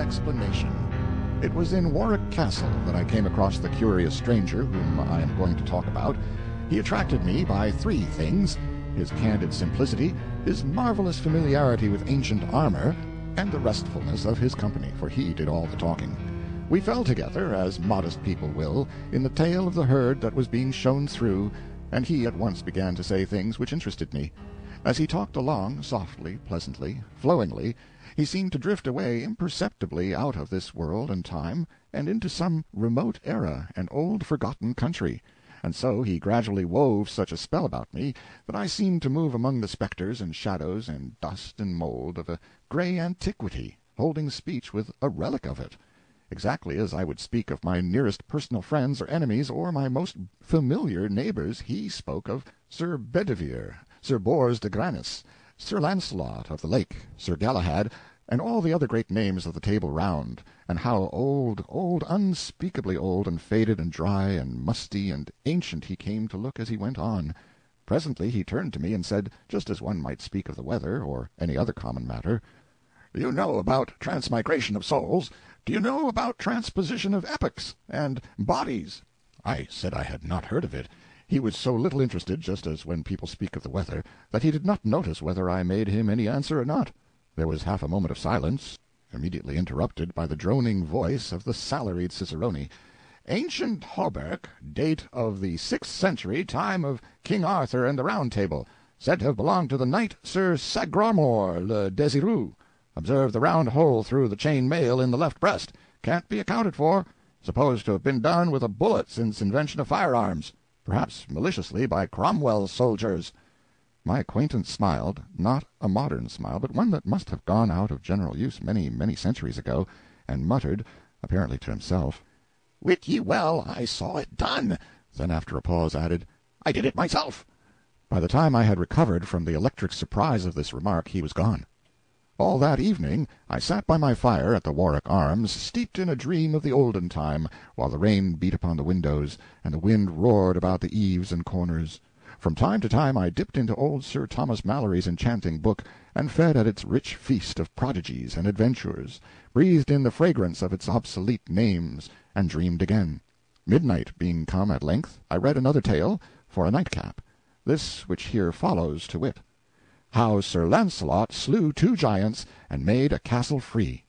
explanation. It was in Warwick Castle that I came across the curious stranger whom I am going to talk about. He attracted me by three things: his candid simplicity, his marvelous familiarity with ancient armor, and the restfulness of his company, for he did all the talking. We fell together, as modest people will, in the tail of the herd that was being shown through, and he at once began to say things which interested me. As he talked along, softly, pleasantly, flowingly, he seemed to drift away imperceptibly out of this world and time, and into some remote era and old forgotten country, and so he gradually wove such a spell about me that I seemed to move among the spectres and shadows and dust and mold of a gray antiquity, holding speech with a relic of it, exactly as I would speak of my nearest personal friends or enemies, or my most familiar neighbors. He spoke of Sir Bedivere, Sir Bors de Granis, Sir Launcelot of the Lake, Sir Galahad, and all the other great names of the Table Round, and how old, unspeakably old, and faded, and dry, and musty, and ancient he came to look as he went on. Presently he turned to me and said, just as one might speak of the weather, or any other common matter, "You know about transmigration of souls. Do you know about transposition of epochs and bodies?" I said I had not heard of it. He was so little interested, just as when people speak of the weather, that he did not notice whether I made him any answer or not. There was half a moment of silence, immediately interrupted by the droning voice of the salaried cicerone. "Ancient hauberk, date of the 6th century, time of King Arthur and the Round Table, said to have belonged to the knight Sir Sagramor le Desireux. Observe the round hole through the chain mail in the left breast. Can't be accounted for. Supposed to have been done with a bullet since invention of firearms. Perhaps maliciously by Cromwell's soldiers." My acquaintance smiled, not a modern smile, but one that must have gone out of general use many centuries ago, and muttered, apparently to himself, "Wit ye well I saw it done," then after a pause added, "I did it myself." By the time I had recovered from the electric surprise of this remark, he was gone. All that evening I sat by my fire at the Warwick Arms, steeped in a dream of the olden time, while the rain beat upon the windows, and the wind roared about the eaves and corners. From time to time I dipped into old Sir Thomas Malory's enchanting book, and fed at its rich feast of prodigies and adventures, breathed in the fragrance of its obsolete names, and dreamed again. Midnight being come at length, I read another tale, for a nightcap, this which here follows, to wit: How Sir Launcelot slew 2 giants, and made a castle free.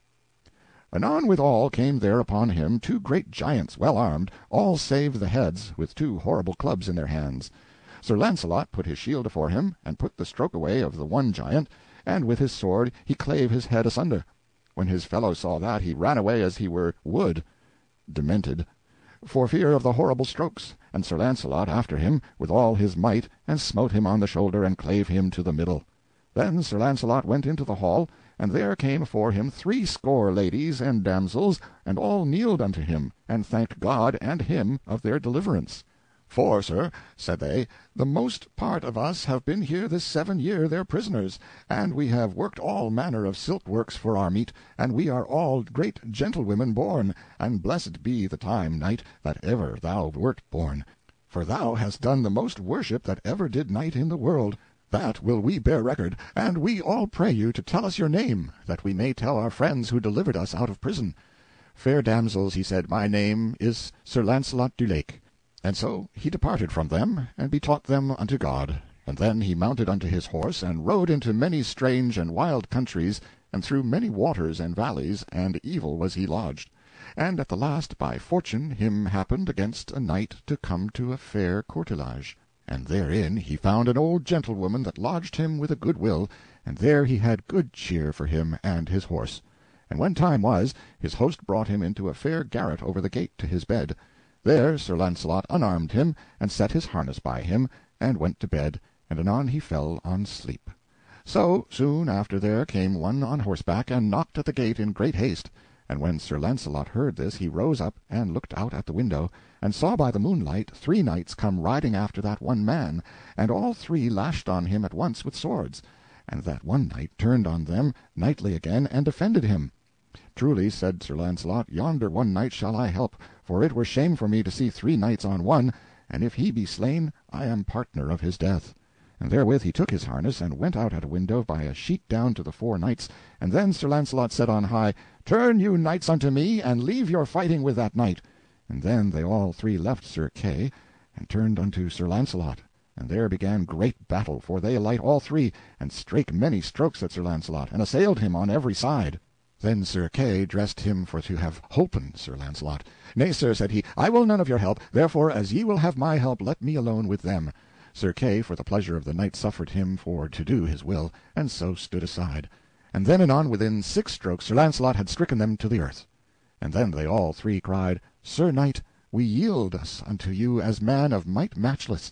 Anon withal came there upon him 2 great giants, well armed, all save the heads, with 2 horrible clubs in their hands. Sir Launcelot put his shield afore him, and put the stroke away of the one giant, and with his sword he clave his head asunder. When his fellow saw that, he ran away as he were wood, demented, for fear of the horrible strokes, and Sir Launcelot after him with all his might, and smote him on the shoulder, and clave him to the middle. Then Sir Launcelot went into the hall, and there came afore him 60 ladies and damsels, and all kneeled unto him, and thanked God and him of their deliverance. "For, sir," said they, "the most part of us have been here this 7 year their prisoners, and we have worked all manner of silk works for our meat, and we are all great gentlewomen born, and blessed be the time, knight, that ever thou wert born, for thou hast done the most worship that ever did knight in the world. That will we bear record, and we all pray you to tell us your name, that we may tell our friends who delivered us out of prison. Fair damsels, he said, my name is Sir Launcelot du Lake. And so he departed from them, and betaught them unto God. And then he mounted unto his horse, and rode into many strange and wild countries, and through many waters and valleys, and evil was he lodged. And at the last by fortune him happened against a knight to come to a fair courtelage. And therein he found an old gentlewoman that lodged him with a good will, and there he had good cheer for him and his horse. And when time was, his host brought him into a fair garret over the gate to his bed. There Sir Launcelot unarmed him, and set his harness by him, and went to bed, and anon he fell on sleep. So soon after there came one on horseback, and knocked at the gate in great haste. And when Sir Launcelot heard this, he rose up, and looked out at the window, and saw by the moonlight 3 knights come riding after that one man, and all 3 lashed on him at once with swords. And that one knight turned on them knightly again, and defended him. Truly, said Sir Launcelot, yonder one knight shall I help, for it were shame for me to see 3 knights on one, and if he be slain, I am partner of his death. And therewith he took his harness, and went out at a window by a sheet down to the four knights. And then Sir Launcelot said on high, Turn you knights unto me, and leave your fighting with that knight. And then they all three left Sir Kay, and turned unto Sir Launcelot. And there began great battle, for they alight all three, and strake many strokes at Sir Launcelot, and assailed him on every side. Then Sir Kay dressed him for to have holpen Sir Launcelot. Nay, sir, said he, I will none of your help, therefore as ye will have my help, let me alone with them. Sir Kay, for the pleasure of the knight, suffered him for to do his will, and so stood aside. And then anon within 6 strokes Sir Launcelot had stricken them to the earth. And then they all three cried, Sir knight, we yield us unto you as man of might matchless.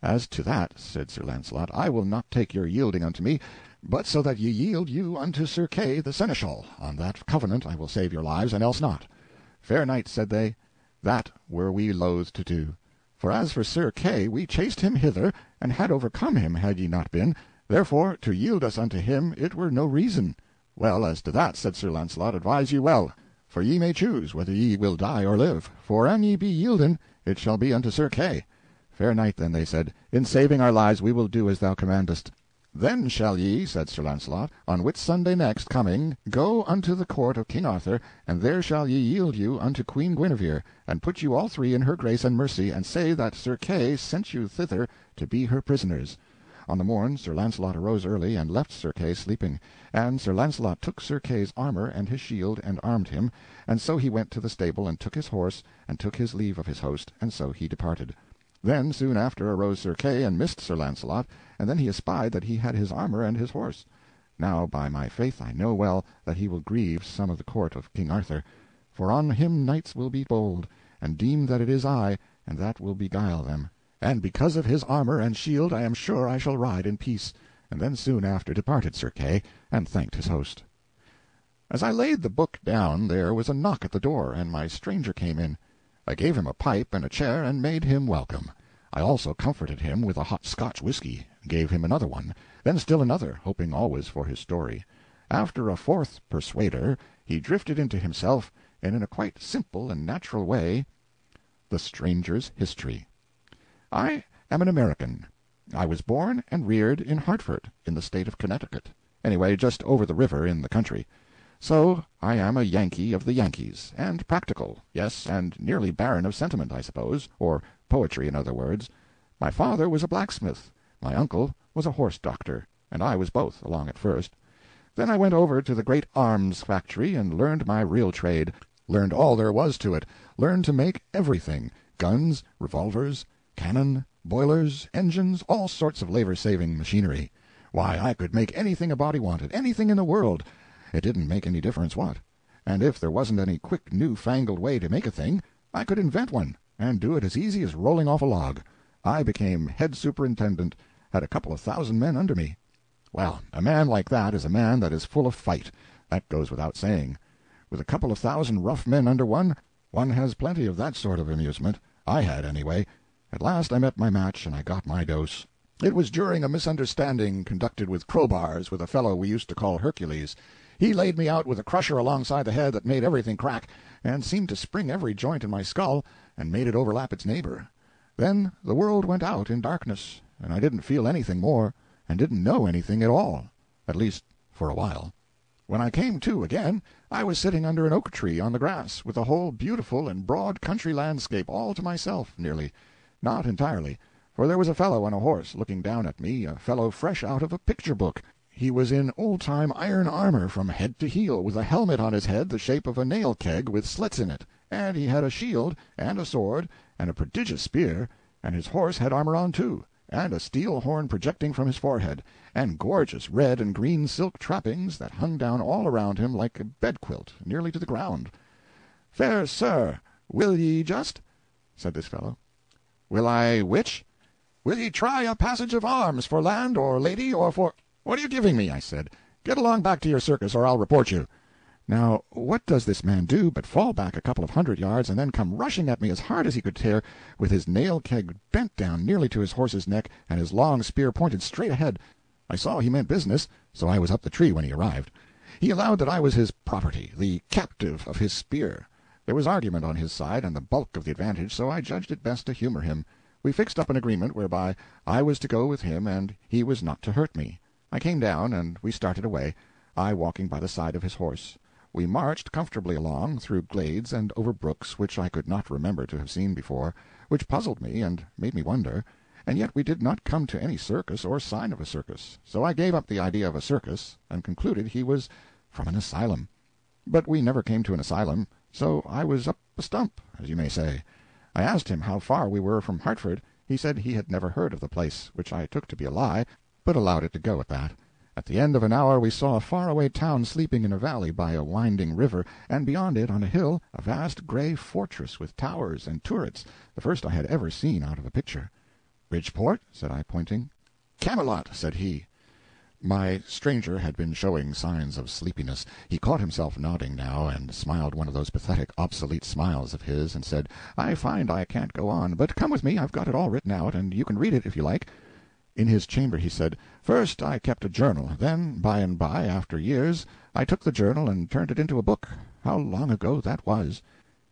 As to that, said Sir Launcelot, I will not take your yielding unto me, but so that ye yield you unto Sir Kay the seneschal. On that covenant I will save your lives, and else not. Fair knight, said they, that were we loath to do. For as for Sir Kay, we chased him hither, and had overcome him, had ye not been. Therefore, to yield us unto him it were no reason. Well, as to that, said Sir Launcelot, advise ye well, for ye may choose whether ye will die or live. For an ye be yielden, it shall be unto Sir Kay. Fair knight, then, they said, in saving our lives we will do as thou commandest. Then shall ye, said Sir Launcelot, on Whitsunday next coming, go unto the court of King Arthur, and there shall ye yield you unto Queen Guinevere, and put you all three in her grace and mercy, and say that Sir Kay sent you thither to be her prisoners. On the morn Sir Launcelot arose early, and left Sir Kay sleeping. And Sir Launcelot took Sir Kay's armor and his shield, and armed him, and so he went to the stable, and took his horse, and took his leave of his host, and so he departed. Then soon after arose Sir Kay, and missed Sir Launcelot, and then he espied that he had his armor and his horse. Now by my faith I know well that he will grieve some of the court of King Arthur, for on him knights will be bold, and deem that it is I, and that will beguile them. And because of his armor and shield I am sure I shall ride in peace. And then soon after departed Sir Kay, and thanked his host. As I laid the book down, there was a knock at the door, and my stranger came in. I gave him a pipe and a chair, and made him welcome. I also comforted him with a hot Scotch whisky, gave him another one, then still another, hoping always for his story. After a fourth persuader, he drifted into himself, and in a quite simple and natural way, the stranger's history. I am an American. I was born and reared in Hartford, in the state of Connecticut, anyway, just over the river in the country. So I am a Yankee of the Yankees, and practical, yes, and nearly barren of sentiment, I suppose, or poetry, in other words. My father was a blacksmith, my uncle was a horse doctor, and I was both, along at first. Then I went over to the great arms factory and learned my real trade, learned all there was to it, learned to make everything, guns, revolvers, cannon, boilers, engines, all sorts of labor-saving machinery. Why, I could make anything a body wanted, anything in the world. It didn't make any difference what. And if there wasn't any quick new-fangled way to make a thing, I could invent one, and do it as easy as rolling off a log. I became head superintendent, had a couple of 1,000 men under me. Well, a man like that is a man that is full of fight. That goes without saying. With a couple of 1,000 rough men under one has plenty of that sort of amusement. I had, anyway. At last I met my match, and I got my dose. It was during a misunderstanding conducted with crowbars with a fellow we used to call Hercules. He laid me out with a crusher alongside the head that made everything crack, and seemed to spring every joint in my skull, and made it overlap its neighbor. Then the world went out in darkness, and I didn't feel anything more, and didn't know anything at all, at least for a while. When I came to again, I was sitting under an oak tree on the grass, with the whole beautiful and broad country landscape all to myself, nearly. Not entirely, for there was a fellow on a horse looking down at me, a fellow fresh out of a picture book. He was in old-time iron armor from head to heel, with a helmet on his head the shape of a nail keg with slits in it, and he had a shield, and a sword, and a prodigious spear, and his horse had armor on too, and a steel horn projecting from his forehead, and gorgeous red and green silk trappings that hung down all around him like a bedquilt, nearly to the ground. "Fair sir, will ye just?" said this fellow. "Will I which?" "Will ye try a passage of arms for land or lady or for—" "What are you giving me?" I said. "Get along back to your circus, or I'll report you." Now, what does this man do but fall back a couple of 100 yards, and then come rushing at me as hard as he could tear, with his nail keg bent down nearly to his horse's neck, and his long spear pointed straight ahead. I saw he meant business, so I was up the tree when he arrived. He allowed that I was his property, the captive of his spear. There was argument on his side, and the bulk of the advantage, so I judged it best to humor him. We fixed up an agreement whereby I was to go with him and he was not to hurt me. I came down, and we started away, I walking by the side of his horse. We marched comfortably along, through glades and over brooks which I could not remember to have seen before, which puzzled me and made me wonder, and yet we did not come to any circus or sign of a circus, so I gave up the idea of a circus, and concluded he was from an asylum. But we never came to an asylum, so I was up a stump, as you may say. I asked him how far we were from Hartford. He said he had never heard of the place, which I took to be a lie, but allowed it to go at that. At the end of an hour we saw a far-away town sleeping in a valley by a winding river, and beyond it, on a hill, a vast gray fortress with towers and turrets, the first I had ever seen out of a picture. "Bridgeport?" said I, pointing. "Camelot," said he. My stranger had been showing signs of sleepiness. He caught himself nodding now, and smiled one of those pathetic, obsolete smiles of his, and said, "I find I can't go on, but come with me, I've got it all written out, and you can read it if you like." In his chamber he said, "First I kept a journal, then by and by, after years, I took the journal and turned it into a book. How long ago that was!"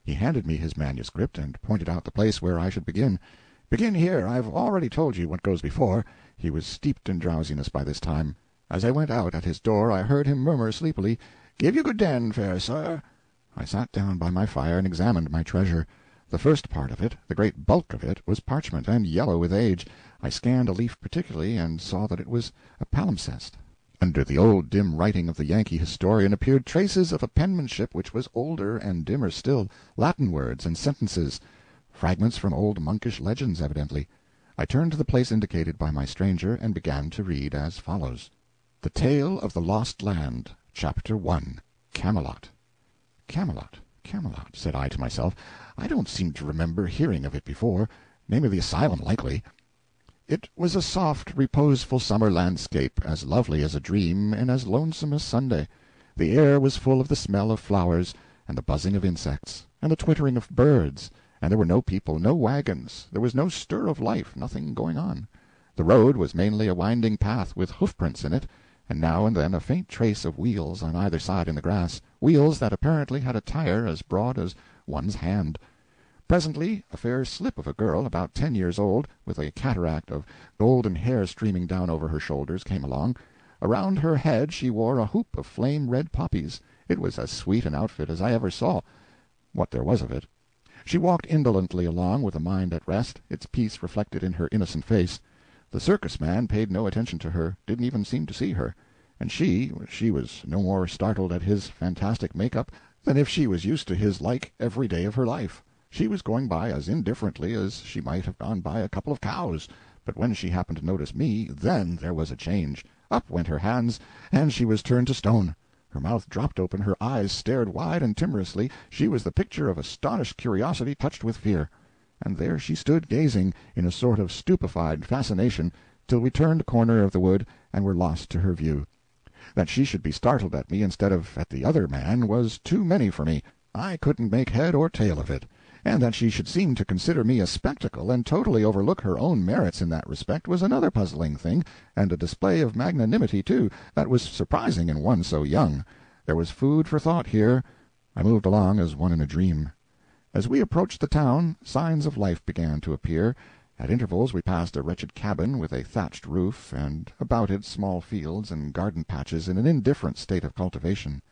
He handed me his manuscript, and pointed out the place where I should begin. "Begin here. I've already told you what goes before." He was steeped in drowsiness by this time. As I went out at his door I heard him murmur sleepily, "Give you good den, fair sir." I sat down by my fire and examined my treasure. The first part of it, the great bulk of it, was parchment, and yellow with age. I scanned a leaf particularly, and saw that it was a palimpsest. Under the old dim writing of the Yankee historian appeared traces of a penmanship which was older and dimmer still, Latin words and sentences, fragments from old monkish legends evidently. I turned to the place indicated by my stranger, and began to read as follows: "The Tale of the Lost Land, Chapter 1, Camelot." "Camelot, Camelot," said I to myself. "I don't seem to remember hearing of it before. Name of the asylum, likely." It was a soft, reposeful summer landscape, as lovely as a dream and as lonesome as Sunday. The air was full of the smell of flowers, and the buzzing of insects, and the twittering of birds, and there were no people, no wagons, there was no stir of life, nothing going on. The road was mainly a winding path with hoofprints in it, and now and then a faint trace of wheels on either side in the grass, wheels that apparently had a tire as broad as one's hand. Presently a fair slip of a girl, about 10 years old, with a cataract of golden hair streaming down over her shoulders, came along. Around her head she wore a hoop of flame-red poppies. It was as sweet an outfit as I ever saw, what there was of it. She walked indolently along, with a mind at rest, its peace reflected in her innocent face. The circus-man paid no attention to her, didn't even seem to see her, and she was no more startled at his fantastic make-up than if she was used to his like every day of her life. She was going by as indifferently as she might have gone by a couple of cows, but when she happened to notice me, then there was a change. Up went her hands, and she was turned to stone. Her mouth dropped open, her eyes stared wide and timorously. She was the picture of astonished curiosity touched with fear. And there she stood gazing, in a sort of stupefied fascination, till we turned a corner of the wood and were lost to her view. That she should be startled at me instead of at the other man was too many for me. I couldn't make head or tail of it. And that she should seem to consider me a spectacle, and totally overlook her own merits in that respect, was another puzzling thing, and a display of magnanimity, too, that was surprising in one so young. There was food for thought here. I moved along as one in a dream. As we approached the town, signs of life began to appear. At intervals we passed a wretched cabin with a thatched roof, and about it small fields and garden patches in an indifferent state of cultivation.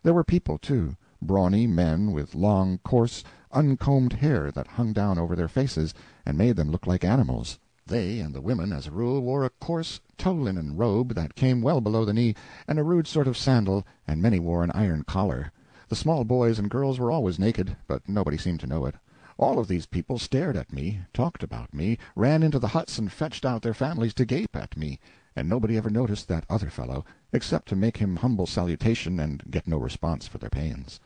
There were people, too, brawny men with long, coarse, uncombed hair that hung down over their faces and made them look like animals. They and the women, as a rule, wore a coarse tow-linen robe that came well below the knee, and a rude sort of sandal, and many wore an iron collar. The small boys and girls were always naked, but nobody seemed to know it. All of these people stared at me, talked about me, ran into the huts and fetched out their families to gape at me, and nobody ever noticed that other fellow, except to make him humble salutation and get no response for their pains.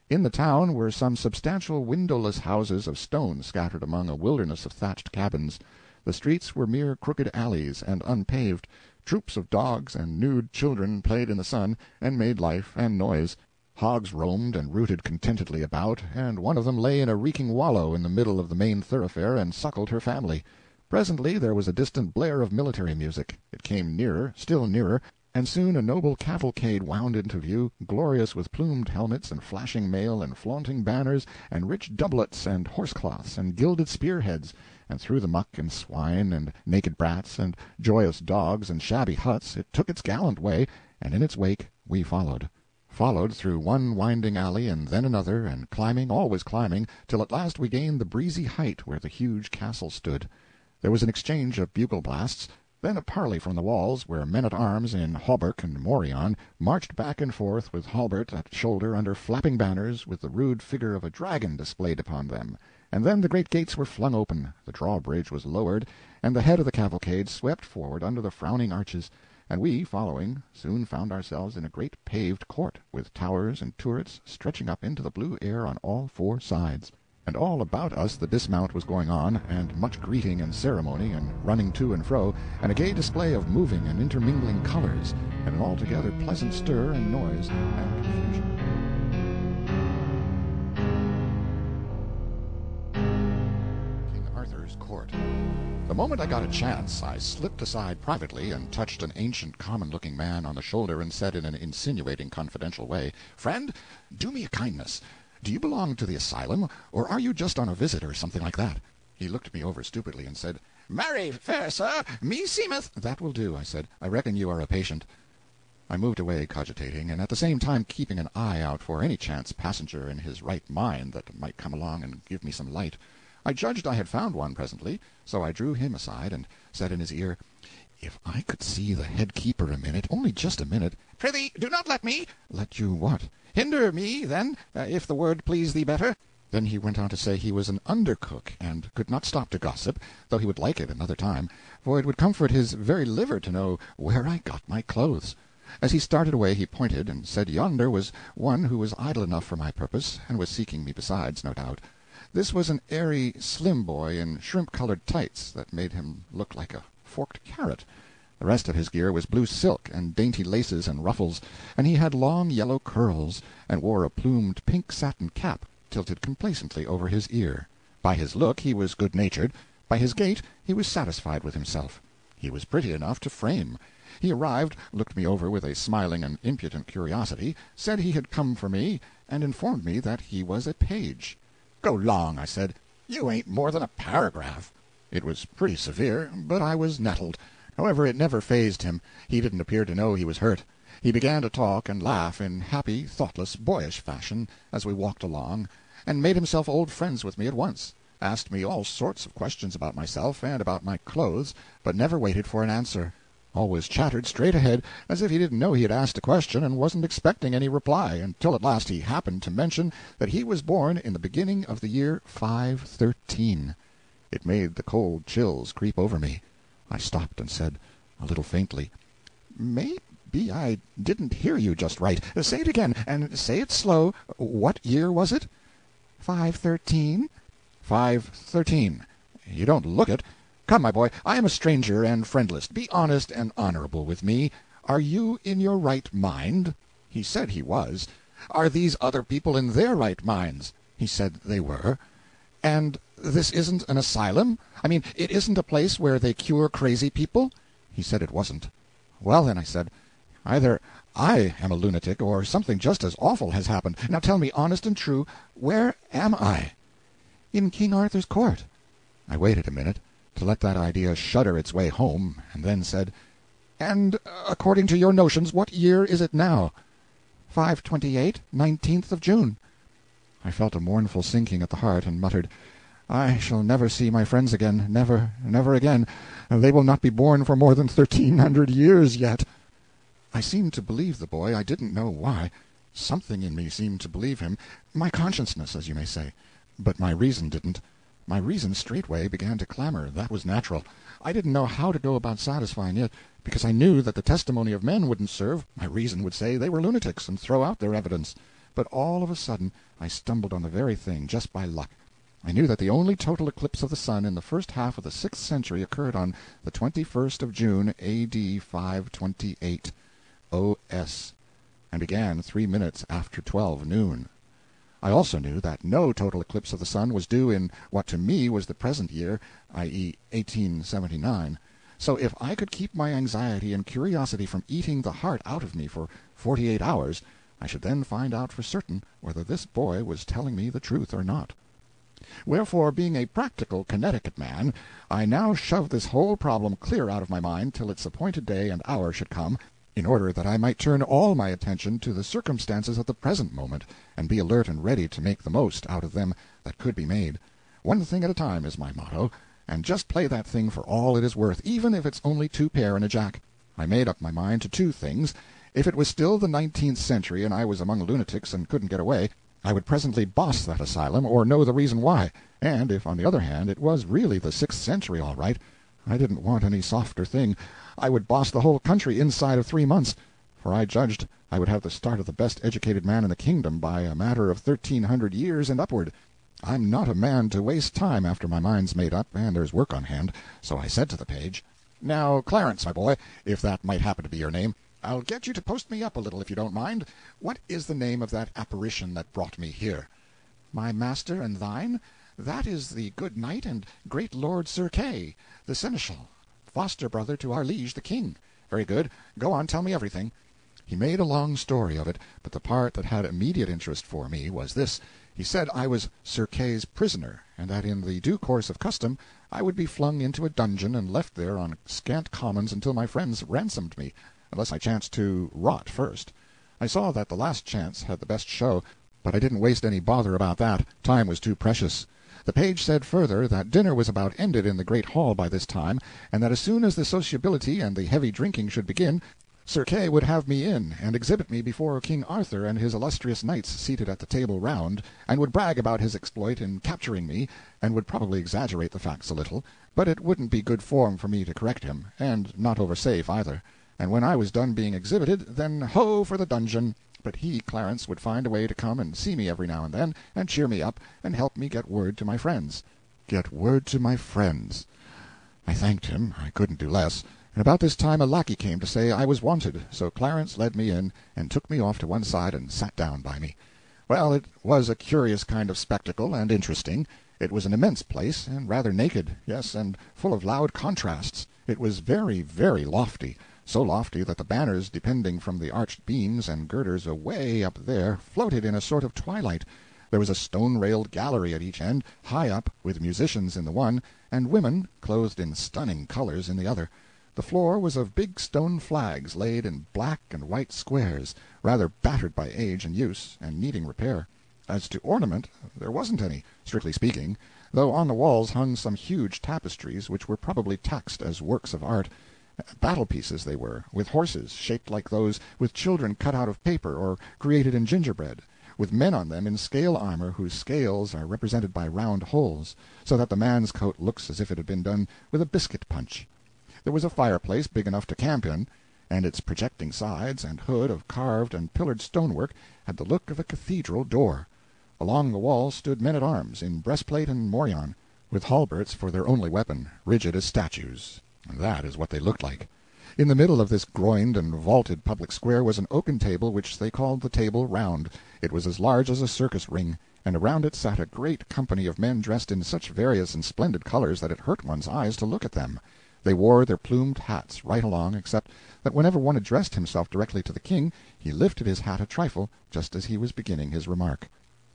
In the town were some substantial windowless houses of stone scattered among a wilderness of thatched cabins. The streets were mere crooked alleys and unpaved. Troops of dogs and nude children played in the sun and made life and noise. Hogs roamed and rooted contentedly about, and one of them lay in a reeking wallow in the middle of the main thoroughfare and suckled her family. Presently there was a distant blare of military music. It came nearer, still nearer, And soon a noble cavalcade wound into view, glorious with plumed helmets and flashing mail and flaunting banners and rich doublets and horsecloths and gilded spearheads, and through the muck and swine and naked brats and joyous dogs and shabby huts it took its gallant way, and in its wake we followed through one winding alley and then another, and climbing, always climbing, till at last we gained the breezy height where the huge castle stood. There was an exchange of bugle blasts, then a parley from the walls, where men-at-arms in hauberk and morion marched back and forth with halbert at shoulder under flapping banners, with the rude figure of a dragon displayed upon them, and then the great gates were flung open, the drawbridge was lowered, and the head of the cavalcade swept forward under the frowning arches, and we, following, soon found ourselves in a great paved court, with towers and turrets stretching up into the blue air on all four sides. And all about us the dismount was going on, and much greeting and ceremony, and running to and fro, and a gay display of moving and intermingling colors, and an altogether pleasant stir and noise and confusion. King Arthur's Court. The moment I got a chance, I slipped aside privately and touched an ancient, common-looking man on the shoulder and said in an insinuating, confidential way, "Friend, do me a kindness. Do you belong to the asylum, or are you just on a visit, or something like that?" He looked me over stupidly and said, "Marry, fair sir, me seemeth—" "That will do," I said. "I reckon you are a patient." I moved away cogitating, and at the same time keeping an eye out for any chance passenger in his right mind that might come along and give me some light. I judged I had found one presently, so I drew him aside and said in his ear, "If I could see the head keeper a minute, only just a minute—" "Prithee, do not let me—" "Let you what?" "Hinder me, then, if the word please thee better." Then he went on to say he was an undercook, and could not stop to gossip, though he would like it another time, for it would comfort his very liver to know where I got my clothes. As he started away he pointed, and said yonder was one who was idle enough for my purpose, and was seeking me besides, no doubt. This was an airy, slim boy in shrimp-colored tights that made him look like a forked carrot. The rest of his gear was blue silk and dainty laces and ruffles, and he had long yellow curls, and wore a plumed pink satin cap tilted complacently over his ear. By his look he was good-natured, by his gait he was satisfied with himself. He was pretty enough to frame. He arrived, looked me over with a smiling and impudent curiosity, said he had come for me, and informed me that he was a page. "Go long," I said. "You ain't more than a paragraph." It was pretty severe, but I was nettled. However, it never fazed him. He didn't appear to know he was hurt. He began to talk and laugh in happy, thoughtless, boyish fashion as we walked along, and made himself old friends with me at once, asked me all sorts of questions about myself and about my clothes, but never waited for an answer. Always chattered straight ahead, as if he didn't know he had asked a question and wasn't expecting any reply, until at last he happened to mention that he was born in the beginning of the year 513. It made the cold chills creep over me. I stopped and said, a little faintly, "Maybe I didn't hear you just right. Say it again, and say it slow. What year was it?" 513. 513. You don't look it. Come, my boy, I am a stranger and friendless. Be honest and honorable with me. Are you in your right mind?" He said he was. "Are these other people in their right minds?" He said they were. "And this isn't an asylum? I mean, it isn't a place where they cure crazy people?" He said it wasn't. "Well, then," I said, "either I am a lunatic, or something just as awful has happened. Now tell me, honest and true, where am I?" "In King Arthur's court." I waited a minute, to let that idea shudder its way home, and then said, "And according to your notions, what year is it now?" 528, 19th of June. I felt a mournful sinking at the heart, and muttered, "I shall never see my friends again, never, never again. They will not be born for more than 1,300 years yet." I seemed to believe the boy, I didn't know why. Something in me seemed to believe him, my consciousness, as you may say. But my reason didn't. My reason straightway began to clamor. That was natural. I didn't know how to go about satisfying it, because I knew that the testimony of men wouldn't serve. My reason would say they were lunatics, and throw out their evidence. But all of a sudden I stumbled on the very thing, just by luck. I knew that the only total eclipse of the sun in the first half of the 6th century occurred on the 21st of June, A.D. 528, O.S., and began 3 minutes after 12 noon. I also knew that no total eclipse of the sun was due in what to me was the present year, i.e., 1879, So if I could keep my anxiety and curiosity from eating the heart out of me for 48 hours, I should then find out for certain whether this boy was telling me the truth or not. Wherefore, being a practical Connecticut man, I now shoved this whole problem clear out of my mind till its appointed day and hour should come, in order that I might turn all my attention to the circumstances of the present moment, and be alert and ready to make the most out of them that could be made. One thing at a time is my motto, and just play that thing for all it is worth, even if it's only 2 pair and a jack. I made up my mind to 2 things. If it was still the 19th century and I was among lunatics and couldn't get away, I would presently boss that asylum or know the reason why, and if, on the other hand, it was really the 6th century all right, I didn't want any softer thing. I would boss the whole country inside of 3 months, for I judged I would have the start of the best educated man in the kingdom by a matter of 1,300 years and upward. I'm not a man to waste time after my mind's made up and there's work on hand, so I said to the page, "Now, Clarence, my boy, if that might happen to be your name, I'll get you to post me up a little if you don't mind. What is the name of that apparition that brought me here?" "My master and thine? That is the good knight and great Lord Sir Kay, the seneschal, foster brother to our liege the king." "Very good. Go on, tell me everything." He made a long story of it, but the part that had immediate interest for me was this. He said I was Sir Kay's prisoner, and that in the due course of custom I would be flung into a dungeon and left there on scant commons until my friends ransomed me, unless I chanced to rot first. I saw that the last chance had the best show, but I didn't waste any bother about that. Time was too precious. The page said further that dinner was about ended in the great hall by this time, and that as soon as the sociability and the heavy drinking should begin, Sir Kay would have me in, and exhibit me before King Arthur and his illustrious knights seated at the Table Round, and would brag about his exploit in capturing me, and would probably exaggerate the facts a little, but it wouldn't be good form for me to correct him, and not over safe either. And when I was done being exhibited, then ho for the dungeon. But he, Clarence, would find a way to come and see me every now and then, and cheer me up, and help me get word to my friends. Get word to my friends. I thanked him. I couldn't do less. And about this time a lackey came to say I was wanted, so Clarence led me in, and took me off to one side and sat down by me. Well, it was a curious kind of spectacle, and interesting. It was an immense place, and rather naked, yes, and full of loud contrasts. It was very, very lofty, so lofty that the banners depending from the arched beams and girders away up there floated in a sort of twilight. There was a stone-railed gallery at each end, high up, with musicians in the one, and women, clothed in stunning colors, in the other. The floor was of big stone flags laid in black and white squares, rather battered by age and use, and needing repair. As to ornament, there wasn't any, strictly speaking, though on the walls hung some huge tapestries which were probably taxed as works of art. Battle-pieces they were, with horses, shaped like those with children cut out of paper or created in gingerbread, with men on them in scale armor whose scales are represented by round holes, so that the man's coat looks as if it had been done with a biscuit punch. There was a fireplace big enough to camp in, and its projecting sides and hood of carved and pillared stonework had the look of a cathedral door. Along the wall stood men-at-arms, in breastplate and morion, with halberts for their only weapon, rigid as statues. And that is what they looked like. In the middle of this groined and vaulted public square was an oaken table which they called the Table Round. It was as large as a circus ring, and around it sat a great company of men dressed in such various and splendid colors that it hurt one's eyes to look at them. They wore their plumed hats right along, except that whenever one addressed himself directly to the king, he lifted his hat a trifle, just as he was beginning his remark.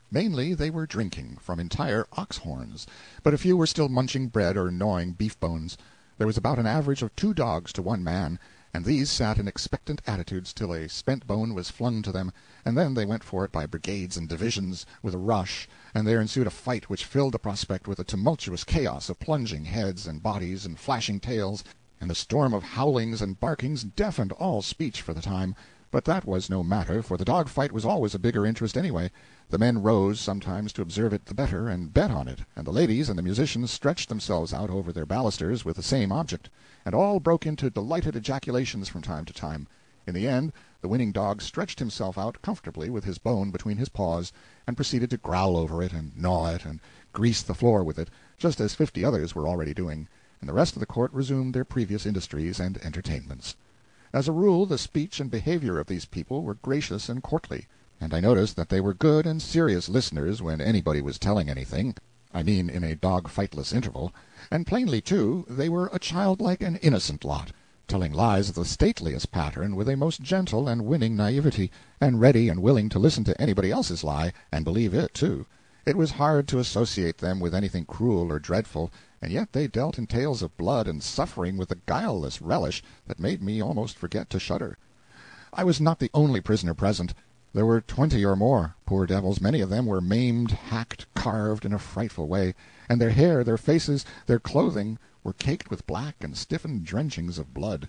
Mainly they were drinking, from entire ox-horns, but a few were still munching bread or gnawing beef-bones. There was about an average of 2 dogs to 1 man, and these sat in expectant attitudes till a spent bone was flung to them, and then they went for it by brigades and divisions, with a rush, and there ensued a fight which filled the prospect with a tumultuous chaos of plunging heads and bodies and flashing tails, and the storm of howlings and barkings deafened all speech for the time. But that was no matter, for the dog-fight was always a bigger interest anyway. The men rose sometimes to observe it the better, and bet on it, and the ladies and the musicians stretched themselves out over their balusters with the same object, and all broke into delighted ejaculations from time to time. In the end, the winning dog stretched himself out comfortably with his bone between his paws, and proceeded to growl over it, and gnaw it, and grease the floor with it, just as 50 others were already doing, and the rest of the court resumed their previous industries and entertainments. As a rule, the speech and behavior of these people were gracious and courtly, and I noticed that they were good and serious listeners when anybody was telling anything. I mean in a dog-fightless interval, and plainly, too, they were a childlike and innocent lot, telling lies of the stateliest pattern with a most gentle and winning naivety, and ready and willing to listen to anybody else's lie, and believe it, too. It was hard to associate them with anything cruel or dreadful, and yet they dealt in tales of blood and suffering with a guileless relish that made me almost forget to shudder. I was not the only prisoner present. There were 20 or more. Poor devils, many of them were maimed, hacked, carved in a frightful way, and their hair, their faces, their clothing were caked with black and stiffened drenchings of blood.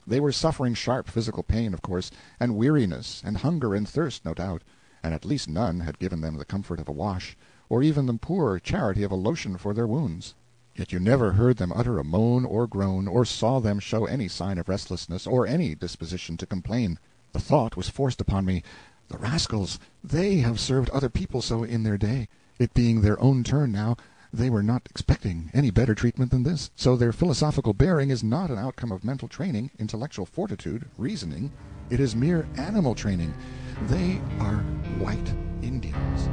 They were suffering sharp physical pain, of course, and weariness, and hunger and thirst, no doubt, and at least none had given them the comfort of a wash, or even the poor charity of a lotion for their wounds. Yet you never heard them utter a moan or groan, or saw them show any sign of restlessness, or any disposition to complain. The thought was forced upon me, the rascals, they have served other people so in their day. It being their own turn now, they were not expecting any better treatment than this, so their philosophical bearing is not an outcome of mental training, intellectual fortitude, reasoning. It is mere animal training. They are white Indians.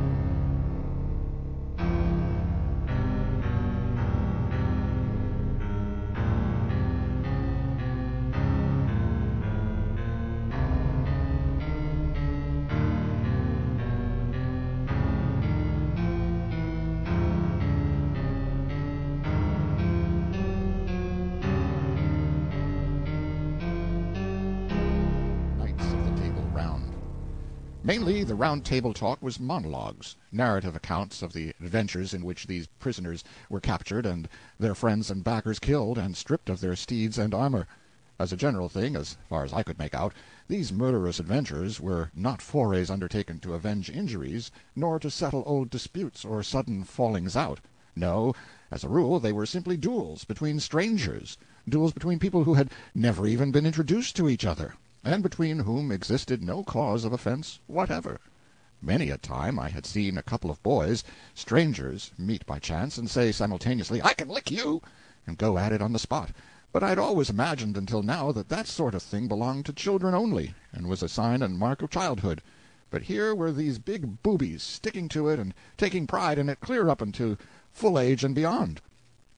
Mainly, the Round Table talk was monologues, narrative accounts of the adventures in which these prisoners were captured and their friends and backers killed and stripped of their steeds and armor. As a general thing, as far as I could make out, these murderous adventures were not forays undertaken to avenge injuries, nor to settle old disputes or sudden fallings out. No, as a rule they were simply duels between strangers, duels between people who had never even been introduced to each other, and between whom existed no cause of offense whatever. Many a time I had seen a couple of boys, strangers, meet by chance and say simultaneously, "I can lick you," and go at it on the spot. But I'd always imagined until now that that sort of thing belonged to children only, and was a sign and mark of childhood. But here were these big boobies sticking to it and taking pride in it clear up into full age and beyond.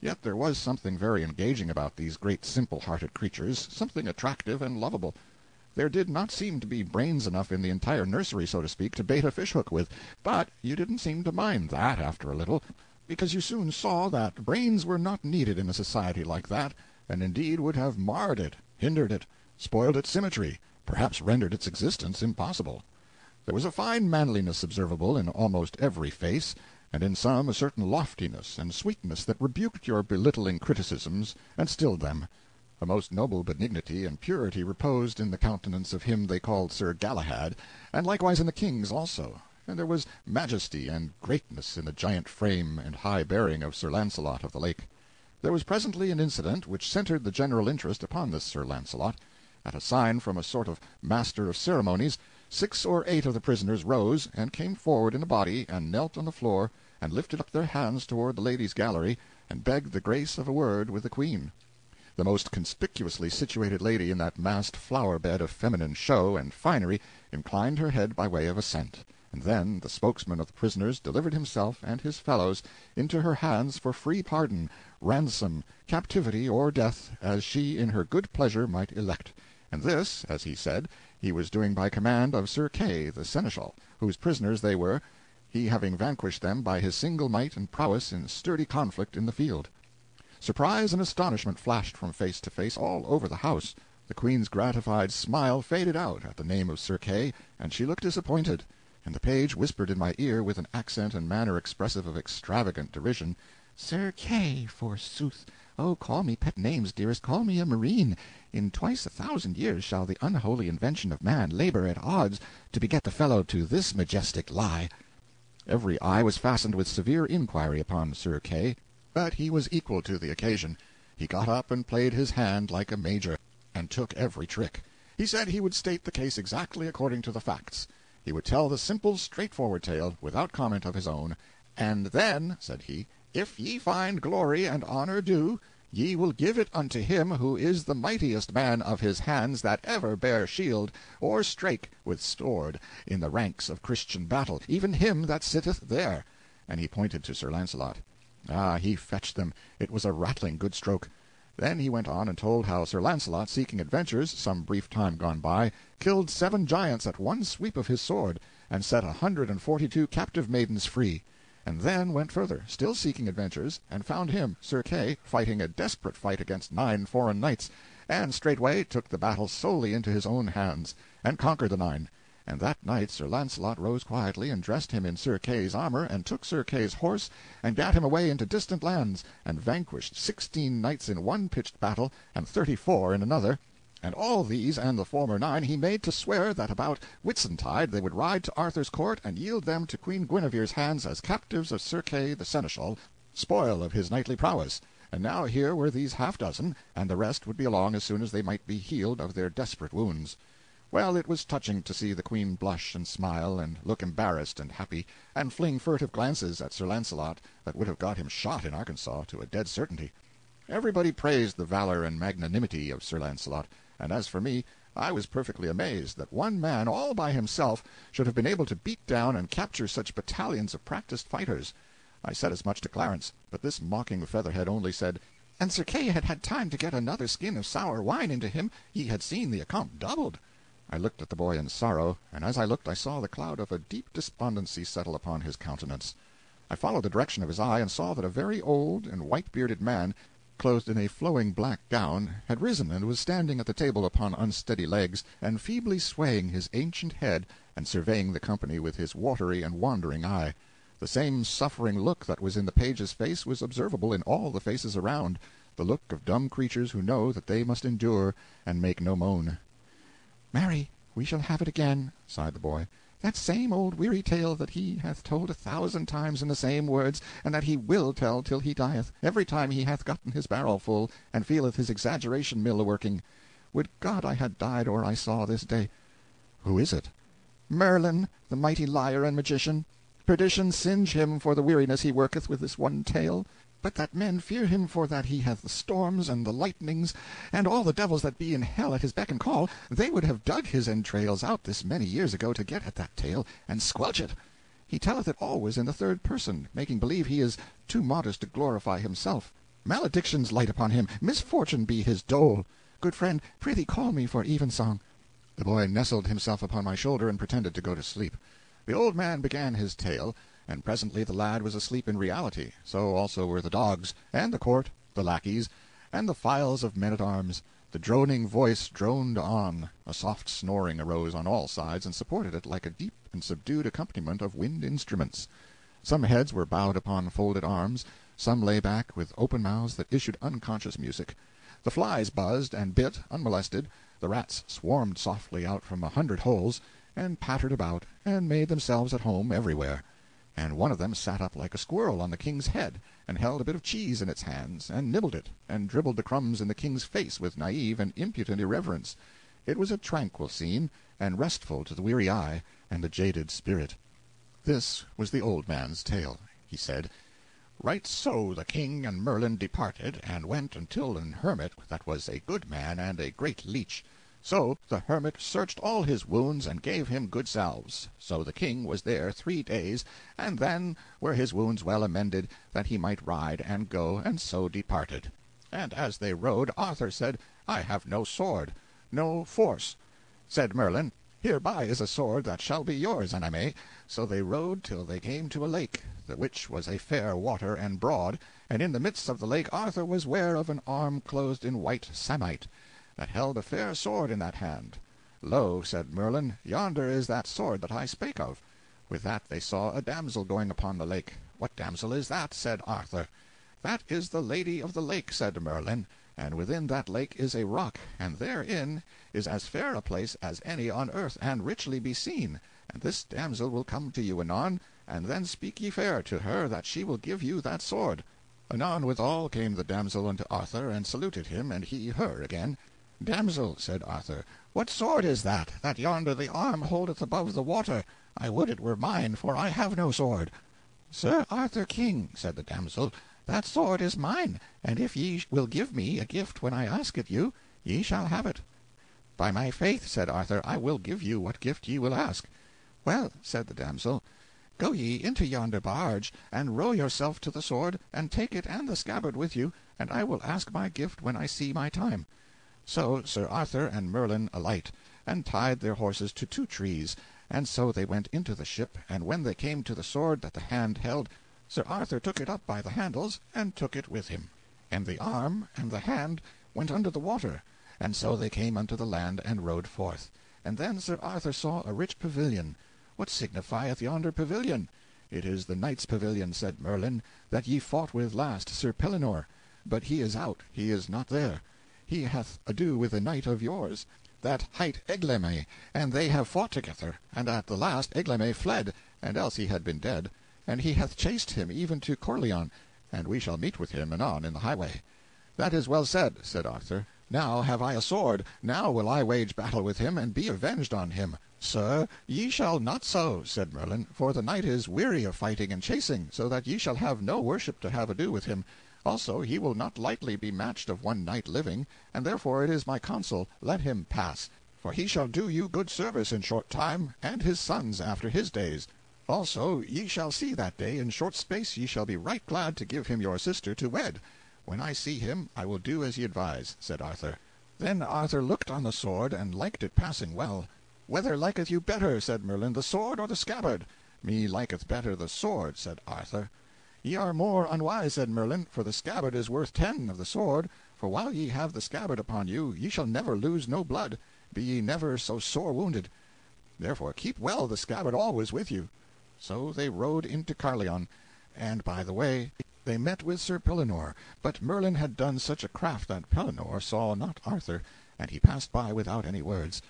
Yet there was something very engaging about these great simple-hearted creatures, something attractive and lovable. There did not seem to be brains enough in the entire nursery, so to speak, to bait a fish-hook with, but you didn't seem to mind that after a little, because you soon saw that brains were not needed in a society like that, and indeed would have marred it, hindered it, spoiled its symmetry, perhaps rendered its existence impossible. There was a fine manliness observable in almost every face, and in some a certain loftiness and sweetness that rebuked your belittling criticisms and stilled them. A most noble benignity and purity reposed in the countenance of him they called Sir Galahad, and likewise in the king's also, and there was majesty and greatness in the giant frame and high bearing of Sir Launcelot of the Lake. There was presently an incident which centered the general interest upon this Sir Launcelot. At a sign from a sort of master of ceremonies, 6 or 8 of the prisoners rose, and came forward in a body, and knelt on the floor, and lifted up their hands toward the ladies' gallery, and begged the grace of a word with the Queen. The most conspicuously situated lady in that massed flower-bed of feminine show and finery inclined her head by way of assent, and then the spokesman of the prisoners delivered himself and his fellows into her hands for free pardon, ransom, captivity, or death, as she in her good pleasure might elect. And this, as he said, he was doing by command of Sir Kay, the seneschal, whose prisoners they were, he having vanquished them by his single might and prowess in sturdy conflict in the field. Surprise and astonishment flashed from face to face all over the house. The Queen's gratified smile faded out at the name of Sir Kay, and she looked disappointed, and the page whispered in my ear with an accent and manner expressive of extravagant derision, "Sir Kay, forsooth! Oh, call me pet names, dearest, call me a marine. In twice 1,000 years shall the unholy invention of man labor at odds to beget the fellow to this majestic lie." Every eye was fastened with severe inquiry upon Sir Kay, but he was equal to the occasion. He got up and played his hand like a major, and took every trick. He said he would state the case exactly according to the facts. He would tell the simple, straightforward tale, without comment of his own. "And then," said he, "if ye find glory and honor due, ye will give it unto him who is the mightiest man of his hands that ever bare shield or strake with sword in the ranks of Christian battle, even him that sitteth there." And he pointed to Sir Launcelot. Ah, he fetched them. It was a rattling good stroke. Then he went on and told how Sir Launcelot, seeking adventures, some brief time gone by, killed 7 giants at one sweep of his sword, and set 142 captive maidens free, and then went further, still seeking adventures, and found him, Sir Kay, fighting a desperate fight against 9 foreign knights, and straightway took the battle solely into his own hands, and conquered the 9. And that night Sir Launcelot rose quietly, and dressed him in Sir Kay's armor, and took Sir Kay's horse, and gat him away into distant lands, and vanquished 16 knights in one pitched battle, and 34 in another. And all these and the former 9 he made to swear that about Whitsuntide they would ride to Arthur's court, and yield them to Queen Guinevere's hands as captives of Sir Kay the seneschal, spoil of his knightly prowess. And now here were these half-dozen, and the rest would be along as soon as they might be healed of their desperate wounds. Well, it was touching to see the Queen blush and smile, and look embarrassed and happy, and fling furtive glances at Sir Launcelot that would have got him shot in Arkansas to a dead certainty. Everybody praised the valor and magnanimity of Sir Launcelot, and as for me, I was perfectly amazed that one man all by himself should have been able to beat down and capture such battalions of practised fighters. I said as much to Clarence, but this mocking featherhead only said, "And Sir Kay had had time to get another skin of sour wine into him, ye had seen the account doubled." I looked at the boy in sorrow, and as I looked I saw the cloud of a deep despondency settle upon his countenance. I followed the direction of his eye, and saw that a very old and white-bearded man, clothed in a flowing black gown, had risen and was standing at the table upon unsteady legs, and feebly swaying his ancient head, and surveying the company with his watery and wandering eye. The same suffering look that was in the page's face was observable in all the faces around, the look of dumb creatures who know that they must endure, and make no moan. "Marry, we shall have it again," sighed the boy. "That same old weary tale that he hath told 1,000 times in the same words, and that he will tell till he dieth, every time he hath gotten his barrel full, and feeleth his exaggeration mill a-working. Would God I had died or I saw this day." "Who is it?" "Merlin, the mighty liar and magician. Perdition singe him for the weariness he worketh with this one tale. But that men fear him for that he hath the storms and the lightnings, and all the devils that be in hell at his beck and call, they would have dug his entrails out this many years ago to get at that tale, and squelch it. He telleth it always in the third person, making believe he is too modest to glorify himself. Maledictions light upon him, misfortune be his dole. Good friend, prithee call me for evensong." The boy nestled himself upon my shoulder, and pretended to go to sleep. The old man began his tale, and presently the lad was asleep in reality, so also were the dogs, and the court, the lackeys, and the files of men-at-arms. The droning voice droned on, a soft snoring arose on all sides, and supported it like a deep and subdued accompaniment of wind instruments. Some heads were bowed upon folded arms, some lay back with open mouths that issued unconscious music. The flies buzzed and bit unmolested, the rats swarmed softly out from 100 holes, and pattered about, and made themselves at home everywhere. And one of them sat up like a squirrel on the king's head, and held a bit of cheese in its hands, and nibbled it, and dribbled the crumbs in the king's face with naive and impudent irreverence. It was a tranquil scene, and restful to the weary eye and the jaded spirit. This was the old man's tale. He said, "Right so the king and Merlin departed, and went until an hermit that was a good man and a great leech. So the hermit searched all his wounds, and gave him good salves. So the king was there 3 days, and then were his wounds well amended, that he might ride and go, and so departed. And as they rode, Arthur said, I have no sword, no force. Said Merlin, Hereby is a sword that shall be yours, an I may. So they rode till they came to a lake, the which was a fair water and broad, and in the midst of the lake Arthur was ware of an arm clothed in white samite, that held a fair sword in that hand. Lo, said Merlin, yonder is that sword that I spake of. With that they saw a damsel going upon the lake. What damsel is that? Said Arthur. That is the Lady of the Lake, said Merlin, and within that lake is a rock, and therein is as fair a place as any on earth, and richly beseen. And this damsel will come to you anon, and then speak ye fair to her that she will give you that sword. Anon withal came the damsel unto Arthur, and saluted him, and he her again. Damsel, said Arthur, what sword is that yonder the arm holdeth above the water? I would it were mine, for I have no sword. Sir Arthur King, said the damsel, that sword is mine, and if ye will give me a gift when I ask it you, ye shall have it. By my faith, said Arthur, I will give you what gift ye will ask. Well, said the damsel, Go ye into yonder barge, and row yourself to the sword, and take it and the scabbard with you, and I will ask my gift when I see my time. So Sir Arthur and Merlin alight, and tied their horses to 2 trees, and so they went into the ship, and when they came to the sword that the hand held, Sir Arthur took it up by the handles, and took it with him, and the arm and the hand went under the water, and so they came unto the land, and rode forth. And then Sir Arthur saw a rich pavilion. What signifieth yonder pavilion? It is the knight's pavilion, said Merlin, that ye fought with last, Sir Pellinore. But he is out, he is not there. He hath ado with a knight of yours, that hight Egleme, and they have fought together, and at the last Egleme fled, and else he had been dead, and he hath chased him even to Corleon, and we shall meet with him anon in the highway. That is well said, said Arthur. Now have I a sword, now will I wage battle with him, and be avenged on him. Sir, ye shall not so, said Merlin, for the knight is weary of fighting and chasing, so that ye shall have no worship to have ado with him. Also he will not lightly be matched of one knight living, and therefore it is my counsel, let him pass, for he shall do you good service in short time, and his sons after his days. Also ye shall see that day in short space ye shall be right glad to give him your sister to wed. When I see him I will do as ye advise, said Arthur. Then Arthur looked on the sword, and liked it passing well. Whether liketh you better, said Merlin, the sword or the scabbard? Me liketh better the sword, said Arthur. Ye are more unwise, said Merlin, for the scabbard is worth 10 of the sword, for while ye have the scabbard upon you, ye shall never lose no blood, be ye never so sore wounded. Therefore keep well the scabbard always with you. So they rode into Carleon, and by the way they met with Sir Pellinore, but Merlin had done such a craft that Pellinore saw not Arthur, and he passed by without any words.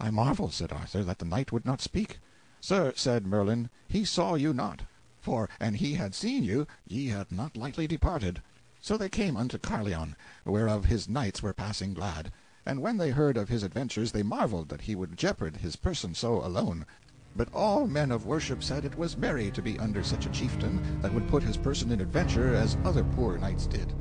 I marvel, said Arthur, that the knight would not speak. Sir, said Merlin, he saw you not, for an he had seen you, ye had not lightly departed. So they came unto Carleon, whereof his knights were passing glad, and when they heard of his adventures they marvelled that he would jeopard his person so alone. But all men of worship said it was merry to be under such a chieftain that would put his person in adventure as other poor knights did.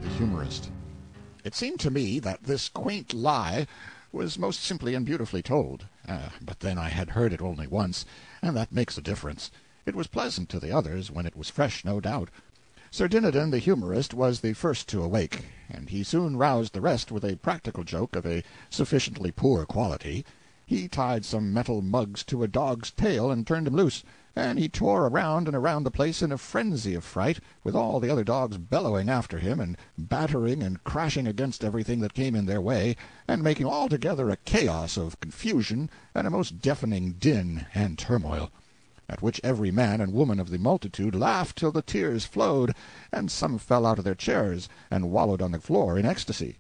The humorist. It seemed to me that this quaint lie was most simply and beautifully told, but then I had heard it only once, and that makes a difference. It was pleasant to the others when it was fresh, no doubt. Sir Dinadan the humorist was the first to awake, and he soon roused the rest with a practical joke of a sufficiently poor quality. He tied some metal mugs to a dog's tail and turned him loose, and he tore around and around the place in a frenzy of fright, with all the other dogs bellowing after him, and battering and crashing against everything that came in their way, and making altogether a chaos of confusion and a most deafening din and turmoil, at which every man and woman of the multitude laughed till the tears flowed, and some fell out of their chairs and wallowed on the floor in ecstasy.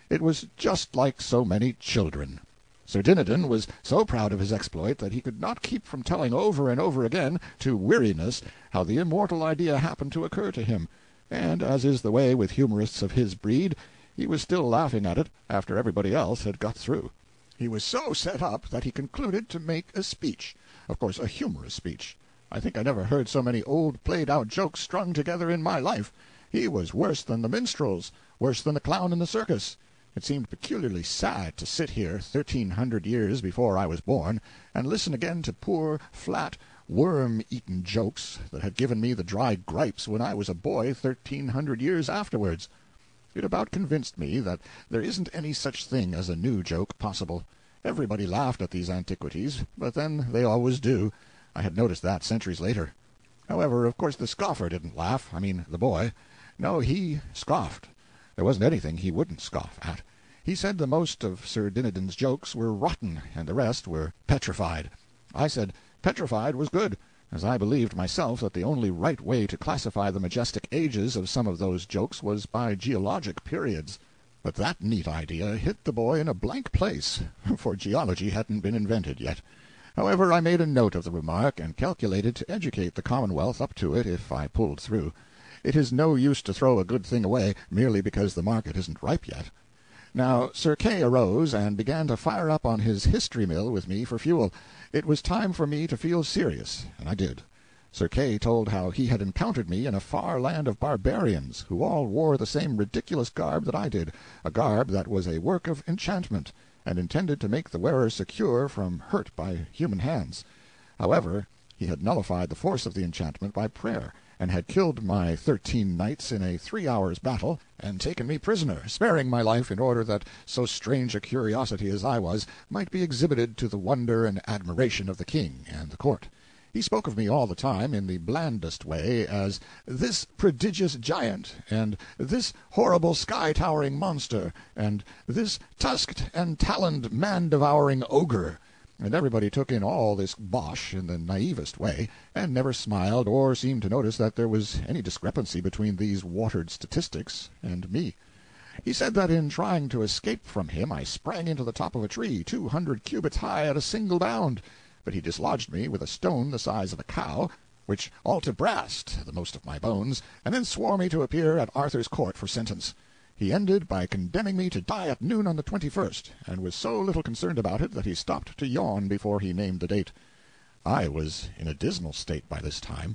It was just like so many children. Sir Dinadan was so proud of his exploit that he could not keep from telling over and over again, to weariness, how the immortal idea happened to occur to him, and, as is the way with humorists of his breed, he was still laughing at it after everybody else had got through. He was so set up that he concluded to make a speech, of course a humorous speech. I think I never heard so many old played-out jokes strung together in my life. He was worse than the minstrels, worse than the clown in the circus. It seemed peculiarly sad to sit here 1,300 years before I was born, and listen again to poor, flat, worm-eaten jokes that had given me the dry gripes when I was a boy 1,300 years afterwards. It about convinced me that there isn't any such thing as a new joke possible. Everybody laughed at these antiquities, but then they always do. I had noticed that centuries later. However, of course the scoffer didn't laugh, I mean the boy. No, he scoffed. There wasn't anything he wouldn't scoff at. He said the most of Sir Dinadan's jokes were rotten, and the rest were petrified. I said petrified was good, as I believed myself that the only right way to classify the majestic ages of some of those jokes was by geologic periods. But that neat idea hit the boy in a blank place, for geology hadn't been invented yet. However, I made a note of the remark, and calculated to educate the Commonwealth up to it if I pulled through. It is no use to throw a good thing away merely because the market isn't ripe yet. Now Sir Kay arose and began to fire up on his history mill with me for fuel. It was time for me to feel serious, and I did. Sir Kay told how he had encountered me in a far land of barbarians, who all wore the same ridiculous garb that I did, a garb that was a work of enchantment, and intended to make the wearer secure from hurt by human hands. However, he had nullified the force of the enchantment by prayer, and had killed my 13 knights in a 3 hours' battle, and taken me prisoner, sparing my life in order that so strange a curiosity as I was might be exhibited to the wonder and admiration of the king and the court. He spoke of me all the time in the blandest way as "this prodigious giant," and "this horrible sky-towering monster," and "this tusked and taloned man-devouring ogre." And everybody took in all this bosh in the naivest way, and never smiled or seemed to notice that there was any discrepancy between these watered statistics and me. He said that in trying to escape from him I sprang into the top of a tree 200 cubits high at a single bound, but he dislodged me with a stone the size of a cow, which all to brast the most of my bones, and then swore me to appear at Arthur's court for sentence. He ended by condemning me to die at noon on the 21st, and was so little concerned about it that he stopped to yawn before he named the date. I was in a dismal state by this time.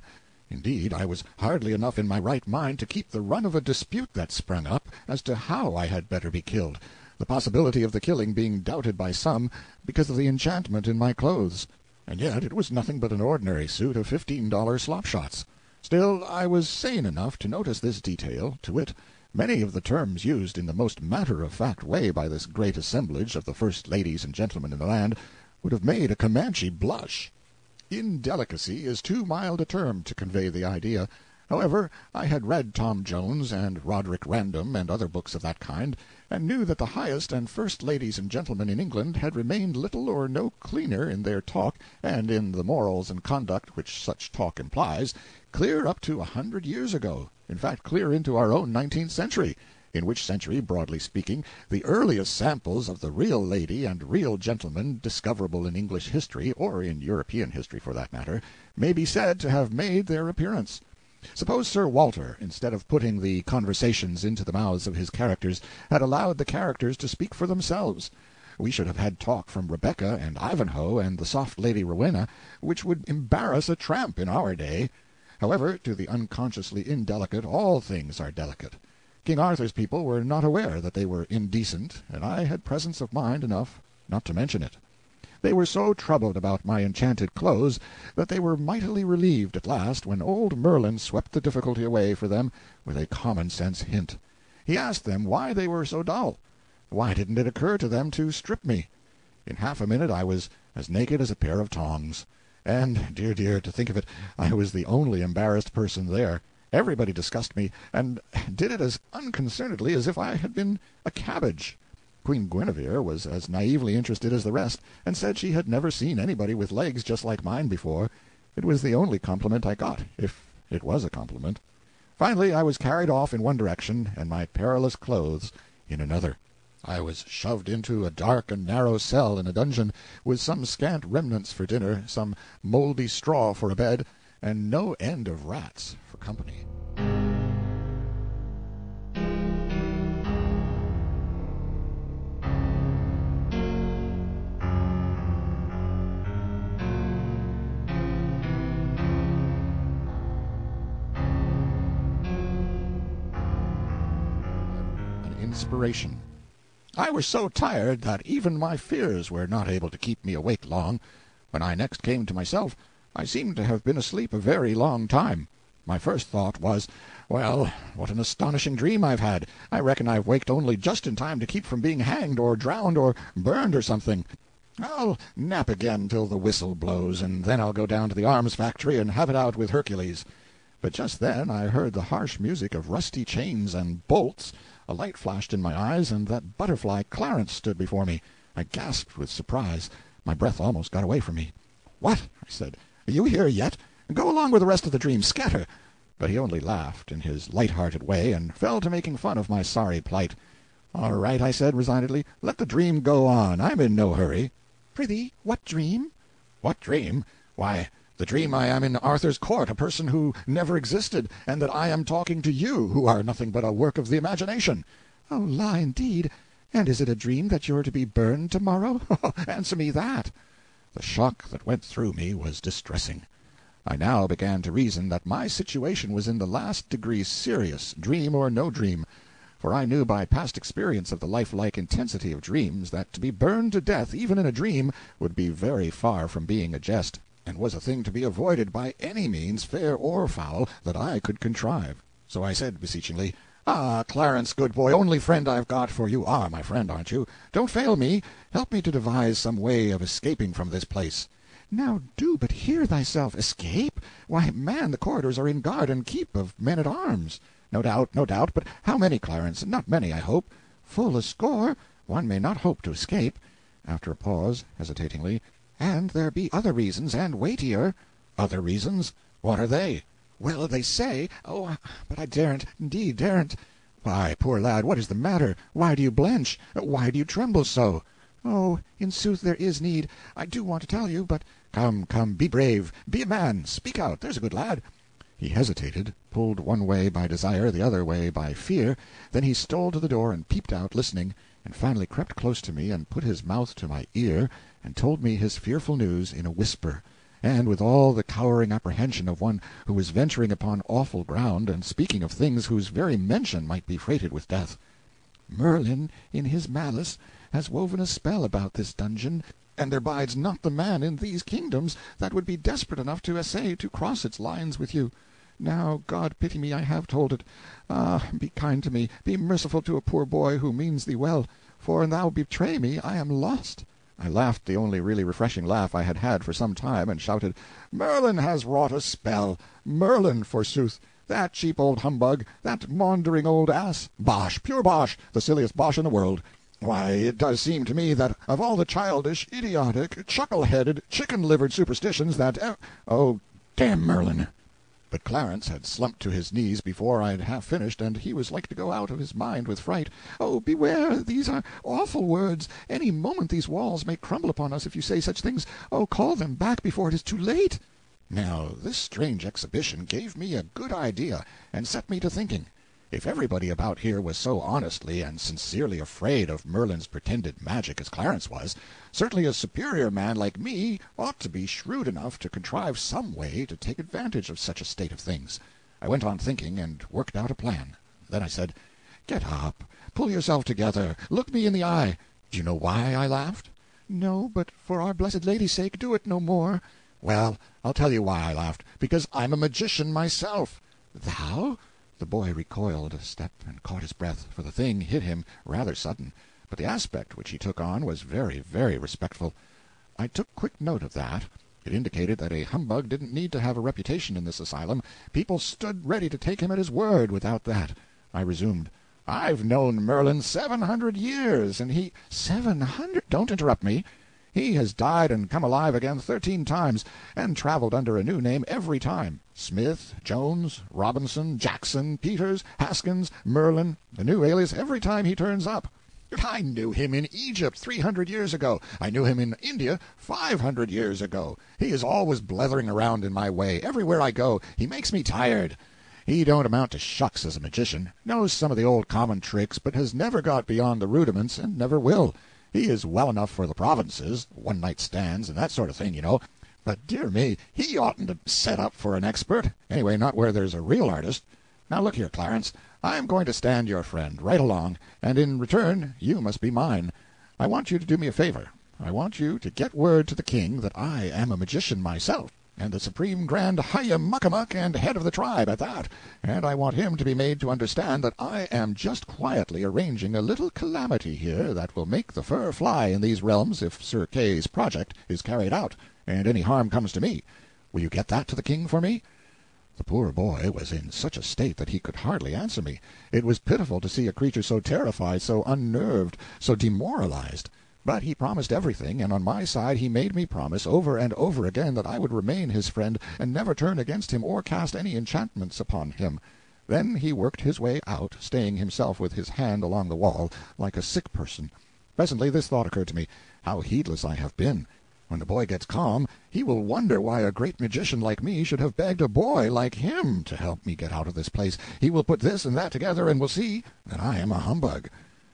Indeed, I was hardly enough in my right mind to keep the run of a dispute that sprung up as to how I had better be killed, the possibility of the killing being doubted by some because of the enchantment in my clothes. And yet it was nothing but an ordinary suit of $15 slop shots. Still, I was sane enough to notice this detail, to wit, many of the terms used in the most matter-of-fact way by this great assemblage of the first ladies and gentlemen in the land would have made a Comanche blush. Indelicacy is too mild a term to convey the idea. However, I had read Tom Jones and Roderick Random and other books of that kind, and knew that the highest and first ladies and gentlemen in England had remained little or no cleaner in their talk and in the morals and conduct which such talk implies, clear up to 100 years ago, in fact clear into our own 19th century, in which century, broadly speaking, the earliest samples of the real lady and real gentleman discoverable in English history, or in European history for that matter, may be said to have made their appearance. Suppose Sir Walter, instead of putting the conversations into the mouths of his characters, had allowed the characters to speak for themselves. We should have had talk from Rebecca and Ivanhoe and the soft Lady Rowena, which would embarrass a tramp in our day. However, to the unconsciously indelicate all things are delicate. King Arthur's people were not aware that they were indecent, and I had presence of mind enough not to mention it. They were so troubled about my enchanted clothes that they were mightily relieved at last when old Merlin swept the difficulty away for them with a common-sense hint. He asked them why they were so dull. Why didn't it occur to them to strip me? In half a minute I was as naked as a pair of tongs. And, dear, dear, to think of it, I was the only embarrassed person there. Everybody discussed me, and did it as unconcernedly as if I had been a cabbage. Queen Guinevere was as naively interested as the rest, and said she had never seen anybody with legs just like mine before. It was the only compliment I got, if it was a compliment. Finally I was carried off in one direction, and my perilous clothes in another. I was shoved into a dark and narrow cell in a dungeon, with some scant remnants for dinner, some mouldy straw for a bed, and no end of rats for company. An inspiration. I was so tired that even my fears were not able to keep me awake long. When I next came to myself, I seemed to have been asleep a very long time. My first thought was, well, what an astonishing dream I've had. I reckon I've waked only just in time to keep from being hanged or drowned or burned or something. I'll nap again till the whistle blows, and then I'll go down to the arms factory and have it out with Hercules. But just then I heard the harsh music of rusty chains and bolts. A light flashed in my eyes, and that butterfly Clarence stood before me. I gasped with surprise. My breath almost got away from me. "What?" I said. "Are you here yet? Go along with the rest of the dream. Scatter." But he only laughed in his light-hearted way, and fell to making fun of my sorry plight. "All right," I said resignedly. "Let the dream go on. I'm in no hurry." "Prithee, what dream?" "What dream? Why, the dream I am in Arthur's court, a person who never existed, and that I am talking to you, who are nothing but a work of the imagination." "Oh, la, indeed! And is it a dream that you're to be burned tomorrow? Answer me that." The shock that went through me was distressing. I now began to reason that my situation was in the last degree serious, dream or no dream, for I knew by past experience of the lifelike intensity of dreams that to be burned to death, even in a dream, would be very far from being a jest, and was a thing to be avoided by any means, fair or foul, that I could contrive. So I said beseechingly, "Ah, Clarence, good boy, only friend I've got, for you are my friend, aren't you? Don't fail me. Help me to devise some way of escaping from this place." "Now do but hear thyself. Escape? Why, man, the corridors are in guard and keep of men-at-arms." No doubt, no doubt. But how many, Clarence? Not many, I hope." "Full a score. One may not hope to escape." After a pause, hesitatingly, "And there be other reasons, and weightier." "Other reasons? What are they?" "Well, they say— but I daren't, indeed daren't." "Why, poor lad, what is the matter? Why do you blench? Why do you tremble so?" "Oh, in sooth there is need. I do want to tell you, but—" "Come, come, be brave, be a man, speak out, there's a good lad." He hesitated, pulled one way by desire, the other way by fear, then he stole to the door and peeped out, listening, and finally crept close to me and put his mouth to my ear and told me his fearful news in a whisper, and with all the cowering apprehension of one who is venturing upon awful ground and speaking of things whose very mention might be freighted with death. "Merlin, in his malice, has woven a spell about this dungeon, and there bides not the man in these kingdoms that would be desperate enough to essay to cross its lines with you. Now, God pity me, I have told it. Ah, be kind to me, be merciful to a poor boy who means thee well, for an thou betray me, I am lost." I laughed the only really refreshing laugh I had had for some time, and shouted, "Merlin has wrought a spell! Merlin, forsooth! That cheap old humbug, that maundering old ass! Bosh, pure bosh, the silliest bosh in the world! Why, it does seem to me that of all the childish, idiotic, chuckle-headed, chicken-livered superstitions oh, damn Merlin!" But Clarence had slumped to his knees before I had half finished, and he was like to go out of his mind with fright. "Oh, beware! These are awful words. Any moment these walls may crumble upon us if you say such things. Oh, call them back before it is too late." Now this strange exhibition gave me a good idea, and set me to thinking. If everybody about here was so honestly and sincerely afraid of Merlin's pretended magic as Clarence was, certainly a superior man like me ought to be shrewd enough to contrive some way to take advantage of such a state of things. I went on thinking, and worked out a plan. Then I said, "Get up, pull yourself together, look me in the eye." Do you know why I laughed? "No, but for our blessed Lady's sake, do it no more." "Well, I'll tell you why I laughed. Because I'm a magician myself." "Thou?" The boy recoiled a step and caught his breath, for the thing hit him rather sudden, but the aspect which he took on was very, very respectful. I took quick note of that. It indicated that a humbug didn't need to have a reputation in this asylum. People stood ready to take him at his word without that. I resumed, "I've known Merlin 700 years, and he—" "700? Don't interrupt me. He has died and come alive again 13 times, and traveled under a new name every time. Smith, Jones, Robinson, Jackson, Peters, Haskins, Merlin, a new alias every time he turns up. I knew him in Egypt 300 years ago. I knew him in India 500 years ago. He is always blethering around in my way, everywhere I go. He makes me tired. He don't amount to shucks as a magician, knows some of the old common tricks, but has never got beyond the rudiments, and never will. He is well enough for the provinces, one-night stands and that sort of thing, you know. But, dear me, he oughtn't to set up for an expert. Anyway, not where there's a real artist. Now look here, Clarence, I am going to stand your friend right along, and in return you must be mine. I want you to do me a favor. I want you to get word to the king that I am a magician myself, and the supreme grand Hyah-Muckamuck and head of the tribe at that, and I want him to be made to understand that I am just quietly arranging a little calamity here that will make the fur fly in these realms if Sir Kay's project is carried out, and any harm comes to me. Will you get that to the king for me?" The poor boy was in such a state that he could hardly answer me. It was pitiful to see a creature so terrified, so unnerved, so demoralized. But he promised everything, and on my side he made me promise over and over again that I would remain his friend and never turn against him or cast any enchantments upon him. Then he worked his way out, staying himself with his hand along the wall, like a sick person. Presently this thought occurred to me: how heedless I have been. When the boy gets calm, he will wonder why a great magician like me should have begged a boy like him to help me get out of this place. He will put this and that together, and will see that I am a humbug.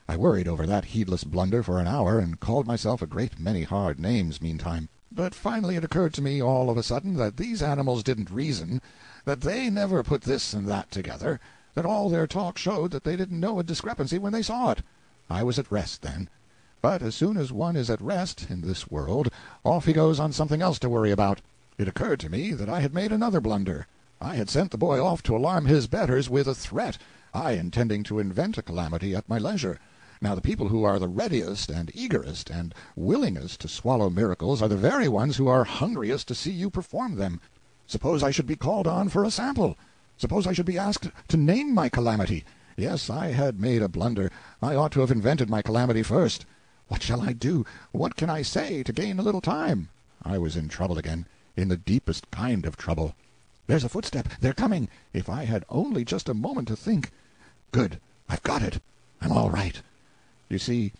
I worried over that heedless blunder for an hour, and called myself a great many hard names meantime. But finally it occurred to me all of a sudden that these animals didn't reason, that they never put this and that together, that all their talk showed that they didn't know a discrepancy when they saw it. I was at rest then. But as soon as one is at rest in this world, off he goes on something else to worry about. It occurred to me that I had made another blunder. I had sent the boy off to alarm his betters with a threat, I intending to invent a calamity at my leisure. Now the people who are the readiest and eagerest and willingest to swallow miracles are the very ones who are hungriest to see you perform them. Suppose I should be called on for a sample? Suppose I should be asked to name my calamity? Yes, I had made a blunder. I ought to have invented my calamity first. What shall I do? What can I say to gain a little time? I was in trouble again, in the deepest kind of trouble. There's a footstep. They're coming. If I had only just a moment to think. Good. I've got it. I'm all right. You see,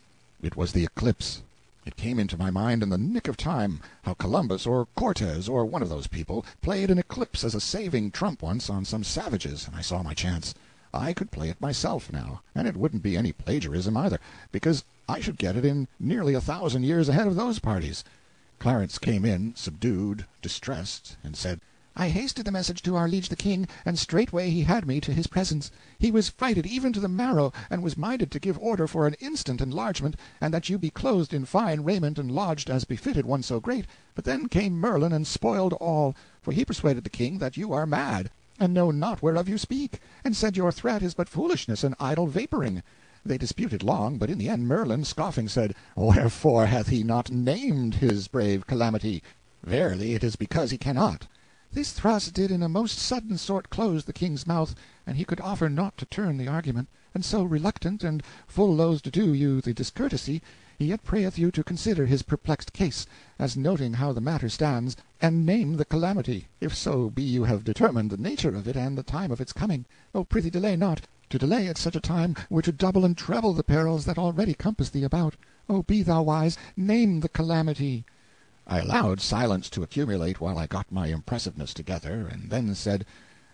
it was the eclipse. It came into my mind in the nick of time, how Columbus or Cortez or one of those people played an eclipse as a saving trump once on some savages, and I saw my chance. I could play it myself now, and it wouldn't be any plagiarism either, because I should get it in nearly 1,000 years ahead of those parties. Clarence came in, subdued, distressed, and said, I hasted the message to our liege the king, and straightway he had me to his presence. He was frighted even to the marrow, and was minded to give order for an instant enlargement, and that you be clothed in fine raiment and lodged as befitted one so great. But then came Merlin and spoiled all, for he persuaded the king that you are mad, and know not whereof you speak, and said your threat is but foolishness and idle vaporing. They disputed long, but in the end Merlin, scoffing, said, Wherefore hath he not named his brave calamity? Verily it is because he cannot. This thrust did in a most sudden sort close the king's mouth, and he could offer naught to turn the argument, and so reluctant, and full loath to do you the discourtesy, he yet prayeth you to consider his perplexed case, as noting how the matter stands, and name the calamity, if so be you have determined the nature of it and the time of its coming. Oh, prithee delay not. To delay at such a time were to double and treble the perils that already compass thee about. Oh, be thou wise, name the calamity. I allowed silence to accumulate while I got my impressiveness together, and then said,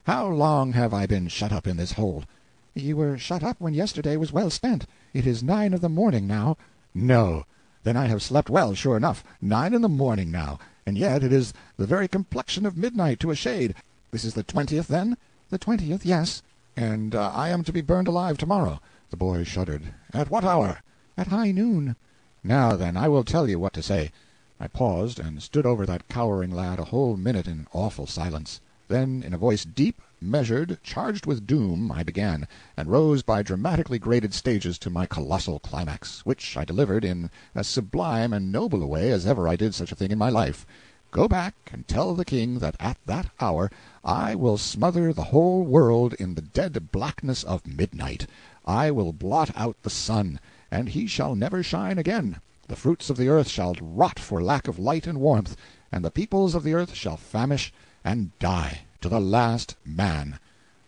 How long have I been shut up in this hole? You were shut up when yesterday was well spent. It is 9 of the morning now. No. Then I have slept well, sure enough. 9 in the morning now, and yet it is the very complexion of midnight to a shade. This is the 20th, then? The 20th, yes. And I am to be burned alive tomorrow. The boy shuddered. At what hour? At high noon. Now, then, I will tell you what to say. I paused, and stood over that cowering lad a whole minute in awful silence. Then, in a voice deep, measured, charged with doom, I began, and rose by dramatically graded stages to my colossal climax, which I delivered in as sublime and noble a way as ever I did such a thing in my life. Go back and tell the king that at that hour I will smother the whole world in the dead blackness of midnight. I will blot out the sun, and he shall never shine again. The fruits of the earth shall rot for lack of light and warmth, and the peoples of the earth shall famish and die to the last man.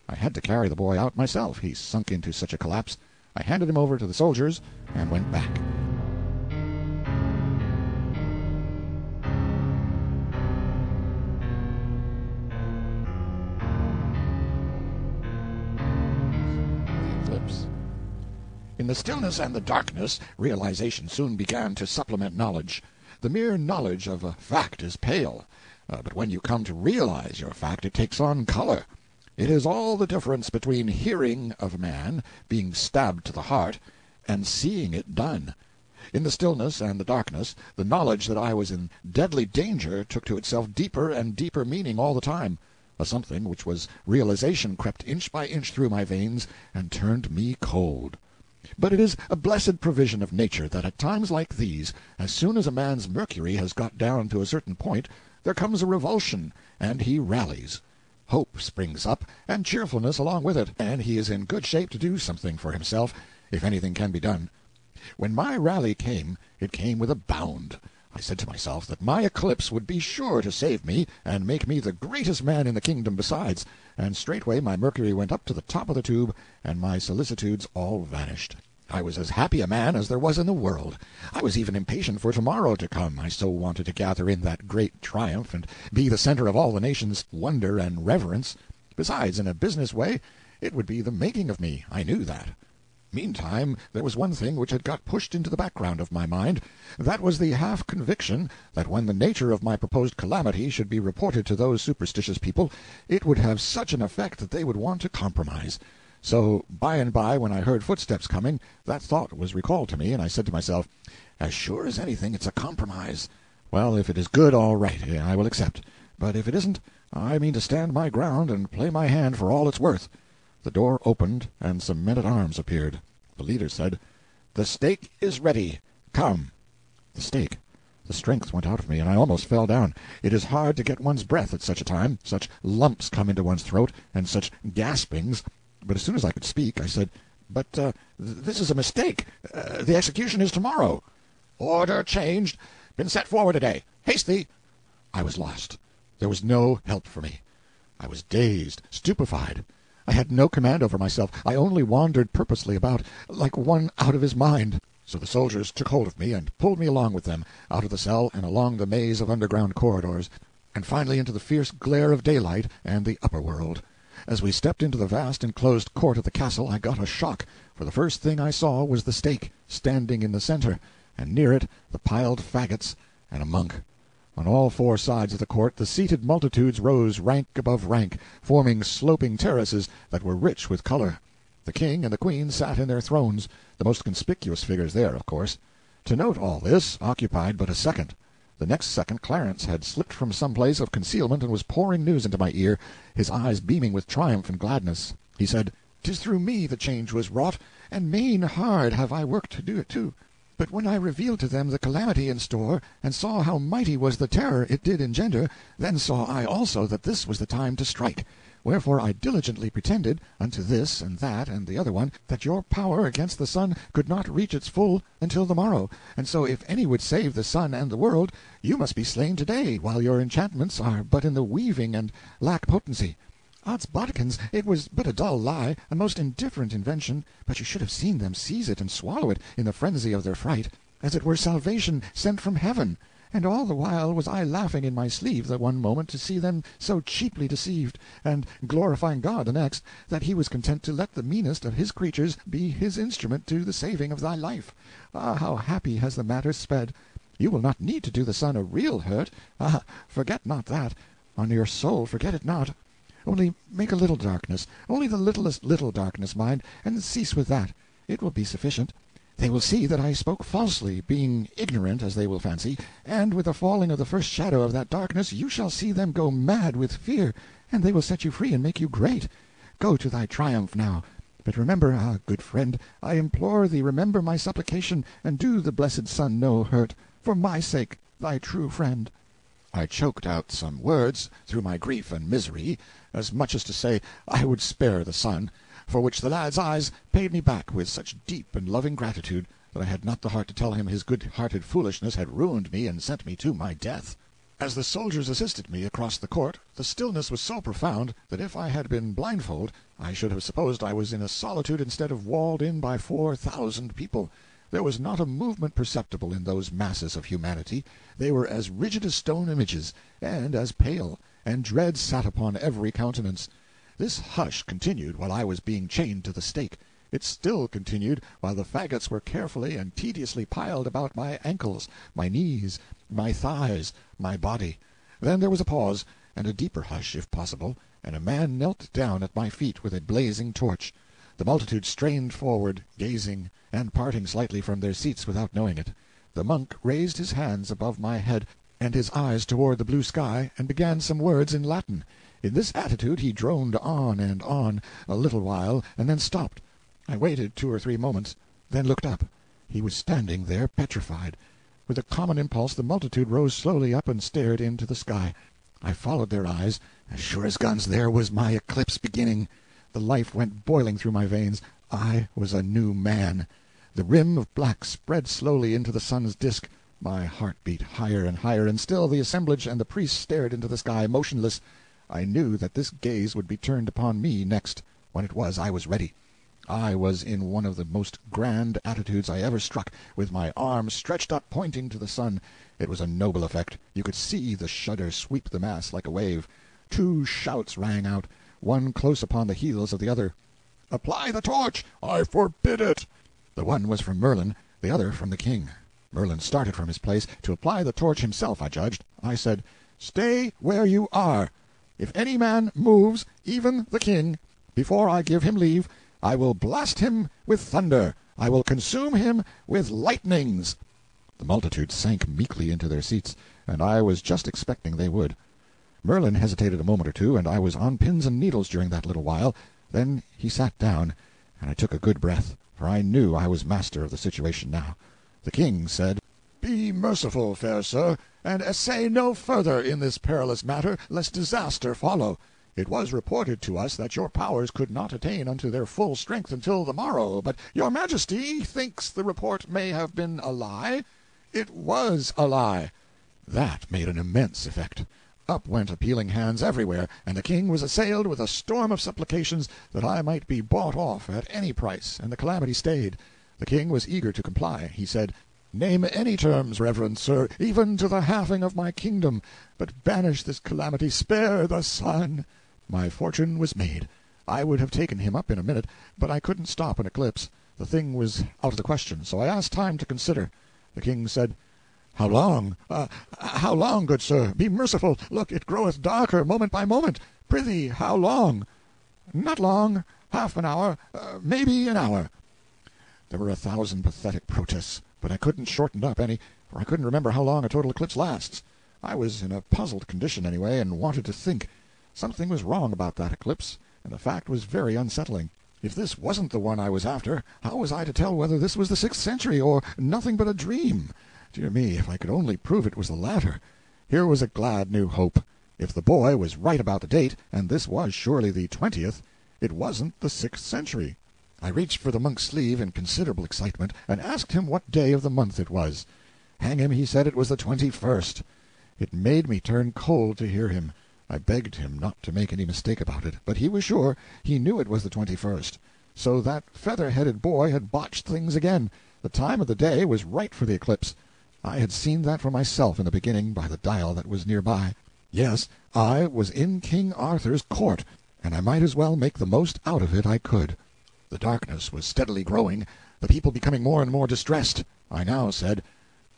I had to carry the boy out myself, he sunk into such a collapse. I handed him over to the soldiers and went back. In the stillness and the darkness, realization soon began to supplement knowledge. The mere knowledge of a fact is pale, but when you come to realize your fact it takes on color. It is all the difference between hearing of a man being stabbed to the heart and seeing it done. In the stillness and the darkness, the knowledge that I was in deadly danger took to itself deeper and deeper meaning all the time. A something which was realization crept inch by inch through my veins and turned me cold. But it is a blessed provision of nature that at times like these, as soon as a man's mercury has got down to a certain point, there comes a revulsion, and he rallies. Hope springs up, and cheerfulness along with it, and he is in good shape to do something for himself, if anything can be done. When my rally came, it came with a bound. I said to myself that my eclipse would be sure to save me, and make me the greatest man in the kingdom besides, and straightway my mercury went up to the top of the tube, and my solicitudes all vanished. I was as happy a man as there was in the world. I was even impatient for tomorrow to come, I so wanted to gather in that great triumph, and be the center of all the nation's wonder and reverence. Besides, in a business way, it would be the making of me, I knew that. Meantime, there was one thing which had got pushed into the background of my mind. That was the half-conviction that when the nature of my proposed calamity should be reported to those superstitious people, it would have such an effect that they would want to compromise. So, by and by, when I heard footsteps coming, that thought was recalled to me, and I said to myself, as sure as anything, it's a compromise. Well, if it is good, all right, I will accept. But if it isn't, I mean to stand my ground and play my hand for all it's worth. The door opened, and some men-at-arms appeared. The leader said, "The stake is ready. Come." The stake! The strength went out of me, and I almost fell down. It is hard to get one's breath at such a time. Such lumps come into one's throat, and such gaspings. But as soon as I could speak, I said, "But this is a mistake. The execution is tomorrow." "Order changed. Been set forward today. Haste thee." I was lost. There was no help for me. I was dazed, stupefied. I had no command over myself. I only wandered purposely about, like one out of his mind. So the soldiers took hold of me and pulled me along with them, out of the cell and along the maze of underground corridors, and finally into the fierce glare of daylight and the upper world. As we stepped into the vast enclosed court of the castle, I got a shock, for the first thing I saw was the stake, standing in the center, and near it the piled fagots and a monk. On all four sides of the court the seated multitudes rose rank above rank, forming sloping terraces that were rich with color. The king and the queen sat in their thrones, the most conspicuous figures there, of course. To note all this occupied but a second. The next second Clarence had slipped from some place of concealment and was pouring news into my ear, his eyes beaming with triumph and gladness. He said, "'Tis through me the change was wrought, and main hard have I worked to do it too. But when I revealed to them the calamity in store, and saw how mighty was the terror it did engender, then saw I also that this was the time to strike. Wherefore I diligently pretended, unto this and that and the other one, that your power against the sun could not reach its full until the morrow, and so if any would save the sun and the world, you must be slain today, while your enchantments are but in the weaving and lack potency. Odds bodikins, it was but a dull lie, a most indifferent invention, but you should have seen them seize it and swallow it, in the frenzy of their fright, as it were salvation sent from heaven. And all the while was I laughing in my sleeve the one moment to see them so cheaply deceived, and glorifying God the next, that he was content to let the meanest of his creatures be his instrument to the saving of thy life. Ah, how happy has the matter sped! You will not need to do the sun a real hurt. Ah, forget not that. On your soul forget it not. Only make a little darkness, only the littlest little darkness, mind, and cease with that. It will be sufficient. They will see that I spoke falsely, being ignorant, as they will fancy, and with the falling of the first shadow of that darkness you shall see them go mad with fear, and they will set you free and make you great. Go to thy triumph now. But remember, good friend, I implore thee, remember my supplication, and do the blessed sun no hurt, for my sake, thy true friend." I choked out some words, through my grief and misery, as much as to say I would spare the sun, for which the lad's eyes paid me back with such deep and loving gratitude that I had not the heart to tell him his good-hearted foolishness had ruined me and sent me to my death. As the soldiers assisted me across the court, the stillness was so profound that if I had been blindfold I should have supposed I was in a solitude instead of walled in by 4,000 people. There was not a movement perceptible in those masses of humanity. They were as rigid as stone images, and as pale, and dread sat upon every countenance. This hush continued while I was being chained to the stake. It still continued while the fagots were carefully and tediously piled about my ankles, my knees, my thighs, my body. Then there was a pause, and a deeper hush, if possible, and a man knelt down at my feet with a blazing torch. The multitude strained forward, gazing, and parting slightly from their seats without knowing it. The monk raised his hands above my head, and his eyes toward the blue sky, and began some words in Latin. In this attitude he droned on and on, a little while, and then stopped. I waited 2 or 3 moments, then looked up. He was standing there petrified. With a common impulse the multitude rose slowly up and stared into the sky. I followed their eyes. As sure as guns, there was my eclipse beginning. The life went boiling through my veins. I was a new man. The rim of black spread slowly into the sun's disk. My heart beat higher and higher, and still the assemblage and the priests stared into the sky, motionless. I knew that this gaze would be turned upon me next. When it was, I was ready. I was in one of the most grand attitudes I ever struck, with my arms stretched up pointing to the sun. It was a noble effect. You could see the shudder sweep the mass like a wave. 2 shouts rang out, one close upon the heels of the other. Apply the torch! I forbid it!" The one was from Merlin, the other from the king. Merlin started from his place to apply the torch himself, I judged. I said, "Stay where you are. If any man moves, even the king, before I give him leave, I will blast him with thunder. I will consume him with lightnings." The multitude sank meekly into their seats, and I was just expecting they would. Merlin hesitated a moment or two, and I was on pins and needles during that little while. Then he sat down, and I took a good breath, for I knew I was master of the situation now. The king said, "Be merciful, fair sir, and essay no further in this perilous matter, lest disaster follow. It was reported to us that your powers could not attain unto their full strength until the morrow, but your majesty thinks the report may have been a lie. It was a lie." That made an immense effect. Up went appealing hands everywhere, and the king was assailed with a storm of supplications that I might be bought off at any price, and the calamity stayed. The king was eager to comply. He said, "Name any terms, reverend sir, even to the halving of my kingdom, but banish this calamity, spare the sun." My fortune was made. I would have taken him up in a minute, but I couldn't stop an eclipse. The thing was out of the question, so I asked time to consider. The king said, "How long? How long, good sir? Be merciful. Look, it groweth darker moment by moment. Prithee, how long?" "Not long. Half an hour, maybe an hour." There were 1,000 pathetic protests, but I couldn't shorten up any, for I couldn't remember how long a total eclipse lasts. I was in a puzzled condition anyway, and wanted to think. Something was wrong about that eclipse, and the fact was very unsettling. If this wasn't the one I was after, how was I to tell whether this was the 6th century or nothing but a dream? Dear me, if I could only prove it was the latter! Here was a glad new hope. If the boy was right about the date, and this was surely the 20th, it wasn't the 6th century. I reached for the monk's sleeve in considerable excitement, and asked him what day of the month it was. Hang him, he said it was the 21st. It made me turn cold to hear him. I begged him not to make any mistake about it, but he was sure. He knew it was the 21st. So that feather-headed boy had botched things again. The time of the day was right for the eclipse. I had seen that for myself in the beginning by the dial that was near by. Yes, I was in King Arthur's court, and I might as well make the most out of it I could. The darkness was steadily growing, the people becoming more and more distressed. I now said,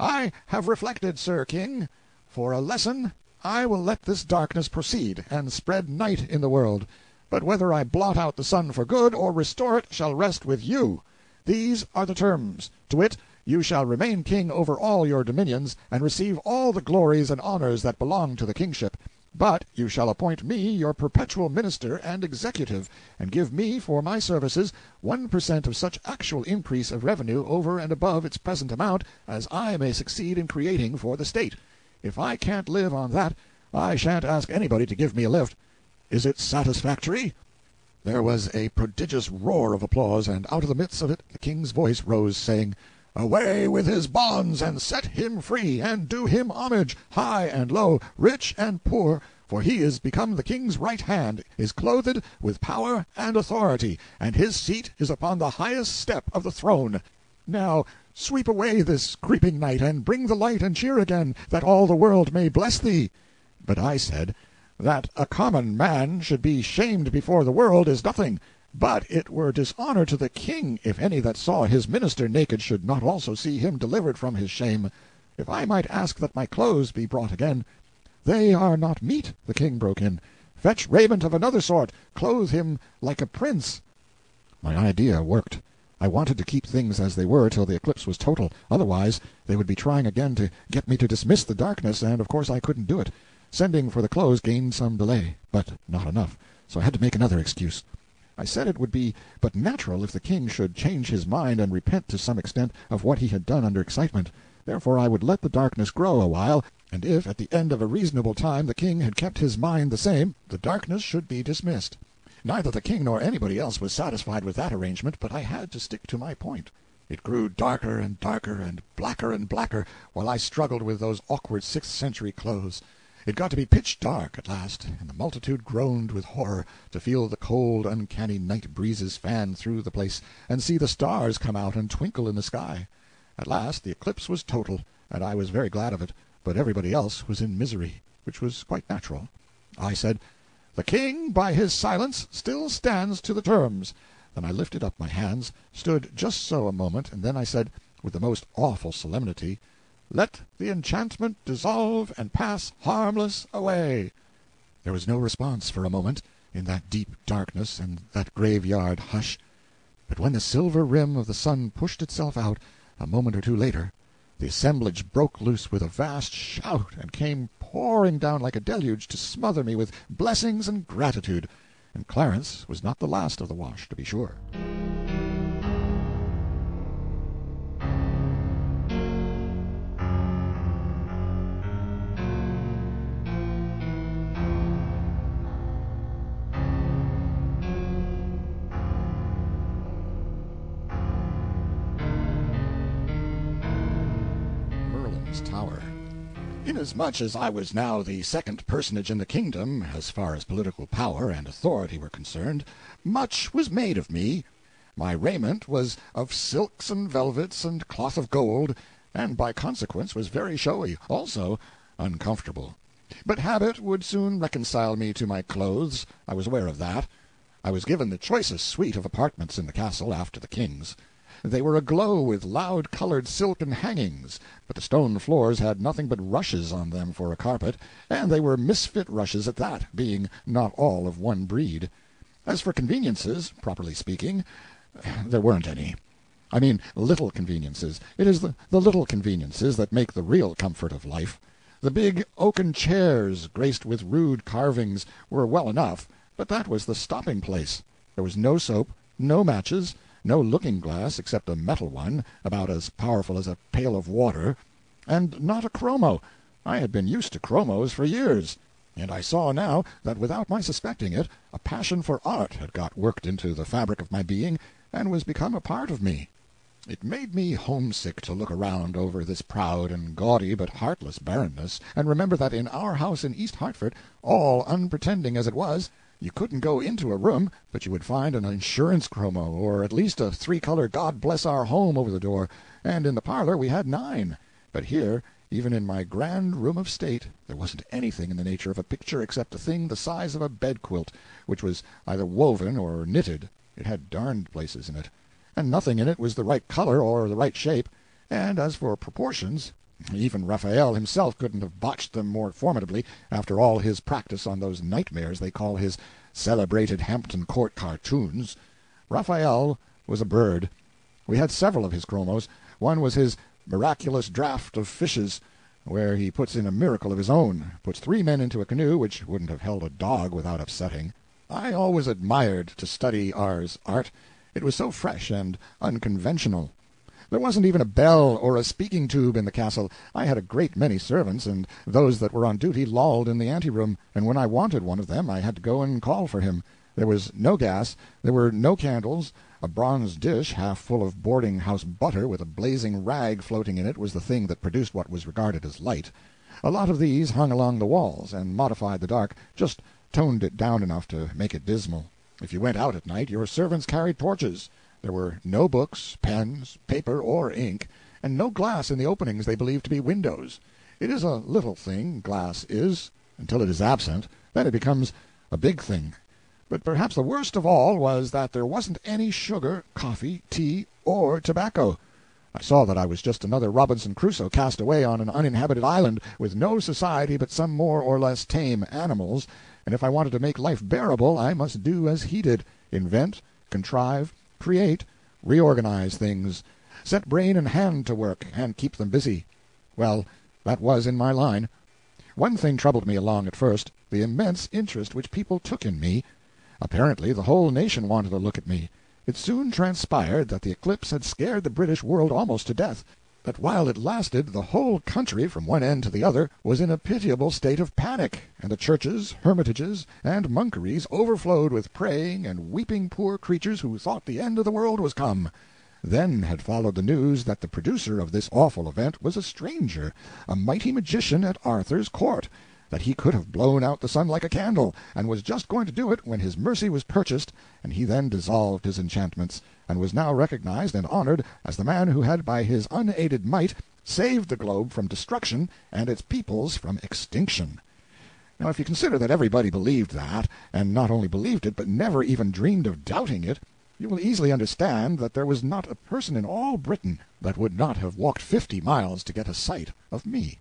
"I have reflected, Sir King. For a lesson, I will let this darkness proceed, and spread night in the world. But whether I blot out the sun for good, or restore it, shall rest with you. These are the terms, to wit, you shall remain king over all your dominions, and receive all the glories and honors that belong to the kingship. But you shall appoint me your perpetual minister and executive, and give me for my services 1% of such actual increase of revenue over and above its present amount as I may succeed in creating for the state. If I can't live on that, I shan't ask anybody to give me a lift. Is it satisfactory?" There was a prodigious roar of applause, and out of the midst of it the king's voice rose, saying, "Away with his bonds, and set him free, and do him homage, high and low, rich and poor, for he is become the king's right hand, is clothed with power and authority, and his seat is upon the highest step of the throne. Now sweep away this creeping night, and bring the light and cheer again, that all the world may bless thee." But I said, "That a common man should be shamed before the world is nothing, but it were dishonor to the king if any that saw his minister naked should not also see him delivered from his shame. If I might ask that my clothes be brought again." "They are not meet," the king broke in. "Fetch raiment of another sort, clothe him like a prince." My idea worked. I wanted to keep things as they were till the eclipse was total, otherwise they would be trying again to get me to dismiss the darkness, and of course I couldn't do it. Sending for the clothes gained some delay, but not enough, so I had to make another excuse. I said it would be but natural if the king should change his mind and repent to some extent of what he had done under excitement. Therefore I would let the darkness grow a while, and if at the end of a reasonable time the king had kept his mind the same, the darkness should be dismissed. Neither the king nor anybody else was satisfied with that arrangement, but I had to stick to my point. It grew darker and darker, and blacker, while I struggled with those awkward 6th century clothes. It got to be pitch dark at last, and the multitude groaned with horror to feel the cold, uncanny night breezes fan through the place, and see the stars come out and twinkle in the sky. At last the eclipse was total, and I was very glad of it, but everybody else was in misery, which was quite natural. I said, "The king, by his silence, still stands to the terms. Then I lifted up my hands, stood just so a moment, and then I said, with the most awful solemnity, "Let the enchantment dissolve and pass harmless away." There was no response for a moment, in that deep darkness and that graveyard hush. But when the silver rim of the sun pushed itself out, a moment or two later, the assemblage broke loose with a vast shout and came pouring down like a deluge to smother me with blessings and gratitude. And Clarence was not the last of the wash, to be sure. Tower. Inasmuch as I was now the second personage in the kingdom, as far as political power and authority were concerned, much was made of me. My raiment was of silks and velvets and cloth of gold, and by consequence was very showy, also uncomfortable. But habit would soon reconcile me to my clothes. I was aware of that. I was given the choicest suite of apartments in the castle after the king's. They were aglow with loud-colored silken hangings, but the stone floors had nothing but rushes on them for a carpet, and they were misfit rushes at that, being not all of one breed. As for conveniences, properly speaking, there weren't any. I mean little conveniences. It is the little conveniences that make the real comfort of life. The big oaken chairs, graced with rude carvings, were well enough, but that was the stopping place. There was no soap, no matches, no looking-glass except a metal one, about as powerful as a pail of water, and not a chromo. I had been used to chromos for years, and I saw now that without my suspecting it, a passion for art had got worked into the fabric of my being, and was become a part of me. It made me homesick to look around over this proud and gaudy but heartless barrenness, and remember that in our house in East Hartford, all unpretending as it was, you couldn't go into a room but you would find an insurance chromo, or at least a three-color God Bless Our Home over the door, and in the parlor we had 9. But here, even in my grand room of state, there wasn't anything in the nature of a picture except a thing the size of a bed-quilt, which was either woven or knitted. It had darned places in it, and nothing in it was the right color or the right shape, and as for proportions, even Raphael himself couldn't have botched them more formidably after all his practice on those nightmares they call his celebrated Hampton Court cartoons. Raphael was a bird. We had several of his chromos. One was his miraculous draught of fishes, where he puts in a miracle of his own, puts 3 men into a canoe which wouldn't have held a dog without upsetting. I always admired to study R's art. It was so fresh and unconventional. There wasn't even a bell or a speaking-tube in the castle. I had a great many servants, and those that were on duty lolled in the anteroom, and when I wanted one of them I had to go and call for him. There was no gas, there were no candles, a bronze dish half full of boarding-house butter with a blazing rag floating in it was the thing that produced what was regarded as light. A lot of these hung along the walls, and modified the dark, just toned it down enough to make it dismal. If you went out at night, your servants carried torches. There were no books, pens, paper, or ink, and no glass in the openings they believed to be windows. It is a little thing, glass is, until it is absent. Then it becomes a big thing. But perhaps the worst of all was that there wasn't any sugar, coffee, tea, or tobacco. I saw that I was just another Robinson Crusoe cast away on an uninhabited island, with no society but some more or less tame animals, and if I wanted to make life bearable I must do as he did, invent, contrive, create, reorganize things, set brain and hand to work, and keep them busy. Well, that was in my line. One thing troubled me along at first, the immense interest which people took in me. Apparently the whole nation wanted to look at me. It soon transpired that the eclipse had scared the British world almost to death, that while it lasted the whole country from one end to the other was in a pitiable state of panic, and the churches, hermitages, and monkeries overflowed with praying and weeping poor creatures who thought the end of the world was come. Then had followed the news that the producer of this awful event was a stranger, a mighty magician at Arthur's court, that he could have blown out the sun like a candle, and was just going to do it when his mercy was purchased, and he then dissolved his enchantments, and was now recognized and honored as the man who had by his unaided might saved the globe from destruction and its peoples from extinction. Now if you consider that everybody believed that, and not only believed it, but never even dreamed of doubting it, You will easily understand that there was not a person in all Britain that would not have walked 50 miles to get a sight of me.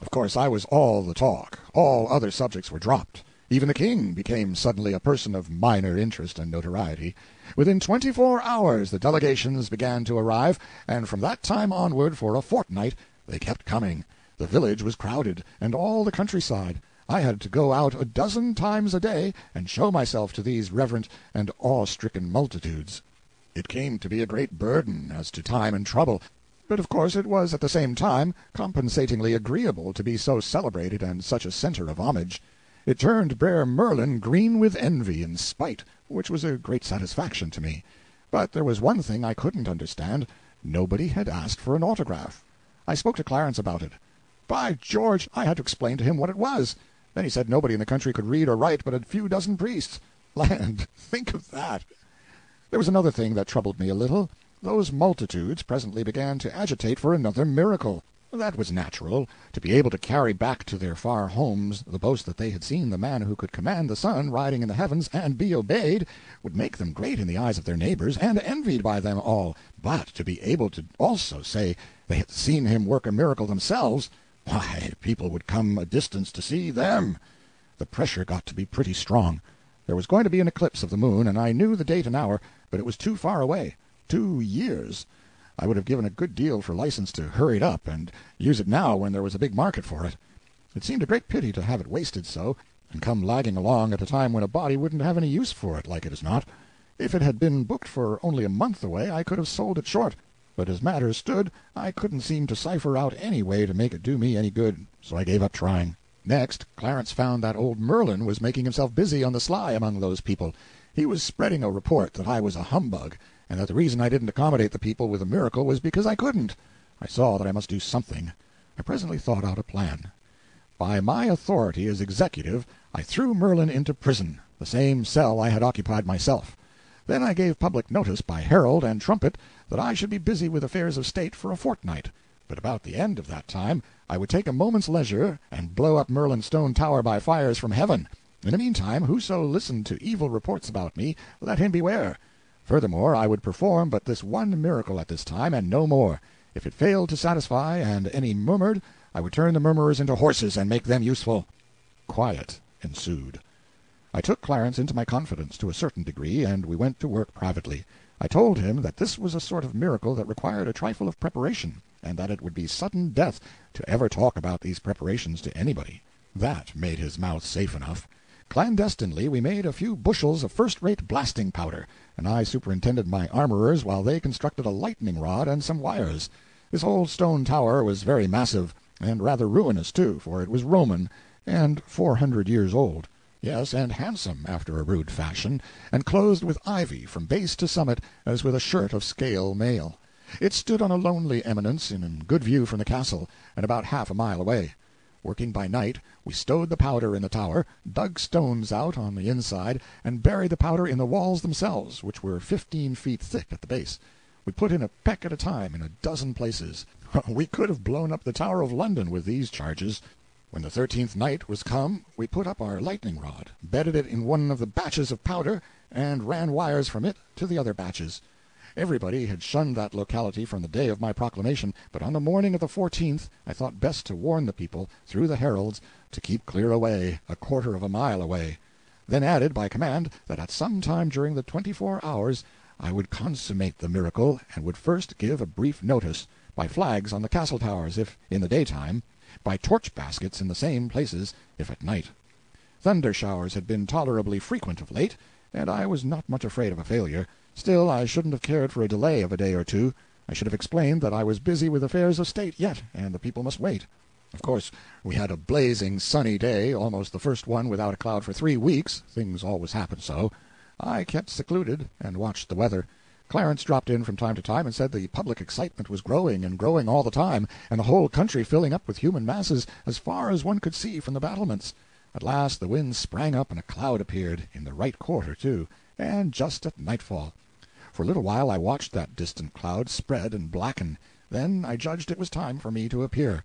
Of course, I was all the talk. All other subjects were dropped. Even the king became suddenly a person of minor interest and notoriety. Within 24 hours the delegations began to arrive, and from that time onward for a fortnight they kept coming. The village was crowded, and all the countryside. I had to go out a dozen times a day and show myself to these reverent and awe-stricken multitudes. It came to be a great burden as to time and trouble, but of course it was at the same time compensatingly agreeable to be so celebrated and such a center of homage. It turned Brer Merlin green with envy and spite, which was a great satisfaction to me. But there was one thing I couldn't understand. Nobody had asked for an autograph. I spoke to Clarence about it. By George, I had to explain to him what it was. Then he said nobody in the country could read or write but a few dozen priests. Land, think of that! There was another thing that troubled me a little. Those multitudes presently began to agitate for another miracle. That was natural. To be able to carry back to their far homes the boast that they had seen the man who could command the sun riding in the heavens and be obeyed would make them great in the eyes of their neighbors and envied by them all. But to be able to also say they had seen him work a miracle themselves, why, people would come a distance to see them. The pressure got to be pretty strong. There was going to be an eclipse of the moon, and I knew the date and hour, but it was too far away. 2 years. I would have given a good deal for license to hurry it up and use it now when there was a big market for it. It seemed a great pity to have it wasted so, and come lagging along at a time when a body wouldn't have any use for it, like it is not. If it had been booked for only a month away, I could have sold it short, but as matters stood, I couldn't seem to cipher out any way to make it do me any good, so I gave up trying. Next, Clarence found that old Merlin was making himself busy on the sly among those people. He was spreading a report that I was a humbug, and that the reason I didn't accommodate the people with a miracle was because I couldn't. I saw that I must do something. I presently thought out a plan. By my authority as executive, I threw Merlin into prison, the same cell I had occupied myself. Then I gave public notice by herald and trumpet that I should be busy with affairs of state for a fortnight, but about the end of that time I would take a moment's leisure and blow up Merlin's stone tower by fires from heaven. In the meantime, whoso listened to evil reports about me, let him beware. Furthermore, I would perform but this one miracle at this time, and no more. If it failed to satisfy, and any murmured, I would turn the murmurers into horses and make them useful. Quiet ensued. I took Clarence into my confidence to a certain degree, and we went to work privately. I told him that this was a sort of miracle that required a trifle of preparation, and that it would be sudden death to ever talk about these preparations to anybody. That made his mouth safe enough. Clandestinely we made a few bushels of first-rate blasting powder, and I superintended my armorers while they constructed a lightning rod and some wires. This old stone tower was very massive, and rather ruinous, too, for it was Roman, and 400 years old. Yes, and handsome, after a rude fashion, and clothed with ivy from base to summit as with a shirt of scale mail. It stood on a lonely eminence in good view from the castle, and about half a mile away. Working by night, we stowed the powder in the tower, dug stones out on the inside, and buried the powder in the walls themselves, which were 15 feet thick at the base. We put in a peck at a time in a dozen places. We could have blown up the Tower of London with these charges. When the 13th night was come, we put up our lightning rod, bedded it in one of the batches of powder, and ran wires from it to the other batches. Everybody had shunned that locality from the day of my proclamation, but on the morning of the 14th I thought best to warn the people, through the heralds, to keep clear away, a quarter of a mile away. Then added, by command, that at some time during the 24 hours I would consummate the miracle, and would first give a brief notice, by flags on the castle towers, if in the daytime, by torch baskets in the same places, if at night. Thunder showers had been tolerably frequent of late, and I was not much afraid of a failure. Still, I shouldn't have cared for a delay of a day or two. I should have explained that I was busy with affairs of state yet, and the people must wait. Of course, we had a blazing sunny day, almost the first one without a cloud for 3 weeks. Things always happen so. I kept secluded, and watched the weather. Clarence dropped in from time to time and said the public excitement was growing and growing all the time, and the whole country filling up with human masses as far as one could see from the battlements. At last the wind sprang up and a cloud appeared, in the right quarter, too, and just at nightfall. For a little while I watched that distant cloud spread and blacken. Then I judged it was time for me to appear.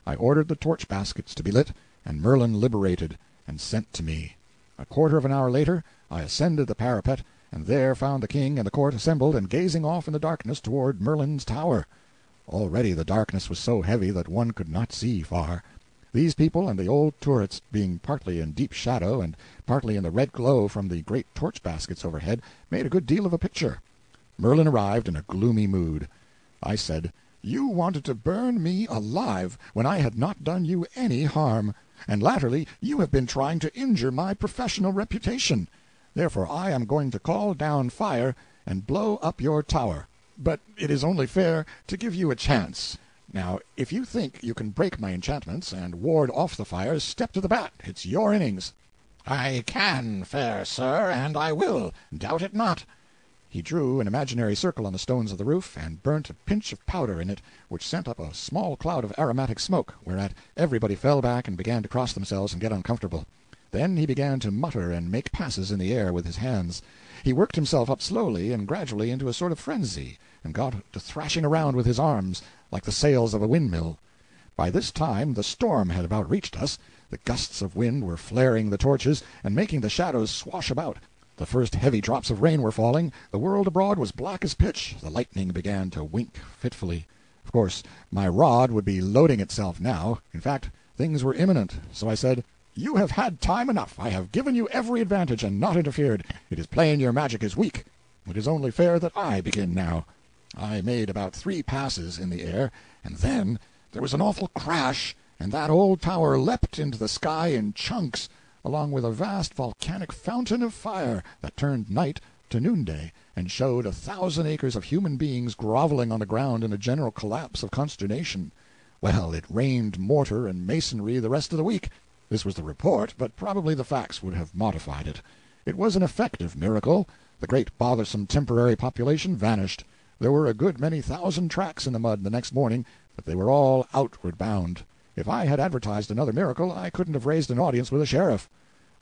I ordered the torch baskets to be lit, and Merlin liberated, and sent to me. A quarter of an hour later I ascended the parapet, and there found the king and the court assembled and gazing off in the darkness toward Merlin's tower. Already the darkness was so heavy that one could not see far. These people and the old turrets, being partly in deep shadow and partly in the red glow from the great torch baskets overhead, made a good deal of a picture. Merlin arrived in a gloomy mood. I said, "You wanted to burn me alive when I had not done you any harm, and latterly you have been trying to injure my professional reputation. Therefore I am going to call down fire and blow up your tower. But it is only fair to give you a chance. Now, if you think you can break my enchantments and ward off the fires, step to the bat. It's your innings." "I can, fair sir, and I will, doubt it not." He drew an imaginary circle on the stones of the roof, and burnt a pinch of powder in it, which sent up a small cloud of aromatic smoke, whereat everybody fell back and began to cross themselves and get uncomfortable. Then he began to mutter and make passes in the air with his hands. He worked himself up slowly and gradually into a sort of frenzy, and got to thrashing around with his arms like the sails of a windmill. By this time the storm had about reached us. The gusts of wind were flaring the torches and making the shadows swash about. The first heavy drops of rain were falling. The world abroad was black as pitch. The lightning began to wink fitfully. Of course, my rod would be loading itself now. In fact, things were imminent. So I said, "You have had time enough. I have given you every advantage and not interfered. It is plain your magic is weak. It is only fair that I begin now." I made about 3 passes in the air, and then there was an awful crash, and that old tower leapt into the sky in chunks, along with a vast volcanic fountain of fire that turned night to noonday, and showed 1,000 acres of human beings groveling on the ground in a general collapse of consternation. Well, it rained mortar and masonry the rest of the week. This was the report, but probably the facts would have modified it. It was an effective miracle. The great bothersome temporary population vanished. There were a good many thousand tracks in the mud the next morning, but they were all outward bound. If I had advertised another miracle, I couldn't have raised an audience with a sheriff.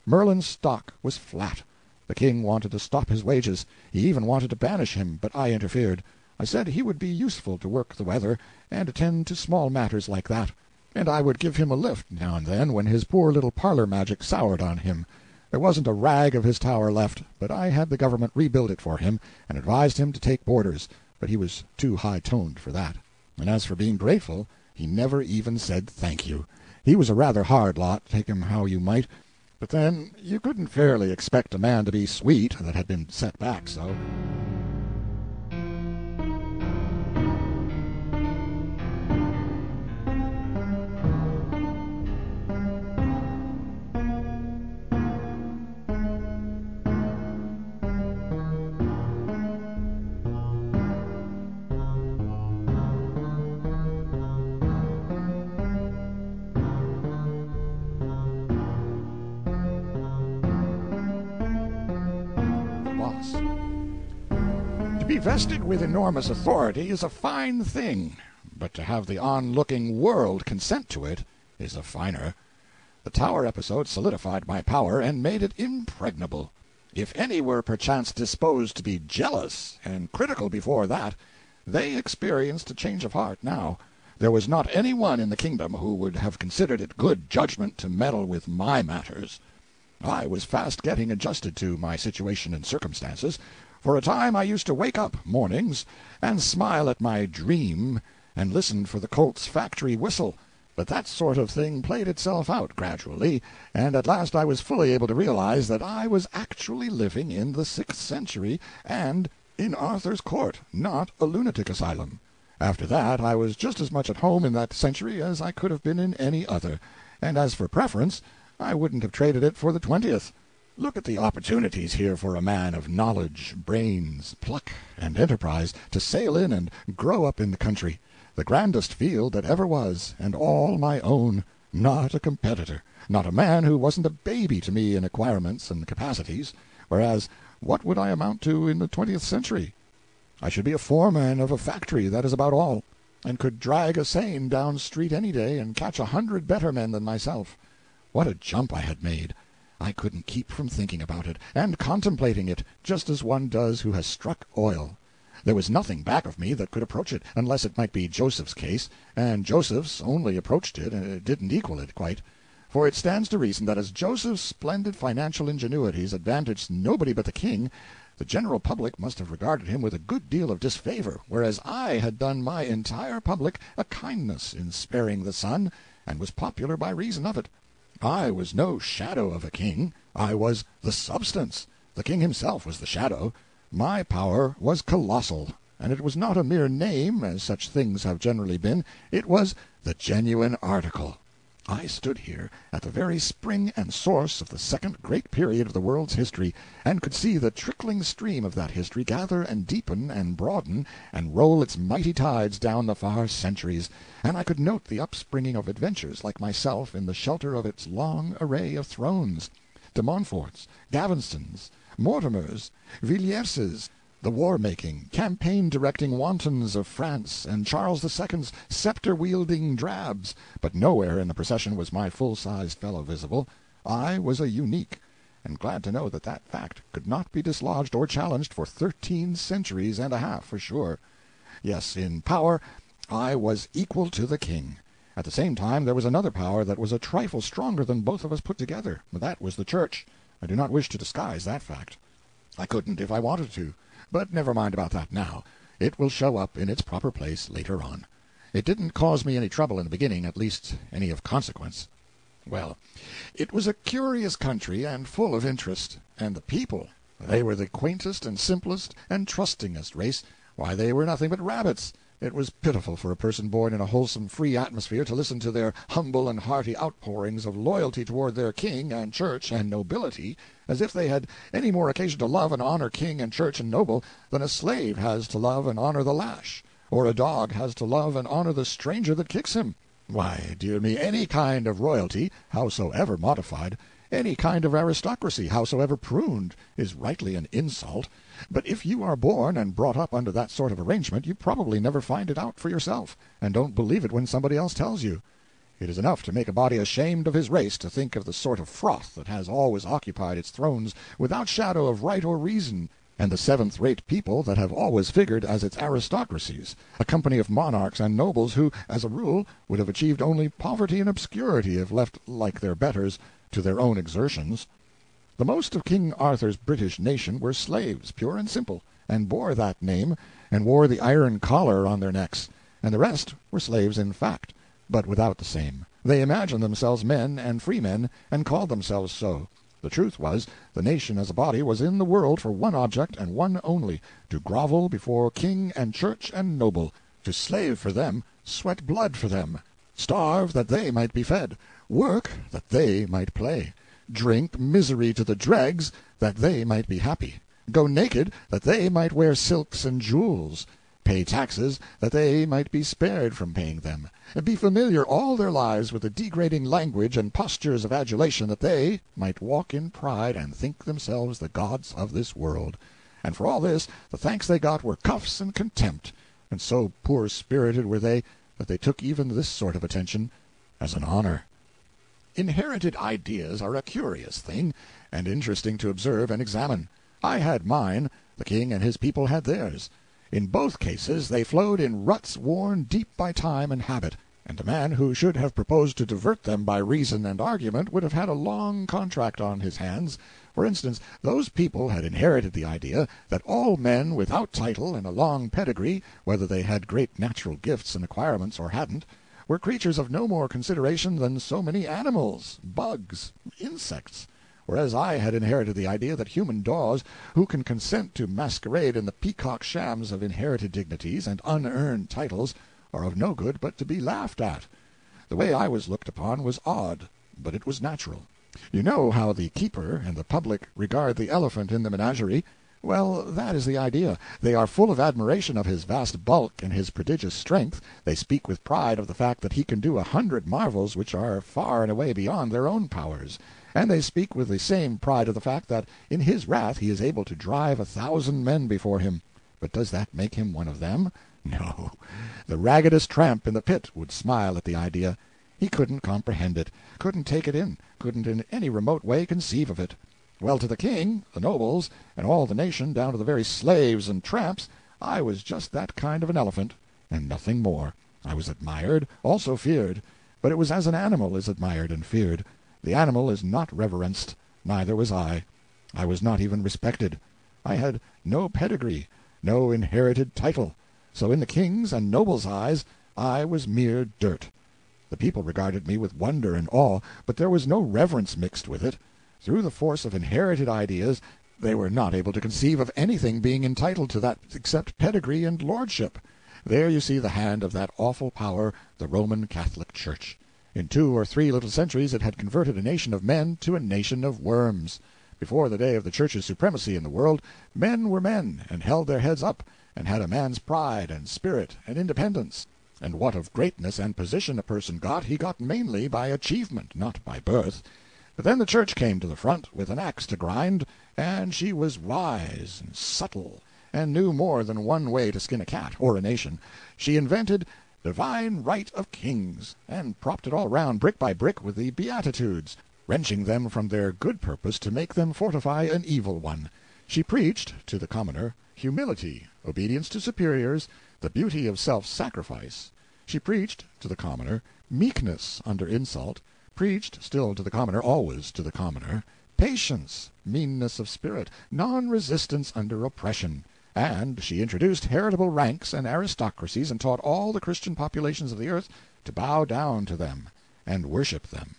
Merlin's stock was flat. The king wanted to stop his wages. He even wanted to banish him, but I interfered. I said he would be useful to work the weather, and attend to small matters like that, and I would give him a lift now and then when his poor little parlor magic soured on him. There wasn't a rag of his tower left, but I had the government rebuild it for him, and advised him to take boarders, but he was too high-toned for that. And as for being grateful, he never even said thank you. He was a rather hard lot, take him how you might, but then you couldn't fairly expect a man to be sweet that had been set back so. To be vested with enormous authority is a fine thing, but to have the onlooking world consent to it is a finer. The tower episode solidified my power and made it impregnable. If any were perchance disposed to be jealous and critical before that, they experienced a change of heart now. There was not any one in the kingdom who would have considered it good judgment to meddle with my matters. I was fast getting adjusted to my situation and circumstances. For a time I used to wake up mornings and smile at my dream and listen for the Colt's factory whistle, but that sort of thing played itself out gradually, and at last I was fully able to realize that I was actually living in the 6th century and in Arthur's court, not a lunatic asylum. After that I was just as much at home in that century as I could have been in any other, and as for preference, I wouldn't have traded it for the 20th. Look at the opportunities here for a man of knowledge, brains, pluck, and enterprise to sail in and grow up in the country. The grandest field that ever was, and all my own. Not a competitor. Not a man who wasn't a baby to me in acquirements and capacities. Whereas, what would I amount to in the 20th century? I should be a foreman of a factory, that is about all, and could drag a seine down street any day and catch 100 better men than myself. What a jump I had made! I couldn't keep from thinking about it, and contemplating it, just as one does who has struck oil. There was nothing back of me that could approach it, unless it might be Joseph's case, and Joseph's only approached it, and it didn't equal it quite. For it stands to reason that as Joseph's splendid financial ingenuities advantaged nobody but the king, The general public must have regarded him with a good deal of disfavor, whereas I had done my entire public a kindness in sparing the sun, and was popular by reason of it. I was no shadow of a king. I was the substance. The king himself was the shadow. My power was colossal, and it was not a mere name, as such things have generally been. It was the genuine article. I stood here at the very spring and source of the second great period of the world's history, and could see the trickling stream of that history gather and deepen and broaden and roll its mighty tides down the far centuries, and I could note the upspringing of adventures like myself in the shelter of its long array of thrones: de Montforts, Gavenstons, Mortimers, Villierses, the war-making, campaign-directing wantons of France, and Charles II's sceptre-wielding drabs, but nowhere in the procession was my full-sized fellow visible. I was a unique, and glad to know that that fact could not be dislodged or challenged for 13 centuries and a half, for sure. Yes, in power I was equal to the king. At the same time there was another power that was a trifle stronger than both of us put together. That was the Church. I do not wish to disguise that fact. I couldn't if I wanted to. But never mind about that now. It will show up in its proper place later on. It didn't cause me any trouble in the beginning, at least any of consequence. Well, it was a curious country and full of interest, and the people, they were the quaintest and simplest and trustingest race. Why, they were nothing but rabbits. It was pitiful for a person born in a wholesome, free atmosphere to listen to their humble and hearty outpourings of loyalty toward their king and church and nobility, as if they had any more occasion to love and honor king and church and noble than a slave has to love and honor the lash, or a dog has to love and honor the stranger that kicks him. Why, dear me, any kind of royalty, howsoever modified, any kind of aristocracy, howsoever pruned, is rightly an insult. But if you are born and brought up under that sort of arrangement, you probably never find it out for yourself, and don't believe it when somebody else tells you. It is enough to make a body ashamed of his race to think of the sort of froth that has always occupied its thrones without shadow of right or reason, and the seventh-rate people that have always figured as its aristocracies, a company of monarchs and nobles who, as a rule, would have achieved only poverty and obscurity if left, like their betters, to their own exertions. The most of King Arthur's British nation were slaves, pure and simple, and bore that name, and wore the iron collar on their necks, and the rest were slaves in fact, but without the same. They imagined themselves men and freemen, and called themselves so. The truth was, the nation as a body was in the world for one object and one only: to grovel before king and church and noble, to slave for them, sweat blood for them, starve that they might be fed, work that they might play, drink misery to the dregs that they might be happy, go naked that they might wear silks and jewels, pay taxes that they might be spared from paying them, be familiar all their lives with the degrading language and postures of adulation that they might walk in pride and think themselves the gods of this world. And for all this the thanks they got were cuffs and contempt, and so poor-spirited were they that they took even this sort of attention as an honor. Inherited ideas are a curious thing, and interesting to observe and examine. I had mine, the king and his people had theirs. In both cases they flowed in ruts worn deep by time and habit, and a man who should have proposed to divert them by reason and argument would have had a long contract on his hands. For instance, those people had inherited the idea that all men without title and a long pedigree, whether they had great natural gifts and acquirements or hadn't, were creatures of no more consideration than so many animals, bugs, insects, whereas I had inherited the idea that human daws, who can consent to masquerade in the peacock shams of inherited dignities and unearned titles, are of no good but to be laughed at. The way I was looked upon was odd, but it was natural. You know how the keeper and the public regard the elephant in the menagerie. Well, that is the idea. They are full of admiration of his vast bulk and his prodigious strength. They speak with pride of the fact that he can do 100 marvels which are far and away beyond their own powers. And they speak with the same pride of the fact that in his wrath he is able to drive 1,000 men before him. But does that make him one of them? No. The raggedest tramp in the pit would smile at the idea. He couldn't comprehend it, couldn't take it in, couldn't in any remote way conceive of it. Well, to the king, the nobles, and all the nation, down to the very slaves and tramps, I was just that kind of an elephant, and nothing more. I was admired, also feared, but it was as an animal is admired and feared. The animal is not reverenced, neither was I. I was not even respected. I had no pedigree, no inherited title. So in the king's and nobles' eyes I was mere dirt. The people regarded me with wonder and awe, but there was no reverence mixed with it. Through the force of inherited ideas, they were not able to conceive of anything being entitled to that except pedigree and lordship. There you see the hand of that awful power, the Roman Catholic Church. In 2 or 3 little centuries it had converted a nation of men to a nation of worms. Before the day of the Church's supremacy in the world, men were men, and held their heads up, and had a man's pride and spirit and independence. And what of greatness and position a person got, he got mainly by achievement, not by birth. But then the Church came to the front with an axe to grind, and she was wise and subtle, and knew more than one way to skin a cat or a nation. She invented divine right of kings, and propped it all round brick by brick with the Beatitudes, wrenching them from their good purpose to make them fortify an evil one. She preached, to the commoner, humility, obedience to superiors, the beauty of self-sacrifice. She preached, to the commoner, meekness under insult, preached, still to the commoner, always to the commoner, patience, meanness of spirit, non-resistance under oppression. And she introduced heritable ranks and aristocracies, and taught all the Christian populations of the earth to bow down to them and worship them.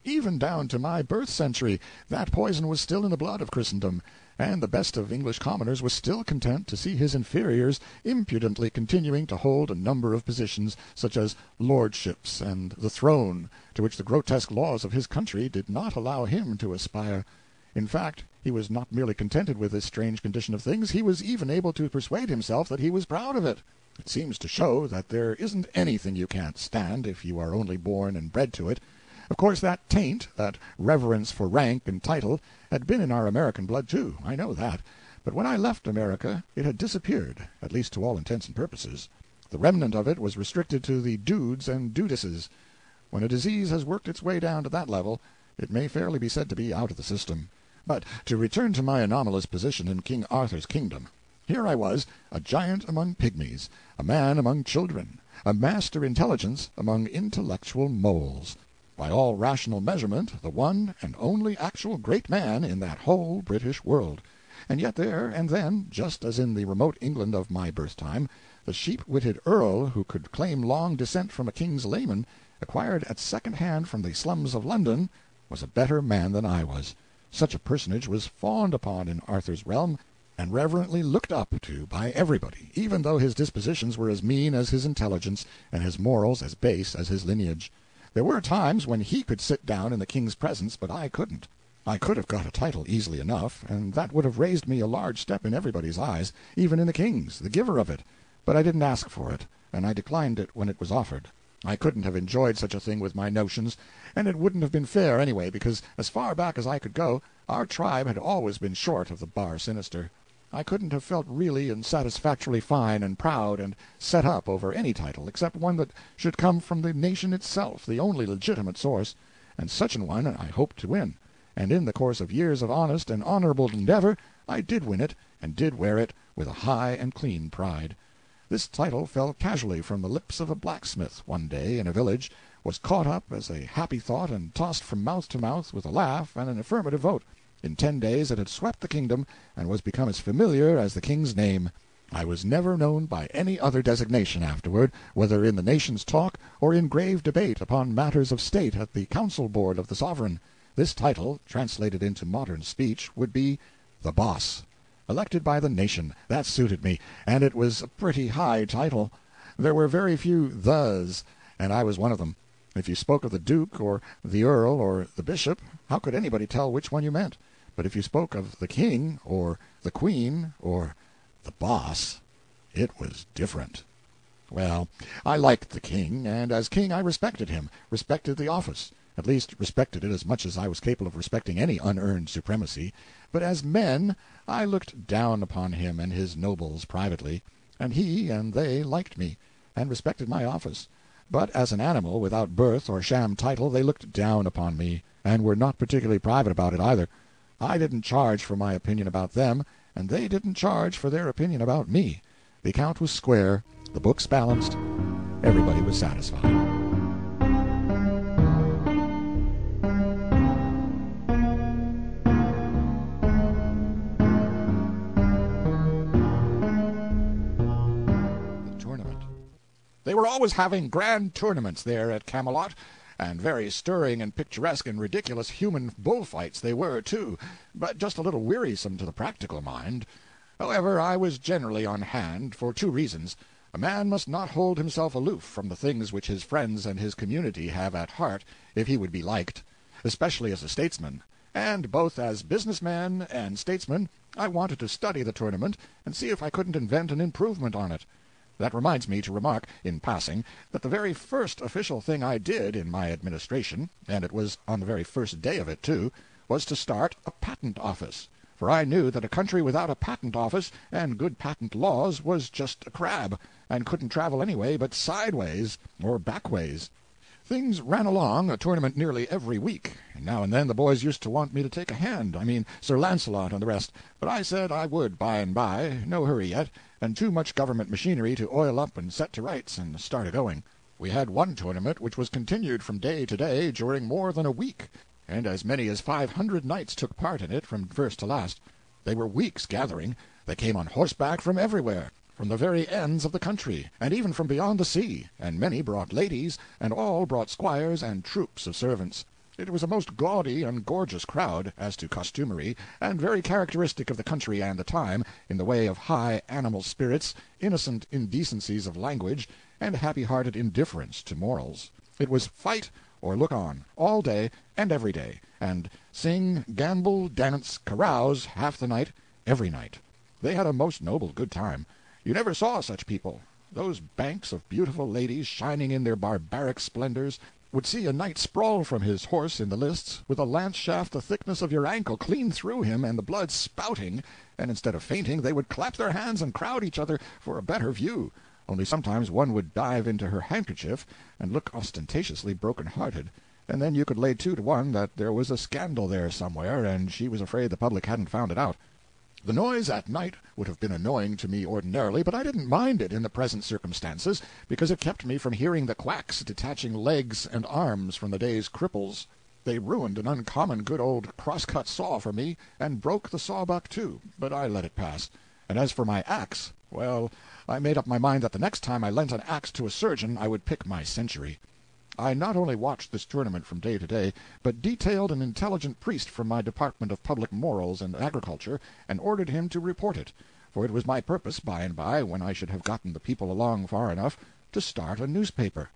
Even down to my birth century, that poison was still in the blood of Christendom, and the best of English commoners was still content to see his inferiors impudently continuing to hold a number of positions, such as lordships and the throne, to which the grotesque laws of his country did not allow him to aspire. In fact, he was not merely contented with this strange condition of things, he was even able to persuade himself that he was proud of it. It seems to show that there isn't anything you can't stand if you are only born and bred to it. Of course, that taint, that reverence for rank and title, had been in our American blood, too. I know that. But when I left America it had disappeared, at least to all intents and purposes. The remnant of it was restricted to the dudes and dudesses. When a disease has worked its way down to that level, it may fairly be said to be out of the system. But to return to my anomalous position in King Arthur's kingdom. Here I was, a giant among pygmies, a man among children, a master intelligence among intellectual moles. By all rational measurement, the one and only actual great man in that whole British world. And yet there and then, just as in the remote England of my birth-time, the sheep-witted earl who could claim long descent from a king's layman, acquired at second hand from the slums of London, was a better man than I was. Such a personage was fawned upon in Arthur's realm, and reverently looked up to by everybody, even though his dispositions were as mean as his intelligence, and his morals as base as his lineage. There were times when he could sit down in the king's presence, but I couldn't. I could have got a title easily enough, and that would have raised me a large step in everybody's eyes, even in the king's, the giver of it. But I didn't ask for it, and I declined it when it was offered. I couldn't have enjoyed such a thing with my notions, and it wouldn't have been fair anyway, because as far back as I could go, our tribe had always been short of the bar sinister. I couldn't have felt really and satisfactorily fine and proud and set up over any title, except one that should come from the nation itself, the only legitimate source, and such an one I hoped to win. And in the course of years of honest and honorable endeavor, I did win it, and did wear it with a high and clean pride. This title fell casually from the lips of a blacksmith one day in a village, was caught up as a happy thought, and tossed from mouth to mouth with a laugh and an affirmative vote. In 10 days it had swept the kingdom, and was become as familiar as the king's name. I was never known by any other designation afterward, whether in the nation's talk or in grave debate upon matters of state at the council board of the sovereign. This title, translated into modern speech, would be the boss. Elected by the nation, that suited me, and it was a pretty high title. There were very few thes, and I was one of them. If you spoke of the duke, or the earl, or the bishop, how could anybody tell which one you meant? But if you spoke of the king, or the queen, or the boss, it was different. Well, I liked the king, and as king I respected him, respected the office, at least respected it as much as I was capable of respecting any unearned supremacy. But as men, I looked down upon him and his nobles privately, and he and they liked me, and respected my office. But as an animal, without birth or sham title, they looked down upon me, and were not particularly private about it either. I didn't charge for my opinion about them, and they didn't charge for their opinion about me. The account was square, the books balanced, everybody was satisfied. They were always having grand tournaments there at Camelot, and very stirring and picturesque and ridiculous human bullfights they were, too, but just a little wearisome to the practical mind. However, I was generally on hand, for two reasons. A man must not hold himself aloof from the things which his friends and his community have at heart, if he would be liked, especially as a statesman. And both as businessman and statesman, I wanted to study the tournament and see if I couldn't invent an improvement on it. That reminds me to remark, in passing, that the very first official thing I did in my administration, and it was on the very first day of it, too, was to start a patent office. For I knew that a country without a patent office and good patent laws was just a crab, and couldn't travel anyway but sideways or backways. Things ran along, a tournament nearly every week, and now and then the boys used to want me to take a hand, I mean Sir Lancelot and the rest, but I said I would by and by, no hurry yet, and too much government machinery to oil up and set to rights and start a-going. We had one tournament which was continued from day to day during more than a week, and as many as 500 knights took part in it from first to last. They were weeks gathering. They came on horseback from everywhere, from the very ends of the country, and even from beyond the sea, and many brought ladies, and all brought squires and troops of servants. It was a most gaudy and gorgeous crowd, as to costumery, and very characteristic of the country and the time, in the way of high animal spirits, innocent indecencies of language, and happy-hearted indifference to morals. It was fight or look on, all day and every day, and sing, gamble, dance, carouse, half the night, every night. They had a most noble good time. You never saw such people. Those banks of beautiful ladies, shining in their barbaric splendors, would see a knight sprawl from his horse in the lists, with a lance shaft the thickness of your ankle clean through him and the blood spouting, and instead of fainting they would clap their hands and crowd each other for a better view, only sometimes one would dive into her handkerchief and look ostentatiously broken-hearted, and then you could lay 2 to 1 that there was a scandal there somewhere, and she was afraid the public hadn't found it out. The noise at night would have been annoying to me ordinarily, but I didn't mind it in the present circumstances, because it kept me from hearing the quacks detaching legs and arms from the day's cripples. They ruined an uncommon good old cross-cut saw for me, and broke the sawbuck too, but I let it pass. And as for my axe, well, I made up my mind that the next time I lent an axe to a surgeon I would pick my century. I not only watched this tournament from day to day, but detailed an intelligent priest from my Department of Public Morals and Agriculture, and ordered him to report it, for it was my purpose, by and by, when I should have gotten the people along far enough, to start a newspaper.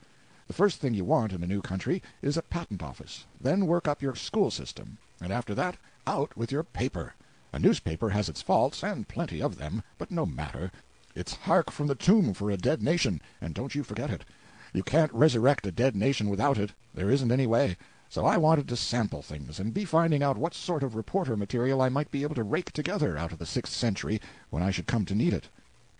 The first thing you want in a new country is a patent office, then work up your school system, and after that, out with your paper. A newspaper has its faults, and plenty of them, but no matter. It's hark from the tomb for a dead nation, and don't you forget it. You can't resurrect a dead nation without it. There isn't any way. So I wanted to sample things, and be finding out what sort of reporter material I might be able to rake together out of the 6th century when I should come to need it.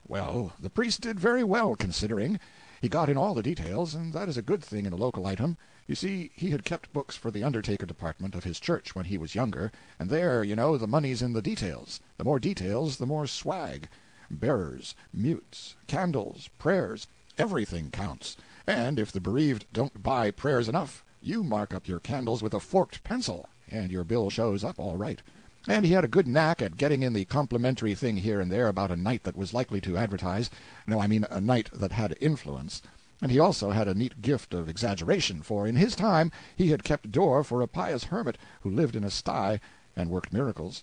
Well, the priest did very well, considering. He got in all the details, and that is a good thing in a local item. You see, he had kept books for the undertaker department of his church when he was younger, and there, you know, the money's in the details. The more details, the more swag. Bearers, mutes, candles, prayers, everything counts. And if the bereaved don't buy prayers enough, you mark up your candles with a forked pencil, and your bill shows up all right. And he had a good knack at getting in the complimentary thing here and there about a knight that was likely to advertise. No, I mean a knight that had influence. And he also had a neat gift of exaggeration, for in his time he had kept door for a pious hermit who lived in a sty and worked miracles.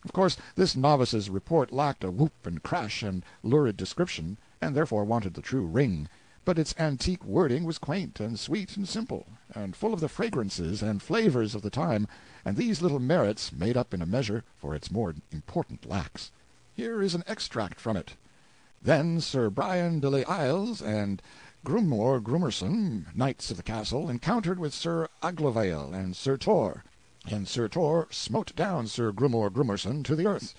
Of course, this novice's report lacked a whoop and crash and lurid description, and therefore wanted the true ring. But its antique wording was quaint and sweet and simple, and full of the fragrances and flavors of the time, and these little merits made up in a measure for its more important lacks. Here is an extract from it. Then Sir Brian de les Isles and Grumor Grumerson, knights of the castle, encountered with Sir Aglovale and Sir Tor, and Sir Tor smote down Sir Grumor Grumerson to the earth.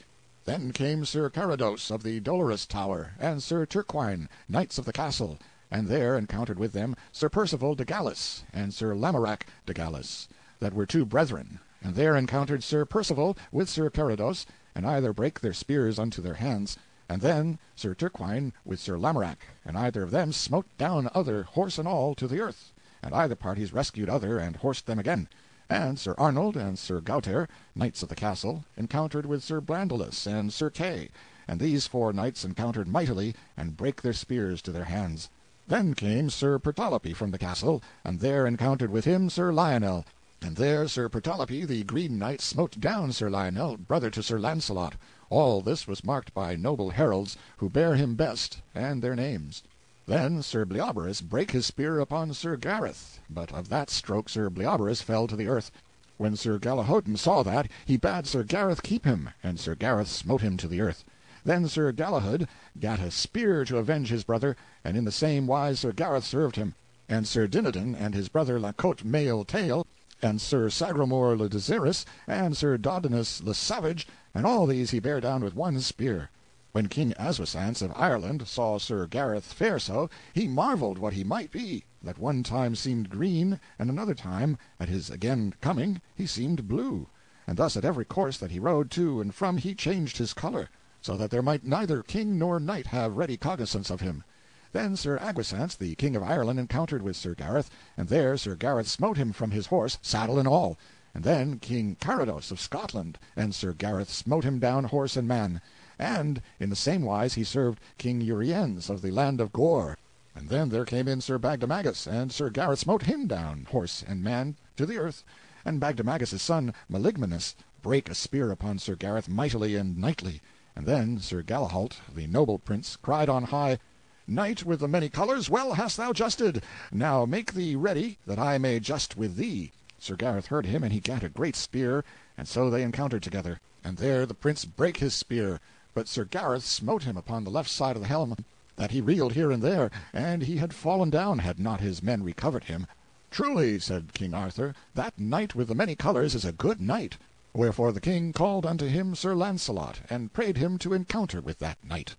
Then came Sir Carados of the Dolorous Tower, and Sir Turquine, knights of the castle, and there encountered with them Sir Percival de Galis and Sir Lamorak de Galis, that were 2 brethren, and there encountered Sir Percival with Sir Carados, and either brake their spears unto their hands, and then Sir Turquine with Sir Lamorak, and either of them smote down other, horse and all, to the earth, and either parties rescued other and horsed them again. And Sir Arnold and Sir Gauter, knights of the castle, encountered with Sir Blandolus and Sir Kay, and these 4 knights encountered mightily, and brake their spears to their hands. Then came Sir Pertolope from the castle, and there encountered with him Sir Lionel. And there Sir Pertolope the Green Knight smote down Sir Lionel, brother to Sir Launcelot. All this was marked by noble heralds, who bear him best, and their names. Then Sir Bleoberis brake his spear upon Sir Gareth, but of that stroke Sir Bleoberis fell to the earth. When Sir Galihodin saw that, he bade Sir Gareth keep him, and Sir Gareth smote him to the earth. Then Sir Galahad gat a spear to avenge his brother, and in the same wise Sir Gareth served him. And Sir Dinadan and his brother La Cote Male Tail, and Sir Sagramore le Desirous, and Sir Dodinas le Savage, and all these he bare down with one spear. When King Aswisance of Ireland saw Sir Gareth fare so, he marvelled what he might be, that one time seemed green, and another time, at his again coming, he seemed blue. And thus at every course that he rode to and from he changed his colour, so that there might neither king nor knight have ready cognizance of him. Then Sir Agwisance, the King of Ireland, encountered with Sir Gareth, and there Sir Gareth smote him from his horse, saddle and all. And then King Carados of Scotland, and Sir Gareth smote him down horse and man. And in the same wise he served King Uriens of the land of Gore. And then there came in Sir Bagdemagus, and Sir Gareth smote him down, horse and man, to the earth. And Bagdemagus' son Maligmanus brake a spear upon Sir Gareth mightily and knightly. And then Sir Galahalt, the noble prince, cried on high, Knight with the many colours, well hast thou justed. Now make thee ready, that I may just with thee. Sir Gareth heard him, and he gat a great spear, and so they encountered together. And there the prince brake his spear, but Sir Gareth smote him upon the left side of the helm, that he reeled here and there, and he had fallen down had not his men recovered him. Truly, said King Arthur, that knight with the many colours is a good knight. Wherefore the king called unto him Sir Launcelot, and prayed him to encounter with that knight.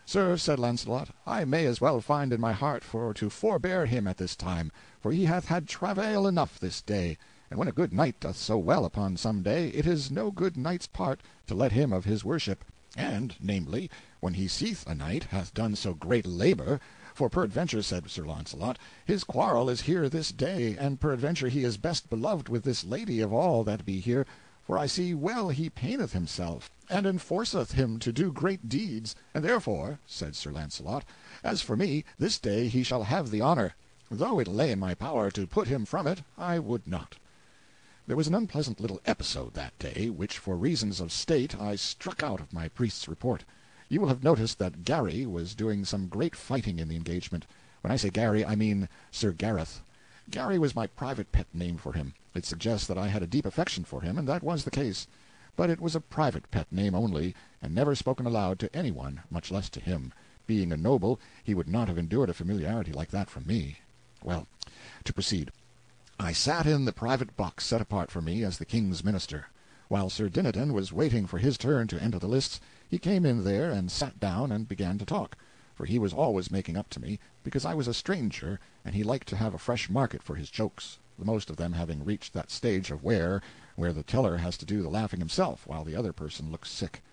Sir, said Launcelot, I may as well find in my heart for to forbear him at this time, for he hath had travail enough this day. And when a good knight doth so well upon some day, it is no good knight's part to let him of his worship. And, namely, when he seeth a knight hath done so great labour, for peradventure, said Sir Launcelot, his quarrel is here this day, and peradventure he is best beloved with this lady of all that be here, for I see well he paineth himself, and enforceth him to do great deeds, and therefore, said Sir Launcelot, as for me, this day he shall have the honour. Though it lay in my power to put him from it, I would not. There was an unpleasant little episode that day, which for reasons of state I struck out of my priest's report. You will have noticed that Gary was doing some great fighting in the engagement. When I say Gary, I mean Sir Gareth. Gary was my private pet name for him. It suggests that I had a deep affection for him, and that was the case. But it was a private pet name only, and never spoken aloud to any one, much less to him. Being a noble, he would not have endured a familiarity like that from me. Well, to proceed. I sat in the private box set apart for me as the king's minister. While Sir Dinadan was waiting for his turn to enter the lists, he came in there and sat down and began to talk, for he was always making up to me, because I was a stranger, and he liked to have a fresh market for his jokes, the most of them having reached that stage of where the teller has to do the laughing himself, while the other person looks sick.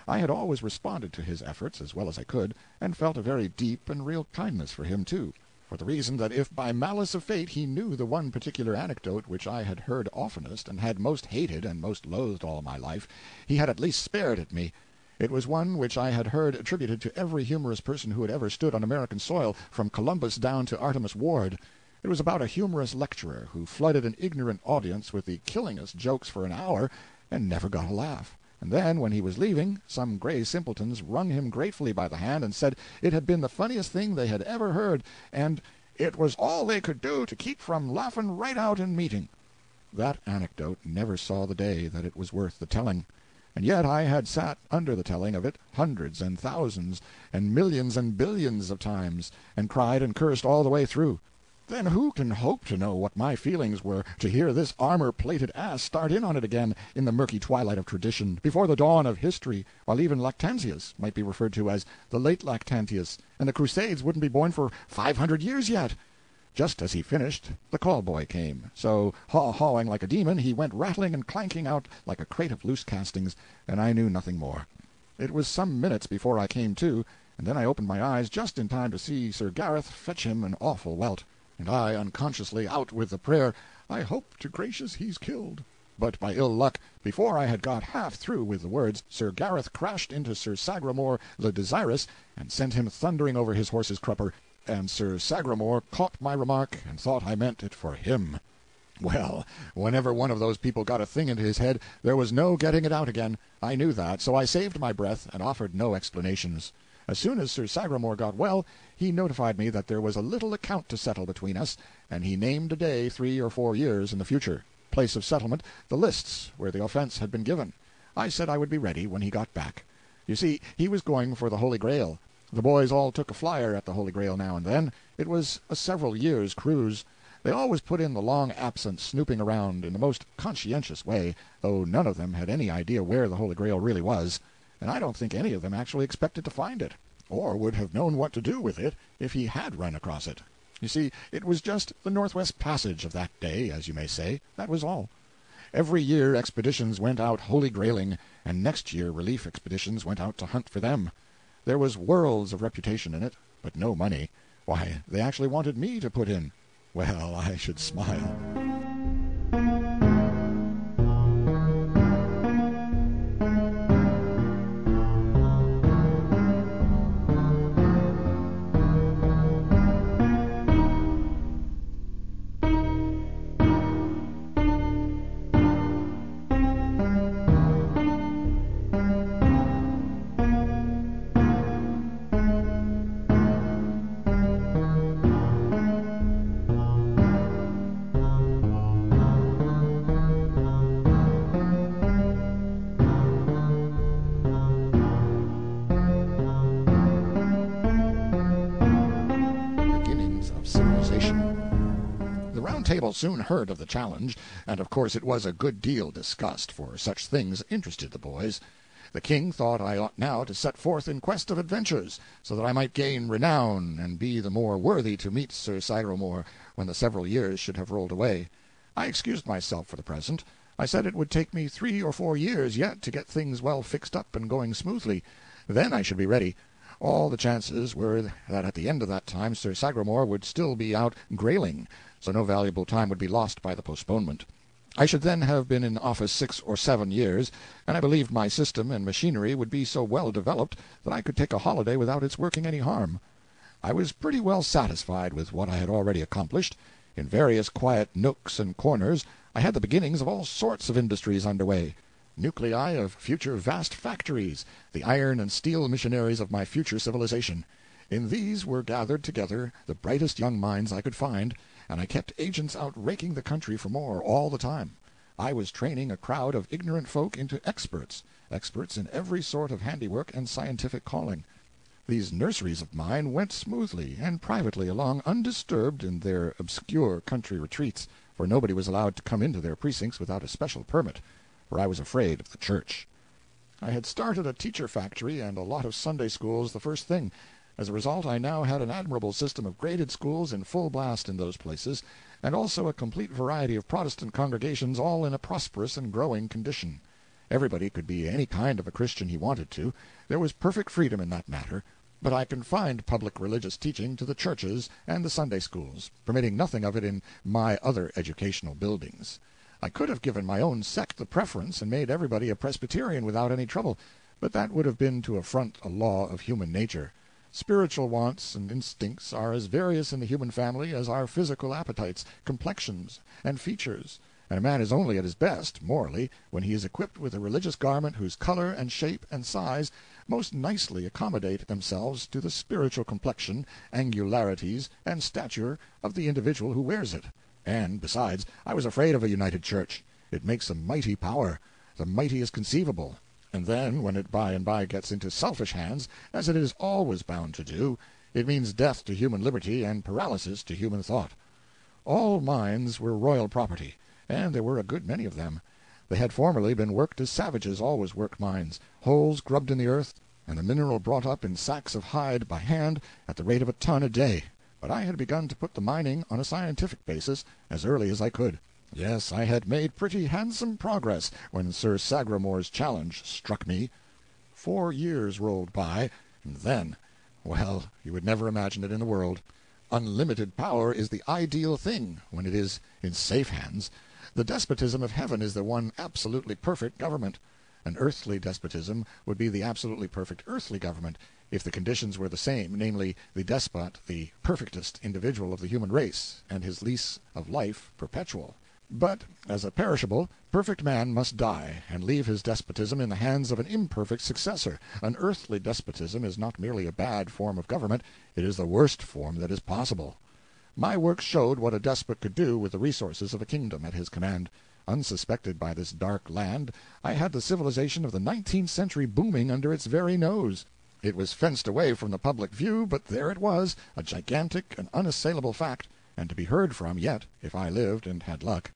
I had always responded to his efforts as well as I could, and felt a very deep and real kindness for him, too, for the reason that if by malice of fate he knew the one particular anecdote which I had heard oftenest, and had most hated and most loathed all my life, he had at least spared it me. It was one which I had heard attributed to every humorous person who had ever stood on American soil, from Columbus down to Artemus Ward. It was about a humorous lecturer who flooded an ignorant audience with the killingest jokes for an hour, and never got a laugh. And then, when he was leaving, some gray simpletons wrung him gratefully by the hand and said it had been the funniest thing they had ever heard, and it was all they could do to keep from laughing right out in meeting. That anecdote never saw the day that it was worth the telling, and yet I had sat under the telling of it hundreds and thousands and millions and billions of times, and cried and cursed all the way through. Then who can hope to know what my feelings were to hear this armor-plated ass start in on it again in the murky twilight of tradition, before the dawn of history, while even Lactantius might be referred to as the late Lactantius, and the Crusades wouldn't be born for 500 years yet? Just as he finished, the call-boy came, so, haw-hawing like a demon, he went rattling and clanking out like a crate of loose castings, and I knew nothing more. It was some minutes before I came to, and then I opened my eyes just in time to see Sir Gareth fetch him an awful welt, and I unconsciously out with the prayer, I hope to gracious he's killed. But by ill luck, before I had got half through with the words, Sir Gareth crashed into Sir Sagramore le Desirous, and sent him thundering over his horse's crupper. and Sir Sagramore caught my remark and thought I meant it for him. Well, whenever one of those people got a thing into his head, there was no getting it out again. I knew that, so I saved my breath and offered no explanations. As soon as Sir Sagramore got well, he notified me that there was a little account to settle between us, and he named a day 3 or 4 years in the future, place of settlement, the lists where the offense had been given. I said I would be ready when he got back. You see, he was going for the Holy Grail. The boys all took a flyer at the Holy Grail now and then. It was a several years' cruise. They always put in the long absence snooping around in the most conscientious way, though none of them had any idea where the Holy Grail really was, and I don't think any of them actually expected to find it, or would have known what to do with it if he had run across it. You see, it was just the Northwest Passage of that day, as you may say. That was all. Every year expeditions went out Holy Grailing, and next year relief expeditions went out to hunt for them. There was worlds of reputation in it, but no money. Why, they actually wanted me to put in. Well, I should smile. Table soon heard of the challenge, and of course it was a good deal discussed, for such things interested the boys. The king thought I ought now to set forth in quest of adventures, so that I might gain renown, and be the more worthy to meet Sir Sagramore when the several years should have rolled away. I excused myself for the present. I said it would take me 3 or 4 years yet to get things well fixed up and going smoothly. Then I should be ready. All the chances were that at the end of that time Sir Sagramore would still be out grailing, so no valuable time would be lost by the postponement. I should then have been in office 6 or 7 years, and I believed my system and machinery would be so well developed that I could take a holiday without its working any harm. I was pretty well satisfied with what I had already accomplished. In various quiet nooks and corners I had the beginnings of all sorts of industries under way, nuclei of future vast factories, the iron and steel missionaries of my future civilization. In these were gathered together the brightest young minds I could find, and I kept agents out raking the country for more all the time. I was training a crowd of ignorant folk into experts in every sort of handiwork and scientific calling. These nurseries of mine went smoothly and privately along undisturbed in their obscure country retreats, for nobody was allowed to come into their precincts without a special permit, for I was afraid of the church. I had started a teacher factory and a lot of Sunday schools the first thing. As a result, I now had an admirable system of graded schools in full blast in those places, and also a complete variety of Protestant congregations, all in a prosperous and growing condition. Everybody could be any kind of a Christian he wanted to. There was perfect freedom in that matter, but I confined public religious teaching to the churches and the Sunday schools, permitting nothing of it in my other educational buildings. I could have given my own sect the preference and made everybody a Presbyterian without any trouble, but that would have been to affront a law of human nature. Spiritual wants and instincts are as various in the human family as are physical appetites, complexions, and features, and a man is only at his best, morally, when he is equipped with a religious garment whose color and shape and size most nicely accommodate themselves to the spiritual complexion, angularities, and stature of the individual who wears it. And, besides, I was afraid of a united church. It makes a mighty power, the mightiest conceivable. And then, when it by and by gets into selfish hands, as it is always bound to do, it means death to human liberty and paralysis to human thought. All mines were royal property, and there were a good many of them. They had formerly been worked as savages always work mines, holes grubbed in the earth, and the mineral brought up in sacks of hide by hand at the rate of a ton a day. But I had begun to put the mining on a scientific basis as early as I could. Yes, I had made pretty handsome progress when Sir Sagramore's challenge struck me. 4 years rolled by, and then, well, you would never imagine it in the world. Unlimited power is the ideal thing when it is in safe hands. The despotism of heaven is the one absolutely perfect government. An earthly despotism would be the absolutely perfect earthly government. if the conditions were the same, namely, the despot the perfectest individual of the human race, and his lease of life perpetual. But, as a perishable, perfect man must die, and leave his despotism in the hands of an imperfect successor. An earthly despotism is not merely a bad form of government, it is the worst form that is possible. My work showed what a despot could do with the resources of a kingdom at his command. Unsuspected by this dark land, I had the civilization of the 19th century booming under its very nose. It was fenced away from the public view, but there it was, a gigantic and unassailable fact, and to be heard from yet, if I lived and had luck.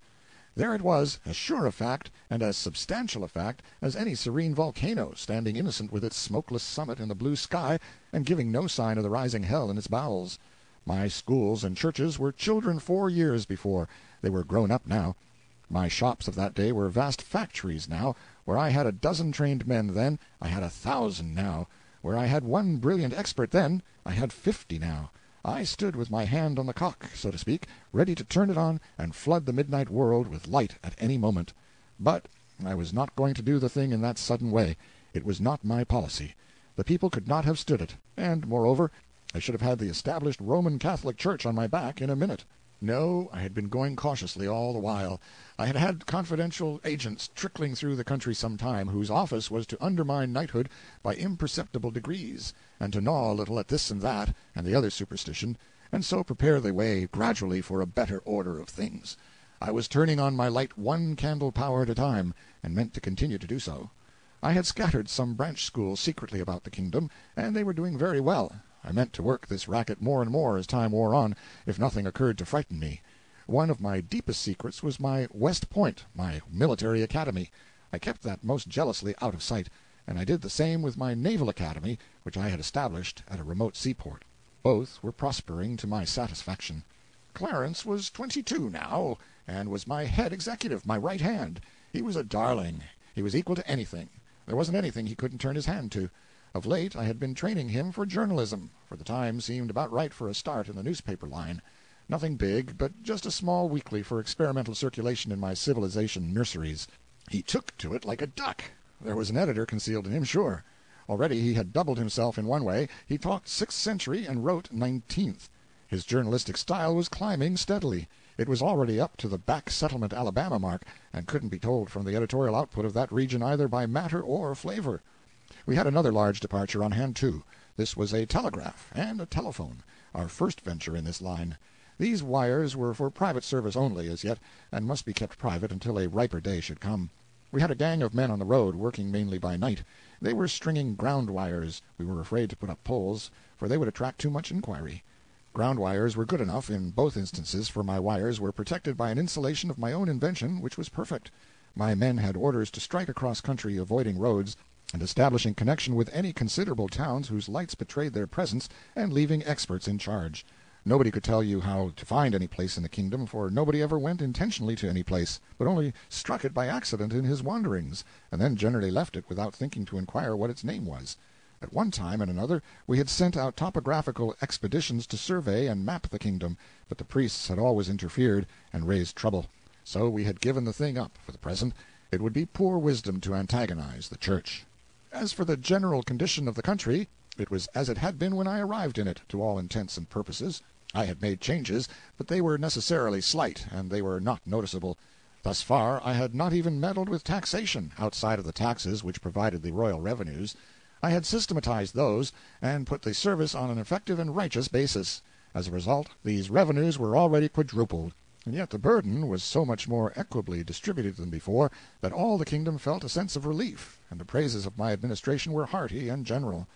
There it was, as sure a fact, and as substantial a fact, as any serene volcano, standing innocent with its smokeless summit in the blue sky, and giving no sign of the rising hell in its bowels. My schools and churches were children 4 years before, they were grown up now. My shops of that day were vast factories now. Where I had a dozen trained men then, I had 1,000 now. Where I had one brilliant expert then, I had 50 now. I stood with my hand on the cock, so to speak, ready to turn it on and flood the midnight world with light at any moment. But I was not going to do the thing in that sudden way. It was not my policy. The people could not have stood it, and, moreover, I should have had the established Roman Catholic Church on my back in a minute. No, I had been going cautiously all the while. I had had confidential agents trickling through the country some time, whose office was to undermine knighthood by imperceptible degrees, and to gnaw a little at this and that and the other superstition, and so prepare the way gradually for a better order of things. I was turning on my light 1 candle power at a time, and meant to continue to do so. I had scattered some branch schools secretly about the kingdom, and they were doing very well. I meant to work this racket more and more as time wore on, if nothing occurred to frighten me. One of my deepest secrets was my West Point, my military academy. I kept that most jealously out of sight, and I did the same with my naval academy, which I had established at a remote seaport. Both were prospering to my satisfaction. Clarence was 22 now, and was my head executive, my right hand. He was a darling. He was equal to anything. There wasn't anything he couldn't turn his hand to. Of late I had been training him for journalism, for the time seemed about right for a start in the newspaper line. Nothing big, but just a small weekly for experimental circulation in my civilization nurseries. He took to it like a duck. There was an editor concealed in him, sure. Already he had doubled himself in one way. He talked 6th century and wrote 19th. His journalistic style was climbing steadily. It was already up to the back settlement Alabama mark, and couldn't be told from the editorial output of that region either by matter or flavor. We had another large departure on hand, too. This was a telegraph and a telephone, our first venture in this line. These wires were for private service only as yet, and must be kept private until a riper day should come. We had a gang of men on the road, working mainly by night. They were stringing ground wires. We were afraid to put up poles, for they would attract too much inquiry. Ground wires were good enough in both instances, for my wires were protected by an insulation of my own invention which was perfect. My men had orders to strike across country, avoiding roads, and establishing connection with any considerable towns whose lights betrayed their presence, and leaving experts in charge. Nobody could tell you how to find any place in the kingdom, for nobody ever went intentionally to any place, but only struck it by accident in his wanderings, and then generally left it without thinking to inquire what its name was. At one time and another we had sent out topographical expeditions to survey and map the kingdom, but the priests had always interfered and raised trouble. So we had given the thing up for the present. It would be poor wisdom to antagonize the church. As for the general condition of the country, it was as it had been when I arrived in it, to all intents and purposes. I had made changes, but they were necessarily slight, and they were not noticeable. Thus far I had not even meddled with taxation, outside of the taxes which provided the royal revenues. I had systematized those, and put the service on an effective and righteous basis. As a result, these revenues were already quadrupled, and yet the burden was so much more equably distributed than before that all the kingdom felt a sense of relief, and the praises of my administration were hearty and general.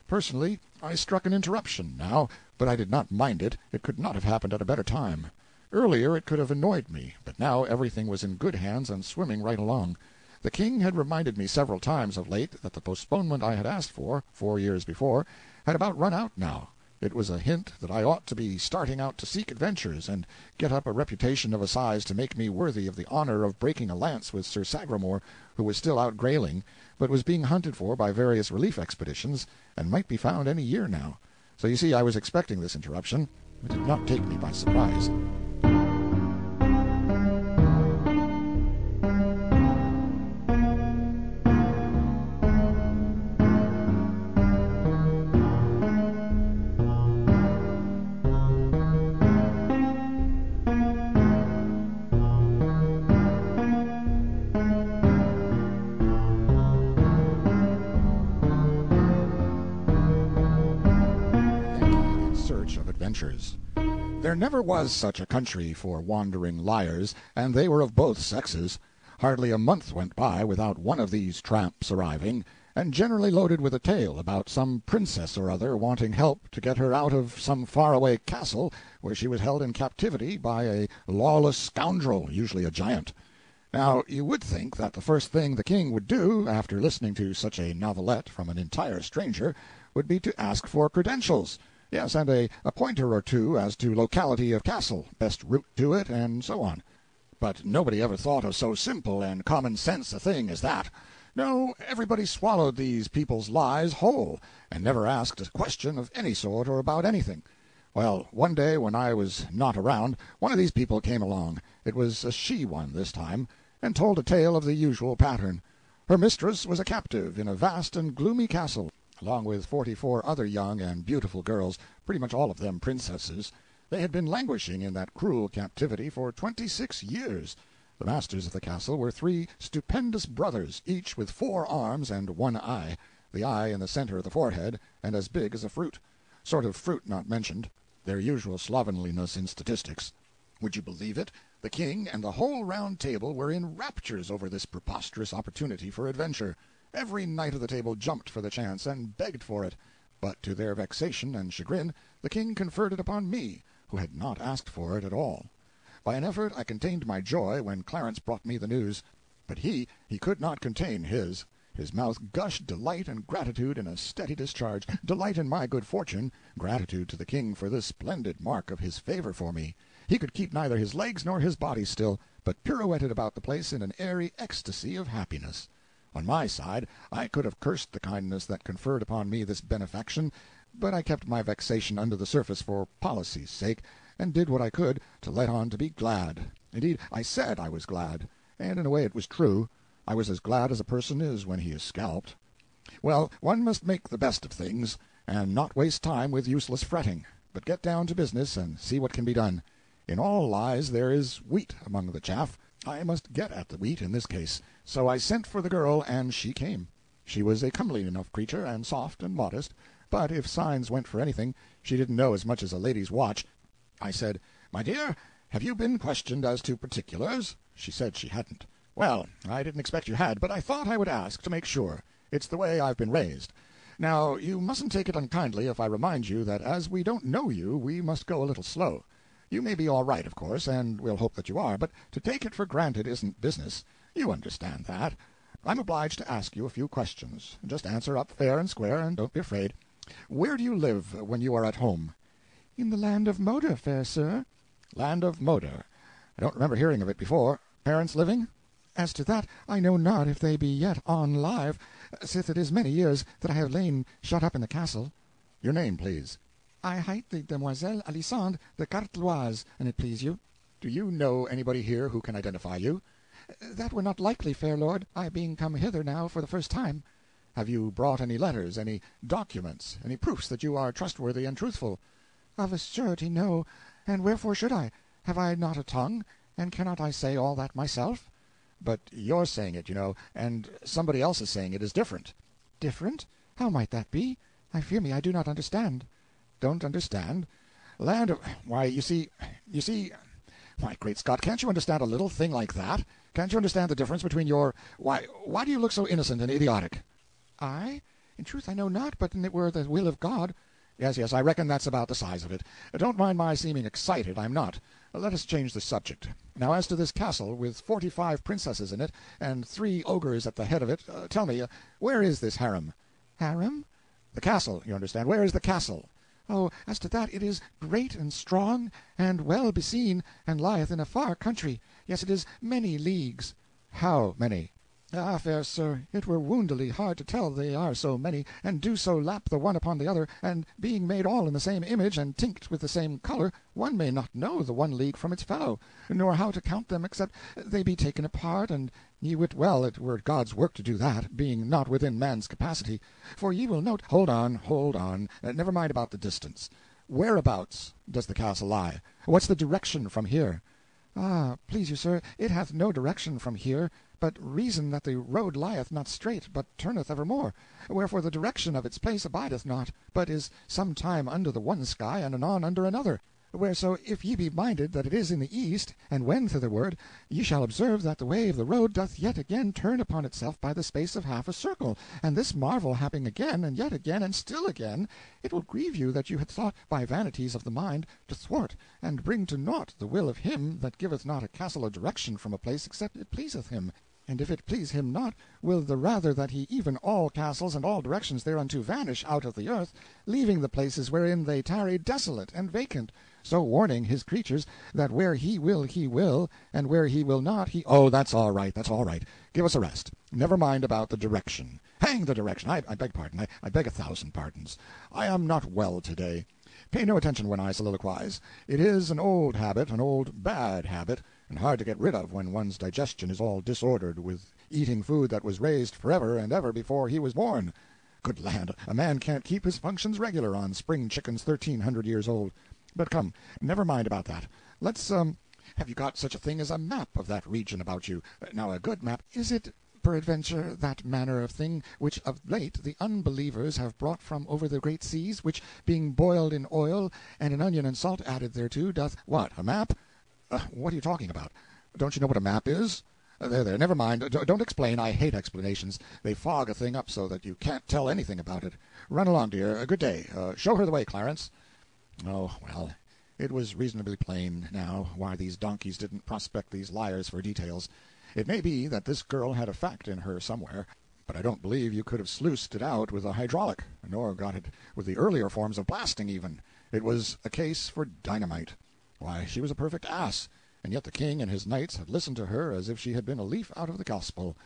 Personally, I struck an interruption now, but I did not mind it. It could not have happened at a better time. Earlier it could have annoyed me, but now everything was in good hands and swimming right along. The king had reminded me several times of late that the postponement I had asked for, 4 years before, had about run out now. It was a hint that I ought to be starting out to seek adventures, and get up a reputation of a size to make me worthy of the honor of breaking a lance with Sir Sagramore, who was still out grailing, but was being hunted for by various relief expeditions, and might be found any year now. So you see I was expecting this interruption. It did not take me by surprise. search of adventures. There never was such a country for wandering liars, and they were of both sexes. Hardly a month went by without one of these tramps arriving, and generally loaded with a tale about some princess or other wanting help to get her out of some far-away castle where she was held in captivity by a lawless scoundrel, usually a giant. Now, you would think that the first thing the king would do, after listening to such a novelette from an entire stranger, would be to ask for credentials. Yes, and a pointer or two as to locality of castle, best route to it, and so on. But nobody ever thought of so simple and common-sense a thing as that. No, everybody swallowed these people's lies whole, and never asked a question of any sort or about anything. Well, one day when I was not around, one of these people came along. It was a she-one this time, and told a tale of the usual pattern. Her mistress was a captive in a vast and gloomy castle, along with 44 other young and beautiful girls, pretty much all of them princesses. They had been languishing in that cruel captivity for 26 years. The masters of the castle were 3 stupendous brothers, each with 4 arms and 1 eye, the eye in the center of the forehead, and as big as a fruit. Sort of fruit not mentioned, their usual slovenliness in statistics. Would you believe it? The king and the whole Round Table were in raptures over this preposterous opportunity for adventure. Every knight of the table jumped for the chance and begged for it, but to their vexation and chagrin the king conferred it upon me, who had not asked for it at all. By an effort I contained my joy when Clarence brought me the news, but he could not contain his. His mouth gushed delight and gratitude in a steady discharge, delight in my good fortune, gratitude to the king for this splendid mark of his favor for me. He could keep neither his legs nor his body still, but pirouetted about the place in an airy ecstasy of happiness. On my side, I could have cursed the kindness that conferred upon me this benefaction, but I kept my vexation under the surface for policy's sake, and did what I could to let on to be glad. Indeed, I said I was glad, and in a way it was true. I was as glad as a person is when he is scalped. Well, one must make the best of things, and not waste time with useless fretting, but get down to business and see what can be done. In all lies there is wheat among the chaff. I must get at the wheat in this case. So I sent for the girl, and she came. She was a comely enough creature, and soft and modest, but if signs went for anything, she didn't know as much as a lady's watch. I said, "My dear, have you been questioned as to particulars?" She said she hadn't. "Well, I didn't expect you had, but I thought I would ask to make sure. It's the way I've been raised. Now, you mustn't take it unkindly if I remind you that as we don't know you, we must go a little slow. You may be all right, of course, and we'll hope that you are, but to take it for granted isn't business. You understand that. I'm obliged to ask you a few questions. Just answer up fair and square, and don't be afraid. Where do you live when you are at home?" "In the land of Moder, fair sir." "Land of Moder. I don't remember hearing of it before. Parents living?" "As to that, I know not if they be yet on live, sith it is many years that I have lain shut up in the castle." "Your name, please." "I hight the Demoiselle Alisande de Carteloise, an it please you." "Do you know anybody here who can identify you?" "That were not likely, fair lord, I being come hither now for the first time." "Have you brought any letters, any documents, any proofs that you are trustworthy and truthful?" "Of a surety, no. And wherefore should I? Have I not a tongue, and cannot I say all that myself?" "But you're saying it, you know, and somebody else is saying it is different." "Different? How might that be? I fear me I do not understand." "Don't understand? Land of— Why, you see— Why, great Scott, can't you understand a little thing like that? Can't you understand the difference between your— Why do you look so innocent and idiotic?" "I? In truth I know not, but an it were the will of God—" Yes, I reckon that's about the size of it. Don't mind my seeming excited, I'm not. Let us change the subject. Now as to this castle, with 45 princesses in it, and 3 ogres at the head of it, tell me, where is this harem?" "Harem?" "The castle, you understand. Where is the castle?" "Oh, as to that, it is great and strong, and well beseen, and lieth in a far country. Yes, it is many leagues." "How many?" "Ah, fair sir, it were woundily hard to tell, they are so many, and do so lap the one upon the other, and being made all in the same image, and tinct with the same colour, one may not know the one league from its fellow, nor how to count them except they be taken apart, and ye wit well it were God's work to do that, being not within man's capacity. For ye will note—" "Hold on. Never mind about the distance. Whereabouts does the castle lie? What's the direction from here?" "Ah, please you, sir, it hath no direction from here, but reason that the road lieth not straight, but turneth evermore; wherefore the direction of its place abideth not, but is some time under the one sky, and anon under another. Whereso if ye be minded that it is in the east, and wend thitherward, ye shall observe that the way of the road doth yet again turn upon itself by the space of half a circle, and this marvel happening again, and yet again, and still again, it will grieve you that you had thought by vanities of the mind to thwart and bring to naught the will of him that giveth not a castle a direction from a place except it pleaseth him. And if it please him not, will the rather that he even all castles and all directions thereunto vanish out of the earth, leaving the places wherein they tarry desolate and vacant, so warning his creatures that where he will, and where he will not he— Oh, that's all right, that's all right. Give us a rest. Never mind about the direction. Hang the direction. I beg pardon. I beg 1,000 pardons. I am not well today. Pay no attention when I soliloquize. It is an old habit, an old bad habit, and hard to get rid of when one's digestion is all disordered with eating food that was raised forever and ever before he was born. Good land, a man can't keep his functions regular on spring chickens 1,300 years old. But come, never mind about that. Let's, have you got such a thing as a map of that region about you? Now, a good map— Is it peradventure that manner of thing which of late the unbelievers have brought from over the great seas, which, being boiled in oil, and an onion and salt added thereto, doth— What, a map? What are you talking about? Don't you know what a map is? There, never mind. Don't explain. I hate explanations. They fog a thing up so that you can't tell anything about it. Run along, dear. Good day. Show her the way, Clarence. Oh, well, it was reasonably plain, now, why these donkeys didn't prospect these liars for details. It may be that this girl had a fact in her somewhere, but I don't believe you could have sluiced it out with a hydraulic, nor got it with the earlier forms of blasting, even. It was a case for dynamite. Why, she was a perfect ass, and yet the king and his knights had listened to her as if she had been a leaf out of the gospel.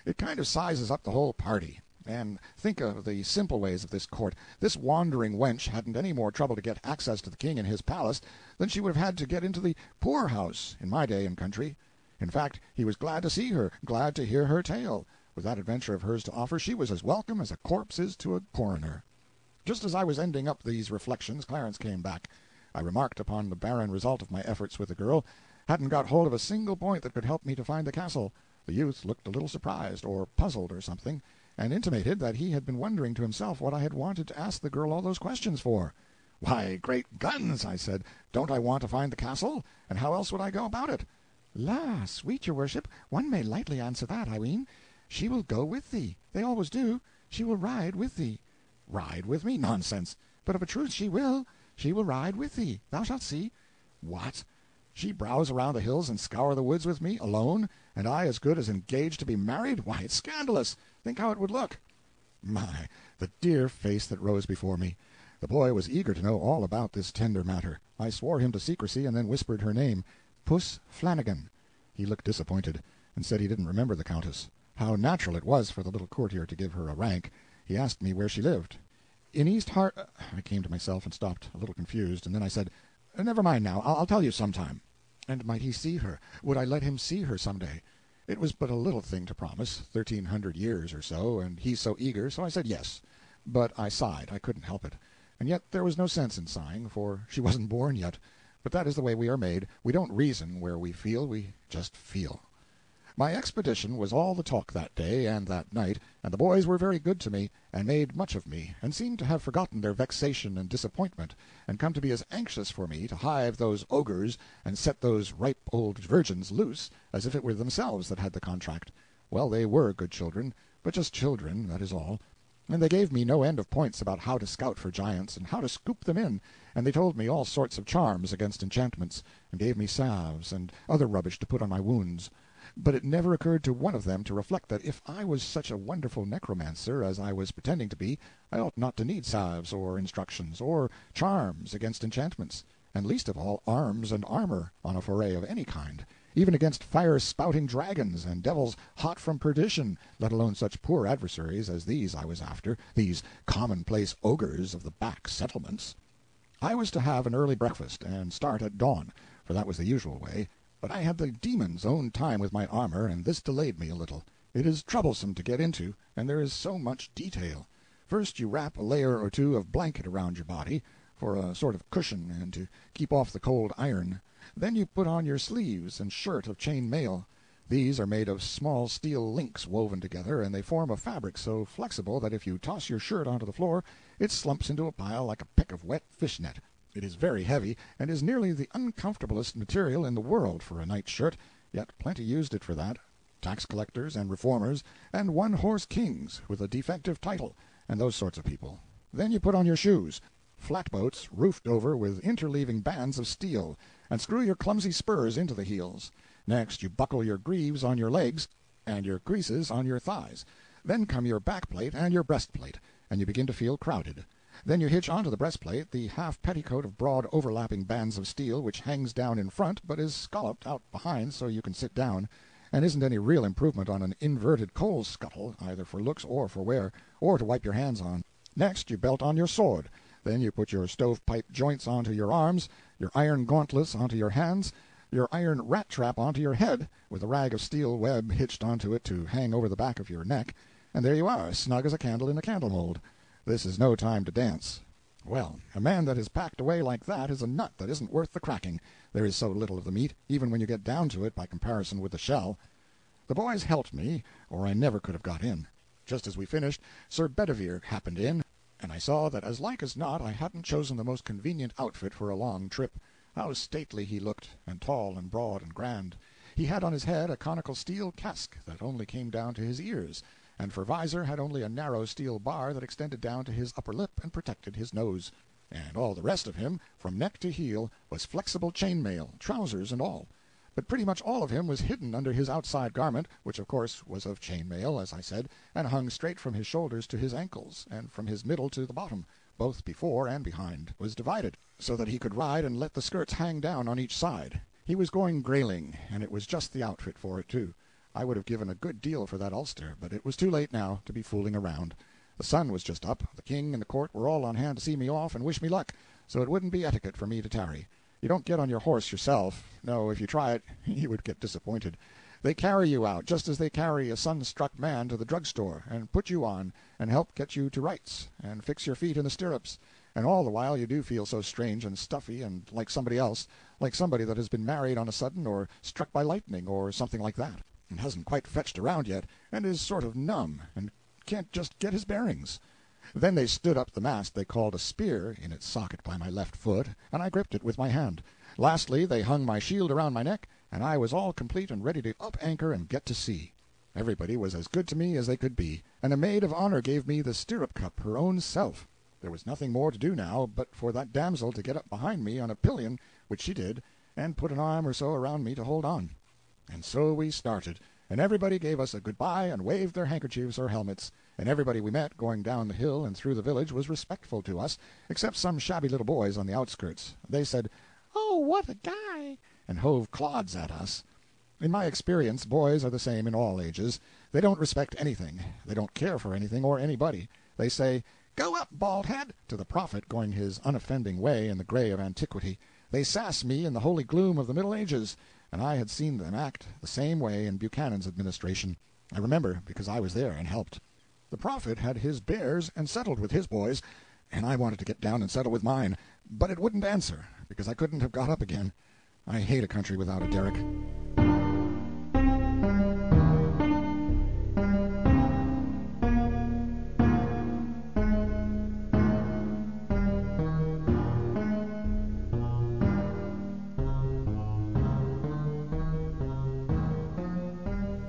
It kind of sizes up the whole party. And think of the simple ways of this court. This wandering wench hadn't any more trouble to get access to the king and his palace than she would have had to get into the poor-house in my day and country. In fact, he was glad to see her, glad to hear her tale. With that adventure of hers to offer, she was as welcome as a corpse is to a coroner. Just as I was ending up these reflections, Clarence came back. I remarked upon the barren result of my efforts with the girl, hadn't got hold of a single point that could help me to find the castle. The youth looked a little surprised, or puzzled, or something, and intimated that he had been wondering to himself what I had wanted to ask the girl all those questions for. "Why, great guns," I said, "don't I want to find the castle? And how else would I go about it?" "La, sweet your worship, one may lightly answer that, I ween. She will go with thee. They always do. She will ride with thee." "Ride with me? Nonsense!" "But of a truth she will. She will ride with thee. Thou shalt see." "What? She browse around the hills and scour the woods with me, alone, and I as good as engaged to be married? Why, it's scandalous. Think how it would look." My, the dear face that rose before me! The boy was eager to know all about this tender matter. I swore him to secrecy, and then whispered her name— Puss Flanagan. He looked disappointed, and said he didn't remember the countess. How natural it was for the little courtier to give her a rank. He asked me where she lived. "In East Hart—" I came to myself and stopped, a little confused, and then I said, "Never mind now. I'll tell you sometime." And might he see her? Would I let him see her some day? It was but a little thing to promise, 1,300 years or so, and he so eager, so I said yes. But I sighed. I couldn't help it. And yet there was no sense in sighing, for she wasn't born yet. But that is the way we are made. We don't reason where we feel, we just feel. My expedition was all the talk that day and that night, and the boys were very good to me, and made much of me, and seemed to have forgotten their vexation and disappointment, and come to be as anxious for me to hive those ogres and set those ripe old virgins loose as if it were themselves that had the contract. Well, they were good children, but just children, that is all. And they gave me no end of points about how to scout for giants, and how to scoop them in, and they told me all sorts of charms against enchantments, and gave me salves and other rubbish to put on my wounds. But it never occurred to one of them to reflect that if I was such a wonderful necromancer as I was pretending to be, I ought not to need salves or instructions or charms against enchantments, and least of all arms and armor on a foray of any kind, even against fire-spouting dragons and devils hot from perdition, let alone such poor adversaries as these I was after, these commonplace ogres of the back settlements. I was to have an early breakfast, and start at dawn, for that was the usual way. But I had the demon's own time with my armor, and this delayed me a little. It is troublesome to get into, and there is so much detail. First you wrap a layer or two of blanket around your body, for a sort of cushion and to keep off the cold iron. Then you put on your sleeves and shirt of chain mail. These are made of small steel links woven together, and they form a fabric so flexible that if you toss your shirt onto the floor, it slumps into a pile like a peck of wet fish net. It is very heavy, and is nearly the uncomfortablest material in the world for a night shirt, yet plenty used it for that. Tax collectors and reformers, and one-horse kings with a defective title, and those sorts of people. Then you put on your shoes, flatboats roofed over with interleaving bands of steel, and screw your clumsy spurs into the heels. Next you buckle your greaves on your legs, and your greases on your thighs. Then come your backplate and your breastplate, and you begin to feel crowded. Then you hitch onto the breastplate the half petticoat of broad overlapping bands of steel which hangs down in front but is scalloped out behind so you can sit down, and isn't any real improvement on an inverted coal scuttle, either for looks or for wear, or to wipe your hands on. Next you belt on your sword. Then you put your stovepipe joints onto your arms, your iron gauntlets onto your hands, your iron rat-trap onto your head, with a rag of steel web hitched onto it to hang over the back of your neck, and there you are, snug as a candle in a candle-mold. This is no time to dance. Well, a man that is packed away like that is a nut that isn't worth the cracking. There is so little of the meat, even when you get down to it by comparison with the shell. The boys helped me, or I never could have got in. Just as we finished, Sir Bedivere happened in, and I saw that as like as not I hadn't chosen the most convenient outfit for a long trip. How stately he looked, and tall and broad and grand. He had on his head a conical steel casque that only came down to his ears, and for visor had only a narrow steel bar that extended down to his upper lip and protected his nose. And all the rest of him, from neck to heel, was flexible chain mail, trousers and all. But pretty much all of him was hidden under his outside garment, which of course was of chain mail, as I said, and hung straight from his shoulders to his ankles, and from his middle to the bottom, both before and behind, was divided, so that he could ride and let the skirts hang down on each side. He was going grailing, and it was just the outfit for it, too. I would have given a good deal for that ulster, but it was too late now to be fooling around. The sun was just up, the king and the court were all on hand to see me off and wish me luck, so it wouldn't be etiquette for me to tarry. You don't get on your horse yourself. No, if you try it, you would get disappointed. They carry you out, just as they carry a sun-struck man to the drug-store, and put you on, and help get you to rights, and fix your feet in the stirrups, and all the while you do feel so strange and stuffy and like somebody else, like somebody that has been married on a sudden, or struck by lightning, or something like that, and hasn't quite fetched around yet, and is sort of numb, and can't just get his bearings. Then they stood up the mast they called a spear in its socket by my left foot, and I gripped it with my hand. Lastly, they hung my shield around my neck, and I was all complete and ready to up anchor and get to sea. Everybody was as good to me as they could be, and a maid of honor gave me the stirrup cup her own self. There was nothing more to do now but for that damsel to get up behind me on a pillion, which she did, and put an arm or so around me to hold on. And so we started, and everybody gave us a good-bye and waved their handkerchiefs or helmets, and everybody we met going down the hill and through the village was respectful to us, except some shabby little boys on the outskirts. They said, "Oh, what a guy!" and hove clods at us. In my experience, boys are the same in all ages. They don't respect anything. They don't care for anything or anybody. They say, "Go up, bald head," to the prophet going his unoffending way in the gray of antiquity. They sass me in the holy gloom of the Middle Ages, and I had seen them act the same way in Buchanan's administration. I remember, because I was there and helped. The prophet had his bears and settled with his boys, and I wanted to get down and settle with mine, but it wouldn't answer, because I couldn't have got up again. I hate a country without a derrick.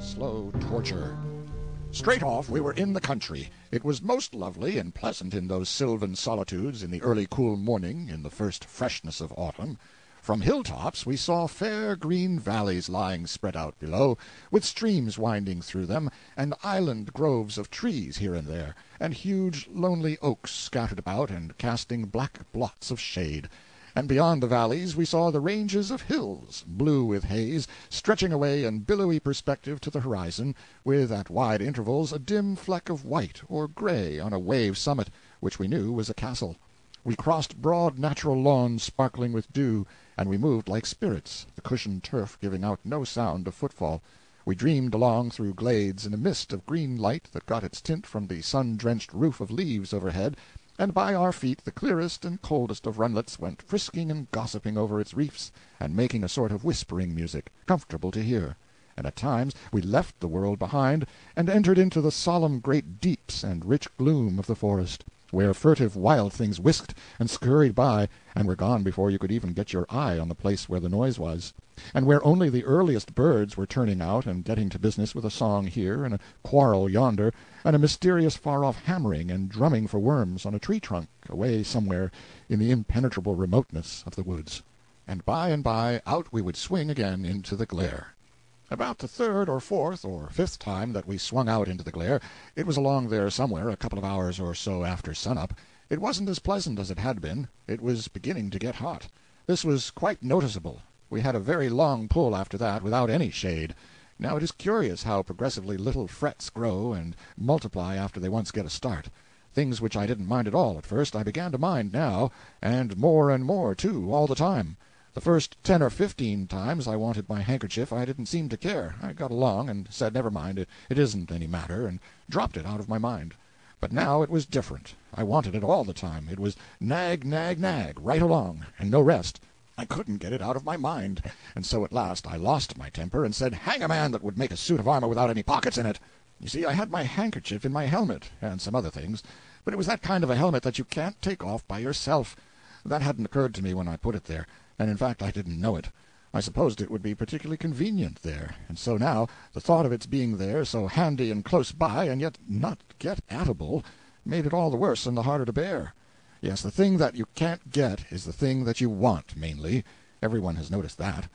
Slow torture. Straight off, we were in the country. It was most lovely and pleasant in those sylvan solitudes in the early cool morning, in the first freshness of autumn. From hilltops we saw fair green valleys lying spread out below, with streams winding through them, and island groves of trees here and there, and huge lonely oaks scattered about and casting black blots of shade. And beyond the valleys we saw the ranges of hills, blue with haze, stretching away in billowy perspective to the horizon, with at wide intervals a dim fleck of white or gray on a wave summit, which we knew was a castle. We crossed broad natural lawns sparkling with dew, and we moved like spirits, the cushioned turf giving out no sound of footfall. We dreamed along through glades in a mist of green light that got its tint from the sun-drenched roof of leaves overhead, and by our feet the clearest and coldest of runlets went frisking and gossiping over its reefs, and making a sort of whispering music, comfortable to hear. And at times we left the world behind, and entered into the solemn great deeps and rich gloom of the forest, where furtive wild things whisked and scurried by, and were gone before you could even get your eye on the place where the noise was, and where only the earliest birds were turning out and getting to business with a song here and a quarrel yonder, and a mysterious far-off hammering and drumming for worms on a tree-trunk away somewhere in the impenetrable remoteness of the woods. And by out we would swing again into the glare. About the third or fourth or fifth time that we swung out into the glare, it was along there somewhere, a couple of hours or so after sun-up. It wasn't as pleasant as it had been. It was beginning to get hot. This was quite noticeable. We had a very long pull after that, without any shade. Now it is curious how progressively little frets grow and multiply after they once get a start. Things which I didn't mind at all at first, I began to mind now, and more, too, all the time. The first 10 or 15 times I wanted my handkerchief I didn't seem to care. I got along and said never mind, it isn't any matter, and dropped it out of my mind. But now it was different. I wanted it all the time. It was nag, nag, nag, right along, and no rest. I couldn't get it out of my mind, and so at last I lost my temper and said, hang a man that would make a suit of armor without any pockets in it. You see, I had my handkerchief in my helmet, and some other things, but it was that kind of a helmet that you can't take off by yourself. That hadn't occurred to me when I put it there, and in fact I didn't know it. I supposed it would be particularly convenient there, and so now the thought of its being there, so handy and close by, and yet not get-atable, made it all the worse and the harder to bear. Yes, the thing that you can't get is the thing that you want, mainly. Everyone has noticed that.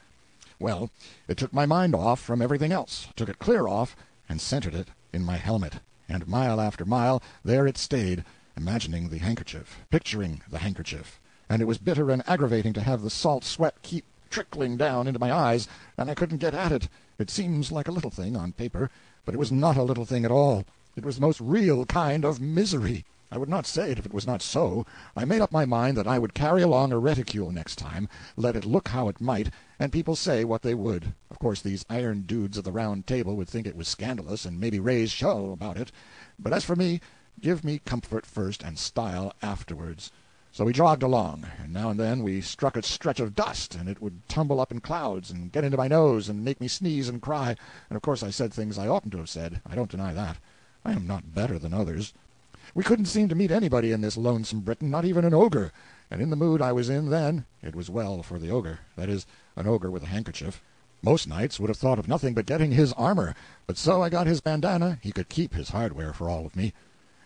Well, it took my mind off from everything else, took it clear off, and centered it in my helmet. And mile after mile, there it stayed, imagining the handkerchief, picturing the handkerchief. And it was bitter and aggravating to have the salt sweat keep trickling down into my eyes, and I couldn't get at it. It seems like a little thing on paper, but it was not a little thing at all. It was the most real kind of misery. I would not say it if it was not so. I made up my mind that I would carry along a reticule next time, let it look how it might, and people say what they would. Of course these iron dudes of the Round Table would think it was scandalous, and maybe raise show about it. But as for me, give me comfort first and style afterwards. So we jogged along, and now and then we struck a stretch of dust, and it would tumble up in clouds and get into my nose and make me sneeze and cry, and of course I said things I oughtn't to have said. I don't deny that. I am not better than others. We couldn't seem to meet anybody in this lonesome Britain, not even an ogre, and in the mood I was in then, it was well for the ogre, that is, an ogre with a handkerchief. Most knights would have thought of nothing but getting his armor, but so I got his bandana, he could keep his hardware for all of me.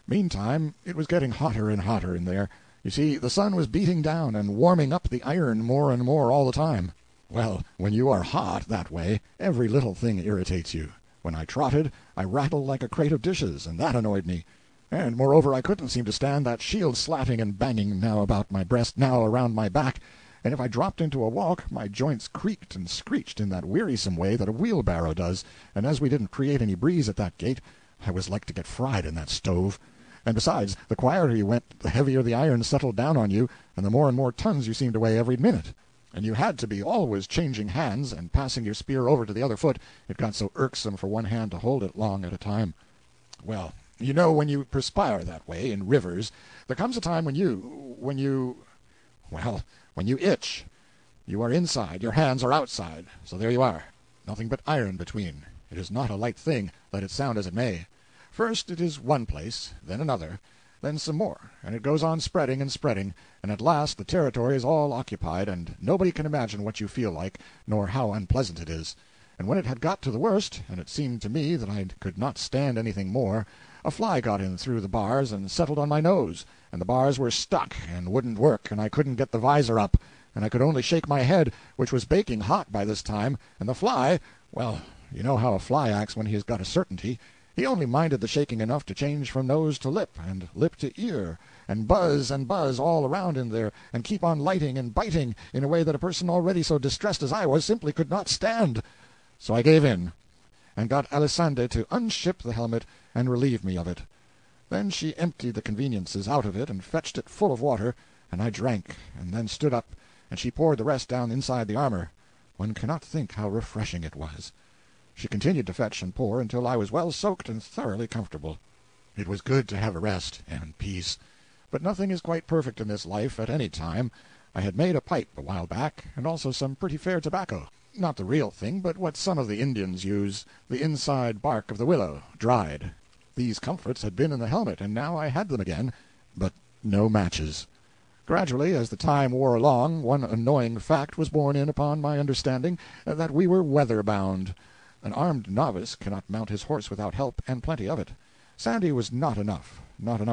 Meantime, it was getting hotter and hotter in there. You see, the sun was beating down and warming up the iron more and more all the time. Well, when you are hot that way, every little thing irritates you. When I trotted, I rattled like a crate of dishes, and that annoyed me. And moreover, I couldn't seem to stand that shield slatting and banging now about my breast, now around my back, and if I dropped into a walk, my joints creaked and screeched in that wearisome way that a wheelbarrow does, and as we didn't create any breeze at that gait, I was like to get fried in that stove. And besides, the quieter you went, the heavier the iron settled down on you, and the more and more tons you seemed to weigh every minute. And you had to be always changing hands and passing your spear over to the other foot, it got so irksome for one hand to hold it long at a time. Well, you know, when you perspire that way, in rivers, there comes a time when you itch. You are inside, your hands are outside, so there you are. Nothing but iron between. It is not a light thing, let it sound as it may. First it is one place, then another, then some more, and it goes on spreading and spreading, and at last the territory is all occupied, and nobody can imagine what you feel like, nor how unpleasant it is. And when it had got to the worst, and it seemed to me that I could not stand anything more, a fly got in through the bars and settled on my nose, and the bars were stuck and wouldn't work, and I couldn't get the visor up, and I could only shake my head, which was baking hot by this time, and the fly, well, you know how a fly acts when he has got a certainty. He only minded the shaking enough to change from nose to lip, and lip to ear, and buzz all around in there, and keep on lighting and biting in a way that a person already so distressed as I was simply could not stand. So I gave in, and got Alisande to unship the helmet and relieve me of it. Then she emptied the conveniences out of it and fetched it full of water, and I drank, and then stood up, and she poured the rest down inside the armor. One cannot think how refreshing it was. She continued to fetch and pour until I was well soaked and thoroughly comfortable. It was good to have a rest and peace. But nothing is quite perfect in this life at any time. I had made a pipe a while back, and also some pretty fair tobacco. Not the real thing, but what some of the Indians use, the inside bark of the willow, dried. These comforts had been in the helmet, and now I had them again, but no matches. Gradually, as the time wore along, one annoying fact was borne in upon my understanding, that we were weather-bound. An armed novice cannot mount his horse without help, and plenty of it. Sandy was not enough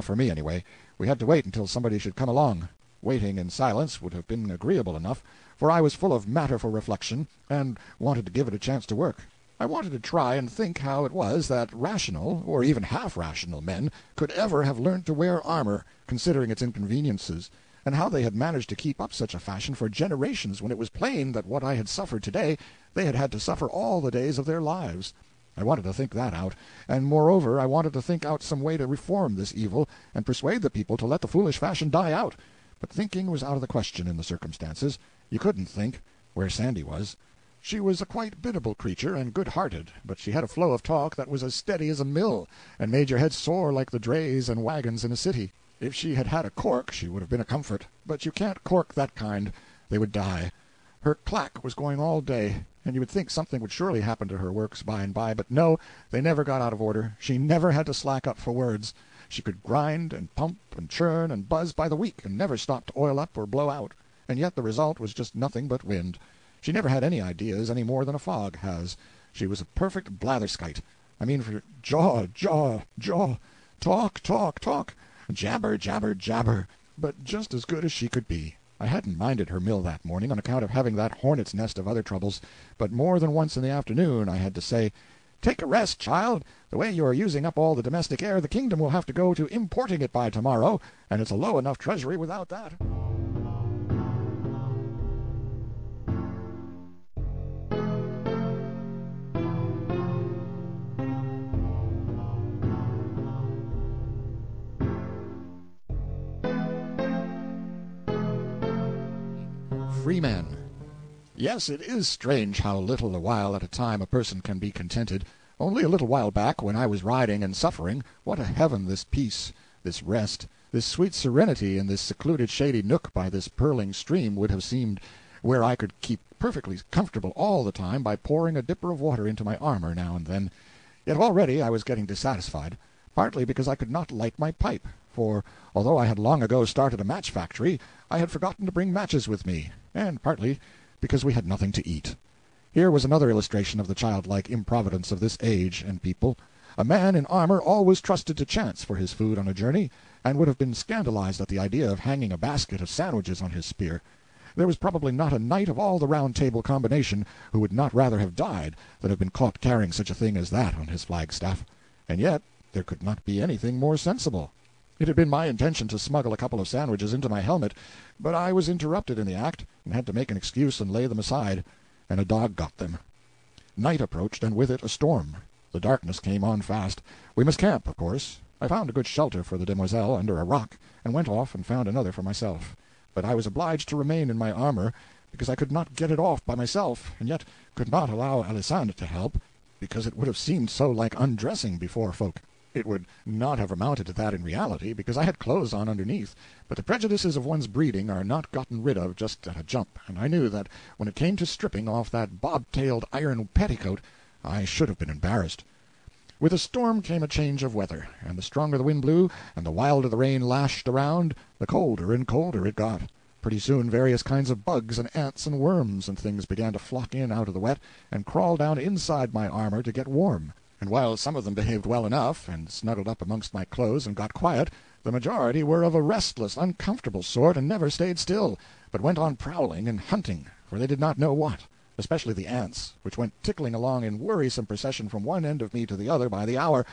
for me, anyway. We had to wait until somebody should come along. Waiting in silence would have been agreeable enough, for I was full of matter for reflection, and wanted to give it a chance to work. I wanted to try and think how it was that rational, or even half-rational men could ever have learned to wear armor, considering its inconveniences, and how they had managed to keep up such a fashion for generations when it was plain that what I had suffered today they had had to suffer all the days of their lives. I wanted to think that out, and moreover I wanted to think out some way to reform this evil and persuade the people to let the foolish fashion die out. But thinking was out of the question in the circumstances. You couldn't think, where Sandy was. She was a quite biddable creature and good-hearted, but she had a flow of talk that was as steady as a mill, and made your head sore like the drays and wagons in a city. If she had had a cork she would have been a comfort, but you can't cork that kind. They would die. Her clack was going all day, and you would think something would surely happen to her works by and by, but no, they never got out of order. She never had to slack up for words. She could grind and pump and churn and buzz by the week, and never stop to oil up or blow out, and yet the result was just nothing but wind. She never had any ideas any more than a fog has. She was a perfect blatherskite. I mean, for jaw, talk, jabber, jabber, jabber, but just as good as she could be. I hadn't minded her mill that morning on account of having that hornet's nest of other troubles, but more than once in the afternoon I had to say, "Take a rest, child. The way you are using up all the domestic air, the kingdom will have to go to importing it by tomorrow, and it's a low enough treasury without that." Free men. Yes, it is strange how little a while at a time a person can be contented. Only a little while back, when I was riding and suffering, what a heaven this peace, this rest, this sweet serenity in this secluded shady nook by this purling stream would have seemed, where I could keep perfectly comfortable all the time by pouring a dipper of water into my armor now and then. Yet already I was getting dissatisfied, partly because I could not light my pipe, for although I had long ago started a match factory, I had forgotten to bring matches with me, and partly because we had nothing to eat. Here was another illustration of the childlike improvidence of this age and people. A man in armor always trusted to chance for his food on a journey, and would have been scandalized at the idea of hanging a basket of sandwiches on his spear. There was probably not a knight of all the Round Table combination who would not rather have died than have been caught carrying such a thing as that on his flagstaff. And yet there could not be anything more sensible. It had been my intention to smuggle a couple of sandwiches into my helmet, but I was interrupted in the act, and had to make an excuse and lay them aside, and a dog got them. Night approached, and with it a storm. The darkness came on fast. We must camp, of course. I found a good shelter for the demoiselle under a rock, and went off and found another for myself. But I was obliged to remain in my armor, because I could not get it off by myself, and yet could not allow Alisande to help, because it would have seemed so like undressing before folk. It would not have amounted to that in reality, because I had clothes on underneath, but the prejudices of one's breeding are not gotten rid of just at a jump, and I knew that when it came to stripping off that bob-tailed iron petticoat I should have been embarrassed. With a storm came a change of weather, and the stronger the wind blew, and the wilder the rain lashed around, the colder and colder it got. Pretty soon various kinds of bugs and ants and worms and things began to flock in out of the wet, and crawl down inside my armor to get warm. And while some of them behaved well enough, and snuggled up amongst my clothes and got quiet, the majority were of a restless, uncomfortable sort, and never stayed still, but went on prowling and hunting, for they did not know what, especially the ants, which went tickling along in worrisome procession from one end of me to the other by the hour,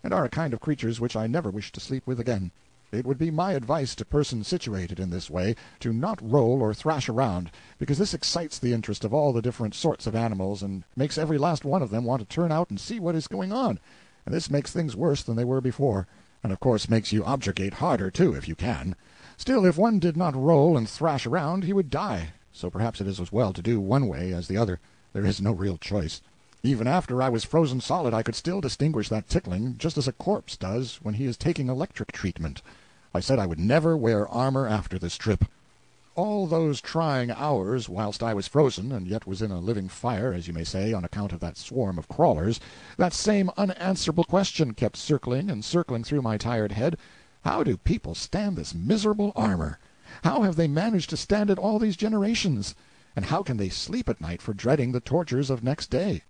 and are a kind of creatures which I never wish to sleep with again. It would be my advice to persons situated in this way to not roll or thrash around, because this excites the interest of all the different sorts of animals, and makes every last one of them want to turn out and see what is going on, and this makes things worse than they were before, and of course makes you objurgate harder, too, if you can. Still, if one did not roll and thrash around, he would die, so perhaps it is as well to do one way as the other. There is no real choice. Even after I was frozen solid I could still distinguish that tickling, just as a corpse does when he is taking electric treatment. I said I would never wear armor after this trip. All those trying hours, whilst I was frozen, and yet was in a living fire, as you may say, on account of that swarm of crawlers, that same unanswerable question kept circling and circling through my tired head: how do people stand this miserable armor? How have they managed to stand it all these generations? And how can they sleep at night for dreading the tortures of next day?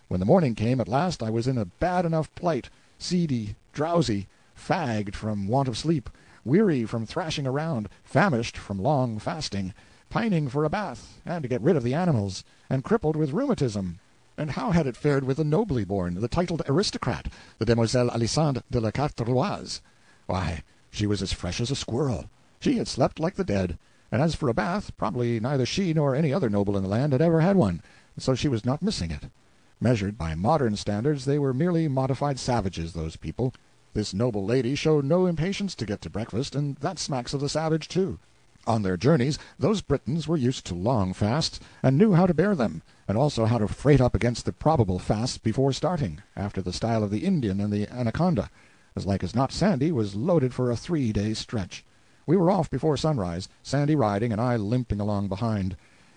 When the morning came at last, I was in a bad enough plight, seedy, drowsy, fagged from want of sleep, weary from thrashing around, famished from long fasting, pining for a bath, and to get rid of the animals, and crippled with rheumatism. And how had it fared with the nobly born, the titled aristocrat, the Demoiselle Alissandre de la Carteroise? Why, she was as fresh as a squirrel. She had slept like the dead, and as for a bath, probably neither she nor any other noble in the land had ever had one, so she was not missing it. Measured by modern standards, they were merely modified savages, those people. This noble lady showed no impatience to get to breakfast, and that smacks of the savage, too. On their journeys, those Britons were used to long fasts, and knew how to bear them, and also how to freight up against the probable fasts before starting, after the style of the Indian and the anaconda. As like as not, Sandy was loaded for a 3-day stretch. We were off before sunrise, Sandy riding and I limping along behind.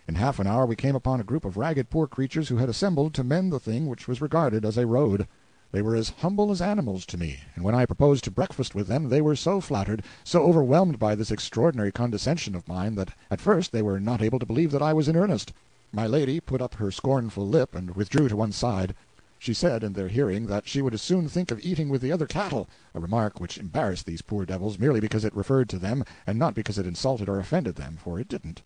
In half an hour we came upon a group of ragged poor creatures who had assembled to mend the thing which was regarded as a road. They were as humble as animals to me, and when I proposed to breakfast with them they were so flattered, so overwhelmed by this extraordinary condescension of mine, that at first they were not able to believe that I was in earnest. My lady put up her scornful lip and withdrew to one side. She said in their hearing that she would as soon think of eating with the other cattle, a remark which embarrassed these poor devils merely because it referred to them, and not because it insulted or offended them, for it didn't.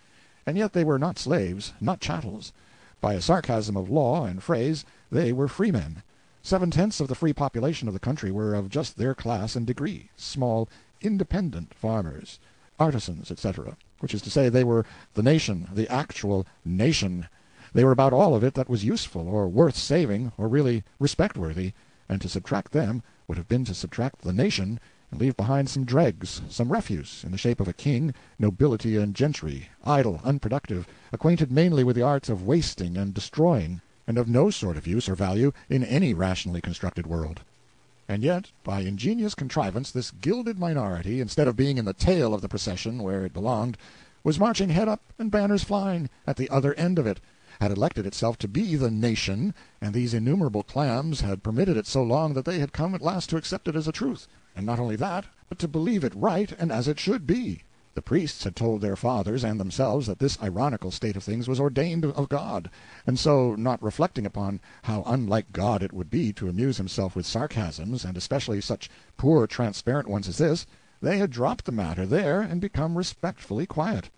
And yet they were not slaves, not chattels. By a sarcasm of law and phrase, they were freemen. 7/10 of the free population of the country were of just their class and degree, small, independent farmers, artisans, etc., which is to say they were the nation, the actual nation. They were about all of it that was useful, or worth saving, or really respect-worthy, and to subtract them would have been to subtract the nation, and leave behind some dregs, some refuse, in the shape of a king, nobility and gentry, idle, unproductive, acquainted mainly with the arts of wasting and destroying, and of no sort of use or value in any rationally constructed world. And yet, by ingenious contrivance, this gilded minority, instead of being in the tail of the procession where it belonged, was marching head up and banners flying at the other end of it, had elected itself to be the nation, and these innumerable clams had permitted it so long that they had come at last to accept it as a truth, and not only that, but to believe it right and as it should be. The priests had told their fathers and themselves that this ironical state of things was ordained of God, and so, not reflecting upon how unlike God it would be to amuse himself with sarcasms, and especially such poor transparent ones as this, they had dropped the matter there and become respectfully quiet.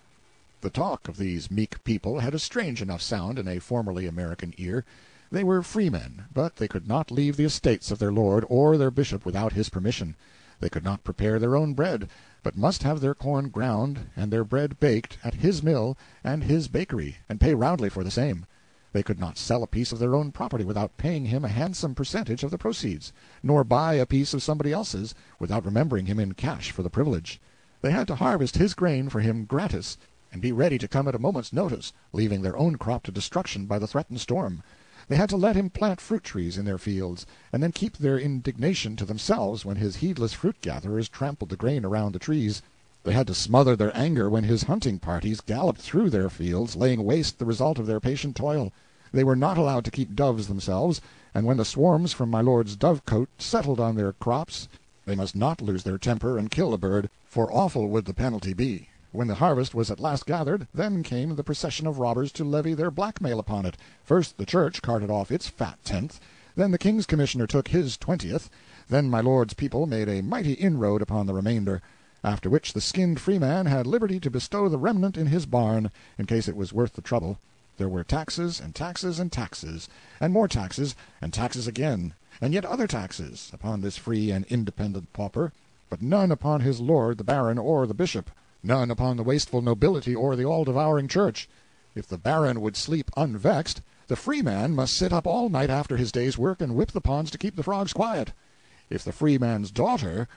The talk of these meek people had a strange enough sound in a formerly American ear. They were freemen, but they could not leave the estates of their lord or their bishop without his permission. They could not prepare their own bread, but must have their corn ground and their bread baked at his mill and his bakery, and pay roundly for the same. They could not sell a piece of their own property without paying him a handsome percentage of the proceeds, nor buy a piece of somebody else's without remembering him in cash for the privilege. They had to harvest his grain for him gratis, and be ready to come at a moment's notice, leaving their own crop to destruction by the threatened storm. They had to let him plant fruit trees in their fields, and then keep their indignation to themselves when his heedless fruit-gatherers trampled the grain around the trees. They had to smother their anger when his hunting parties galloped through their fields, laying waste the result of their patient toil. They were not allowed to keep doves themselves, and when the swarms from my lord's dove-cote settled on their crops, they must not lose their temper and kill a bird, for awful would the penalty be. When the harvest was at last gathered, then came the procession of robbers to levy their blackmail upon it. First the church carted off its fat 10th, then the king's commissioner took his 20th, then my lord's people made a mighty inroad upon the remainder, after which the skinned freeman had liberty to bestow the remnant in his barn, in case it was worth the trouble. There were taxes and taxes and taxes, and more taxes, and taxes again, and yet other taxes, upon this free and independent pauper, but none upon his lord the baron or the bishop, none upon the wasteful nobility or the all-devouring church. If the baron would sleep unvexed, the freeman must sit up all night after his day's work and whip the ponds to keep the frogs quiet. If the freeman's daughter—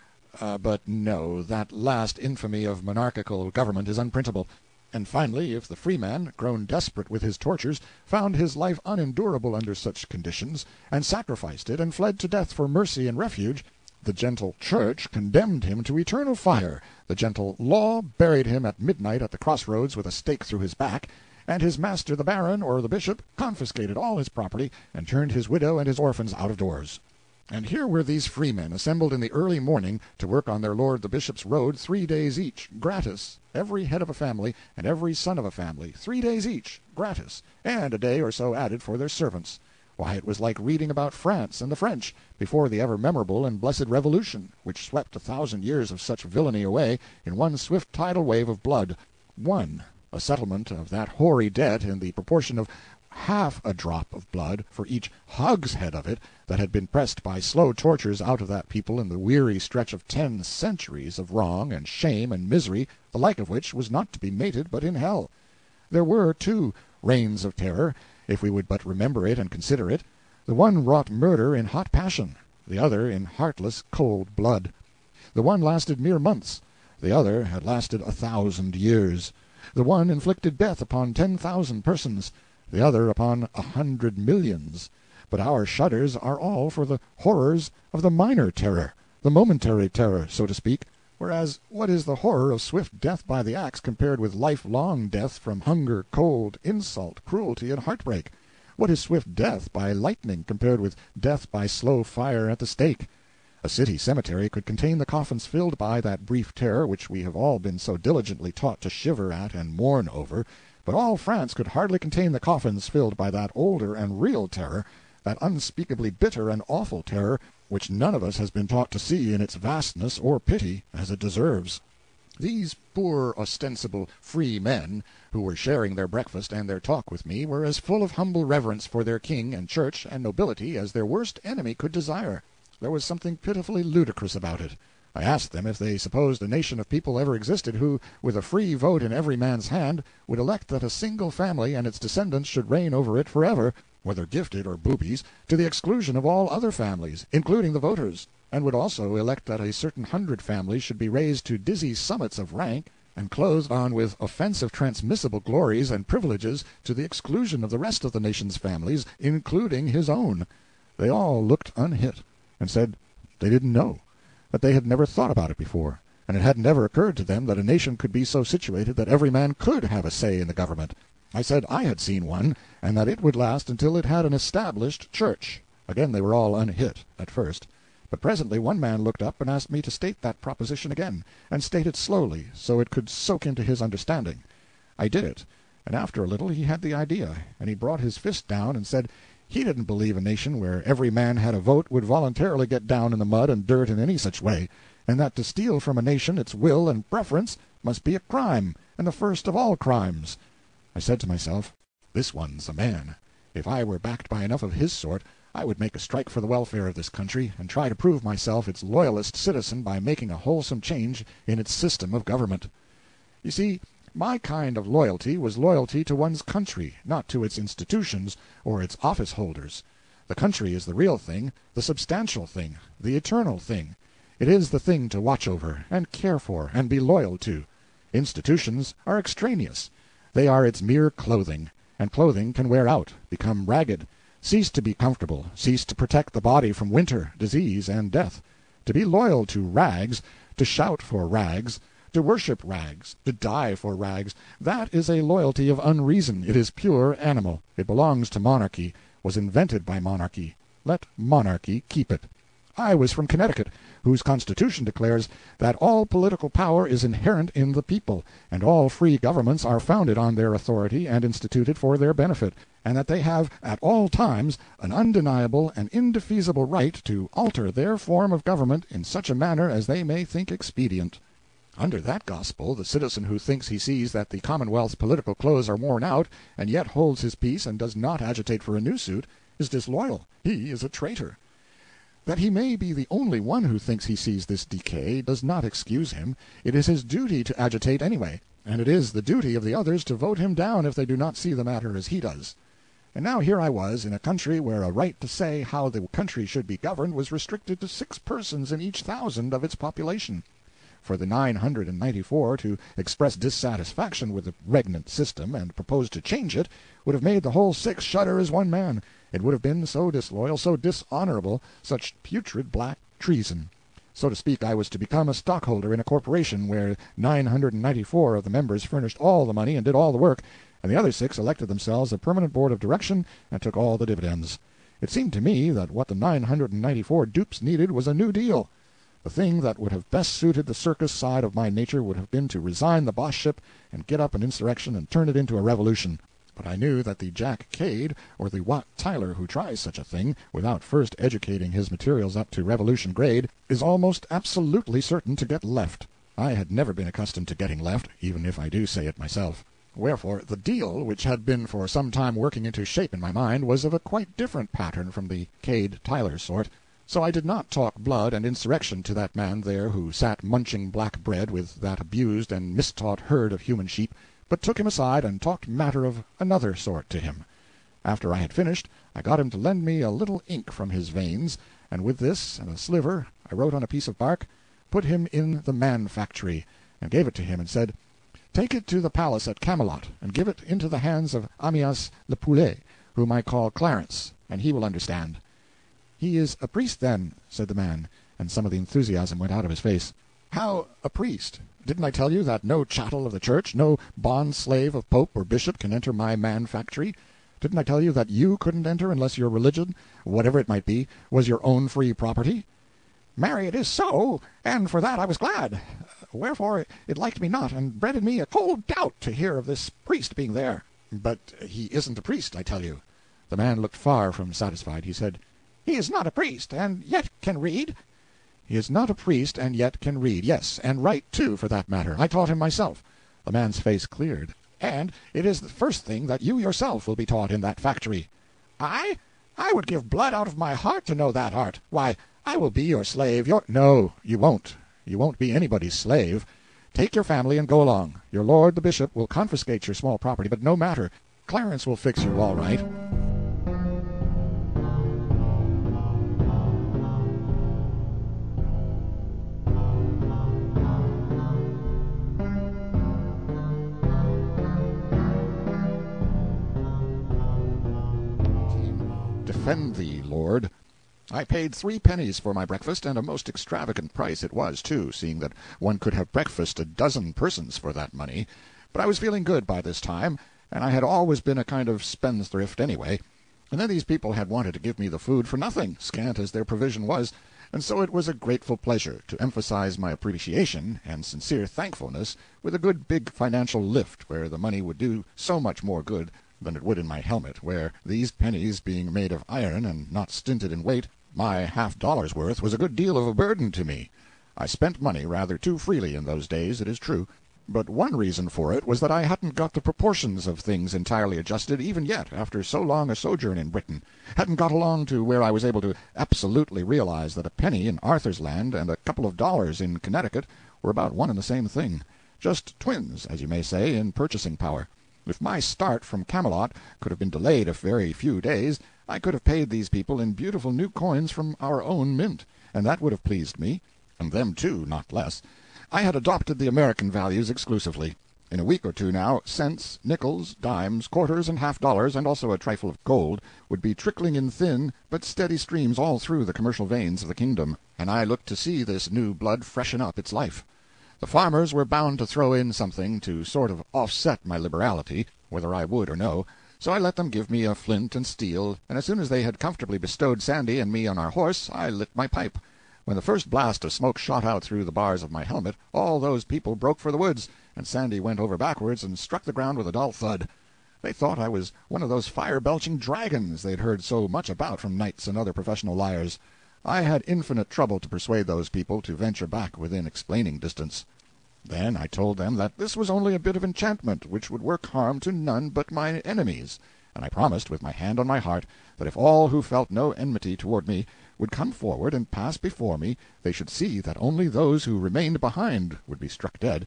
but no, that last infamy of monarchical government is unprintable. And finally, if the freeman, grown desperate with his tortures, found his life unendurable under such conditions, and sacrificed it, and fled to death for mercy and refuge, The gentle Church condemned him to eternal fire, the gentle Law buried him at midnight at the crossroads with a stake through his back, and his master the baron or the bishop confiscated all his property and turned his widow and his orphans out of doors. And here were these freemen assembled in the early morning to work on their lord the bishop's road 3 days each, gratis, every head of a family and every son of a family, 3 days each, gratis, and a day or so added for their servants. Why, it was like reading about France and the French before the ever-memorable and blessed Revolution, which swept 1,000 years of such villainy away in one swift tidal wave of blood. A settlement of that hoary debt in the proportion of half a drop of blood for each hogshead of it that had been pressed by slow tortures out of that people in the weary stretch of 10 centuries of wrong and shame and misery, the like of which was not to be mated but in hell. There were, too, reigns of terror, if we would but remember it and consider it. The one wrought murder in hot passion, the other in heartless cold blood. The one lasted mere months, the other had lasted 1,000 years. The one inflicted death upon 10,000 persons, the other upon 100 millions. But our shudders are all for the horrors of the minor terror, the momentary terror, so to speak. Whereas what is the horror of swift death by the axe compared with lifelong death from hunger, cold, insult, cruelty, and heartbreak? What is swift death by lightning compared with death by slow fire at the stake? A city cemetery could contain the coffins filled by that brief terror which we have all been so diligently taught to shiver at and mourn over, but all France could hardly contain the coffins filled by that older and real terror, that unspeakably bitter and awful terror which none of us has been taught to see in its vastness or pity as it deserves. These poor ostensible free men, who were sharing their breakfast and their talk with me, were as full of humble reverence for their king and church and nobility as their worst enemy could desire. There was something pitifully ludicrous about it. I asked them if they supposed a nation of people ever existed who, with a free vote in every man's hand, would elect that a single family and its descendants should reign over it forever, whether gifted or boobies, to the exclusion of all other families, including the voters, and would also elect that a certain 100 families should be raised to dizzy summits of rank and clothed on with offensive transmissible glories and privileges to the exclusion of the rest of the nation's families, including his own. They all looked unhit, and said they didn't know, that they had never thought about it before, and it hadn't ever occurred to them that a nation could be so situated that every man could have a say in the government. I said I had seen one, and that it would last until it had an established church. Again they were all unhit, at first, but presently one man looked up and asked me to state that proposition again, and state it slowly, so it could soak into his understanding. I did it, and after a little he had the idea, and he brought his fist down and said he didn't believe a nation where every man had a vote would voluntarily get down in the mud and dirt in any such way, and that to steal from a nation its will and preference must be a crime, and the first of all crimes. I said to myself, this one's a man. If I were backed by enough of his sort, I would make a strike for the welfare of this country, and try to prove myself its loyalist citizen by making a wholesome change in its system of government. You see, my kind of loyalty was loyalty to one's country, not to its institutions or its office-holders. The country is the real thing, the substantial thing, the eternal thing. It is the thing to watch over, and care for, and be loyal to. Institutions are extraneous. They are its mere clothing, and clothing can wear out, become ragged, cease to be comfortable, cease to protect the body from winter, disease, and death. To be loyal to rags, to shout for rags, to worship rags, to die for rags, that is a loyalty of unreason. It is pure animal. It belongs to monarchy, was invented by monarchy. Let monarchy keep it. I was from Connecticut, whose constitution declares that all political power is inherent in the people, and all free governments are founded on their authority and instituted for their benefit, and that they have at all times an undeniable and indefeasible right to alter their form of government in such a manner as they may think expedient. Under that gospel, the citizen who thinks he sees that the Commonwealth's political clothes are worn out, and yet holds his peace and does not agitate for a new suit, is disloyal. He is a traitor. That he may be the only one who thinks he sees this decay does not excuse him. It is his duty to agitate anyway, and it is the duty of the others to vote him down if they do not see the matter as he does. And now here I was, in a country where a right to say how the country should be governed was restricted to 6 persons in each 1,000 of its population. For the 994 to express dissatisfaction with the regnant system and propose to change it would have made the whole 6 shudder as one man. It would have been so disloyal, so dishonorable, such putrid black treason. So to speak, I was to become a stockholder in a corporation where 994 of the members furnished all the money and did all the work, and the other 6 elected themselves a permanent board of direction and took all the dividends. It seemed to me that what the 994 dupes needed was a new deal. The thing that would have best suited the circus side of my nature would have been to resign the bossship and get up an insurrection and turn it into a revolution. But I knew that the Jack Cade or the Wat Tyler who tries such a thing, without first educating his materials up to revolution grade, is almost absolutely certain to get left. I had never been accustomed to getting left, even if I do say it myself. Wherefore, the deal, which had been for some time working into shape in my mind, was of a quite different pattern from the Cade-Tyler sort. So I did not talk blood and insurrection to that man there who sat munching black bread with that abused and mistaught herd of human sheep, but took him aside and talked matter of another sort to him. After I had finished, I got him to lend me a little ink from his veins, and with this and a sliver I wrote on a piece of bark, "Put him in the man-factory," and gave it to him and said, "Take it to the palace at Camelot, and give it into the hands of Amias le Poulet, whom I call Clarence, and he will understand." "He is a priest, then," said the man, and some of the enthusiasm went out of his face. "How a priest? Didn't I tell you that no chattel of the church, no bond-slave of pope or bishop can enter my man-factory? Didn't I tell you that you couldn't enter unless your religion, whatever it might be, was your own free property?" "Marry, it is so, and for that I was glad. Wherefore it liked me not, and bred in me a cold doubt to hear of this priest being there." "But he isn't a priest, I tell you." The man looked far from satisfied. He said, "He is not a priest, and yet can read?" "He is not a priest, and yet can read, yes, and write, too, for that matter. I taught him myself." The man's face cleared. "And it is the first thing that you yourself will be taught in that factory." "I? I would give blood out of my heart to know that art. Why, I will be your slave, your—" "No, you won't. You won't be anybody's slave. Take your family and go along. Your lord the bishop will confiscate your small property, but no matter. Clarence will fix you all right." Defend thee, Lord. I paid 3 pennies for my breakfast, and a most extravagant price it was, too, seeing that one could have breakfasted a dozen persons for that money. But I was feeling good by this time, and I had always been a kind of spendthrift anyway. And then these people had wanted to give me the food for nothing, scant as their provision was, and so it was a grateful pleasure to emphasize my appreciation and sincere thankfulness with a good big financial lift where the money would do so much more good than it would in my helmet, where, these pennies being made of iron and not stinted in weight, my $half-dollar's worth was a good deal of a burden to me. I spent money rather too freely in those days, it is true, but one reason for it was that I hadn't got the proportions of things entirely adjusted even yet, after so long a sojourn in Britain, hadn't got along to where I was able to absolutely realize that a penny in Arthur's Land and a couple of dollars in Connecticut were about one and the same thing, just twins, as you may say, in purchasing power. If my start from Camelot could have been delayed a very few days, I could have paid these people in beautiful new coins from our own mint, and that would have pleased me, and them too, not less. I had adopted the American values exclusively. In a week or two now, cents, nickels, dimes, quarters, and $half-dollars, and also a trifle of gold, would be trickling in thin but steady streams all through the commercial veins of the kingdom, and I looked to see this new blood freshen up its life. The farmers were bound to throw in something to sort of offset my liberality, whether I would or no, so I let them give me a flint and steel, and as soon as they had comfortably bestowed Sandy and me on our horse, I lit my pipe. When the first blast of smoke shot out through the bars of my helmet, all those people broke for the woods, and Sandy went over backwards and struck the ground with a dull thud. They thought I was one of those fire-belching dragons they'd heard so much about from knights and other professional liars. I had infinite trouble to persuade those people to venture back within explaining distance. Then I told them that this was only a bit of enchantment which would work harm to none but my enemies, and I promised with my hand on my heart that if all who felt no enmity toward me would come forward and pass before me, they should see that only those who remained behind would be struck dead.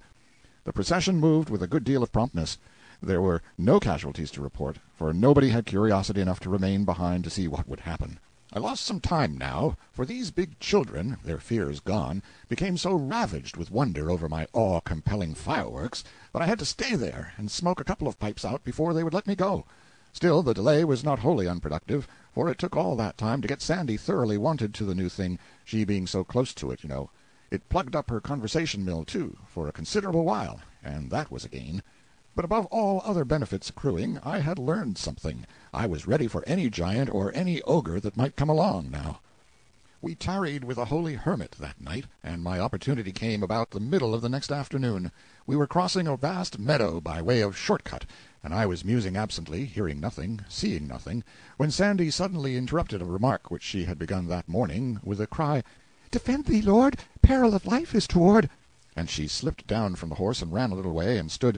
The procession moved with a good deal of promptness. There were no casualties to report, for nobody had curiosity enough to remain behind to see what would happen. I lost some time now, for these big children, their fears gone, became so ravaged with wonder over my awe-compelling fireworks that I had to stay there and smoke a couple of pipes out before they would let me go. Still, the delay was not wholly unproductive, for it took all that time to get Sandy thoroughly wonted to the new thing, she being so close to it, you know. It plugged up her conversation mill, too, for a considerable while, and that was a gain. But above all other benefits accruing, I had learned something. I was ready for any giant or any ogre that might come along now. We tarried with a holy hermit that night, and my opportunity came about the middle of the next afternoon. We were crossing a vast meadow by way of short-cut, and I was musing absently, hearing nothing, seeing nothing, when Sandy suddenly interrupted a remark which she had begun that morning, with a cry, "Defend thee, Lord! Peril of life is toward—" And she slipped down from the horse and ran a little way, and stood.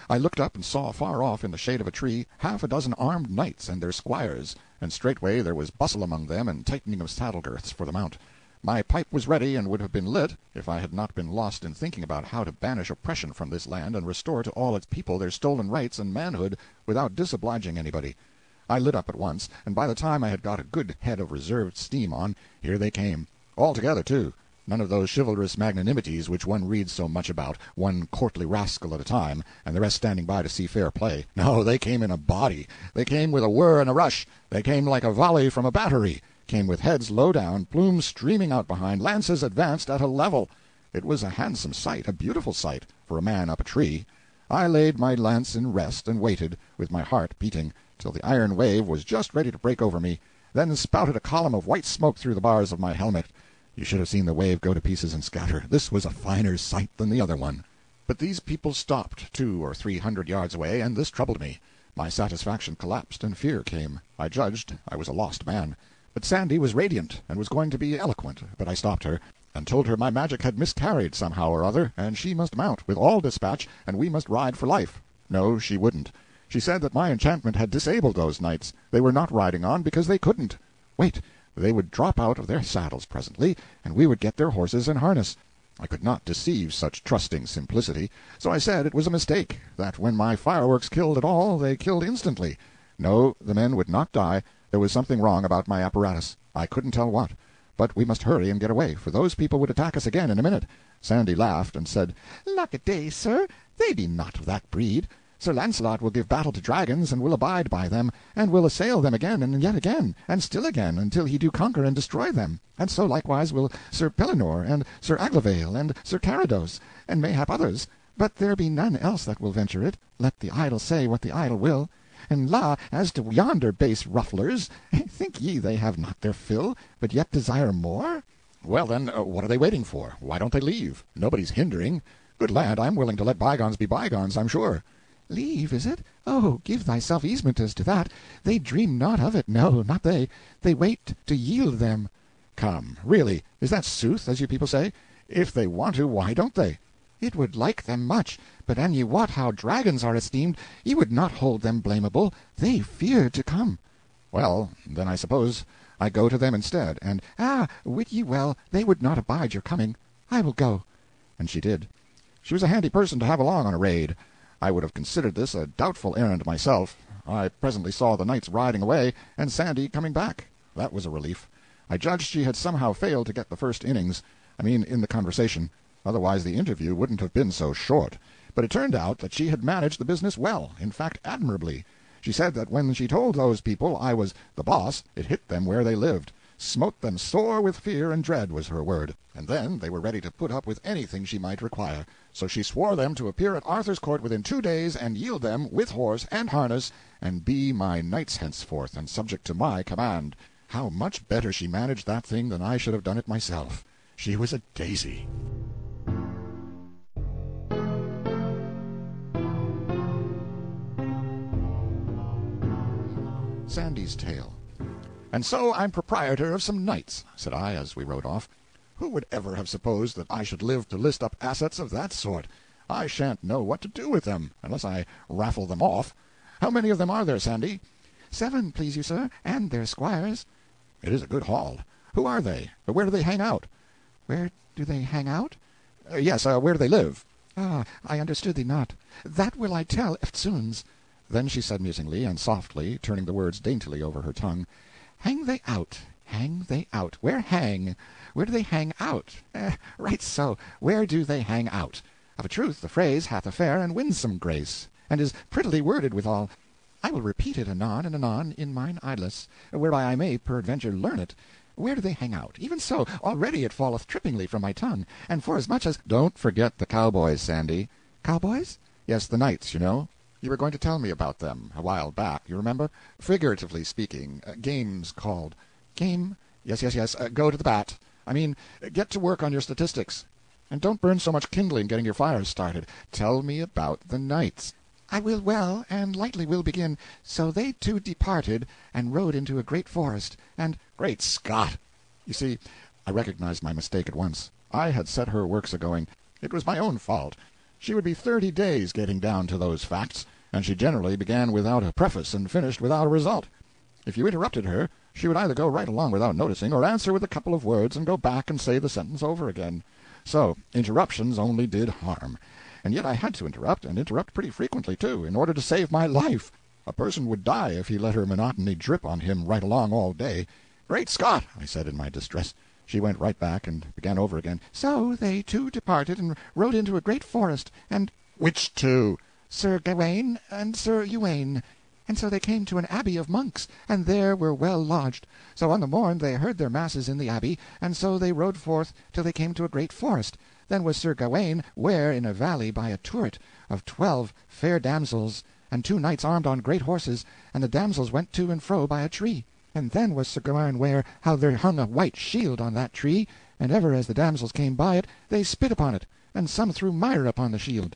I looked up and saw far off in the shade of a tree half a dozen armed knights and their squires, and straightway there was bustle among them and tightening of saddle-girths for the mount. My pipe was ready and would have been lit, if I had not been lost in thinking about how to banish oppression from this land and restore to all its people their stolen rights and manhood without disobliging anybody. I lit up at once, and by the time I had got a good head of reserved steam on, here they came. All together, too. None of those chivalrous magnanimities which one reads so much about, one courtly rascal at a time, and the rest standing by to see fair play. No, they came in a body. They came with a whir and a rush. They came like a volley from a battery. Came with heads low down, plumes streaming out behind, lances advanced at a level. It was a handsome sight, a beautiful sight, for a man up a tree. I laid my lance in rest and waited, with my heart beating, till the iron wave was just ready to break over me, then spouted a column of white smoke through the bars of my helmet. You should have seen the wave go to pieces and scatter. This was a finer sight than the other one. But these people stopped 200 or 300 yards away, and this troubled me. My satisfaction collapsed, and fear came. I judged I was a lost man. But Sandy was radiant, and was going to be eloquent, but I stopped her, and told her my magic had miscarried somehow or other, and she must mount with all dispatch, and we must ride for life. No, she wouldn't. She said that my enchantment had disabled those knights. They were not riding on because they couldn't. Wait. They would drop out of their saddles presently, and we would get their horses and harness. I could not deceive such trusting simplicity, so I said it was a mistake, that when my fireworks killed at all, they killed instantly. No, the men would not die. There was something wrong about my apparatus. I couldn't tell what. But we must hurry and get away, for those people would attack us again in a minute. Sandy laughed and said, "Lack a day, sir, they be not of that breed. Sir Launcelot will give battle to dragons, and will abide by them, and will assail them again, and yet again, and still again, until he do conquer and destroy them. And so likewise will Sir Pellinore, and Sir Aglovale, and Sir Carados, and mayhap others. But there be none else that will venture it, let the idle say what the idle will. And la, as to yonder base rufflers, think ye they have not their fill, but yet desire more? Well, then, what are they waiting for? Why don't they leave? Nobody's hindering. Good land, I'm willing to let bygones be bygones, I'm sure." "Leave, is it? Oh, give thyself easement as to that. They dream not of it, no, not they. They wait to yield them." "Come, really, is that sooth, as you people say? If they want to, why don't they?" "It would like them much, but an ye wot how dragons are esteemed, ye would not hold them blamable. They fear to come." "Well, then I suppose I go to them instead, and—" "Ah, wit ye well, they would not abide your coming. I will go." And she did. She was a handy person to have along on a raid. I would have considered this a doubtful errand myself. I presently saw the knights riding away, and Sandy coming back. That was a relief. I judged she had somehow failed to get the first innings, in the conversation. Otherwise the interview wouldn't have been so short. But it turned out that she had managed the business well, in fact admirably. She said that when she told those people I was the boss, it hit them where they lived. Smote them sore with fear and dread, was her word, and then they were ready to put up with anything she might require. So she swore them to appear at Arthur's court within 2 days, and yield them, with horse and harness, and be my knights henceforth, and subject to my command. How much better she managed that thing than I should have done it myself. She was a daisy. Sandy's Tale. "And so I'm proprietor of some knights," said I, as we rode off. "Who would ever have supposed that I should live to list up assets of that sort? I shan't know what to do with them, unless I raffle them off. How many of them are there, Sandy?" "7, please you, sir, and their squires." "It is a good haul. Who are they? Where do they hang out?" "Where do they hang out?" "Yes, where do they live?" "Ah, I understood thee not. That will I tell eftsoons." Then she said musingly and softly, turning the words daintily over her tongue, "Hang they out, hang they out. Where hang? Where do they hang out? Right so, where do they hang out? Of a truth the phrase hath a fair and winsome grace, and is prettily worded withal. I will repeat it anon and anon in mine idlesse, whereby I may peradventure learn it. Where do they hang out? Even so, already it falleth trippingly from my tongue, and forasmuch as— Don't forget the cowboys, Sandy. Cowboys? Yes, the knights, you know. You were going to tell me about them a while back, you remember? Figuratively speaking, games called. Game? Yes. Go to the bat. I mean, get to work on your statistics. And don't burn so much kindling getting your fires started. Tell me about the knights. I will well, and lightly will begin. So they two departed, and rode into a great forest, and— Great Scott! You see, I recognized my mistake at once. I had set her works a-going. It was my own fault. She would be 30 days getting down to those facts, and she generally began without a preface and finished without a result. If you interrupted her, she would either go right along without noticing, or answer with a couple of words and go back and say the sentence over again. So interruptions only did harm. And yet I had to interrupt, and interrupt pretty frequently, too, in order to save my life. A person would die if he let her monotony drip on him right along all day. Great Scott! I said in my distress. She went right back and began over again. So they two departed, and rode into a great forest, and— Which two? Sir Gawaine and Sir Uwaine. And so they came to an abbey of monks, and there were well lodged. So on the morn they heard their masses in the abbey, and so they rode forth till they came to a great forest. Then was Sir Gawaine ware in a valley by a turret of 12 fair damsels, and 2 knights armed on great horses, and the damsels went to and fro by a tree. And then was Sir Gawaine ware how there hung a white shield on that tree, and ever as the damsels came by it, they spit upon it, and some threw mire upon the shield.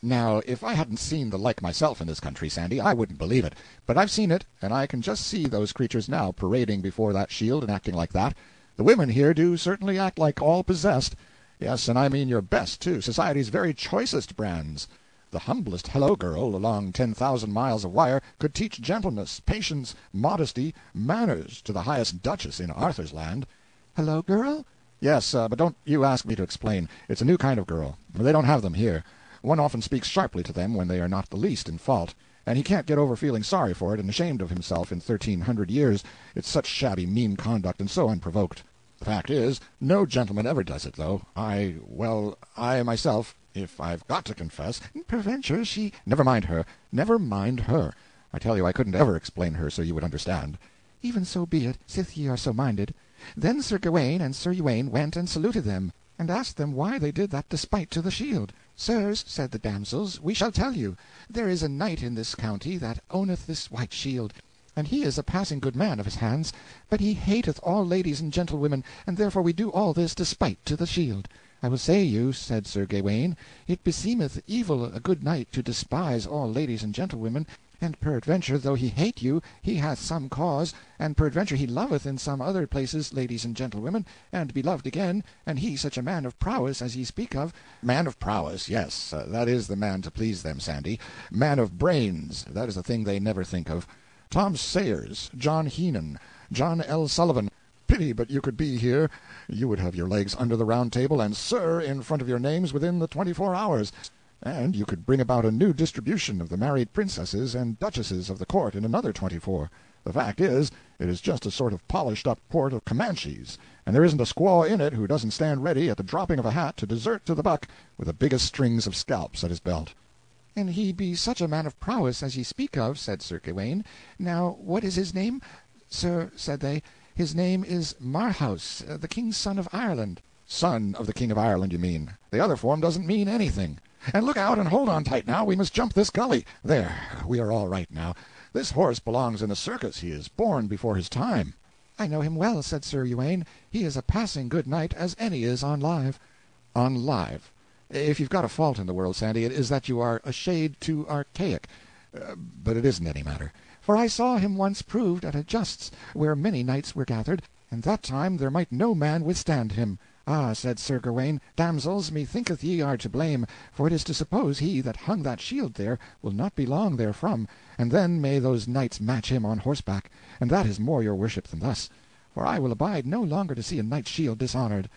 Now, if I hadn't seen the like myself in this country, Sandy, I wouldn't believe it. But I've seen it, and I can just see those creatures now parading before that shield and acting like that. The women here do certainly act like all possessed. Yes, and I mean your best, too, society's very choicest brands. The humblest hello girl along 10,000 miles of wire could teach gentleness, patience, modesty, manners to the highest duchess in Arthur's land. Hello girl? Yes, but don't you ask me to explain. It's a new kind of girl. They don't have them here. One often speaks sharply to them when they are not the least in fault, and he can't get over feeling sorry for it and ashamed of himself in 1,300 years. It's such shabby, mean conduct, and so unprovoked. The fact is, no gentleman ever does it, though. I myself, if I've got to confess— Peradventure she— Never mind her. Never mind her. I tell you I couldn't ever explain her so you would understand. Even so be it, sith ye are so minded. Then Sir Gawaine and Sir Uwaine went and saluted them, and asked them why they did that despite to the shield. Sirs, said the damsels, we shall tell you. There is a knight in this county that owneth this white shield, and he is a passing good man of his hands, but he hateth all ladies and gentlewomen, and therefore we do all this despite to the shield. I will say you, said Sir Gawaine, it beseemeth evil a good knight to despise all ladies and gentlewomen, and peradventure though he hate you, he hath some cause, and peradventure he loveth in some other places ladies and gentlewomen, and be loved again, and he such a man of prowess as ye speak of. Man of prowess, yes, that is the man to please them, Sandy. Man of brains, that is the thing they never think of. Tom Sayers, John Heenan, John L. Sullivan. Pity but you could be here. You would have your legs under the round table and Sir in front of your names within the 24 hours. And you could bring about a new distribution of the married princesses and duchesses of the court in another 24. The fact is, it is just a sort of polished-up court of Comanches, and there isn't a squaw in it who doesn't stand ready at the dropping of a hat to desert to the buck with the biggest strings of scalps at his belt. And he be such a man of prowess as ye speak of, said Sir Gawaine. Now, what is his name? Sir, said they, his name is Marhaus, the king's son of Ireland. Son of the king of Ireland, you mean. The other form doesn't mean anything. And look out and hold on tight now, we must jump this gully. There, we are all right now. This horse belongs in a circus. He is born before his time. I know him well, said Sir Uwaine. He is a passing good knight, as any is on live. On live. If you've got a fault in the world, Sandy, it is that you are a shade too archaic. But it isn't any matter. For I saw him once proved at a justs, where many knights were gathered, and that time there might no man withstand him. Ah, said Sir Gawaine, damsels, methinketh ye are to blame, for it is to suppose he that hung that shield there will not be long therefrom, and then may those knights match him on horseback, and that is more your worship than thus. For I will abide no longer to see a knight's shield dishonoured.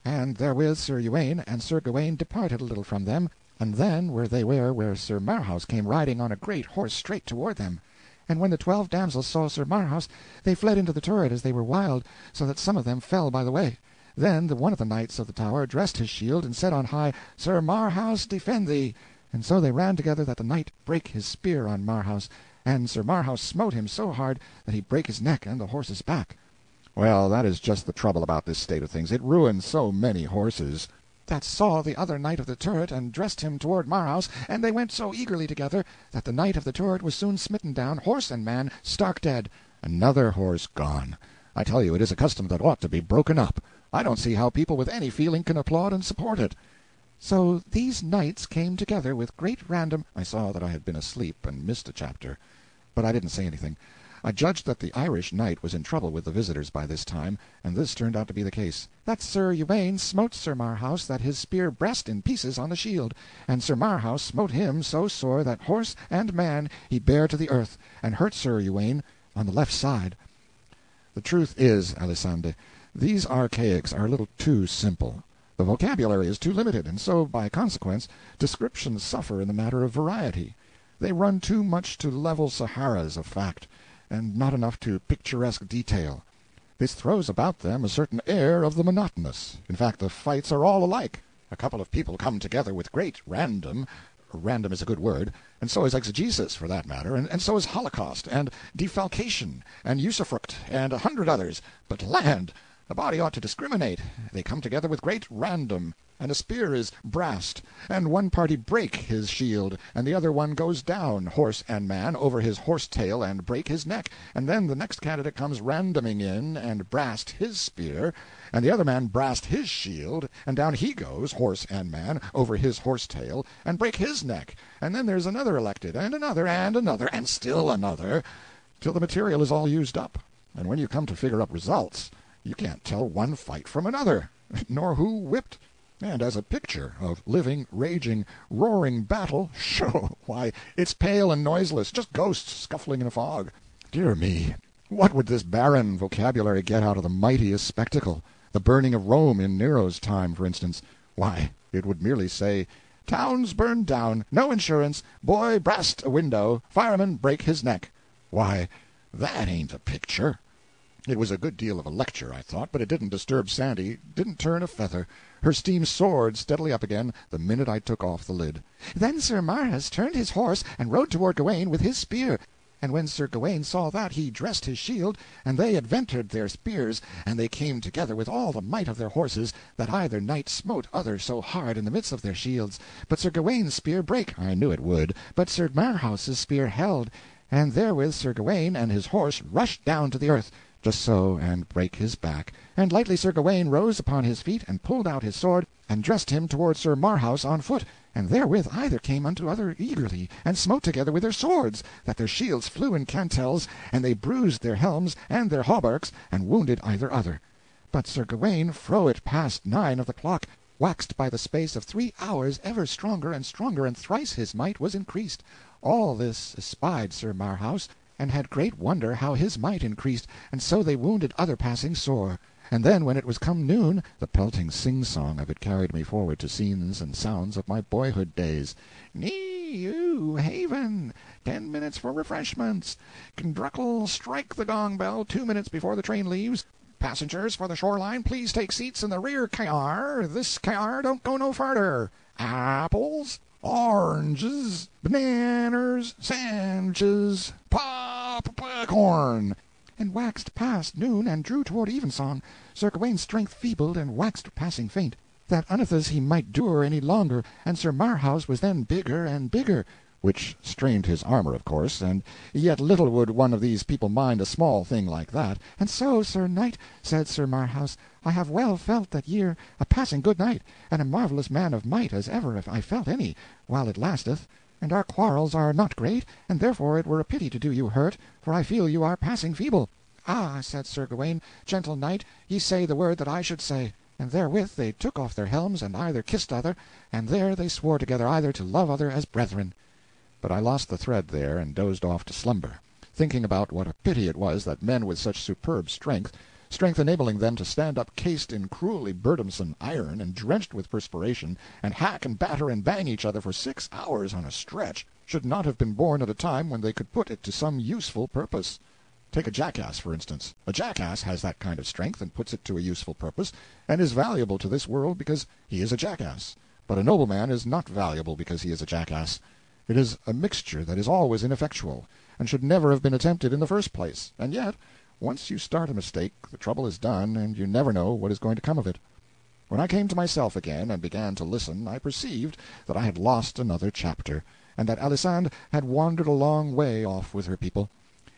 And therewith Sir Uwaine and Sir Gawaine departed a little from them, and then were they where Sir Marhaus came riding on a great horse straight toward them. And when the 12 damsels saw Sir Marhaus, they fled into the turret as they were wild, so that some of them fell by the way. Then one of the knights of the tower dressed his shield, and said on high, Sir Marhaus, defend thee. And so they ran together that the knight brake his spear on Marhaus, and Sir Marhaus smote him so hard that he brake his neck and the horse's back. Well, that is just the trouble about this state of things. It ruins so many horses. That saw the other knight of the turret, and dressed him toward Marhaus, and they went so eagerly together that the knight of the turret was soon smitten down, horse and man, stark dead. Another horse gone. I tell you, it is a custom that ought to be broken up. I don't see how people with any feeling can applaud and support it. So these knights came together with great random. I saw that I had been asleep and missed a chapter, but I didn't say anything. I judged that the Irish knight was in trouble with the visitors by this time, and this turned out to be the case. That Sir Uwaine smote Sir Marhaus that his spear brast in pieces on the shield, and Sir Marhaus smote him so sore that horse and man he bare to the earth, and hurt Sir Uwaine on the left side. The truth is, Alisande, these archaics are a little too simple. The vocabulary is too limited, and so, by consequence, descriptions suffer in the matter of variety. They run too much to level Saharas of fact, and not enough to picturesque detail. This throws about them a certain air of the monotonous. In fact, the fights are all alike. A couple of people come together with great random is a good word, and so is exegesis, for that matter, and so is holocaust, and defalcation, and usufruct, and 100 others. But land! A body ought to discriminate. They come together with great random, and a spear is brast, and one party break his shield, and the other one goes down, horse and man, over his horse-tail, and break his neck, and then the next candidate comes randoming in, and brast his spear, and the other man brast his shield, and down he goes, horse and man, over his horse-tail, and break his neck, and then there's another elected, and another, and still another, till the material is all used up. And when you come to figure up results, you can't tell one fight from another, nor who whipped. And as a picture of living, raging, roaring battle, sho, why, it's pale and noiseless, just ghosts scuffling in a fog. Dear me, what would this barren vocabulary get out of the mightiest spectacle? The burning of Rome in Nero's time, for instance. Why, it would merely say, "Towns burned down, no insurance, boy brast a window, fireman break his neck." Why, that ain't a picture. It was a good deal of a lecture, I thought, but it didn't disturb Sandy, didn't turn a feather. Her steam soared steadily up again the minute I took off the lid. Then Sir Marhaus turned his horse, and rode toward Gawaine with his spear. And when Sir Gawaine saw that, he dressed his shield, and they adventured their spears, and they came together with all the might of their horses, that either knight smote other so hard in the midst of their shields. But Sir Gawaine's spear brake. I knew it would. But Sir Marhaus's spear held, and therewith Sir Gawaine and his horse rushed down to the earth, just so, and brake his back. And lightly Sir Gawaine rose upon his feet, and pulled out his sword, and dressed him toward Sir Marhaus on foot, and therewith either came unto other eagerly, and smote together with their swords, that their shields flew in cantels, and they bruised their helms and their hauberks, and wounded either other. But Sir Gawaine, fro it past 9 of the clock, waxed by the space of 3 hours ever stronger, and thrice his might was increased. All this espied Sir Marhaus, and had great wonder how his might increased, and so they wounded other passing sore. And then when it was come noon, the pelting sing-song of it carried me forward to scenes and sounds of my boyhood days. New Haven, 10 minutes for refreshments. Kendruckle, strike the gong bell 2 minutes before the train leaves. Passengers for the shoreline, please take seats in the rear car. This car don't go no farther. Apples, oranges, bananas, sandwiches, popcorn. And waxed past noon, and drew toward evensong. Sir Gawaine's strength feebled, and waxed passing faint, that unnethes he might dure any longer, and Sir Marhaus was then bigger and bigger, which strained his armor, of course, and yet little would one of these people mind a small thing like that. And so, Sir Knight, said Sir Marhaus, I have well felt that ye're a passing good knight, and a marvellous man of might as ever I felt any, while it lasteth. And our quarrels are not great, and therefore it were a pity to do you hurt, for I feel you are passing feeble. Ah, said Sir Gawaine, gentle knight, ye say the word that I should say. And therewith they took off their helms, and either kissed other, and there they swore together either to love other as brethren. But I lost the thread there, and dozed off to slumber, thinking about what a pity it was that men with such superb strength enabling them to stand up cased in cruelly burdensome iron, and drenched with perspiration, and hack and batter and bang each other for 6 hours on a stretch, should not have been born at a time when they could put it to some useful purpose. Take a jackass, for instance. A jackass has that kind of strength, and puts it to a useful purpose, and is valuable to this world because he is a jackass. But a nobleman is not valuable because he is a jackass. It is a mixture that is always ineffectual, and should never have been attempted in the first place. And yet, once you start a mistake, the trouble is done, and you never know what is going to come of it. When I came to myself again and began to listen, I perceived that I had lost another chapter, and that Alisande had wandered a long way off with her people.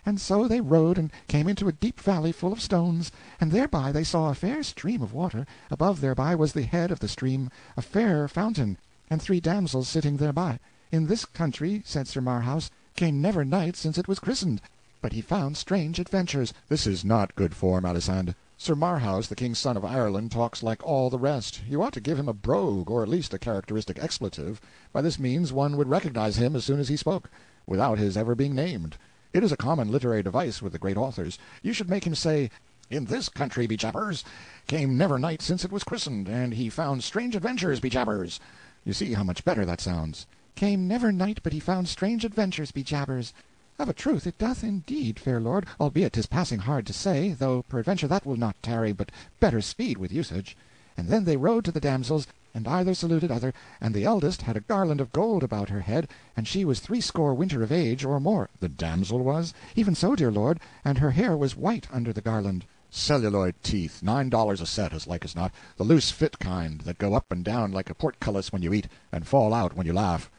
And so they rode and came into a deep valley full of stones, and thereby they saw a fair stream of water. Above thereby was the head of the stream, a fair fountain, and 3 damsels sitting thereby. In this country, said Sir Marhaus, came never knight since it was christened, but he found strange adventures. This is not good form, Alisande. Sir Marhaus, the king's son of Ireland, talks like all the rest. You ought to give him a brogue, or at least a characteristic expletive. By this means one would recognize him as soon as he spoke, without his ever being named. It is a common literary device with the great authors. You should make him say, "In this country, be jabbers, came never knight since it was christened, and he found strange adventures, be jabbers." You see how much better that sounds. "Came never knight but he found strange adventures, be jabbers." Of a truth it doth indeed, fair lord, albeit 'tis passing hard to say, though peradventure that will not tarry, but better speed with usage. And then they rode to the damsels, and either saluted other, and the eldest had a garland of gold about her head, and she was 60 winter of age or more. The damsel was? Even so, dear lord, and her hair was white under the garland. Celluloid teeth, $9 a set, as like as not, the loose fit kind, that go up and down like a portcullis when you eat, and fall out when you laugh.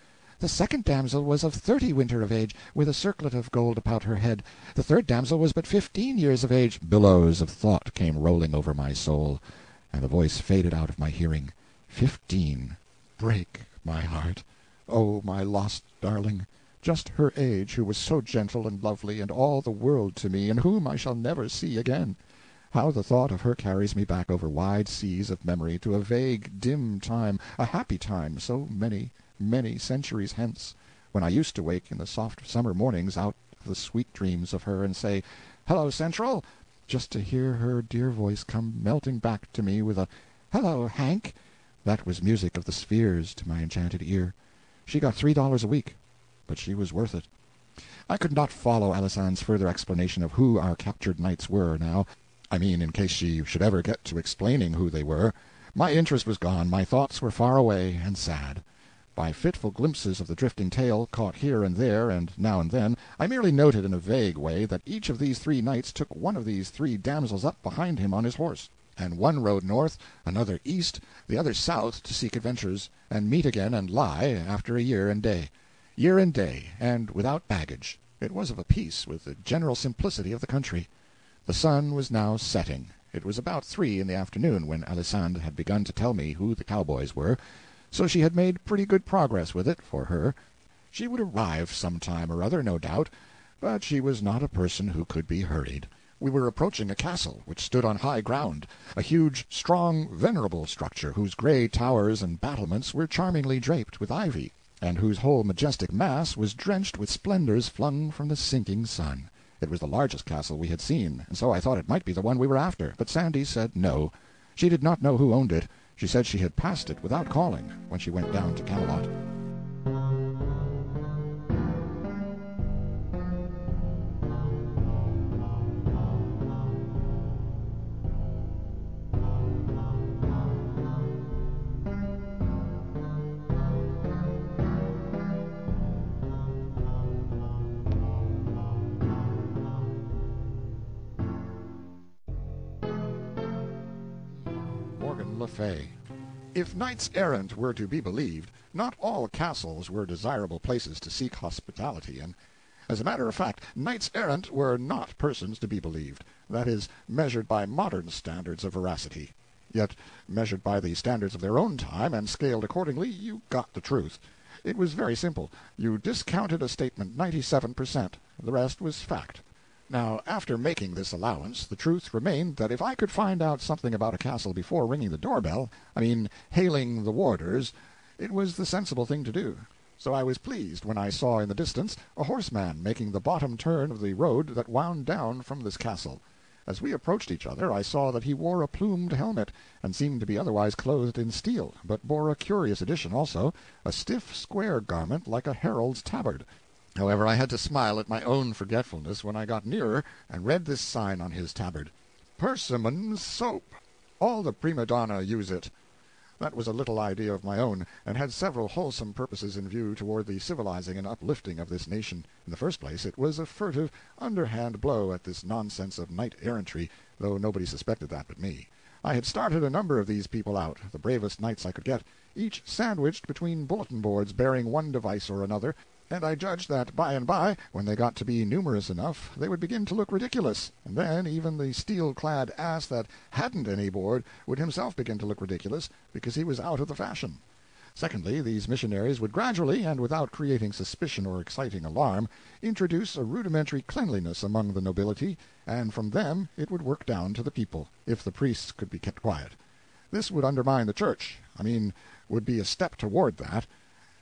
The second damsel was of 30 winter of age, with a circlet of gold about her head. The third damsel was but 15 years of age. Billows of thought came rolling over my soul, and the voice faded out of my hearing. 15! Break my heart! Oh, my lost darling! Just her age, who was so gentle and lovely, and all the world to me, and whom I shall never see again. How the thought of her carries me back over wide seas of memory to a vague, dim time, a happy time, so many, many centuries hence, when I used to wake in the soft summer mornings out of the sweet dreams of her, and say, "Hello, Central!" just to hear her dear voice come melting back to me with a "Hello, Hank!" That was music of the spheres to my enchanted ear. She got $3 a week, but she was worth it. I could not follow Alisande's further explanation of who our captured knights were, now. I mean, in case she should ever get to explaining who they were. My interest was gone, my thoughts were far away and sad. By fitful glimpses of the drifting tale, caught here and there and now and then, I merely noted in a vague way that each of these 3 knights took one of these 3 damsels up behind him on his horse, and one rode north, another east, the other south to seek adventures, and meet again and lie after a year and day, and without baggage. It was of a piece with the general simplicity of the country. The sun was now setting. It was about 3 in the afternoon when Alisande had begun to tell me who the cowboys were, so she had made pretty good progress with it, for her. She would arrive some time or other, no doubt, but she was not a person who could be hurried. We were approaching a castle which stood on high ground, a huge, strong, venerable structure, whose gray towers and battlements were charmingly draped with ivy, and whose whole majestic mass was drenched with splendors flung from the sinking sun. It was the largest castle we had seen, and so I thought it might be the one we were after, but Sandy said no. She did not know who owned it. She said she had passed it without calling when she went down to Camelot. Morgan Le Fay. If knights-errant were to be believed, not all castles were desirable places to seek hospitality in. As a matter of fact, knights-errant were not persons to be believed, that is, measured by modern standards of veracity. Yet, measured by the standards of their own time, and scaled accordingly, you got the truth. It was very simple. You discounted a statement 97%. The rest was fact. Now, after making this allowance, the truth remained that if I could find out something about a castle before ringing the doorbell, I mean hailing the warders, it was the sensible thing to do. So I was pleased when I saw in the distance a horseman making the bottom turn of the road that wound down from this castle. As we approached each other, I saw that he wore a plumed helmet, and seemed to be otherwise clothed in steel, but bore a curious addition also, a stiff square garment like a herald's tabard. However, I had to smile at my own forgetfulness when I got nearer and read this sign on his tabard: "Persimmon's Soap. All the prima donna use it." That was a little idea of my own, and had several wholesome purposes in view toward the civilizing and uplifting of this nation. In the first place, it was a furtive, underhand blow at this nonsense of knight-errantry, though nobody suspected that but me. I had started a number of these people out, the bravest knights I could get, each sandwiched between bulletin boards bearing one device or another, and I judged that by and by, when they got to be numerous enough, they would begin to look ridiculous, and then even the steel-clad ass that hadn't any board would himself begin to look ridiculous, because he was out of the fashion. Secondly, these missionaries would gradually, and without creating suspicion or exciting alarm, introduce a rudimentary cleanliness among the nobility, and from them it would work down to the people, if the priests could be kept quiet. This would undermine the church. Would be a step toward that.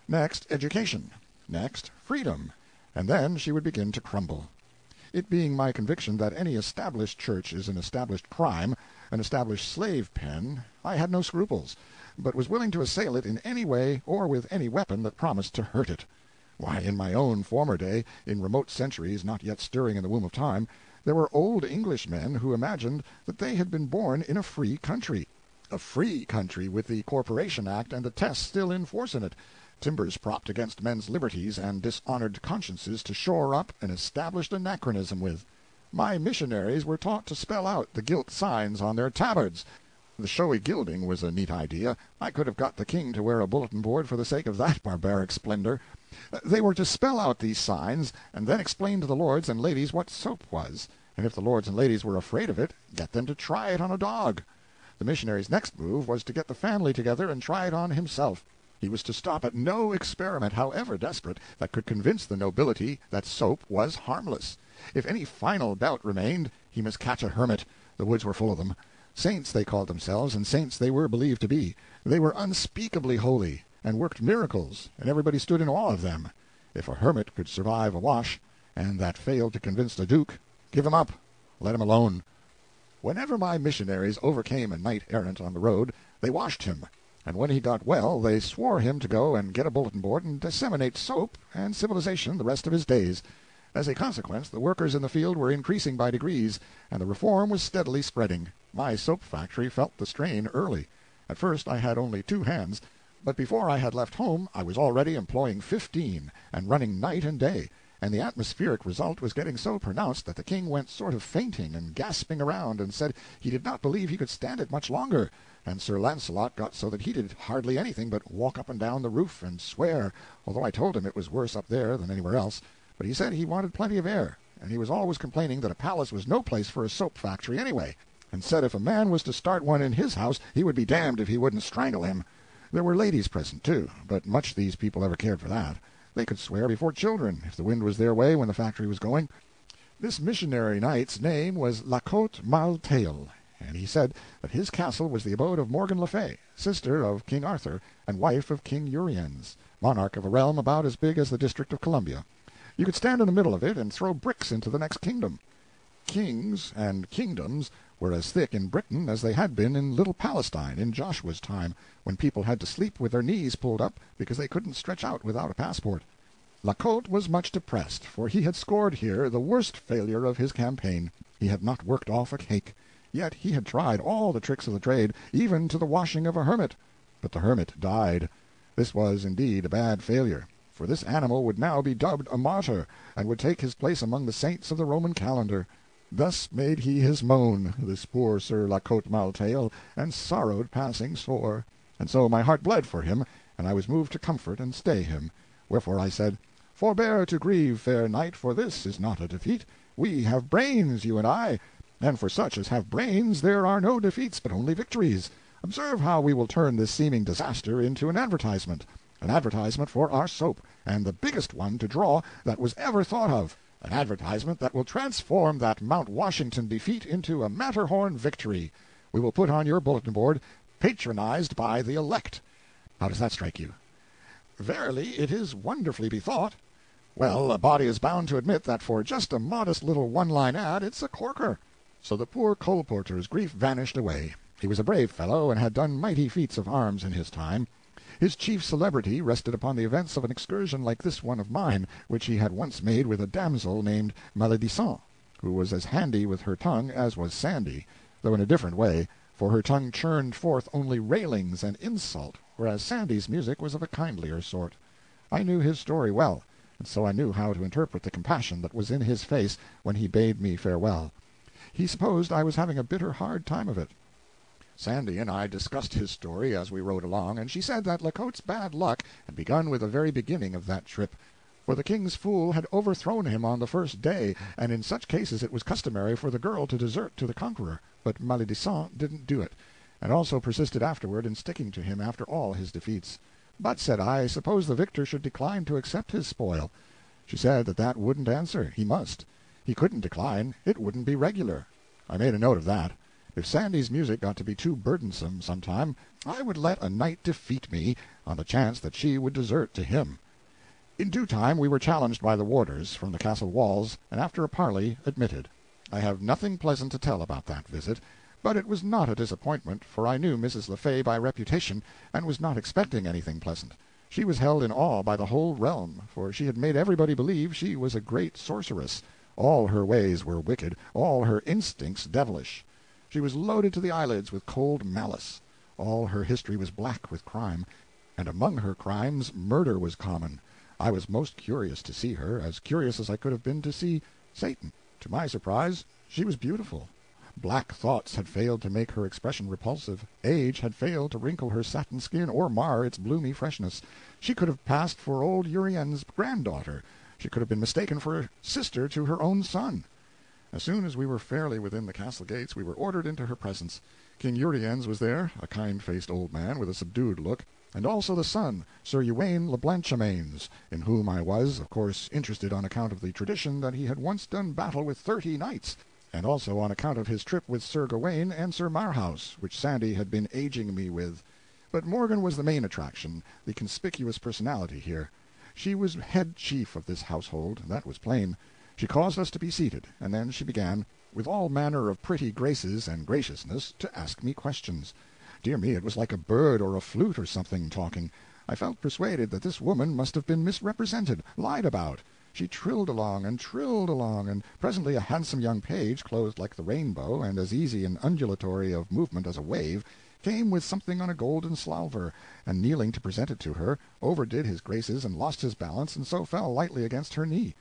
Next, education. Next, freedom. And then she would begin to crumble. It being my conviction that any established church is an established crime, an established slave pen, I had no scruples, but was willing to assail it in any way or with any weapon that promised to hurt it. Why, in my own former day, in remote centuries not yet stirring in the womb of time, there were old Englishmen who imagined that they had been born in a free country with the Corporation Act and the tests still in force in it, timbers propped against men's liberties and dishonored consciences to shore up an established anachronism with. My missionaries were taught to spell out the gilt signs on their tabards. The showy gilding was a neat idea. I could have got the king to wear a bulletin board for the sake of that barbaric splendor. They were to spell out these signs, and then explain to the lords and ladies what soap was, and if the lords and ladies were afraid of it, get them to try it on a dog. The missionary's next move was to get the family together and try it on himself. He was to stop at no experiment, however desperate, that could convince the nobility that soap was harmless. If any final doubt remained, he must catch a hermit. The woods were full of them. Saints they called themselves, and saints they were believed to be. They were unspeakably holy, and worked miracles, and everybody stood in awe of them. If a hermit could survive a wash, and that failed to convince the duke, give him up. Let him alone. Whenever my missionaries overcame a knight-errant on the road, they washed him, and when he got well they swore him to go and get a bulletin board and disseminate soap and civilization the rest of his days. As a consequence, the workers in the field were increasing by degrees, and the reform was steadily spreading. My soap factory felt the strain early. At first I had only 2 hands, but before I had left home I was already employing 15, and running night and day, and the atmospheric result was getting so pronounced that the king went sort of fainting and gasping around, and said he did not believe he could stand it much longer, and Sir Launcelot got so that he did hardly anything but walk up and down the roof and swear, although I told him it was worse up there than anywhere else, but he said he wanted plenty of air, and he was always complaining that a palace was no place for a soap factory anyway, and said if a man was to start one in his house he would be damned if he wouldn't strangle him. There were ladies present, too, but much these people ever cared for that. They could swear before children, if the wind was their way when the factory was going. This missionary knight's name was La Cote Maltail, and he said that his castle was the abode of Morgan le Fay, sister of King Arthur, and wife of King Uriens, monarch of a realm about as big as the District of Columbia. You could stand in the middle of it and throw bricks into the next kingdom. Kings and kingdoms were as thick in Britain as they had been in Little Palestine in Joshua's time, when people had to sleep with their knees pulled up because they couldn't stretch out without a passport. La Cote was much depressed, for he had scored here the worst failure of his campaign. He had not worked off a cake. Yet he had tried all the tricks of the trade, even to the washing of a hermit. But the hermit died. This was indeed a bad failure, for this animal would now be dubbed a martyr, and would take his place among the saints of the Roman calendar. Thus made he his moan, this poor Sir La Cote Maltail, and sorrowed passing sore. And so my heart bled for him, and I was moved to comfort and stay him. Wherefore I said, Forbear to grieve, fair knight, for this is not a defeat. We have brains, you and I, and for such as have brains there are no defeats but only victories. Observe how we will turn this seeming disaster into an advertisement for our soap, and the biggest one to draw that was ever thought of. An advertisement that will transform that Mount Washington defeat into a Matterhorn victory. We will put on your bulletin board, patronized by the elect. How does that strike you? Verily, it is wonderfully bethought. Well, a body is bound to admit that for just a modest little one-line ad, it's a corker. So the poor colporteur's grief vanished away. He was a brave fellow, and had done mighty feats of arms in his time. His chief celebrity rested upon the events of an excursion like this one of mine, which he had once made with a damsel named Maledicent, who was as handy with her tongue as was Sandy, though in a different way, for her tongue churned forth only railings and insult, whereas Sandy's music was of a kindlier sort. I knew his story well, and so I knew how to interpret the compassion that was in his face when he bade me farewell. He supposed I was having a bitter hard time of it. Sandy and I discussed his story as we rode along, and she said that Lacote's bad luck had begun with the very beginning of that trip, for the king's fool had overthrown him on the first day, and in such cases it was customary for the girl to desert to the conqueror, but Maledisant didn't do it, and also persisted afterward in sticking to him after all his defeats. But, said I, suppose the victor should decline to accept his spoil. She said that that wouldn't answer. He must. He couldn't decline. It wouldn't be regular. I made a note of that. If Sandy's music got to be too burdensome sometime, I would let a knight defeat me on the chance that she would desert to him. In due time we were challenged by the warders from the castle walls, and after a parley admitted. I have nothing pleasant to tell about that visit, but it was not a disappointment, for I knew Mrs. Le Fay by reputation, and was not expecting anything pleasant. She was held in awe by the whole realm, for she had made everybody believe she was a great sorceress. All her ways were wicked, all her instincts devilish. She was loaded to the eyelids with cold malice. All her history was black with crime, and among her crimes murder was common. I was most curious to see her, as curious as I could have been to see Satan. To my surprise, she was beautiful. Black thoughts had failed to make her expression repulsive. Age had failed to wrinkle her satin skin or mar its bloomy freshness. She could have passed for old Urien's granddaughter. She could have been mistaken for a sister to her own son. As soon as we were fairly within the castle gates, we were ordered into her presence. King Uriens was there, a kind-faced old man with a subdued look, and also the son, Sir Uwaine le Blanchemains, in whom I was, of course, interested on account of the tradition that he had once done battle with 30 knights, and also on account of his trip with Sir Gawaine and Sir Marhaus, which Sandy had been aging me with. But Morgan was the main attraction, the conspicuous personality here. She was head chief of this household, that was plain. She caused us to be seated, and then she began, with all manner of pretty graces and graciousness, to ask me questions. Dear me, it was like a bird or a flute or something talking. I felt persuaded that this woman must have been misrepresented, lied about. She trilled along, and presently a handsome young page, clothed like the rainbow, and as easy and undulatory of movement as a wave, came with something on a golden salver, and kneeling to present it to her, overdid his graces and lost his balance, and so fell lightly against her knee.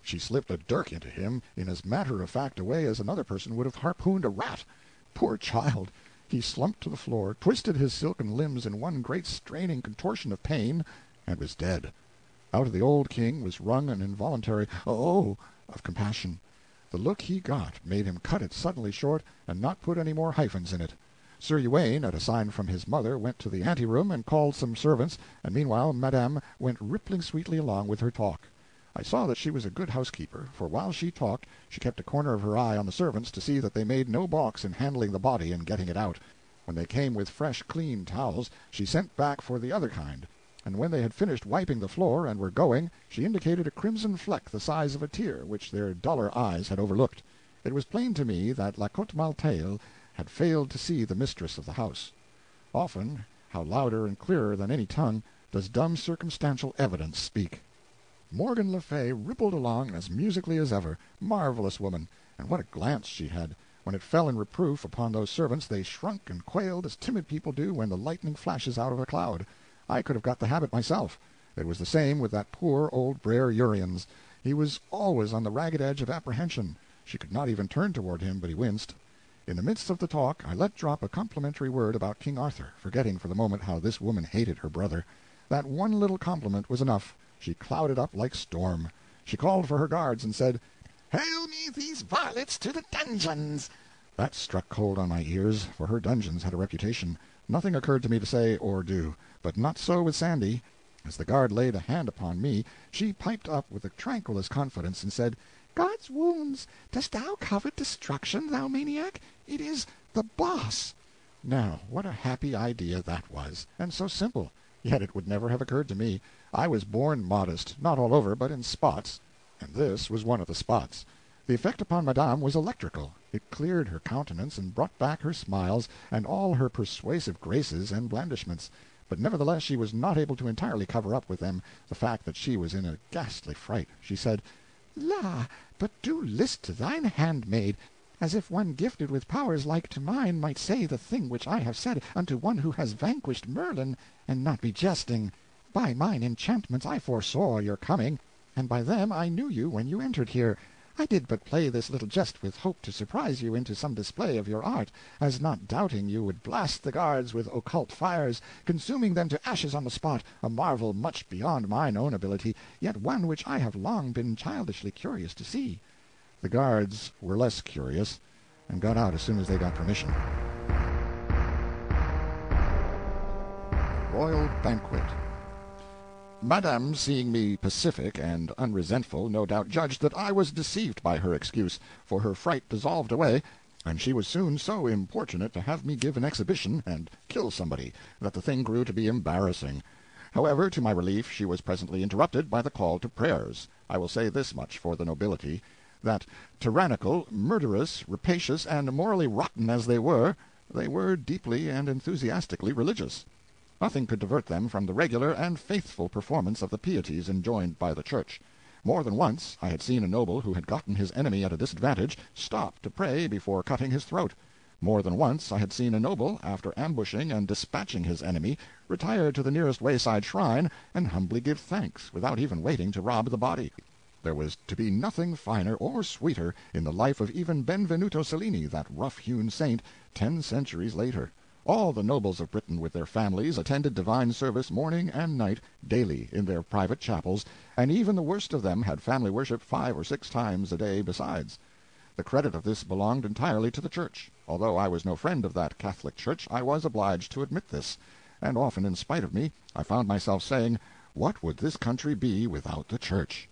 She slipped a dirk into him in as matter-of-fact a way as another person would have harpooned a rat. Poor child! He slumped to the floor, twisted his silken limbs in one great straining contortion of pain, and was dead. Out of the old king was wrung an involuntary "Oh!" of compassion. The look he got made him cut it suddenly short and not put any more hyphens in it. Sir Uwaine, at a sign from his mother, went to the anteroom and called some servants, and meanwhile Madame went rippling sweetly along with her talk. I saw that she was a good housekeeper, for while she talked she kept a corner of her eye on the servants to see that they made no balks in handling the body and getting it out. When they came with fresh, clean towels, she sent back for the other kind, and when they had finished wiping the floor and were going, she indicated a crimson fleck the size of a tear, which their duller eyes had overlooked. It was plain to me that La Cote Maltail had failed to see the mistress of the house. Often, how louder and clearer than any tongue, does dumb circumstantial evidence speak. Morgan le Fay rippled along as musically as ever. Marvelous woman! And what a glance she had! When it fell in reproof upon those servants, they shrunk and quailed as timid people do when the lightning flashes out of a cloud. I could have got the habit myself. It was the same with that poor old Brer Uriens. He was always on the ragged edge of apprehension. She could not even turn toward him but he winced. In the midst of the talk I let drop a complimentary word about King Arthur, forgetting for the moment how this woman hated her brother. That one little compliment was enough. She clouded up like storm. She called for her guards and said, "Hail me these varlets to the dungeons!" That struck cold on my ears, for her dungeons had a reputation. Nothing occurred to me to say or do, but not so with Sandy. As the guard laid a hand upon me, she piped up with the tranquilest confidence and said, "God's wounds, dost thou covet destruction, thou maniac? It is the boss." Now, what a happy idea that was, and so simple! Yet it would never have occurred to me. I was born modest, not all over, but in spots, and this was one of the spots. The effect upon Madame was electrical. It cleared her countenance and brought back her smiles and all her persuasive graces and blandishments, but nevertheless she was not able to entirely cover up with them the fact that she was in a ghastly fright. She said, "La, but do list to thine handmaid, as if one gifted with powers like to mine might say the thing which I have said unto one who has vanquished Merlin, and not be jesting. By mine enchantments I foresaw your coming, and by them I knew you when you entered here. I did but play this little jest with hope to surprise you into some display of your art, as not doubting you would blast the guards with occult fires, consuming them to ashes on the spot, a marvel much beyond mine own ability, yet one which I have long been childishly curious to see." The guards were less curious, and got out as soon as they got permission. Royal Banquet. Madame, seeing me pacific and unresentful, no doubt judged that I was deceived by her excuse, for her fright dissolved away, and she was soon so importunate to have me give an exhibition and kill somebody that the thing grew to be embarrassing. However, to my relief, she was presently interrupted by the call to prayers. I will say this much for the nobility, that tyrannical, murderous, rapacious, and morally rotten as they were deeply and enthusiastically religious. Nothing could divert them from the regular and faithful performance of the pieties enjoined by the Church. More than once I had seen a noble who had gotten his enemy at a disadvantage stop to pray before cutting his throat. More than once I had seen a noble, after ambushing and dispatching his enemy, retire to the nearest wayside shrine and humbly give thanks, without even waiting to rob the body. There was to be nothing finer or sweeter in the life of even Benvenuto Cellini, that rough-hewn saint, 10 centuries later. All the nobles of Britain with their families attended divine service morning and night daily in their private chapels, and even the worst of them had family worship 5 or 6 times a day besides. The credit of this belonged entirely to the Church. Although I was no friend of that Catholic Church, I was obliged to admit this, and often, in spite of me, I found myself saying, "What would this country be without the Church?"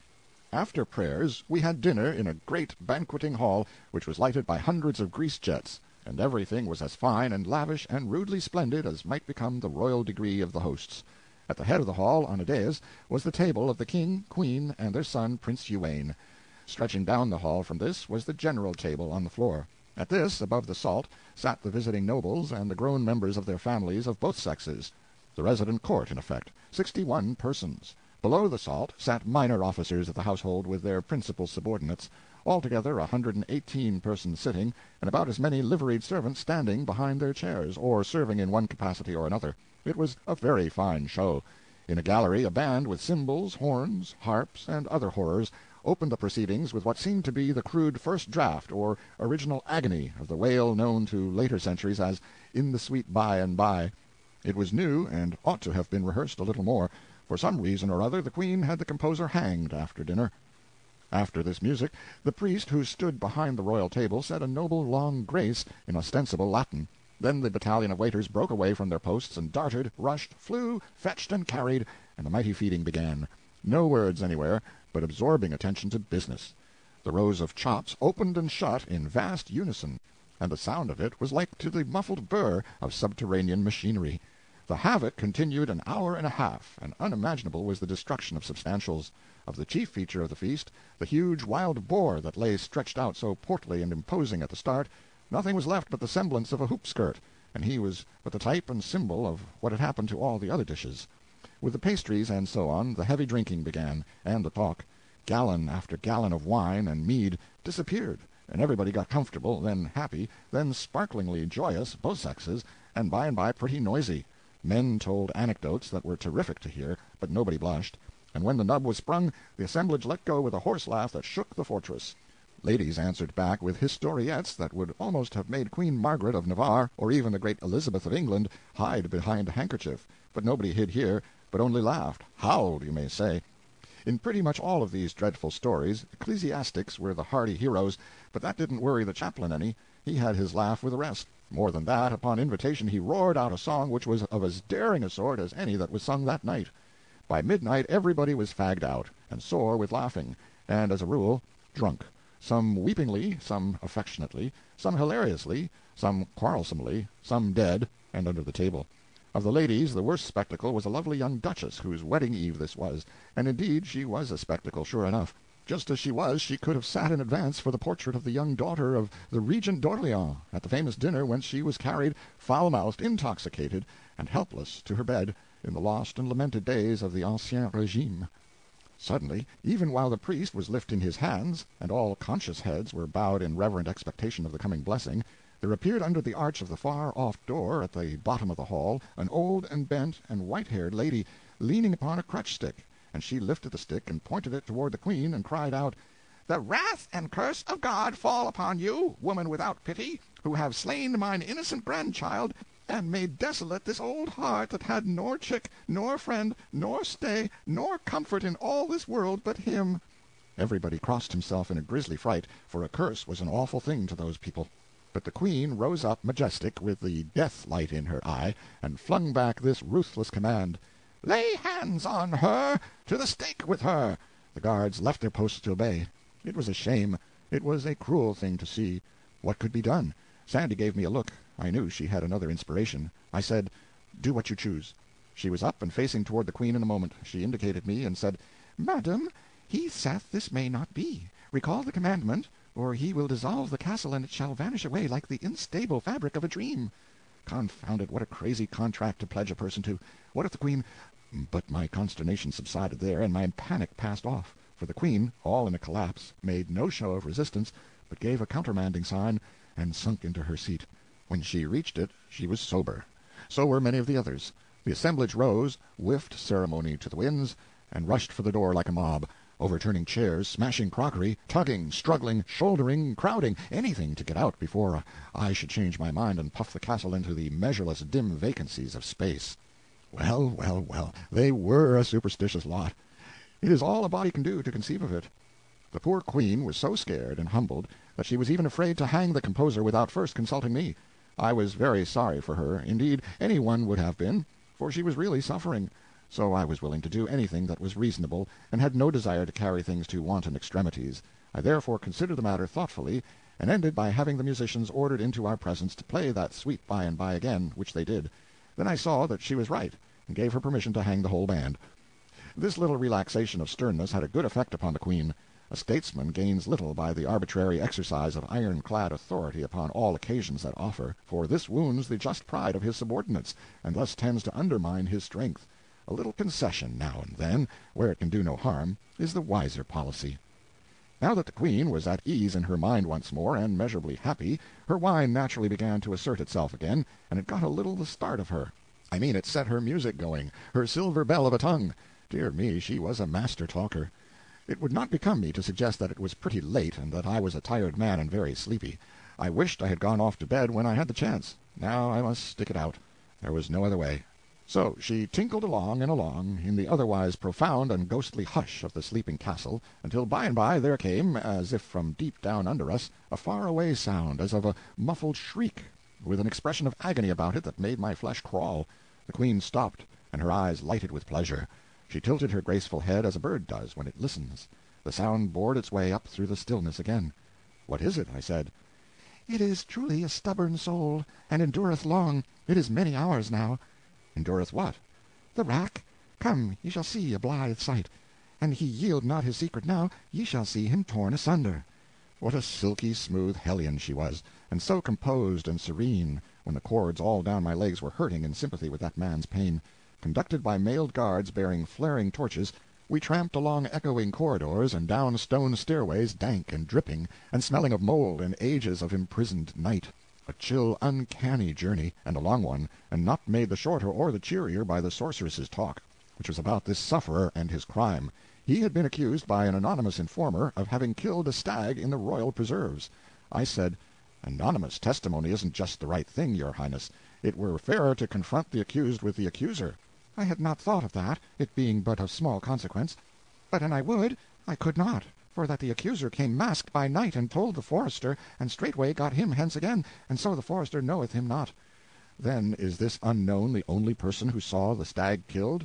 After prayers we had dinner in a great banqueting hall which was lighted by hundreds of grease jets, and everything was as fine and lavish and rudely splendid as might become the royal degree of the hosts. At the head of the hall, on a dais, was the table of the king, queen, and their son, Prince Uwaine. Stretching down the hall from this was the general table on the floor. At this, above the salt, sat the visiting nobles and the grown members of their families of both sexes. The resident court, in effect, 61 persons. Below the salt sat minor officers of the household with their principal subordinates. Altogether 118 persons sitting, and about as many liveried servants standing behind their chairs, or serving in one capacity or another. It was a very fine show. In a gallery a band with cymbals, horns, harps, and other horrors opened the proceedings with what seemed to be the crude first draft or original agony of the wail known to later centuries as "In the Sweet By and By." It was new, and ought to have been rehearsed a little more. For some reason or other the Queen had the composer hanged after dinner. After this music, the priest who stood behind the royal table said a noble long grace in ostensible Latin. Then the battalion of waiters broke away from their posts and darted, rushed, flew, fetched, and carried, and the mighty feeding began. No words anywhere, but absorbing attention to business. The rows of chops opened and shut in vast unison, and the sound of it was like to the muffled burr of subterranean machinery. The havoc continued an hour and a half, and unimaginable was the destruction of substantials. Of the chief feature of the feast, the huge wild boar that lay stretched out so portly and imposing at the start, nothing was left but the semblance of a hoop-skirt, and he was but the type and symbol of what had happened to all the other dishes. With the pastries and so on, the heavy drinking began, and the talk. Gallon after gallon of wine and mead disappeared, and everybody got comfortable, then happy, then sparklingly joyous, both sexes, and by pretty noisy. Men told anecdotes that were terrific to hear, but nobody blushed, and when the nub was sprung, the assemblage let go with a hoarse laugh that shook the fortress. Ladies answered back with historiettes that would almost have made Queen Margaret of Navarre, or even the great Elizabeth of England, hide behind a handkerchief, but nobody hid here, but only laughed, howled, you may say. In pretty much all of these dreadful stories, ecclesiastics were the hardy heroes, but that didn't worry the chaplain any. He had his laugh with the rest. More than that, upon invitation he roared out a song which was of as daring a sort as any that was sung that night. By midnight everybody was fagged out, and sore with laughing, and, as a rule, drunk, some weepingly, some affectionately, some hilariously, some quarrelsomely, some dead, and under the table. Of the ladies, the worst spectacle was a lovely young duchess, whose wedding eve this was, and indeed she was a spectacle, sure enough. Just as she was, she could have sat in advance for the portrait of the young daughter of the Regent d'Orleans at the famous dinner whence she was carried, foul-mouthed, intoxicated, and helpless to her bed in the lost and lamented days of the Ancien Regime. Suddenly, even while the priest was lifting his hands, and all conscious heads were bowed in reverent expectation of the coming blessing, there appeared under the arch of the far-off door at the bottom of the hall an old and bent and white-haired lady, leaning upon a crutch-stick, and she lifted the stick and pointed it toward the Queen, and cried out, "The wrath and curse of God fall upon you, woman without pity, who have slain mine innocent grandchild, and made desolate this old heart that had nor chick, nor friend, nor stay, nor comfort in all this world but him." Everybody crossed himself in a grisly fright, for a curse was an awful thing to those people. But the Queen rose up majestic, with the death-light in her eye, and flung back this ruthless command, "Lay hands on her! To the stake with her!" The guards left their posts to obey. It was a shame. It was a cruel thing to see. What could be done? Sandy gave me a look. I knew she had another inspiration. I said, "Do what you choose." She was up and facing toward the Queen in a moment. She indicated me, and said, "Madam, he saith this may not be. Recall the commandment, or he will dissolve the castle, and it shall vanish away like the unstable fabric of a dream." Confound it, what a crazy contract to pledge a person to! What if the Queen— But my consternation subsided there, and my panic passed off, for the Queen, all in a collapse, made no show of resistance, but gave a countermanding sign, and sunk into her seat. When she reached it, she was sober. So were many of the others. The assemblage rose, whiffed ceremony to the winds, and rushed for the door like a mob, overturning chairs, smashing crockery, tugging, struggling, shouldering, crowding, anything to get out before I should change my mind and puff the castle into the measureless dim vacancies of space. Well, well, well, they were a superstitious lot. It is all a body can do to conceive of it. The poor Queen was so scared and humbled that she was even afraid to hang the composer without first consulting me. I was very sorry for her, indeed any one would have been, for she was really suffering. So I was willing to do anything that was reasonable, and had no desire to carry things to wanton extremities. I therefore considered the matter thoughtfully, and ended by having the musicians ordered into our presence to play that Sweet By and By again, which they did. Then I saw that she was right, and gave her permission to hang the whole band. This little relaxation of sternness had a good effect upon the Queen. A statesman gains little by the arbitrary exercise of iron-clad authority upon all occasions that offer, for this wounds the just pride of his subordinates, and thus tends to undermine his strength. A little concession now and then, where it can do no harm, is the wiser policy. Now that the Queen was at ease in her mind once more, and measurably happy, her wine naturally began to assert itself again, and it got a little the start of her. I mean, it set her music going, her silver bell of a tongue. Dear me, she was a master talker. It would not become me to suggest that it was pretty late, and that I was a tired man and very sleepy. I wished I had gone off to bed when I had the chance. Now I must stick it out. There was no other way. So she tinkled along and along, in the otherwise profound and ghostly hush of the sleeping castle, until by and by there came, as if from deep down under us, a far-away sound, as of a muffled shriek, with an expression of agony about it that made my flesh crawl. The Queen stopped, and her eyes lighted with pleasure. She tilted her graceful head as a bird does when it listens. The sound bored its way up through the stillness again. "What is it?" I said. "It is truly a stubborn soul, and endureth long. It is many hours now." "Endureth what?" "The rack. Come, ye shall see a blithe sight. An he yield not his secret now, ye shall see him torn asunder." What a silky smooth hellion she was, and so composed and serene, when the cords all down my legs were hurting in sympathy with that man's pain. Conducted by mailed guards bearing flaring torches, we tramped along echoing corridors and down stone stairways, dank and dripping, and smelling of mold and ages of imprisoned night. A chill, uncanny journey, and a long one, and not made the shorter or the cheerier by the sorceress's talk, which was about this sufferer and his crime. He had been accused by an anonymous informer of having killed a stag in the royal preserves. I said, "Anonymous testimony isn't just the right thing, your Highness. It were fairer to confront the accused with the accuser." "I had not thought of that, it being but of small consequence. But an I would, I could not, for that the accuser came masked by night and told the forester, and straightway got him hence again, and so the forester knoweth him not." "Then is this unknown the only person who saw the stag killed?"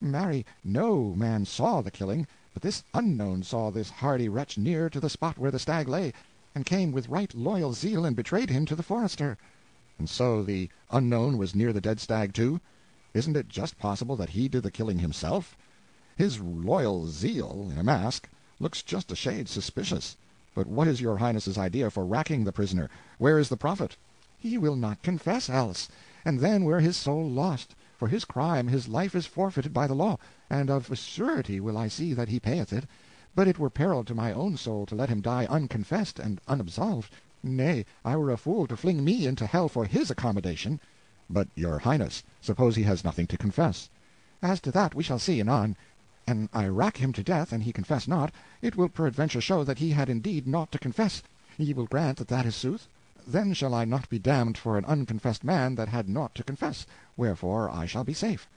"Marry, no man saw the killing, but this unknown saw this hardy wretch near to the spot where the stag lay, and came with right loyal zeal and betrayed him to the forester." "And so the unknown was near the dead stag too? Isn't it just possible that he did the killing himself? His loyal zeal, in a mask, looks just a shade suspicious. But what is your Highness's idea for racking the prisoner? Where is the profit?" "He will not confess else, and then were his soul lost. For his crime his life is forfeited by the law, and of a surety will I see that he payeth it. But it were peril to my own soul to let him die unconfessed and unabsolved. Nay, I were a fool to fling me into hell for his accommodation." "But, your Highness, suppose he has nothing to confess?" "As to that we shall see anon. An I rack him to death, and he confess not, it will peradventure show that he had indeed naught to confess. Ye will grant that that is sooth? Then shall I not be damned for an unconfessed man that had naught to confess, wherefore I shall be safe."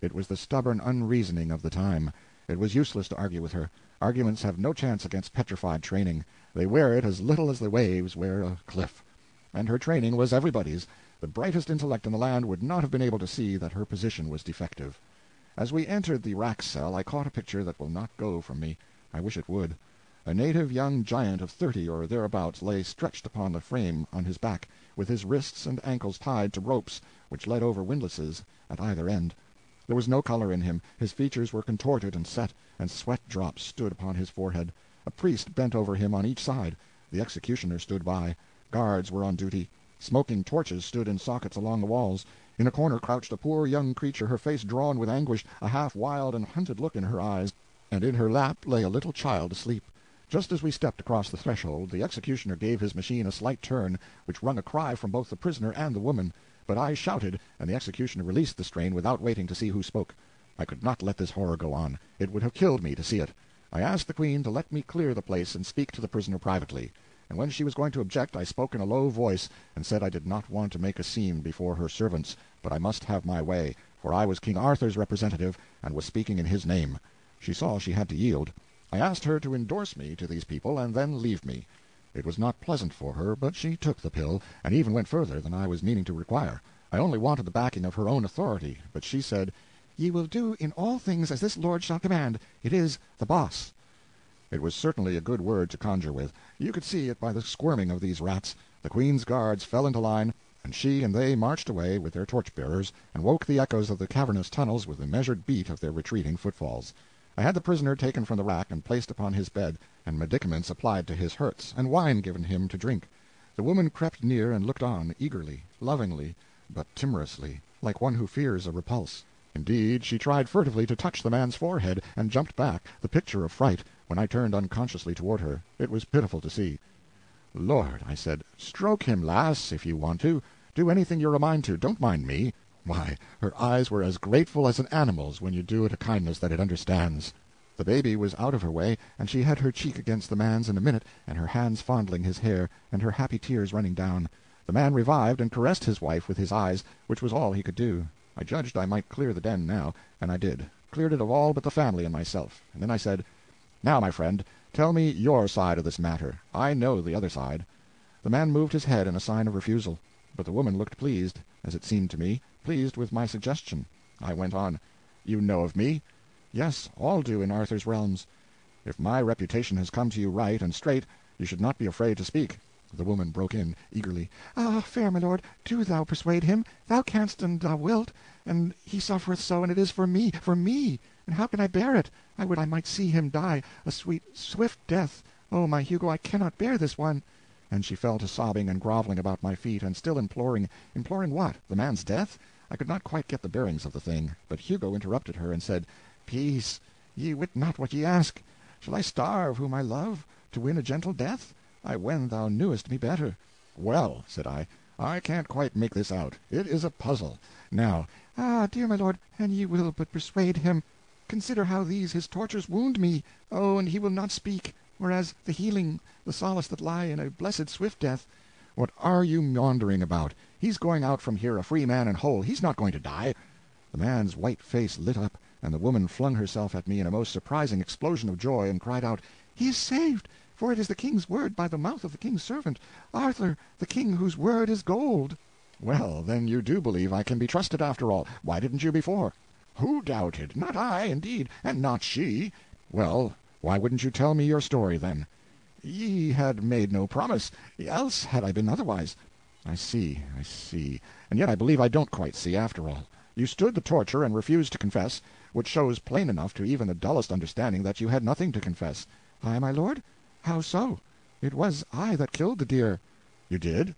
It was the stubborn unreasoning of the time. It was useless to argue with her. Arguments have no chance against petrified training. They wear it as little as the waves wear a cliff. And her training was everybody's. The brightest intellect in the land would not have been able to see that her position was defective. As we entered the rack cell I caught a picture that will not go from me. I wish it would. A native young giant of 30 or thereabouts lay stretched upon the frame on his back, with his wrists and ankles tied to ropes which led over windlasses at either end. There was no color in him, his features were contorted and set, and sweat drops stood upon his forehead. A priest bent over him on each side. The executioner stood by. Guards were on duty. Smoking torches stood in sockets along the walls. In a corner crouched a poor young creature, her face drawn with anguish, a half-wild and hunted look in her eyes, and in her lap lay a little child asleep. Just as we stepped across the threshold, the executioner gave his machine a slight turn, which wrung a cry from both the prisoner and the woman. But I shouted, and the executioner released the strain without waiting to see who spoke. I could not let this horror go on. It would have killed me to see it. I asked the Queen to let me clear the place and speak to the prisoner privately. And when she was going to object, I spoke in a low voice, and said I did not want to make a scene before her servants, but I must have my way, for I was King Arthur's representative, and was speaking in his name. She saw she had to yield. I asked her to endorse me to these people, and then leave me. It was not pleasant for her, but she took the pill, and even went further than I was meaning to require. I only wanted the backing of her own authority, but she said, "Ye will do in all things as this lord shall command. It is the boss." It was certainly a good word to conjure with. You could see it by the squirming of these rats. The Queen's guards fell into line, and she and they marched away with their torch-bearers, and woke the echoes of the cavernous tunnels with the measured beat of their retreating footfalls. I had the prisoner taken from the rack and placed upon his bed, and medicaments applied to his hurts, and wine given him to drink. The woman crept near and looked on, eagerly, lovingly, but timorously, like one who fears a repulse. Indeed, she tried furtively to touch the man's forehead, and jumped back, the picture of fright, when I turned unconsciously toward her. It was pitiful to see. "Lord," I said, "stroke him, lass, if you want to. Do anything you're a mind to. Don't mind me." Why, her eyes were as grateful as an animal's when you do it a kindness that it understands. The baby was out of her way, and she had her cheek against the man's in a minute, and her hands fondling his hair, and her happy tears running down. The man revived and caressed his wife with his eyes, which was all he could do. I judged I might clear the den now, and I did, cleared it of all but the family and myself, and then I said, "Now, my friend, tell me your side of this matter. I know the other side." The man moved his head in a sign of refusal, but the woman looked pleased, as it seemed to me, pleased with my suggestion. I went on, "You know of me?" "Yes, all do in Arthur's realms." "If my reputation has come to you right and straight, you should not be afraid to speak." The woman broke in, eagerly, "Ah, fair my lord, do thou persuade him. Thou canst and thou wilt, and he suffereth so, and it is for me, and how can I bear it? I would I might see him die, a sweet, swift death. Oh, my Hugo, I cannot bear this one." And she fell to sobbing and groveling about my feet, and still imploring what? The man's death? I could not quite get the bearings of the thing, but Hugo interrupted her, and said, "Peace, ye wit not what ye ask. Shall I starve whom I love, to win a gentle death? I when thou knewest me better." "Well," said I can't quite make this out. It is a puzzle. Now—" "Ah, dear my lord, an ye will but persuade him. Consider how these his tortures wound me. Oh, and he will not speak, whereas the healing, the solace that lie in a blessed swift death—" "What are you maundering about? He's going out from here a free man and whole. He's not going to die." The man's white face lit up, and the woman flung herself at me in a most surprising explosion of joy, and cried out, "He is saved, for it is the king's word by the mouth of the king's servant, Arthur, the king whose word is gold." "Well, then you do believe I can be trusted after all. Why didn't you before?" "Who doubted? Not I, indeed, and not she." "Well, why wouldn't you tell me your story, then?" "Ye had made no promise, else had I been otherwise." I see. And yet I believe I don't quite see, after all. You stood the torture and refused to confess, which shows plain enough to even the dullest understanding that you had nothing to confess." "I, my lord? How so? It was I that killed the deer." "You did?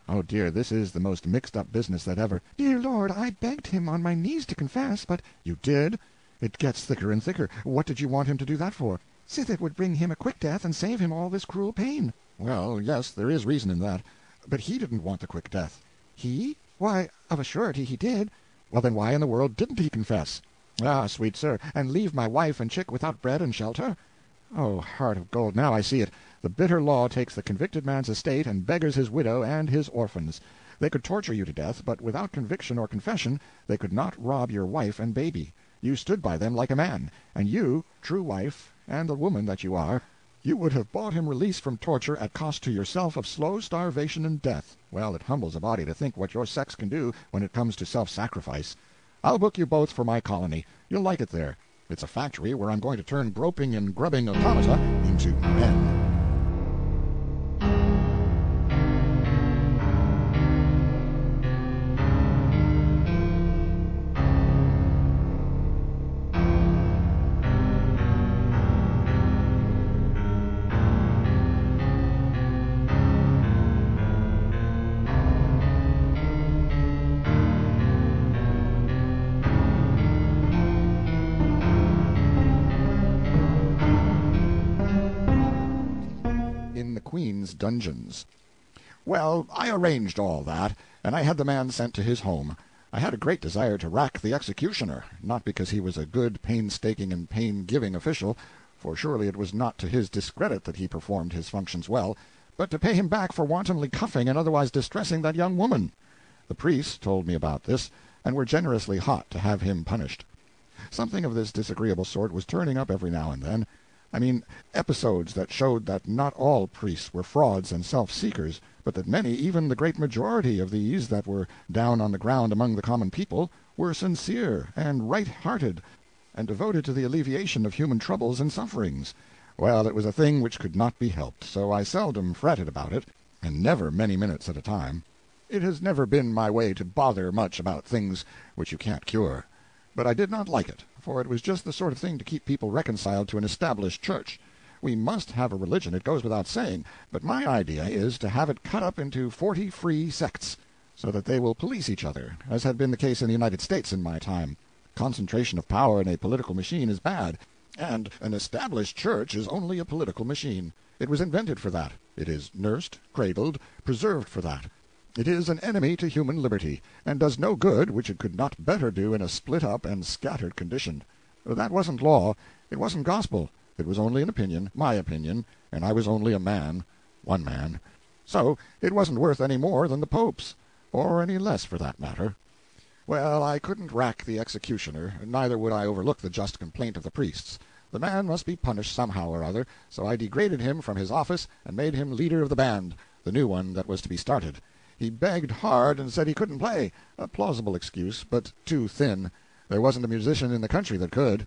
Oh, dear, this is the most mixed-up business that ever—" "Dear lord, I begged him on my knees to confess, but—" "You did? It gets thicker and thicker. What did you want him to do that for?" "Sith it would bring him a quick death and save him all this cruel pain." "Well, yes, there is reason in that. But he didn't want the quick death." "He? Why, of a surety he did." "Well, then why in the world didn't he confess?" "Ah, sweet sir, and leave my wife and chick without bread and shelter?" "Oh, heart of gold, now I see it. The bitter law takes the convicted man's estate and beggars his widow and his orphans. They could torture you to death, but without conviction or confession they could not rob your wife and baby. You stood by them like a man, and you, true wife, and the woman that you are, you would have bought him release from torture at cost to yourself of slow starvation and death. Well, it humbles a body to think what your sex can do when it comes to self-sacrifice. I'll book you both for my colony. You'll like it there. It's a factory where I'm going to turn groping and grubbing automata into men." Queen's dungeons. Well, I arranged all that, and I had the man sent to his home. I had a great desire to rack the executioner, not because he was a good, painstaking, and pain-giving official, for surely it was not to his discredit that he performed his functions well, but to pay him back for wantonly cuffing and otherwise distressing that young woman. The priests told me about this, and were generously hot to have him punished. Something of this disagreeable sort was turning up every now and then. I mean, episodes that showed that not all priests were frauds and self-seekers, but that many, even the great majority of these that were down on the ground among the common people, were sincere and right-hearted, and devoted to the alleviation of human troubles and sufferings. Well, it was a thing which could not be helped, so I seldom fretted about it, and never many minutes at a time. It has never been my way to bother much about things which you can't cure. But I did not like it, for it was just the sort of thing to keep people reconciled to an established church. We must have a religion, it goes without saying, but my idea is to have it cut up into 40 free sects, so that they will police each other, as had been the case in the United States in my time. Concentration of power in a political machine is bad, and an established church is only a political machine. It was invented for that. It is nursed, cradled, preserved for that. It is an enemy to human liberty, and does no good which it could not better do in a split-up and scattered condition. That wasn't law, it wasn't gospel, it was only an opinion, my opinion, and I was only a man, one man. So it wasn't worth any more than the Pope's, or any less for that matter. Well, I couldn't rack the executioner, neither would I overlook the just complaint of the priests. The man must be punished somehow or other, so I degraded him from his office and made him leader of the band, the new one that was to be started. He begged hard and said he couldn't play, a plausible excuse, but too thin. There wasn't a musician in the country that could.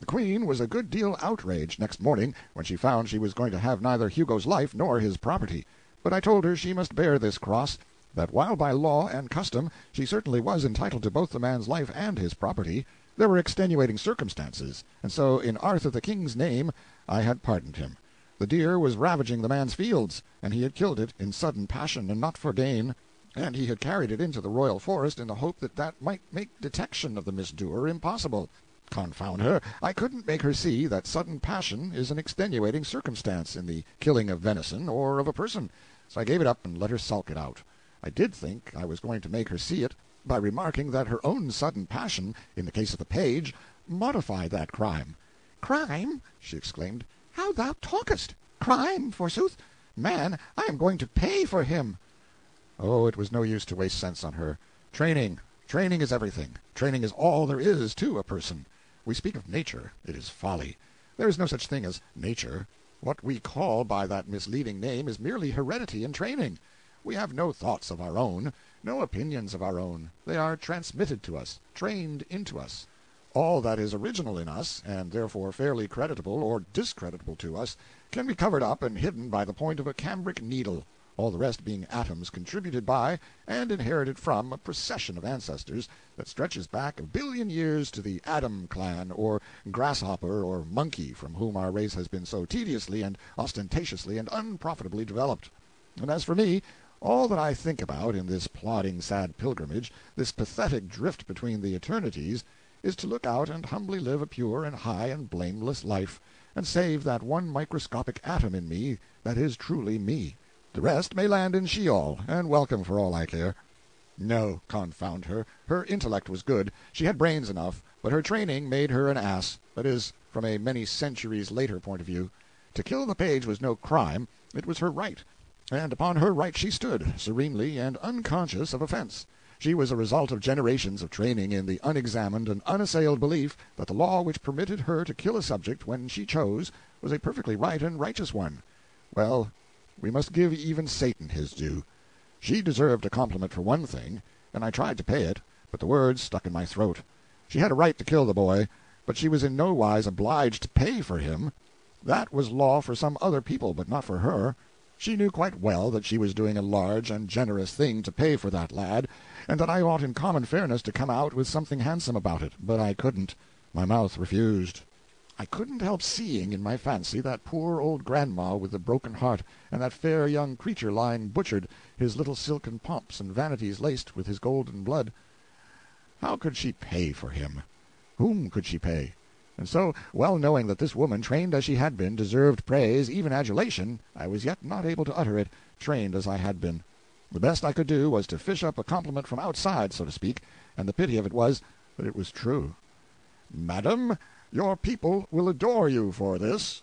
The Queen was a good deal outraged next morning when she found she was going to have neither Hugo's life nor his property. But I told her she must bear this cross, that while by law and custom she certainly was entitled to both the man's life and his property, there were extenuating circumstances, and so in Arthur the King's name I had pardoned him. The deer was ravaging the man's fields, and he had killed it in sudden passion and not for gain, and he had carried it into the royal forest in the hope that that might make detection of the misdoer impossible. Confound her, I couldn't make her see that sudden passion is an extenuating circumstance in the killing of venison or of a person, so I gave it up and let her sulk it out. I did think I was going to make her see it by remarking that her own sudden passion, in the case of the page, modified that crime. "Crime!" she exclaimed. "How thou talkest! Crime, forsooth! Man, I am going to pay for him." Oh, it was no use to waste sense on her. Training is everything. Training is all there is to a person. We speak of nature. It is folly. There is no such thing as nature. What we call by that misleading name is merely heredity and training. We have no thoughts of our own, no opinions of our own. They are transmitted to us, trained into us. All that is original in us, and therefore fairly creditable or discreditable to us, can be covered up and hidden by the point of a cambric needle, all the rest being atoms contributed by and inherited from a procession of ancestors that stretches back 1,000,000,000 years to the Adam clan, or grasshopper, or monkey, from whom our race has been so tediously and ostentatiously and unprofitably developed. And as for me, all that I think about in this plodding sad pilgrimage, this pathetic drift between the eternities, is to look out and humbly live a pure and high and blameless life, and save that one microscopic atom in me that is truly me. The rest may land in Sheol, and welcome for all I care. No, confound her. Her intellect was good, she had brains enough, but her training made her an ass, that is, from a many centuries later point of view. To kill the page was no crime, it was her right, and upon her right she stood, serenely and unconscious of offense. She was a result of generations of training in the unexamined and unassailed belief that the law which permitted her to kill a subject when she chose was a perfectly right and righteous one. Well, we must give even Satan his due. She deserved a compliment for one thing, and I tried to pay it, but the words stuck in my throat. She had a right to kill the boy, but she was in no wise obliged to pay for him. That was law for some other people, but not for her. She knew quite well that she was doing a large and generous thing to pay for that lad, and that I ought in common fairness to come out with something handsome about it, but I couldn't. My mouth refused. I couldn't help seeing in my fancy that poor old grandma with the broken heart, and that fair young creature lying butchered, his little silken pomps and vanities laced with his golden blood. How could she pay for him? Whom could she pay? And so, well knowing that this woman, trained as she had been, deserved praise, even adulation, I was yet not able to utter it, trained as I had been. The best I could do was to fish up a compliment from outside, so to speak, and the pity of it was that it was true. "Madam, your people will adore you for this."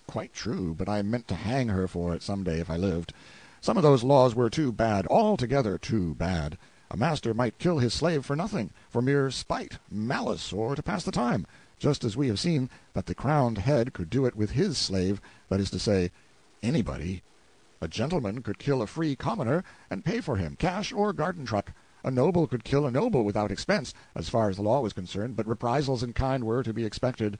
Quite true, but I meant to hang her for it some day if I lived. Some of those laws were too bad, altogether too bad. A master might kill his slave for nothing, for mere spite, malice, or to pass the time, just as we have seen that the crowned head could do it with his slave, that is to say, anybody. A gentleman could kill a free commoner and pay for him, cash or garden truck. A noble could kill a noble without expense, as far as the law was concerned, but reprisals in kind were to be expected.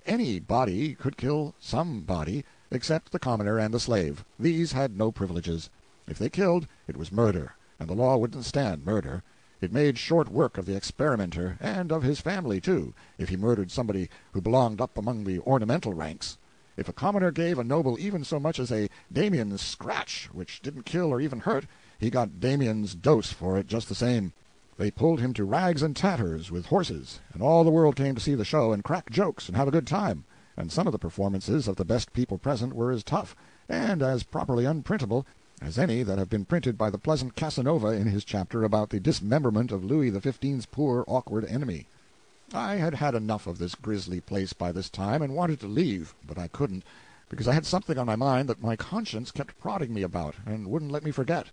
Any body could kill some body, except the commoner and the slave. These had no privileges. If they killed, it was murder, and the law wouldn't stand murder. It made short work of the experimenter, and of his family, too, if he murdered somebody who belonged up among the ornamental ranks. If a commoner gave a noble even so much as a Damien's scratch, which didn't kill or even hurt, he got Damien's dose for it just the same. They pulled him to rags and tatters with horses, and all the world came to see the show and crack jokes and have a good time, and some of the performances of the best people present were as tough and as properly unprintable as any that have been printed by the pleasant Casanova in his chapter about the dismemberment of Louis XV's poor awkward enemy. I had had enough of this grisly place by this time, and wanted to leave, but I couldn't, because I had something on my mind that my conscience kept prodding me about, and wouldn't let me forget.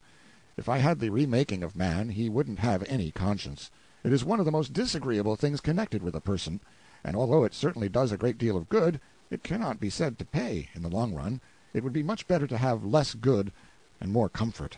If I had the remaking of man, he wouldn't have any conscience. It is one of the most disagreeable things connected with a person, and although it certainly does a great deal of good, it cannot be said to pay in the long run. It would be much better to have less good and more comfort.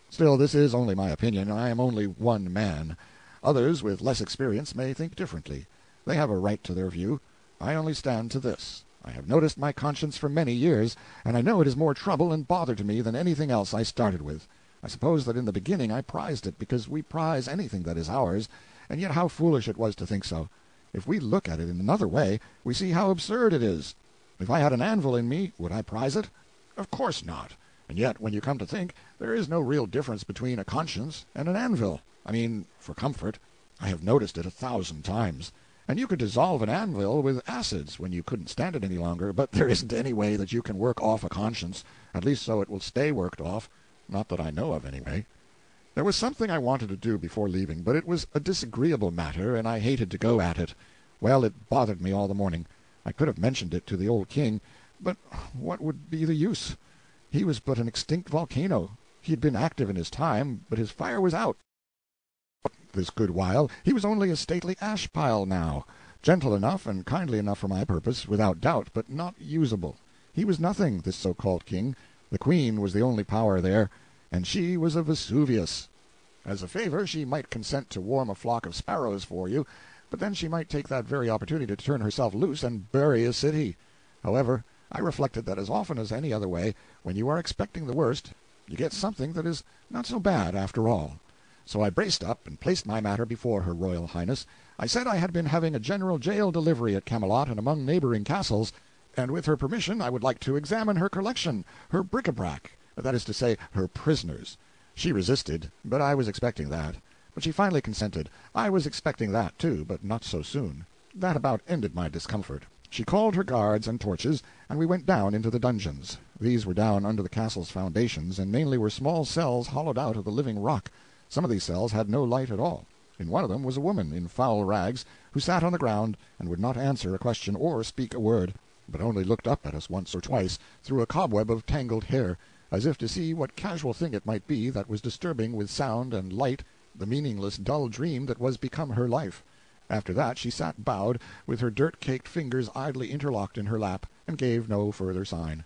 Still, this is only my opinion. I am only one man. Others with less experience may think differently. They have a right to their view. I only stand to this. I have noticed my conscience for many years, and I know it is more trouble and bother to me than anything else I started with. I suppose that in the beginning I prized it, because we prize anything that is ours, and yet how foolish it was to think so. If we look at it in another way, we see how absurd it is. If I had an anvil in me, would I prize it? Of course not. And yet, when you come to think, there is no real difference between a conscience and an anvil. I mean, for comfort. I have noticed it 1,000 times. And you could dissolve an anvil with acids when you couldn't stand it any longer, but there isn't any way that you can work off a conscience, at least so it will stay worked off. Not that I know of, anyway. There was something I wanted to do before leaving, but it was a disagreeable matter, and I hated to go at it. Well, it bothered me all the morning. I could have mentioned it to the old king, but what would be the use? He was but an extinct volcano. He had been active in his time, but his fire was out. This good while he was only a stately ash-pile now, gentle enough and kindly enough for my purpose, without doubt, but not usable. He was nothing, this so-called king. The queen was the only power there, and she was a Vesuvius. As a favor, she might consent to warm a flock of sparrows for you, but then she might take that very opportunity to turn herself loose and bury a city. However, I reflected that as often as any other way, when you are expecting the worst, you get something that is not so bad after all. So I braced up and placed my matter before her Royal Highness. I said I had been having a general jail delivery at Camelot and among neighboring castles, and with her permission I would like to examine her collection, her bric-a-brac, that is to say, her prisoners. She resisted, but I was expecting that. but she finally consented. I was expecting that, too, but not so soon. That about ended my discomfort. She called her guards and torches, and we went down into the dungeons. These were down under the castle's foundations, and mainly were small cells hollowed out of the living rock. Some of these cells had no light at all. In one of them was a woman in foul rags, who sat on the ground and would not answer a question or speak a word, but only looked up at us once or twice through a cobweb of tangled hair, as if to see what casual thing it might be that was disturbing with sound and light the meaningless dull dream that was become her life. After that she sat bowed, with her dirt-caked fingers idly interlocked in her lap, and gave no further sign.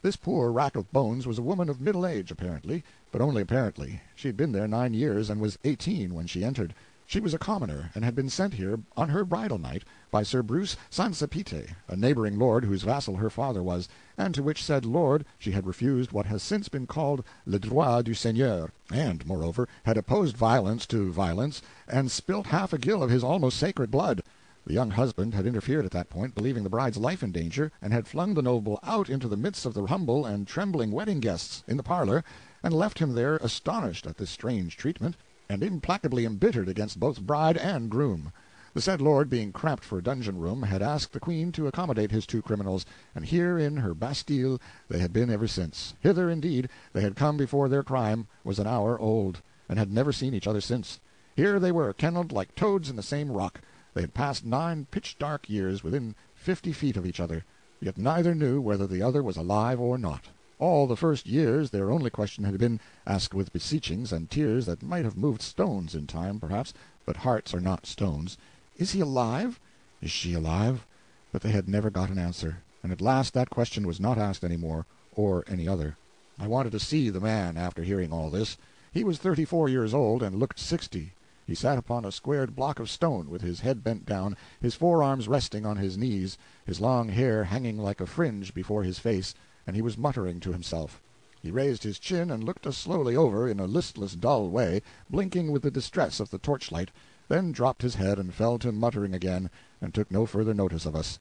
This poor rack of bones was a woman of middle age, apparently, but only apparently. She had been there 9 years, and was 18 when she entered. She was a commoner, and had been sent here on her bridal night by Sir Bruce Sansepite, a neighboring lord whose vassal her father was, and to which said lord she had refused what has since been called le droit du seigneur, and, moreover, had opposed violence to violence, and spilt half a gill of his almost sacred blood. The young husband had interfered at that point, believing the bride's life in danger, and had flung the noble out into the midst of the humble and trembling wedding guests, in the parlor, and left him there astonished at this strange treatment, and implacably embittered against both bride and groom. The said lord, being cramped for a dungeon-room, had asked the Queen to accommodate his two criminals, and here in her Bastille they had been ever since. Hither, indeed, they had come before their crime was an hour old, and had never seen each other since. Here they were, kennelled like toads in the same rock. They had passed 9 pitch-dark years within 50 feet of each other, yet neither knew whether the other was alive or not. All the first years their only question had been, asked with beseechings and tears that might have moved stones in time, perhaps, but hearts are not stones, "Is he alive? Is she alive?" But they had never got an answer, and at last that question was not asked any more, or any other. I wanted to see the man after hearing all this. He was 34 years old, and looked 60. He sat upon a squared block of stone, with his head bent down, his forearms resting on his knees, his long hair hanging like a fringe before his face, and he was muttering to himself. He raised his chin and looked us slowly over in a listless, dull way, blinking with the distress of the torchlight, then dropped his head and fell to muttering again, and took no further notice of us.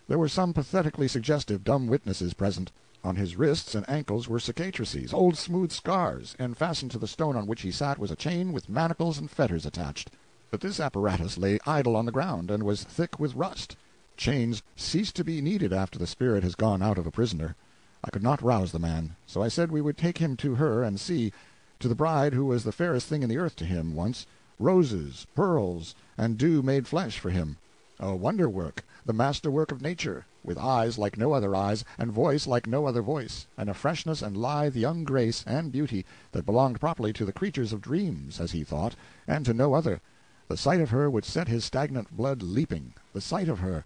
There were some pathetically suggestive dumb witnesses present. On his wrists and ankles were cicatrices, old smooth scars, and fastened to the stone on which he sat was a chain with manacles and fetters attached. But this apparatus lay idle on the ground, and was thick with rust. Chains cease to be needed after the spirit has gone out of a prisoner. I could not rouse the man, so I said we would take him to her and see, to the bride who was the fairest thing in the earth to him once, roses, pearls, and dew made flesh for him. A wonder-work, the master-work of nature, with eyes like no other eyes, and voice like no other voice, and a freshness and lithe young grace and beauty that belonged properly to the creatures of dreams, as he thought, and to no other. The sight of her would set his stagnant blood leaping, the sight of her,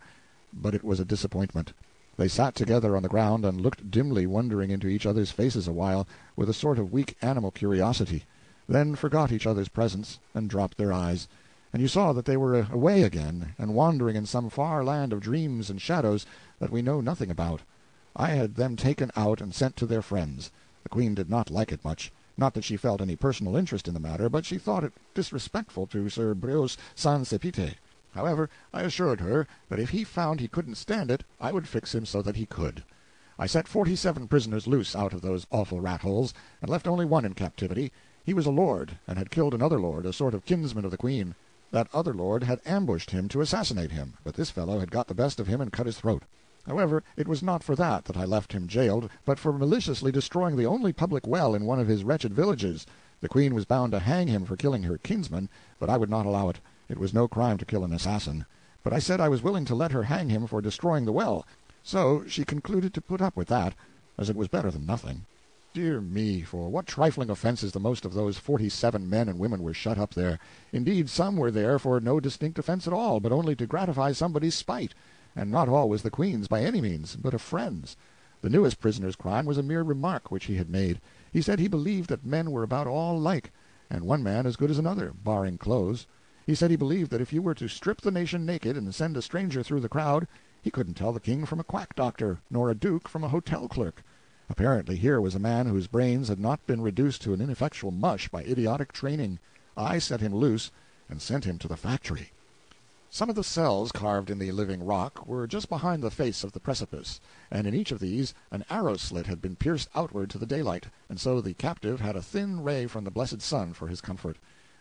but it was a disappointment. They sat together on the ground, and looked dimly wondering into each other's faces awhile, with a sort of weak animal curiosity, then forgot each other's presence, and dropped their eyes, and you saw that they were away again, and wandering in some far land of dreams and shadows that we know nothing about. I had them taken out and sent to their friends. The Queen did not like it much. Not that she felt any personal interest in the matter, but she thought it disrespectful to Sir Bruce Sansepite. However, I assured her that if he found he couldn't stand it, I would fix him so that he could. I set 47 prisoners loose out of those awful rat-holes, and left only one in captivity. He was a lord, and had killed another lord, a sort of kinsman of the Queen. That other lord had ambushed him to assassinate him, but this fellow had got the best of him and cut his throat. However, it was not for that I left him jailed, but for maliciously destroying the only public well in one of his wretched villages. The Queen was bound to hang him for killing her kinsman, but I would not allow it. It was no crime to kill an assassin. But I said I was willing to let her hang him for destroying the well, so she concluded to put up with that, as it was better than nothing. Dear me, for what trifling offences the most of those 47 men and women were shut up there. Indeed, some were there for no distinct offence at all, but only to gratify somebody's spite, and not always the Queen's by any means, but a friend's. The newest prisoner's crime was a mere remark which he had made. He said he believed that men were about all alike, and one man as good as another, barring clothes. He said he believed that if you were to strip the nation naked and send a stranger through the crowd, he couldn't tell the king from a quack doctor, nor a duke from a hotel clerk. Apparently here was a man whose brains had not been reduced to an ineffectual mush by idiotic training. I set him loose, and sent him to the factory. Some of the cells carved in the living rock were just behind the face of the precipice, and in each of these an arrow-slit had been pierced outward to the daylight, and so the captive had a thin ray from the blessed sun for his comfort.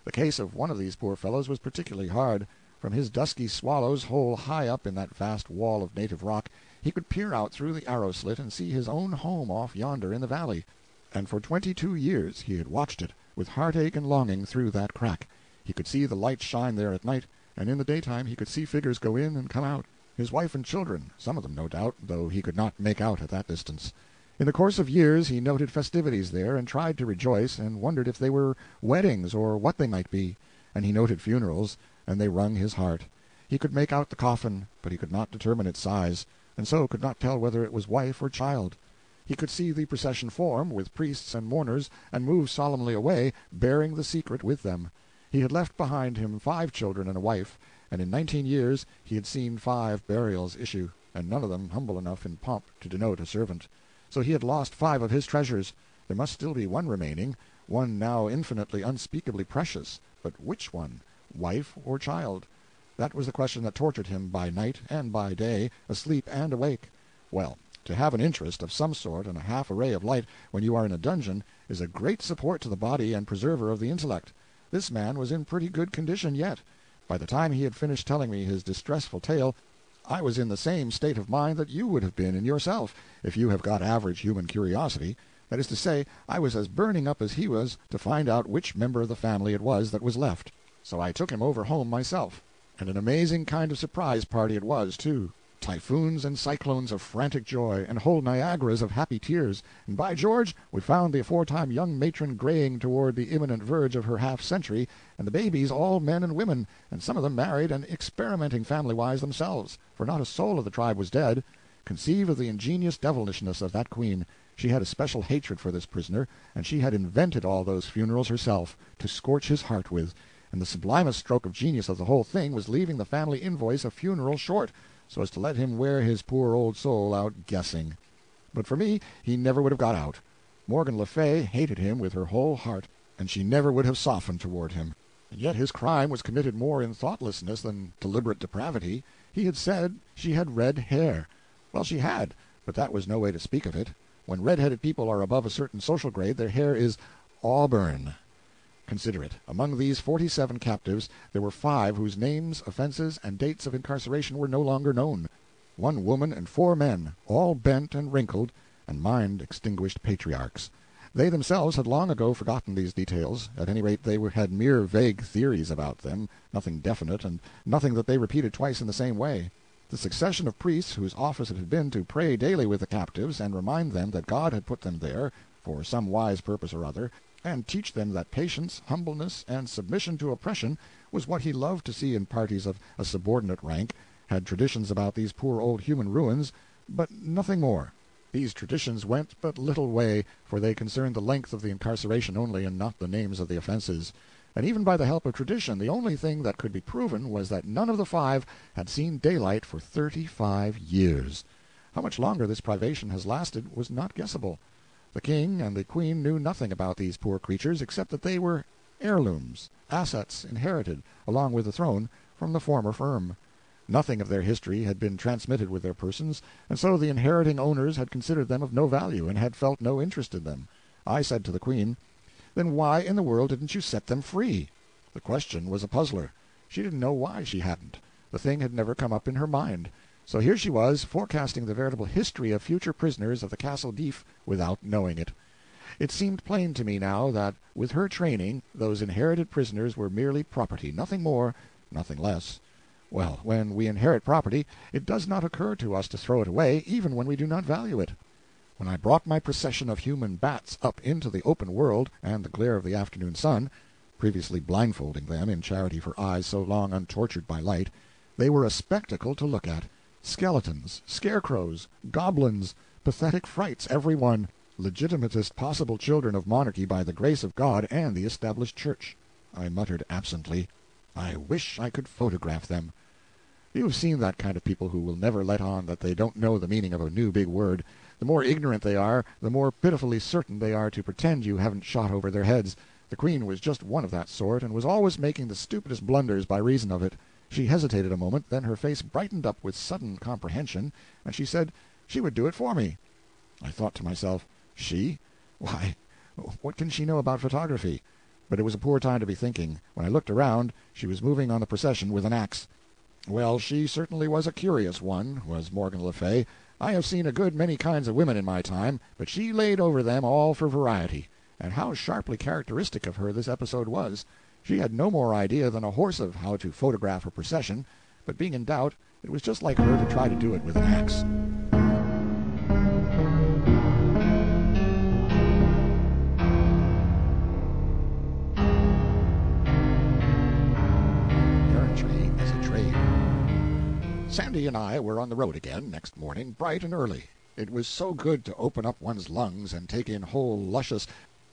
The case of one of these poor fellows was particularly hard. From his dusky swallow's hole high up in that vast wall of native rock, he could peer out through the arrow slit and see his own home off yonder in the valley. And for 22 years he had watched it, with heartache and longing, through that crack. He could see the light shine there at night, and in the daytime he could see figures go in and come out, his wife and children, some of them no doubt, though he could not make out at that distance. In the course of years he noted festivities there, and tried to rejoice, and wondered if they were weddings or what they might be, and he noted funerals, and they wrung his heart. He could make out the coffin, but he could not determine its size, and so could not tell whether it was wife or child. He could see the procession form, with priests and mourners, and move solemnly away, bearing the secret with them. He had left behind him 5 children and a wife, and in 19 years he had seen 5 burials issue, and none of them humble enough in pomp to denote a servant. So he had lost 5 of his treasures. There must still be one remaining, one now infinitely, unspeakably precious. But which one? Wife or child? That was the question that tortured him by night and by day, asleep and awake. Well, to have an interest of some sort and a half a ray of light when you are in a dungeon is a great support to the body and preserver of the intellect. This man was in pretty good condition yet. By the time he had finished telling me his distressful tale, I was in the same state of mind that you would have been in yourself, if you have got average human curiosity. That is to say, I was as burning up as he was to find out which member of the family it was that was left. So I took him over home myself. And an amazing kind of surprise party it was, too. Typhoons and cyclones of frantic joy, and whole Niagaras of happy tears, and by George, we found the aforetime young matron graying toward the imminent verge of her half-century, and the babies all men and women, and some of them married and experimenting family-wise themselves, for not a soul of the tribe was dead. Conceive of the ingenious devilishness of that queen. She had a special hatred for this prisoner, and she had invented all those funerals herself, to scorch his heart with, and the sublimest stroke of genius of the whole thing was leaving the family invoice a funeral short, so as to let him wear his poor old soul out guessing. But for me he never would have got out. Morgan Le Fay hated him with her whole heart, and she never would have softened toward him. And yet his crime was committed more in thoughtlessness than deliberate depravity. He had said she had red hair. Well, she had, but that was no way to speak of it. When red-headed people are above a certain social grade, their hair is auburn. Consider it. Among these 47 captives, there were 5 whose names, offenses, and dates of incarceration were no longer known. 1 woman and 4 men, all bent and wrinkled, and mind-extinguished patriarchs. They themselves had long ago forgotten these details. At any rate, they had mere vague theories about them, nothing definite, and nothing that they repeated twice in the same way. The succession of priests whose office it had been to pray daily with the captives and remind them that God had put them there, for some wise purpose or other, and teach them that patience, humbleness, and submission to oppression was what he loved to see in parties of a subordinate rank, had traditions about these poor old human ruins, but nothing more. These traditions went but little way, for they concerned the length of the incarceration only, and not the names of the offenses. And even by the help of tradition, the only thing that could be proven was that none of the 5 had seen daylight for 35 years. How much longer this privation has lasted was not guessable. The king and the queen knew nothing about these poor creatures, except that they were heirlooms, assets inherited, along with the throne, from the former firm. Nothing of their history had been transmitted with their persons, and so the inheriting owners had considered them of no value, and had felt no interest in them. I said to the queen, "Then why in the world didn't you set them free?" The question was a puzzler. She didn't know why she hadn't. The thing had never come up in her mind. So here she was, forecasting the veritable history of future prisoners of the Castle d'If without knowing it. It seemed plain to me now that, with her training, those inherited prisoners were merely property, nothing more, nothing less. Well, when we inherit property, it does not occur to us to throw it away, even when we do not value it. When I brought my procession of human bats up into the open world and the glare of the afternoon sun, previously blindfolding them in charity for eyes so long untortured by light, they were a spectacle to look at. Skeletons, scarecrows, goblins, pathetic frights, every one, legitimatest possible children of monarchy by the grace of God and the established church. I muttered absently, "I wish I could photograph them." You have seen that kind of people who will never let on that they don't know the meaning of a new big word. The more ignorant they are, the more pitifully certain they are to pretend you haven't shot over their heads. The queen was just one of that sort, and was always making the stupidest blunders by reason of it. She hesitated a moment, then her face brightened up with sudden comprehension, and she said she would do it for me. I thought to myself, she? Why, what can she know about photography? But it was a poor time to be thinking. When I looked around, she was moving on the procession with an axe. Well, she certainly was a curious one, was Morgan Le Fay. I have seen a good many kinds of women in my time, but she laid over them all for variety. And how sharply characteristic of her this episode was. She had no more idea than a horse of how to photograph a procession, but being in doubt, it was just like her to try to do it with an axe. Errantry as a trade. Sandy and I were on the road again next morning, bright and early. It was so good to open up one's lungs and take in whole luscious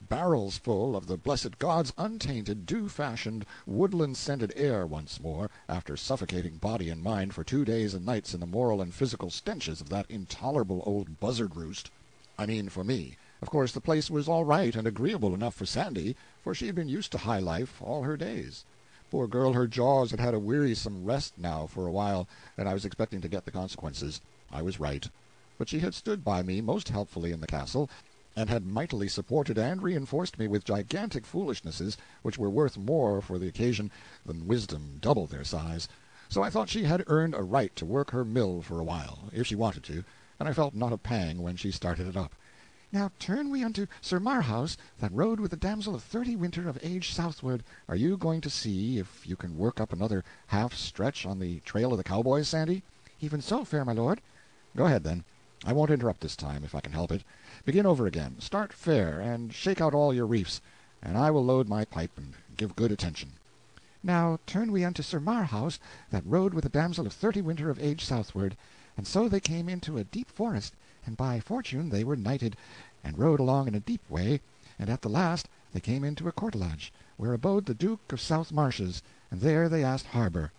barrels full of the blessed God's untainted, dew-fashioned, woodland-scented air once more, after suffocating body and mind for 2 days and nights in the moral and physical stenches of that intolerable old buzzard-roost. I mean for me. Of course the place was all right and agreeable enough for Sandy, for she had been used to high life all her days. Poor girl, her jaws had had a wearisome rest now for a while, and I was expecting to get the consequences. I was right. But she had stood by me most helpfully in the castle, and had mightily supported and reinforced me with gigantic foolishnesses which were worth more for the occasion than wisdom double their size. So I thought she had earned a right to work her mill for a while, if she wanted to, and I felt not a pang when she started it up. Now turn we unto Sir Marhaus, that rode with the damsel of 30 winter of age southward. Are you going to see if you can work up another half-stretch on the trail of the cowboys, Sandy? Even so, fair my lord. Go ahead, then. I won't interrupt this time, if I can help it. Begin over again. Start fair, and shake out all your reefs, and I will load my pipe and give good attention. Now turn we unto Sir Marhaus, that rode with the damsel of 30 winter of age southward. And so they came into a deep forest, and by fortune they were knighted, and rode along in a deep way, and at the last they came into a courtelage, where abode the Duke of South Marches, and there they asked harbour.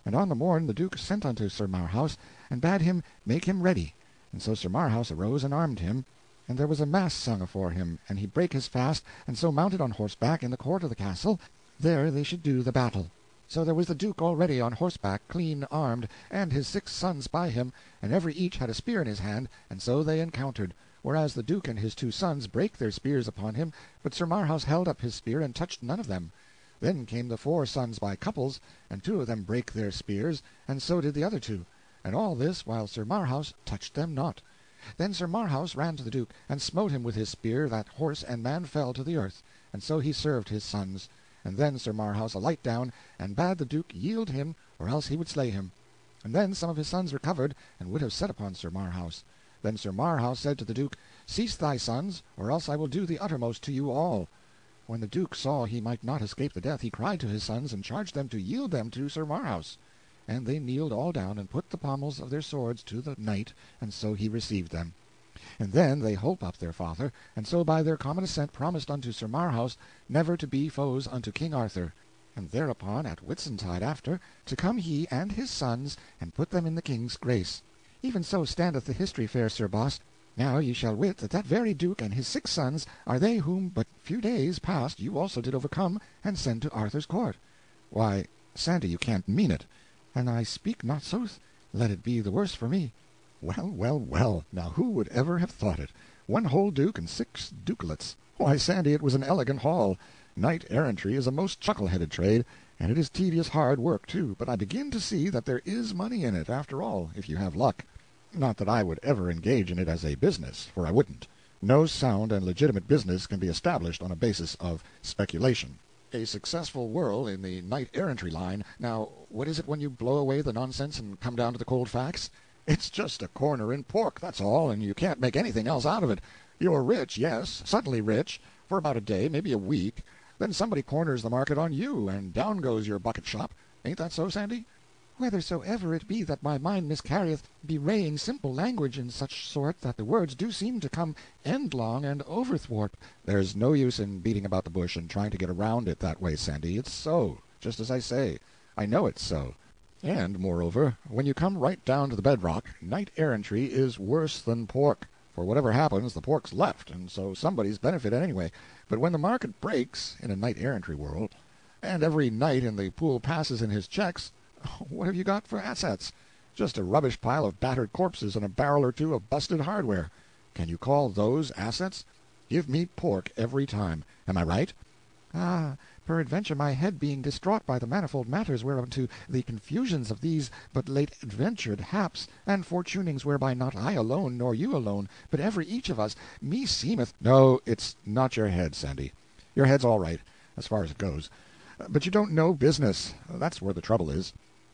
And on the morn the Duke sent unto Sir Marhaus, and bade him make him ready. And so Sir Marhaus arose and armed him, and there was a mass sung afore him, and he brake his fast, and so mounted on horseback in the court of the castle, there they should do the battle. So there was the Duke already on horseback, clean armed, and his 6 sons by him, and every each had a spear in his hand, and so they encountered, whereas the Duke and his 2 sons brake their spears upon him, but Sir Marhaus held up his spear and touched none of them. Then came the 4 sons by couples, and 2 of them brake their spears, and so did the other 2, and all this while Sir Marhaus touched them not. Then Sir Marhaus ran to the Duke, and smote him with his spear, that horse and man fell to the earth, and so he served his sons. And then Sir Marhaus alight down, and bade the Duke yield him, or else he would slay him. And then some of his sons recovered, and would have set upon Sir Marhaus. Then Sir Marhaus said to the Duke, Cease thy sons, or else I will do the uttermost to you all. When the Duke saw he might not escape the death, he cried to his sons, and charged them to yield them to Sir Marhaus. And they kneeled all down, and put the pommels of their swords to the knight, and so he received them. And then they holp up their father, and so by their common assent promised unto Sir Marhaus never to be foes unto King Arthur. And thereupon at Whitsuntide after, to come he and his sons, and put them in the king's grace. Even so standeth the history, fair Sir Boss. Now ye shall wit that that very Duke and his 6 sons are they whom but few days past you also did overcome, and send to Arthur's court. Why, Sandy, you can't mean it. And I speak not sooth, let it be the worse for me. Well, well, well, now who would ever have thought it? 1 whole duke and 6 dukelets. Why, Sandy, it was an elegant haul. Knight-errantry is a most chuckle-headed trade, and it is tedious hard work, too, but I begin to see that there is money in it, after all, if you have luck. Not that I would ever engage in it as a business, for I wouldn't. No sound and legitimate business can be established on a basis of speculation. A successful whirl in the knight-errantry line, now, what is it when you blow away the nonsense and come down to the cold facts? It's just a corner in pork, that's all, and you can't make anything else out of it. You're rich, yes, suddenly rich, for about a day, maybe a week. Then somebody corners the market on you, and down goes your bucket shop. Ain't that so, Sandy? Whethersoever it be that my mind miscarrieth, bewraying simple language in such sort that the words do seem to come endlong and overthwart. There's no use in beating about the bush and trying to get around it that way, Sandy. It's so, just as I say. I know it's so. And, moreover, when you come right down to the bedrock, knight-errantry is worse than pork. For whatever happens, the pork's left, and so somebody's benefited anyway. But when the market breaks, in a knight-errantry world, and every knight in the pool passes in his checks, what have you got for assets? Just a rubbish pile of battered corpses and a barrel or 2 of busted hardware. Can you call those assets? Give me pork every time. Am I right? Ah, peradventure my head being distraught by the manifold matters whereunto the confusions of these but late adventured haps, and fortunings whereby not I alone, nor you alone, but every each of us, me seemeth— No, it's not your head, Sandy. Your head's all right, as far as it goes. But you don't know business. That's where the trouble is.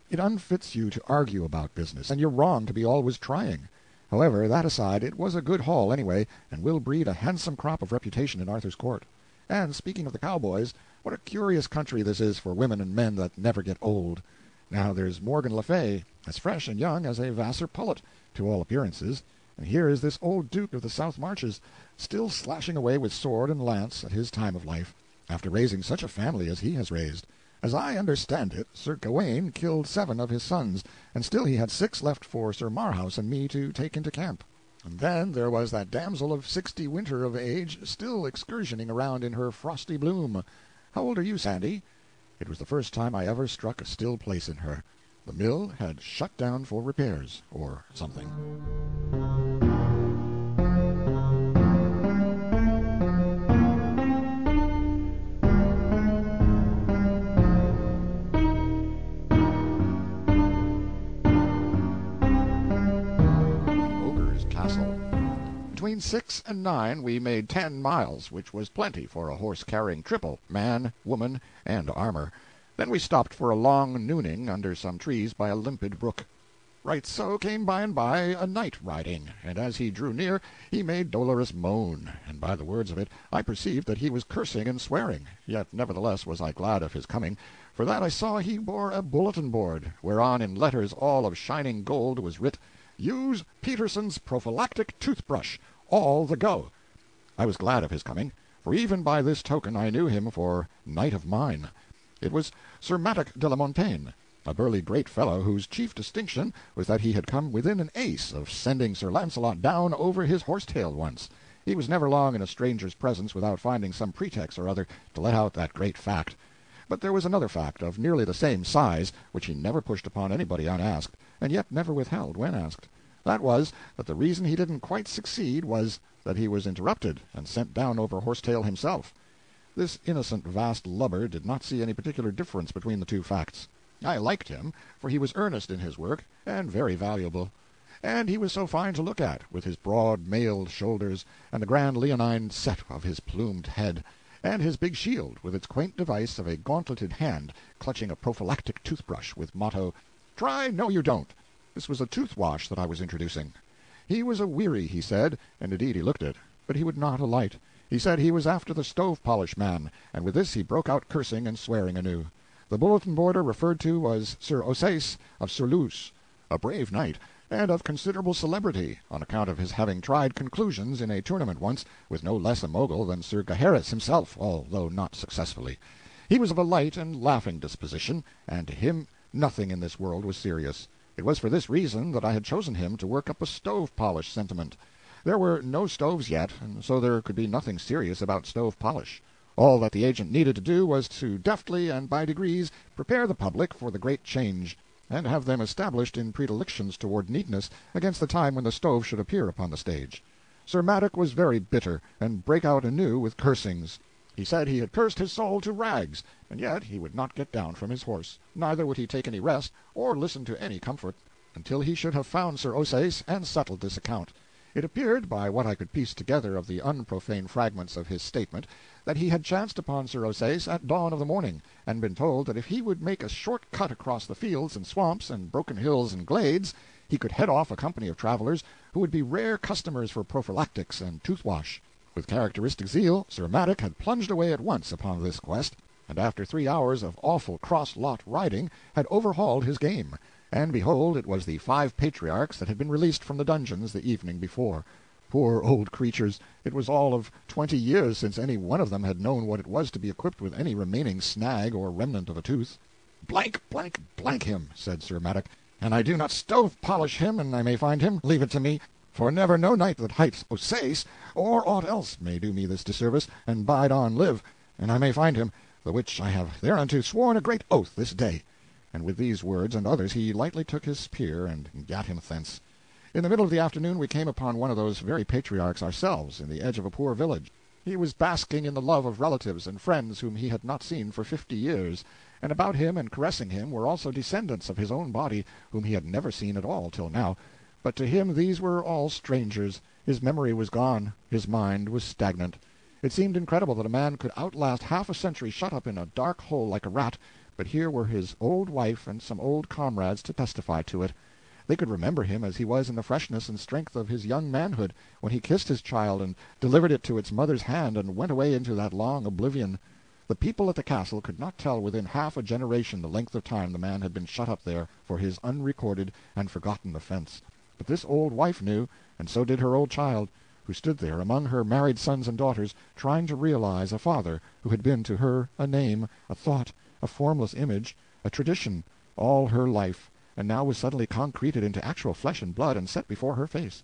It unfits you to argue about business, and you're wrong to be always trying. However, that aside, it was a good haul anyway, and will breed a handsome crop of reputation in Arthur's court. And speaking of the cowboys, what a curious country this is for women and men that never get old. Now there's Morgan Le Fay, as fresh and young as a Vassar pullet, to all appearances, and here is this old Duke of the South Marches, still slashing away with sword and lance at his time of life, after raising such a family as he has raised. As I understand it, Sir Gawaine killed 7 of his sons, and still he had 6 left for Sir Marhaus and me to take into camp. And then there was that damsel of 60 winter of age still excursioning around in her frosty bloom. How old are you, Sandy? It was the first time I ever struck a still place in her. The mill had shut down for repairs, or something. Between 6 and 9 we made 10 miles, which was plenty for a horse-carrying triple, man, woman, and armor. Then we stopped for a long nooning under some trees by a limpid brook. Right so came by and by a knight riding, and as he drew near he made dolorous moan, and by the words of it I perceived that he was cursing and swearing. Yet nevertheless was I glad of his coming, for that I saw he bore a bulletin board, whereon in letters all of shining gold was writ, "Use Peterson's prophylactic toothbrush, all the go." I was glad of his coming, for even by this token I knew him for knight of mine. It was Sir Madok de la Montaine, a burly great fellow whose chief distinction was that he had come within an ace of sending Sir Launcelot down over his horsetail once. He was never long in a stranger's presence without finding some pretext or other to let out that great fact. But there was another fact, of nearly the same size, which he never pushed upon anybody unasked, and yet never withheld when asked. That was, that the reason he didn't quite succeed was that he was interrupted and sent down over horsetail himself. This innocent vast lubber did not see any particular difference between the two facts. I liked him, for he was earnest in his work, and very valuable. And he was so fine to look at, with his broad mailed shoulders, and the grand leonine set of his plumed head, and his big shield, with its quaint device of a gauntleted hand clutching a prophylactic toothbrush, with motto, "Try no you don't." This was a tooth-wash that I was introducing. He was a weary, he said, and indeed he looked it, but he would not alight. He said he was after the stove-polish man, and with this he broke out cursing and swearing anew. The bulletin-boarder referred to was Sir Ossace of Surluse, a brave knight, and of considerable celebrity, on account of his having tried conclusions in a tournament once with no less a mogul than Sir Gaheris himself, although not successfully. He was of a light and laughing disposition, and to him nothing in this world was serious. It was for this reason that I had chosen him to work up a stove-polish sentiment. There were no stoves yet, and so there could be nothing serious about stove-polish. All that the agent needed to do was to deftly and by degrees prepare the public for the great change, and have them established in predilections toward neatness against the time when the stove should appear upon the stage. Sir Madok was very bitter, and brake out anew with cursings. He said he had cursed his soul to rags, and yet he would not get down from his horse, neither would he take any rest, or listen to any comfort, until he should have found Sir Ossace and settled this account. It appeared, by what I could piece together of the unprofane fragments of his statement, that he had chanced upon Sir Ossace at dawn of the morning, and been told that if he would make a short cut across the fields and swamps and broken hills and glades, he could head off a company of travelers who would be rare customers for prophylactics and toothwash. With characteristic zeal, Sir Madok had plunged away at once upon this quest, and after 3 hours of awful cross-lot riding had overhauled his game. And behold, it was the 5 patriarchs that had been released from the dungeons the evening before. Poor old creatures! It was all of 20 years since any one of them had known what it was to be equipped with any remaining snag or remnant of a tooth. "Blank, blank, blank him," said Sir Madok, "and I do not stove-polish him, and I may find him, leave it to me. For never no knight that hight Ossace, or aught else, may do me this disservice, and bide on live, and I may find him, the which I have thereunto sworn a great oath this day." And with these words and others he lightly took his spear and gat him thence. In the middle of the afternoon we came upon one of those very patriarchs ourselves, in the edge of a poor village. He was basking in the love of relatives and friends whom he had not seen for 50 years, and about him and caressing him were also descendants of his own body whom he had never seen at all till now. But to him these were all strangers. His memory was gone. His mind was stagnant. It seemed incredible that a man could outlast half a century shut up in a dark hole like a rat, but here were his old wife and some old comrades to testify to it. They could remember him as he was in the freshness and strength of his young manhood, when he kissed his child and delivered it to its mother's hand and went away into that long oblivion. The people at the castle could not tell within half a generation the length of time the man had been shut up there for his unrecorded and forgotten offense. But this old wife knew, and so did her old child, who stood there among her married sons and daughters, trying to realize a father who had been to her a name, a thought, a formless image, a tradition, all her life, and now was suddenly concreted into actual flesh and blood and set before her face.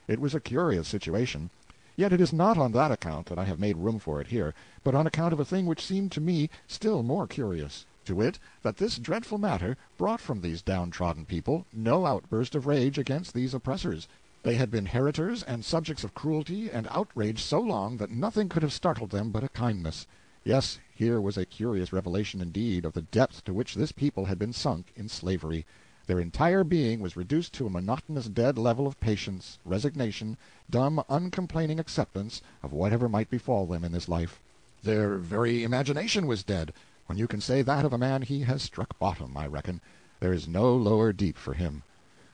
It was a curious situation. Yet it is not on that account that I have made room for it here, but on account of a thing which seemed to me still more curious, to wit, that this dreadful matter brought from these downtrodden people no outburst of rage against these oppressors. They had been heritors and subjects of cruelty and outrage so long that nothing could have startled them but a kindness. Yes, here was a curious revelation indeed of the depth to which this people had been sunk in slavery. Their entire being was reduced to a monotonous dead level of patience, resignation, dumb, uncomplaining acceptance of whatever might befall them in this life. Their very imagination was dead. When you can say that of a man, he has struck bottom, I reckon. There is no lower deep for him.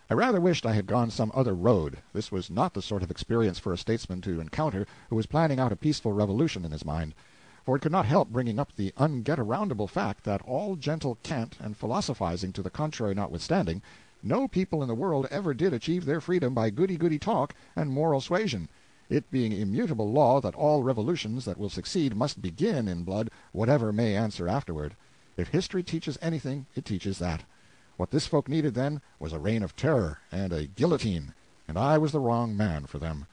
I rather wished I had gone some other road. This was not the sort of experience for a statesman to encounter who was planning out a peaceful revolution in his mind, for it could not help bringing up the unget-aroundable fact that, all gentle cant and philosophizing to the contrary notwithstanding, no people in the world ever did achieve their freedom by goody-goody talk and moral suasion, it being immutable law that all revolutions that will succeed must begin in blood, whatever may answer afterward. If history teaches anything, it teaches that. What this folk needed then was a reign of terror and a guillotine, and I was the wrong man for them.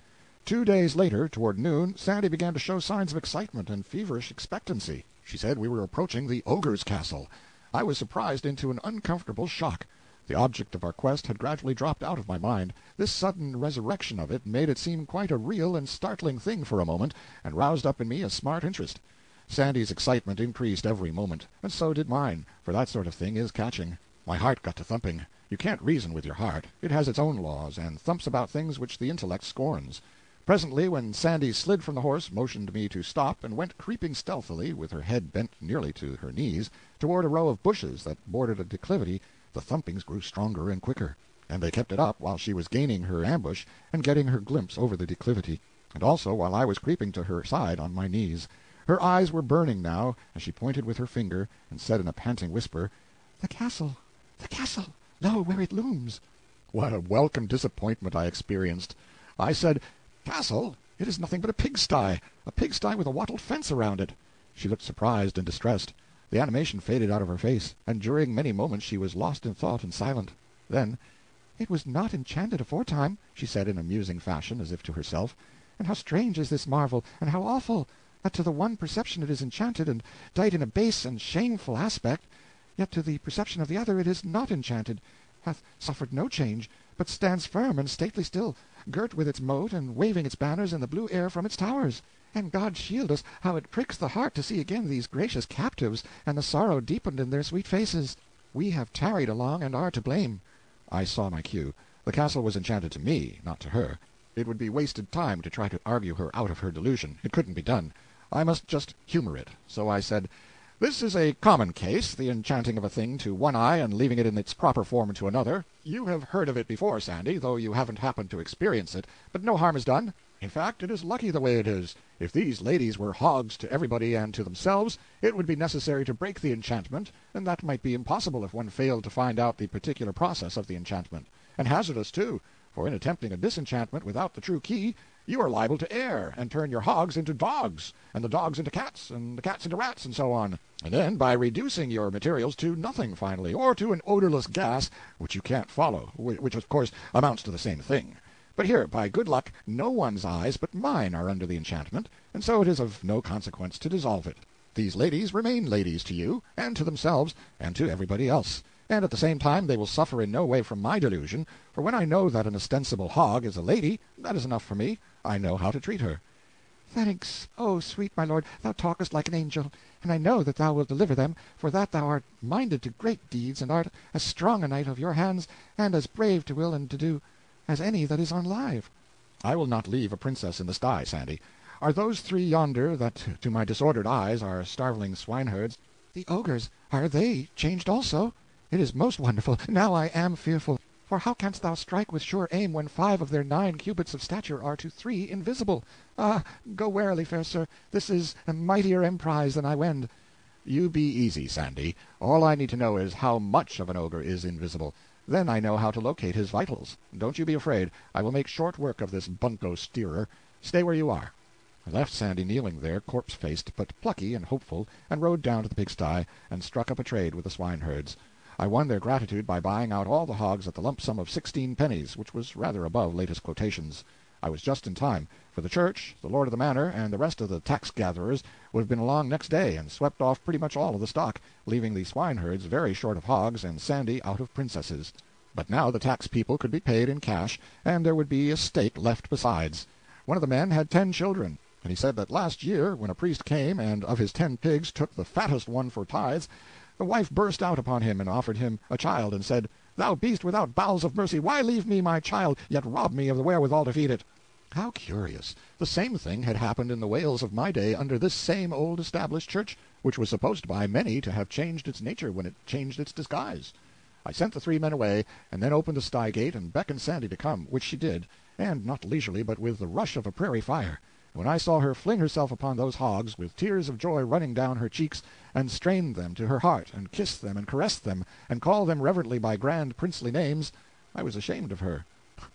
2 days later, toward noon, Sandy began to show signs of excitement and feverish expectancy. She said we were approaching the ogre's castle. I was surprised into an uncomfortable shock. The object of our quest had gradually dropped out of my mind. This sudden resurrection of it made it seem quite a real and startling thing for a moment, and roused up in me a smart interest. Sandy's excitement increased every moment, and so did mine, for that sort of thing is catching. My heart got to thumping. You can't reason with your heart. It has its own laws, and thumps about things which the intellect scorns. Presently, when Sandy slid from the horse, motioned me to stop, and went creeping stealthily, with her head bent nearly to her knees, toward a row of bushes that bordered a declivity, the thumpings grew stronger and quicker, and they kept it up while she was gaining her ambush and getting her glimpse over the declivity, and also while I was creeping to her side on my knees. Her eyes were burning now, as she pointed with her finger, and said in a panting whisper, "The castle! The castle! Lo, where it looms!" What a welcome disappointment I experienced! I said, "Castle? It is nothing but a pigsty with a wattled fence around it." She looked surprised and distressed. The animation faded out of her face, and during many moments she was lost in thought and silent. Then, "It was not enchanted aforetime," she said in a musing fashion, as if to herself. "And how strange is this marvel, and how awful, that to the one perception it is enchanted, and dight in a base and shameful aspect, yet to the perception of the other it is not enchanted, hath suffered no change, but stands firm and stately still, girt with its moat, and waving its banners in the blue air from its towers. And God shield us, how it pricks the heart to see again these gracious captives, and the sorrow deepened in their sweet faces. We have tarried along, and are to blame." I saw my cue. The castle was enchanted to me, not to her. It would be wasted time to try to argue her out of her delusion. It couldn't be done. I must just humor it. So I said, "This is a common case, the enchanting of a thing to one eye and leaving it in its proper form to another. You have heard of it before, Sandy, though you haven't happened to experience it, but no harm is done. In fact, it is lucky the way it is. If these ladies were hogs to everybody and to themselves, it would be necessary to break the enchantment, and that might be impossible if one failed to find out the particular process of the enchantment, and hazardous too, for in attempting a disenchantment without the true key, you are liable to err, and turn your hogs into dogs, and the dogs into cats, and the cats into rats, and so on. And then, by reducing your materials to nothing finally, or to an odorless gas which you can't follow, which of course amounts to the same thing. But here, by good luck, no one's eyes but mine are under the enchantment, and so it is of no consequence to dissolve it. These ladies remain ladies to you, and to themselves, and to everybody else. And at the same time they will suffer in no way from my delusion, for when I know that an ostensible hog is a lady, that is enough for me. I know how to treat her." Thanks, oh sweet my lord, thou talkest like an angel, and I know that thou wilt deliver them, for that thou art minded to great deeds, and art as strong a knight of your hands, and as brave to will and to do, as any that is on live. I will not leave a princess in the sty, Sandy. Are those three yonder, that to my disordered eyes are starveling swineherds? The ogres, are they changed also? It is most wonderful. Now I am fearful. For how canst thou strike with sure aim when 5 of their 9 cubits of stature are to 3 invisible? Ah, go warily, fair sir, this is a mightier emprise than I wend. You be easy, Sandy. All I need to know is how much of an ogre is invisible. Then I know how to locate his vitals. Don't you be afraid. I will make short work of this bunco steerer. Stay where you are. I left Sandy kneeling there, corpse-faced, but plucky and hopeful, and rode down to the pigsty, and struck up a trade with the swineherds. I won their gratitude by buying out all the hogs at the lump sum of 16 pennies, which was rather above latest quotations. I was just in time, for the church, the lord of the manor, and the rest of the tax-gatherers would have been along next day, and swept off pretty much all of the stock, leaving the swineherds very short of hogs and Sandy out of princesses. But now the tax people could be paid in cash, and there would be a stake left besides. One of the men had 10 children, and he said that last year, when a priest came and of his 10 pigs took the fattest one for tithes, the wife burst out upon him and offered him a child, and said, "Thou beast without bowels of mercy, why leave me my child, yet rob me of the wherewithal to feed it?" How curious! The same thing had happened in the Wales of my day under this same old established church, which was supposed by many to have changed its nature when it changed its disguise. I sent the 3 men away, and then opened the sty gate and beckoned Sandy to come, which she did, and not leisurely, but with the rush of a prairie fire. When I saw her fling herself upon those hogs, with tears of joy running down her cheeks, and strain them to her heart, and kiss them, and caress them, and call them reverently by grand princely names, I was ashamed of her,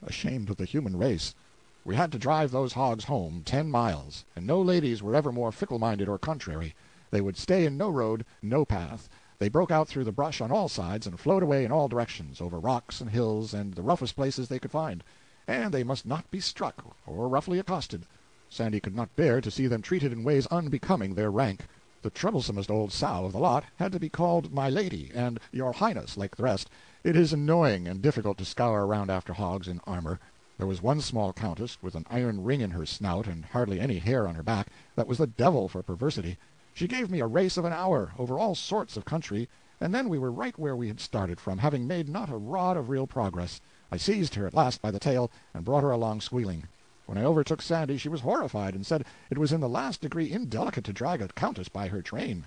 ashamed of the human race. We had to drive those hogs home 10 miles, and no ladies were ever more fickle-minded or contrary. They would stay in no road, no path. They broke out through the brush on all sides, and flowed away in all directions, over rocks and hills, and the roughest places they could find. And they must not be struck, or roughly accosted. Sandy could not bear to see them treated in ways unbecoming their rank. The troublesomest old sow of the lot had to be called my lady, and your highness, like the rest. It is annoying and difficult to scour around after hogs in armor. There was one small countess, with an iron ring in her snout and hardly any hair on her back, that was the devil for perversity. She gave me a race of an hour, over all sorts of country, and then we were right where we had started from, having made not a rod of real progress. I seized her at last by the tail, and brought her along squealing. When I overtook Sandy, she was horrified, and said it was in the last degree indelicate to drag a countess by her train.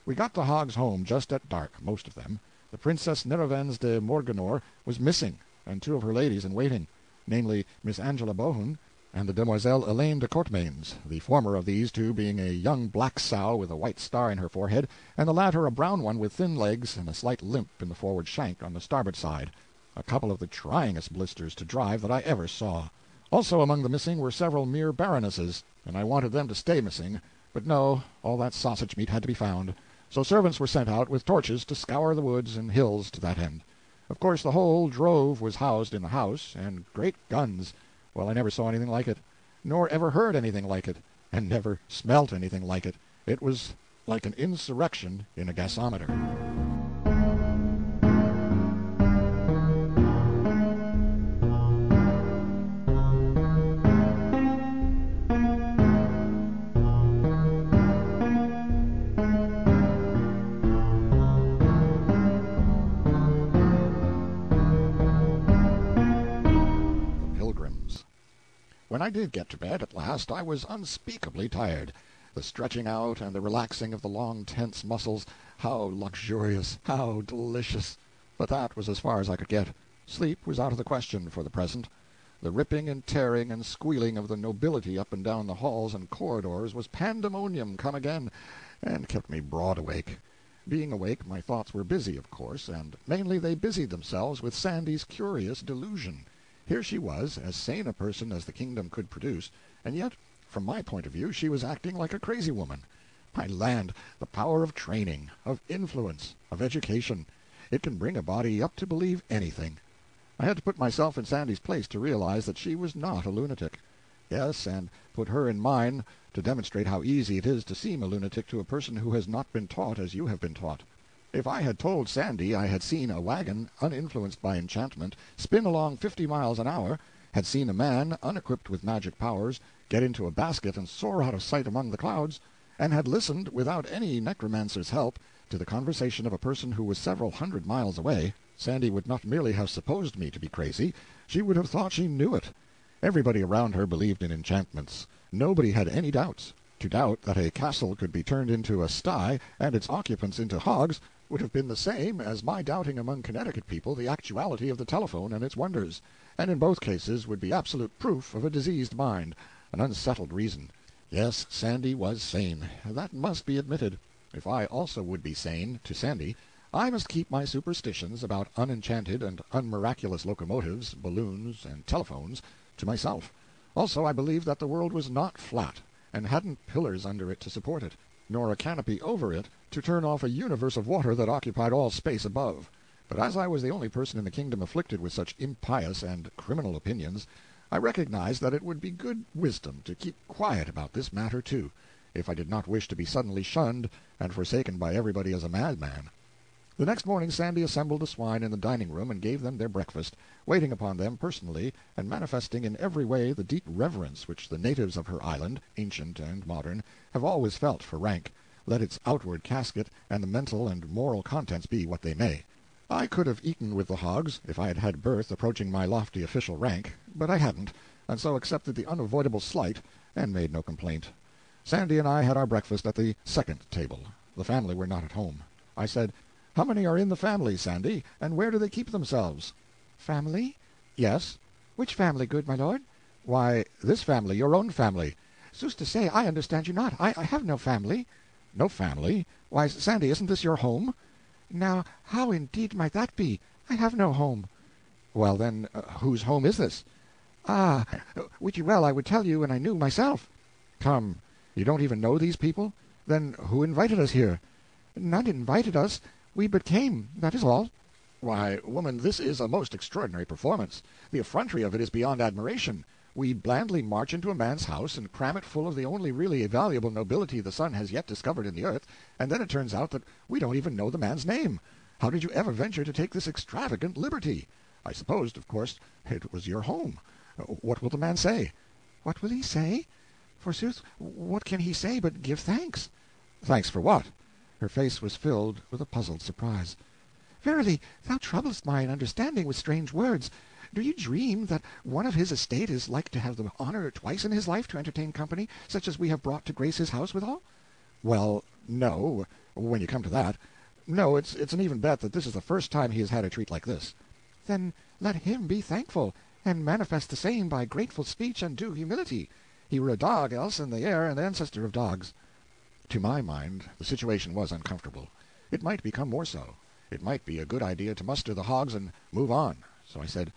We got the hogs home just at dark, most of them. The Princess Nerovens de Morganore was missing, and 2 of her ladies in waiting, namely Miss Angela Bohun and the Demoiselle Elaine de Courtemains, the former of these 2 being a young black sow with a white star in her forehead, and the latter a brown one with thin legs and a slight limp in the forward shank on the starboard side, a couple of the tryingest blisters to drive that I ever saw. Also among the missing were several mere baronesses, and I wanted them to stay missing, but no, all that sausage meat had to be found, so servants were sent out with torches to scour the woods and hills to that end. Of course the whole drove was housed in the house, and great guns! Well, I never saw anything like it, nor ever heard anything like it, and never smelt anything like it. It was like an insurrection in a gasometer. When I did get to bed at last, I was unspeakably tired. The stretching out and the relaxing of the long tense muscles, how luxurious, how delicious! But that was as far as I could get. Sleep was out of the question for the present. The ripping and tearing and squealing of the nobility up and down the halls and corridors was pandemonium come again, and kept me broad awake. Being awake, my thoughts were busy, of course, and mainly they busied themselves with Sandy's curious delusion. Here she was, as sane a person as the kingdom could produce, and yet, from my point of view, she was acting like a crazy woman. My land, the power of training, of influence, of education! It can bring a body up to believe anything. I had to put myself in Sandy's place to realize that she was not a lunatic. Yes, and put her in mine to demonstrate how easy it is to seem a lunatic to a person who has not been taught as you have been taught. If I had told Sandy I had seen a wagon, uninfluenced by enchantment, spin along 50 miles an hour, had seen a man, unequipped with magic powers, get into a basket and soar out of sight among the clouds, and had listened, without any necromancer's help, to the conversation of a person who was several hundred miles away, Sandy would not merely have supposed me to be crazy, she would have thought she knew it. Everybody around her believed in enchantments. Nobody had any doubts. To doubt that a castle could be turned into a sty and its occupants into hogs would have been the same as my doubting among Connecticut people the actuality of the telephone and its wonders, and in both cases would be absolute proof of a diseased mind, an unsettled reason. Yes, Sandy was sane. That must be admitted. If I also would be sane, to Sandy, I must keep my superstitions about unenchanted and unmiraculous locomotives, balloons, and telephones to myself. Also, I believed that the world was not flat, and hadn't pillars under it to support it, nor a canopy over it to turn off a universe of water that occupied all space above. But as I was the only person in the kingdom afflicted with such impious and criminal opinions, I recognized that it would be good wisdom to keep quiet about this matter too, if I did not wish to be suddenly shunned and forsaken by everybody as a madman. The next morning Sandy assembled the swine in the dining-room and gave them their breakfast, waiting upon them personally, and manifesting in every way the deep reverence which the natives of her island, ancient and modern, have always felt for rank, let its outward casket and the mental and moral contents be what they may. I could have eaten with the hogs if I had had birth approaching my lofty official rank, but I hadn't, and so accepted the unavoidable slight, and made no complaint. Sandy and I had our breakfast at the second table. The family were not at home. I said, "How many are in the family, Sandy, and where do they keep themselves?" "Family? "Yes." Which family, good my lord?" "Why, this family, your own family." "Sooth to say, I understand you not. I have no family." "No family? Why, Sandy, isn't this your home?" "Now, how indeed might that be? I have no home." "Well, then, whose home is this?" "Ah, wit you well I would tell you when I knew myself." "Come, you don't even know these people? Then who invited us here?" "None invited us. We but came, that is all." "Why, woman, this is a most extraordinary performance. The effrontery of it is beyond admiration. We blandly march into a man's house and cram it full of the only really valuable nobility the sun has yet discovered in the earth, and then it turns out that we don't even know the man's name. How did you ever venture to take this extravagant liberty? I supposed, of course, it was your home. What will the man say?" "What will he say? Forsooth, what can he say but give thanks?" "Thanks for what?" Her face was filled with a puzzled surprise. "Verily, thou troublest my understanding with strange words. Do you dream that one of his estate is like to have the honor twice in his life to entertain company, such as we have brought to grace his house withal?" "Well, no, when you come to that. No, it's an even bet that this is the first time he has had a treat like this." "Then let him be thankful, and manifest the same by grateful speech and due humility. He were a dog else, and the heir and ancestor of dogs." To my mind, the situation was uncomfortable. It might become more so. It might be a good idea to muster the hogs and move on. So I said,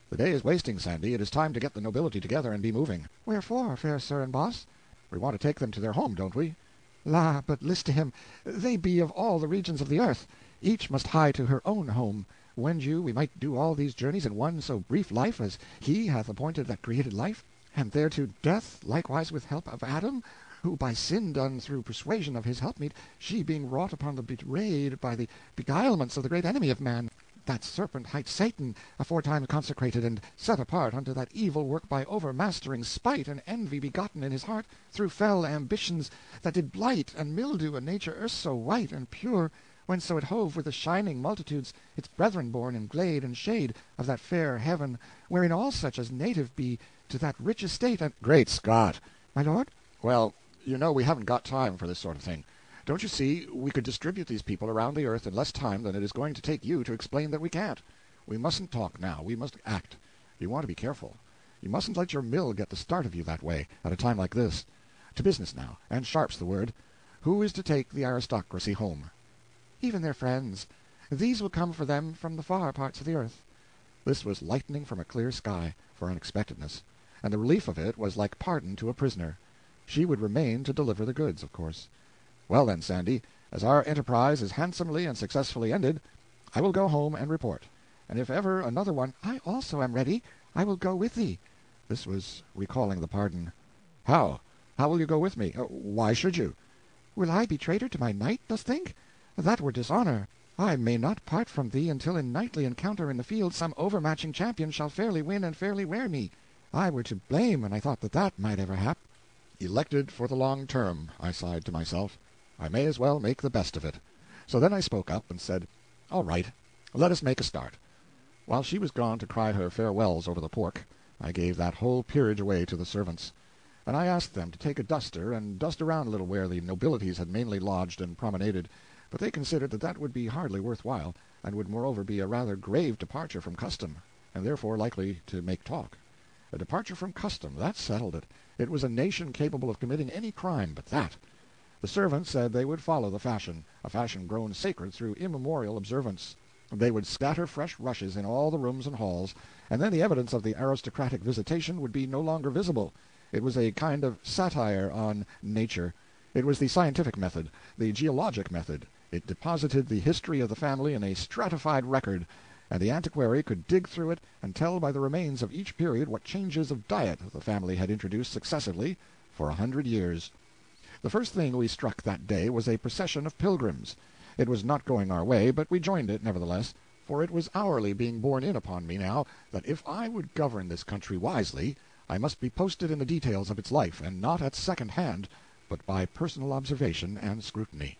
"The day is wasting, Sandy. It is time to get the nobility together and be moving." "Wherefore, fair sir and boss?" "We want to take them to their home, don't we?" "La, but list to him. They be of all the regions of the earth. Each must hie to her own home. Wend you, we might do all these journeys in one so brief life as he hath appointed that created life, and thereto death, likewise with help of Adam, who by sin done through persuasion of his helpmeet, she being wrought upon the betrayed by the beguilements of the great enemy of man, that serpent hight Satan, aforetime consecrated and set apart unto that evil work by overmastering spite and envy begotten in his heart through fell ambitions, that did blight and mildew a nature erst so white and pure, whenso it hove with the shining multitudes, its brethren born in glade and shade of that fair heaven, wherein all such as native be to that rich estate and—" "Great Scott!" "My lord?" "Well, you know we haven't got time for this sort of thing. Don't you see, we could distribute these people around the earth in less time than it is going to take you to explain that we can't. We mustn't talk now, we must act. You want to be careful. You mustn't let your mill get the start of you that way, at a time like this. To business now, and sharp's the word. Who is to take the aristocracy home?" "Even their friends. These will come for them from the far parts of the earth." This was lightning from a clear sky, for unexpectedness, and the relief of it was like pardon to a prisoner. She would remain to deliver the goods, of course. "Well then, Sandy, as our enterprise is handsomely and successfully ended, I will go home and report. And if ever another one—" "I also am ready. I will go with thee." This was recalling the pardon. "How? How will you go with me? Why should you?" "Will I be traitor to my knight, dost think? That were dishonor. I may not part from thee until in knightly encounter in the field some overmatching champion shall fairly win and fairly wear me. I were to blame, and I thought that that might ever hap." Elected for the long term, I sighed to myself. I may as well make the best of it. So then I spoke up and said, "All right, let us make a start." While she was gone to cry her farewells over the pork, I gave that whole peerage away to the servants, and I asked them to take a duster and dust around a little where the nobilities had mainly lodged and promenaded, but they considered that that would be hardly worth while, and would moreover be a rather grave departure from custom, and therefore likely to make talk. A departure from custom, that settled it. It was a nation capable of committing any crime but that. The servants said they would follow the fashion, a fashion grown sacred through immemorial observance. They would scatter fresh rushes in all the rooms and halls, and then the evidence of the aristocratic visitation would be no longer visible. It was a kind of satire on nature. It was the scientific method, the geologic method. It deposited the history of the family in a stratified record, and the antiquary could dig through it and tell by the remains of each period what changes of diet the family had introduced successively for 100 years. The first thing we struck that day was a procession of pilgrims. It was not going our way, but we joined it nevertheless, for it was hourly being borne in upon me now that if I would govern this country wisely, I must be posted in the details of its life, and not at second hand, but by personal observation and scrutiny.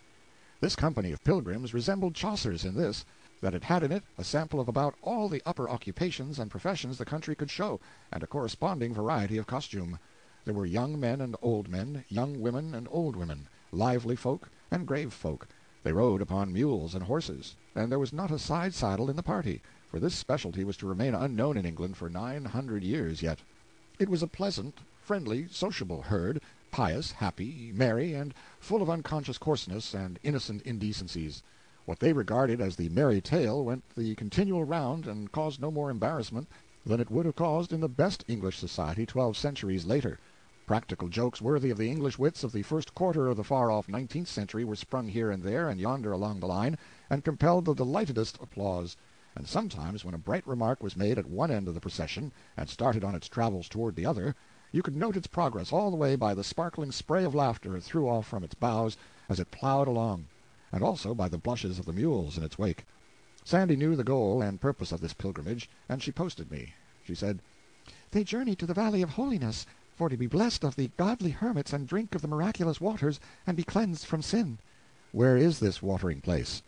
This company of pilgrims resembled Chaucer's in this, that it had in it a sample of about all the upper occupations and professions the country could show, and a corresponding variety of costume. There were young men and old men, young women and old women, lively folk and grave folk. They rode upon mules and horses, and there was not a side saddle in the party, for this specialty was to remain unknown in England for 900 years yet. It was a pleasant, friendly, sociable herd, pious, happy, merry, and full of unconscious coarseness and innocent indecencies. What they regarded as the merry tale went the continual round and caused no more embarrassment than it would have caused in the best English society 12 centuries later. Practical jokes worthy of the English wits of the first quarter of the far-off 19th century were sprung here and there and yonder along the line, and compelled the delightedest applause. And sometimes, when a bright remark was made at one end of the procession, and started on its travels toward the other, you could note its progress all the way by the sparkling spray of laughter it threw off from its bows as it plowed along, and also by the blushes of the mules in its wake. Sandy knew the goal and purpose of this pilgrimage, and she posted me. She said, "They journey to the Valley of Holiness, for to be blessed of the godly hermits, and drink of the miraculous waters, and be cleansed from sin." "Where is this watering place?"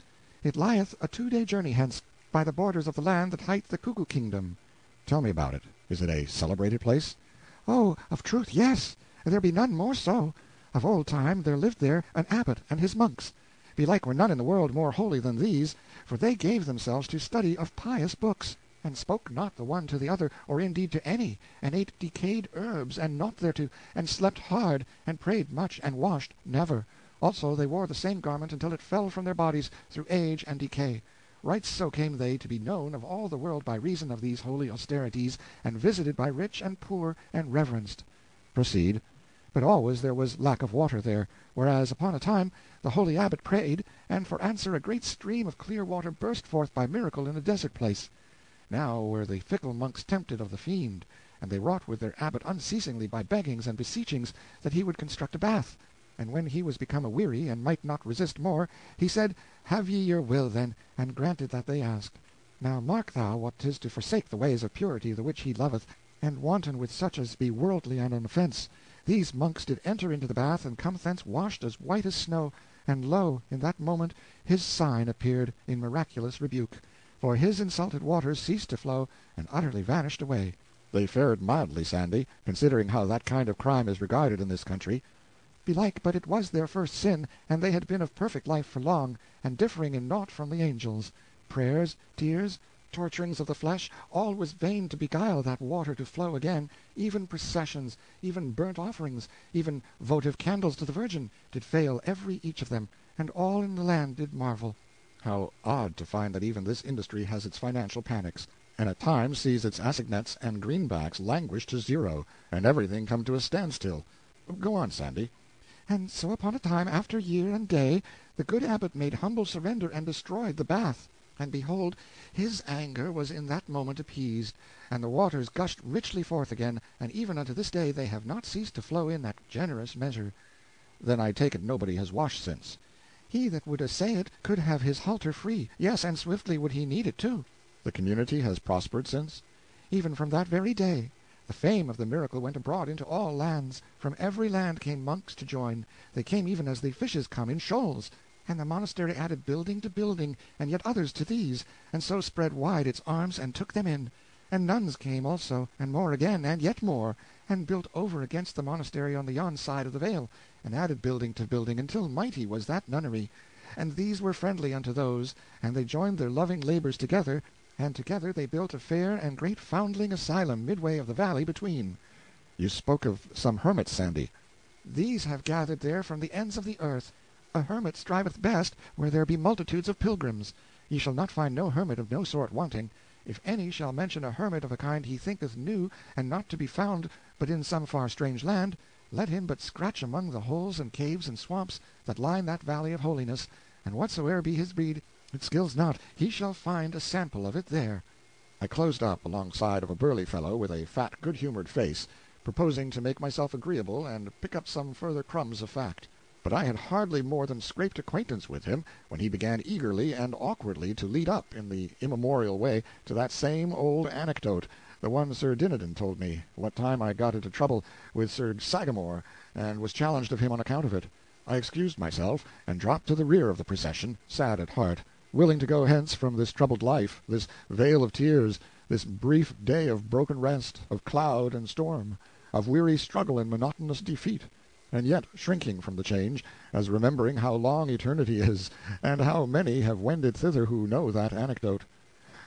"It lieth a 2-day journey hence, by the borders of the land that hight the Cuckoo Kingdom." "Tell me about it. Is it a celebrated place?" "Oh, of truth, yes. There be none more so. Of old time there lived there an abbot and his monks. Belike were none in the world more holy than these, for they gave themselves to study of pious books, and spoke not the one to the other, or indeed to any, and ate decayed herbs, and naught thereto, and slept hard, and prayed much, and washed never. Also they wore the same garment until it fell from their bodies through age and decay. Right so came they to be known of all the world by reason of these holy austerities, and visited by rich and poor, and reverenced." "Proceed." "But always there was lack of water there, whereas upon a time the holy abbot prayed, and for answer a great stream of clear water burst forth by miracle in a desert place. Now were the fickle monks tempted of the fiend, and they wrought with their abbot unceasingly by beggings and beseechings that he would construct a bath. And when he was become aweary, and might not resist more, he said, Have ye your will then, and granted that they asked. Now mark thou what 'tis to forsake the ways of purity the which he loveth, and wanton with such as be worldly and an offence. These monks did enter into the bath, and come thence washed as white as snow, and lo, in that moment his sign appeared in miraculous rebuke, for his insulted waters ceased to flow, and utterly vanished away." "They fared mildly, Sandy, considering how that kind of crime is regarded in this country." "Belike, but it was their first sin, and they had been of perfect life for long, and differing in naught from the angels. Prayers, tears, torturings of the flesh, all was vain to beguile that water to flow again. Even processions, even burnt offerings, even votive candles to the Virgin, did fail every each of them, and all in the land did marvel." "How odd to find that even this industry has its financial panics, and at times sees its assignats and greenbacks languish to zero, and everything come to a standstill. Go on, Sandy." "And so upon a time, after year and day, the good abbot made humble surrender and destroyed the bath. And behold, his anger was in that moment appeased, and the waters gushed richly forth again, and even unto this day they have not ceased to flow in that generous measure." "Then I take it nobody has washed since." "He that would essay it could have his halter free, yes, and swiftly would he need it too." "The community has prospered since?" "Even from that very day. The fame of the miracle went abroad into all lands. From every land came monks to join. They came even as the fishes come, in shoals. And the monastery added building to building, and yet others to these, and so spread wide its arms and took them in. And nuns came also, and more again, and yet more, and built over against the monastery on the yon side of the vale, and added building to building, until mighty was that nunnery. And these were friendly unto those, and they joined their loving labors together, and together they built a fair and great foundling asylum midway of the valley between. You spoke of some hermits, Sandy. These have gathered there from the ends of the earth. A hermit striveth best where there be multitudes of pilgrims. Ye shall not find no hermit of no sort wanting. If any shall mention a hermit of a kind he thinketh new, and not to be found but in some far strange land, let him but scratch among the holes and caves and swamps that line that valley of holiness, and whatsoever be his breed, it skills not, he shall find a sample of it there. I closed up alongside of a burly fellow with a fat, good-humored face, proposing to make myself agreeable and pick up some further crumbs of fact. But I had hardly more than scraped acquaintance with him when he began eagerly and awkwardly to lead up, in the immemorial way, to that same old anecdote, the one Sir Dinadan told me, what time I got into trouble with Sir Sagamore, and was challenged of him on account of it. I excused myself, and dropped to the rear of the procession, sad at heart, willing to go hence from this troubled life, this vale of tears, this brief day of broken rest, of cloud and storm, of weary struggle and monotonous defeat, and yet shrinking from the change, as remembering how long eternity is, and how many have wended thither who know that anecdote.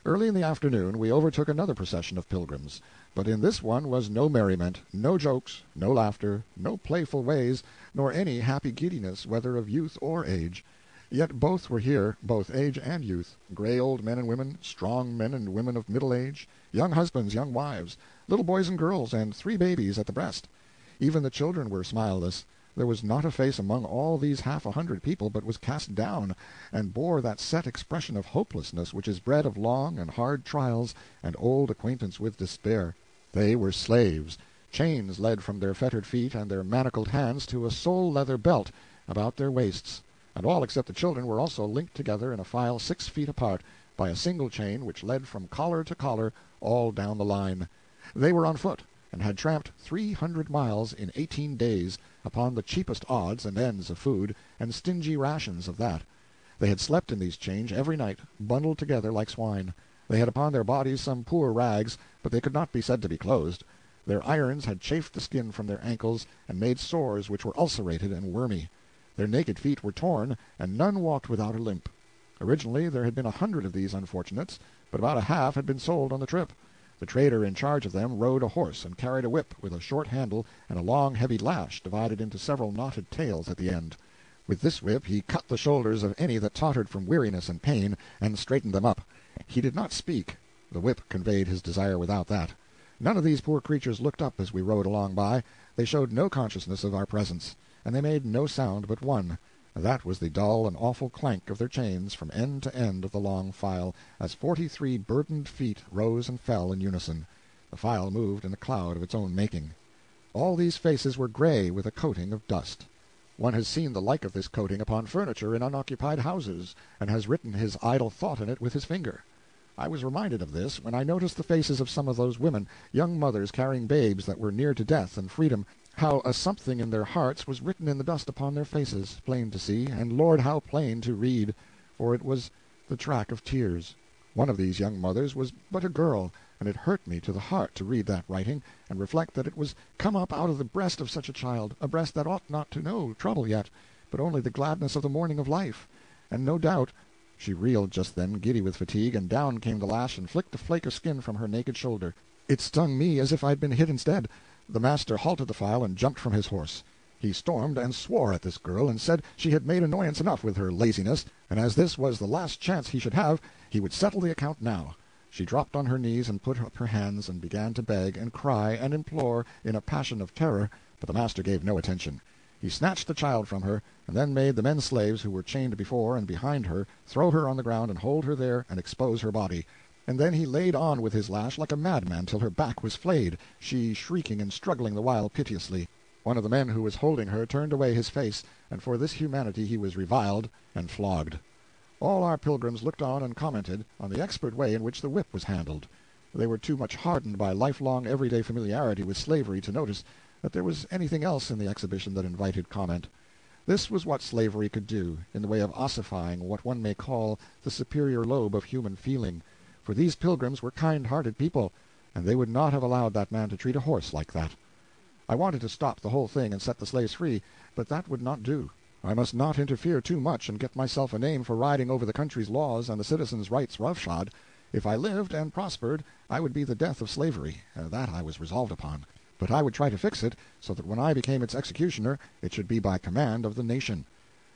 Early in the afternoon we overtook another procession of pilgrims, but in this one was no merriment, no jokes, no laughter, no playful ways, nor any happy giddiness, whether of youth or age. Yet both were here, both age and youth, gray old men and women, strong men and women of middle age, young husbands, young wives, little boys and girls, and 3 babies at the breast. Even the children were smileless. There was not a face among all these 100 people but was cast down, and bore that set expression of hopelessness which is bred of long and hard trials and old acquaintance with despair. They were slaves. Chains led from their fettered feet and their manacled hands to a sole-leather belt about their waists, and all except the children were also linked together in a file 6 feet apart by a single chain which led from collar to collar all down the line. They were on foot, and had tramped 300 miles in 18 days, upon the cheapest odds and ends of food, and stingy rations of that. They had slept in these chains every night, bundled together like swine. They had upon their bodies some poor rags, but they could not be said to be clothed. Their irons had chafed the skin from their ankles, and made sores which were ulcerated and wormy. Their naked feet were torn, and none walked without a limp. Originally there had been 100 of these unfortunates, but about a half had been sold on the trip. The trader in charge of them rode a horse and carried a whip with a short handle and a long heavy lash divided into several knotted tails at the end. With this whip he cut the shoulders of any that tottered from weariness and pain, and straightened them up. He did not speak. The whip conveyed his desire without that. None of these poor creatures looked up as we rode along by. They showed no consciousness of our presence, and they made no sound but one. That was the dull and awful clank of their chains from end to end of the long file, as 43 burdened feet rose and fell in unison. The file moved in a cloud of its own making. All these faces were gray with a coating of dust. One has seen the like of this coating upon furniture in unoccupied houses, and has written his idle thought in it with his finger. I was reminded of this when I noticed the faces of some of those women, young mothers carrying babes that were near to death and freedom, how a something in their hearts was written in the dust upon their faces, plain to see, and Lord, how plain to read, for it was the track of tears. One of these young mothers was but a girl, and it hurt me to the heart to read that writing, and reflect that it was come up out of the breast of such a child, a breast that ought not to know trouble yet, but only the gladness of the morning of life. And no doubt she reeled just then, giddy with fatigue, and down came the lash and flicked a flake of skin from her naked shoulder. It stung me as if I'd been hit instead. The master halted the file and jumped from his horse. He stormed and swore at this girl, and said she had made annoyance enough with her laziness, and as this was the last chance he should have, he would settle the account now. She dropped on her knees and put up her hands, and began to beg and cry and implore in a passion of terror, but the master gave no attention. He snatched the child from her, and then made the men slaves who were chained before and behind her throw her on the ground and hold her there and expose her body. And then he laid on with his lash like a madman till her back was flayed, she shrieking and struggling the while piteously. One of the men who was holding her turned away his face, and for this humanity he was reviled and flogged. All our pilgrims looked on and commented on the expert way in which the whip was handled. They were too much hardened by lifelong everyday familiarity with slavery to notice that there was anything else in the exhibition that invited comment. This was what slavery could do, in the way of ossifying what one may call the superior lobe of human feeling, for these pilgrims were kind-hearted people, and they would not have allowed that man to treat a horse like that. I wanted to stop the whole thing and set the slaves free, but that would not do. I must not interfere too much and get myself a name for riding over the country's laws and the citizens' rights roughshod. If I lived and prospered, I would be the death of slavery. That I was resolved upon. But I would try to fix it so that when I became its executioner it should be by command of the nation.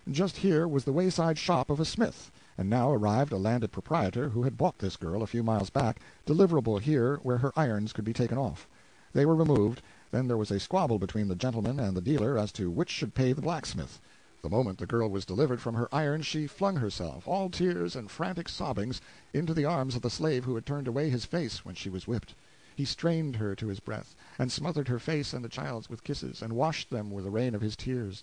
Just here was the wayside shop of a smith, and now arrived a landed proprietor who had bought this girl a few miles back, deliverable here where her irons could be taken off. They were removed. Then there was a squabble between the gentleman and the dealer as to which should pay the blacksmith. The moment the girl was delivered from her irons she flung herself, all tears and frantic sobbings, into the arms of the slave who had turned away his face when she was whipped. He strained her to his breast, and smothered her face and the child's with kisses, and washed them with the rain of his tears.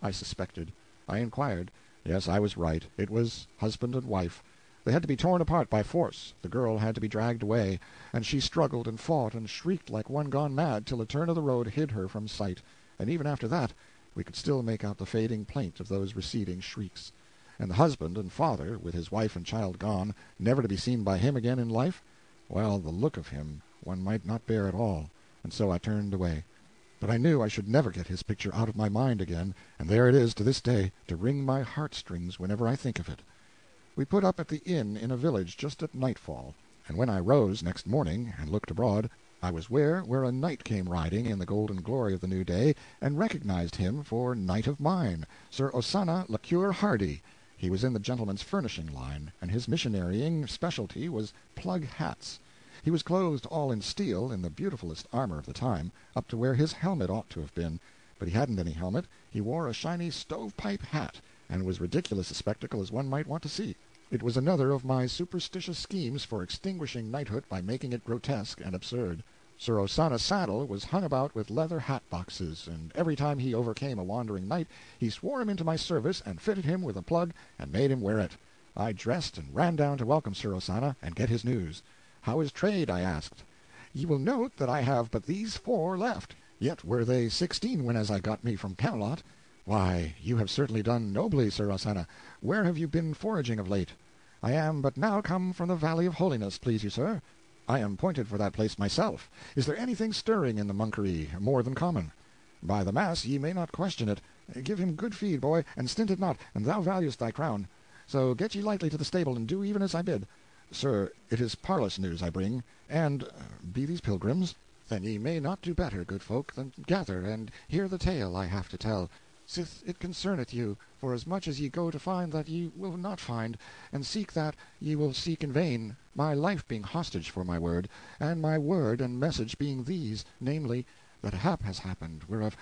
I suspected. I inquired. Yes, I was right. It was husband and wife. They had to be torn apart by force. The girl had to be dragged away, and she struggled and fought and shrieked like one gone mad till a turn of the road hid her from sight, and even after that we could still make out the fading plaint of those receding shrieks. And the husband and father, with his wife and child gone, never to be seen by him again in life? Well, the look of him one might not bear at all, and so I turned away. But I knew I should never get his picture out of my mind again, and there it is to this day, to wring my heartstrings whenever I think of it. We put up at the inn in a village just at nightfall, and when I rose next morning and looked abroad, I was where a knight came riding in the golden glory of the new day, and recognized him for knight of mine, Sir Osannah le Cure Hardy. He was in the gentleman's furnishing line, and his missionarying specialty was plug hats. He was clothed all in steel, in the beautifulest armor of the time, up to where his helmet ought to have been, but he hadn't any helmet. He wore a shiny stovepipe hat, and was ridiculous a spectacle as one might want to see. It was another of my superstitious schemes for extinguishing knighthood by making it grotesque and absurd. Sir Osannah's saddle was hung about with leather hat-boxes, and every time he overcame a wandering knight, he swore him into my service and fitted him with a plug and made him wear it. I dressed and ran down to welcome Sir Osannah and get his news. How is trade? I asked. Ye will note that I have but these 4 left, yet were they 16 when as I got me from Camelot. Why, you have certainly done nobly, Sir Osannah. Where have you been foraging of late? I am but now come from the Valley of Holiness, please you, sir. I am pointed for that place myself. Is there anything stirring in the monkery, more than common? By the mass, ye may not question it. Give him good feed, boy, and stint it not, and thou valuest thy crown. So get ye lightly to the stable, and do even as I bid. Sir, it is parlous news I bring, and be these pilgrims? Then ye may not do better, good folk, than gather and hear the tale I have to tell, sith it concerneth you, for as much as ye go to find that ye will not find, and seek that ye will seek in vain, my life being hostage for my word, and my word and message being these, namely, that a hap has happened, whereof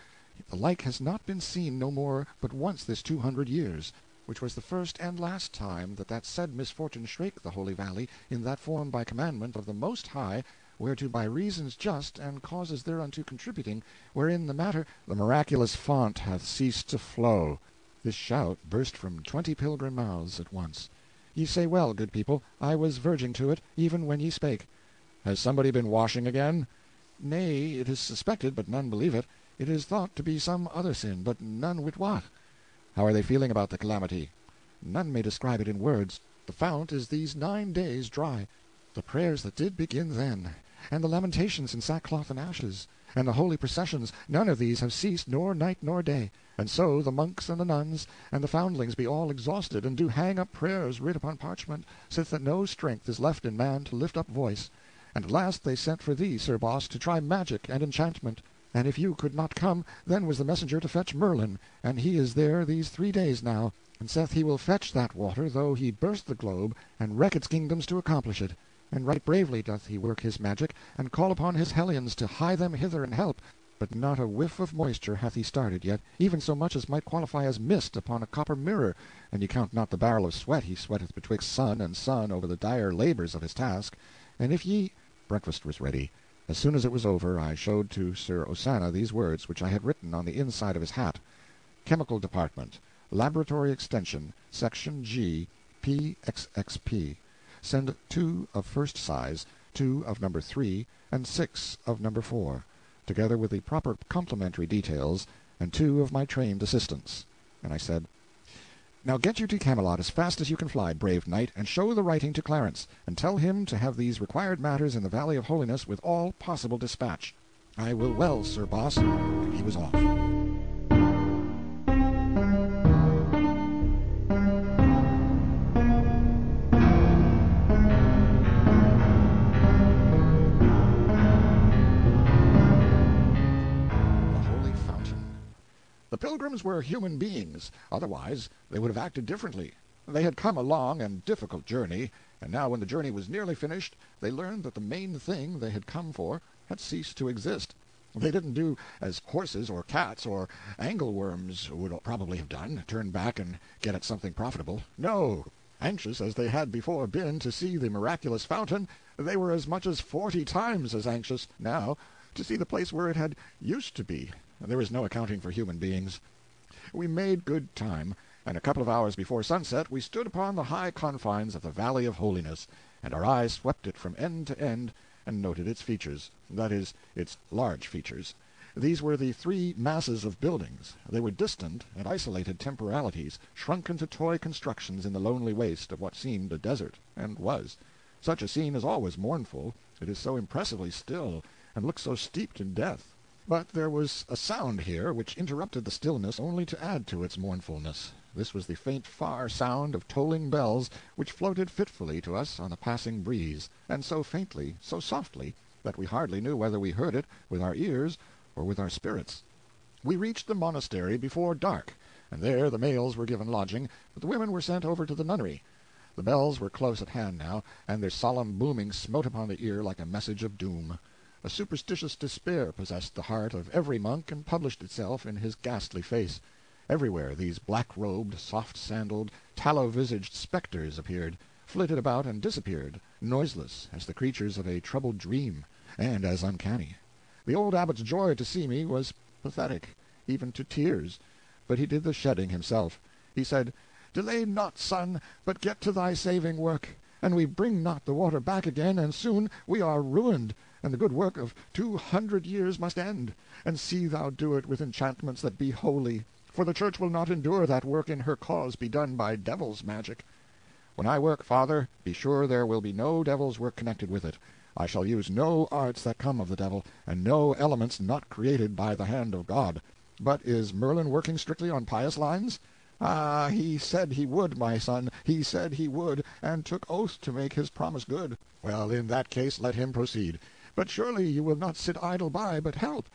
the like has not been seen no more but once this 200 years, which was the first and last time that that said misfortune shrake the Holy Valley in that form by commandment of the Most High, whereto by reasons just and causes thereunto contributing, wherein the matter the miraculous fount hath ceased to flow. This shout burst from 20 pilgrim mouths at once. Ye say well, good people, I was verging to it, even when ye spake. Has somebody been washing again? Nay, it is suspected, but none believe it. It is thought to be some other sin, but none wit what. How are they feeling about the calamity? None may describe it in words. The fount is these 9 days dry. The prayers that did begin then, and the lamentations in sackcloth and ashes, and the holy processions, none of these have ceased nor night nor day. And so the monks and the nuns and the foundlings be all exhausted, and do hang up prayers writ upon parchment, sith that no strength is left in man to lift up voice. And at last they sent for thee, Sir Boss, to try magic and enchantment. And if you could not come, then was the messenger to fetch Merlin, and he is there these 3 days now, and saith he will fetch that water, though he burst the globe, and wreck its kingdoms to accomplish it. And right bravely doth he work his magic, and call upon his hellions to hie them hither and help, but not a whiff of moisture hath he started yet, even so much as might qualify as mist upon a copper mirror, and ye count not the barrel of sweat he sweateth betwixt sun and sun over the dire labors of his task. And if ye— Breakfast was ready. As soon as it was over, I showed to Sir Osannah these words, which I had written on the inside of his hat: Chemical Department, Laboratory Extension, Section G, PXXP. Send 2 of first size, 2 of number 3, and 6 of number 4, together with the proper complimentary details, and 2 of my trained assistants. And I said, "Now get you to Camelot as fast as you can fly, brave knight, and show the writing to Clarence, and tell him to have these required matters in the Valley of Holiness with all possible dispatch." "I will well, Sir Boss," and he was off. The pilgrims were human beings, otherwise they would have acted differently. They had come a long and difficult journey, and now when the journey was nearly finished, they learned that the main thing they had come for had ceased to exist. They didn't do as horses or cats or angleworms would probably have done, turn back and get at something profitable. No, anxious as they had before been to see the miraculous fountain, they were as much as 40 times as anxious now to see the place where it had used to be. There is no accounting for human beings. We made good time, and a couple of hours before sunset we stood upon the high confines of the Valley of Holiness, and our eyes swept it from end to end and noted its features, that is, its large features. These were the 3 masses of buildings. They were distant and isolated temporalities, shrunk into toy constructions in the lonely waste of what seemed a desert, and was. Such a scene is always mournful, it is so impressively still, and looks so steeped in death. But there was a sound here which interrupted the stillness only to add to its mournfulness. This was the faint far sound of tolling bells which floated fitfully to us on the passing breeze, and so faintly, so softly, that we hardly knew whether we heard it with our ears or with our spirits. We reached the monastery before dark, and there the males were given lodging, but the women were sent over to the nunnery. The bells were close at hand now, and their solemn booming smote upon the ear like a message of doom. A superstitious despair possessed the heart of every monk and published itself in his ghastly face. Everywhere these black-robed, soft-sandaled, tallow-visaged spectres appeared, flitted about and disappeared, noiseless as the creatures of a troubled dream, and as uncanny. The old abbot's joy to see me was pathetic, even to tears, but he did the shedding himself. He said, "Delay not, son, but get to thy saving work, and we bring not the water back again, and soon we are ruined, and the good work of 200 years must end. And see thou do it with enchantments that be holy, for the Church will not endure that work in her cause be done by devil's magic. When I work, father, be sure there will be no devil's work connected with it. I shall use no arts that come of the devil, and no elements not created by the hand of God. But is Merlin working strictly on pious lines?" "Ah, he said he would, my son, he said he would, and took oath to make his promise good." "Well, in that case let him proceed. But surely you will not sit idle by, but help."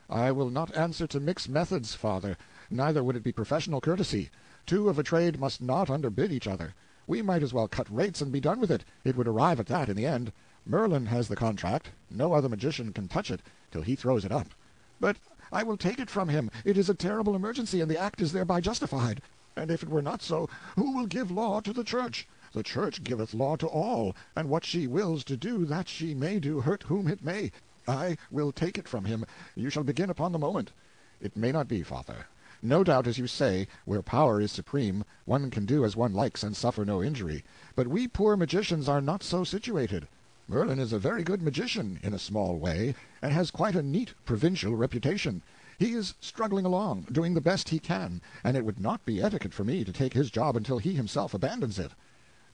"I will not answer to mixed methods, father, neither would it be professional courtesy. 2 of a trade must not underbid each other. We might as well cut rates and be done with it. It would arrive at that in the end. Merlin has the contract. No other magician can touch it till he throws it up." "But I will take it from him. It is a terrible emergency, and the act is thereby justified. And if it were not so, who will give law to the Church? The Church giveth law to all, and what she wills to do, that she may do, hurt whom it may. I will take it from him. You shall begin upon the moment." "It may not be, father. No doubt, as you say, where power is supreme, one can do as one likes and suffer no injury. But we poor magicians are not so situated. Merlin is a very good magician, in a small way, and has quite a neat provincial reputation. He is struggling along, doing the best he can, and it would not be etiquette for me to take his job until he himself abandons it."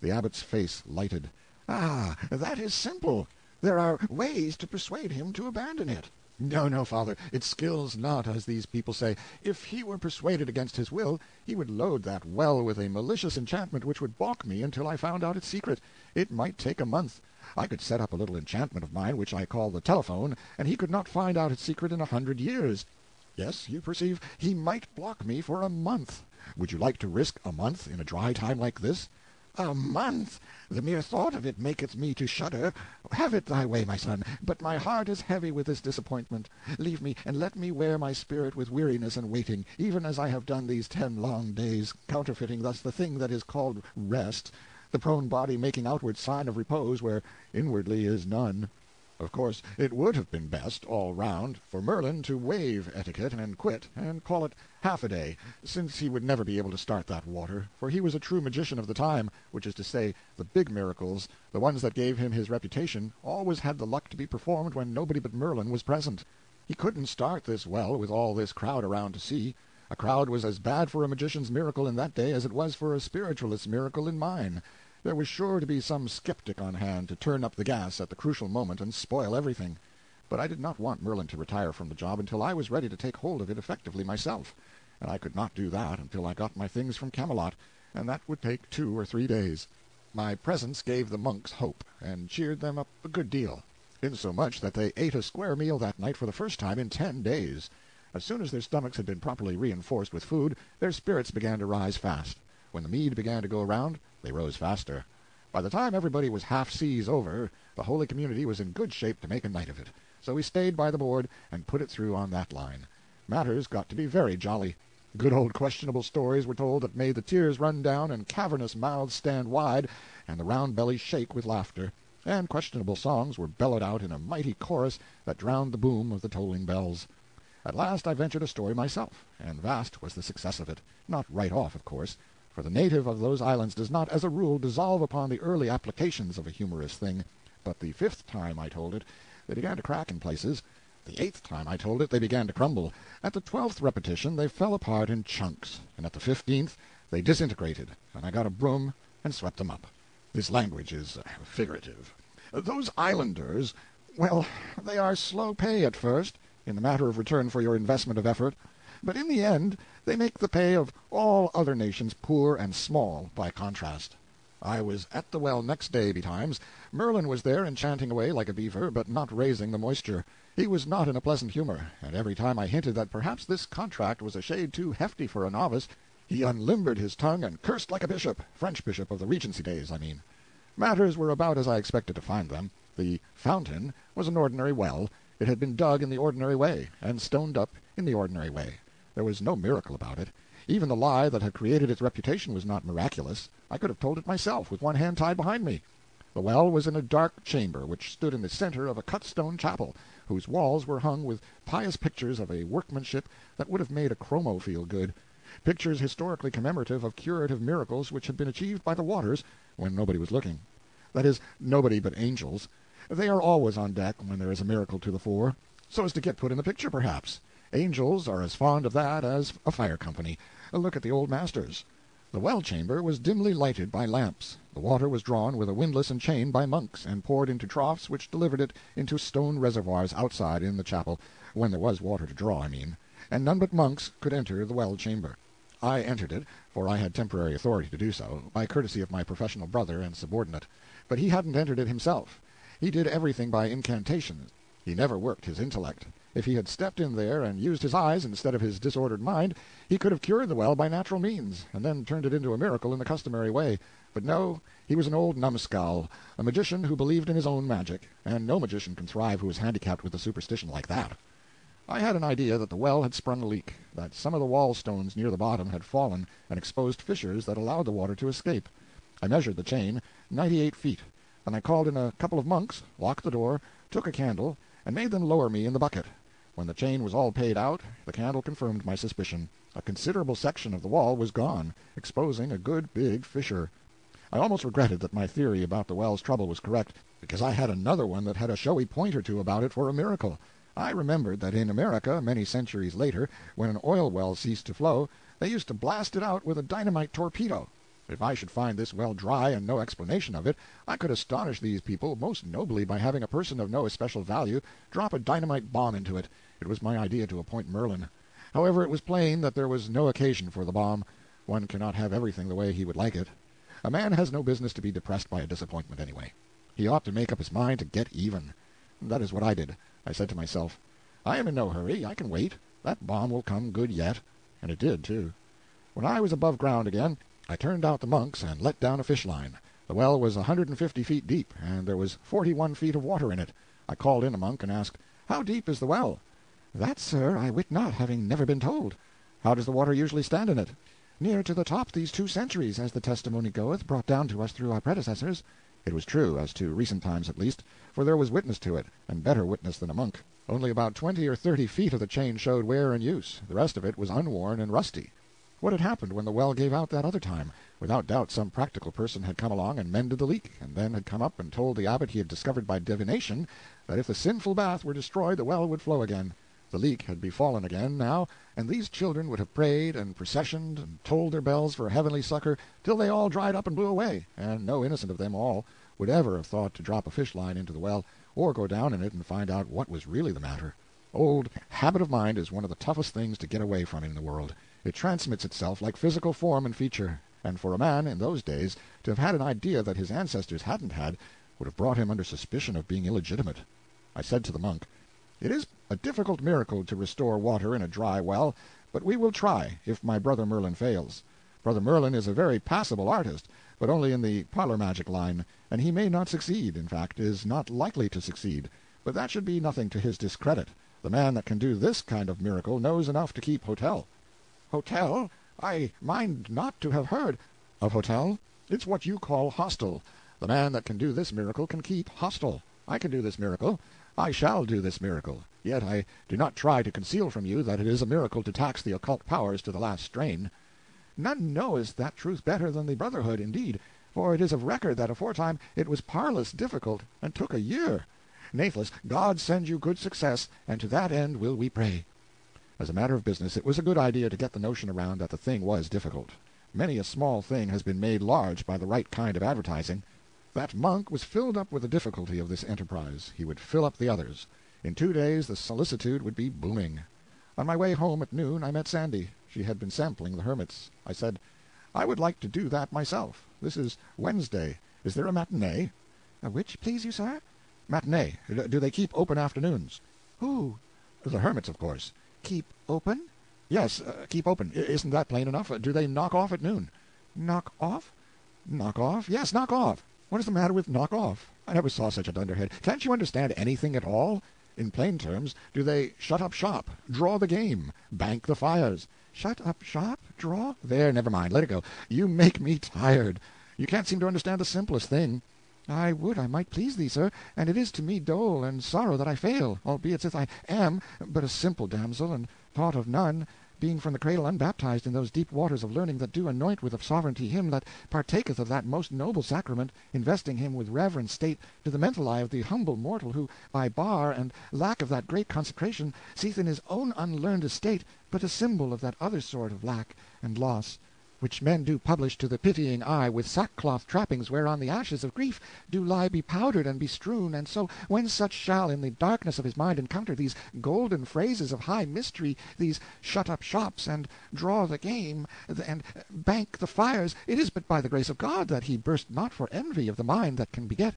The abbot's face lighted. "Ah, that is simple. There are ways to persuade him to abandon it." "No, no, father, it skills not, as these people say. If he were persuaded against his will, he would load that well with a malicious enchantment which would balk me until I found out its secret. It might take a month. I could set up a little enchantment of mine which I call the telephone, and he could not find out its secret in 100 years. Yes, you perceive, he might block me for a month. Would you like to risk a month in a dry time like this?" "A month! The mere thought of it maketh me to shudder. Have it thy way, my son, but my heart is heavy with this disappointment. Leave me, and let me wear my spirit with weariness and waiting, even as I have done these 10 long days, counterfeiting thus the thing that is called rest, the prone body making outward sign of repose where inwardly is none." Of course, it would have been best, all round, for Merlin to waive etiquette and quit, and call it half a day, since he would never be able to start that water, for he was a true magician of the time, which is to say, the big miracles, the ones that gave him his reputation, always had the luck to be performed when nobody but Merlin was present. He couldn't start this well with all this crowd around to see. A crowd was as bad for a magician's miracle in that day as it was for a spiritualist's miracle in mine. There was sure to be some skeptic on hand to turn up the gas at the crucial moment and spoil everything. But I did not want Merlin to retire from the job until I was ready to take hold of it effectively myself, and I could not do that until I got my things from Camelot, and that would take 2 or 3 days. My presence gave the monks hope, and cheered them up a good deal, insomuch that they ate a square meal that night for the first time in 10 days. As soon as their stomachs had been properly reinforced with food, their spirits began to rise fast. When the mead began to go round, they rose faster. By the time everybody was half seas over, the holy community was in good shape to make a night of it, so we stayed by the board and put it through on that line. Matters got to be very jolly. Good old questionable stories were told that made the tears run down and cavernous mouths stand wide and the round bellies shake with laughter, and questionable songs were bellowed out in a mighty chorus that drowned the boom of the tolling bells. At last I ventured a story myself, and vast was the success of it. Not right off, of course, for the native of those islands does not, as a rule, dissolve upon the early applications of a humorous thing, but the 5th time I told it, they began to crack in places. The 8th time I told it, they began to crumble. At the 12th repetition, they fell apart in chunks, and at the 15th, they disintegrated, and I got a broom and swept them up. This language is figurative. Those islanders, well, they are slow pay at first, in the matter of return for your investment of effort, but in the end they make the pay of all other nations poor and small by contrast. I was at the well next day betimes. Merlin was there enchanting away like a beaver, but not raising the moisture. He was not in a pleasant humor, and every time I hinted that perhaps this contract was a shade too hefty for a novice, he unlimbered his tongue and cursed like a bishop, French bishop of the Regency days, I mean. Matters were about as I expected to find them. The fountain was an ordinary well. It had been dug in the ordinary way, and stoned up in the ordinary way. There was no miracle about it. Even the lie that had created its reputation was not miraculous. I could have told it myself, with one hand tied behind me. The well was in a dark chamber which stood in the center of a cut-stone chapel, whose walls were hung with pious pictures of a workmanship that would have made a chromo feel good, pictures historically commemorative of curative miracles which had been achieved by the waters when nobody was looking. That is, nobody but angels. They are always on deck when there is a miracle to the fore, so as to get put in the picture, perhaps. Angels are as fond of that as a fire company. Look at the old masters. The well-chamber was dimly lighted by lamps. The water was drawn with a windlass and chain by monks, and poured into troughs which delivered it into stone reservoirs outside in the chapel, when there was water to draw, I mean, and none but monks could enter the well-chamber. I entered it, for I had temporary authority to do so, by courtesy of my professional brother and subordinate, but he hadn't entered it himself. He did everything by incantations. He never worked his intellect. If he had stepped in there and used his eyes instead of his disordered mind, he could have cured the well by natural means, and then turned it into a miracle in the customary way. But no, he was an old numbskull, a magician who believed in his own magic, and no magician can thrive who is handicapped with a superstition like that. I had an idea that the well had sprung a leak, that some of the wall stones near the bottom had fallen and exposed fissures that allowed the water to escape. I measured the chain, 98 feet, and I called in a couple of monks, locked the door, took a candle, and made them lower me in the bucket. When the chain was all paid out, the candle confirmed my suspicion. A considerable section of the wall was gone, exposing a good big fissure. I almost regretted that my theory about the well's trouble was correct, because I had another one that had a showy point or two about it for a miracle. I remembered that in America, many centuries later, when an oil well ceased to flow, they used to blast it out with a dynamite torpedo. If I should find this well dry and no explanation of it, I could astonish these people most nobly by having a person of no especial value drop a dynamite bomb into it. It was my idea to appoint Merlin. However, it was plain that there was no occasion for the bomb. One cannot have everything the way he would like it. A man has no business to be depressed by a disappointment, anyway. He ought to make up his mind to get even. That is what I did. I said to myself, I am in no hurry. I can wait. That bomb will come good yet. And it did, too. When I was above ground again, I turned out the monks and let down a fish line. The well was 150 feet deep, and there was 41 feet of water in it. I called in a monk and asked, How deep is the well? That, sir, I wit not, having never been told. How does the water usually stand in it? Near to the top these 2 centuries, as the testimony goeth, brought down to us through our predecessors. It was true, as to recent times at least, for there was witness to it, and better witness than a monk. Only about 20 or 30 feet of the chain showed wear and use. The rest of it was unworn and rusty. What had happened when the well gave out that other time? Without doubt some practical person had come along and mended the leak, and then had come up and told the abbot he had discovered by divination that if the sinful bath were destroyed the well would flow again. The leak had befallen again now, and these children would have prayed and processioned and tolled their bells for heavenly succor till they all dried up and blew away, and no innocent of them all would ever have thought to drop a fish-line into the well, or go down in it and find out what was really the matter. Old habit of mind is one of the toughest things to get away from in the world. It transmits itself like physical form and feature, and for a man in those days to have had an idea that his ancestors hadn't had would have brought him under suspicion of being illegitimate. I said to the monk, "It is a difficult miracle to restore water in a dry well, but we will try, if my brother Merlin fails. Brother Merlin is a very passable artist, but only in the parlor magic line, and he may not succeed, in fact, is not likely to succeed, but that should be nothing to his discredit. The man that can do this kind of miracle knows enough to keep hotel." "Hotel? I mind not to have heard—" "Of hotel? It's what you call hostel. The man that can do this miracle can keep hostel. I can do this miracle. I shall do this miracle. Yet I do not try to conceal from you that it is a miracle to tax the occult powers to the last strain." "None knoweth that truth better than the brotherhood, indeed, for it is of record that aforetime it was parlous difficult, and took a year. Natheless, God send you good success, and to that end will we pray." As a matter of business, it was a good idea to get the notion around that the thing was difficult. Many a small thing has been made large by the right kind of advertising. That monk was filled up with the difficulty of this enterprise. He would fill up the others. In 2 days the solicitude would be booming. On my way home at noon I met Sandy. She had been sampling the hermits. I said, "I would like to do that myself. This is Wednesday. Is there a matinee?" "Which, please you, sir?" "Matinee. Do they keep open afternoons?" "Who?" "The hermits, of course." "Keep open?" "Yes, keep open. Isn't that plain enough? Do they knock off at noon?" "Knock off?" "Knock off? Yes, knock off. What is the matter with knock off? I never saw such a dunderhead. Can't you understand anything at all? In plain terms, do they shut up shop, draw the game, bank the fires?" "Shut up shop? Draw?" "There, never mind. Let it go. You make me tired. You can't seem to understand the simplest thing." "I would I might please thee, sir, and it is to me dole and sorrow that I fail, albeit sith I am but a simple damsel, and taught of none, being from the cradle unbaptized in those deep waters of learning that do anoint with of sovereignty him that partaketh of that most noble sacrament, investing him with reverend state to the mental eye of the humble mortal who, by bar and lack of that great consecration, seeth in his own unlearned estate but a symbol of that other sort of lack and loss, which men do publish to the pitying eye with sackcloth trappings whereon the ashes of grief do lie be-powdered and bestrewn, and so when such shall in the darkness of his mind encounter these golden phrases of high mystery, these shut up shops, and draw the game, and bank the fires, it is but by the grace of God that he burst not for envy of the mind that can beget,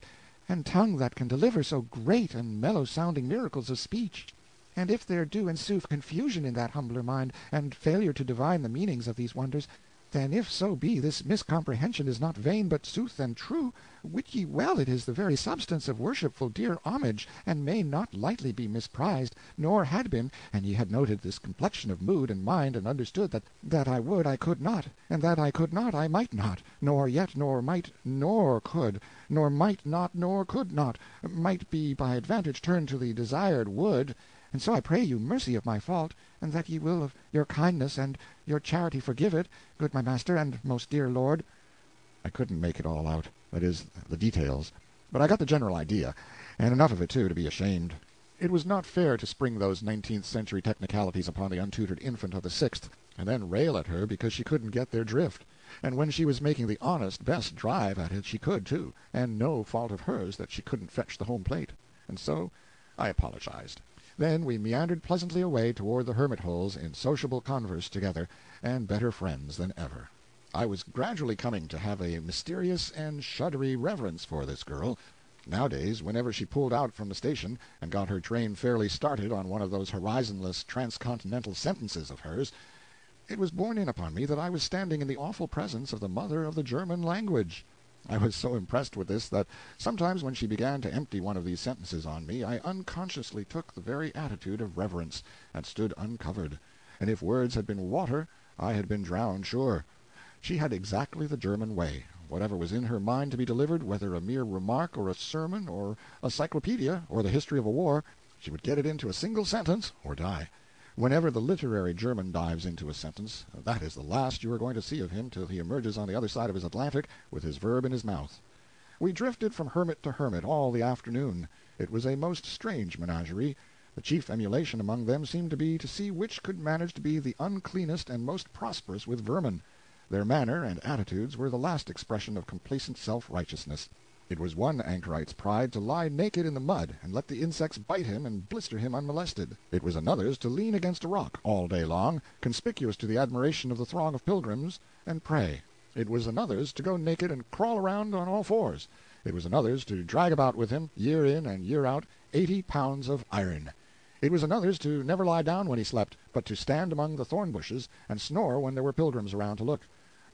and tongue that can deliver so great and mellow-sounding miracles of speech. And if there do ensue confusion in that humbler mind, and failure to divine the meanings of these wonders, then if so be this miscomprehension is not vain but sooth and true, wit ye well it is the very substance of worshipful dear homage, and may not lightly be misprized, nor had been, and ye had noted this complexion of mood and mind, and understood that I would I could not, and that I could not I might not, nor yet nor might nor could, nor might not nor could not, might be by advantage turned to the desired would. And so I pray you mercy of my fault, and that ye will of your kindness and your charity forgive it, good my master and most dear lord." I couldn't make it all out, that is, the details, but I got the general idea, and enough of it, too, to be ashamed. It was not fair to spring those 19th-century technicalities upon the untutored infant of the 6th, and then rail at her because she couldn't get their drift. And when she was making the honest best drive at it she could, too, and no fault of hers that she couldn't fetch the home plate. And so I apologized. Then we meandered pleasantly away toward the hermit-holes in sociable converse together, and better friends than ever. I was gradually coming to have a mysterious and shuddery reverence for this girl. Nowadays, whenever she pulled out from the station and got her train fairly started on one of those horizonless transcontinental sentences of hers, it was borne in upon me that I was standing in the awful presence of the mother of the German language. I was so impressed with this that sometimes when she began to empty one of these sentences on me I unconsciously took the very attitude of reverence, and stood uncovered, and if words had been water I had been drowned sure. She had exactly the German way. whatever was in her mind to be delivered, whether a mere remark or a sermon or a cyclopedia or the history of a war, she would get it into a single sentence or die. Whenever the literary German dives into a sentence, that is the last you are going to see of him till he emerges on the other side of his Atlantic with his verb in his mouth. We drifted from hermit to hermit all the afternoon. It was a most strange menagerie. The chief emulation among them seemed to be to see which could manage to be the uncleanest and most prosperous with vermin. Their manner and attitudes were the last expression of complacent self-righteousness. It was one anchorite's pride to lie naked in the mud and let the insects bite him and blister him unmolested. It was another's to lean against a rock all day long, conspicuous to the admiration of the throng of pilgrims, and pray. It was another's to go naked and crawl around on all fours. It was another's to drag about with him, year in and year out, 80 pounds of iron. It was another's to never lie down when he slept, but to stand among the thorn bushes and snore when there were pilgrims around to look.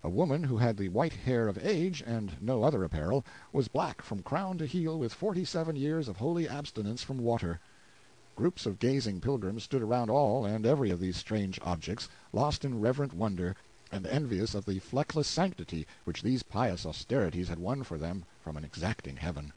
A woman who had the white hair of age, and no other apparel, was black from crown to heel with 47 years of holy abstinence from water. Groups of gazing pilgrims stood around all and every of these strange objects, lost in reverent wonder, and envious of the fleckless sanctity which these pious austerities had won for them from an exacting heaven.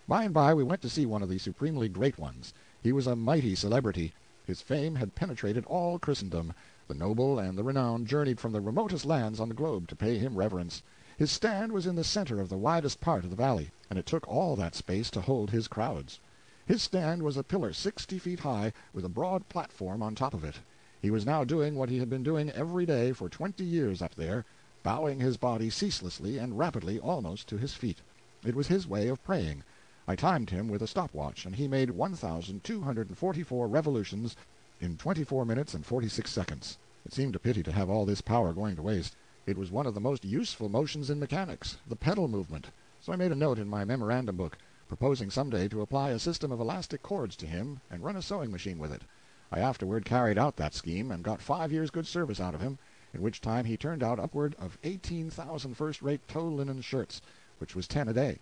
By and by we went to see one of the supremely great ones. He was a mighty celebrity. His fame had penetrated all Christendom. The noble and the renowned journeyed from the remotest lands on the globe to pay him reverence. His stand was in the center of the widest part of the valley, and it took all that space to hold his crowds. His stand was a pillar 60 feet high, with a broad platform on top of it. He was now doing what he had been doing every day for 20 years up there, bowing his body ceaselessly and rapidly almost to his feet. It was his way of praying. I timed him with a stopwatch, and he made 1,244 revolutions in 24 minutes and 46 seconds. It seemed a pity to have all this power going to waste. It was one of the most useful motions in mechanics, the pedal movement. So I made a note in my memorandum book, proposing some day to apply a system of elastic cords to him and run a sewing machine with it. I afterward carried out that scheme and got 5 years' good service out of him, in which time he turned out upward of 18,000 first-rate tow linen shirts, which was 10 a day.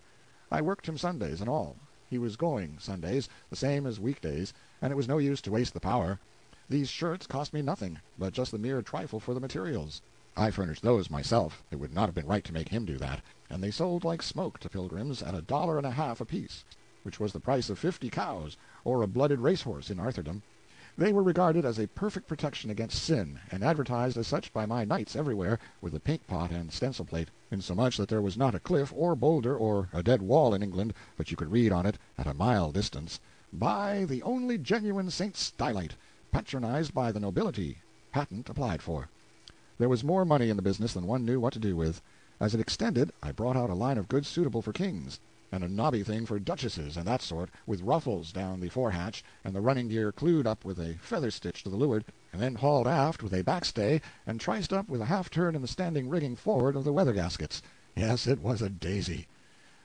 I worked him Sundays and all. He was going Sundays, the same as weekdays, and it was no use to waste the power. These shirts cost me nothing, but just the mere trifle for the materials. I furnished those myself. It would not have been right to make him do that, and they sold like smoke to pilgrims at $1.50 apiece, which was the price of 50 cows, or a blooded racehorse in Arthurdom. They were regarded as a perfect protection against sin, and advertised as such by my knights everywhere, with a paint-pot and stencil plate, insomuch that there was not a cliff or boulder or a dead wall in England but you could read on it at a mile distance, "By the only genuine St. Stylite, patronized by the nobility, patent applied for." There was more money in the business than one knew what to do with. As it extended, I brought out a line of goods suitable for kings, and a nobby thing for duchesses and that sort, with ruffles down the forehatch, and the running gear clewed up with a feather stitch to the leeward, and then hauled aft with a backstay, and triced up with a half-turn in the standing rigging forward of the weather gaskets. Yes, it was a daisy.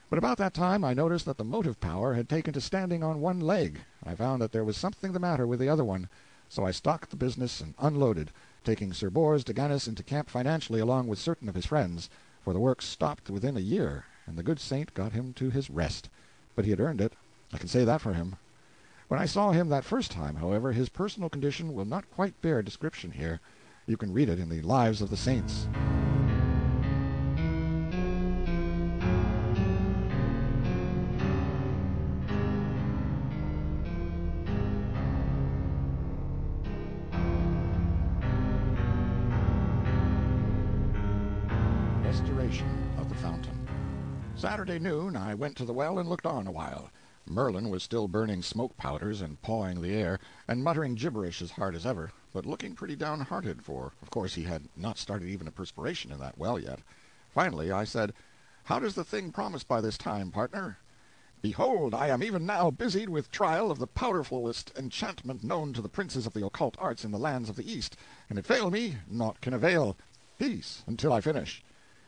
But about that time I noticed that the motive power had taken to standing on one leg. I found that there was something the matter with the other one. So I stocked the business and unloaded, taking Sir Bors de Ganis into camp financially along with certain of his friends, for the work stopped within a year, and the good saint got him to his rest. But he had earned it. I can say that for him. When I saw him that first time, however, his personal condition will not quite bear description here. You can read it in the Lives of the Saints. Restoration of the fountain. Saturday noon I went to the well and looked on a while. Merlin was still burning smoke powders and pawing the air, and muttering gibberish as hard as ever, but looking pretty downhearted, for of course he had not started even a perspiration in that well yet. Finally I said, "How does the thing promise by this time, partner?" "Behold, I am even now busied with trial of the powerfulest enchantment known to the princes of the occult arts in the lands of the East, and it fail me, naught can avail. Peace, until I finish."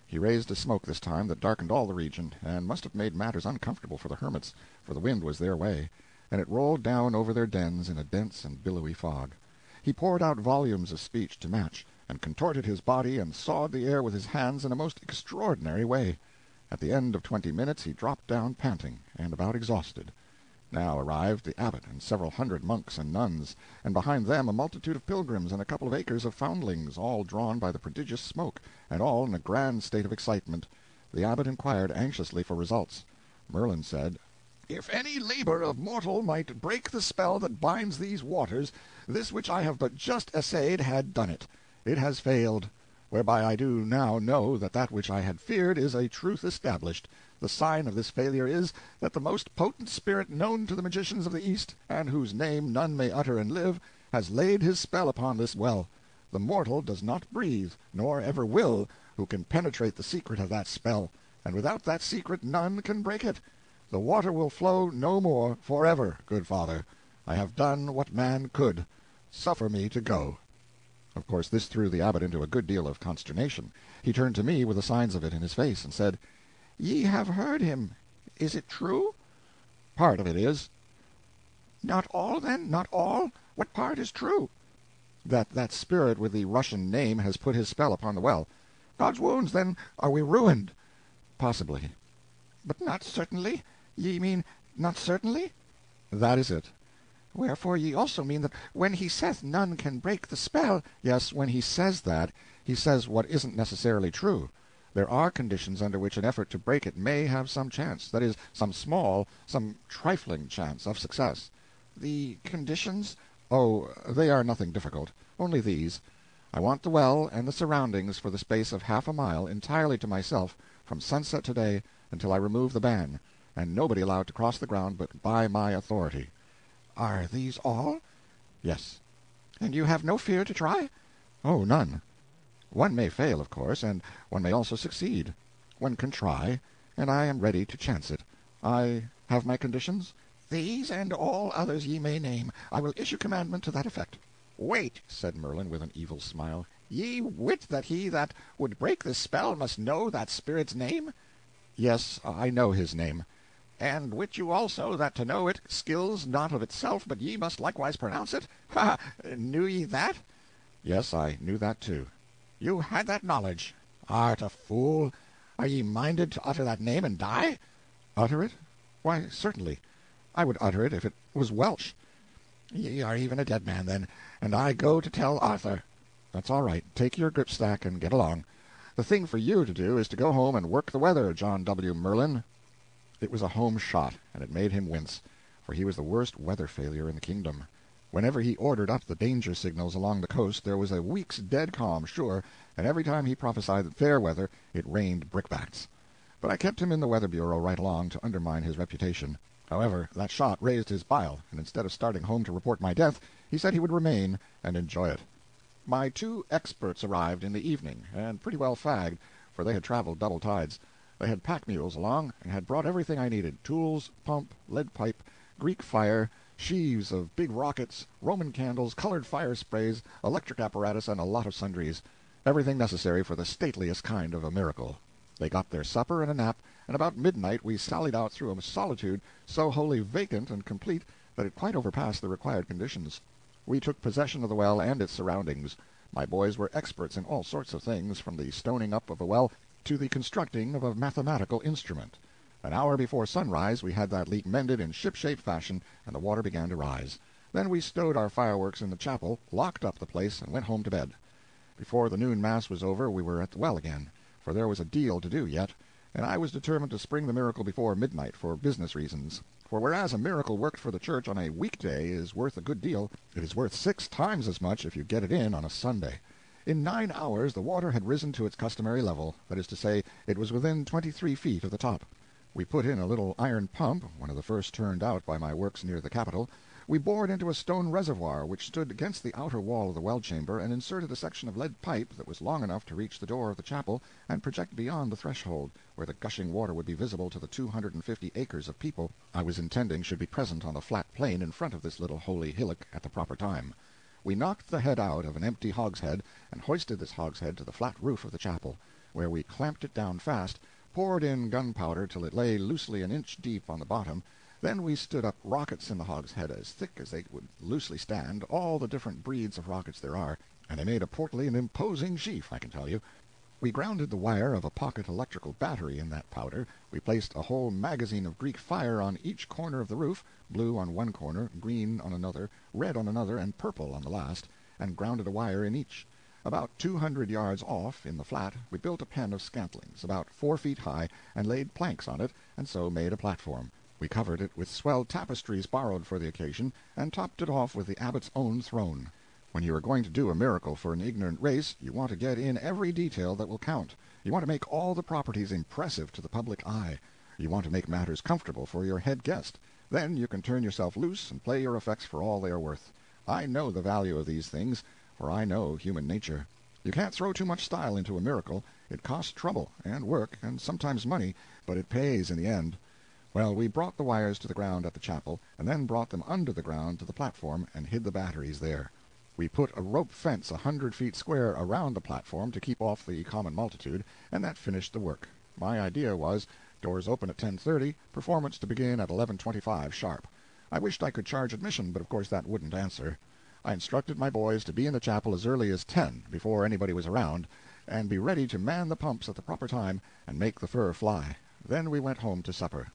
He raised a smoke this time that darkened all the region, and must have made matters uncomfortable for the hermits, for the wind was their way, and it rolled down over their dens in a dense and billowy fog. He poured out volumes of speech to match, and contorted his body and sawed the air with his hands in a most extraordinary way. At the end of 20 minutes he dropped down panting, and about exhausted. Now arrived the abbot and several hundred monks and nuns, and behind them a multitude of pilgrims and a couple of acres of foundlings, all drawn by the prodigious smoke, and all in a grand state of excitement. The abbot inquired anxiously for results. Merlin said, "If any labor of mortal might break the spell that binds these waters, this which I have but just essayed had done it. It has failed, whereby I do now know that that which I had feared is a truth established. The sign of this failure is, that the most potent spirit known to the magicians of the East, and whose name none may utter and live, has laid his spell upon this well. The mortal does not breathe, nor ever will, who can penetrate the secret of that spell, and without that secret none can break it. The water will flow no more forever, good father. I have done what man could. Suffer me to go." Of course this threw the abbot into a good deal of consternation. He turned to me with the signs of it in his face, and said, "Ye have heard him. Is it true?" "Part of it is." "Not all, then? Not all? What part is true?" That spirit with the Russian name has put his spell upon the well." "God's wounds, then are we ruined?" "Possibly." "But not certainly? Ye mean not certainly?" "That is it." "Wherefore ye also mean that when he saith none can break the spell—" "Yes, when he says that, he says what isn't necessarily true. There are conditions under which an effort to break it may have some chance, that is, some small, some trifling chance of success." "The conditions?" "Oh, they are nothing difficult. Only these. I want the well and the surroundings for the space of half a mile entirely to myself from sunset today until I remove the ban, and nobody allowed to cross the ground but by my authority." "Are these all?" "Yes." "And you have no fear to try?" "Oh, none. One may fail, of course, and one may also succeed. One can try, and I am ready to chance it. I have my conditions?" "These and all others ye may name. I will issue commandment to that effect." "Wait," said Merlin, with an evil smile. "Ye wit that he that would break this spell must know that spirit's name?" "Yes, I know his name." "And wit you also that to know it skills not of itself, but ye must likewise pronounce it? Ha! Knew ye that?" "Yes, I knew that too." "You had that knowledge? Art a fool? Are ye minded to utter that name and die?" "Utter it? Why, certainly. I would utter it if it was Welsh." "Ye are even a dead man, then, and I go to tell Arthur." "That's all right. Take your gripsack and get along. The thing for you to do is to go home and work the weather, John W. Merlin." It was a home shot, and it made him wince, for he was the worst weather failure in the kingdom. Whenever he ordered up the danger signals along the coast there was a week's dead calm, sure, and every time he prophesied fair weather it rained brickbats. But I kept him in the Weather Bureau right along to undermine his reputation. However, that shot raised his bile, and instead of starting home to report my death, he said he would remain and enjoy it. My two experts arrived in the evening, and pretty well fagged, for they had traveled double tides. They had pack mules along, and had brought everything I needed: tools, pump, lead pipe, Greek fire, sheaves of big rockets, Roman candles, colored fire sprays, electric apparatus, and a lot of sundries. Everything necessary for the stateliest kind of a miracle. They got their supper and a nap, and about midnight we sallied out through a solitude so wholly vacant and complete that it quite overpassed the required conditions. We took possession of the well and its surroundings. My boys were experts in all sorts of things, from the stoning up of a well to the constructing of a mathematical instrument. An hour before sunrise we had that leak mended in ship-shape fashion, and the water began to rise. Then we stowed our fireworks in the chapel, locked up the place, and went home to bed. Before the noon mass was over we were at the well again, for there was a deal to do yet, and I was determined to spring the miracle before midnight for business reasons. For whereas a miracle worked for the church on a weekday is worth a good deal, it is worth 6 times as much if you get it in on a Sunday. In 9 hours the water had risen to its customary level, that is to say, it was within 23 feet of the top. We put in a little iron pump, one of the first turned out by my works near the Capitol. We bored into a stone reservoir which stood against the outer wall of the well-chamber, and inserted a section of lead pipe that was long enough to reach the door of the chapel and project beyond the threshold, where the gushing water would be visible to the 250 acres of people I was intending should be present on the flat plain in front of this little holy hillock at the proper time. We knocked the head out of an empty hogshead, and hoisted this hogshead to the flat roof of the chapel, where we clamped it down fast, poured in gunpowder till it lay loosely an inch deep on the bottom. Then we stood up rockets in the hogshead as thick as they would loosely stand, all the different breeds of rockets there are, and they made a portly and imposing sheaf, I can tell you. We grounded the wire of a pocket electrical battery in that powder. We placed a whole magazine of Greek fire on each corner of the roof, blue on one corner, green on another, red on another, and purple on the last, and grounded a wire in each. About 200 yards off, in the flat, we built a pen of scantlings, about 4 feet high, and laid planks on it, and so made a platform. We covered it with swell tapestries borrowed for the occasion, and topped it off with the abbot's own throne. When you are going to do a miracle for an ignorant race, you want to get in every detail that will count. You want to make all the properties impressive to the public eye. You want to make matters comfortable for your head guest. Then you can turn yourself loose and play your effects for all they are worth. I know the value of these things, for I know human nature. You can't throw too much style into a miracle. It costs trouble, and work, and sometimes money, but it pays in the end. Well, we brought the wires to the ground at the chapel, and then brought them under the ground to the platform, and hid the batteries there. We put a rope fence 100 feet square around the platform to keep off the common multitude, and that finished the work. My idea was, doors open at 10:30, performance to begin at 11:25 sharp. I wished I could charge admission, but of course that wouldn't answer. I instructed my boys to be in the chapel as early as 10, before anybody was around, and be ready to man the pumps at the proper time and make the fur fly. Then we went home to supper.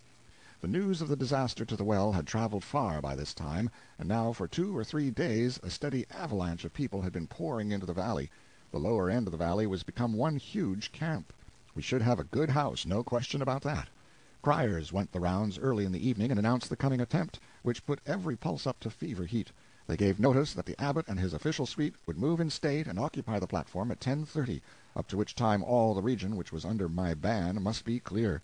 The news of the disaster to the well had traveled far by this time, and now for 2 or 3 days a steady avalanche of people had been pouring into the valley. The lower end of the valley was become one huge camp. We should have a good house, no question about that. Criers went the rounds early in the evening and announced the coming attempt, which put every pulse up to fever heat. They gave notice that the abbot and his official suite would move in state and occupy the platform at 10:30, up to which time all the region which was under my ban must be clear.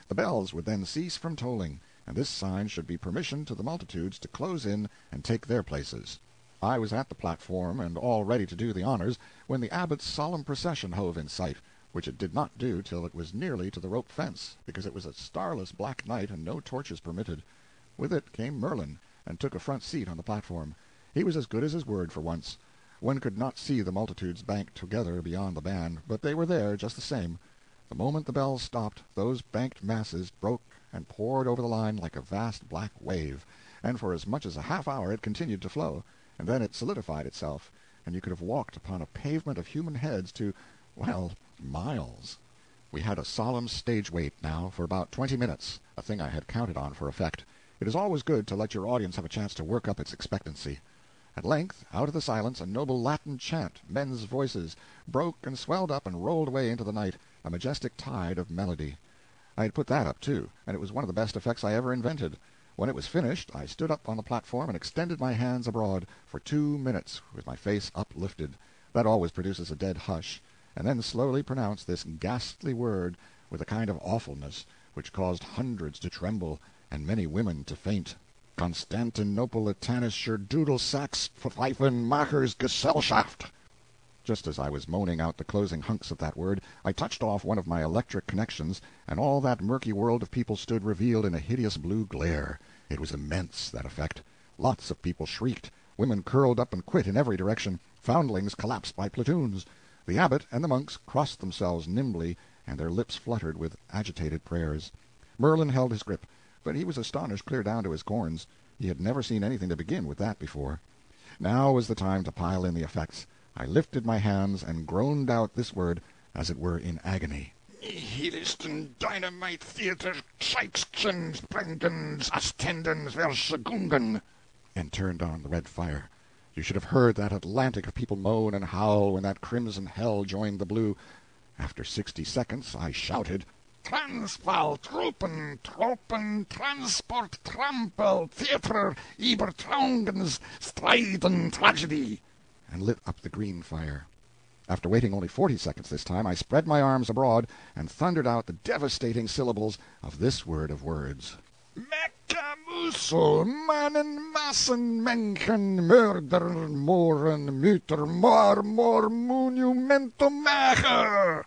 The bells would then cease from tolling, and this sign should be permission to the multitudes to close in and take their places. I was at the platform and all ready to do the honors, when the abbot's solemn procession hove in sight, which it did not do till it was nearly to the rope fence, because it was a starless black night and no torches permitted. With it came Merlin, and took a front seat on the platform. He was as good as his word for once. One could not see the multitudes banked together beyond the ban, but they were there just the same. The moment the bells stopped, those banked masses broke and poured over the line like a vast black wave, and for as much as a half-hour it continued to flow, and then it solidified itself, and you could have walked upon a pavement of human heads to, well, miles. We had a solemn stage wait now for about 20 minutes, a thing I had counted on for effect. It is always good to let your audience have a chance to work up its expectancy. At length, out of the silence, a noble Latin chant, men's voices, broke and swelled up and rolled away into the night, a majestic tide of melody. I had put that up, too, and it was one of the best effects I ever invented. When it was finished, I stood up on the platform and extended my hands abroad for 2 minutes with my face uplifted. That always produces a dead hush, and then slowly pronounced this ghastly word with a kind of awfulness which caused hundreds to tremble and many women to faint. Konstantinopolitanischer Dudelsack's Pfeifenmachers Gesellschaft. Just as I was moaning out the closing hunks of that word, I touched off one of my electric connections, and all that murky world of people stood revealed in a hideous blue glare. It was immense, that effect. Lots of people shrieked. Women curled up and quit in every direction. Foundlings collapsed by platoons. The abbot and the monks crossed themselves nimbly, and their lips fluttered with agitated prayers. Merlin held his grip, but he was astonished clear down to his corns. He had never seen anything to begin with that before. Now was the time to pile in the effects. I lifted my hands and groaned out this word, as it were in agony. Nihilisten Dynamite Theater Scheitschen Sprengens Astendens Verschagungen, and turned on the red fire. You should have heard that Atlantic of people moan and howl when that crimson hell joined the blue. After 60 seconds I shouted, Transvaal, Truppen, Tropen, Transport, Trampel, Theater, Übertraungens, Streiten, Tragedy, and lit up the green fire. After waiting only 40 seconds this time, I spread my arms abroad and thundered out the devastating syllables of this word of words. Meccamusel, Mannen, Massen, Menchen, Mörder, Mohren, Mütter, Mor, Monumentum, Macher,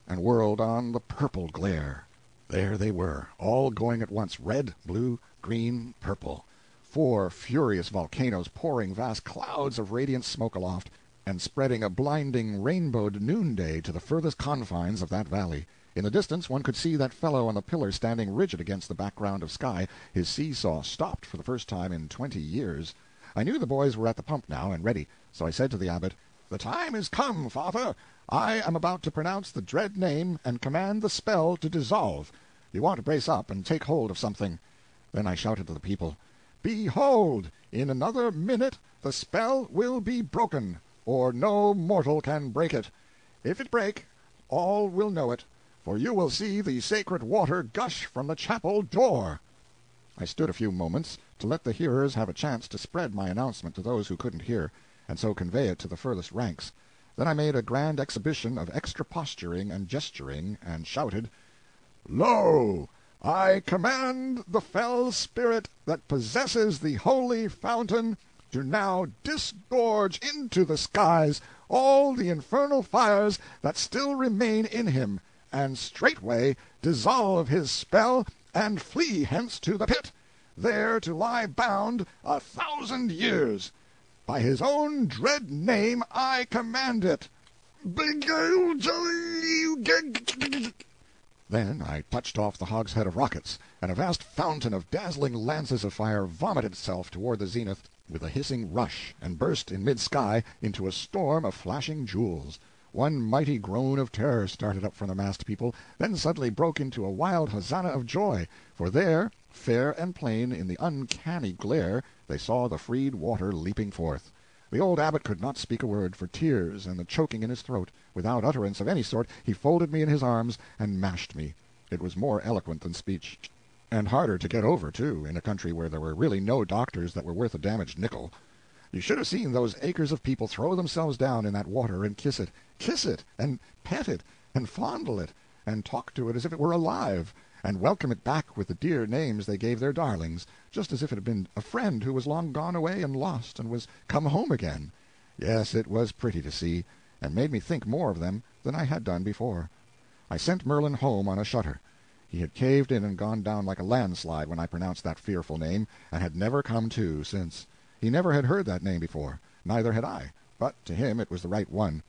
and whirled on the purple glare. There they were, all going at once, red, blue, green, purple. 4 furious volcanoes pouring vast clouds of radiant smoke aloft, and spreading a blinding rainbowed noonday to the furthest confines of that valley. In the distance one could see that fellow on the pillar standing rigid against the background of sky, his seesaw stopped for the first time in 20 years. I knew the boys were at the pump now and ready, so I said to the abbot, "The time is come, Father. I am about to pronounce the dread name and command the spell to dissolve. You want to brace up and take hold of something." Then I shouted to the people, "Behold, in another minute the spell will be broken." or no mortal can break it. If it break, all will know it, for you will see the sacred water gush from the chapel door." I stood a few moments to let the hearers have a chance to spread my announcement to those who couldn't hear, and so convey it to the furthest ranks. Then I made a grand exhibition of extra posturing and gesturing, and shouted, "Lo! I command the fell spirit that possesses the holy fountain to now disgorge into the skies all the infernal fires that still remain in him, and straightway dissolve his spell and flee hence to the pit, there to lie bound 1,000 years. By his own dread name I command it." Then I touched off the hogshead of rockets, and a vast fountain of dazzling lances of fire vomited itself toward the zenith with a hissing rush, and burst in mid-sky into a storm of flashing jewels. One mighty groan of terror started up from the massed people, then suddenly broke into a wild hosanna of joy, for there, fair and plain in the uncanny glare, they saw the freed water leaping forth. The old abbot could not speak a word for tears and the choking in his throat. Without utterance of any sort, he folded me in his arms and mashed me. It was more eloquent than speech, and harder to get over, too, in a country where there were really no doctors that were worth a damaged nickel. You should have seen those acres of people throw themselves down in that water and kiss it, and pet it, and fondle it, and talk to it as if it were alive, and welcome it back with the dear names they gave their darlings, just as if it had been a friend who was long gone away and lost and was come home again. Yes, it was pretty to see, and made me think more of them than I had done before. I sent Merlin home on a shutter. He had caved in and gone down like a landslide when I pronounced that fearful name, and had never come to since. He never had heard that name before, neither had I, but to him it was the right one.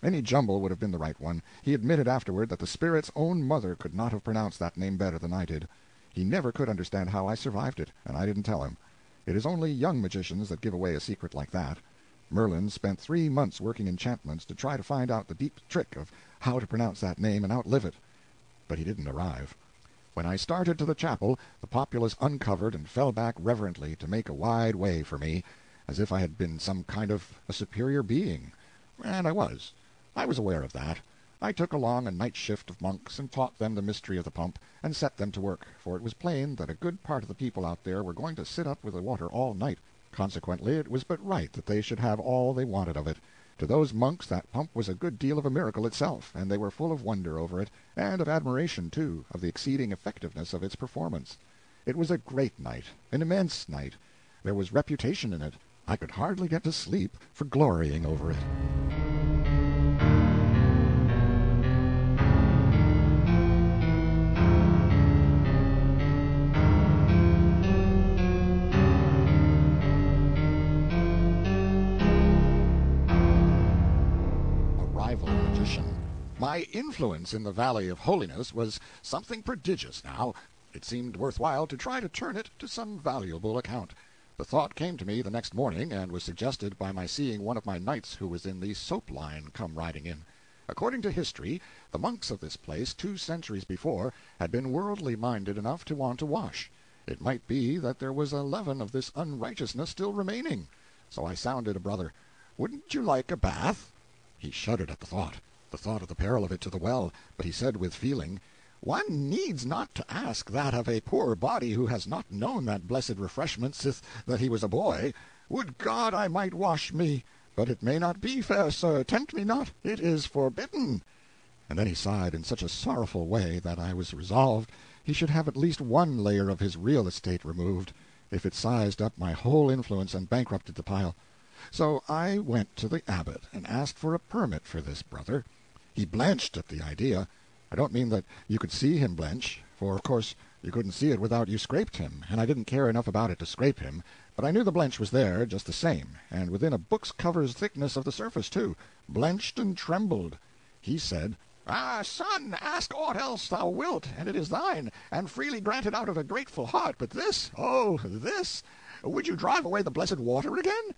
Any jumble would have been the right one. He admitted afterward that the spirit's own mother could not have pronounced that name better than I did. He never could understand how I survived it, and I didn't tell him. It is only young magicians that give away a secret like that. Merlin spent 3 months working enchantments to try to find out the deep trick of how to pronounce that name and outlive it. But he didn't arrive. When I started to the chapel, the populace uncovered and fell back reverently to make a wide way for me, as if I had been some kind of a superior being. And I was. I was aware of that. I took along a night shift of monks and taught them the mystery of the pump, and set them to work, for it was plain that a good part of the people out there were going to sit up with the water all night. Consequently, it was but right that they should have all they wanted of it. To those monks that pump was a good deal of a miracle itself, and they were full of wonder over it, and of admiration, too, of the exceeding effectiveness of its performance. It was a great night, an immense night. There was reputation in it. I could hardly get to sleep for glorying over it. My influence in the Valley of Holiness was something prodigious now. It seemed worthwhile to try to turn it to some valuable account. The thought came to me the next morning, and was suggested by my seeing one of my knights who was in the soap line come riding in. According to history, the monks of this place 2 centuries before had been worldly minded enough to want to wash. It might be that there was a leaven of this unrighteousness still remaining. So I sounded a brother. "Wouldn't you like a bath?" He shuddered at the thought of the peril of it to the well, but he said with feeling, "One needs not to ask that of a poor body who has not known that blessed refreshment sith that he was a boy. Would God I might wash me! But it may not be, fair sir, tempt me not, it is forbidden." And then he sighed in such a sorrowful way that I was resolved he should have at least one layer of his real estate removed, if it sized up my whole influence and bankrupted the pile. So I went to the abbot and asked for a permit for this brother. He blenched at the idea. I don't mean that you could see him blench, for of course you couldn't see it without you scraped him, and I didn't care enough about it to scrape him, but I knew the blench was there, just the same, and within a book's cover's thickness of the surface, too, blenched and trembled. He said, "Son, ask aught else thou wilt, and it is thine, and freely granted out of a grateful heart, but this, oh, this! Would you drive away the blessed water again?"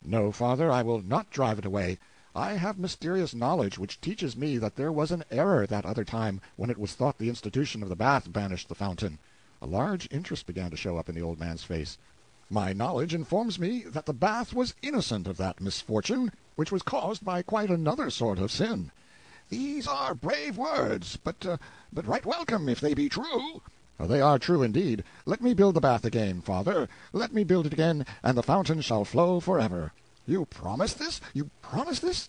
"No, father, I will not drive it away. I have mysterious knowledge which teaches me that there was an error that other time when it was thought the institution of the bath banished the fountain." A large interest began to show up in the old man's face. "My knowledge informs me that the bath was innocent of that misfortune, which was caused by quite another sort of sin. These are brave words, but right welcome if they be true. They are true indeed. Let me build the bath again, father. Let me build it again, and the fountain shall flow forever. You promise this? You promise this?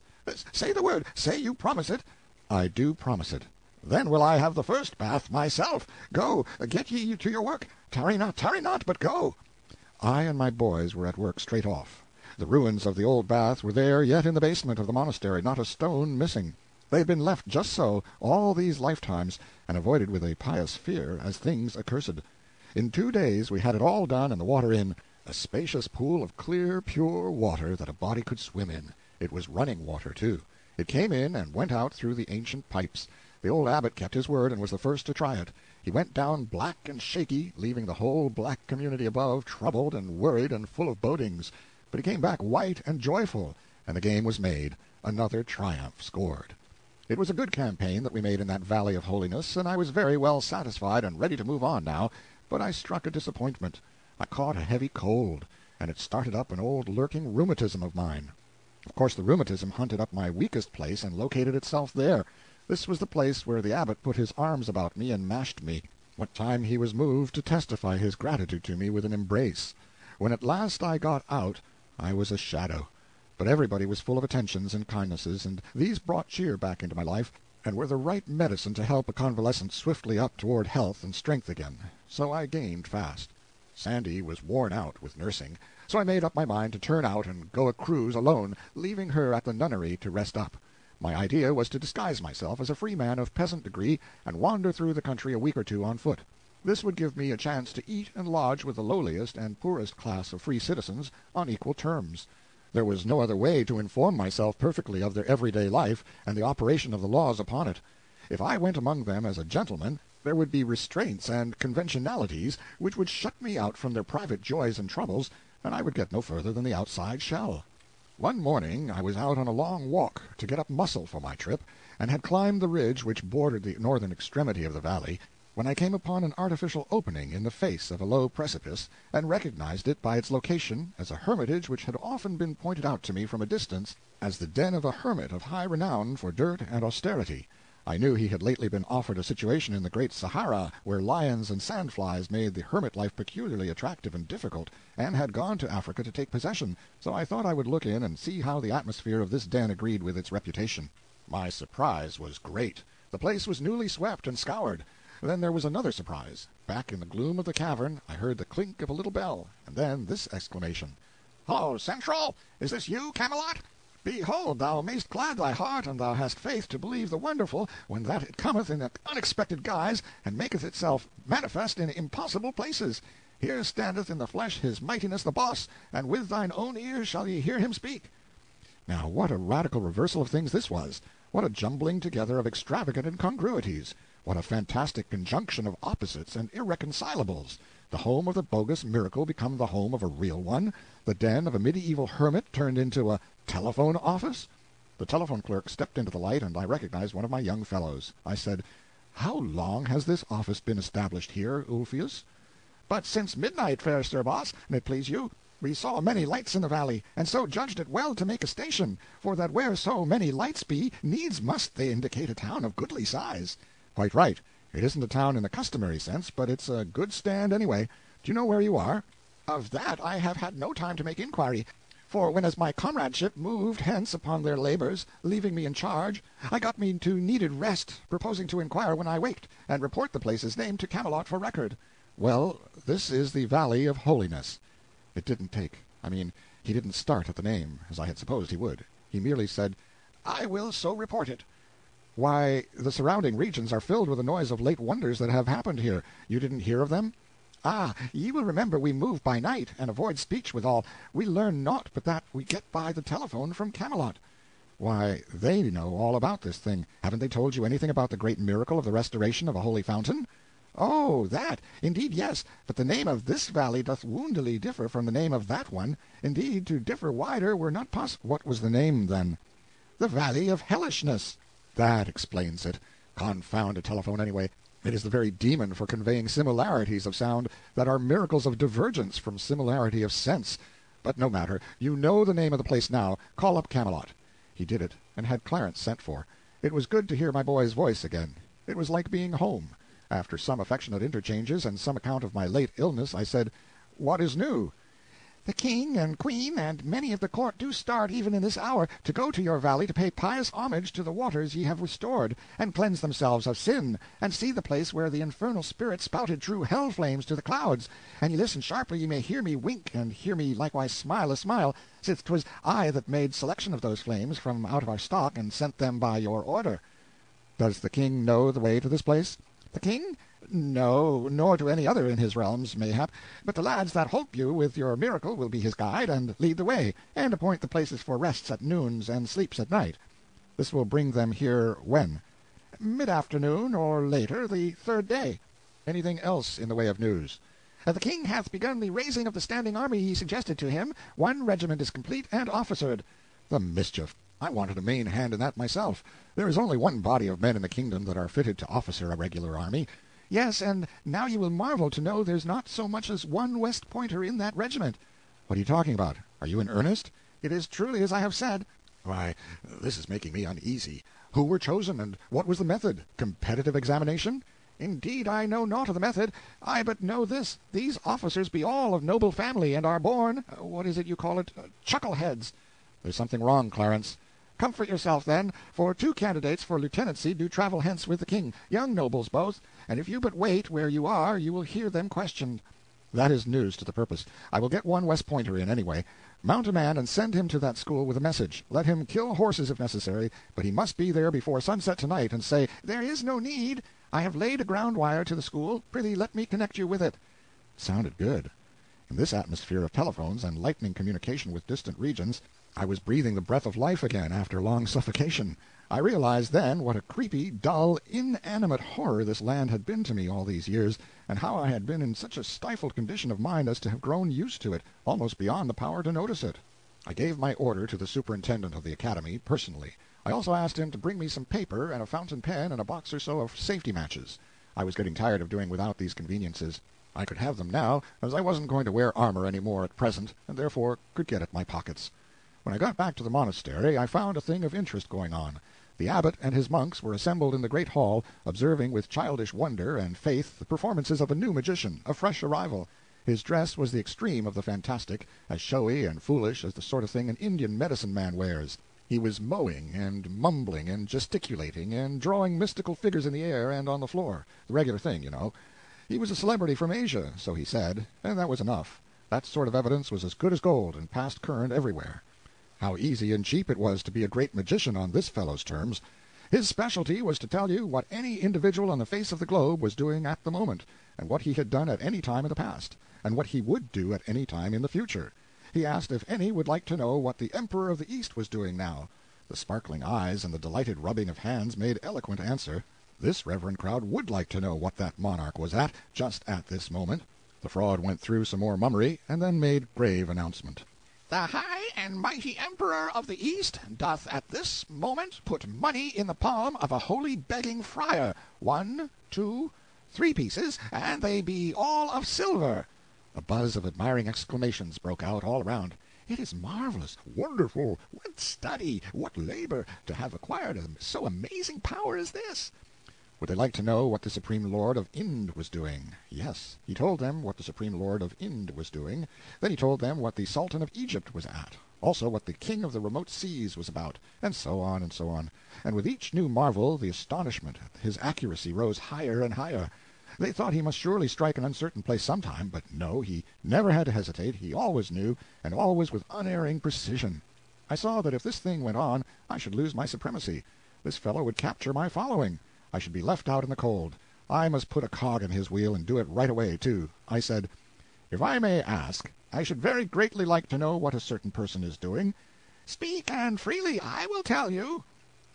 Say the word. Say you promise it. I do promise it. Then will I have the first bath myself. Go, get ye to your work. Tarry not, but go. I and my boys were at work straight off. The ruins of the old bath were there yet in the basement of the monastery, not a stone missing. They had been left just so, all these lifetimes, and avoided with a pious fear, as things accursed. In 2 days we had it all done and the water in, a spacious pool of clear, pure water that a body could swim in. It was running water, too. It came in and went out through the ancient pipes. The old abbot kept his word and was the first to try it. He went down black and shaky, leaving the whole black community above troubled and worried and full of bodings. But he came back white and joyful, and the game was made. Another triumph scored. It was a good campaign that we made in that valley of holiness, and I was very well satisfied and ready to move on now, but I struck a disappointment. I caught a heavy cold, and it started up an old lurking rheumatism of mine. Of course the rheumatism hunted up my weakest place and located itself there. This was the place where the abbot put his arms about me and mashed me, what time he was moved to testify his gratitude to me with an embrace. When at last I got out, I was a shadow. But everybody was full of attentions and kindnesses, and these brought cheer back into my life, and were the right medicine to help a convalescent swiftly up toward health and strength again. So I gained fast. Sandy was worn out with nursing, so I made up my mind to turn out and go a cruise alone, leaving her at the nunnery to rest up. My idea was to disguise myself as a free man of peasant degree and wander through the country a week or two on foot. This would give me a chance to eat and lodge with the lowliest and poorest class of free citizens on equal terms. There was no other way to inform myself perfectly of their everyday life and the operation of the laws upon it. If I went among them as a gentleman, there would be restraints and conventionalities which would shut me out from their private joys and troubles, and I would get no further than the outside shell. One morning I was out on a long walk to get up muscle for my trip, and had climbed the ridge which bordered the northern extremity of the valley, when I came upon an artificial opening in the face of a low precipice, and recognized it by its location as a hermitage which had often been pointed out to me from a distance as the den of a hermit of high renown for dirt and austerity. I knew he had lately been offered a situation in the great Sahara, where lions and sandflies made the hermit life peculiarly attractive and difficult, and had gone to Africa to take possession, so I thought I would look in and see how the atmosphere of this den agreed with its reputation. My surprise was great. The place was newly swept and scoured. Then there was another surprise. Back in the gloom of the cavern I heard the clink of a little bell, and then this exclamation, "Hello, Central! Is this you, Camelot? Behold, thou mayst glad thy heart, and thou hast faith to believe the wonderful, when that it cometh in an unexpected guise, and maketh itself manifest in impossible places. Here standeth in the flesh his mightiness the boss, and with thine own ears shall ye hear him speak." Now what a radical reversal of things this was! What a jumbling together of extravagant incongruities! What a fantastic conjunction of opposites and irreconcilables! The home of the bogus miracle become the home of a real one, the den of a medieval hermit turned into a telephone office. The telephone clerk stepped into the light, and I recognized one of my young fellows. I said, "How long has this office been established here, Ulfius?" "But since midnight, fair Sir Boss, and it please you. We saw many lights in the valley, and so judged it well to make a station, for that where so many lights be, needs must they indicate a town of goodly size." "Quite right. It isn't a town in the customary sense, but it's a good stand anyway. Do you know where you are?" "Of that I have had no time to make inquiry, for whenas my comradeship moved hence upon their labors, leaving me in charge, I got me to needed rest, proposing to inquire when I waked, and report the place's name to Camelot for record." "Well, this is the Valley of Holiness." It didn't take. He didn't start at the name, as I had supposed he would. He merely said, "I will so report it." "Why, the surrounding regions are filled with the noise of late wonders that have happened here. You didn't hear of them?" "Ah, ye will remember we move by night, and avoid speech with all. We learn naught but that we get by the telephone from Camelot." "Why, they know all about this thing. Haven't they told you anything about the great miracle of the restoration of a holy fountain?" "Oh, that! Indeed, yes. But the name of this valley doth woundily differ from the name of that one. Indeed, to differ wider were not possible." "What was the name, then?" "The Valley of Hellishness." "That explains it. Confound a telephone, anyway. It is the very demon for conveying similarities of sound that are miracles of divergence from similarity of sense. But no matter, you know the name of the place now. Call up Camelot." He did it, and had Clarence sent for. It was good to hear my boy's voice again. It was like being home. After some affectionate interchanges and some account of my late illness, I said, "What is new?" "The king and queen and many of the court do start even in this hour to go to your valley to pay pious homage to the waters ye have restored, and cleanse themselves of sin, and see the place where the infernal spirit spouted true hell flames to the clouds. An ye listen sharply ye may hear me wink, and hear me likewise smile a smile, sith 'twas I that made selection of those flames from out of our stock, and sent them by your order." "Does the king know the way to this place?" "The king? No, nor to any other in his realms, mayhap, but the lads that holp you with your miracle will be his guide, and lead the way, and appoint the places for rests at noons and sleeps at night." "This will bring them here when?" "Mid-afternoon, or later, the third day." "Anything else in the way of news?" "The king hath begun the raising of the standing army ye suggested to him. One regiment is complete and officered." "The mischief! I wanted a main hand in that myself. There is only one body of men in the kingdom that are fitted to officer a regular army." "Yes, and now you will marvel to know there's not so much as one West Pointer in that regiment." "What are you talking about? Are you in earnest?" "It is truly as I have said." "Why, this is making me uneasy. Who were chosen, and what was the method? Competitive examination?" "Indeed, I know naught of the method. I but know this: these officers be all of noble family, and are born, what is it you call it, chuckleheads." "There's something wrong, Clarence." "Comfort yourself, then, for 2 candidates for lieutenancy do travel hence with the king, young nobles both, and if you but wait where you are you will hear them questioned." "That is news to the purpose. I will get one West Pointer in, anyway. Mount a man and send him to that school with a message. Let him kill horses if necessary, but he must be there before sunset tonight, and say, 'There is no need. I have laid a ground wire to the school. Prithee let me connect you with it.'" It sounded good. In this atmosphere of telephones and lightning communication with distant regions, I was breathing the breath of life again after long suffocation. I realized then what a creepy, dull, inanimate horror this land had been to me all these years, and how I had been in such a stifled condition of mind as to have grown used to it, almost beyond the power to notice it. I gave my order to the superintendent of the academy, personally. I also asked him to bring me some paper and a fountain pen and a box or so of safety matches. I was getting tired of doing without these conveniences. I could have them now, as I wasn't going to wear armor any more at present, and therefore could get at my pockets. When I got back to the monastery, I found a thing of interest going on. The abbot and his monks were assembled in the great hall, observing with childish wonder and faith the performances of a new magician, a fresh arrival. His dress was the extreme of the fantastic, as showy and foolish as the sort of thing an Indian medicine-man wears. He was mowing and mumbling and gesticulating and drawing mystical figures in the air and on the floor, the regular thing, you know. He was a celebrity from Asia, so he said, and that was enough. That sort of evidence was as good as gold and passed current everywhere. How easy and cheap it was to be a great magician on this fellow's terms. His specialty was to tell you what any individual on the face of the globe was doing at the moment, and what he had done at any time in the past, and what he would do at any time in the future. He asked if any would like to know what the Emperor of the East was doing now. The sparkling eyes and the delighted rubbing of hands made eloquent answer. This reverend crowd would like to know what that monarch was at, just at this moment. The fraud went through some more mummery, and then made grave announcement. "The high and mighty Emperor of the East doth at this moment put money in the palm of a holy begging friar, 1, 2, 3 pieces, and they be all of silver." A buzz of admiring exclamations broke out all around. "It is marvelous, wonderful, what study, what labor, to have acquired so amazing power as this." Would they like to know what the Supreme Lord of Ind was doing? Yes, he told them what the Supreme Lord of Ind was doing. Then he told them what the Sultan of Egypt was at, also what the King of the Remote Seas was about, and so on and so on. And with each new marvel the astonishment, his accuracy rose higher and higher. They thought he must surely strike an uncertain place sometime, but no, he never had to hesitate. He always knew, and always with unerring precision. I saw that if this thing went on, I should lose my supremacy. This fellow would capture my following. I should be left out in the cold. I must put a cog in his wheel, and do it right away, too. I said, "If I may ask, I should very greatly like to know what a certain person is doing." "Speak, and freely I will tell you."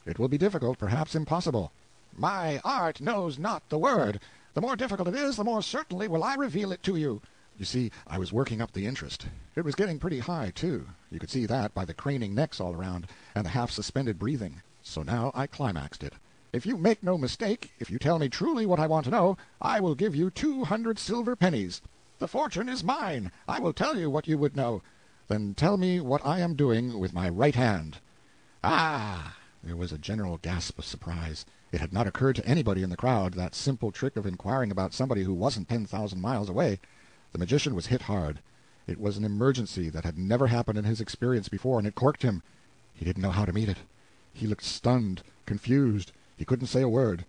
"It will be difficult, perhaps impossible." "My art knows not the word. The more difficult it is, the more certainly will I reveal it to you." You see, I was working up the interest. It was getting pretty high, too. You could see that by the craning necks all around, and the half-suspended breathing. So now I climaxed it. "If you make no mistake, if you tell me truly what I want to know, I will give you 200 silver pennies. The fortune is mine. I will tell you what you would know. "Then tell me what I am doing with my right hand." "Ah!" There was a general gasp of surprise. It had not occurred to anybody in the crowd, that simple trick of inquiring about somebody who wasn't 10,000 miles away. The magician was hit hard. It was an emergency that had never happened in his experience before, and it corked him. He didn't know how to meet it. He looked stunned, confused. He couldn't say a word.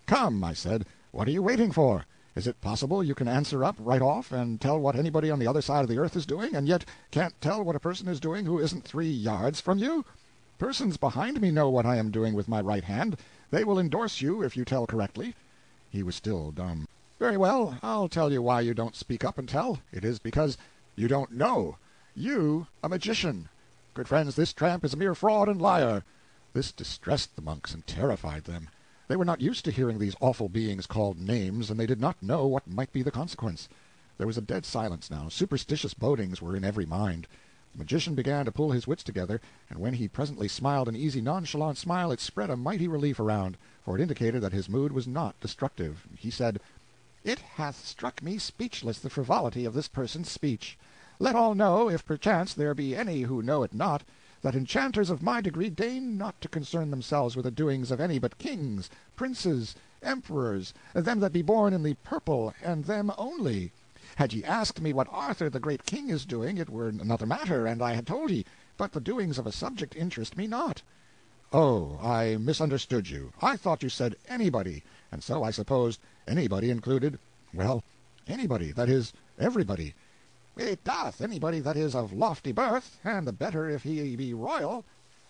"Come," I said, "what are you waiting for? Is it possible you can answer up right off and tell what anybody on the other side of the earth is doing, and yet can't tell what a person is doing who isn't 3 yards from you? Persons behind me know what I am doing with my right hand. They will endorse you if you tell correctly." He was still dumb. "Very well, I'll tell you why you don't speak up and tell. It is because you don't know. You, a magician. Good friends, this tramp is a mere fraud and liar." This distressed the monks and terrified them. They were not used to hearing these awful beings called names, and they did not know what might be the consequence. There was a dead silence now. Superstitious bodings were in every mind. The magician began to pull his wits together, and when he presently smiled an easy, nonchalant smile, it spread a mighty relief around, for it indicated that his mood was not destructive. He said, "It hath struck me speechless the frivolity of this person's speech. Let all know, if perchance there be any who know it not, that enchanters of my degree deign not to concern themselves with the doings of any but kings, princes, emperors, them that be born in the purple, and them only. Had ye asked me what Arthur the great king is doing, it were another matter, and I had told ye, but the doings of a subject interest me not." "Oh, I misunderstood you. I thought you said anybody, and so I supposed anybody included, well, anybody, that is, everybody." "It doth anybody that is of lofty birth, and the better if he be royal."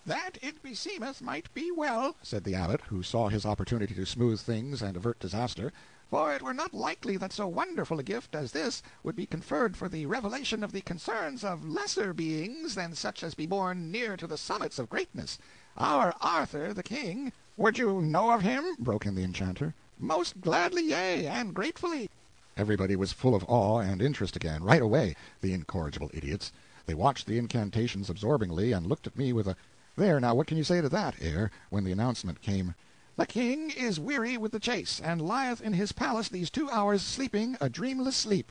"That it beseemeth might be well," said the abbot, who saw his opportunity to smooth things and avert disaster, "for it were not likely that so wonderful a gift as this would be conferred for the revelation of the concerns of lesser beings than such as be born near to the summits of greatness. Our Arthur the king—" "Would you know of him?" broke in the enchanter. "Most gladly, yea, and gratefully." Everybody was full of awe and interest again, right away, the incorrigible idiots. They watched the incantations absorbingly, and looked at me with a "There, now, what can you say to that?" air, when the announcement came, "The king is weary with the chase, and lieth in his palace these 2 hours sleeping a dreamless sleep."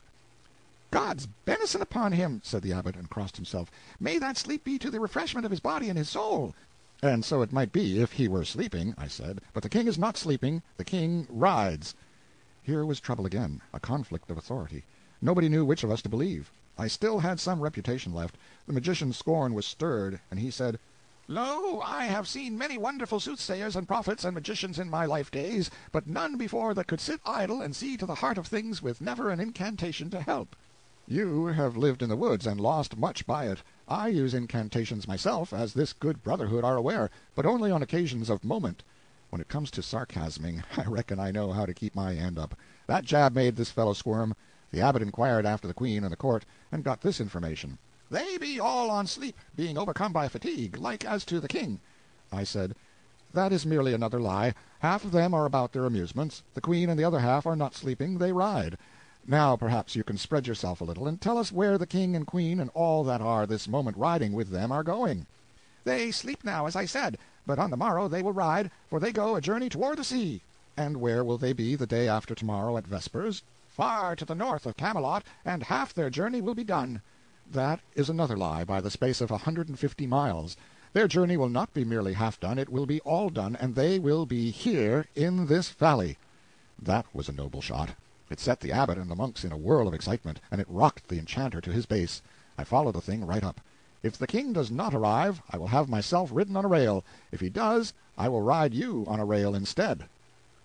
"God's benison upon him!" said the abbot, and crossed himself. "May that sleep be to the refreshment of his body and his soul." "And so it might be, if he were sleeping," I said, "but the king is not sleeping. The king rides." Here was trouble again, a conflict of authority. Nobody knew which of us to believe. I still had some reputation left. The magician's scorn was stirred, and he said, "Lo, I have seen many wonderful soothsayers and prophets and magicians in my life days, but none before that could sit idle and see to the heart of things with never an incantation to help." "You have lived in the woods and lost much by it. I use incantations myself, as this good brotherhood are aware, but only on occasions of moment. When it comes to sarcasming, I reckon I know how to keep my end up. That jab made this fellow squirm. The abbot inquired after the queen and the court, and got this information: "They be all on sleep, being overcome by fatigue, like as to the king." I said, "That is merely another lie. Half of them are about their amusements. The queen and the other half are not sleeping, they ride. Now perhaps you can spread yourself a little, and tell us where the king and queen and all that are this moment riding with them are going." "They sleep now, as I said, but on the morrow they will ride, for they go a journey toward the sea." "And where will they be the day after tomorrow at vespers?" "Far to the north of Camelot, and half their journey will be done." "That is another lie, by the space of 150 miles. Their journey will not be merely half done, it will be all done, and they will be here, in this valley." That was a noble shot. It set the abbot and the monks in a whirl of excitement, and it rocked the enchanter to his base. I followed the thing right up. "If the king does not arrive, I will have myself ridden on a rail. If he does, I will ride you on a rail instead."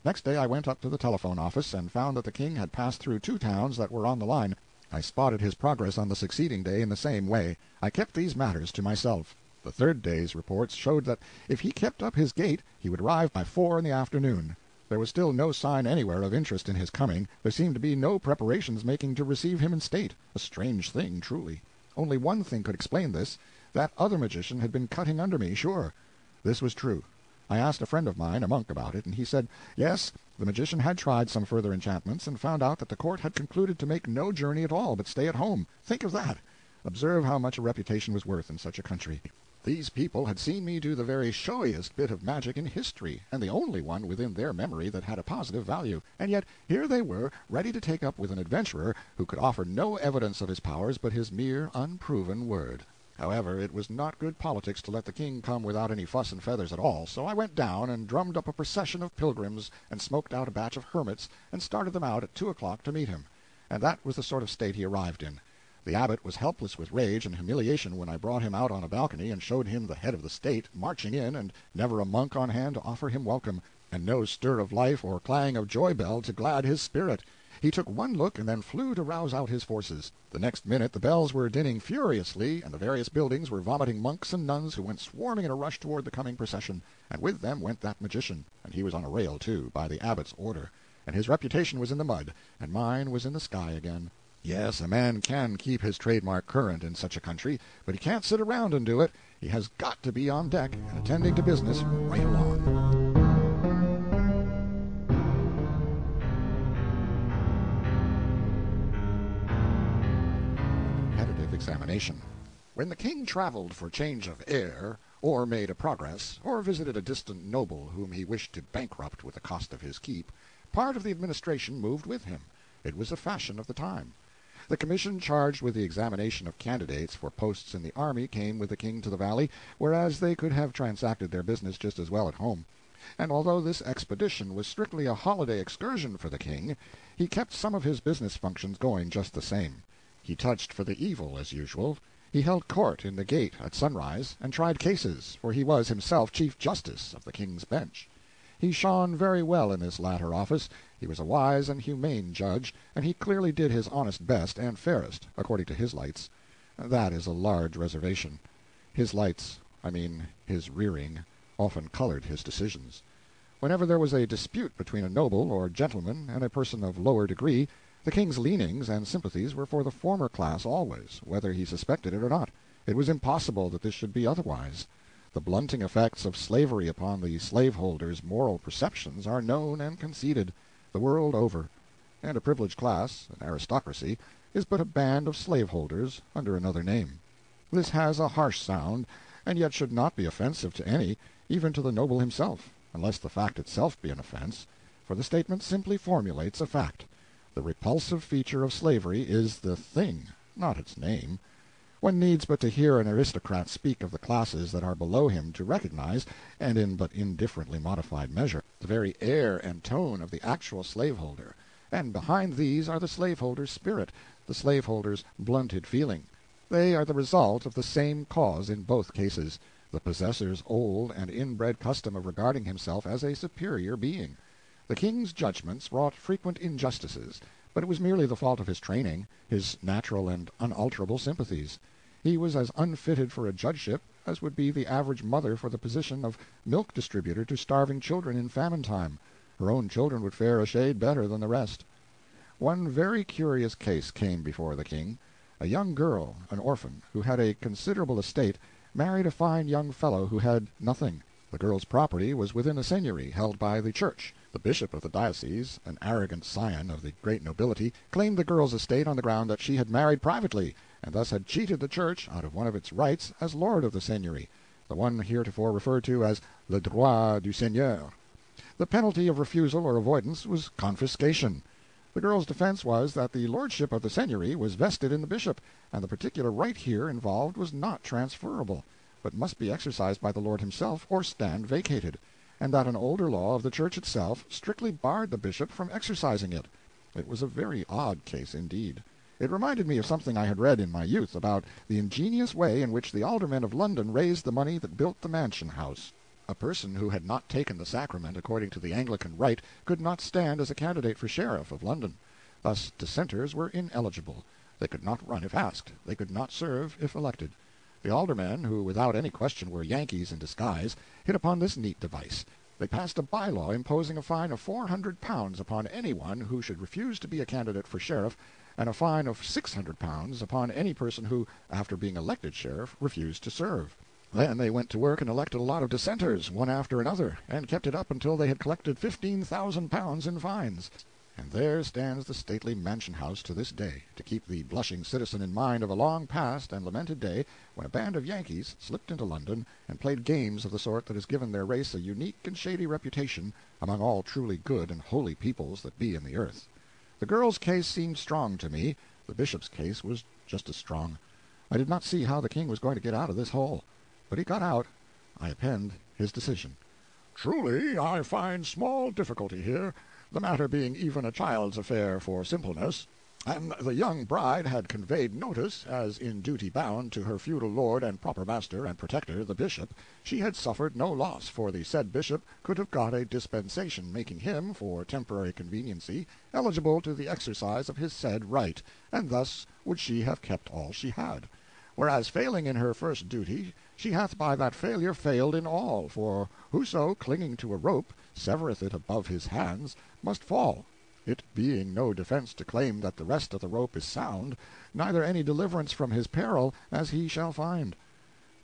Next day I went up to the telephone office, and found that the king had passed through 2 towns that were on the line. I spotted his progress on the succeeding day in the same way. I kept these matters to myself. The 3rd day's reports showed that if he kept up his gait he would arrive by 4 in the afternoon. There was still no sign anywhere of interest in his coming. There seemed to be no preparations making to receive him in state. A strange thing, truly. Only one thing could explain this: that other magician had been cutting under me, sure. This was true. I asked a friend of mine, a monk, about it, and he said, yes, the magician had tried some further enchantments, and found out that the court had concluded to make no journey at all, but stay at home. Think of that! Observe how much a reputation was worth in such a country. These people had seen me do the very showiest bit of magic in history, and the only one within their memory that had a positive value, and yet here they were, ready to take up with an adventurer who could offer no evidence of his powers but his mere unproven word. However, it was not good politics to let the king come without any fuss and feathers at all, so I went down and drummed up a procession of pilgrims and smoked out a batch of hermits and started them out at 2 o'clock to meet him. And that was the sort of state he arrived in. The abbot was helpless with rage and humiliation when I brought him out on a balcony and showed him the head of the state marching in, and never a monk on hand to offer him welcome, and no stir of life or clang of joy bell to glad his spirit. He took one look and then flew to rouse out his forces. The next minute the bells were dinning furiously, and the various buildings were vomiting monks and nuns who went swarming in a rush toward the coming procession, and with them went that magician, and he was on a rail, too, by the abbot's order, and his reputation was in the mud, and mine was in the sky again. Yes, a man can keep his trademark current in such a country, but he can't sit around and do it. He has got to be on deck and attending to business right along. Examination. When the king traveled for change of air, or made a progress, or visited a distant noble whom he wished to bankrupt with the cost of his keep, part of the administration moved with him. It was a fashion of the time. The commission charged with the examination of candidates for posts in the army came with the king to the valley, whereas they could have transacted their business just as well at home. And although this expedition was strictly a holiday excursion for the king, he kept some of his business functions going just the same. He touched for the evil, as usual. He held court in the gate at sunrise, and tried cases, for he was himself chief justice of the king's bench. He shone very well in this latter office. He was a wise and humane judge, and he clearly did his honest best and fairest, according to his lights. That is a large reservation. His lights, I mean his rearing, often colored his decisions. Whenever there was a dispute between a noble or gentleman and a person of lower degree, the king's leanings and sympathies were for the former class always, whether he suspected it or not. It was impossible that this should be otherwise. The blunting effects of slavery upon the slaveholder's moral perceptions are known and conceded, the world over, and a privileged class, an aristocracy, is but a band of slaveholders under another name. This has a harsh sound, and yet should not be offensive to any, even to the noble himself, unless the fact itself be an offense, for the statement simply formulates a fact. The repulsive feature of slavery is the thing, not its name. One needs but to hear an aristocrat speak of the classes that are below him to recognize, and in but indifferently modified measure, the very air and tone of the actual slaveholder, and behind these are the slaveholder's spirit, the slaveholder's blunted feeling. They are the result of the same cause in both cases, the possessor's old and inbred custom of regarding himself as a superior being. The king's judgments wrought frequent injustices, but it was merely the fault of his training, his natural and unalterable sympathies. He was as unfitted for a judgeship as would be the average mother for the position of milk distributor to starving children in famine time. Her own children would fare a shade better than the rest. One very curious case came before the king. A young girl, an orphan, who had a considerable estate, married a fine young fellow who had nothing. The girl's property was within a seigneury held by the church. The bishop of the diocese, an arrogant scion of the great nobility, claimed the girl's estate on the ground that she had married privately, and thus had cheated the church out of one of its rights as lord of the seigneury, the one heretofore referred to as le droit du seigneur. The penalty of refusal or avoidance was confiscation. The girl's defense was that the lordship of the seigneury was vested in the bishop, and the particular right here involved was not transferable, but must be exercised by the lord himself or stand vacated, and that an older law of the church itself strictly barred the bishop from exercising it. It was a very odd case indeed. It reminded me of something I had read in my youth about the ingenious way in which the aldermen of London raised the money that built the Mansion House. A person who had not taken the sacrament according to the Anglican rite could not stand as a candidate for sheriff of London. Thus dissenters were ineligible. They could not run if asked. They could not serve if elected. The aldermen, who without any question were Yankees in disguise, hit upon this neat device. They passed a by-law imposing a fine of £400 upon anyone who should refuse to be a candidate for sheriff, and a fine of £600 upon any person who, after being elected sheriff, refused to serve. Then they went to work and elected a lot of dissenters, one after another, and kept it up until they had collected £15,000 in fines. And there stands the stately Mansion House to this day, to keep the blushing citizen in mind of a long past and lamented day when a band of Yankees slipped into London and played games of the sort that has given their race a unique and shady reputation among all truly good and holy peoples that be in the earth. The girl's case seemed strong to me. The bishop's case was just as strong. I did not see how the king was going to get out of this hole. But he got out. I append his decision. Truly, I find small difficulty here, the matter being even a child's affair for simpleness. And the young bride had conveyed notice, as in duty bound, to her feudal lord and proper master and protector, the bishop, she had suffered no loss, for the said bishop could have got a dispensation making him, for temporary conveniency, eligible to the exercise of his said right, and thus would she have kept all she had. Whereas failing in her first duty, she hath by that failure failed in all, for whoso, clinging to a rope, severeth it above his hands, must fall, it being no defence to claim that the rest of the rope is sound, neither any deliverance from his peril, as he shall find.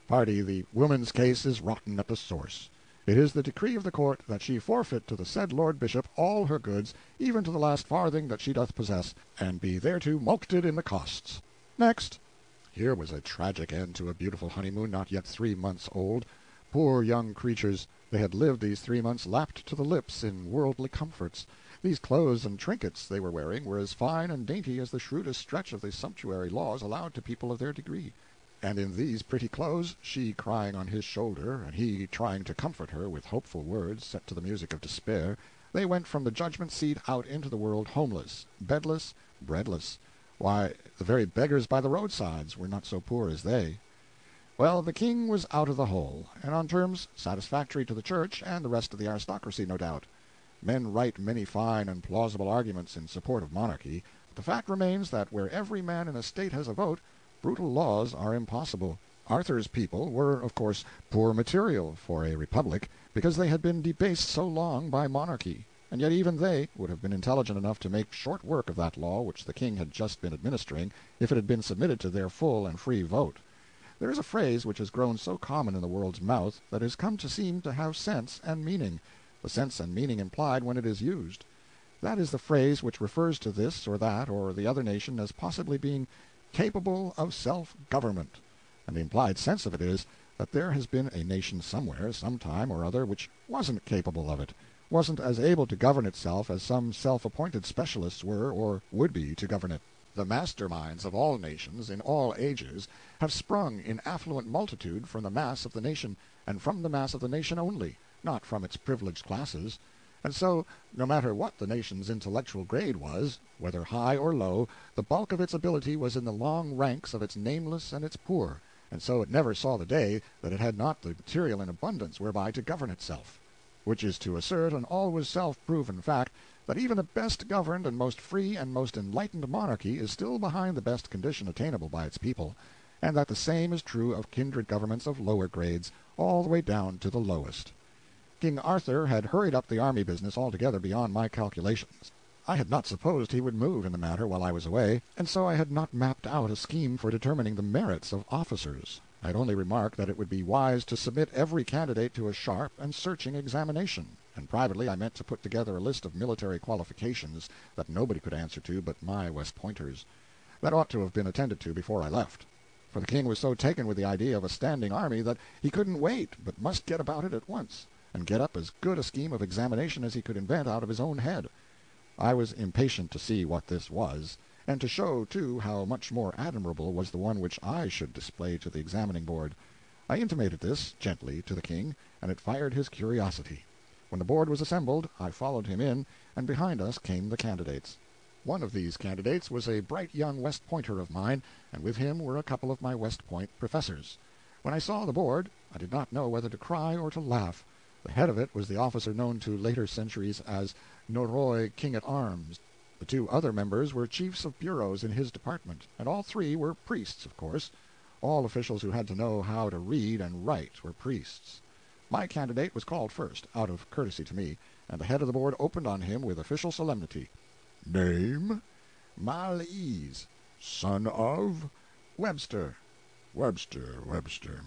Pardy, the woman's case is rotten at the source. It is the decree of the court that she forfeit to the said Lord Bishop all her goods, even to the last farthing that she doth possess, and be thereto mulcted in the costs. Next. Here was a tragic end to a beautiful honeymoon not yet 3 months old. Poor young creatures, they had lived these 3 months lapped to the lips in worldly comforts. These clothes and trinkets they were wearing were as fine and dainty as the shrewdest stretch of the sumptuary laws allowed to people of their degree. And in these pretty clothes, she crying on his shoulder, and he trying to comfort her with hopeful words set to the music of despair, they went from the judgment-seat out into the world homeless, bedless, breadless. Why, the very beggars by the roadsides were not so poor as they. Well, the king was out of the hole, and on terms satisfactory to the church and the rest of the aristocracy, no doubt. Men write many fine and plausible arguments in support of monarchy, but the fact remains that where every man in a state has a vote, brutal laws are impossible. Arthur's people were, of course, poor material for a republic, because they had been debased so long by monarchy, and yet even they would have been intelligent enough to make short work of that law which the king had just been administering, if it had been submitted to their full and free vote. There is a phrase which has grown so common in the world's mouth that has come to seem to have sense and meaning, the sense and meaning implied when it is used. That is the phrase which refers to this or that or the other nation as possibly being capable of self-government, and the implied sense of it is that there has been a nation somewhere, some time or other, which wasn't capable of it, wasn't as able to govern itself as some self-appointed specialists were or would be to govern it. The master-minds of all nations, in all ages, have sprung in affluent multitude from the mass of the nation, and from the mass of the nation only, not from its privileged classes. And so, no matter what the nation's intellectual grade was, whether high or low, the bulk of its ability was in the long ranks of its nameless and its poor, and so it never saw the day that it had not the material in abundance whereby to govern itself. Which is to assert an always self-proven fact that even the best governed and most free and most enlightened monarchy is still behind the best condition attainable by its people, and that the same is true of kindred governments of lower grades, all the way down to the lowest. King Arthur had hurried up the army business altogether beyond my calculations. I had not supposed he would move in the matter while I was away, and so I had not mapped out a scheme for determining the merits of officers. I had only remarked that it would be wise to submit every candidate to a sharp and searching examination, and privately I meant to put together a list of military qualifications that nobody could answer to but my West Pointers. That ought to have been attended to before I left, for the king was so taken with the idea of a standing army that he couldn't wait, but must get about it at once, and get up as good a scheme of examination as he could invent out of his own head. I was impatient to see what this was, and to show, too, how much more admirable was the one which I should display to the examining board. I intimated this, gently, to the king, and it fired his curiosity. When the board was assembled, I followed him in, and behind us came the candidates. One of these candidates was a bright young West Pointer of mine, and with him were a couple of my West Point professors. When I saw the board, I did not know whether to cry or to laugh. The head of it was the officer known to later centuries as Norroy King-at-Arms. The 2 other members were chiefs of bureaus in his department, and all 3 were priests, of course. All officials who had to know how to read and write were priests. My candidate was called first, out of courtesy to me, and the head of the board opened on him with official solemnity. Name? Malise. Son of? Webster. Webster.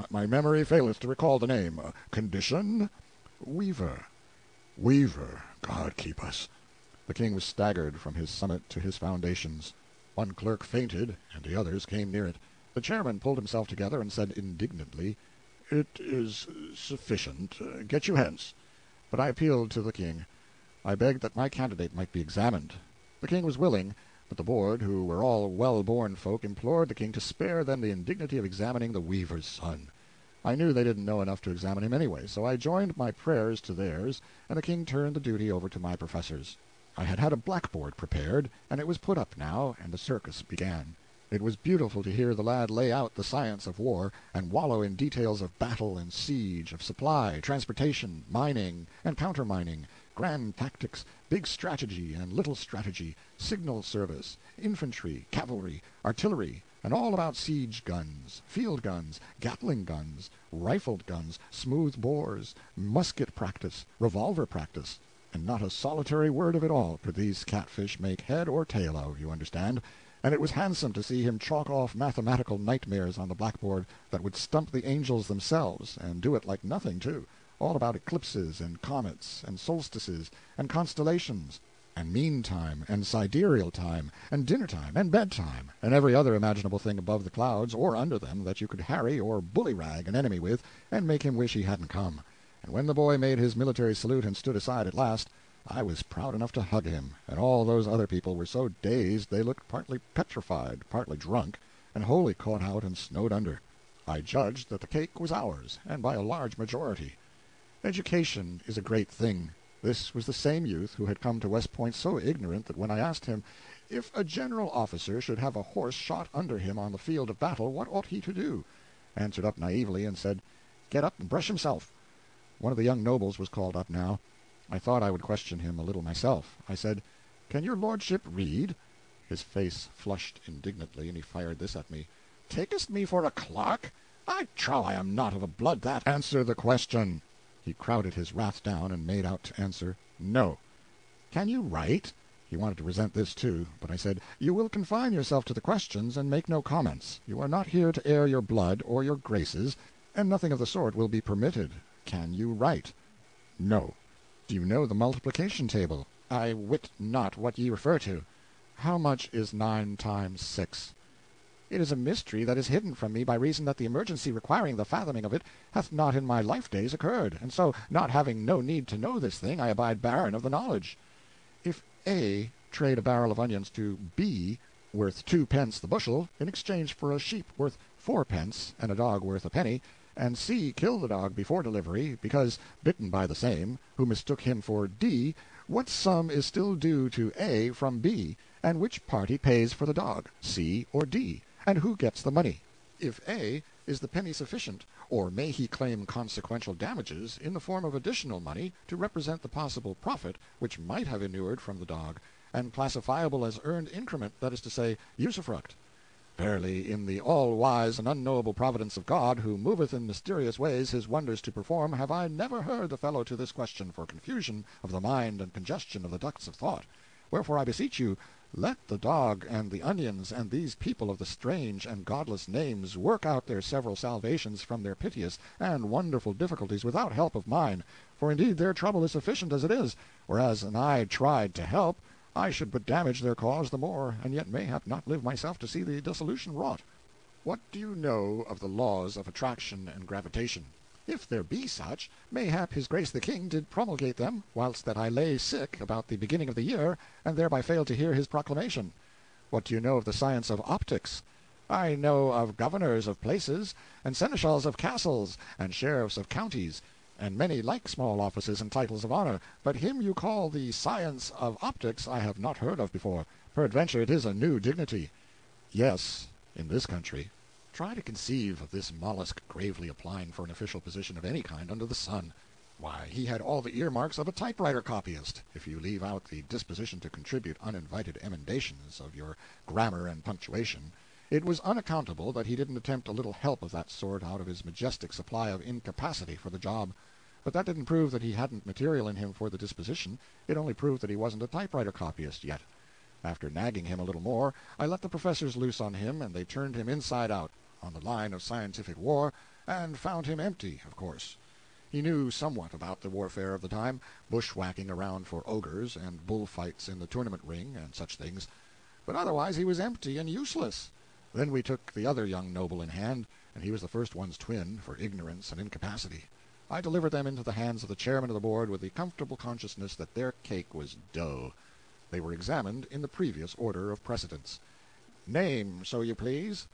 My memory faileth to recall the name. Condition? Weaver. God keep us. The king was staggered from his summit to his foundations. One clerk fainted, and the others came near it. The chairman pulled himself together and said indignantly, "It is sufficient. Get you hence." But I appealed to the king. I begged that my candidate might be examined. The king was willing, But the board, who were all well-born folk, implored the king to spare them the indignity of examining the weaver's son. I knew they didn't know enough to examine him anyway, so I joined my prayers to theirs, and the king turned the duty over to my professors. I had had a blackboard prepared, and it was put up now, and the circus began. It was beautiful to hear the lad lay out the science of war, and wallow in details of battle and siege, of supply, transportation, mining, and countermining, grand tactics, big strategy and little strategy, signal service, infantry, cavalry, artillery, and all about siege guns, field guns, gatling guns, rifled guns, smooth bores, musket practice, revolver practice, and not a solitary word of it all could these catfish make head or tail of, you understand, and it was handsome to see him chalk off mathematical nightmares on the blackboard that would stump the angels themselves, and do it like nothing, too, all about eclipses and comets and solstices and constellations and meantime and sidereal time and dinner-time and bedtime and every other imaginable thing above the clouds or under them that you could harry or bully-rag an enemy with and make him wish he hadn't come. And when the boy made his military salute and stood aside at last, I was proud enough to hug him, and all those other people were so dazed they looked partly petrified, partly drunk, and wholly caught out and snowed under. I judged that the cake was ours, and by a large majority. Education is a great thing. This was the same youth who had come to West Point so ignorant that when I asked him, if a general officer should have a horse shot under him on the field of battle, what ought he to do? Answered up naively and said, "Get up and brush himself." One of the young nobles was called up now. I thought I would question him a little myself. I said, "Can your lordship read?" His face flushed indignantly, and he fired this at me. "Takest me for a clerk? I trow I am not of a blood that—" "Answer the question." He crowded his wrath down and made out to answer, "No." "Can you write?" He wanted to resent this, too, but I said, "You will confine yourself to the questions and make no comments. You are not here to air your blood or your graces, and nothing of the sort will be permitted. Can you write?" "No." "Do you know the multiplication table?" "I wit not what ye refer to." "How much is 9 times 6?" "It is a mystery that is hidden from me by reason that the emergency requiring the fathoming of it hath not in my life days occurred, and so, not having no need to know this thing, I abide barren of the knowledge." "If A trade a barrel of onions to B, worth 2 pence the bushel, in exchange for a sheep worth 4 pence and a dog worth a penny, and C kill the dog before delivery, because bitten by the same, who mistook him for D, what sum is still due to A from B, and which party pays for the dog, C or D, and who gets the money? If A, is the penny sufficient, or may he claim consequential damages in the form of additional money to represent the possible profit which might have inured from the dog, and classifiable as earned increment, that is to say, usufruct? Verily, in the all-wise and unknowable providence of God, who moveth in mysterious ways his wonders to perform, have I never heard the fellow to this question for confusion of the mind and congestion of the ducts of thought. Wherefore I beseech you, let the dog and the onions and these people of the strange and godless names work out their several salvations from their piteous and wonderful difficulties without help of mine, for indeed their trouble is sufficient as it is, whereas an I tried to help, I should but damage their cause the more, and yet mayhap not live myself to see the dissolution wrought. What do you know of the laws of attraction and gravitation? If there be such, mayhap his grace the king did promulgate them, whilst that I lay sick about the beginning of the year, and thereby failed to hear his proclamation. What do you know of the science of optics? I know of governors of places, and seneschals of castles, and sheriffs of counties, and many like small offices and titles of honor, but him you call the science of optics I have not heard of before. Peradventure it is a new dignity. Yes, in this country. Try to conceive of this mollusk gravely applying for an official position of any kind under the sun. Why, he had all the earmarks of a typewriter copyist, if you leave out the disposition to contribute uninvited emendations of your grammar and punctuation. It was unaccountable that he didn't attempt a little help of that sort out of his majestic supply of incapacity for the job. But that didn't prove that he hadn't material in him for the disposition. It only proved that he wasn't a typewriter copyist yet. After nagging him a little more, I let the professors loose on him, and they turned him inside out, on the line of scientific war, and found him empty, of course. He knew somewhat about the warfare of the time, bushwhacking around for ogres, and bullfights in the tournament ring, and such things. But otherwise he was empty and useless. Then we took the other young noble in hand, and he was the first one's twin, for ignorance and incapacity. I delivered them into the hands of the chairman of the board with the comfortable consciousness that their cake was dough. They were examined in the previous order of precedence. "Name, so you please?"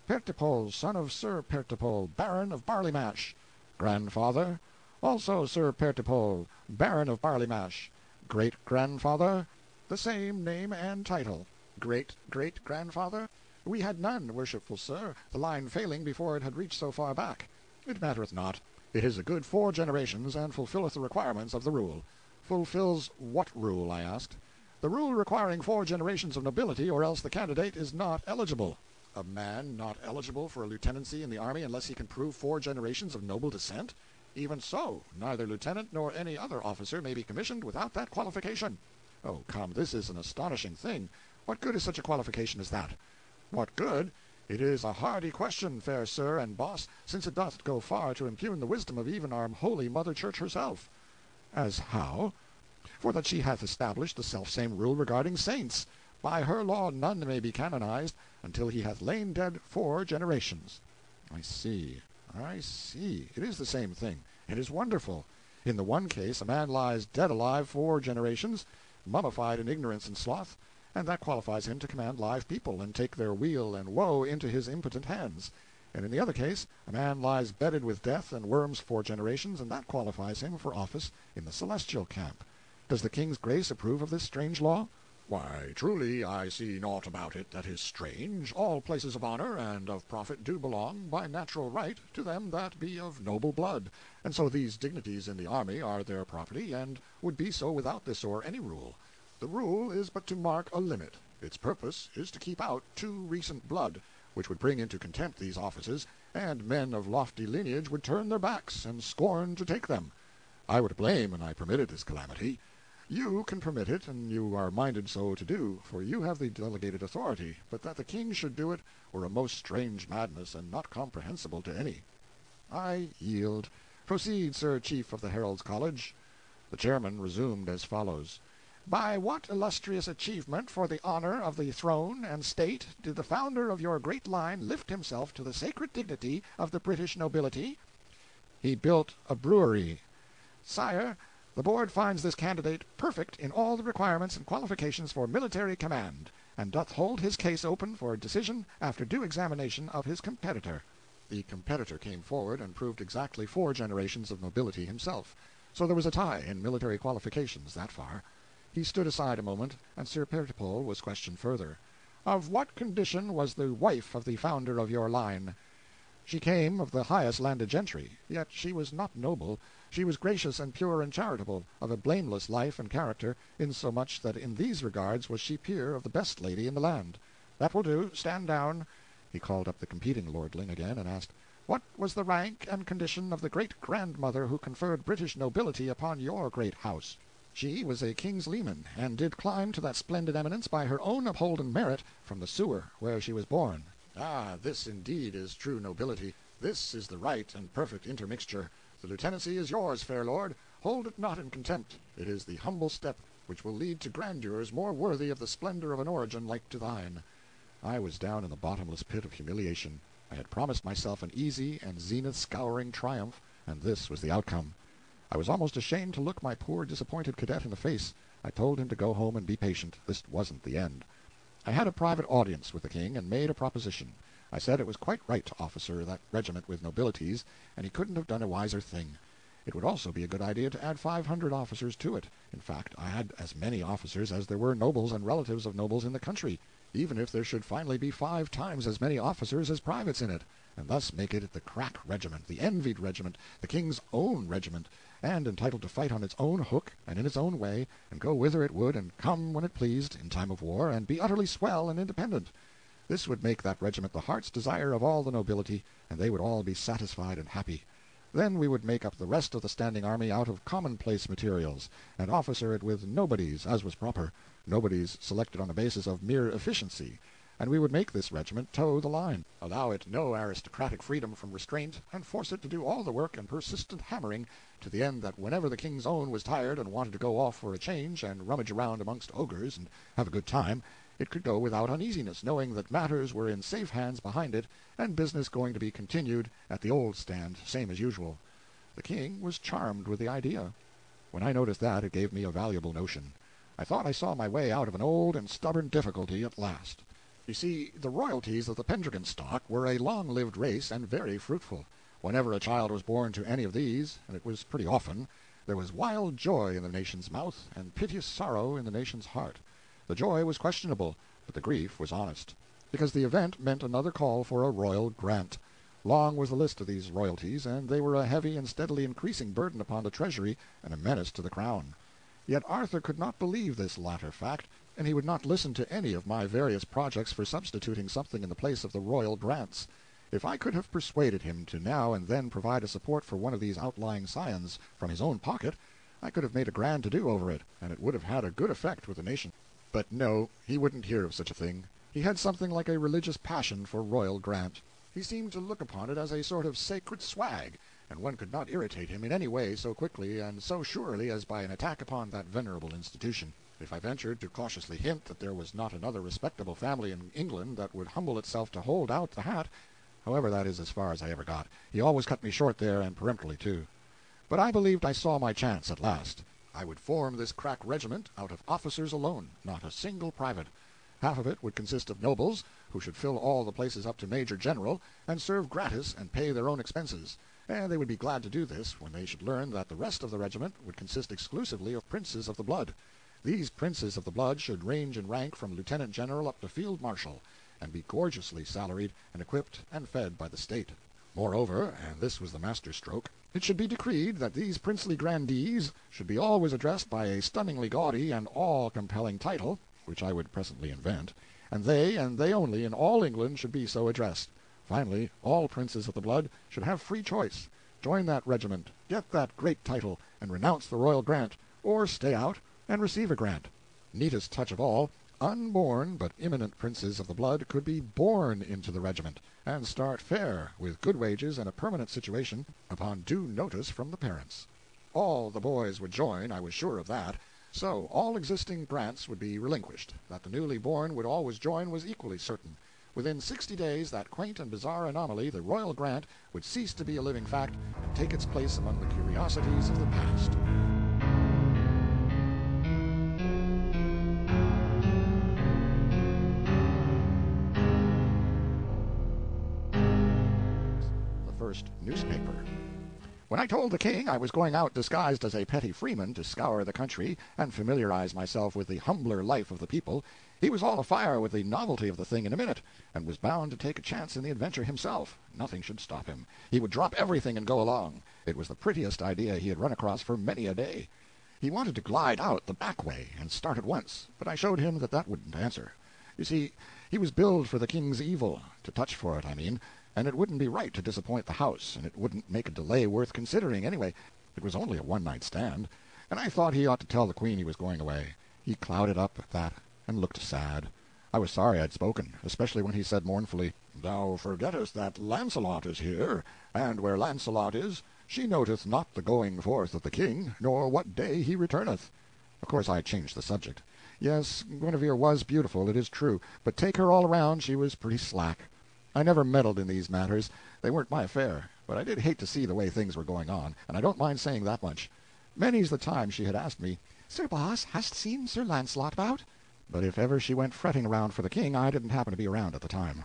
"Pertipole, son of Sir Pertipole, Baron of Barley Mash." "Grandfather?" "Also Sir Pertipole, Baron of Barley Mash." "Great-grandfather?" "The same name and title." "Great-great-grandfather?" "We had none, worshipful sir, the line failing before it had reached so far back." "It mattereth not. It is a good 4 generations, and fulfilleth the requirements of the rule." "Fulfills what rule?" I asked. "The rule requiring 4 generations of nobility, or else the candidate is not eligible." "A man not eligible for a lieutenancy in the army unless he can prove 4 generations of noble descent?" "Even so. Neither lieutenant nor any other officer may be commissioned without that qualification." "Oh, come, this is an astonishing thing. What good is such a qualification as that?" "What good? It is a hardy question, fair sir and boss, since it doth go far to impugn the wisdom of even our holy Mother Church herself." "As how?" "For that she hath established the selfsame rule regarding saints. By her law none may be canonized until he hath lain dead 4 generations." "I see, I see. It is the same thing. It is wonderful. In the one case a man lies dead alive 4 generations, mummified in ignorance and sloth, and that qualifies him to command live people, and take their weal and woe into his impotent hands. And in the other case, a man lies bedded with death and worms 4 generations, and that qualifies him for office in the celestial camp. Does the king's grace approve of this strange law?" "Why, truly, I see naught about it that is strange. All places of honor and of profit do belong, by natural right, to them that be of noble blood, and so these dignities in the army are their property, and would be so without this or any rule. The rule is but to mark a limit. Its purpose is to keep out too recent blood, which would bring into contempt these offices, and men of lofty lineage would turn their backs, and scorn to take them. I would blame an I permitted this calamity. You can permit it, and you are minded so to do, for you have the delegated authority, but that the king should do it were a most strange madness, and not comprehensible to any." "I yield. Proceed, Sir Chief of the Heralds' College." The chairman resumed as follows: "By what illustrious achievement for the honor of the throne and state did the founder of your great line lift himself to the sacred dignity of the British nobility?" "He built a brewery." "Sire, the board finds this candidate perfect in all the requirements and qualifications for military command, and doth hold his case open for decision after due examination of his competitor." The competitor came forward and proved exactly 4 generations of nobility himself, so there was a tie in military qualifications that far. He stood aside a moment, and Sir Pertipole was questioned further. "Of what condition was the wife of the founder of your line?" "She came of the highest landed gentry, yet she was not noble. She was gracious and pure and charitable, of a blameless life and character, insomuch that in these regards was she peer of the best lady in the land." "That will do. Stand down." He called up the competing lordling again, and asked, "What was the rank and condition of the great-grandmother who conferred British nobility upon your great house?" "She was a king's leman, and did climb to that splendid eminence by her own upholden merit from the sewer where she was born." "Ah, this indeed is true nobility. This is the right and perfect intermixture. The lieutenancy is yours, fair lord. Hold it not in contempt. It is the humble step which will lead to grandeurs more worthy of the splendor of an origin like to thine." I was down in the bottomless pit of humiliation. I had promised myself an easy and zenith-scouring triumph, and this was the outcome. I was almost ashamed to look my poor disappointed cadet in the face. I told him to go home and be patient. This wasn't the end. I had a private audience with the king, and made a proposition. I said it was quite right to officer that regiment with nobilities, and he couldn't have done a wiser thing. It would also be a good idea to add 500 officers to it. In fact, I had as many officers as there were nobles and relatives of nobles in the country, even if there should finally be 5 times as many officers as privates in it, and thus make it the crack regiment, the envied regiment, the king's own regiment, and entitled to fight on its own hook and in its own way, and go whither it would and come when it pleased, in time of war, and be utterly swell and independent. This would make that regiment the heart's desire of all the nobility, and they would all be satisfied and happy. Then we would make up the rest of the standing army out of commonplace materials, and officer it with nobodies, as was proper, nobodies selected on the basis of mere efficiency, and we would make this regiment toe the line, allow it no aristocratic freedom from restraint, and force it to do all the work and persistent hammering, to the end that whenever the king's own was tired and wanted to go off for a change and rummage around amongst ogres and have a good time, it could go without uneasiness, knowing that matters were in safe hands behind it, and business going to be continued at the old stand, same as usual. The king was charmed with the idea. When I noticed that, it gave me a valuable notion. I thought I saw my way out of an old and stubborn difficulty at last. You see, the royalties of the Pendragon stock were a long-lived race and very fruitful. Whenever a child was born to any of these, and it was pretty often, there was wild joy in the nation's mouth and piteous sorrow in the nation's heart. The joy was questionable, but the grief was honest, because the event meant another call for a royal grant. Long was the list of these royalties, and they were a heavy and steadily increasing burden upon the treasury and a menace to the crown. Yet Arthur could not believe this latter fact, and he would not listen to any of my various projects for substituting something in the place of the royal grants. If I could have persuaded him to now and then provide a support for one of these outlying scions from his own pocket, I could have made a grand to-do over it, and it would have had a good effect with the nation. But no, he wouldn't hear of such a thing. He had something like a religious passion for royal grant. He seemed to look upon it as a sort of sacred swag, and one could not irritate him in any way so quickly and so surely as by an attack upon that venerable institution. If I ventured to cautiously hint that there was not another respectable family in England that would humble itself to hold out the hat, however, that is as far as I ever got. He always cut me short there, and peremptorily, too. But I believed I saw my chance at last. I would form this crack regiment out of officers alone, not a single private. Half of it would consist of nobles, who should fill all the places up to major general, and serve gratis and pay their own expenses. And they would be glad to do this when they should learn that the rest of the regiment would consist exclusively of princes of the blood. These princes of the blood should range in rank from lieutenant general up to field marshal, and be gorgeously salaried and equipped and fed by the state. Moreover, and this was the master stroke, it should be decreed that these princely grandees should be always addressed by a stunningly gaudy and awe-compelling title, which I would presently invent, and they only in all England should be so addressed. Finally, all princes of the blood should have free choice. Join that regiment, get that great title, and renounce the royal grant, or stay out and receive a grant. Neatest touch of all, unborn but imminent princes of the blood could be born into the regiment, and start fair, with good wages and a permanent situation, upon due notice from the parents. All the boys would join, I was sure of that, so all existing grants would be relinquished. That the newly born would always join was equally certain. Within 60 days that quaint and bizarre anomaly, the royal grant, would cease to be a living fact and take its place among the curiosities of the past. First newspaper. When I told the king I was going out disguised as a petty freeman to scour the country and familiarize myself with the humbler life of the people, he was all afire with the novelty of the thing in a minute, and was bound to take a chance in the adventure himself. Nothing should stop him. He would drop everything and go along. It was the prettiest idea he had run across for many a day. He wanted to glide out the back way and start at once, but I showed him that wouldn't answer. You see, he was billed for the king's evil, to touch for it, I mean, and it wouldn't be right to disappoint the house, and it wouldn't make a delay worth considering anyway. It was only a one-night stand, and I thought he ought to tell the Queen he was going away. He clouded up at that, and looked sad. I was sorry I'd spoken, especially when he said mournfully, "Thou forgettest that Launcelot is here, and where Launcelot is, she noteth not the going forth of the king, nor what day he returneth." Of course I changed the subject. Yes, Guinevere was beautiful, it is true, but take her all around, she was pretty slack. I never meddled in these matters. They weren't my affair, but I did hate to see the way things were going on, and I don't mind saying that much. Many's the time she had asked me, "Sir Boss, hast seen Sir Launcelot about?" But if ever she went fretting around for the king, I didn't happen to be around at the time.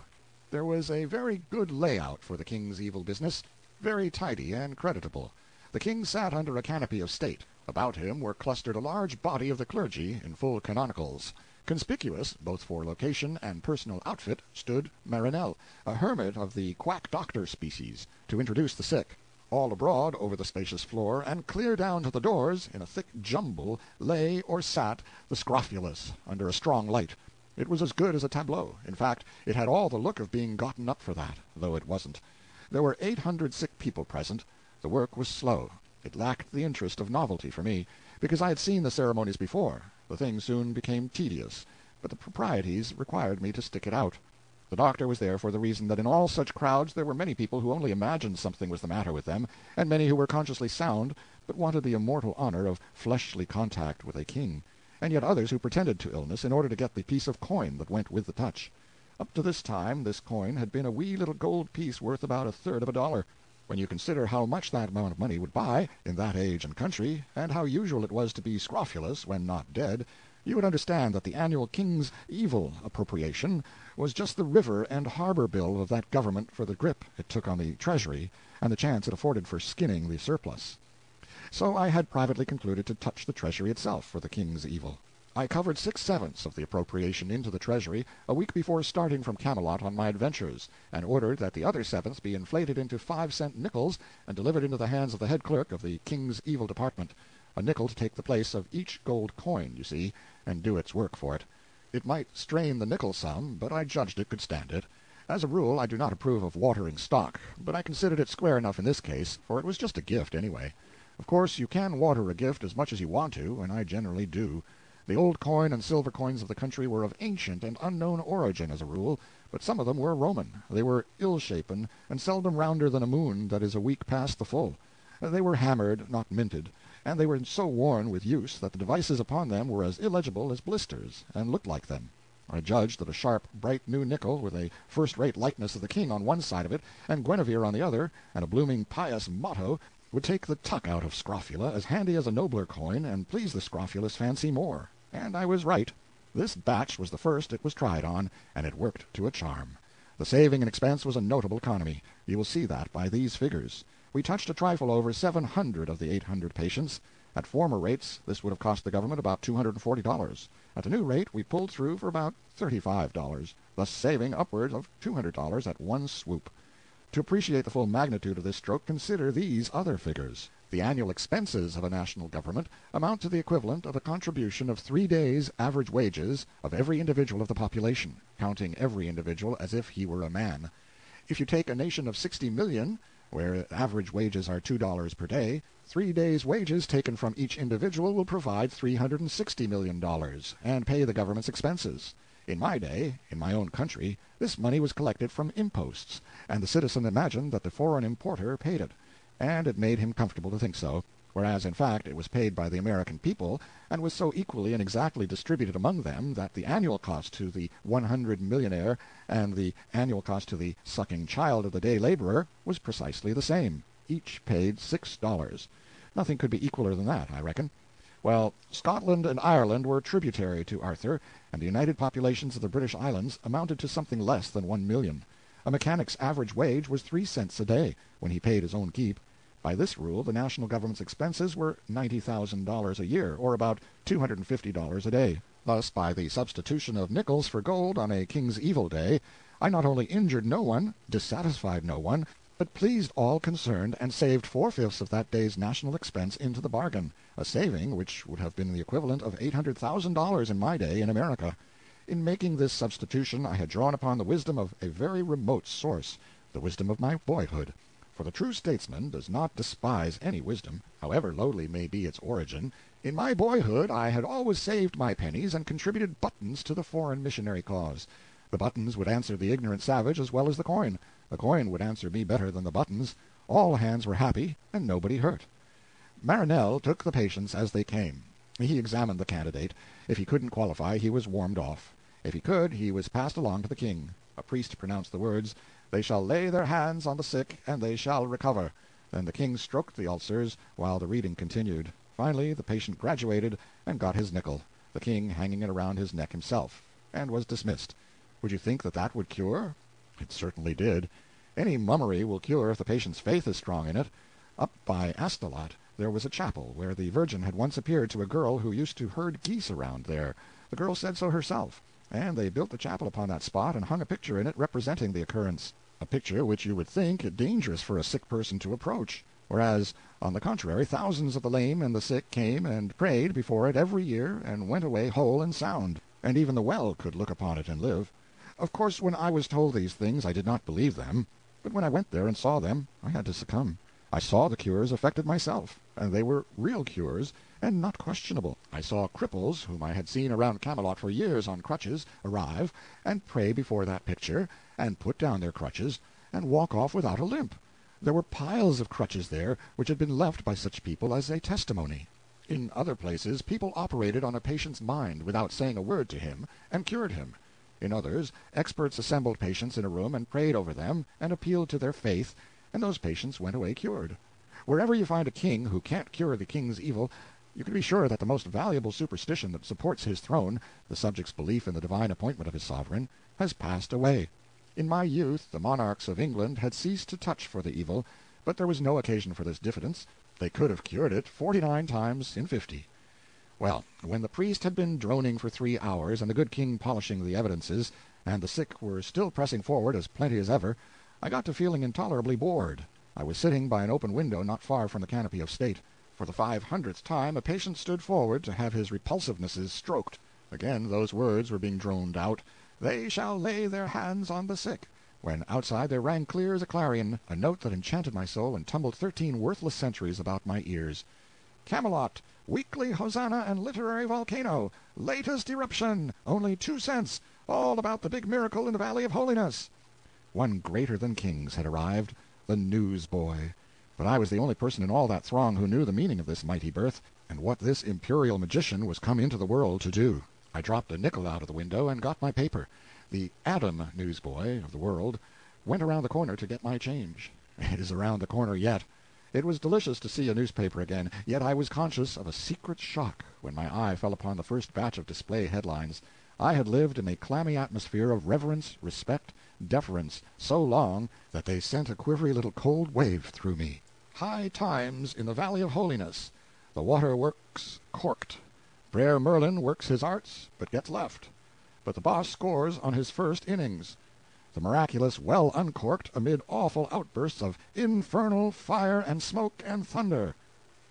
There was a very good layout for the king's evil business, very tidy and creditable. The king sat under a canopy of state. About him were clustered a large body of the clergy in full canonicals. Conspicuous, both for location and personal outfit, stood Marinell, a hermit of the quack-doctor species, to introduce the sick. All abroad over the spacious floor, and clear down to the doors, in a thick jumble, lay or sat the scrofulous, under a strong light. It was as good as a tableau. In fact, it had all the look of being gotten up for that, though it wasn't. There were 800 sick people present. The work was slow. It lacked the interest of novelty for me, because I had seen the ceremonies before. The thing soon became tedious, but the proprieties required me to stick it out. The doctor was there for the reason that in all such crowds there were many people who only imagined something was the matter with them, and many who were consciously sound, but wanted the immortal honor of fleshly contact with a king, and yet others who pretended to illness in order to get the piece of coin that went with the touch. Up to this time this coin had been a wee little gold piece worth about a third of a dollar. When you consider how much that amount of money would buy, in that age and country, and how usual it was to be scrofulous when not dead, You would understand that the annual King's Evil appropriation was just the river and harbor bill of that government for the grip it took on the Treasury and the chance it afforded for skinning the surplus. So I had privately concluded to touch the Treasury itself for the King's Evil. I covered 6/7 of the appropriation into the Treasury a week before starting from Camelot on my adventures, and ordered that the other seventh be inflated into 5-cent nickels and delivered into the hands of the head clerk of the King's Evil Department, a nickel to take the place of each gold coin, you see, and do its work for it. It might strain the nickel some, but I judged it could stand it. As a rule, I do not approve of watering stock, but I considered it square enough in this case, for it was just a gift anyway. Of course, you can water a gift as much as you want to, and I generally do. The old coin and silver coins of the country were of ancient and unknown origin as a rule, but some of them were Roman. They were ill-shapen, and seldom rounder than a moon that is a week past the full. They were hammered, not minted, and they were so worn with use that the devices upon them were as illegible as blisters, and looked like them. I judged that a sharp, bright new nickel, with a first-rate likeness of the king on one side of it, and Guinevere on the other, and a blooming pious motto, would take the tuck out of scrofula as handy as a nobler coin, and please the scrofulous fancy more. And I was right. This batch was the first it was tried on, and it worked to a charm. The saving in expense was a notable economy. You will see that by these figures. We touched a trifle over 700 of the 800 patients. At former rates, this would have cost the government about $240. At the new rate, we pulled through for about $35, thus saving upwards of $200 at one swoop. To appreciate the full magnitude of this stroke, consider these other figures. The annual expenses of a national government amount to the equivalent of a contribution of 3 days' average wages of every individual of the population, counting every individual as if he were a man. If you take a nation of 60 million, where average wages are $2 per day, 3 days' wages taken from each individual will provide $360 million and pay the government's expenses. In my day, in my own country, this money was collected from imposts, and the citizen imagined that the foreign importer paid it, and it made him comfortable to think so, whereas in fact it was paid by the American people, and was so equally and exactly distributed among them that the annual cost to the 100 millionaire and the annual cost to the sucking child of the day laborer was precisely the same. Each paid $6. Nothing could be equaler than that, I reckon. Well, Scotland and Ireland were tributary to Arthur, and the united populations of the British Islands amounted to something less than 1 million. A mechanic's average wage was 3 cents a day, when he paid his own keep. By this rule, the national government's expenses were $90,000 a year, or about $250 a day. Thus, by the substitution of nickels for gold on a King's Evil day, I not only injured no one, dissatisfied no one, but pleased all concerned, and saved 4/5 of that day's national expense into the bargain, a saving which would have been the equivalent of $800,000 in my day in America. In making this substitution, I had drawn upon the wisdom of a very remote source, the wisdom of my boyhood. For the true statesman does not despise any wisdom, however lowly may be its origin. In my boyhood I had always saved my pennies and contributed buttons to the foreign missionary cause. The buttons would answer the ignorant savage as well as the coin. The coin would answer me better than the buttons. All hands were happy, and nobody hurt. Marinell took the patients as they came. He examined the candidate. If he couldn't qualify, he was warmed off. If he could, he was passed along to the king. A priest pronounced the words, "They shall lay their hands on the sick, and they shall recover." Then the king stroked the ulcers, while the reading continued. Finally the patient graduated, and got his nickel, the king hanging it around his neck himself, and was dismissed. Would you think that that would cure? It certainly did. Any mummery will cure if the patient's faith is strong in it. Up by Astolat there was a chapel where the Virgin had once appeared to a girl who used to herd geese around there. The girl said so herself, and they built the chapel upon that spot and hung a picture in it representing the occurrence, a picture which you would think dangerous for a sick person to approach, whereas, on the contrary, thousands of the lame and the sick came and prayed before it every year, and went away whole and sound, and even the well could look upon it and live. Of course, when I was told these things I did not believe them, but when I went there and saw them, I had to succumb. I saw the cures affected myself, and they were real cures, and not questionable. I saw cripples, whom I had seen around Camelot for years on crutches, arrive, and pray before that picture, and put down their crutches, and walk off without a limp. There were piles of crutches there, which had been left by such people as a testimony. In other places, people operated on a patient's mind, without saying a word to him, and cured him. In others, experts assembled patients in a room and prayed over them, and appealed to their faith, and those patients went away cured. Wherever you find a king who can't cure the King's Evil, You can be sure that the most valuable superstition that supports his throne, the subject's belief in the divine appointment of his sovereign, has passed away. In my youth the monarchs of England had ceased to touch for the evil, but there was no occasion for this diffidence. They could have cured it 49 times in 50. Well, when the priest had been droning for 3 hours, and the good king polishing the evidences, and the sick were still pressing forward as plenty as ever, I got to feeling intolerably bored. I was sitting by an open window not far from the canopy of state. For the 500th time a patient stood forward to have his repulsivenesses stroked. Again those words were being droned out, "They shall lay their hands on the sick," when outside there rang clear as a clarion a note that enchanted my soul and tumbled 13 worthless centuries about my ears. "Camelot, weekly hosanna and literary volcano, latest eruption, only 2 cents, all about the big miracle in the Valley of Holiness." One greater than kings had arrived, the newsboy. But I was the only person in all that throng who knew the meaning of this mighty birth, and what this imperial magician was come into the world to do. I dropped a nickel out of the window and got my paper. The Adam newsboy of the World went around the corner to get my change. It is around the corner yet. It was delicious to see a newspaper again, yet I was conscious of a secret shock when my eye fell upon the first batch of display headlines. I had lived in a clammy atmosphere of reverence, respect, deference so long that they sent a quivery little cold wave through me. "High times in the Valley of Holiness. The waterworks corked. Brer Merlin works his arts, but gets left. But the boss scores on his first innings. The miraculous well uncorked amid awful outbursts of infernal fire and smoke and thunder.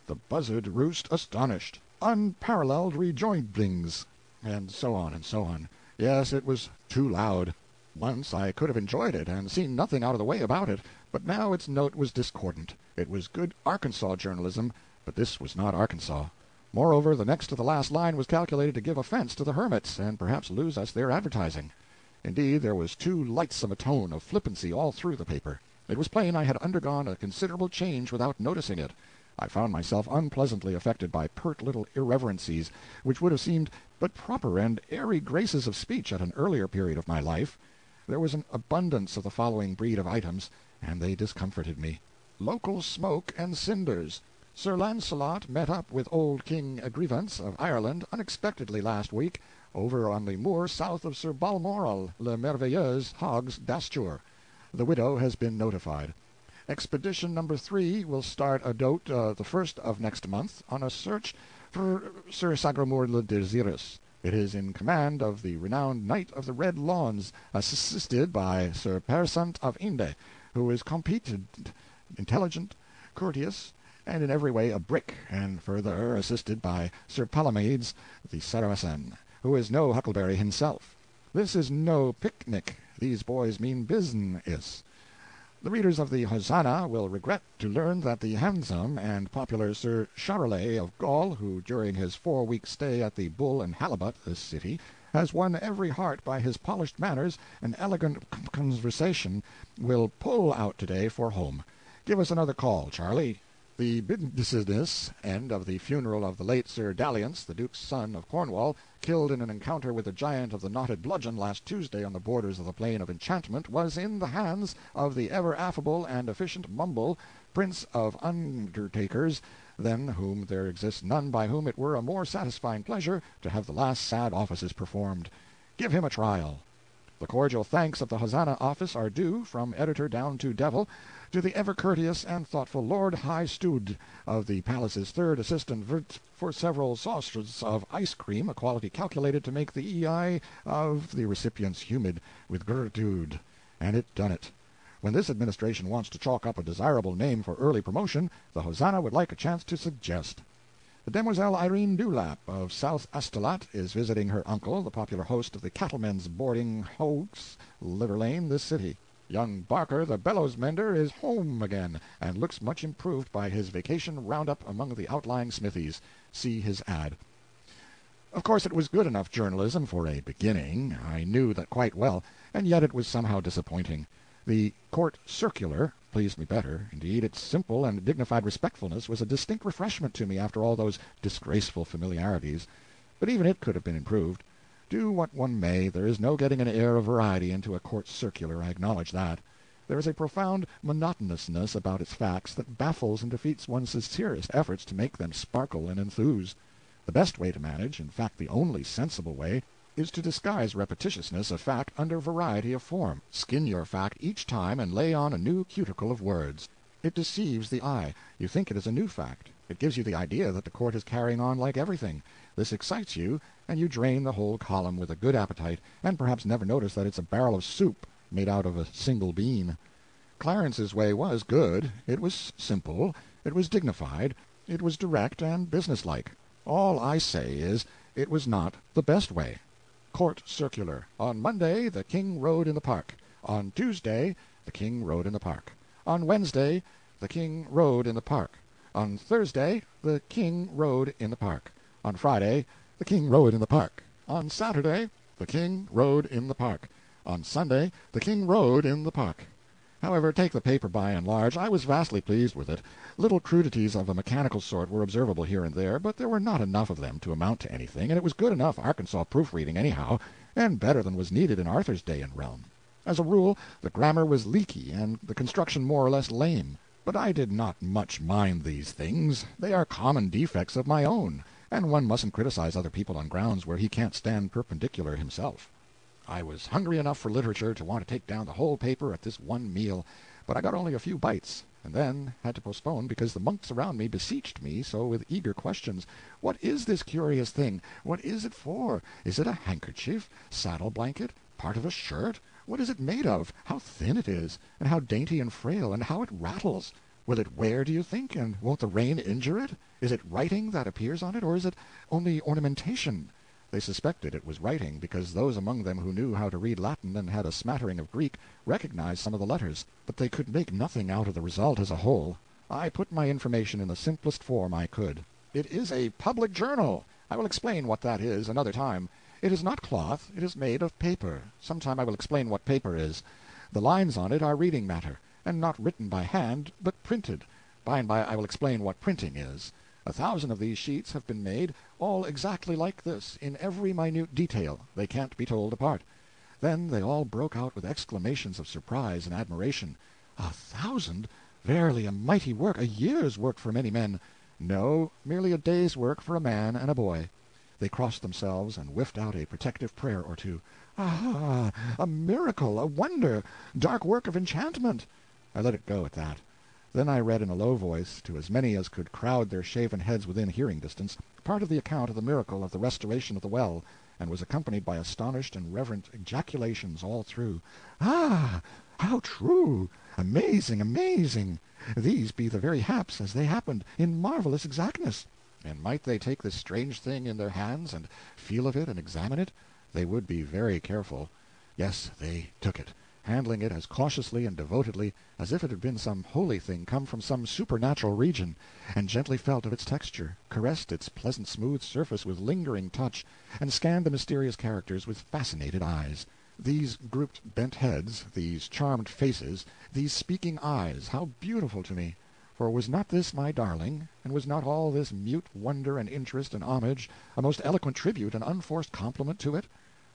The buzzard roost astonished. Unparalleled rejoindings," and so on and so on. Yes, it was too loud. Once I could have enjoyed it and seen nothing out of the way about it, but now its note was discordant. It was good Arkansas journalism, but this was not Arkansas. Moreover, the next to the last line was calculated to give offense to the hermits, and perhaps lose us their advertising. Indeed, there was too lightsome a tone of flippancy all through the paper. It was plain I had undergone a considerable change without noticing it. I found myself unpleasantly affected by pert little irreverencies, which would have seemed but proper and airy graces of speech at an earlier period of my life. There was an abundance of the following breed of items, and they discomforted me. Local smoke and cinders. Sir Launcelot met up with old King Agrivance of Ireland unexpectedly last week over on the moor south of Sir Balmoral le Merveilleuse Hog's Dastur. The widow has been notified. Expedition number 3 will start adout the 1st of next month on a search for Sir Sagramore le Desirous. It is in command of the renowned Knight of the Red Lawns, assisted by Sir Persant of Inde, who is competent, intelligent, courteous, and in every way a brick, and further assisted by Sir Palomides the Saracen, who is no huckleberry himself. This is no picnic. These boys mean business. The readers of the Hosanna will regret to learn that the handsome and popular Sir Charolais of Gaul, who during his 4-week stay at the Bull and Halibut, this city, has won every heart by his polished manners and elegant conversation, will pull out today for home. Give us another call, Charlie. The business end of the funeral of the late Sir Dalliance, the Duke's son of Cornwall, killed in an encounter with the giant of the knotted bludgeon last Tuesday on the borders of the Plain of Enchantment, was in the hands of the ever affable and efficient Mumble, Prince of Undertakers, than whom there exists none by whom it were a more satisfying pleasure to have the last sad offices performed. Give him a trial. The cordial thanks of the Hosanna office are due, from editor down to devil, to the ever-courteous and thoughtful Lord High Steward of the palace's third assistant for several saucers of ice cream, a quality calculated to make the eye of the recipients humid with gratitude. And it done it. When this administration wants to chalk up a desirable name for early promotion, the Hosanna would like a chance to suggest. The Demoiselle Irene Dewlap of South Astolat is visiting her uncle, the popular host of the Cattlemen's Boarding House, Liver Lane, this city. Young Barker, the bellows mender, is home again, and looks much improved by his vacation round-up among the outlying smithies. See his ad. Of course it was good enough journalism for a beginning. I knew that quite well, and yet it was somehow disappointing. The Court Circular pleased me better. Indeed, its simple and dignified respectfulness was a distinct refreshment to me after all those disgraceful familiarities. But even it could have been improved. Do what one may, there is no getting an air of variety into a Court Circular, I acknowledge that. There is a profound monotonousness about its facts that baffles and defeats one's sincerest efforts to make them sparkle and enthuse. The best way to manage, in fact the only sensible way, is to disguise repetitiousness of fact under variety of form. Skin your fact each time and lay on a new cuticle of words. It deceives the eye. You think it is a new fact. It gives you the idea that the court is carrying on like everything. This excites you, and you drain the whole column with a good appetite, and perhaps never notice that it's a barrel of soup made out of a single bean. Clarence's way was good. It was simple. It was dignified. It was direct and businesslike. All I say is, it was not the best way. Court Circular. On Monday the King rode in the park. On Tuesday the King rode in the park. On Wednesday the King rode in the park. On Thursday the King rode in the park. On Friday the King rode in the park. On Saturday the King rode in the park. On Sunday the King rode in the park. However, take the paper by and large, I was vastly pleased with it. Little crudities of a mechanical sort were observable here and there, but there were not enough of them to amount to anything, and it was good enough Arkansas proofreading anyhow, and better than was needed in Arthur's day and realm. As a rule, the grammar was leaky, and the construction more or less lame. But I did not much mind these things. They are common defects of my own, and one mustn't criticize other people on grounds where he can't stand perpendicular himself. I was hungry enough for literature to want to take down the whole paper at this one meal, but I got only a few bites, and then had to postpone because the monks around me beseeched me so with eager questions. What is this curious thing? What is it for? Is it a handkerchief? Saddle blanket? Part of a shirt? What is it made of? How thin it is, and how dainty and frail, and how it rattles! Will it wear, do you think, and won't the rain injure it? Is it writing that appears on it, or is it only ornamentation? They suspected it was writing, because those among them who knew how to read Latin and had a smattering of Greek recognized some of the letters, but they could make nothing out of the result as a whole. I put my information in the simplest form I could. It is a public journal. I will explain what that is another time. It is not cloth, it is made of paper. Sometime I will explain what paper is. The lines on it are reading matter, and not written by hand, but printed. By and by I will explain what printing is. 1,000 of these sheets have been made, all exactly like this, in every minute detail. They can't be told apart. Then they all broke out with exclamations of surprise and admiration. 1,000? Verily a mighty work, a year's work for many men. No, merely a day's work for a man and a boy. They crossed themselves and whiffed out a protective prayer or two. Ah, a miracle, a wonder, dark work of enchantment. I let it go at that. Then I read in a low voice, to as many as could crowd their shaven heads within hearing distance, part of the account of the miracle of the restoration of the well, and was accompanied by astonished and reverent ejaculations all through. Ah, how true! Amazing, amazing! These be the very haps as they happened, in marvelous exactness. And might they take this strange thing in their hands, and feel of it, and examine it? They would be very careful. Yes, they took it, handling it as cautiously and devotedly as if it had been some holy thing come from some supernatural region, and gently felt of its texture, caressed its pleasant smooth surface with lingering touch, and scanned the mysterious characters with fascinated eyes. These grouped bent heads, these charmed faces, these speaking eyes, how beautiful to me! For was not this my darling, and was not all this mute wonder and interest and homage a most eloquent tribute and unforced compliment to it?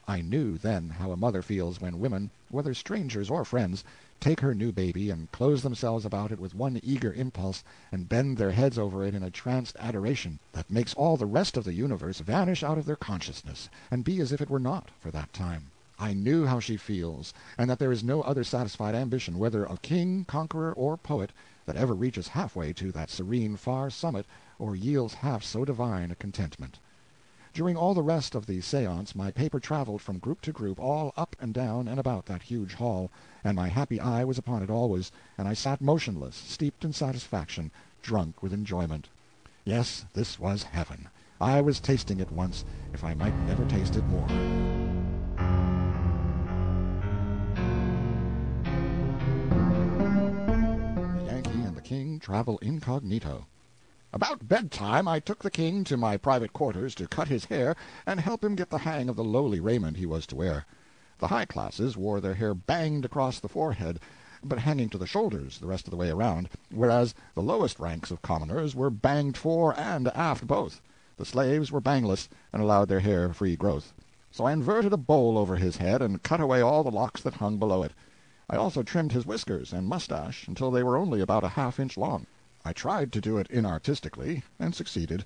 I knew then how a mother feels when women, whether strangers or friends, take her new baby and close themselves about it with one eager impulse, and bend their heads over it in a tranced adoration that makes all the rest of the universe vanish out of their consciousness, and be as if it were not for that time. I knew how she feels, and that there is no other satisfied ambition, whether of king, conqueror, or poet, that ever reaches halfway to that serene far summit, or yields half so divine a contentment. During all the rest of the seance my paper traveled from group to group, all up and down and about that huge hall, and my happy eye was upon it always, and I sat motionless, steeped in satisfaction, drunk with enjoyment. Yes, this was heaven. I was tasting it once, if I might never taste it more. The Yankee and the King travel incognito. About bedtime I took the King to my private quarters to cut his hair and help him get the hang of the lowly raiment he was to wear. The high classes wore their hair banged across the forehead, but hanging to the shoulders the rest of the way around, whereas the lowest ranks of commoners were banged fore and aft both. The slaves were bangless, and allowed their hair free growth. So I inverted a bowl over his head and cut away all the locks that hung below it. I also trimmed his whiskers and mustache until they were only about a half-inch long. I tried to do it inartistically, and succeeded.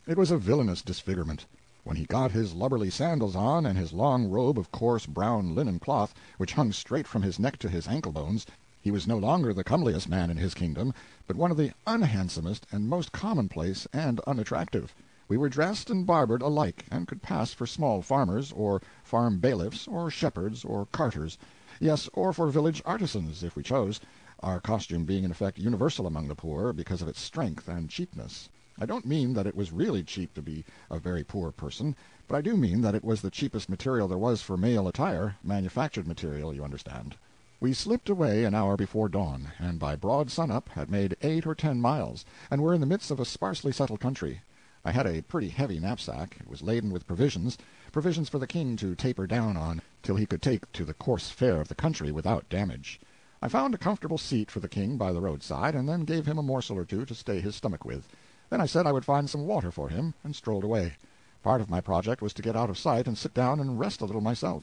It was a villainous disfigurement. When he got his lubberly sandals on, and his long robe of coarse brown linen cloth, which hung straight from his neck to his ankle-bones, he was no longer the comeliest man in his kingdom, but one of the unhandsomest and most commonplace and unattractive. We were dressed and barbered alike, and could pass for small farmers, or farm bailiffs, or shepherds, or carters, yes, or for village artisans, if we chose, our costume being in effect universal among the poor because of its strength and cheapness. I don't mean that it was really cheap to be a very poor person, but I do mean that it was the cheapest material there was for male attire, manufactured material, you understand. We slipped away an hour before dawn, and by broad sun-up had made 8 or 10 miles, and were in the midst of a sparsely settled country. I had a pretty heavy knapsack. It was laden with provisions for the king to taper down on, till he could take to the coarse fare of the country without damage. I found a comfortable seat for the king by the roadside, and then gave him a morsel or two to stay his stomach with. Then I said I would find some water for him, and strolled away. Part of my project was to get out of sight and sit down and rest a little myself.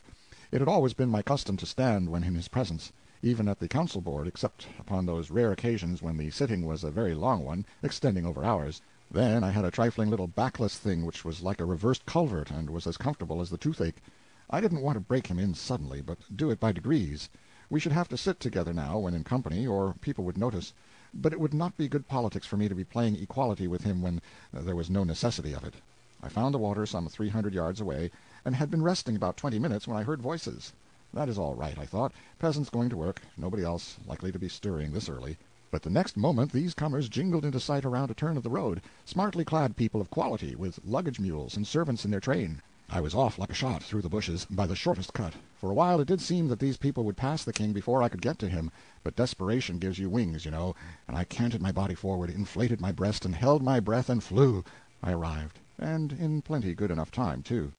It had always been my custom to stand when in his presence, even at the council board, except upon those rare occasions when the sitting was a very long one, extending over hours. Then I had a trifling little backless thing which was like a reversed culvert, and was as comfortable as the toothache. I didn't want to break him in suddenly, but do it by degrees. We should have to sit together now when in company, or people would notice. But it would not be good politics for me to be playing equality with him when there was no necessity of it. I found the water some 300 yards away, and had been resting about 20 minutes when I heard voices. That is all right, I thought. Peasants going to work, nobody else likely to be stirring this early. But the next moment these comers jingled into sight around a turn of the road, smartly clad people of quality, with luggage mules and servants in their train. I was off like a shot through the bushes, by the shortest cut. For a while it did seem that these people would pass the king before I could get to him, but desperation gives you wings, you know, and I canted my body forward, inflated my breast, and held my breath, and flew. I arrived, and in plenty good enough time, too.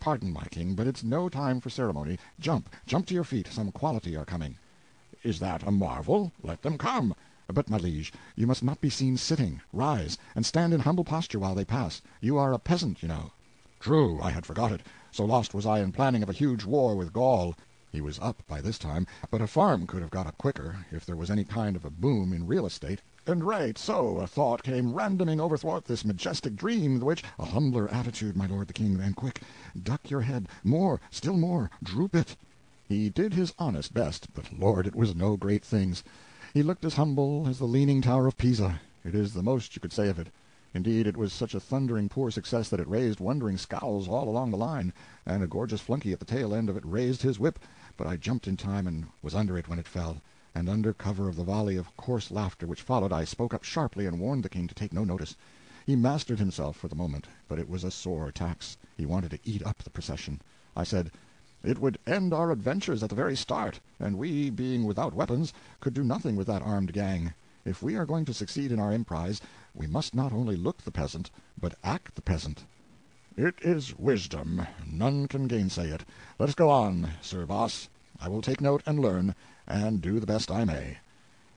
Pardon, my king, but it's no time for ceremony. Jump to your feet, some quality are coming. Is that a marvel? Let them come. But, my liege, you must not be seen sitting. Rise, and stand in humble posture while they pass. You are a peasant, you know. True, I had forgot it. So lost was I in planning of a huge war with Gaul. He was up by this time, but a farm could have got up quicker, if there was any kind of a boom in real estate. And right so a thought came randoming overthwart this majestic dream, the which, a humbler attitude, my lord the king, and quick, duck your head, more, still more, droop it. He did his honest best, but Lord, it was no great things. He looked as humble as the leaning tower of Pisa. It is the most you could say of it. Indeed, it was such a thundering poor success that it raised wondering scowls all along the line, and a gorgeous flunkey at the tail end of it raised his whip, but I jumped in time and was under it when it fell, and under cover of the volley of coarse laughter which followed I spoke up sharply and warned the king to take no notice. He mastered himself for the moment, but it was a sore tax. He wanted to eat up the procession. I said, "It would end our adventures at the very start, and we, being without weapons, could do nothing with that armed gang. If we are going to succeed in our emprise, we must not only look the peasant, but act the peasant." "It is wisdom. None can gainsay it. Let us go on, Sir Boss. I will take note and learn, and do the best I may."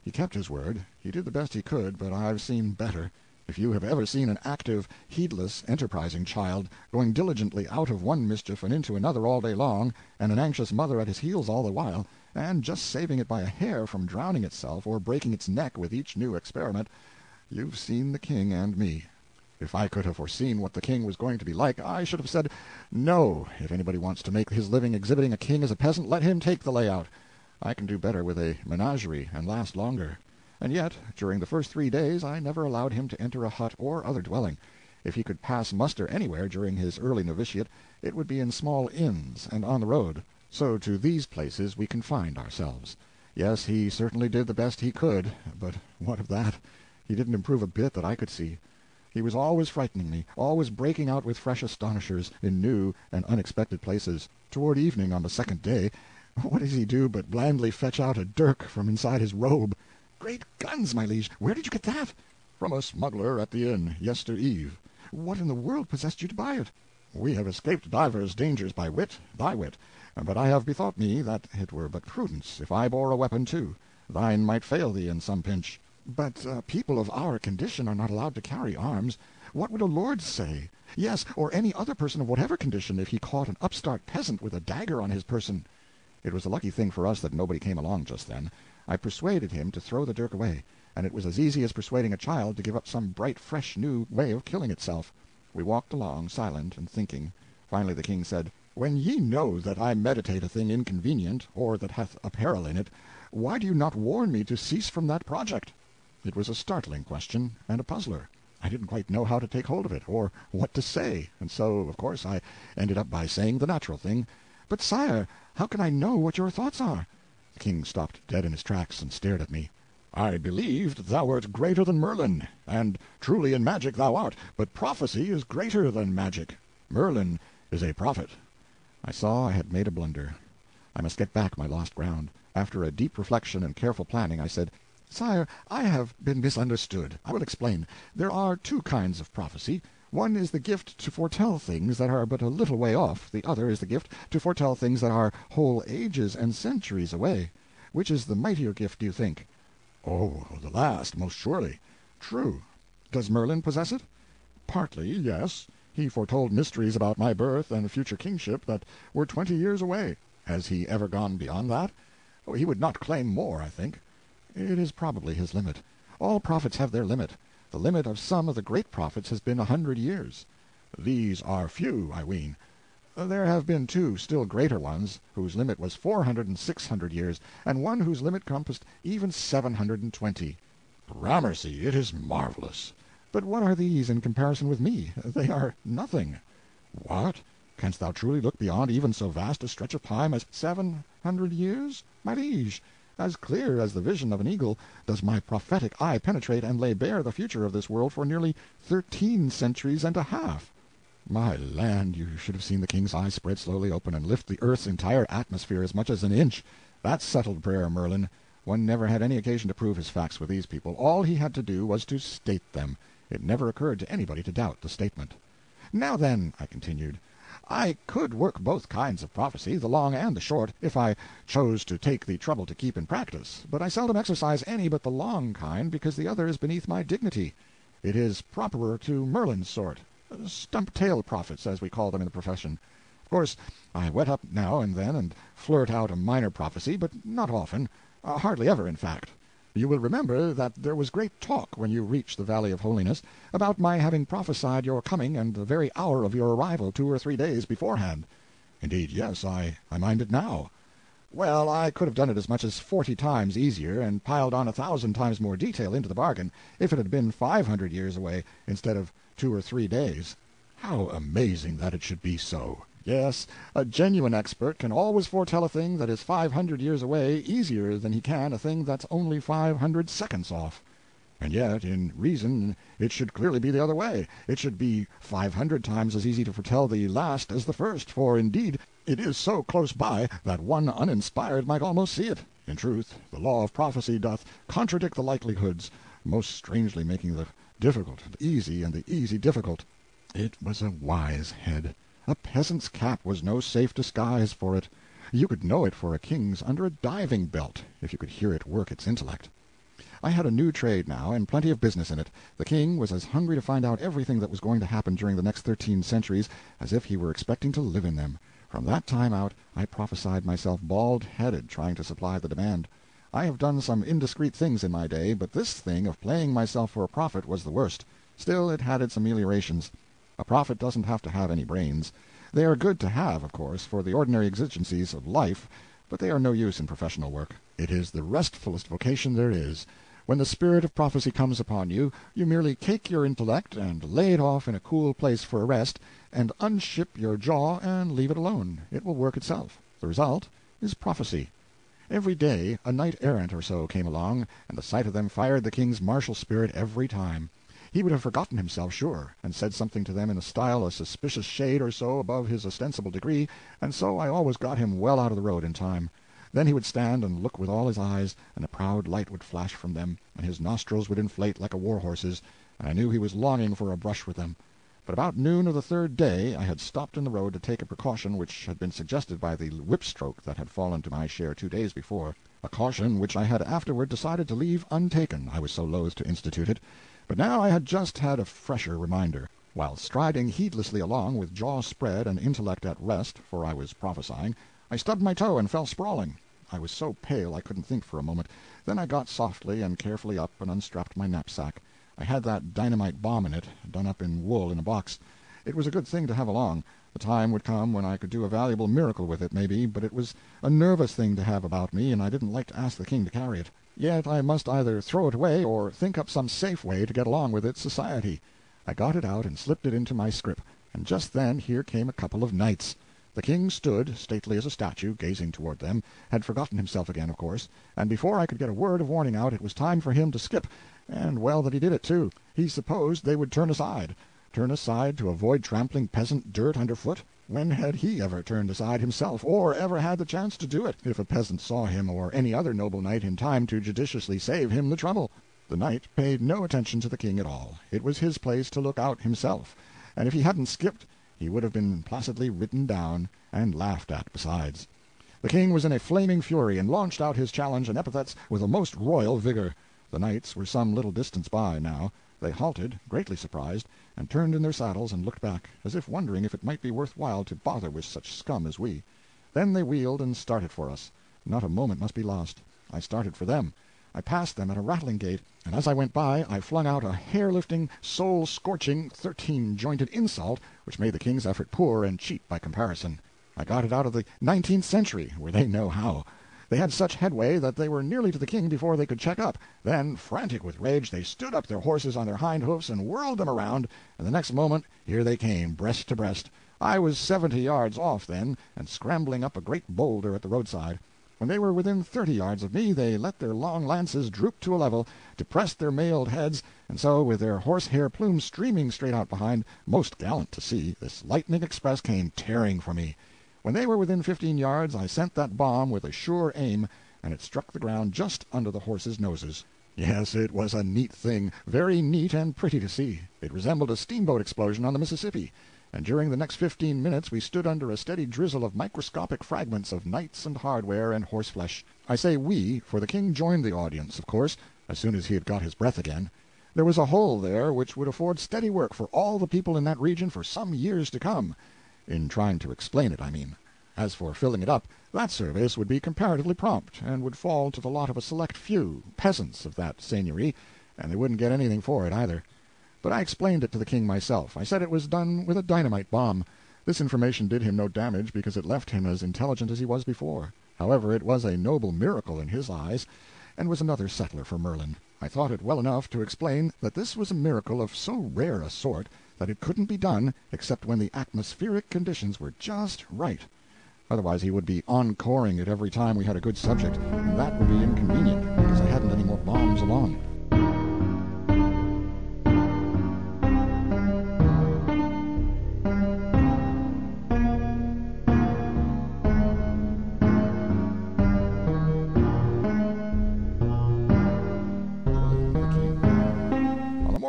He kept his word. He did the best he could, but I've seen better. If you have ever seen an active, heedless, enterprising child, going diligently out of one mischief and into another all day long, and an anxious mother at his heels all the while, and just saving it by a hair from drowning itself or breaking its neck with each new experiment, you've seen the king and me. If I could have foreseen what the king was going to be like, I should have said, "No, if anybody wants to make his living exhibiting a king as a peasant, let him take the layout. I can do better with a menagerie and last longer." And yet, during the first 3 days, I never allowed him to enter a hut or other dwelling. If he could pass muster anywhere during his early novitiate, it would be in small inns and on the road. So to these places we confined ourselves. Yes, he certainly did the best he could, but what of that? He didn't improve a bit that I could see. He was always frightening me, always breaking out with fresh astonishers in new and unexpected places. Toward evening on the second day, what does he do but blandly fetch out a dirk from inside his robe? "Great guns, my liege, where did you get that?" "From a smuggler at the inn, yester eve." "What in the world possessed you to buy it?" "We have escaped divers dangers by thy wit, but I have bethought me that it were but prudence if I bore a weapon too. Thine might fail thee in some pinch." "But people of our condition are not allowed to carry arms. What would a lord say? Yes, or any other person of whatever condition, if he caught an upstart peasant with a dagger on his person?" It was a lucky thing for us that nobody came along just then. I persuaded him to throw the dirk away, and it was as easy as persuading a child to give up some bright, fresh, new way of killing itself. We walked along, silent and thinking. Finally the king said, "When ye know that I meditate a thing inconvenient, or that hath a peril in it, why do you not warn me to cease from that project?" It was a startling question, and a puzzler. I didn't quite know how to take hold of it, or what to say, and so, of course, I ended up by saying the natural thing. "But, sire, how can I know what your thoughts are?" The king stopped dead in his tracks and stared at me. "I believed thou wert greater than Merlin, and truly in magic thou art, but prophecy is greater than magic. Merlin is a prophet." I saw I had made a blunder. I must get back my lost ground. After a deep reflection and careful planning, I said, "Sire, I have been misunderstood. I will explain. There are two kinds of prophecy. One is the gift to foretell things that are but a little way off. The other is the gift to foretell things that are whole ages and centuries away. Which is the mightier gift, do you think?" "Oh, the last, most surely." "True. Does Merlin possess it?" "Partly, yes. He foretold mysteries about my birth and future kingship that were 20 years away. Has he ever gone beyond that?" "Oh, he would not claim more, I think." "It is probably his limit. All prophets have their limit. The limit of some of the great prophets has been 100 years." "These are few, I ween." "There have been two still greater ones, whose limit was 400 and 600 years, and one whose limit compassed even 720. "Gramercy, it is marvelous." "But what are these in comparison with me? They are nothing." "What? Canst thou truly look beyond even so vast a stretch of time as 700 years? My liege, as clear as the vision of an eagle does my prophetic eye penetrate and lay bare the future of this world for nearly 13 centuries and a half." My land, you should have seen the king's eyes spread slowly open and lift the earth's entire atmosphere as much as an inch. That settled prayer, Merlin. One never had any occasion to prove his facts with these people. All he had to do was to state them. It never occurred to anybody to doubt the statement. "Now then," I continued, "I could work both kinds of prophecy, the long and the short, if I chose to take the trouble to keep in practice, but I seldom exercise any but the long kind, because the other is beneath my dignity. It is properer to Merlin's sort. Stump-tail prophets, as we call them in the profession. Of course, I wet up now and then and flirt out a minor prophecy, but not often, hardly ever, in fact. You will remember that there was great talk, when you reached the Valley of Holiness, about my having prophesied your coming and the very hour of your arrival 2 or 3 days beforehand." "Indeed, yes, I mind it now." "Well, I could have done it as much as 40 times easier, and piled on 1,000 times more detail into the bargain, if it had been 500 years away instead of 2 or 3 days. "How amazing that it should be so!" "Yes, a genuine expert can always foretell a thing that is 500 years away easier than he can a thing that's only 500 seconds off." "And yet, in reason, it should clearly be the other way. It should be 500 times as easy to foretell the last as the first, for indeed it is so close by that one uninspired might almost see it. In truth, the law of prophecy doth contradict the likelihoods, most strangely making the difficult easy and the easy difficult." It was a wise head. A peasant's cap was no safe disguise for it. You could know it for a king's under a diving belt, if you could hear it work its intellect. I had a new trade now, and plenty of business in it. The king was as hungry to find out everything that was going to happen during the next 13 centuries as if he were expecting to live in them. From that time out I prophesied myself bald-headed, trying to supply the demand. I have done some indiscreet things in my day, but this thing of playing myself for a prophet was the worst. Still, it had its ameliorations. A prophet doesn't have to have any brains. They are good to have, of course, for the ordinary exigencies of life, but they are no use in professional work. It is the restfulest vocation there is. When the spirit of prophecy comes upon you, you merely cake your intellect and lay it off in a cool place for a rest, and unship your jaw and leave it alone. It will work itself. The result is prophecy. Every day a knight-errant or so came along, and the sight of them fired the king's martial spirit every time. He would have forgotten himself, sure, and said something to them in a style a suspicious shade or so above his ostensible degree, and so I always got him well out of the road in time. Then he would stand and look with all his eyes, and a proud light would flash from them, and his nostrils would inflate like a war-horse's, and I knew he was longing for a brush with them. But about noon of the 3rd day I had stopped in the road to take a precaution which had been suggested by the whip-stroke that had fallen to my share 2 days before, a caution which I had afterward decided to leave untaken, I was so loath to institute it. But now I had just had a fresher reminder. While striding heedlessly along with jaw spread and intellect at rest, for I was prophesying, I stubbed my toe and fell sprawling. I was so pale I couldn't think for a moment. Then I got softly and carefully up and unstrapped my knapsack. I had that dynamite bomb in it, done up in wool in a box. It was a good thing to have along. The time would come when I could do a valuable miracle with it, maybe, but it was a nervous thing to have about me, and I didn't like to ask the king to carry it. Yet I must either throw it away or think up some safe way to get along with its society. I got it out and slipped it into my scrip, and just then here came a couple of knights. The king stood, stately as a statue, gazing toward them, had forgotten himself again, of course, and before I could get a word of warning out, it was time for him to skip, and well that he did it, too. He supposed they would turn aside. Turn aside to avoid trampling peasant dirt underfoot? When had he ever turned aside himself, or ever had the chance to do it, if a peasant saw him or any other noble knight in time to judiciously save him the trouble? The knight paid no attention to the king at all. It was his place to look out himself, and if he hadn't skipped, he would have been placidly ridden down, and laughed at besides. The king was in a flaming fury, and launched out his challenge and epithets with a most royal vigor. The knights were some little distance by, now. They halted, greatly surprised, and turned in their saddles and looked back, as if wondering if it might be worth while to bother with such scum as we. Then they wheeled and started for us. Not a moment must be lost. I started for them. I passed them at a rattling gait, and as I went by I flung out a hair-lifting, soul-scorching, 13-jointed insult which made the king's effort poor and cheap by comparison. I got it out of the 19th century, where they know how. They had such headway that they were nearly to the king before they could check up. Then, frantic with rage, they stood up their horses on their hind hoofs and whirled them around, and the next moment here they came, breast to breast. I was 70 yards off then, and scrambling up a great boulder at the roadside. When they were within 30 yards of me, they let their long lances droop to a level, depressed their mailed heads, and so, with their horsehair plumes streaming straight out behind, most gallant to see, this lightning express came tearing for me. When they were within 15 yards, I sent that bomb with a sure aim, and it struck the ground just under the horses' noses. Yes, it was a neat thing, very neat and pretty to see. It resembled a steamboat explosion on the Mississippi, and during the next 15 minutes we stood under a steady drizzle of microscopic fragments of knights and hardware and horseflesh. I say we, for the king joined the audience, of course, as soon as he had got his breath again. There was a hole there which would afford steady work for all the people in that region for some years to come. In trying to explain it, I mean. As for filling it up, that service would be comparatively prompt, and would fall to the lot of a select few, peasants of that seigneury, and they wouldn't get anything for it either. But I explained it to the king myself. I said it was done with a dynamite bomb. This information did him no damage, because it left him as intelligent as he was before. However, it was a noble miracle in his eyes, and was another settler for Merlin. I thought it well enough to explain that this was a miracle of so rare a sort that it couldn't be done except when the atmospheric conditions were just right. Otherwise he would be encoring it every time we had a good subject, and that would be inconvenient, because I hadn't any more bombs along.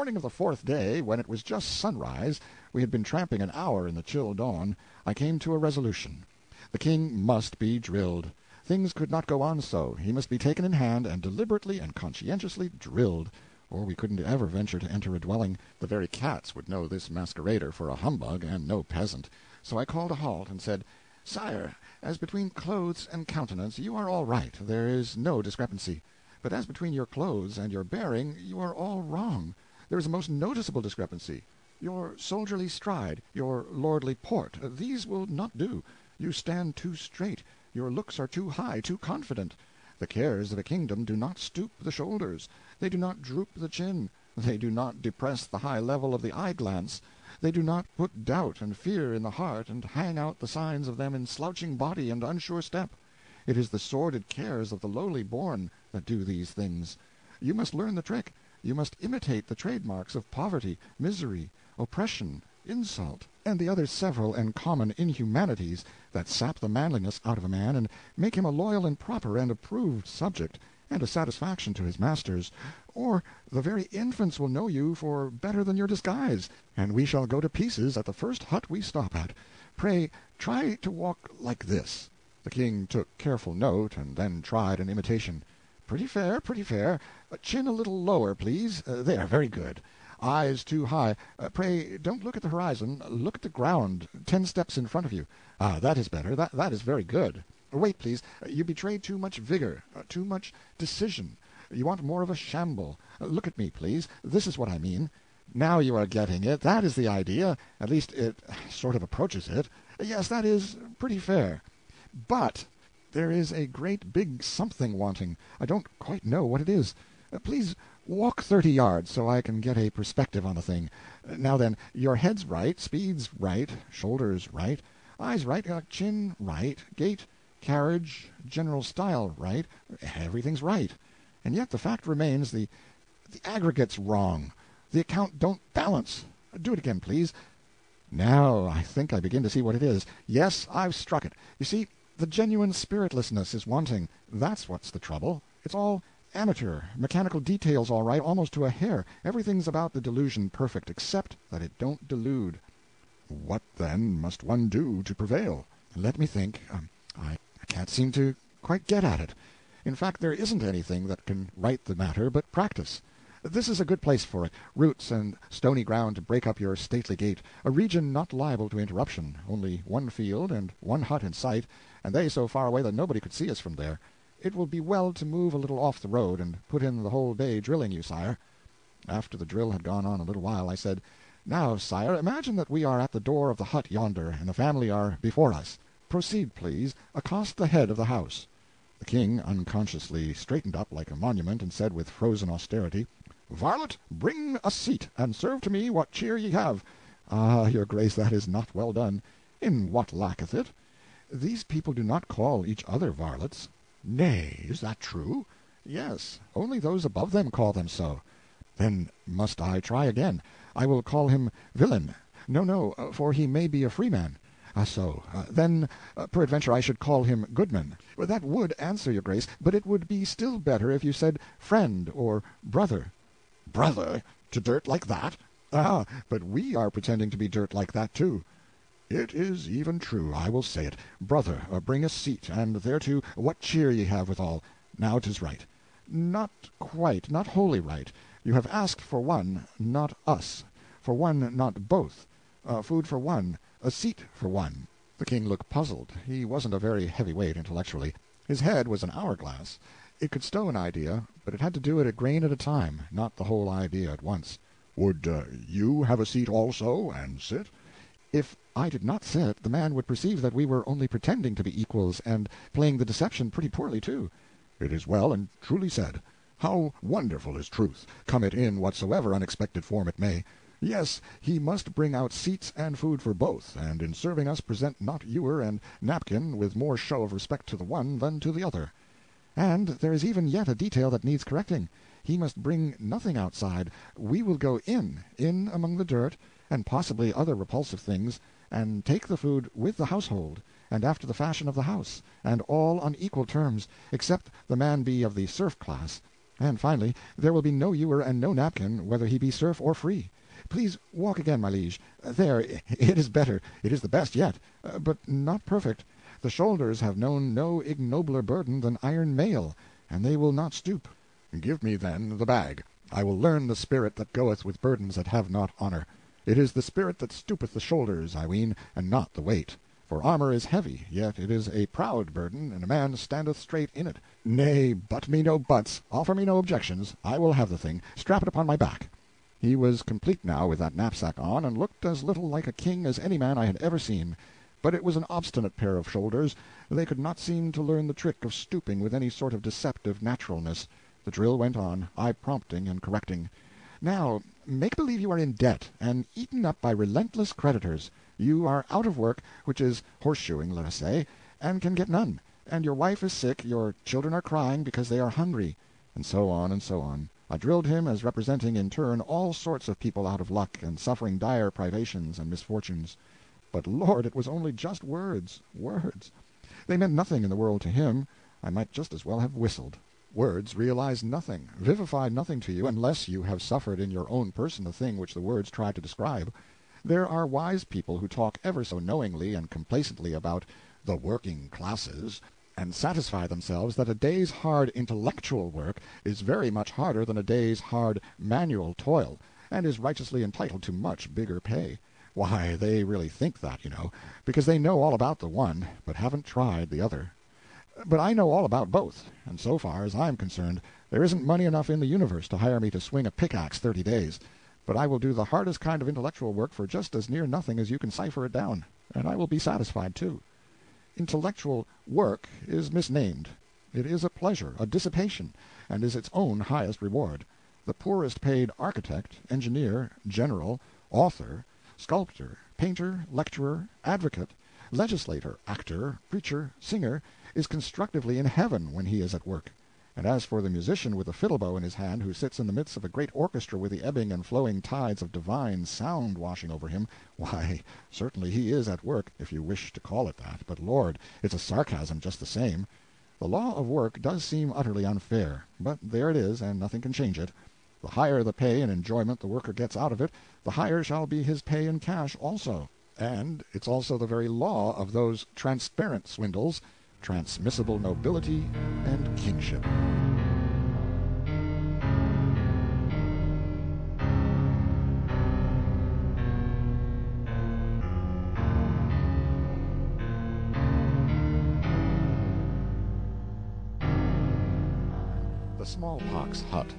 On the 4th day, when it was just sunrise, we had been tramping an hour in the chill dawn, I came to a resolution. The king must be drilled. Things could not go on so. He must be taken in hand and deliberately and conscientiously drilled, or we couldn't ever venture to enter a dwelling. The very cats would know this masquerader for a humbug and no peasant. So I called a halt and said, "Sire, as between clothes and countenance you are all right. There is no discrepancy. But as between your clothes and your bearing you are all wrong. There is a most noticeable discrepancy. Your soldierly stride, your lordly port, these will not do. You stand too straight, your looks are too high, too confident. The cares of a kingdom do not stoop the shoulders, they do not droop the chin, they do not depress the high level of the eye-glance, they do not put doubt and fear in the heart and hang out the signs of them in slouching body and unsure step. It is the sordid cares of the lowly born that do these things. You must learn the trick. You must imitate the trademarks of poverty, misery, oppression, insult, and the other several and common inhumanities that sap the manliness out of a man and make him a loyal and proper and approved subject, and a satisfaction to his masters, or the very infants will know you for better than your disguise, and we shall go to pieces at the first hut we stop at. Pray, try to walk like this." The king took careful note, and then tried an imitation. "Pretty fair, pretty fair. Chin a little lower, please. There, very good. eyes too high. Pray, don't look at the horizon. Look at the ground, 10 steps in front of you. Ah, that is better. That is very good. Wait, please. You betray too much vigor, too much decision. You want more of a shamble. Look at me, please. This is what I mean. Now you are getting it. That is the idea. At least it sort of approaches it. Yes, that is pretty fair. But there is a great big something wanting. I don't quite know what it is. Please walk 30 yards so I can get a perspective on the thing. Now then, your head's right, speed's right, shoulders right, eyes right, chin right, gait, carriage, general style right, everything's right. And yet the fact remains the aggregate's wrong. The account don't balance. Do it again, please. Now I think I begin to see what it is. Yes, I've struck it. You see, the genuine spiritlessness is wanting. That's what's the trouble. It's all amateur, mechanical details all right, almost to a hair. Everything's about the delusion perfect, except that it don't delude. What, then, must one do to prevail? Let me think. I can't seem to quite get at it. In fact, there isn't anything that can right the matter but practice. This is a good place for it. Roots and stony ground to break up your stately gait, a region not liable to interruption, only one field and one hut in sight, and they so far away that nobody could see us from there. It will be well to move a little off the road, and put in the whole day drilling you, sire. After the drill had gone on a little while, I said, Now, sire, imagine that we are at the door of the hut yonder, and the family are before us. Proceed, please. Accost the head of the house. The king unconsciously straightened up like a monument, and said with frozen austerity, Varlet, bring a seat, and serve to me what cheer ye have. Ah, your grace, that is not well done. In what lacketh it? These people do not call each other varlets. Nay, is that true? Yes, only those above them call them so. Then must I try again. I will call him villain. No, for he may be a freeman. So. Then, peradventure, I should call him goodman. That would answer, your grace, but it would be still better if you said friend or brother. Brother? To dirt like that? Ah, but we are pretending to be dirt like that, too. It is even true, I will say it. Brother, bring a seat, and thereto what cheer ye have withal. Now 'tis right. Not quite, not wholly right. You have asked for one, not us. For one, not both. Food for one, a seat for one. The king looked puzzled. He wasn't a very heavy weight intellectually. His head was an hourglass. It could stow an idea, but it had to do it a grain at a time, not the whole idea at once. Would you have a seat also, and sit? If I did not sit, the man would perceive that we were only pretending to be equals, and playing the deception pretty poorly, too. It is well and truly said. How wonderful is truth, come it in whatsoever unexpected form it may. Yes, he must bring out seats and food for both, and in serving us present not ewer and napkin with more show of respect to the one than to the other. And there is even yet a detail that needs correcting. He must bring nothing outside. We will go in among the dirt, and possibly other repulsive things, and take the food with the household, and after the fashion of the house, and all on equal terms, except the man be of the serf class. And finally, there will be no ewer and no napkin, whether he be serf or free. Please walk again, my liege. There, it is better, it is the best yet, but not perfect. The shoulders have known no ignobler burden than iron mail, and they will not stoop. Give me, then, the bag. I will learn the spirit that goeth with burdens that have not honor. It is the spirit that stoopeth the shoulders, I ween, and not the weight. For armor is heavy, yet it is a proud burden, and a man standeth straight in it. Nay, but me no buts, offer me no objections. I will have the thing. Strap it upon my back. He was complete now with that knapsack on, and looked as little like a king as any man I had ever seen. But it was an obstinate pair of shoulders. They could not seem to learn the trick of stooping with any sort of deceptive naturalness. The drill went on, I prompting and correcting. Now, make believe you are in debt, and eaten up by relentless creditors. You are out of work, which is horseshoeing, let us say, and can get none. And your wife is sick, your children are crying because they are hungry. And so on, and so on. I drilled him as representing in turn all sorts of people out of luck, and suffering dire privations and misfortunes. But, Lord, it was only just words. They meant nothing in the world to him. I might just as well have whistled. Words realize nothing, vivify nothing to you, unless you have suffered in your own person the thing which the words try to describe. There are wise people who talk ever so knowingly and complacently about the working classes, and satisfy themselves that a day's hard intellectual work is very much harder than a day's hard manual toil, and is righteously entitled to much bigger pay. Why, they really think that, because they know all about the one, but haven't tried the other. But I know all about both, and so far as I'm concerned, there isn't money enough in the universe to hire me to swing a pickaxe 30 days. But I will do the hardest kind of intellectual work for just as near nothing as you can cipher it down, and I will be satisfied, too. Intellectual work is misnamed. It is a pleasure, a dissipation, and is its own highest reward. The poorest paid architect, engineer, general, author, sculptor, painter, lecturer, advocate, legislator, actor, preacher, singer, is constructively in heaven when he is at work. And as for the musician with a fiddle bow in his hand who sits in the midst of a great orchestra with the ebbing and flowing tides of divine sound washing over him, why, certainly he is at work, if you wish to call it that, but Lord, it's a sarcasm just the same. The law of work does seem utterly unfair, but there it is, and nothing can change it. The higher the pay and enjoyment the worker gets out of it, the higher shall be his pay in cash also. And it's also the very law of those transparent swindles, transmissible nobility and kingship. The Smallpox Hut.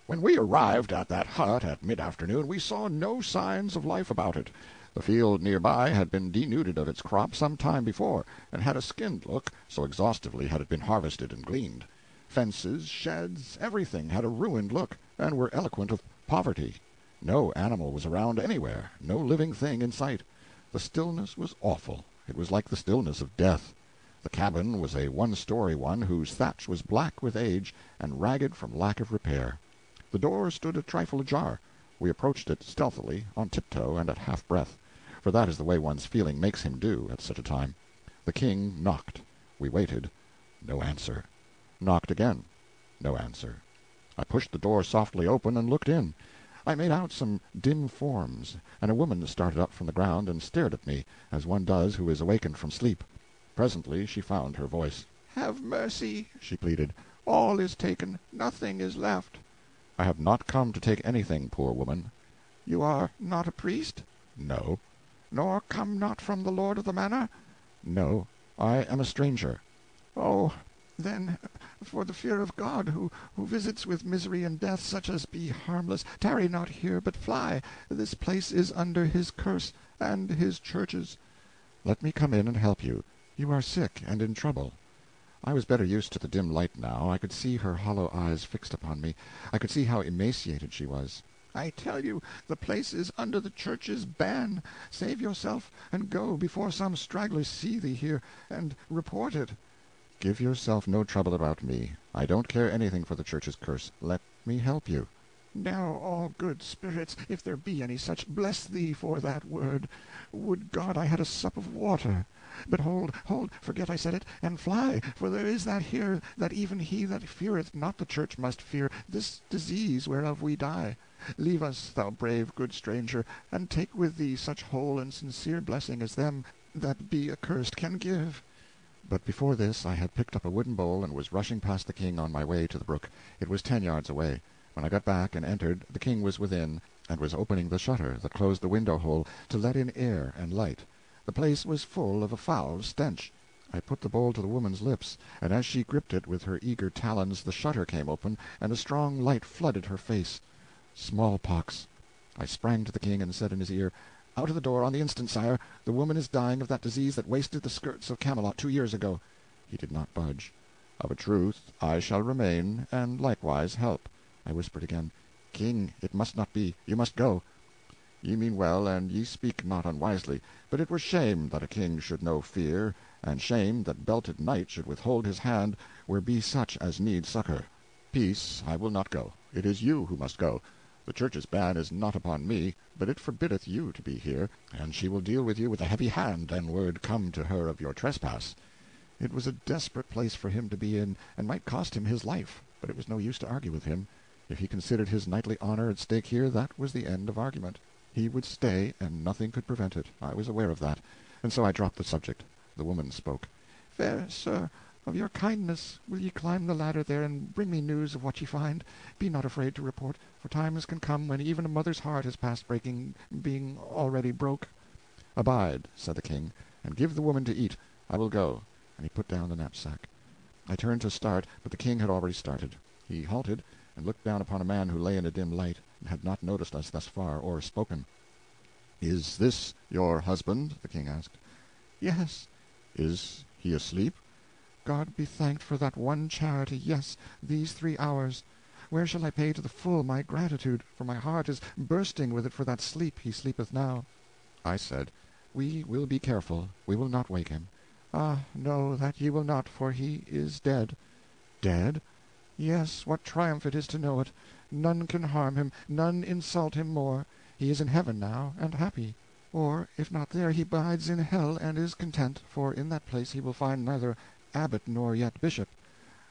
When we arrived at that hut at mid-afternoon, we saw no signs of life about it. The field nearby had been denuded of its crop some time before, and had a skinned look, so exhaustively had it been harvested and gleaned. Fences, sheds, everything had a ruined look, and were eloquent of poverty. No animal was around anywhere, no living thing in sight. The stillness was awful. It was like the stillness of death. The cabin was a one-story one, whose thatch was black with age and ragged from lack of repair. The door stood a trifle ajar. We approached it stealthily, on tiptoe and at half-breath, for that is the way one's feeling makes him do at such a time. The king knocked. We waited. No answer. Knocked again. No answer. I pushed the door softly open and looked in. I made out some dim forms, and a woman started up from the ground and stared at me, as one does who is awakened from sleep. Presently she found her voice. "Have mercy," she pleaded. "All is taken. Nothing is left." "I have not come to take anything, poor woman." "You are not a priest?" "No." "Nor come not from the lord of the manor?" "No, I am a stranger." "Oh, then, for the fear of God, who visits with misery and death such as be harmless, tarry not here, but fly. This place is under his curse, and his churches." "Let me come in and help you. You are sick and in trouble." I was better used to the dim light now. I could see her hollow eyes fixed upon me. I could see how emaciated she was. "I tell you, the place is under the church's ban. Save yourself, and go, before some stragglers see thee here, and report it." "Give yourself no trouble about me. I don't care anything for the church's curse. Let me help you." "Now all good spirits, if there be any such, bless thee for that word. Would God I had a sup of water. But hold, forget I said it, and fly, for there is that here, that even he that feareth not the church must fear, this disease whereof we die. Leave us, thou brave good stranger, and take with thee such whole and sincere blessing as them that be accursed can give." But before this I had picked up a wooden bowl and was rushing past the king on my way to the brook. It was 10 yards away. When I got back and entered, the king was within, and was opening the shutter that closed the window-hole to let in air and light. The place was full of a foul stench. I put the bowl to the woman's lips, and as she gripped it with her eager talons the shutter came open, and a strong light flooded her face. Smallpox. I sprang to the king and said in his ear, "Out of the door on the instant, sire. The woman is dying of that disease that wasted the skirts of Camelot 2 years ago." He did not budge. "Of a truth I shall remain, and likewise help." I whispered again, "King, it must not be. You must go." "Ye mean well, and ye speak not unwisely. But it were shame that a king should know fear, and shame that belted knight should withhold his hand where be such as need succor. Peace, I will not go. It is you who must go. The church's ban is not upon me, but it forbiddeth you to be here, and she will deal with you with a heavy hand, an word come to her of your trespass." It was a desperate place for him to be in, and might cost him his life, but it was no use to argue with him. If he considered his knightly honor at stake here, that was the end of argument. He would stay, and nothing could prevent it. I was aware of that, and so I dropped the subject. The woman spoke. "Fair sir, Of your kindness will ye climb the ladder there, and bring me news of what ye find? Be not afraid to report, for times can come when even a mother's heart is past breaking, being already broke." "Abide," said the king, "and give the woman to eat. I will go." And he put down the knapsack. I turned to start, but the king had already started. He halted, and looked down upon a man who lay in a dim light, and had not noticed us thus far, or spoken. "Is this your husband?" the king asked. "Yes." "Is he asleep?" "God be thanked for that one charity, yes, these 3 hours. Where shall I pay to the full my gratitude? For my heart is bursting with it for that sleep he sleepeth now." I said, "We will be careful. We will not wake him." "Ah, no, that ye will not, for he is dead." "Dead?" "Yes, what triumph it is to know it! None can harm him, none insult him more. He is in heaven now, and happy. Or, if not there, he bides in hell, and is content, for in that place he will find neither abbot nor yet bishop.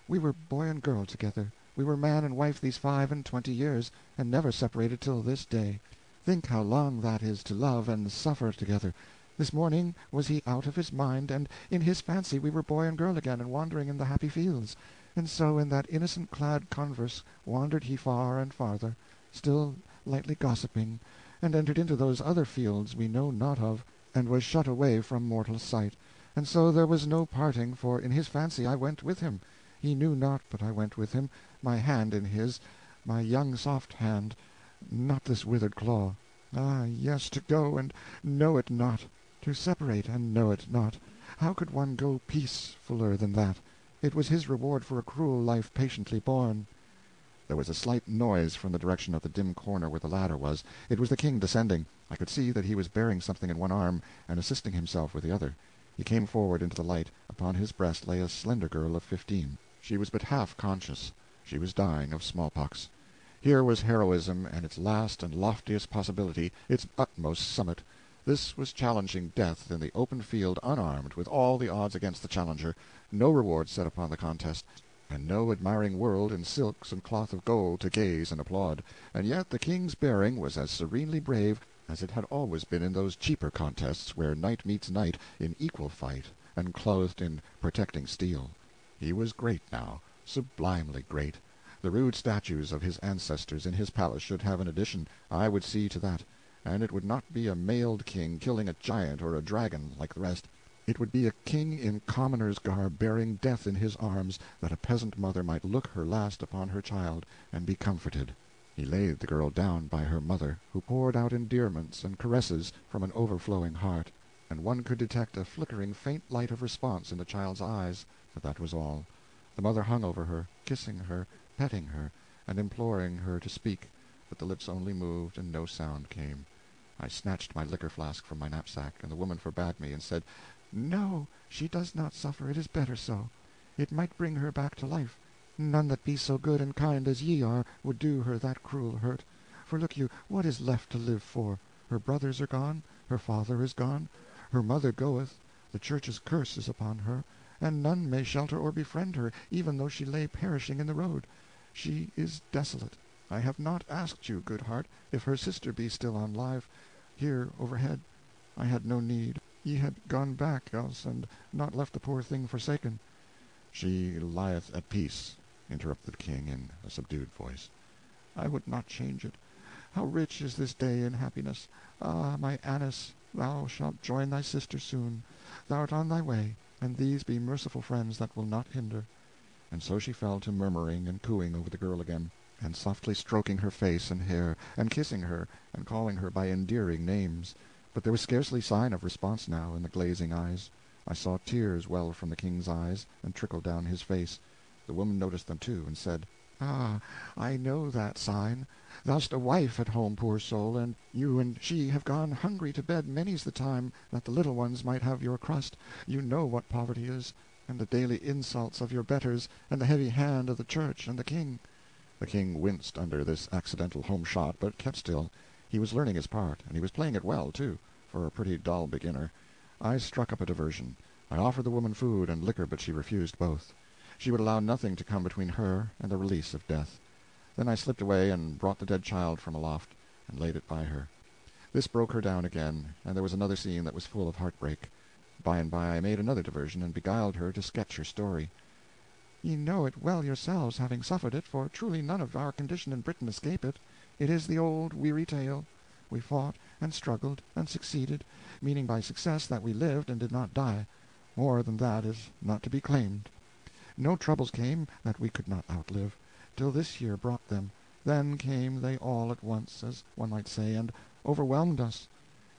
We were boy and girl together. We were man and wife these 25 years, and never separated till this day. Think how long that is to love and suffer together. This morning was he out of his mind, and in his fancy we were boy and girl again, and wandering in the happy fields. And so in that innocent-clad converse wandered he far and farther, still lightly gossiping, and entered into those other fields we know not of, and was shut away from mortal sight. And so there was no parting, for in his fancy I went with him. He knew not but I went with him, my hand in his, my young soft hand, not this withered claw. Ah, yes, to go and know it not, to separate and know it not. How could one go peacefuller than that? It was his reward for a cruel life patiently borne." There was a slight noise from the direction of the dim corner where the ladder was. It was the king descending. I could see that he was bearing something in one arm, and assisting himself with the other. He came forward into the light. Upon his breast lay a slender girl of 15. She was but half conscious. She was dying of smallpox. Here was heroism at its last and loftiest possibility, its utmost summit. This was challenging death in the open field unarmed, with all the odds against the challenger, no reward set upon the contest, and no admiring world in silks and cloth of gold to gaze and applaud. And yet the king's bearing was as serenely brave as it had always been in those cheaper contests where knight meets knight in equal fight, and clothed in protecting steel. He was great now, sublimely great. The rude statues of his ancestors in his palace should have an addition. I would see to that. And it would not be a mailed king killing a giant or a dragon like the rest. It would be a king in commoner's garb bearing death in his arms, that a peasant mother might look her last upon her child and be comforted. He laid the girl down by her mother, who poured out endearments and caresses from an overflowing heart, and one could detect a flickering faint light of response in the child's eyes, but that was all. The mother hung over her, kissing her, petting her, and imploring her to speak, but the lips only moved, and no sound came. I snatched my liquor flask from my knapsack, and the woman forbade me, and said, "No, she does not suffer. It is better so. It might bring her back to life. None that be so good and kind as ye are would do her that cruel hurt. For look you, what is left to live for? Her brothers are gone, her father is gone, her mother goeth, the church's curse is upon her, and none may shelter or befriend her, even though she lay perishing in the road. She is desolate. I have not asked you, good heart, if her sister be still on live, here overhead. I had no need. Ye had gone back else, and not left the poor thing forsaken." "She lieth at peace," interrupted the king in a subdued voice. "I would not change it. How rich is this day in happiness! Ah, my Annis, thou shalt join thy sister soon. Thou'rt on thy way, and these be merciful friends that will not hinder." And so she fell to murmuring and cooing over the girl again, and softly stroking her face and hair, and kissing her, and calling her by endearing names. But there was scarcely sign of response now in the glazing eyes. I saw tears well from the king's eyes, and trickle down his face. The woman noticed them too, and said, "Ah, I know that sign. Thou'st a wife at home, poor soul, and you and she have gone hungry to bed many's the time, that the little ones might have your crust. You know what poverty is, and the daily insults of your betters, and the heavy hand of the church and the king." The king winced under this accidental home shot, but kept still. He was learning his part, and he was playing it well, too, for a pretty dull beginner. I struck up a diversion. I offered the woman food and liquor, but she refused both. She would allow nothing to come between her and the release of death. Then I slipped away and brought the dead child from aloft, and laid it by her. This broke her down again, and there was another scene that was full of heartbreak. By and by I made another diversion, and beguiled her to sketch her story. "Ye know it well yourselves, having suffered it, for truly none of our condition in Britain escape it. It is the old weary tale. We fought and struggled and succeeded, meaning by success that we lived and did not die. More than that is not to be claimed. No troubles came that we could not outlive, till this year brought them. Then came they all at once, as one might say, and overwhelmed us.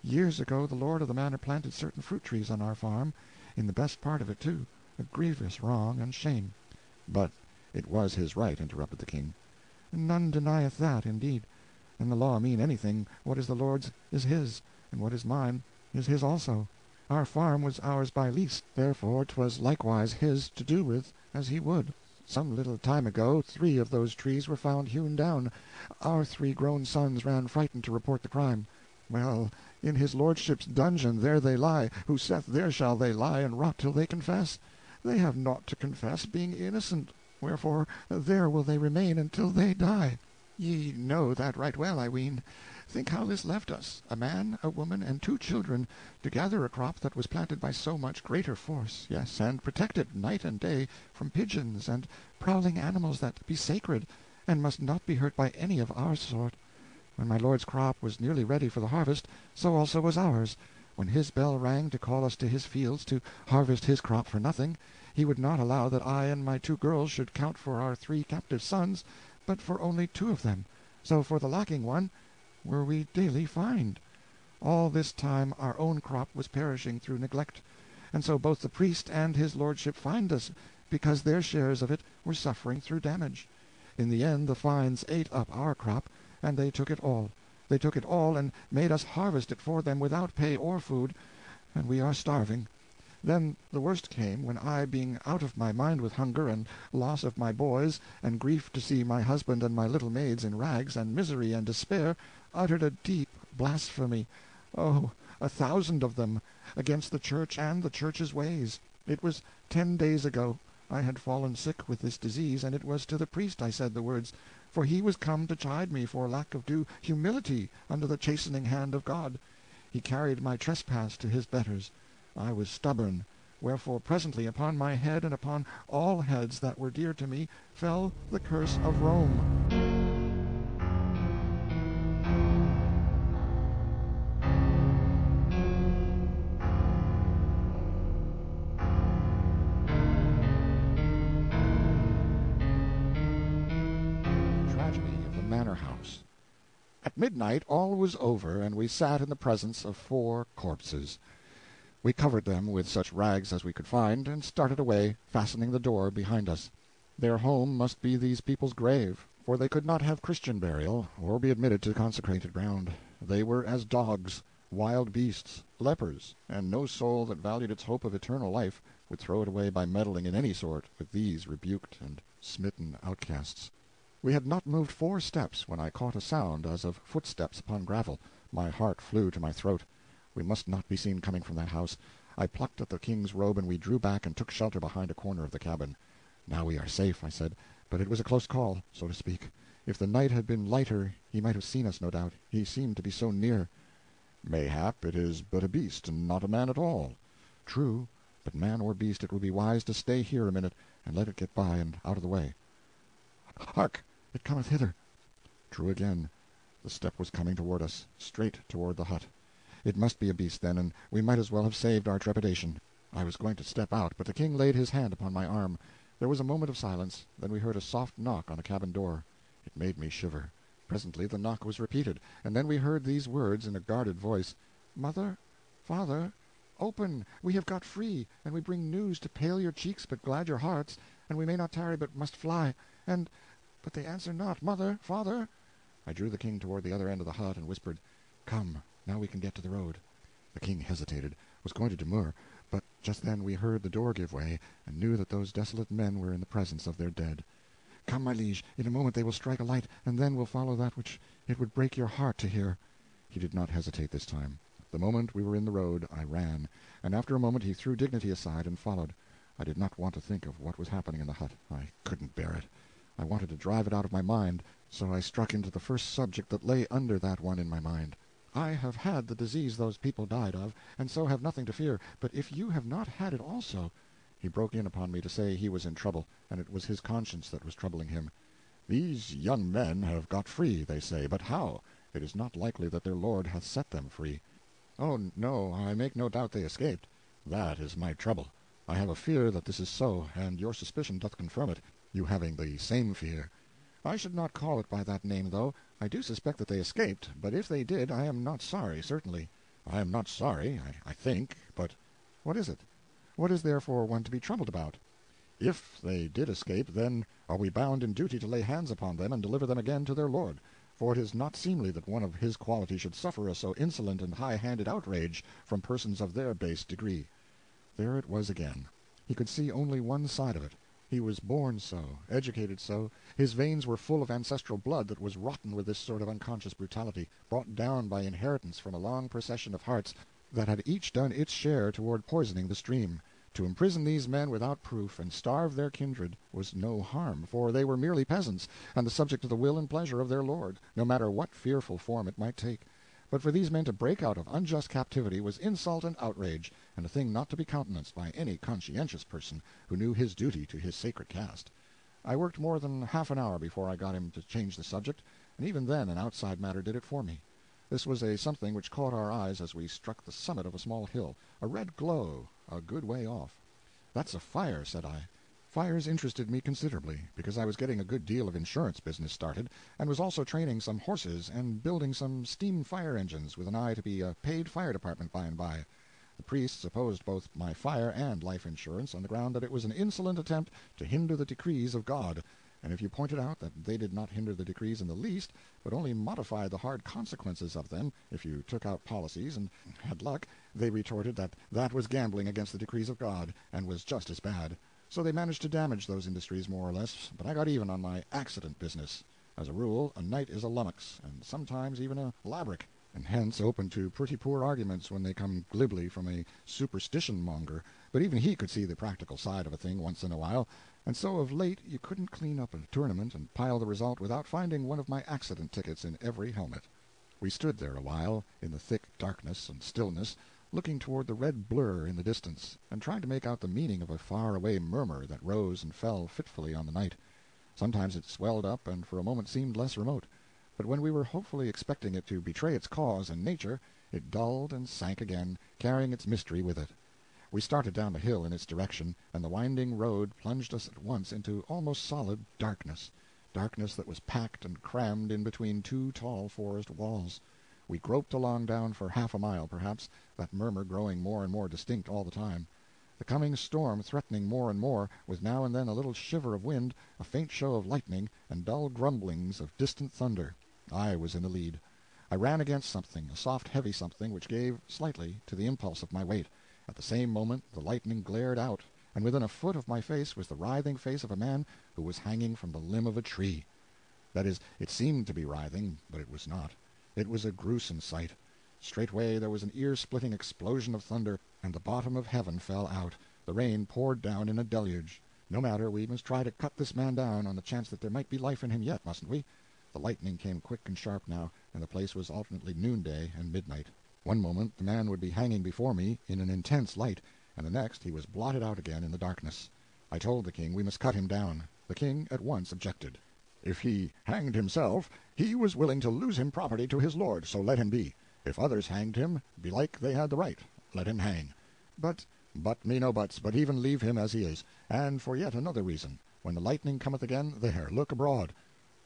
Years ago the lord of the manor planted certain fruit trees on our farm, in the best part of it too, a grievous wrong and shame." "But it was his right," interrupted the king. "None denieth that, indeed. And the law mean anything, what is the Lord's is his, and what is mine is his also. Our farm was ours by lease, therefore 'twas likewise his to do with as he would. Some little time ago 3 of those trees were found hewn down. Our 3 grown sons ran frightened to report the crime. Well, in his lordship's dungeon there they lie, who saith there shall they lie and rot till they confess. They have naught to confess, being innocent, wherefore there will they remain until they die. Ye know that right well, I ween. Think how this left us, a man, a woman, and 2 children, to gather a crop that was planted by so much greater force, yes, and protect it night and day from pigeons and prowling animals that be sacred, and must not be hurt by any of our sort. When my lord's crop was nearly ready for the harvest, so also was ours. When his bell rang to call us to his fields to harvest his crop for nothing, he would not allow that I and my 2 girls should count for our 3 captive sons, but for only 2 of them. So for the lacking one were we daily fined. All this time our own crop was perishing through neglect, and so both the priest and his lordship fined us, because their shares of it were suffering through damage. In the end the fines ate up our crop, and they took it all. They took it all, and made us harvest it for them without pay or food, and we are starving. Then the worst came, when I, being out of my mind with hunger and loss of my boys, and grief to see my husband and my little maids in rags, and misery and despair, uttered a deep blasphemy, oh, 1,000 of them, against the church and the church's ways. It was 10 days ago. I had fallen sick with this disease, and it was to the priest I said the words, for he was come to chide me for lack of due humility under the chastening hand of God. He carried my trespass to his betters. I was stubborn, wherefore presently upon my head and upon all heads that were dear to me fell the curse of Rome. Tragedy of the Manor House. At midnight all was over, and we sat in the presence of 4 corpses. We covered them with such rags as we could find, and started away, fastening the door behind us. Their home must be these people's grave, for they could not have Christian burial, or be admitted to consecrated ground. They were as dogs, wild beasts, lepers, and no soul that valued its hope of eternal life would throw it away by meddling in any sort with these rebuked and smitten outcasts. We had not moved 4 steps when I caught a sound as of footsteps upon gravel. My heart flew to my throat. We must not be seen coming from that house. I plucked at the king's robe, and we drew back and took shelter behind a corner of the cabin. "Now we are safe," I said, "but it was a close call, so to speak. If the night had been lighter he might have seen us, no doubt. He seemed to be so near." "Mayhap it is but a beast, and not a man at all." "True, but man or beast, it will be wise to stay here a minute, and let it get by and out of the way. Hark! It cometh hither." True again. The step was coming toward us, straight toward the hut. It must be a beast, then, and we might as well have saved our trepidation. I was going to step out, but the king laid his hand upon my arm. There was a moment of silence, then we heard a soft knock on the cabin door. It made me shiver. Presently the knock was repeated, and then we heard these words in a guarded voice, "Mother, father, open, we have got free, and we bring news to pale your cheeks but glad your hearts, and we may not tarry but must fly, but they answer not, mother, father." I drew the king toward the other end of the hut and whispered, "Come, now we can get to the road." The king hesitated, was going to demur, but just then we heard the door give way, and knew that those desolate men were in the presence of their dead. "Come, my liege, in a moment they will strike a light, and then will follow that which it would break your heart to hear." He did not hesitate this time. The moment we were in the road I ran, and after a moment he threw dignity aside and followed. I did not want to think of what was happening in the hut. I couldn't bear it. I wanted to drive it out of my mind, so I struck into the first subject that lay under that one in my mind. I have had the disease those people died of, and so have nothing to fear, but if you have not had it also—" He broke in upon me to say he was in trouble, and it was his conscience that was troubling him. "These young men have got free, they say, but how? It is not likely that their Lord hath set them free." "Oh, no, I make no doubt they escaped." "That is my trouble. I have a fear that this is so, and your suspicion doth confirm it, you having the same fear." "I should not call it by that name, though. I do suspect that they escaped, but if they did, I am not sorry, certainly." "I am not sorry, I think, but—" "What is it? What is there for one to be troubled about?" "If they did escape, then are we bound in duty to lay hands upon them and deliver them again to their Lord, for it is not seemly that one of his quality should suffer a so insolent and high-handed outrage from persons of their base degree." There it was again. He could see only one side of it. He was born so, educated so, his veins were full of ancestral blood that was rotten with this sort of unconscious brutality, brought down by inheritance from a long procession of hearts that had each done its share toward poisoning the stream. To imprison these men without proof, and starve their kindred, was no harm, for they were merely peasants, and the subject of the will and pleasure of their lord, no matter what fearful form it might take. But for these men to break out of unjust captivity was insult and outrage, and a thing not to be countenanced by any conscientious person who knew his duty to his sacred caste. I worked more than half an hour before I got him to change the subject, and even then an outside matter did it for me. This was a something which caught our eyes as we struck the summit of a small hill, a red glow, a good way off. "That's a fire," said I. Fires interested me considerably, because I was getting a good deal of insurance business started, and was also training some horses and building some steam fire engines with an eye to be a paid fire department by and by. The priests opposed both my fire and life insurance on the ground that it was an insolent attempt to hinder the decrees of God, and if you pointed out that they did not hinder the decrees in the least, but only modified the hard consequences of them if you took out policies and had luck, they retorted that that was gambling against the decrees of God, and was just as bad. So they managed to damage those industries more or less, but I got even on my accident business. As a rule, a knight is a lummox, and sometimes even a labrick, and hence open to pretty poor arguments when they come glibly from a superstition-monger, but even he could see the practical side of a thing once in a while, and so of late you couldn't clean up a tournament and pile the result without finding one of my accident tickets in every helmet. We stood there a while, in the thick darkness and stillness, looking toward the red blur in the distance, and trying to make out the meaning of a far-away murmur that rose and fell fitfully on the night. Sometimes it swelled up and for a moment seemed less remote, but when we were hopefully expecting it to betray its cause and nature, it dulled and sank again, carrying its mystery with it. We started down the hill in its direction, and the winding road plunged us at once into almost solid darkness that was packed and crammed in between two tall forest walls. We groped along down for half a mile, perhaps, that murmur growing more and more distinct all the time. The coming storm threatening more and more, with now and then a little shiver of wind, a faint show of lightning, and dull grumblings of distant thunder. I was in the lead. I ran against something, a soft heavy something, which gave, slightly, to the impulse of my weight. At the same moment the lightning glared out, and within a foot of my face was the writhing face of a man who was hanging from the limb of a tree. That is, it seemed to be writhing, but it was not. It was a gruesome sight. Straightway there was an ear-splitting explosion of thunder, and the bottom of heaven fell out. The rain poured down in a deluge. No matter, we must try to cut this man down on the chance that there might be life in him yet, mustn't we? The lightning came quick and sharp now, and the place was alternately noonday and midnight. One moment the man would be hanging before me in an intense light, and the next he was blotted out again in the darkness. I told the king we must cut him down. The king at once objected. If he hanged himself, he was willing to lose him property to his lord, so let him be. If others hanged him, belike they had the right. Let him hang. But me no buts, but even leave him as he is. And for yet another reason. When the lightning cometh again, there, look abroad.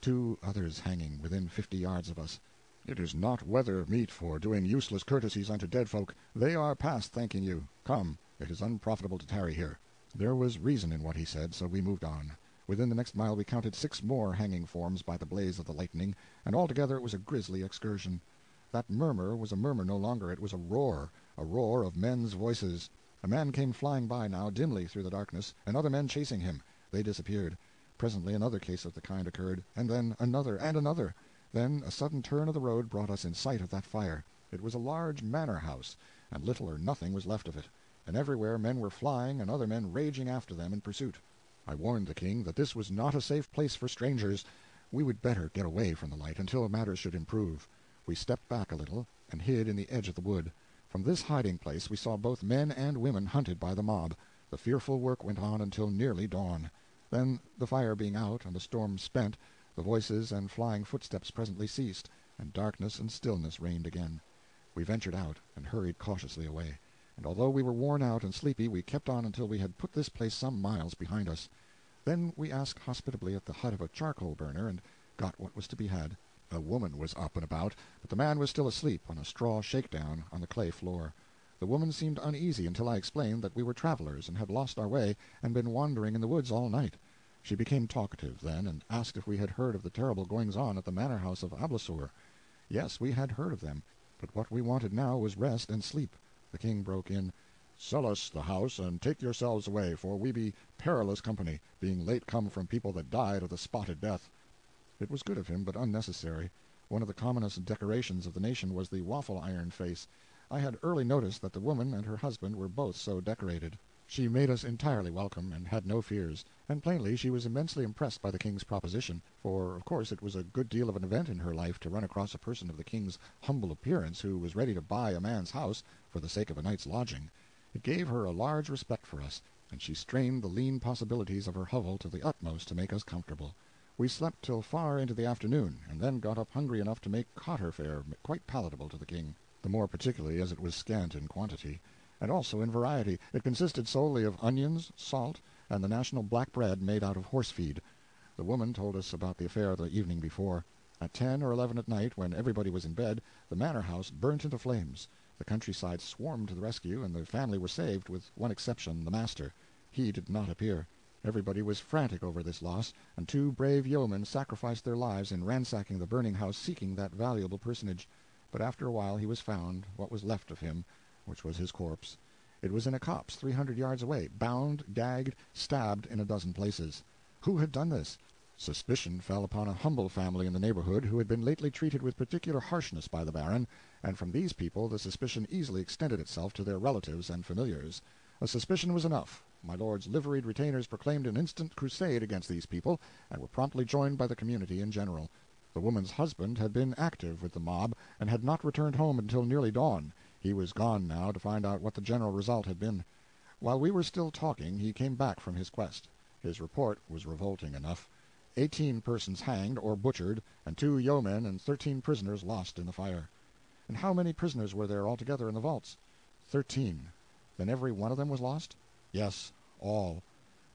2 others hanging within 50 yards of us. It is not weather meet for doing useless courtesies unto dead folk. They are past thanking you. Come, it is unprofitable to tarry here. There was reason in what he said, so we moved on. Within the next mile we counted 6 more hanging forms by the blaze of the lightning, and altogether it was a grisly excursion. That murmur was a murmur no longer, it was a roar of men's voices. A man came flying by now, dimly through the darkness, and other men chasing him. They disappeared. Presently another case of the kind occurred, and then another and another. Then a sudden turn of the road brought us in sight of that fire. It was a large manor house, and little or nothing was left of it, and everywhere men were flying and other men raging after them in pursuit. I warned the king that this was not a safe place for strangers. We would better get away from the light until matters should improve. We stepped back a little, and hid in the edge of the wood. From this hiding-place we saw both men and women hunted by the mob. The fearful work went on until nearly dawn. Then, the fire being out and the storm spent, the voices and flying footsteps presently ceased, and darkness and stillness reigned again. We ventured out, and hurried cautiously away, and although we were worn out and sleepy, we kept on until we had put this place some miles behind us. Then we asked hospitably at the hut of a charcoal-burner, and got what was to be had. A woman was up and about, but the man was still asleep on a straw shakedown on the clay floor. The woman seemed uneasy until I explained that we were travelers and had lost our way and been wandering in the woods all night. She became talkative then, and asked if we had heard of the terrible goings-on at the manor-house of Ablasur. Yes, we had heard of them, but what we wanted now was rest and sleep. The king broke in, "Sell us the house, and take yourselves away, for we be perilous company, being late come from people that died of the spotted death." It was good of him, but unnecessary. One of the commonest decorations of the nation was the waffle-iron face. I had early noticed that the woman and her husband were both so decorated. She made us entirely welcome, and had no fears, and plainly she was immensely impressed by the king's proposition, for of course it was a good deal of an event in her life to run across a person of the king's humble appearance who was ready to buy a man's house for the sake of a night's lodging. It gave her a large respect for us, and she strained the lean possibilities of her hovel to the utmost to make us comfortable. We slept till far into the afternoon, and then got up hungry enough to make cotter fare quite palatable to the king, the more particularly as it was scant in quantity, and also in variety. It consisted solely of onions, salt, and the national black bread made out of horse-feed. The woman told us about the affair the evening before. At 10 or 11 at night, when everybody was in bed, the manor-house burnt into flames. The countryside swarmed to the rescue, and the family were saved, with one exception, the master. He did not appear. Everybody was frantic over this loss, and 2 brave yeomen sacrificed their lives in ransacking the burning house seeking that valuable personage. But after a while he was found, what was left of him, which was his corpse. It was in a copse 300 yards away, bound, gagged, stabbed in a dozen places. Who had done this? Suspicion fell upon a humble family in the neighborhood who had been lately treated with particular harshness by the baron, and from these people the suspicion easily extended itself to their relatives and familiars. A suspicion was enough. My lord's liveried retainers proclaimed an instant crusade against these people, and were promptly joined by the community in general. The woman's husband had been active with the mob, and had not returned home until nearly dawn. He was gone now to find out what the general result had been. While we were still talking, he came back from his quest. His report was revolting enough. 18 persons hanged or butchered, and 2 yeomen and 13 prisoners lost in the fire. And how many prisoners were there altogether in the vaults? 13. Then every one of them was lost? Yes, all.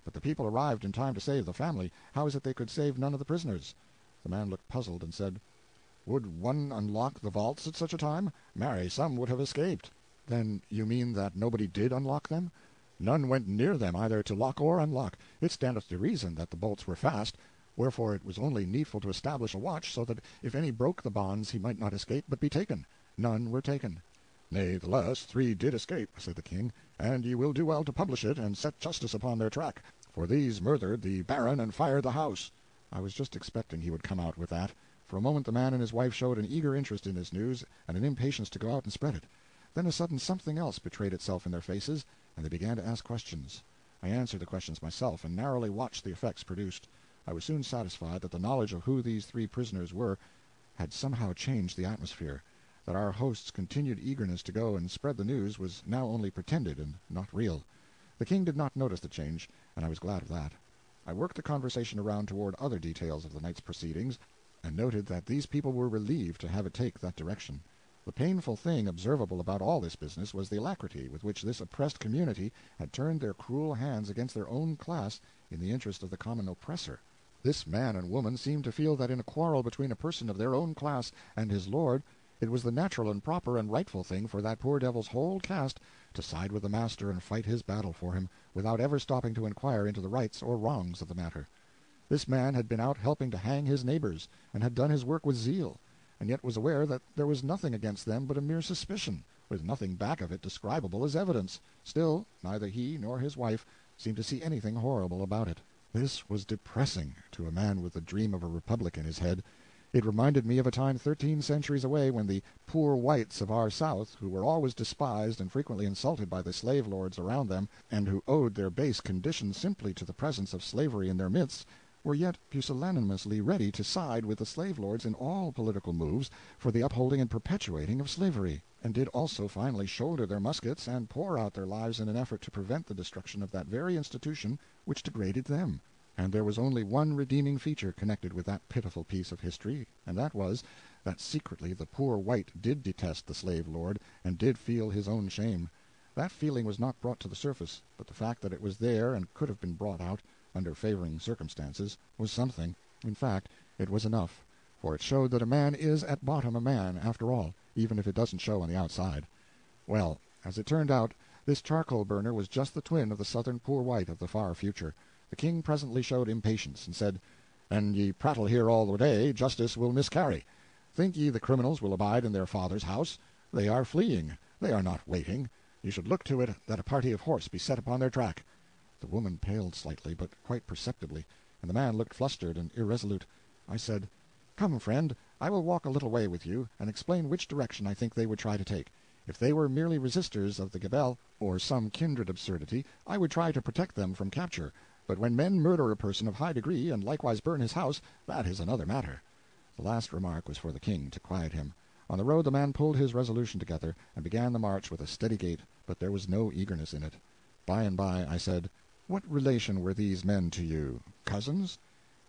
But the people arrived in time to save the family. How is it they could save none of the prisoners? The man looked puzzled, and said, "Would one unlock the vaults at such a time? Marry, some would have escaped." "Then you mean that nobody did unlock them?" "None went near them, either to lock or unlock. It standeth to reason that the bolts were fast, wherefore it was only needful to establish a watch, so that if any broke the bonds he might not escape, but be taken. None were taken." "Natheless 3 did escape," said the king, "and ye will do well to publish it, and set justice upon their track, for these murdered the baron and fired the house." I was just expecting he would come out with that. For a moment the man and his wife showed an eager interest in this news, and an impatience to go out and spread it. Then a sudden something else betrayed itself in their faces, and they began to ask questions. I answered the questions myself, and narrowly watched the effects produced. I was soon satisfied that the knowledge of who these 3 prisoners were had somehow changed the atmosphere, that our host's continued eagerness to go and spread the news was now only pretended and not real. The king did not notice the change, and I was glad of that. I worked the conversation around toward other details of the night's proceedings, and noted that these people were relieved to have it take that direction. The painful thing observable about all this business was the alacrity with which this oppressed community had turned their cruel hands against their own class in the interest of the common oppressor. This man and woman seemed to feel that in a quarrel between a person of their own class and his lord, it was the natural and proper and rightful thing for that poor devil's whole caste to side with the master and fight his battle for him, without ever stopping to inquire into the rights or wrongs of the matter. This man had been out helping to hang his neighbors, and had done his work with zeal, and yet was aware that there was nothing against them but a mere suspicion, with nothing back of it describable as evidence. Still, neither he nor his wife seemed to see anything horrible about it. This was depressing to a man with the dream of a republic in his head. It reminded me of a time 13 centuries away when the poor whites of our South, who were always despised and frequently insulted by the slave-lords around them, and who owed their base condition simply to the presence of slavery in their midst, were yet pusillanimously ready to side with the slave-lords in all political moves for the upholding and perpetuating of slavery, and did also finally shoulder their muskets and pour out their lives in an effort to prevent the destruction of that very institution which degraded them. And there was only one redeeming feature connected with that pitiful piece of history, and that was, that secretly the poor white did detest the slave-lord, and did feel his own shame. That feeling was not brought to the surface, but the fact that it was there and could have been brought out, under favoring circumstances, was something. In fact, it was enough, for it showed that a man is at bottom a man, after all, even if it doesn't show on the outside. Well, as it turned out, this charcoal-burner was just the twin of the southern poor white of the far future. The king presently showed impatience, and said, "An ye prattle here all the day, justice will miscarry. Think ye the criminals will abide in their father's house? They are fleeing, they are not waiting. You should look to it that a party of horse be set upon their track." The woman paled slightly, but quite perceptibly, and the man looked flustered and irresolute. I said, "Come, friend, I will walk a little way with you, and explain which direction I think they would try to take. If they were merely resistors of the gabelle, or some kindred absurdity, I would try to protect them from capture. But when men murder a person of high degree, and likewise burn his house, that is another matter." The last remark was for the king, to quiet him. On the road the man pulled his resolution together, and began the march with a steady gait, but there was no eagerness in it. By and by I said, "What relation were these men to you? Cousins?"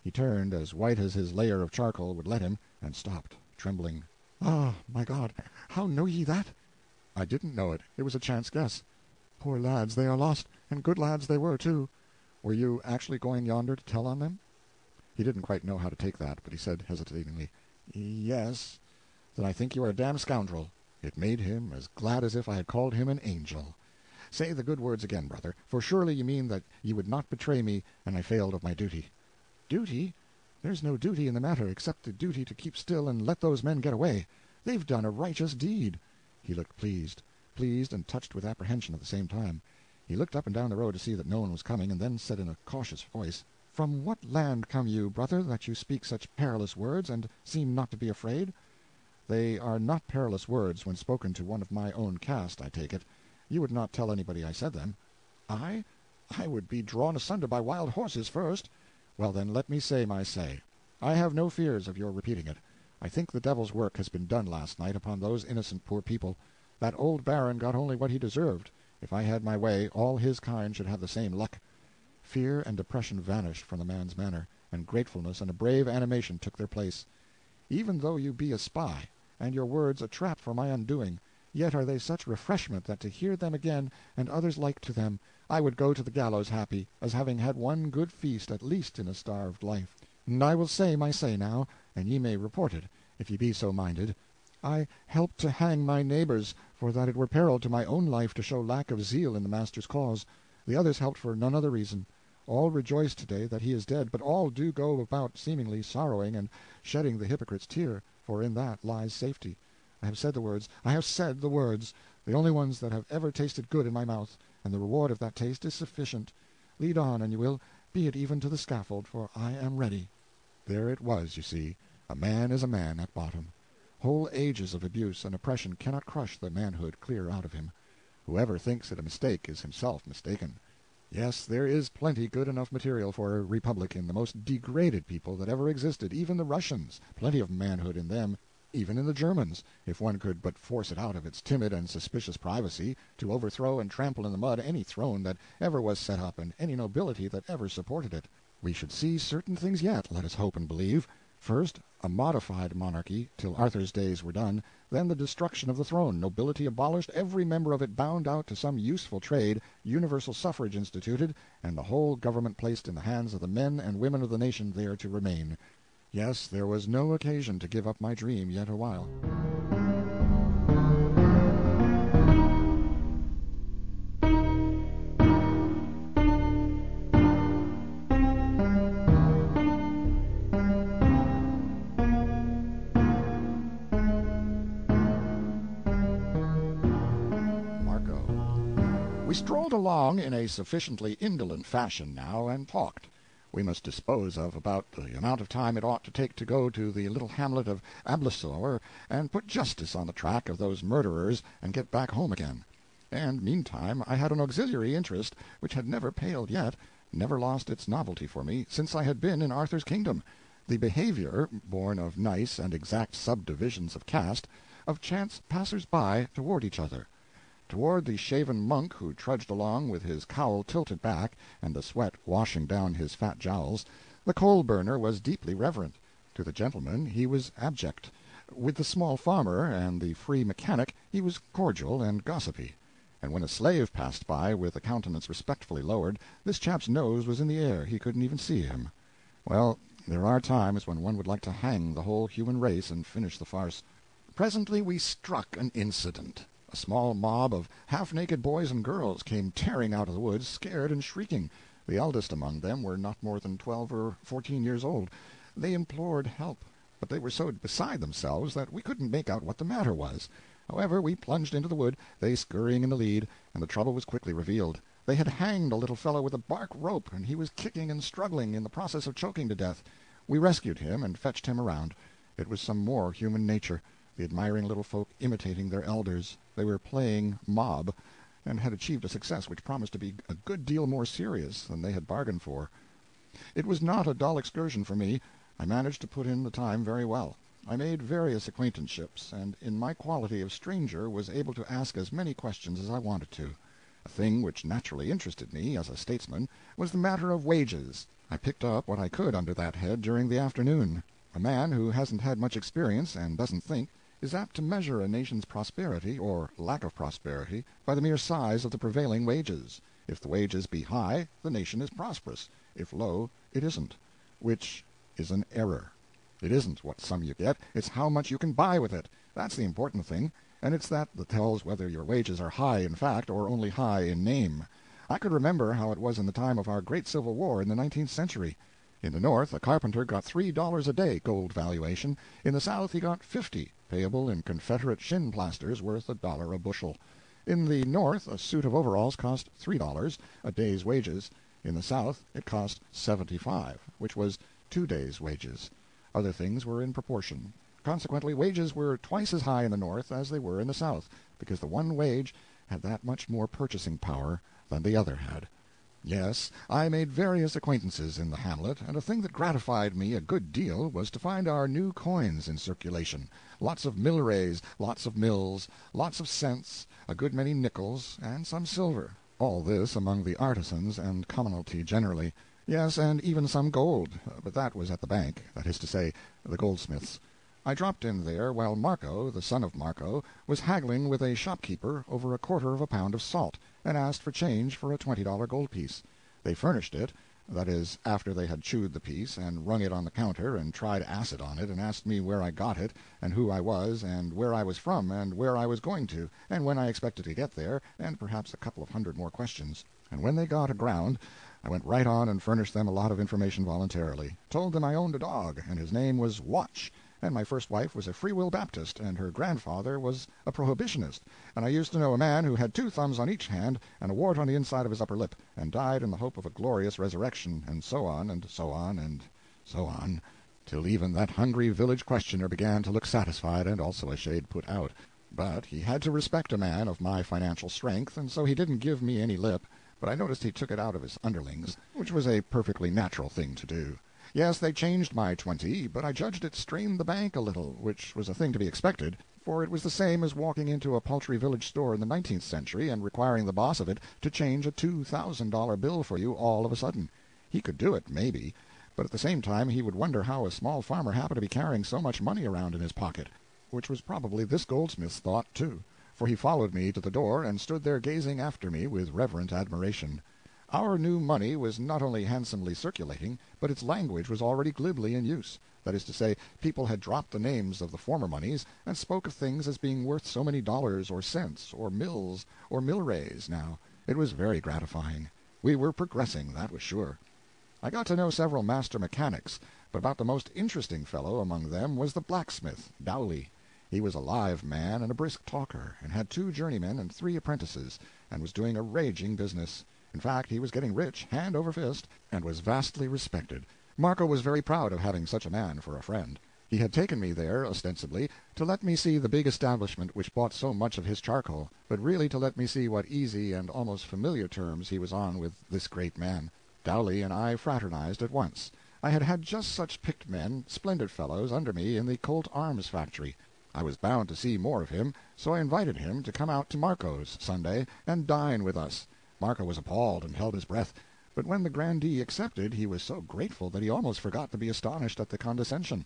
He turned, as white as his layer of charcoal would let him, and stopped, trembling. "Ah, my God, how know ye that?" "I didn't know it. It was a chance guess." "Poor lads, they are lost, and good lads they were, too." "Were you actually going yonder to tell on them?" He didn't quite know how to take that, but he said hesitatingly, "Yes." "Then I think you are a damned scoundrel." It made him as glad as if I had called him an angel. "Say the good words again, brother, for surely you mean that ye would not betray me and I failed of my duty." "Duty? There's no duty in the matter, except the duty to keep still and let those men get away. They've done a righteous deed." He looked pleased and touched with apprehension at the same time. He looked up and down the road to see that no one was coming, and then said in a cautious voice, "From what land come you, brother, that you speak such perilous words, and seem not to be afraid?" "They are not perilous words when spoken to one of my own caste, I take it. You would not tell anybody I said them." "I? I would be drawn asunder by wild horses first." "Well, then, let me say my say. I have no fears of your repeating it. I think the devil's work has been done last night upon those innocent poor people. That old baron got only what he deserved. If I had my way, all his kind should have the same luck." Fear and depression vanished from the man's manner, and gratefulness and a brave animation took their place. "Even though you be a spy, and your words a trap for my undoing, yet are they such refreshment that to hear them again, and others like to them, I would go to the gallows happy, as having had one good feast at least in a starved life. And I will say my say now, and ye may report it, if ye be so minded. I helped to hang my neighbors, for that it were peril to my own life to show lack of zeal in the master's cause. The others helped for none other reason. All rejoice today that he is dead, but all do go about seemingly sorrowing and shedding the hypocrite's tear, for in that lies safety. I have said the words, I have said the words, the only ones that have ever tasted good in my mouth, and the reward of that taste is sufficient. Lead on, an you will, be it even to the scaffold, for I am ready." There it was, you see. A man is a man at bottom. Whole ages of abuse and oppression cannot crush the manhood clear out of him. Whoever thinks it a mistake is himself mistaken. Yes, there is plenty good enough material for a republic in the most degraded people that ever existed, even the Russians, plenty of manhood in them, even in the Germans, if one could but force it out of its timid and suspicious privacy, to overthrow and trample in the mud any throne that ever was set up and any nobility that ever supported it. We should see certain things yet, let us hope and believe. First, a modified monarchy, till Arthur's days were done, then the destruction of the throne, nobility abolished, every member of it bound out to some useful trade, universal suffrage instituted, and the whole government placed in the hands of the men and women of the nation there to remain. Yes, there was no occasion to give up my dream yet awhile. We strolled along in a sufficiently indolent fashion now, and talked. We must dispose of about the amount of time it ought to take to go to the little hamlet of Ablesor and put justice on the track of those murderers and get back home again. And meantime I had an auxiliary interest which had never paled yet, never lost its novelty for me since I had been in Arthur's kingdom. The behavior, born of nice and exact subdivisions of caste, of chance passers-by toward each other. Toward the shaven monk who trudged along with his cowl tilted back and the sweat washing down his fat jowls, the coal-burner was deeply reverent. To the gentleman he was abject. With the small farmer and the free mechanic he was cordial and gossipy. And when a slave passed by with a countenance respectfully lowered, this chap's nose was in the air, he couldn't even see him. Well, there are times when one would like to hang the whole human race and finish the farce. Presently we struck an incident. A small mob of half-naked boys and girls came tearing out of the woods, scared and shrieking. The eldest among them were not more than 12 or 14 years old. They implored help, but they were so beside themselves that we couldn't make out what the matter was. However, we plunged into the wood, they scurrying in the lead, and the trouble was quickly revealed. They had hanged a little fellow with a bark rope, and he was kicking and struggling, in the process of choking to death. We rescued him and fetched him around. It was some more human nature, the admiring little folk imitating their elders. They were playing mob, and had achieved a success which promised to be a good deal more serious than they had bargained for. It was not a dull excursion for me. I managed to put in the time very well. I made various acquaintanceships, and in my quality of stranger was able to ask as many questions as I wanted to. A thing which naturally interested me, as a statesman, was the matter of wages. I picked up what I could under that head during the afternoon. A man who hasn't had much experience, and doesn't think, is apt to measure a nation's prosperity, or lack of prosperity, by the mere size of the prevailing wages. If the wages be high, the nation is prosperous. If low, it isn't, which is an error. It isn't what sum you get, it's how much you can buy with it. That's the important thing, and it's that tells whether your wages are high in fact or only high in name. I could remember how it was in the time of our great Civil War in the 19th century. In the North, a carpenter got $3 a day, gold valuation. In the South, he got 50, payable in Confederate shin plasters worth $1 a bushel. In the North, a suit of overalls cost $3, a day's wages. In the South, it cost 75, which was 2 days' wages. Other things were in proportion. Consequently, wages were twice as high in the North as they were in the South, because the one wage had that much more purchasing power than the other had. Yes, I made various acquaintances in the hamlet, and a thing that gratified me a good deal was to find our new coins in circulation. Lots of milrays, lots of mills, lots of cents, a good many nickels, and some silver. All this among the artisans and commonalty generally. Yes, and even some gold, but that was at the bank, that is to say, the goldsmith's. I dropped in there while Marco, the son of Marco, was haggling with a shopkeeper over a quarter of a pound of salt, and asked for change for a $20 gold piece. They furnished it, that is, after they had chewed the piece, and rung it on the counter, and tried acid on it, and asked me where I got it, and who I was, and where I was from, and where I was going to, and when I expected to get there, and perhaps a couple of hundred more questions. And when they got aground, I went right on and furnished them a lot of information voluntarily. Told them I owned a dog, and his name was Watch, and my first wife was a Free Will Baptist, and her grandfather was a Prohibitionist, and I used to know a man who had 2 thumbs on each hand and a wart on the inside of his upper lip, and died in the hope of a glorious resurrection, and so on, and so on, and so on, till even that hungry village questioner began to look satisfied and also a shade put out. But he had to respect a man of my financial strength, and so he didn't give me any lip, but I noticed he took it out of his underlings, which was a perfectly natural thing to do. Yes, they changed my 20, but I judged it strained the bank a little, which was a thing to be expected, for it was the same as walking into a paltry village store in the 19th century and requiring the boss of it to change a $2,000 bill for you all of a sudden. He could do it, maybe, but at the same time he would wonder how a small farmer happened to be carrying so much money around in his pocket, which was probably this goldsmith's thought, too, for he followed me to the door and stood there gazing after me with reverent admiration. Our new money was not only handsomely circulating, but its language was already glibly in use. That is to say, people had dropped the names of the former moneys, and spoke of things as being worth so many dollars or cents, or mills, or milrays now. It was very gratifying. We were progressing, that was sure. I got to know several master mechanics, but about the most interesting fellow among them was the blacksmith, Dowley. He was a live man and a brisk talker, and had 2 journeymen and 3 apprentices, and was doing a raging business. In fact, he was getting rich, hand over fist, and was vastly respected. Marco was very proud of having such a man for a friend. He had taken me there, ostensibly, to let me see the big establishment which bought so much of his charcoal, but really to let me see what easy and almost familiar terms he was on with this great man. Dowley and I fraternized at once. I had had just such picked men, splendid fellows, under me in the Colt Arms factory. I was bound to see more of him, so I invited him to come out to Marco's Sunday and dine with us. Marco was appalled and held his breath, but when the grandee accepted he was so grateful that he almost forgot to be astonished at the condescension.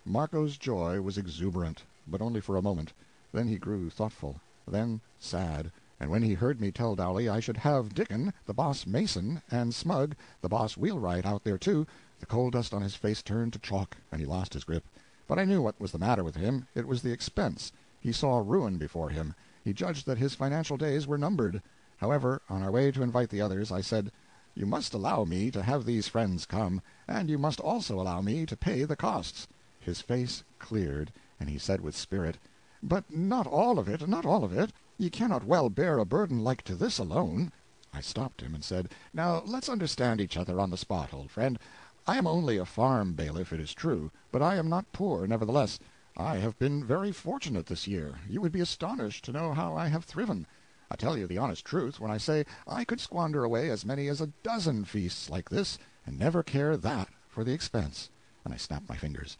Marco's joy was exuberant, but only for a moment. Then he grew thoughtful, then sad, and when he heard me tell Dowley I should have Dickon, the boss mason, and Smug, the boss wheelwright, out there too, the coal dust on his face turned to chalk, and he lost his grip. But I knew what was the matter with him. It was the expense. He saw ruin before him. He judged that his financial days were numbered. However, on our way to invite the others, I said, "You must allow me to have these friends come, and you must also allow me to pay the costs." His face cleared, and he said with spirit, "But not all of it, not all of it. Ye cannot well bear a burden like to this alone." I stopped him and said, "Now let's understand each other on the spot, old friend. I am only a farm bailiff, it is true, but I am not poor, nevertheless. I have been very fortunate this year. You would be astonished to know how I have thriven. I tell you the honest truth when I say I could squander away as many as a dozen feasts like this, and never care that for the expense." And I snapped my fingers.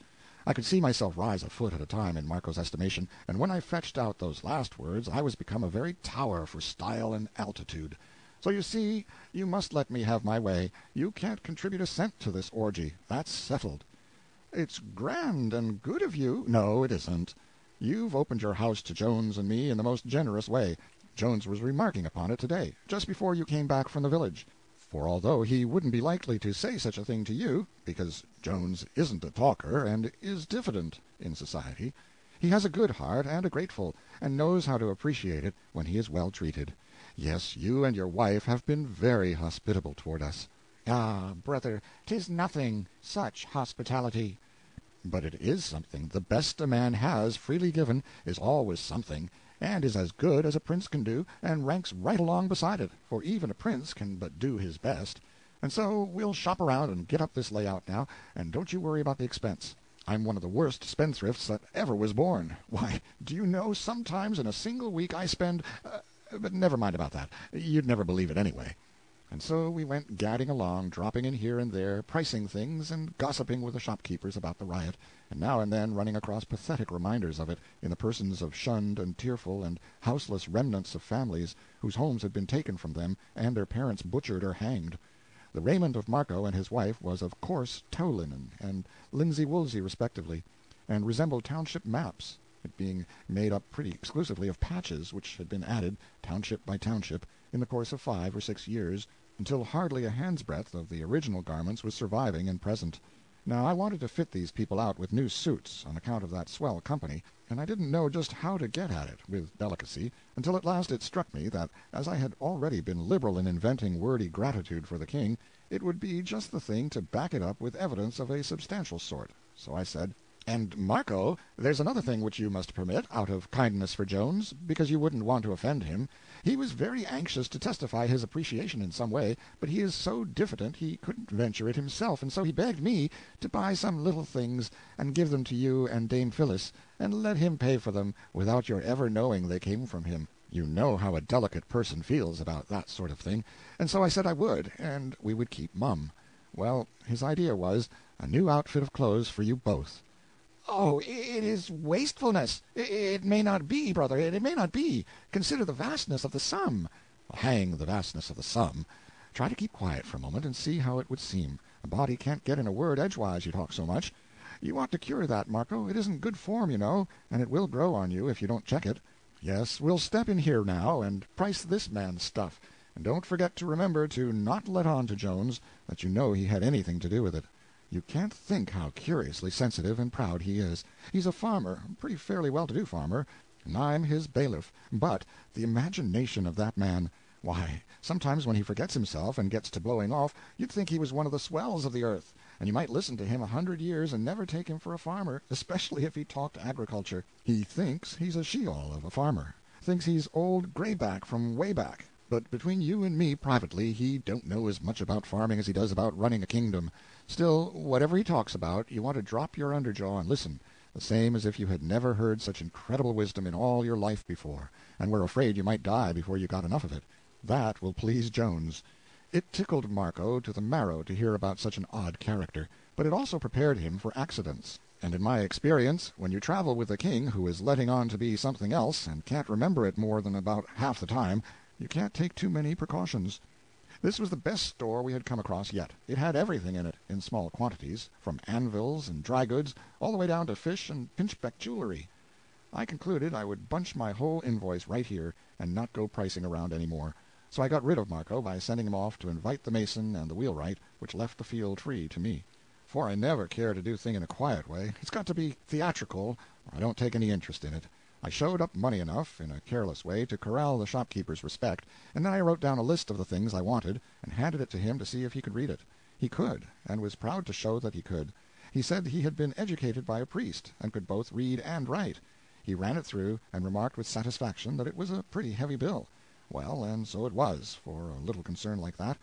I could see myself rise a foot at a time in Marco's estimation, and when I fetched out those last words I was become a very tower for style and altitude. "So you see, you must let me have my way. You can't contribute a cent to this orgy. That's settled." "It's grand and good of you—" "No, it isn't. You've opened your house to Jones and me in the most generous way. Jones was remarking upon it today, just before you came back from the village. For although he wouldn't be likely to say such a thing to you, because Jones isn't a talker and is diffident in society, he has a good heart and a grateful, and knows how to appreciate it when he is well treated. Yes, you and your wife have been very hospitable toward us." "Ah, brother, 'tis nothing, such hospitality." "But it is something. The best a man has, freely given, is always something, and is as good as a prince can do, and ranks right along beside it, for even a prince can but do his best. And so we'll shop around and get up this layout now, and don't you worry about the expense. I'm one of the worst spendthrifts that ever was born. Why, do you know, sometimes in a single week I spend but never mind about that. You'd never believe it anyway." And so we went gadding along, dropping in here and there, pricing things, and gossiping with the shopkeepers about the riot, and now and then running across pathetic reminders of it in the persons of shunned and tearful and houseless remnants of families whose homes had been taken from them and their parents butchered or hanged. The raiment of Marco and his wife was of coarse tow linen and linsey-woolsey respectively, and resembled township maps, it being made up pretty exclusively of patches which had been added, township by township, in the course of 5 or 6 years, until hardly a hand's breadth of the original garments was surviving and present. Now I wanted to fit these people out with new suits, on account of that swell company, and I didn't know just how to get at it with delicacy, until at last it struck me that, as I had already been liberal in inventing wordy gratitude for the king, it would be just the thing to back it up with evidence of a substantial sort. So I said, "And, Marco, there's another thing which you must permit, out of kindness for Jones, because you wouldn't want to offend him. He was very anxious to testify his appreciation in some way, but he is so diffident he couldn't venture it himself, and so he begged me to buy some little things and give them to you and Dame Phyllis, and let him pay for them without your ever knowing they came from him. You know how a delicate person feels about that sort of thing, and so I said I would, and we would keep mum. Well, his idea was, a new outfit of clothes for you both." "Oh, it is wastefulness. It may not be, brother, it may not be. Consider the vastness of the sum." "Hang the vastness of the sum. Try to keep quiet for a moment and see how it would seem. A body can't get in a word edgewise, you talk so much. You ought to cure that, Marco. It isn't good form, you know, and it will grow on you if you don't check it. Yes, we'll step in here now and price this man's stuff, and don't forget to remember to not let on to Jones that you know he had anything to do with it. You can't think how curiously sensitive and proud he is. He's a farmer, pretty fairly well-to-do farmer, and I'm his bailiff, but the imagination of that man! Why, sometimes when he forgets himself and gets to blowing off, you'd think he was one of the swells of the earth, and you might listen to him 100 years and never take him for a farmer, especially if he talked agriculture. He thinks he's a Sheol of a farmer, thinks he's old Grayback from way back. But between you and me, privately, he don't know as much about farming as he does about running a kingdom. Still, whatever he talks about, you want to drop your underjaw and listen, the same as if you had never heard such incredible wisdom in all your life before, and were afraid you might die before you got enough of it. That will please Jones. It tickled Marco to the marrow to hear about such an odd character, but it also prepared him for accidents. And in my experience, when you travel with a king who is letting on to be something else, and can't remember it more than about half the time, you can't take too many precautions. This was the best store we had come across yet. It had everything in it, in small quantities, from anvils and dry goods all the way down to fish and pinchbeck jewelry. I concluded I would bunch my whole invoice right here, and not go pricing around any more. So I got rid of Marco by sending him off to invite the mason and the wheelwright, which left the field free to me. For I never care to do thing in a quiet way. It's got to be theatrical, or I don't take any interest in it. I showed up money enough, in a careless way, to corral the shopkeeper's respect, and then I wrote down a list of the things I wanted, and handed it to him to see if he could read it. He could, and was proud to show that he could. He said he had been educated by a priest, and could both read and write. He ran it through, and remarked with satisfaction that it was a pretty heavy bill. Well, and so it was, for a little concern like that.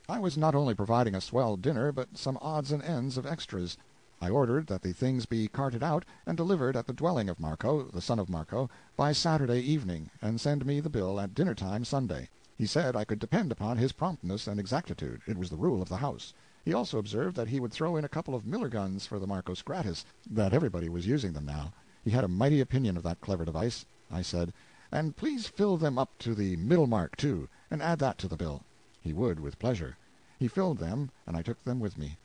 I was not only providing a swell dinner, but some odds and ends of extras. I ordered that the things be carted out and delivered at the dwelling of Marco, the son of Marco, by Saturday evening, and send me the bill at dinner-time Sunday. He said I could depend upon his promptness and exactitude. It was the rule of the house. He also observed that he would throw in a couple of Miller guns for the Marcos gratis, that everybody was using them now. He had a mighty opinion of that clever device. I said, "And please fill them up to the middle mark, too, and add that to the bill." He would, with pleasure. He filled them, and I took them with me.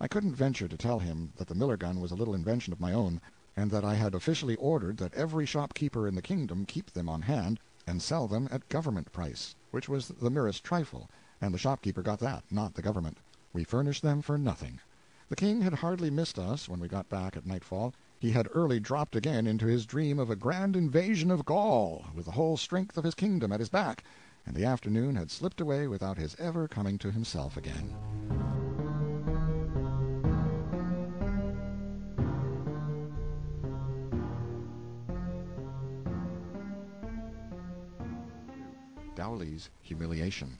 I couldn't venture to tell him that the Miller gun was a little invention of my own, and that I had officially ordered that every shopkeeper in the kingdom keep them on hand, and sell them at government price, which was the merest trifle, and the shopkeeper got that, not the government. We furnished them for nothing. The king had hardly missed us when we got back at nightfall. He had early dropped again into his dream of a grand invasion of Gaul, with the whole strength of his kingdom at his back, and the afternoon had slipped away without his ever coming to himself again. Dowley's humiliation.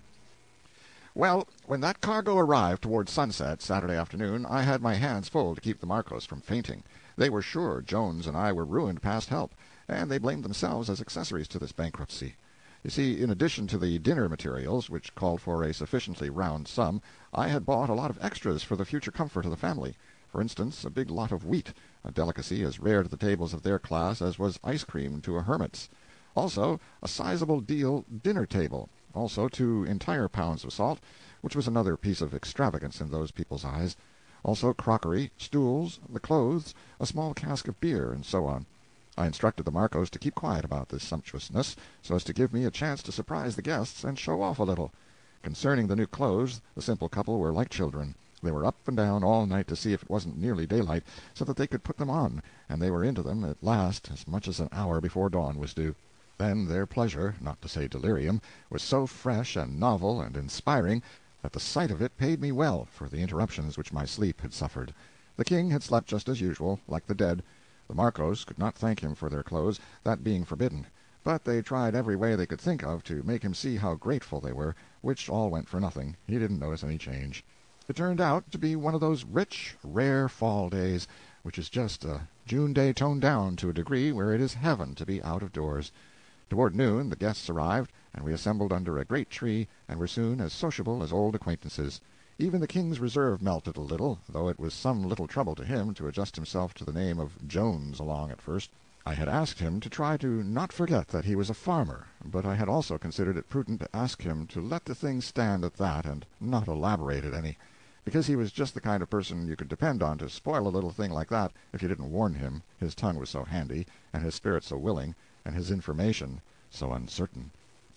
Well, when that cargo arrived toward sunset Saturday afternoon, I had my hands full to keep the Marcos from fainting. They were sure Jones and I were ruined past help, and they blamed themselves as accessories to this bankruptcy. You see, in addition to the dinner materials, which called for a sufficiently round sum, I had bought a lot of extras for the future comfort of the family. For instance, a big lot of wheat, a delicacy as rare to the tables of their class as was ice cream to a hermit's. Also, a sizable deal dinner table. Also, 2 entire pounds of salt, which was another piece of extravagance in those people's eyes. Also, crockery, stools, the clothes, a small cask of beer, and so on. I instructed the Marcos to keep quiet about this sumptuousness, so as to give me a chance to surprise the guests and show off a little. Concerning the new clothes, the simple couple were like children. They were up and down all night to see if it wasn't nearly daylight, so that they could put them on, and they were into them at last as much as an hour before dawn was due. Then their pleasure, not to say delirium, was so fresh and novel and inspiring that the sight of it paid me well for the interruptions which my sleep had suffered. The king had slept just as usual, like the dead. The Marcos could not thank him for their clothes, that being forbidden, but they tried every way they could think of to make him see how grateful they were, which all went for nothing. He didn't notice any change. It turned out to be one of those rich, rare fall days, which is just a June day toned down to a degree where it is heaven to be out of doors. Toward noon the guests arrived, and we assembled under a great tree, and were soon as sociable as old acquaintances. Even the king's reserve melted a little, though it was some little trouble to him to adjust himself to the name of Jones along at first. I had asked him to try to not forget that he was a farmer, but I had also considered it prudent to ask him to let the thing stand at that and not elaborate it any, because he was just the kind of person you could depend on to spoil a little thing like that if you didn't warn him, his tongue was so handy, and his spirit so willing, and his information so uncertain.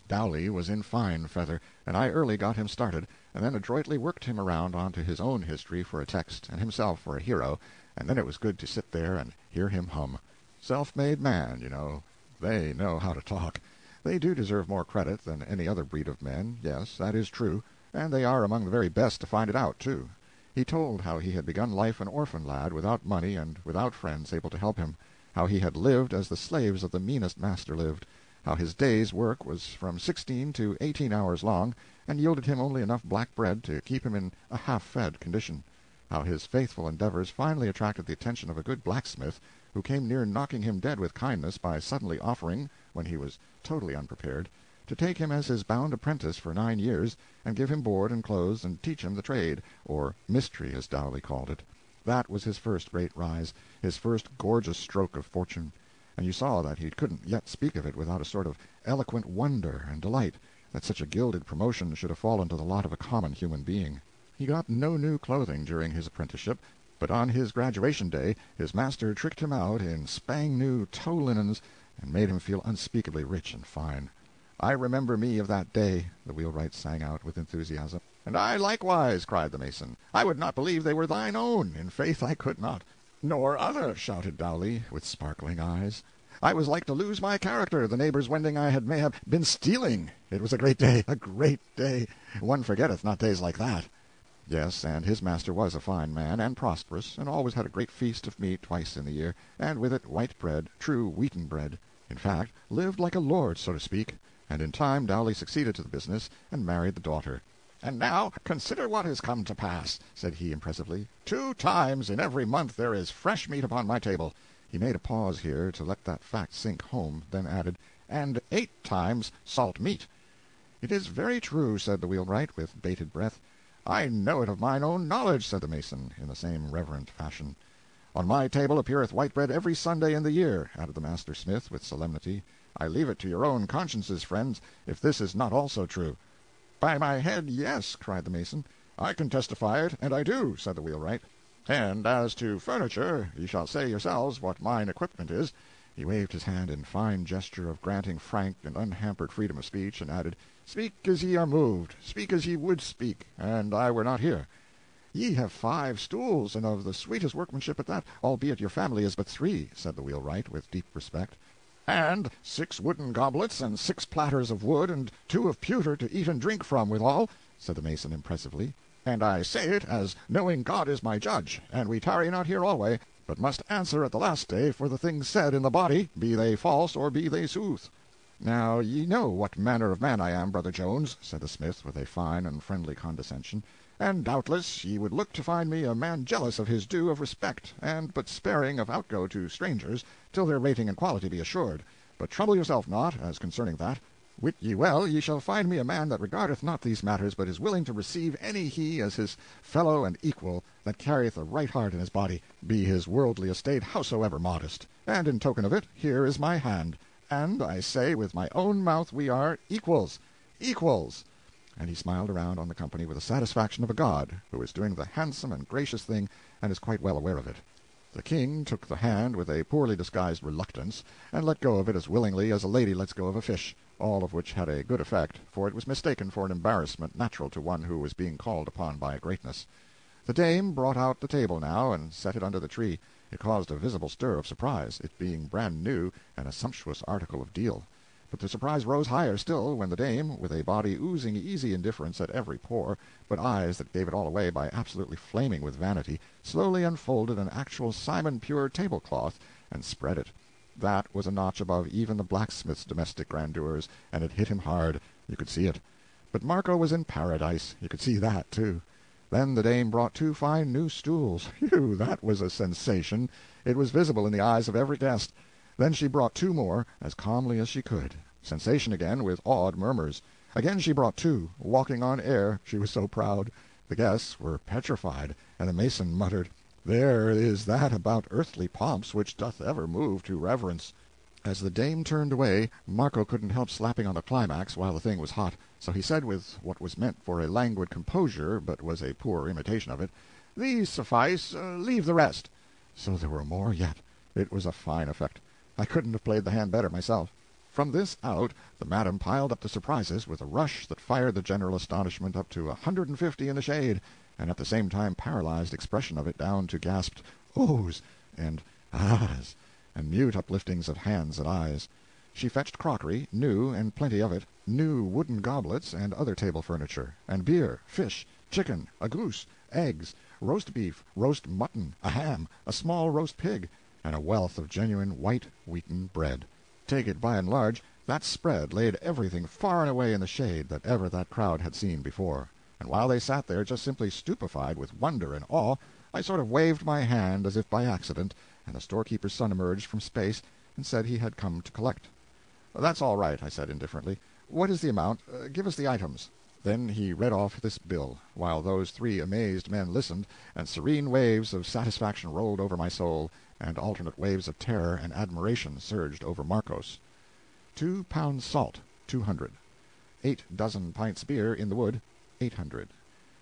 Dowley was in fine feather, and I early got him started, and then adroitly worked him around onto his own history for a text, and himself for a hero, and then it was good to sit there and hear him hum. Self-made man, you know. They know how to talk. They do deserve more credit than any other breed of men, yes, that is true, and they are among the very best to find it out, too. He told how he had begun life an orphan lad, without money and without friends able to help him, how he had lived as the slaves of the meanest master lived, how his day's work was from 16 to 18 hours long, and yielded him only enough black bread to keep him in a half-fed condition, how his faithful endeavors finally attracted the attention of a good blacksmith, who came near knocking him dead with kindness by suddenly offering, when he was totally unprepared, to take him as his bound apprentice for 9 years, and give him board and clothes and teach him the trade, or mystery as Dowley called it. That was his first great rise, his first gorgeous stroke of fortune, and you saw that he couldn't yet speak of it without a sort of eloquent wonder and delight that such a gilded promotion should have fallen to the lot of a common human being. He got no new clothing during his apprenticeship, but on his graduation day his master tricked him out in spang-new tow linens and made him feel unspeakably rich and fine. "I remember me of that day," the wheelwright sang out with enthusiasm. "And I likewise," cried the mason. "I would not believe they were thine own. In faith I could not." "Nor other," shouted Dowley, with sparkling eyes. "I was like to lose my character, the neighbors wending I had may have been stealing. It was a great day, a great day. One forgetteth not days like that." Yes, and his master was a fine man, and prosperous, and always had a great feast of meat twice in the year, and with it white bread, true wheaten bread. In fact, lived like a lord, so to speak, and in time Dowley succeeded to the business, and married the daughter. "And now consider what has come to pass," said he impressively. 2 times in every month there is fresh meat upon my table." He made a pause here to let that fact sink home, then added, "and 8 times salt meat." "It is very true," said the wheelwright, with bated breath. "I know it of mine own knowledge," said the mason, in the same reverent fashion. "On my table appeareth white bread every Sunday in the year," added the master smith, with solemnity. "I leave it to your own consciences, friends, if this is not also true." "By my head, yes," cried the mason. "I can testify it, and I do," said the wheelwright. "And as to furniture, ye shall say yourselves what mine equipment is." He waved his hand in fine gesture of granting frank and unhampered freedom of speech, and added, "Speak as ye are moved, speak as ye would speak, and I were not here." "Ye have 5 stools, and of the sweetest workmanship at that, albeit your family is but 3," said the wheelwright, with deep respect. "And 6 wooden goblets, and 6 platters of wood, and 2 of pewter to eat and drink from withal," said the mason impressively. "And I say it as knowing God is my judge, and we tarry not here alway, but must answer at the last day for the things said in the body, be they false or be they sooth." "Now ye know what manner of man I am, brother Jones," said the smith, with a fine and friendly condescension, "and doubtless ye would look to find me a man jealous of his due of respect, and but sparing of outgo to strangers, till their rating and quality be assured. But trouble yourself not, as concerning that. Wit ye well ye shall find me a man that regardeth not these matters, but is willing to receive any he as his fellow and equal, that carrieth a right heart in his body, be his worldly estate howsoever modest. And in token of it, here is my hand. And I say with my own mouth we are equals. Equals!" And he smiled around on the company with the satisfaction of a god who is doing the handsome and gracious thing and is quite well aware of it. The king took the hand with a poorly disguised reluctance, and let go of it as willingly as a lady lets go of a fish, all of which had a good effect, for it was mistaken for an embarrassment natural to one who was being called upon by greatness. The dame brought out the table now, and set it under the tree. It caused a visible stir of surprise, it being brand new and a sumptuous article of deal. But the surprise rose higher still when the dame, with a body oozing easy indifference at every pore, but eyes that gave it all away by absolutely flaming with vanity, slowly unfolded an actual Simon-pure tablecloth and spread it. That was a notch above even the blacksmith's domestic grandeurs, and it hit him hard. You could see it. But Marco was in paradise. You could see that, too. Then the dame brought 2 fine new stools. Phew, that was a sensation. It was visible in the eyes of every guest. Then she brought 2 more, as calmly as she could. Sensation again, with awed murmurs. Again she brought 2, walking on air, she was so proud. The guests were petrified, and the mason muttered, "There is that about earthly pomps which doth ever move to reverence." As the dame turned away, Marco couldn't help slapping on the climax while the thing was hot, so he said with what was meant for a languid composure, but was a poor imitation of it, "These suffice, leave the rest." So there were more yet. It was a fine effect. I couldn't have played the hand better myself. From this out, the madam piled up the surprises with a rush that fired the general astonishment up to 150 in the shade, and at the same time paralyzed expression of it down to gasped "Ohs!" and "Ahs!" and mute upliftings of hands and eyes. She fetched crockery, new and plenty of it, new wooden goblets and other table furniture, and beer, fish, chicken, a goose, eggs, roast beef, roast mutton, a ham, a small roast pig, and a wealth of genuine white wheaten bread. Take it by and large, that spread laid everything far and away in the shade that ever that crowd had seen before. And while they sat there just simply stupefied with wonder and awe, I sort of waved my hand as if by accident, and the storekeeper's son emerged from space and said he had come to collect. "That's all right," I said indifferently. What is the amount? Give us the items." Then he read off this bill, while those three amazed men listened, and serene waves of satisfaction rolled over my soul, and alternate waves of terror and admiration surged over Marcos. 2 pounds salt, 200. 8 dozen pints beer in the wood, 800.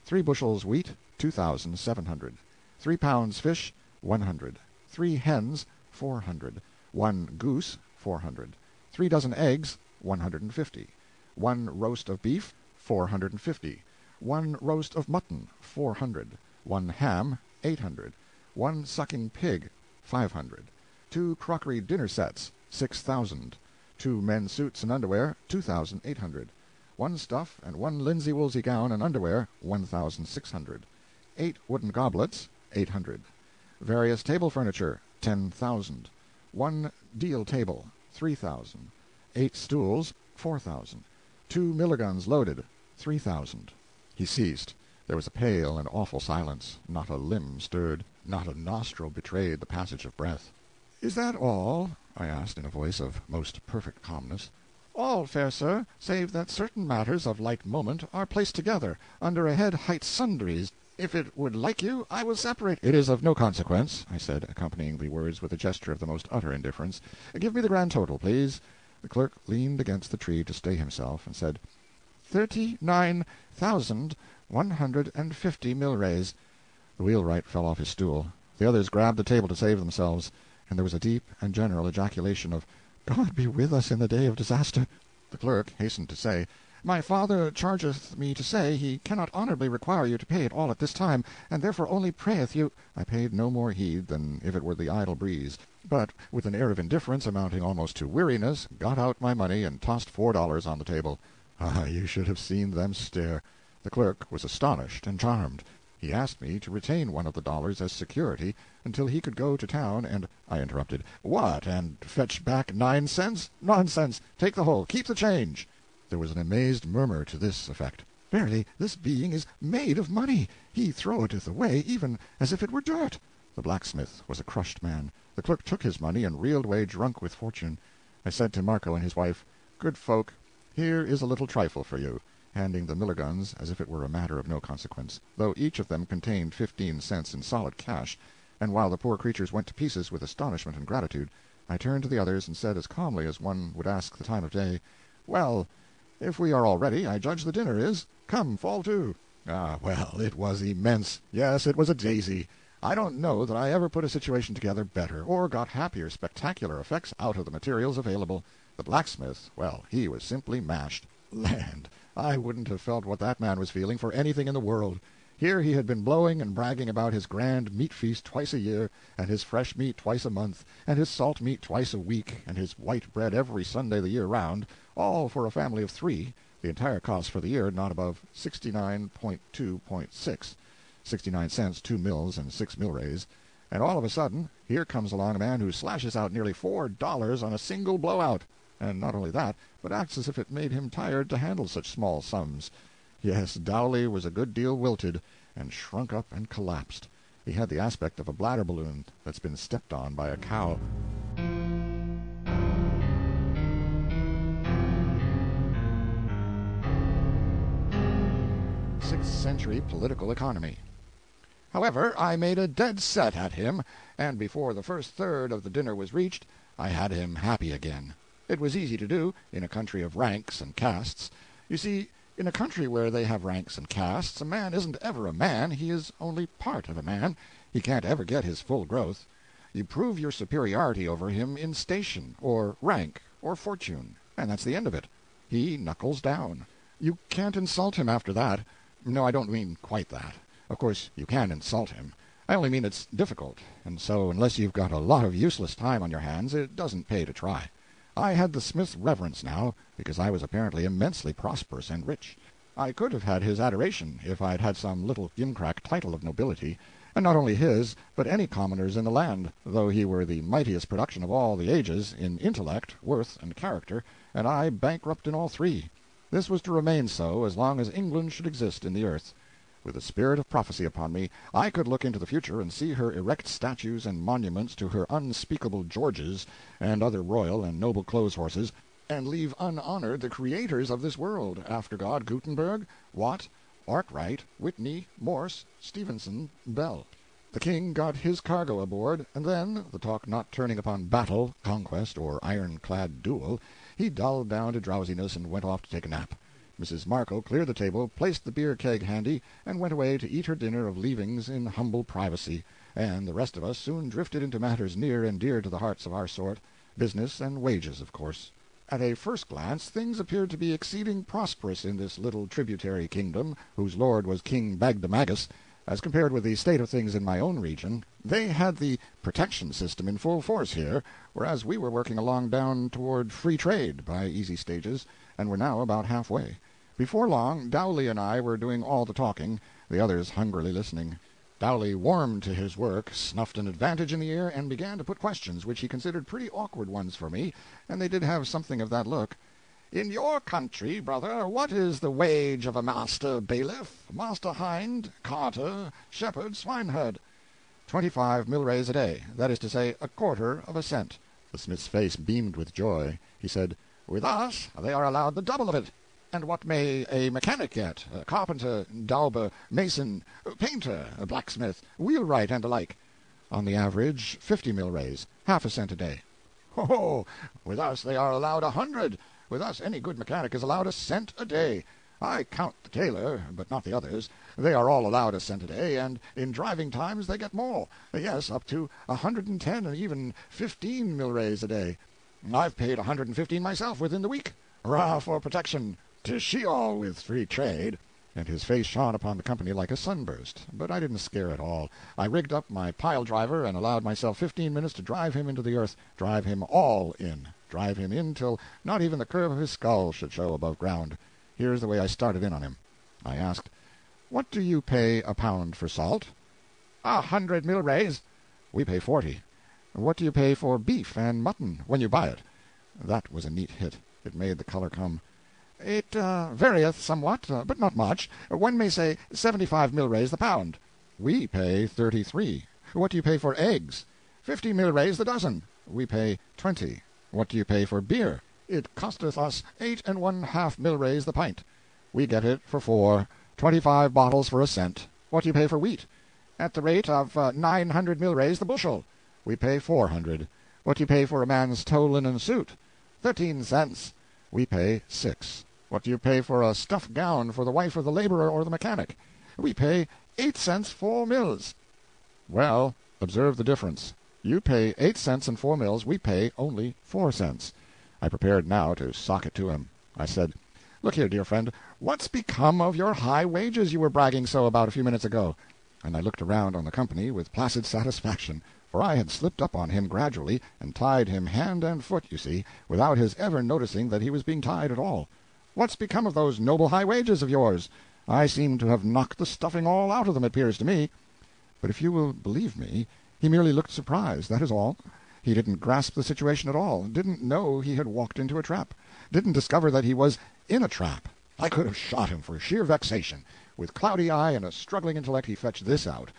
3 bushels wheat, 2,700. 3 pounds fish, 100. 3 hens, 400. 1 goose, 400. 3 dozen eggs, 150. 1 roast of beef, 450. 1 roast of mutton, 400. 1 ham, 800. 1 sucking pig, 500. 2 crockery dinner sets, 6,000. 2 men's suits and underwear, 2,800. 1 stuff and 1 linsey woolsey gown and underwear, 1,600. 8 wooden goblets, 800. Various table furniture, 10,000. 1 deal table, 3,000. 8 stools, 4,000. 2 miller guns loaded, 3,000. He ceased. There was a pale and awful silence. Not a limb stirred. Not a nostril betrayed the passage of breath. "Is that all?" I asked, in a voice of most perfect calmness. "All, fair sir, save that certain matters of light moment are placed together, under a head hight sundries. If it would like you, I will separate—" "It is of no consequence," I said, accompanying the words with a gesture of the most utter indifference. "Give me the grand total, please." The clerk leaned against the tree to stay himself, and said, 39,150 milrays. The wheelwright fell off his stool. The others grabbed the table to save themselves, and there was a deep and general ejaculation of, "God be with us in the day of disaster." The clerk hastened to say, "My father chargeth me to say he cannot honorably require you to pay it all at this time, and therefore only prayeth you—" I paid no more heed than if it were the idle breeze, but, with an air of indifference amounting almost to weariness, got out my money and tossed $4 on the table. Ah, you should have seen them stare. The clerk was astonished and charmed. He asked me to retain one of the dollars as security until he could go to town, and I interrupted. "What, and fetch back 9 cents? Nonsense! Take the whole. Keep the change." There was an amazed murmur to this effect. "Verily, this being is made of money. He throweth away even as if it were dirt." The blacksmith was a crushed man. The clerk took his money and reeled away drunk with fortune. I said to Marco and his wife, "Good folk, here is a little trifle for you," handing the miller guns as if it were a matter of no consequence, though each of them contained 15 cents in solid cash, and while the poor creatures went to pieces with astonishment and gratitude, I turned to the others and said as calmly as one would ask the time of day, "Well, if we are all ready, I judge the dinner is. Come, fall to." Ah, well, it was immense. Yes, it was a daisy. I don't know that I ever put a situation together better, or got happier spectacular effects out of the materials available. The blacksmith, well, he was simply mashed. Land, I wouldn't have felt what that man was feeling for anything in the world. Here he had been blowing and bragging about his grand meat feast twice a year, and his fresh meat twice a month, and his salt meat twice a week, and his white bread every Sunday the year round, all for a family of 3, the entire cost for the year not above 69.2.6, 69 cents, 2 mills, and 6 milrays, and all of a sudden here comes along a man who slashes out nearly $4 on a single blowout. And not only that, but acts as if it made him tired to handle such small sums. Yes, Dowley was a good deal wilted, and shrunk up and collapsed. He had the aspect of a bladder balloon that's been stepped on by a cow. 6th century political economy. However, I made a dead set at him, and before the first third of the dinner was reached, I had him happy again. It was easy to do, in a country of ranks and castes. You see, in a country where they have ranks and castes, a man isn't ever a man, he is only part of a man. He can't ever get his full growth. You prove your superiority over him in station, or rank, or fortune, and that's the end of it. He knuckles down. You can't insult him after that. No, I don't mean quite that. Of course you can insult him. I only mean it's difficult, and so unless you've got a lot of useless time on your hands, it doesn't pay to try. I had the smith's reverence now, because I was apparently immensely prosperous and rich. I could have had his adoration if I'd had some little gimcrack title of nobility, and not only his, but any commoner's in the land, though he were the mightiest production of all the ages, in intellect, worth, and character, and I bankrupt in all 3. This was to remain so as long as England should exist in the earth. With the spirit of prophecy upon me, I could look into the future and see her erect statues and monuments to her unspeakable Georges and other royal and noble clothes horses, and leave unhonored the creators of this world, after God, Gutenberg, Watt, Arkwright, Whitney, Morse, Stephenson, Bell. The king got his cargo aboard, and then, the talk not turning upon battle, conquest, or iron-clad duel, he dulled down to drowsiness and went off to take a nap. Mrs. Markle cleared the table, placed the beer keg handy, and went away to eat her dinner of leavings in humble privacy, and the rest of us soon drifted into matters near and dear to the hearts of our sort, business and wages, of course. At a first glance things appeared to be exceeding prosperous in this little tributary kingdom, whose lord was King Bagdemagus, as compared with the state of things in my own region. They had the protection system in full force here, whereas we were working along down toward free trade by easy stages, and were now about halfway. Before long, Dowley and I were doing all the talking, the others hungrily listening. Dowley warmed to his work, snuffed an advantage in the air, and began to put questions which he considered pretty awkward ones for me, and they did have something of that look. "In your country, brother, what is the wage of a master bailiff, master hind, carter, shepherd, swineherd?" 25 milrays a day, that is to say, a quarter of a cent. The smith's face beamed with joy. He said, "With us they are allowed the double of it." "And what may a mechanic get? A carpenter, dauber, mason, painter, blacksmith, wheelwright, and the like?" "On the average, 50 milrays, half a cent a day." "Oh, with us they are allowed 100. With us any good mechanic is allowed a cent a day. I count the tailor, but not the others. They are all allowed a cent a day, and in driving times they get more. Yes, up to 110 and even 15 milrays a day. I've paid 115 myself within the week. Hurrah for protection! 'Tis she all with free trade." And his face shone upon the company like a sunburst. But I didn't scare at all. I rigged up my pile-driver and allowed myself 15 minutes to drive him into the earth, drive him in till not even the curve of his skull should show above ground. Here's the way I started in on him. I asked, "What do you pay a pound for salt?" 100 milrays. "We pay 40. What do you pay for beef and mutton when you buy it?" That was a neat hit. It made the color come. "It varieth somewhat, but not much. One may say 75 milrays the pound." "We pay 33. What do you pay for eggs?" 50 milrays the dozen." "We pay 20. What do you pay for beer?" "It costeth us 8½ milrays the pint." "We get it for 4. 25 bottles for a cent." "What do you pay for wheat?" "At the rate of 900 milrays the bushel." "We pay 400. What do you pay for a man's tow linen suit?" 13 cents. "We pay 6. What do you pay for a stuff gown for the wife of the laborer or the mechanic?" "We pay 8 cents 4 mills." "Well, observe the difference. You pay 8 cents and 4 mills, we pay only 4 cents. I prepared now to sock it to him. I said, "Look here, dear friend, what's become of your high wages you were bragging so about a few minutes ago?" And I looked around on the company with placid satisfaction, for I had slipped up on him gradually, and tied him hand and foot, you see, without his ever noticing that he was being tied at all. "What's become of those noble high wages of yours? I seem to have knocked the stuffing all out of them, it appears to me." But if you will believe me, he merely looked surprised, that is all. He didn't grasp the situation at all, didn't know he had walked into a trap, didn't discover that he was in a trap. I could have shot him for sheer vexation. With cloudy eye and a struggling intellect he fetched this out.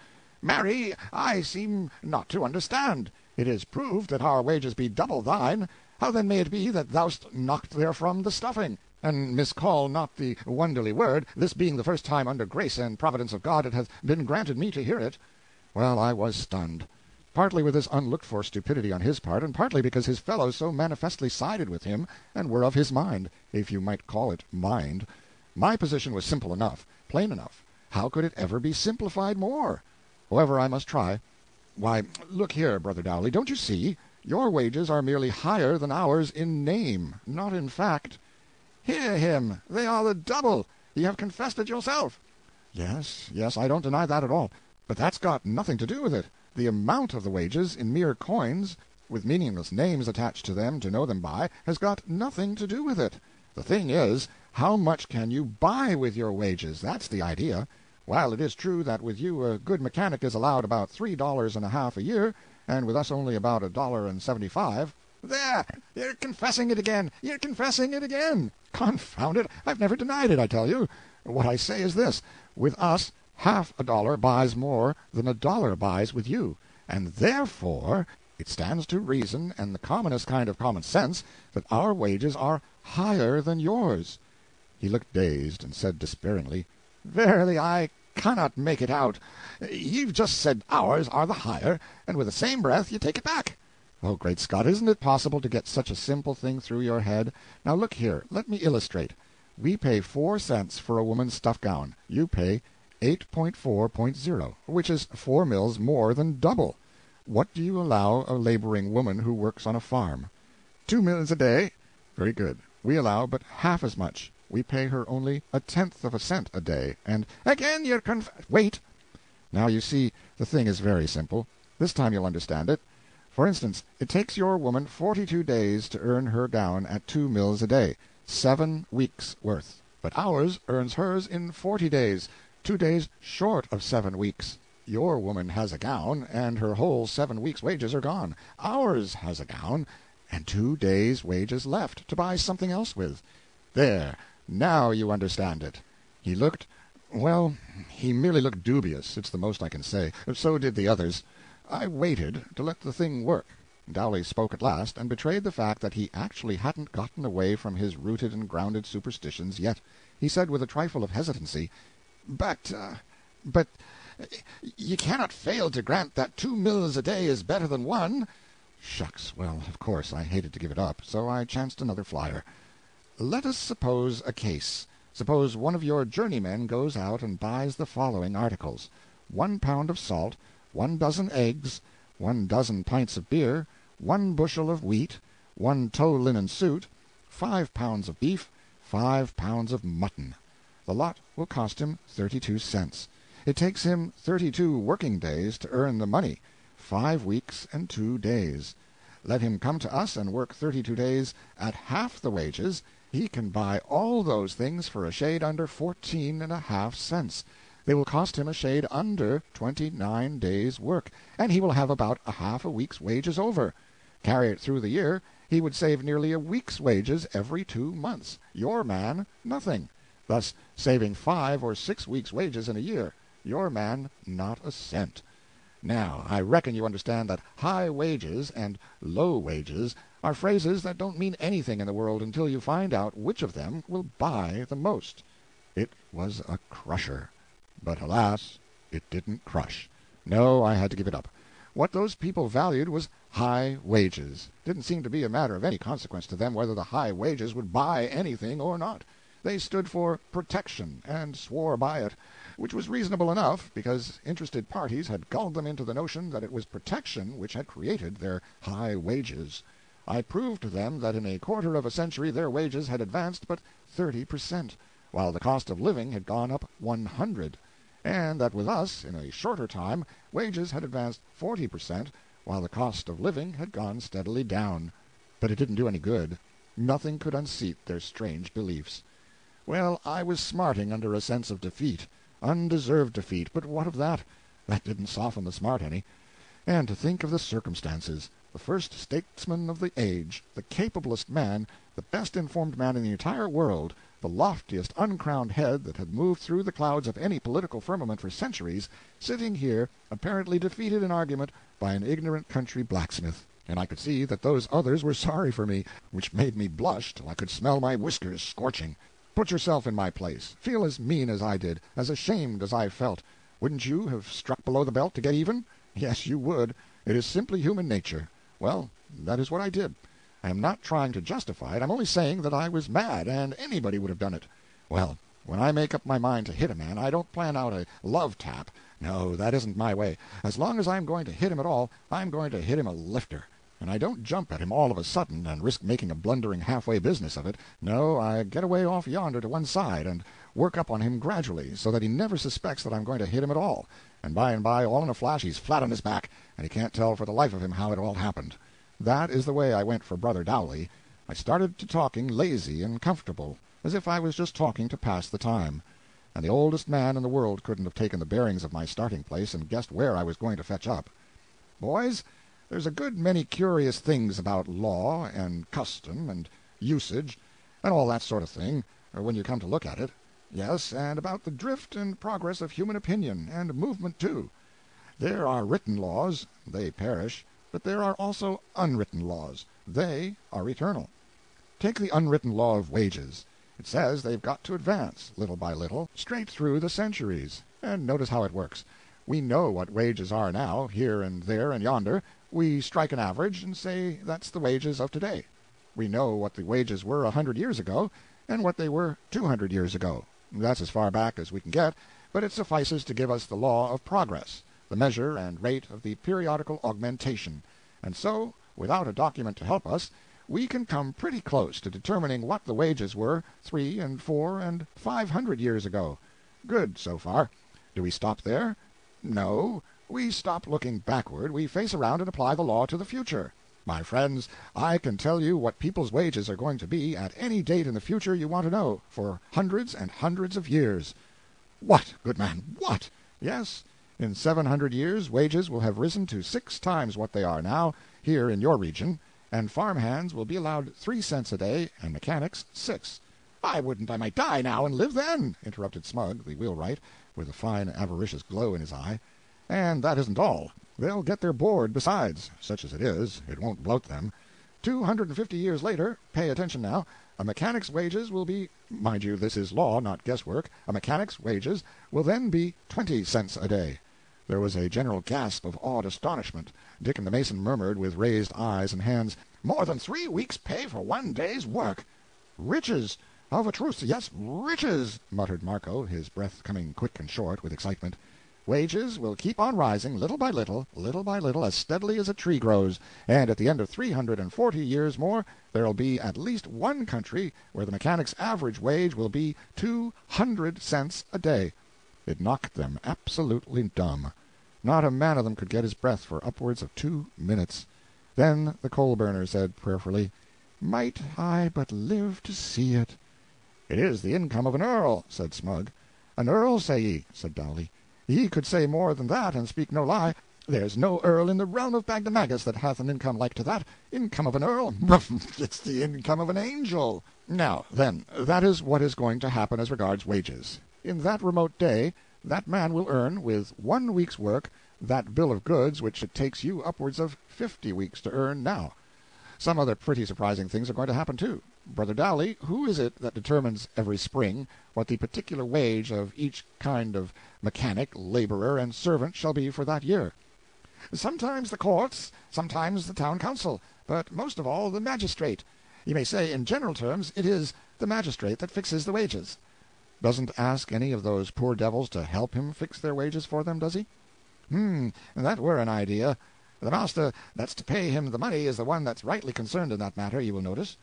"Marry, I seem not to understand. It is proved that our wages be double thine. How then may it be that thou'st knocked therefrom the stuffing? And miscall not the wonderly word, this being the first time under grace and providence of God it hath been granted me to hear it." Well, I was stunned, partly with this unlooked-for stupidity on his part, and partly because his fellows so manifestly sided with him and were of his mind, if you might call it mind. My position was simple enough, plain enough. How could it ever be simplified more? However, I must try. "Why, look here, Brother Dowley, don't you see? Your wages are merely higher than ours in name, not in fact." "Hear him! They are the double. Ye have confessed it yourself." Yes, I don't deny that at all. But that's got nothing to do with it. The amount of the wages, in mere coins, with meaningless names attached to them to know them by, has got nothing to do with it. The thing is, how much can you buy with your wages? That's the idea. While it is true that with you a good mechanic is allowed about $3.50 a year, and with us only about $1.75. "There! You're confessing it again! You're confessing it again!" "Confound it, I've never denied it, I tell you. What I say is this: with us half a dollar buys more than a dollar buys with you, and therefore It stands to reason, and the commonest kind of common sense, that our wages are higher than yours." He looked dazed, and said despairingly, "Verily, I cannot make it out. You've just said ours are the higher, and with the same breath you take it back. Oh, great Scott, isn't it possible to get such a simple thing through your head? Now look here, let me illustrate. We pay 4 cents for a woman's stuff gown. You pay 8.4.0, which is 4 mills more than double. What do you allow a laboring woman who works on a farm? 2 mills a day. Very good. We allow but half as much. We pay her only 1/10 of a cent a day, and again you're wait. Now you see, the thing is very simple. This time you'll understand it. For instance, it takes your woman 42 days to earn her gown at 2 mills a day, 7 weeks' worth. But ours earns hers in 40 days, 2 days short of 7 weeks. Your woman has a gown, and her whole 7 weeks' wages are gone. Ours has a gown, and 2 days' wages left to buy something else with. There, now you understand it." He looked, well, he merely looked dubious, it's the most I can say. So did the others. I waited to let the thing work. Dowley spoke at last, and betrayed the fact that he actually hadn't gotten away from his rooted and grounded superstitions yet. He said with a trifle of hesitancy, But you cannot fail to grant that 2 mills a day is better than 1. Shucks, well, of course, I hated to give it up, so I chanced another flyer. Let us suppose a case. Suppose one of your journeymen goes out and buys the following articles: 1 pound of salt, 1 dozen eggs, 1 dozen pints of beer, 1 bushel of wheat, 1 tow linen suit, 5 pounds of beef, 5 pounds of mutton. The lot will cost him 32 cents. It takes him 32 working days to earn the money, 5 weeks and 2 days. Let him come to us and work 32 days at half the wages. He can buy all those things for a shade under 14.5 cents. They will cost him a shade under 29 days' work, and he will have about a half a week's wages over. Carry it through the year, he would save nearly a week's wages every 2 months. Your man, nothing. Thus saving 5 or 6 weeks' wages in a year. Your man, not a cent. Now, I reckon you understand that high wages and low wages are phrases that don't mean anything in the world until you find out which of them will buy the most. It was a crusher. But alas, it didn't crush. No, I had to give it up. What those people valued was high wages. Didn't seem to be a matter of any consequence to them whether the high wages would buy anything or not. They stood for protection, and swore by it, which was reasonable enough, because interested parties had gulled them into the notion that it was protection which had created their high wages. I proved to them that in a quarter of a century their wages had advanced but 30%, while the cost of living had gone up 100, and that with us, in a shorter time, wages had advanced 40%, while the cost of living had gone steadily down. But it didn't do any good. Nothing could unseat their strange beliefs. Well, I was smarting under a sense of defeat. Undeserved defeat, but what of that? That didn't soften the smart any. And to think of the circumstances. The first statesman of the age, the capablest man, the best informed man in the entire world, the loftiest uncrowned head that had moved through the clouds of any political firmament for centuries, sitting here, apparently defeated in argument by an ignorant country blacksmith. And I could see that those others were sorry for me, which made me blush till I could smell my whiskers scorching. Put yourself in my place. Feel as mean as I did, as ashamed as I felt. Wouldn't you have struck below the belt to get even? Yes, you would. It is simply human nature. Well, that is what I did. I am not trying to justify it. I'm only saying that I was mad, and anybody would have done it. Well, when I make up my mind to hit a man, I don't plan out a love tap. No, that isn't my way. As long as I'm going to hit him at all, I'm going to hit him a lifter. And I don't jump at him all of a sudden and risk making a blundering halfway business of it. No, I get away off yonder to one side and work up on him gradually, so that he never suspects that I'm going to hit him at all. And by, all in a flash, he's flat on his back, and he can't tell for the life of him how it all happened. That is the way I went for Brother Dowley. I started to talking lazy and comfortable, as if I was just talking to pass the time. And the oldest man in the world couldn't have taken the bearings of my starting place and guessed where I was going to fetch up. Boys, there's a good many curious things about law and custom and usage and all that sort of thing, when you come to look at it. Yes, and about the drift and progress of human opinion, and movement too. There are written laws. They perish. but there are also unwritten laws. They are eternal. Take the unwritten law of wages. It says they've got to advance, little by little, straight through the centuries. And notice how it works. We know what wages are now, here and there and yonder. We strike an average and say that's the wages of today. We know what the wages were 100 years ago and what they were 200 years ago. That's as far back as we can get, but it suffices to give us the law of progress, the measure and rate of the periodical augmentation. And so, without a document to help us, we can come pretty close to determining what the wages were 3 and 4 and 500 years ago. Good, so far. Do we stop there? No. We stop looking backward. We face around and apply the law to the future. My friends, I can tell you what people's wages are going to be at any date in the future you want to know, for hundreds and hundreds of years. What, good man, what? Yes, in 700 years wages will have risen to 6 times what they are now, here in your region, and farm-hands will be allowed 3 cents a day, and mechanics 6. I wouldn't I might die now and live then, interrupted Smug, the wheelwright, with a fine avaricious glow in his eye. And that isn't all. They'll get their board besides. Such as it is, it won't bloat them. 250 years later, pay attention now, a mechanic's wages will be, mind you, this is law, not guesswork, a mechanic's wages will then be 20 cents a day. There was a general gasp of awed astonishment. Dick and the mason murmured with raised eyes and hands, "More than 3 weeks' pay for 1 day's work!" "Riches! Of a truth, yes, riches!" muttered Marco, his breath coming quick and short with excitement. "Wages will keep on rising, little by little, as steadily as a tree grows, and at the end of 340 years more there'll be at least one country where the mechanic's average wage will be 200 cents a day." It knocked them absolutely dumb. Not a man of them could get his breath for upwards of 2 minutes. Then the coal-burner said prayerfully, "Might I but live to see it!" "It is the income of an earl," said Smug. "An earl, say ye?" said Dowley. "Ye could say more than that, and speak no lie. There's no earl in the realm of Bagdemagus that hath an income like to that. Income of an earl? It's the income of an angel." Now, then, that is what is going to happen as regards wages. In that remote day, that man will earn, with 1 week's work, that bill of goods which it takes you upwards of 50 weeks to earn now. Some other pretty surprising things are going to happen, too. Brother Dowley, who is it that determines every spring what the particular wage of each kind of mechanic, laborer, and servant shall be for that year? "Sometimes the courts, sometimes the town council, but most of all the magistrate. You may say, in general terms, it is the magistrate that fixes the wages." "Doesn't ask any of those poor devils to help him fix their wages for them, does he?" That were an idea. The master that's to pay him the money is the one that's rightly concerned in that matter, you will notice."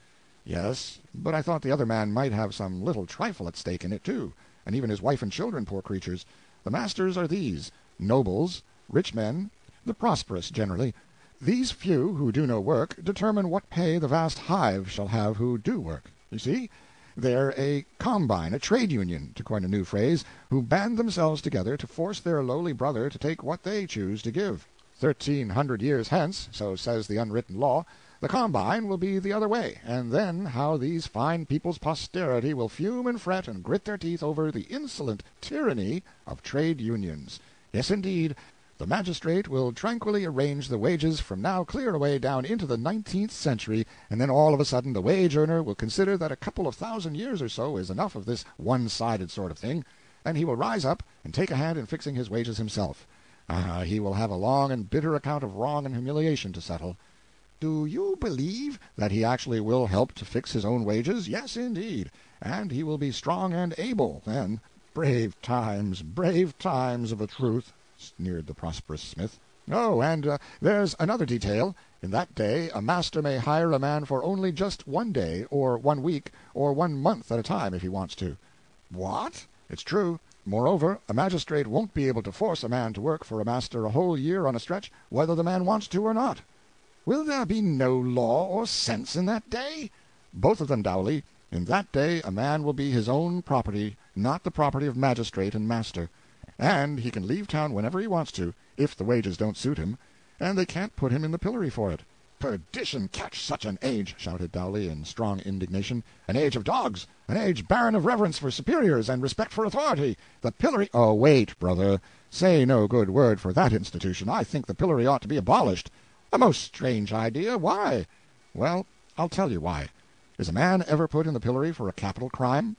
"Yes, but I thought the other man might have some little trifle at stake in it, too, and even his wife and children, poor creatures. The masters are these: nobles, rich men, the prosperous generally. These few who do no work determine what pay the vast hive shall have who do work. You see? They're a combine, a trade union, to coin a new phrase, who band themselves together to force their lowly brother to take what they choose to give. 1,300 years hence, so says the unwritten law, the combine will be the other way, and then how these fine people's posterity will fume and fret and grit their teeth over the insolent tyranny of trade unions. Yes, indeed, the magistrate will tranquilly arrange the wages from now clear away down into the 19th century, and then all of a sudden the wage-earner will consider that a couple of 1,000 years or so is enough of this one-sided sort of thing, and he will rise up and take a hand in fixing his wages himself. He will have a long and bitter account of wrong and humiliation to settle. Do you believe that he actually will help to fix his own wages? Yes, indeed, and he will be strong and able then. Brave times of a truth, sneered the prosperous Smith. "Oh, and there's another detail. In that day a master may hire a man for only just 1 day, or 1 week, or 1 month at a time, if he wants to." "What?" "It's true. Moreover, a magistrate won't be able to force a man to work for a master a whole year on a stretch, whether the man wants to or not." "Will there be no law or sense in that day?" "Both of them, Dowley. In that day a man will be his own property, not the property of magistrate and master. And he can leave town whenever he wants to, if the wages don't suit him, and they can't put him in the pillory for it." "Perdition catch such an age!" shouted Dowley in strong indignation. "An age of dogs, an age barren of reverence for superiors and respect for authority. The pillory—" "Oh, wait, brother. Say no good word for that institution. I think the pillory ought to be abolished." "A most strange idea. Why?" "Well, I'll tell you why. Is a man ever put in the pillory for a capital crime?"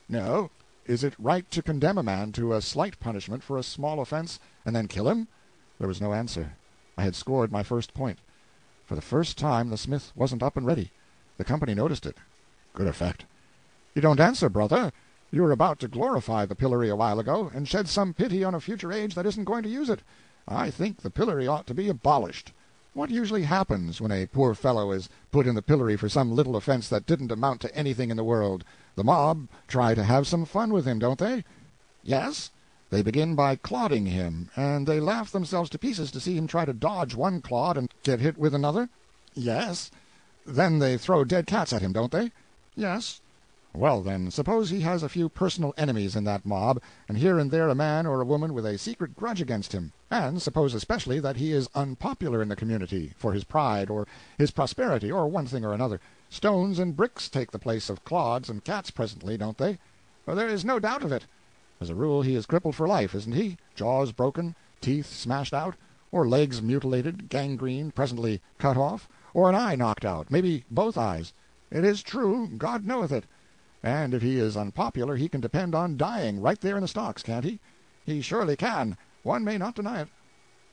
"No." "Is it right to condemn a man to a slight punishment for a small offense, and then kill him?" There was no answer. I had scored my first point. For the first time the smith wasn't up and ready. The company noticed it. Good effect. "You don't answer, brother. You were about to glorify the pillory a while ago, and shed some pity on a future age that isn't going to use it. I think the pillory ought to be abolished. What usually happens when a poor fellow is put in the pillory for some little offense that didn't amount to anything in the world? The mob try to have some fun with him, don't they?" "Yes. They begin by clodding him, and they laugh themselves to pieces to see him try to dodge one clod and get hit with another." "Yes." "Then they throw dead cats at him, don't they?" "Yes." "Well, then, suppose he has a few personal enemies in that mob, and here and there a man or a woman with a secret grudge against him, and suppose especially that he is unpopular in the community, for his pride or his prosperity, or one thing or another. Stones and bricks take the place of clods and cats presently, don't they?" "There is no doubt of it." "As a rule he is crippled for life, isn't he? Jaws broken, teeth smashed out, or legs mutilated, gangrene, presently cut off, or an eye knocked out, maybe both eyes." "It is true. God knoweth it." "And if he is unpopular he can depend on dying right there in the stocks, can't he?" "He surely can. One may not deny it."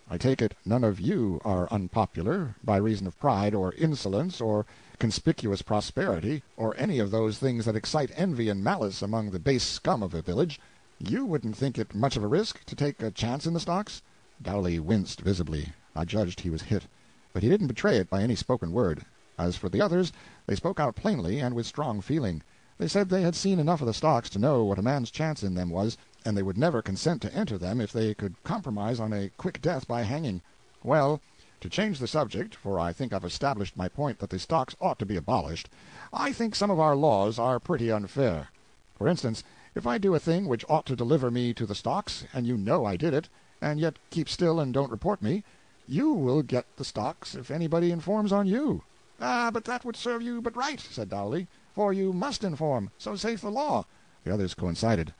"I take it none of you are unpopular by reason of pride or insolence or conspicuous prosperity, or any of those things that excite envy and malice among the base scum of a village. You wouldn't think it much of a risk to take a chance in the stocks?" Dowley winced visibly. I judged he was hit, but he didn't betray it by any spoken word. As for the others, they spoke out plainly and with strong feeling. They said they had seen enough of the stocks to know what a man's chance in them was, and they would never consent to enter them if they could compromise on a quick death by hanging. Well, to change the subject, for I think I've established my point that the stocks ought to be abolished, I think some of our laws are pretty unfair. For instance, if I do a thing which ought to deliver me to the stocks, and you know I did it, and yet keep still and don't report me, you will get the stocks if anybody informs on you." "Ah, but that would serve you but right," said Dowley, "for you must inform, so saith the law." The others coincided.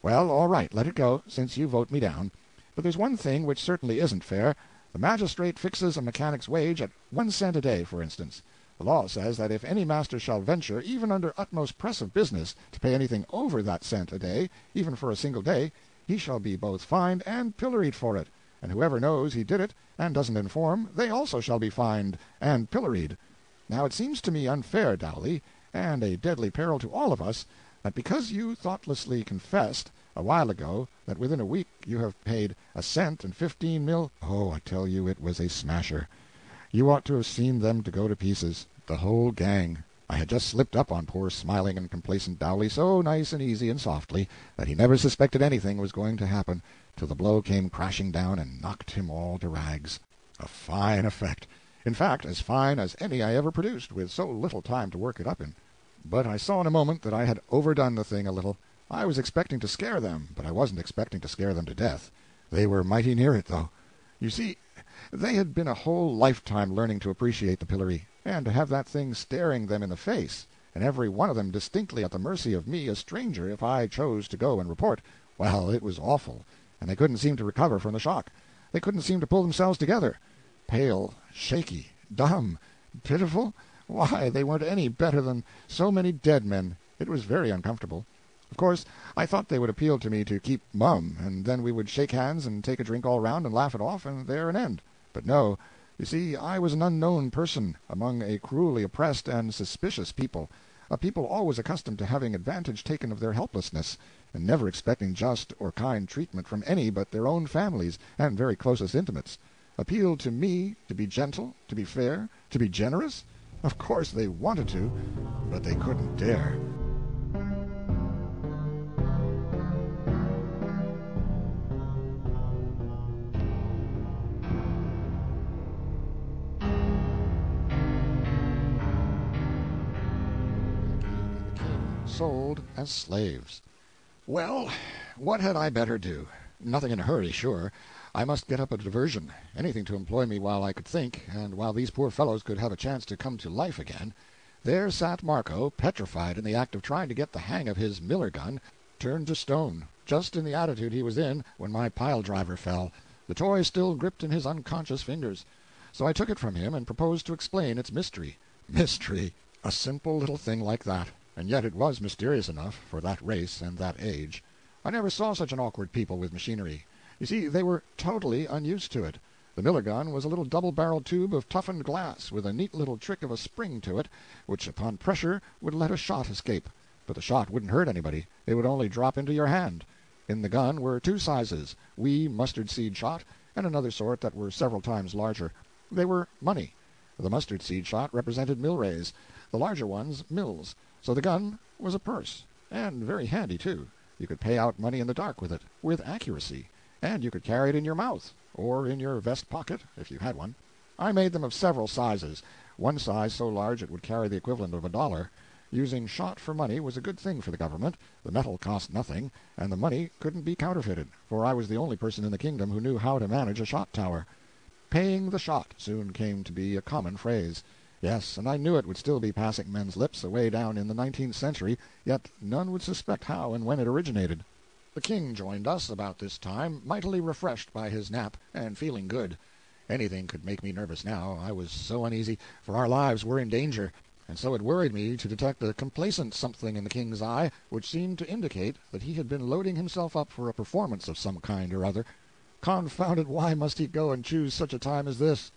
"Well, all right, let it go, since you vote me down. But there's one thing which certainly isn't fair. The magistrate fixes a mechanic's wage at 1 cent a day, for instance. The law says that if any master shall venture, even under utmost press of business, to pay anything over that cent a day, even for a single day, he shall be both fined and pilloried for it, and whoever knows he did it and doesn't inform, they also shall be fined and pilloried. Now it seems to me unfair, Dowley, and a deadly peril to all of us, that because you thoughtlessly confessed a while ago that within a week you have paid 1 cent and 15 mil. Oh, I tell you it was a smasher. You ought to have seen them to go to pieces, the whole gang. I had just slipped up on poor smiling and complacent Dowley so nice and easy and softly that he never suspected anything was going to happen till the blow came crashing down and knocked him all to rags. A fine effect. In fact, as fine as any I ever produced, with so little time to work it up in. But I saw in a moment that I had overdone the thing a little. I was expecting to scare them, but I wasn't expecting to scare them to death. They were mighty near it, though. You see, they had been a whole lifetime learning to appreciate the pillory, and to have that thing staring them in the face, and every one of them distinctly at the mercy of me, a stranger, if I chose to go and report. Well, it was awful, and they couldn't seem to recover from the shock. They couldn't seem to pull themselves together. Pale, shaky, dumb, pitiful? Why, they weren't any better than so many dead men. It was very uncomfortable. Of course, I thought they would appeal to me to keep mum, and then we would shake hands and take a drink all round and laugh it off, and there an end. But no, you see, I was an unknown person among a cruelly oppressed and suspicious people, a people always accustomed to having advantage taken of their helplessness, and never expecting just or kind treatment from any but their own families and very closest intimates. Appeal to me to be gentle, to be fair, to be generous? Of course they wanted to, but they couldn't dare. Sold as slaves. Well, what had I better do? Nothing in a hurry, sure. I must get up a diversion, anything to employ me while I could think, and while these poor fellows could have a chance to come to life again. There sat Marco, petrified in the act of trying to get the hang of his miller gun, turned to stone, just in the attitude he was in when my pile-driver fell, the toy still gripped in his unconscious fingers. so I took it from him and proposed to explain its mystery. Mystery! A simple little thing like that, and yet it was mysterious enough for that race and that age. I never saw such an awkward people with machinery. You see, they were totally unused to it. The miller gun was a little double-barreled tube of toughened glass, with a neat little trick of a spring to it, which upon pressure would let a shot escape. But the shot wouldn't hurt anybody. It would only drop into your hand. In the gun were two sizes, wee mustard-seed shot, and another sort that were several times larger. They were money. The mustard-seed shot represented milrays, the larger ones mills, so the gun was a purse, and very handy, too. You could pay out money in the dark with it, with accuracy, and you could carry it in your mouth, or in your vest pocket, if you had one. I made them of several sizes, one size so large it would carry the equivalent of $1. Using shot for money was a good thing for the government. The metal cost nothing, and the money couldn't be counterfeited, for I was the only person in the kingdom who knew how to manage a shot tower. Paying the shot soon came to be a common phrase. Yes, and I knew it would still be passing men's lips away down in the 19th century, yet none would suspect how and when it originated. The king joined us about this time, mightily refreshed by his nap, and feeling good. Anything could make me nervous now. I was so uneasy, for our lives were in danger, and so it worried me to detect a complacent something in the king's eye, which seemed to indicate that he had been loading himself up for a performance of some kind or other. Confound it, why must he go and choose such a time as this?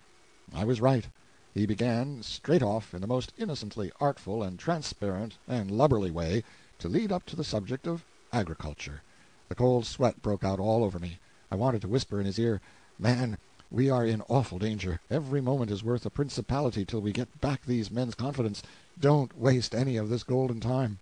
I was right. He began, straight off, in the most innocently artful and transparent and lubberly way, to lead up to the subject of agriculture. The cold sweat broke out all over me. I wanted to whisper in his ear, "Man, we are in awful danger. Every moment is worth a principality till we get back these men's confidence. Don't waste any of this golden time."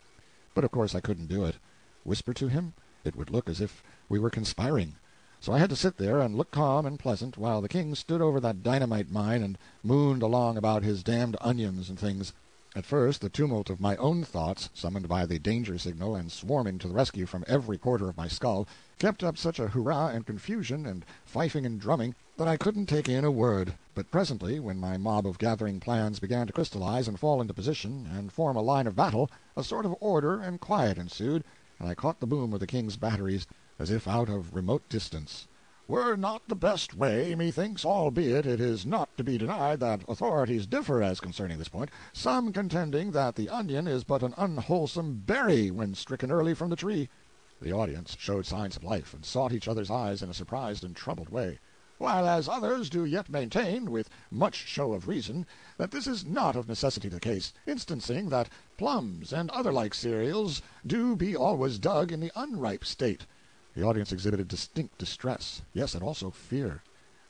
But of course I couldn't do it. Whisper to him? It would look as if we were conspiring. So I had to sit there and look calm and pleasant while the king stood over that dynamite mine and mooned along about his damned onions and things. At first the tumult of my own thoughts, summoned by the danger signal and swarming to the rescue from every quarter of my skull, kept up such a hurrah and confusion and fifing and drumming that I couldn't take in a word. But presently, when my mob of gathering plans began to crystallize and fall into position and form a line of battle, a sort of order and quiet ensued, and I caught the boom of the king's batteries, as if out of remote distance. "Were not the best way, methinks, albeit it is not to be denied that authorities differ as concerning this point, some contending that the onion is but an unwholesome berry when stricken early from the tree." The audience showed signs of life, and sought each other's eyes in a surprised and troubled way, while as others do yet maintain, with much show of reason, that this is not of necessity the case, instancing that plums and other like cereals do be always dug in the unripe state. The audience exhibited distinct distress, yes, and also fear.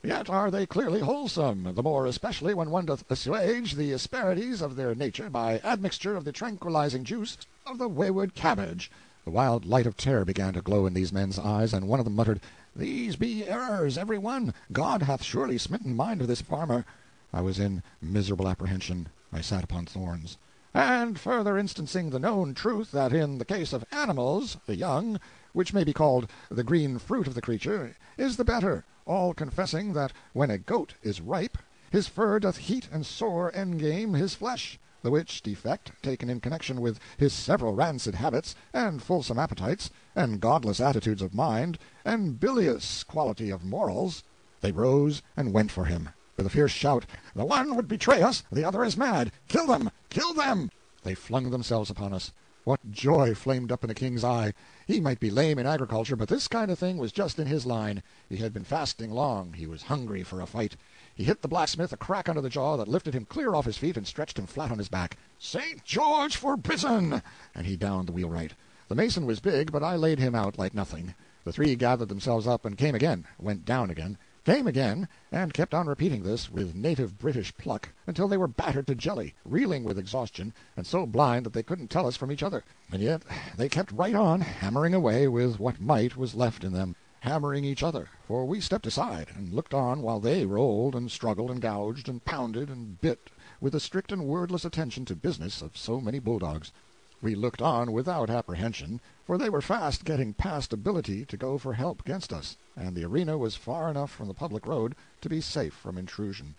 "Yet are they clearly wholesome, the more especially when one doth assuage the asperities of their nature by admixture of the tranquilizing juice of the wayward cabbage." The wild light of terror began to glow in these men's eyes, and one of them muttered, "These be errors, every one. God hath surely smitten mind of this farmer." I was in miserable apprehension. I sat upon thorns. "And further instancing the known truth that in the case of animals, the young, which may be called the green fruit of the creature, is the better, all confessing that when a goat is ripe, his fur doth heat and sore engame his flesh, the which defect, taken in connection with his several rancid habits, and fulsome appetites, and godless attitudes of mind, and bilious quality of morals." They rose and went for him, with a fierce shout, "The one would betray us, the other is mad! Kill them! Kill them!" They flung themselves upon us. What joy flamed up in the king's eye! He might be lame in agriculture, but this kind of thing was just in his line. He had been fasting long. He was hungry for a fight. He hit the blacksmith a crack under the jaw that lifted him clear off his feet and stretched him flat on his back. "St. George for Britain!" And he downed the wheelwright. The mason was big, but I laid him out like nothing. The three gathered themselves up and came again, went down again, came again, and kept on repeating this with native British pluck until they were battered to jelly, reeling with exhaustion, and so blind that they couldn't tell us from each other. And yet they kept right on, hammering away with what might was left in them, hammering each other, for we stepped aside and looked on while they rolled and struggled and gouged and pounded and bit with the strict and wordless attention to business of so many bulldogs. We looked on without apprehension, for they were fast getting past ability to go for help against us, and the arena was far enough from the public road to be safe from intrusion.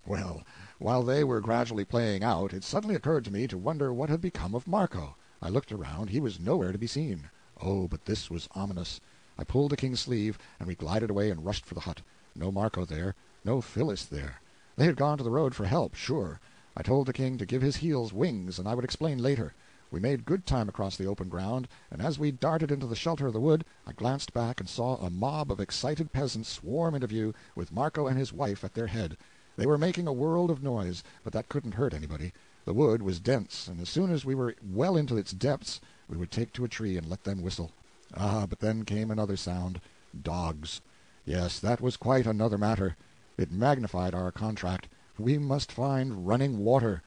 Well, while they were gradually playing out, it suddenly occurred to me to wonder what had become of Marco. I looked around. He was nowhere to be seen. Oh, but this was ominous. I pulled the king's sleeve, and we glided away and rushed for the hut. No Marco there, no Phyllis there. They had gone to the road for help, sure. I told the king to give his heels wings, and I would explain later. We made good time across the open ground, and as we darted into the shelter of the wood, I glanced back and saw a mob of excited peasants swarm into view, with Marco and his wife at their head. They were making a world of noise, but that couldn't hurt anybody. The wood was dense, and as soon as we were well into its depths, we would take to a tree and let them whistle. But then came another sound. Dogs. Yes, that was quite another matter. It magnified our contract. We must find running water.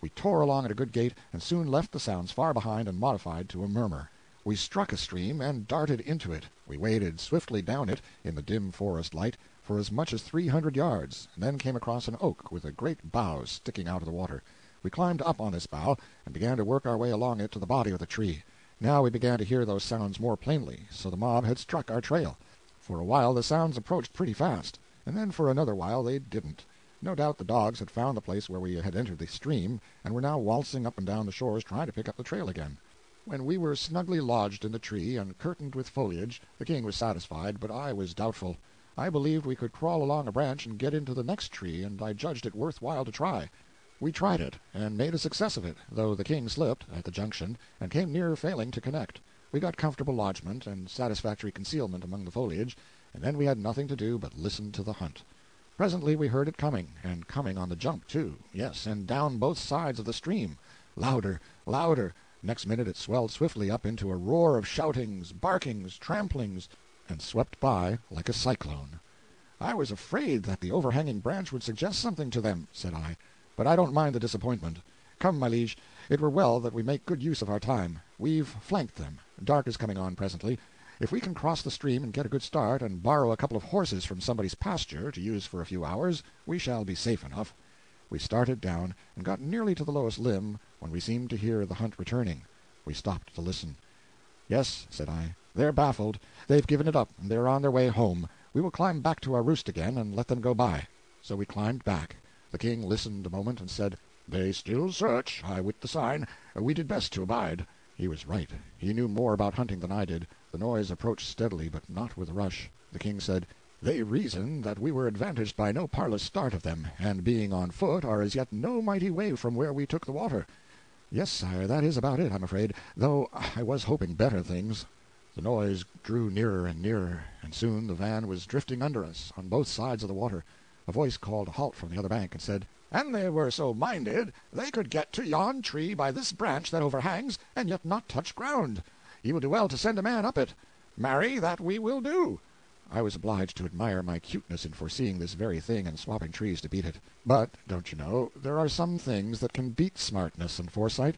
We tore along at a good gait, and soon left the sounds far behind and modified to a murmur. We struck a stream and darted into it. We waded swiftly down it, in the dim forest light, for as much as 300 yards, and then came across an oak with a great bough sticking out of the water. We climbed up on this bough, and began to work our way along it to the body of the tree. Now we began to hear those sounds more plainly, so the mob had struck our trail. For a while the sounds approached pretty fast, and then for another while they didn't. No doubt the dogs had found the place where we had entered the stream, and were now waltzing up and down the shores trying to pick up the trail again. When we were snugly lodged in the tree and curtained with foliage, the king was satisfied, but I was doubtful. I believed we could crawl along a branch and get into the next tree, and I judged it worth while to try. We tried it, and made a success of it, though the king slipped at the junction, and came near failing to connect. We got comfortable lodgment and satisfactory concealment among the foliage, and then we had nothing to do but listen to the hunt. Presently we heard it coming, and coming on the jump, too, yes, and down both sides of the stream. Louder, louder. Next minute it swelled swiftly up into a roar of shoutings, barkings, tramplings, and swept by like a cyclone. "I was afraid that the overhanging branch would suggest something to them," said I, "but I don't mind the disappointment. Come, my liege, it were well that we make good use of our time. We've flanked them. Dark is coming on presently. If we can cross the stream and get a good start, and borrow a couple of horses from somebody's pasture to use for a few hours, we shall be safe enough." We started down, and got nearly to the lowest limb, when we seemed to hear the hunt returning. We stopped to listen. "Yes," said I, "they're baffled. They've given it up, and they're on their way home. We will climb back to our roost again, and let them go by." So we climbed back. The king listened a moment, and said, "They still search, I wit the sign. We did best to abide." He was right. He knew more about hunting than I did. The noise approached steadily, but not with a rush. The king said, "They reason that we were advantaged by no parlous start of them, and being on foot are as yet no mighty way from where we took the water." "Yes, sire, that is about it, I'm afraid, though I was hoping better things." The noise drew nearer and nearer, and soon the van was drifting under us, on both sides of the water. A voice called a halt from the other bank, and said, "An they were so minded, they could get to yon tree by this branch that overhangs, and yet not touch ground. Ye will do well to send a man up it." "Marry, that we will do." I was obliged to admire my cuteness in foreseeing this very thing and swapping trees to beat it. But, don't you know, there are some things that can beat smartness and foresight.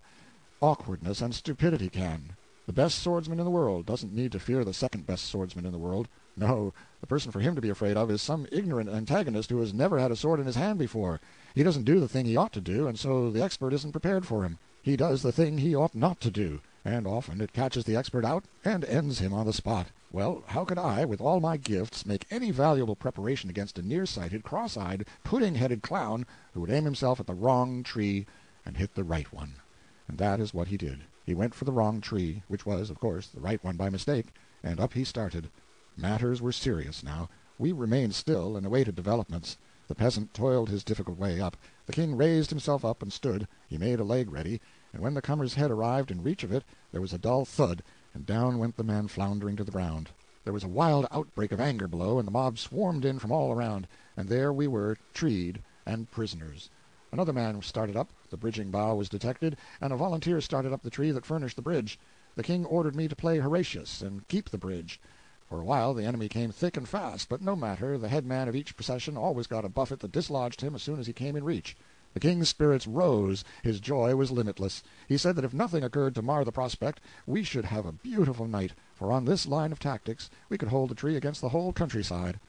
Awkwardness and stupidity can. The best swordsman in the world doesn't need to fear the second-best swordsman in the world. No, the person for him to be afraid of is some ignorant antagonist who has never had a sword in his hand before. He doesn't do the thing he ought to do, and so the expert isn't prepared for him. He does the thing he ought not to do, and often it catches the expert out and ends him on the spot. Well, how could I, with all my gifts, make any valuable preparation against a near-sighted, cross-eyed, pudding-headed clown who would aim himself at the wrong tree and hit the right one? And that is what he did. He went for the wrong tree, which was, of course, the right one by mistake, and up he started. Matters were serious now. We remained still and awaited developments. The peasant toiled his difficult way up. The king raised himself up and stood. He made a leg ready, and when the comer's head arrived in reach of it, there was a dull thud, and down went the man floundering to the ground. There was a wild outbreak of anger below, and the mob swarmed in from all around, and there we were, treed and prisoners. Another man started up, the bridging bough was detected, and a volunteer started up the tree that furnished the bridge. The king ordered me to play Horatius and keep the bridge. For a while the enemy came thick and fast, but no matter, the head man of each procession always got a buffet that dislodged him as soon as he came in reach. The king's spirits rose, his joy was limitless. He said that if nothing occurred to mar the prospect, we should have a beautiful night, for on this line of tactics we could hold the tree against the whole countryside.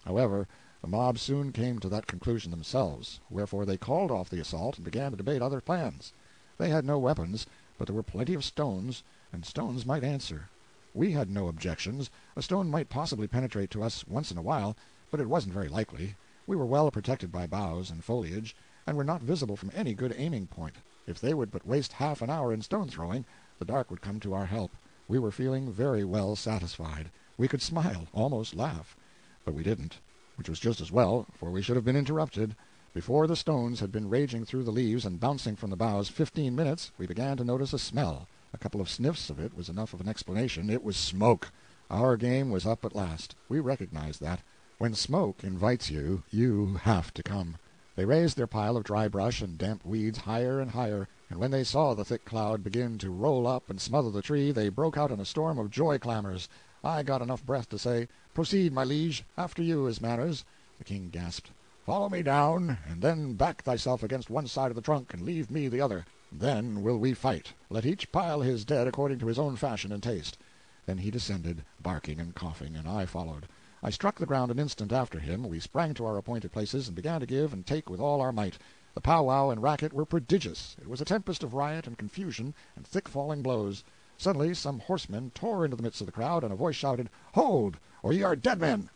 However, the mob soon came to that conclusion themselves, wherefore they called off the assault and began to debate other plans. They had no weapons, but there were plenty of stones, and stones might answer. We had no objections. A stone might possibly penetrate to us once in a while, but it wasn't very likely. We were well protected by boughs and foliage, and were not visible from any good aiming point. If they would but waste half an hour in stone-throwing, the dark would come to our help. We were feeling very well satisfied. We could smile, almost laugh. But we didn't, which was just as well, for we should have been interrupted. Before the stones had been raging through the leaves and bouncing from the boughs 15 minutes, we began to notice a smell. A couple of sniffs of it was enough of an explanation. It was smoke. Our game was up at last. We recognized that. When smoke invites you, you have to come. They raised their pile of dry brush and damp weeds higher and higher, and when they saw the thick cloud begin to roll up and smother the tree, they broke out in a storm of joy clamors. I got enough breath to say, "Proceed, my liege, after you is manners." The king gasped, "Follow me down, and then back thyself against one side of the trunk, and leave me the other. Then will we fight. Let each pile his dead according to his own fashion and taste." Then he descended, barking and coughing, and I followed. I struck the ground an instant after him. We sprang to our appointed places and began to give and take with all our might. The powwow and racket were prodigious. It was a tempest of riot and confusion and thick-falling blows. Suddenly some horsemen tore into the midst of the crowd, and a voice shouted, "Hold, or ye are dead men!"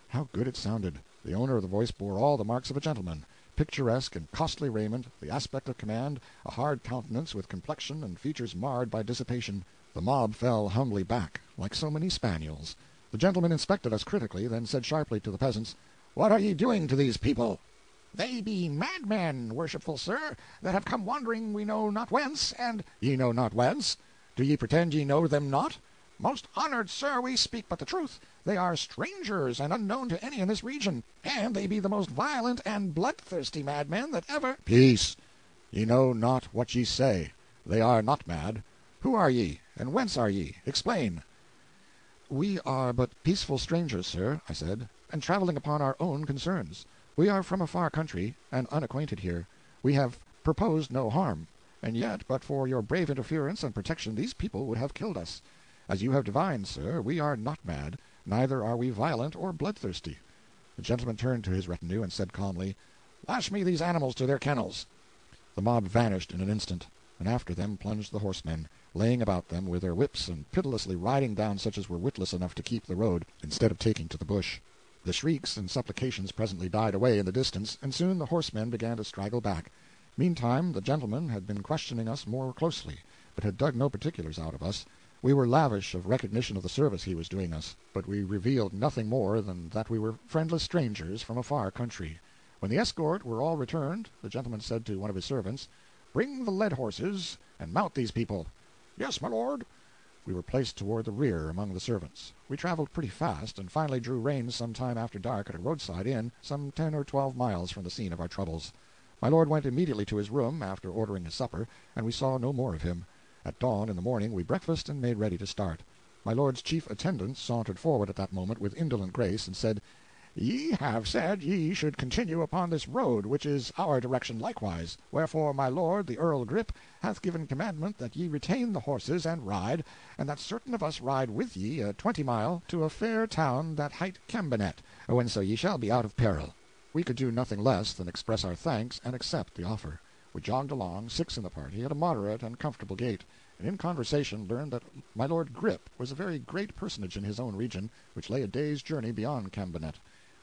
How good it sounded! The owner of the voice bore all the marks of a gentleman. Picturesque and costly raiment, the aspect of command, a hard countenance with complexion and features marred by dissipation. The mob fell humbly back, like so many spaniels. The gentleman inspected us critically, then said sharply to the peasants, "What are ye doing to these people?" "They be madmen, worshipful sir, that have come wandering we know not whence, and—" "Ye know not whence? Do ye pretend ye know them not?" "Most honored sir, we speak but the truth. They are strangers and unknown to any in this region, and they be the most violent and bloodthirsty madmen that ever—" "Peace! Ye know not what ye say. They are not mad. Who are ye, and whence are ye? Explain." "We are but peaceful strangers, sir," I said, "and traveling upon our own concerns. We are from a far country, and unacquainted here. We have proposed no harm, and yet but for your brave interference and protection these people would have killed us. As you have divined, sir, we are not mad, neither are we violent or bloodthirsty." The gentleman turned to his retinue and said calmly, "Lash me these animals to their kennels." The mob vanished in an instant, and after them plunged the horsemen, laying about them with their whips and pitilessly riding down such as were witless enough to keep the road, instead of taking to the bush. The shrieks and supplications presently died away in the distance, and soon the horsemen began to straggle back. Meantime the gentleman had been questioning us more closely, but had dug no particulars out of us. We were lavish of recognition of the service he was doing us, but we revealed nothing more than that we were friendless strangers from a far country. When the escort were all returned, the gentleman said to one of his servants, "Bring the led horses, and mount these people." "Yes, my lord." We were placed toward the rear among the servants. We traveled pretty fast, and finally drew rein some time after dark at a roadside inn, some 10 or 12 miles from the scene of our troubles. My lord went immediately to his room, after ordering his supper, and we saw no more of him. At dawn in the morning we breakfasted and made ready to start. My lord's chief attendant sauntered forward at that moment with indolent grace, and said, "Ye have said ye should continue upon this road, which is our direction likewise. Wherefore my lord the Earl Grip hath given commandment that ye retain the horses and ride, and that certain of us ride with ye 20 mile to a fair town that hight Cambenet, whenso ye shall be out of peril." We could do nothing less than express our thanks and accept the offer. We jogged along, 6 in the party, at a moderate and comfortable gait, and in conversation learned that my Lord Grip was a very great personage in his own region, which lay a day's journey beyond Cambenet.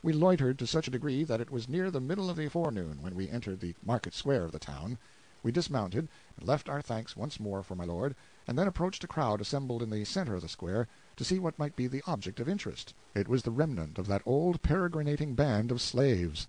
We loitered to such a degree that it was near the middle of the forenoon when we entered the market square of the town. We dismounted, and left our thanks once more for my lord, and then approached a crowd assembled in the center of the square to see what might be the object of interest. It was the remnant of that old peregrinating band of slaves.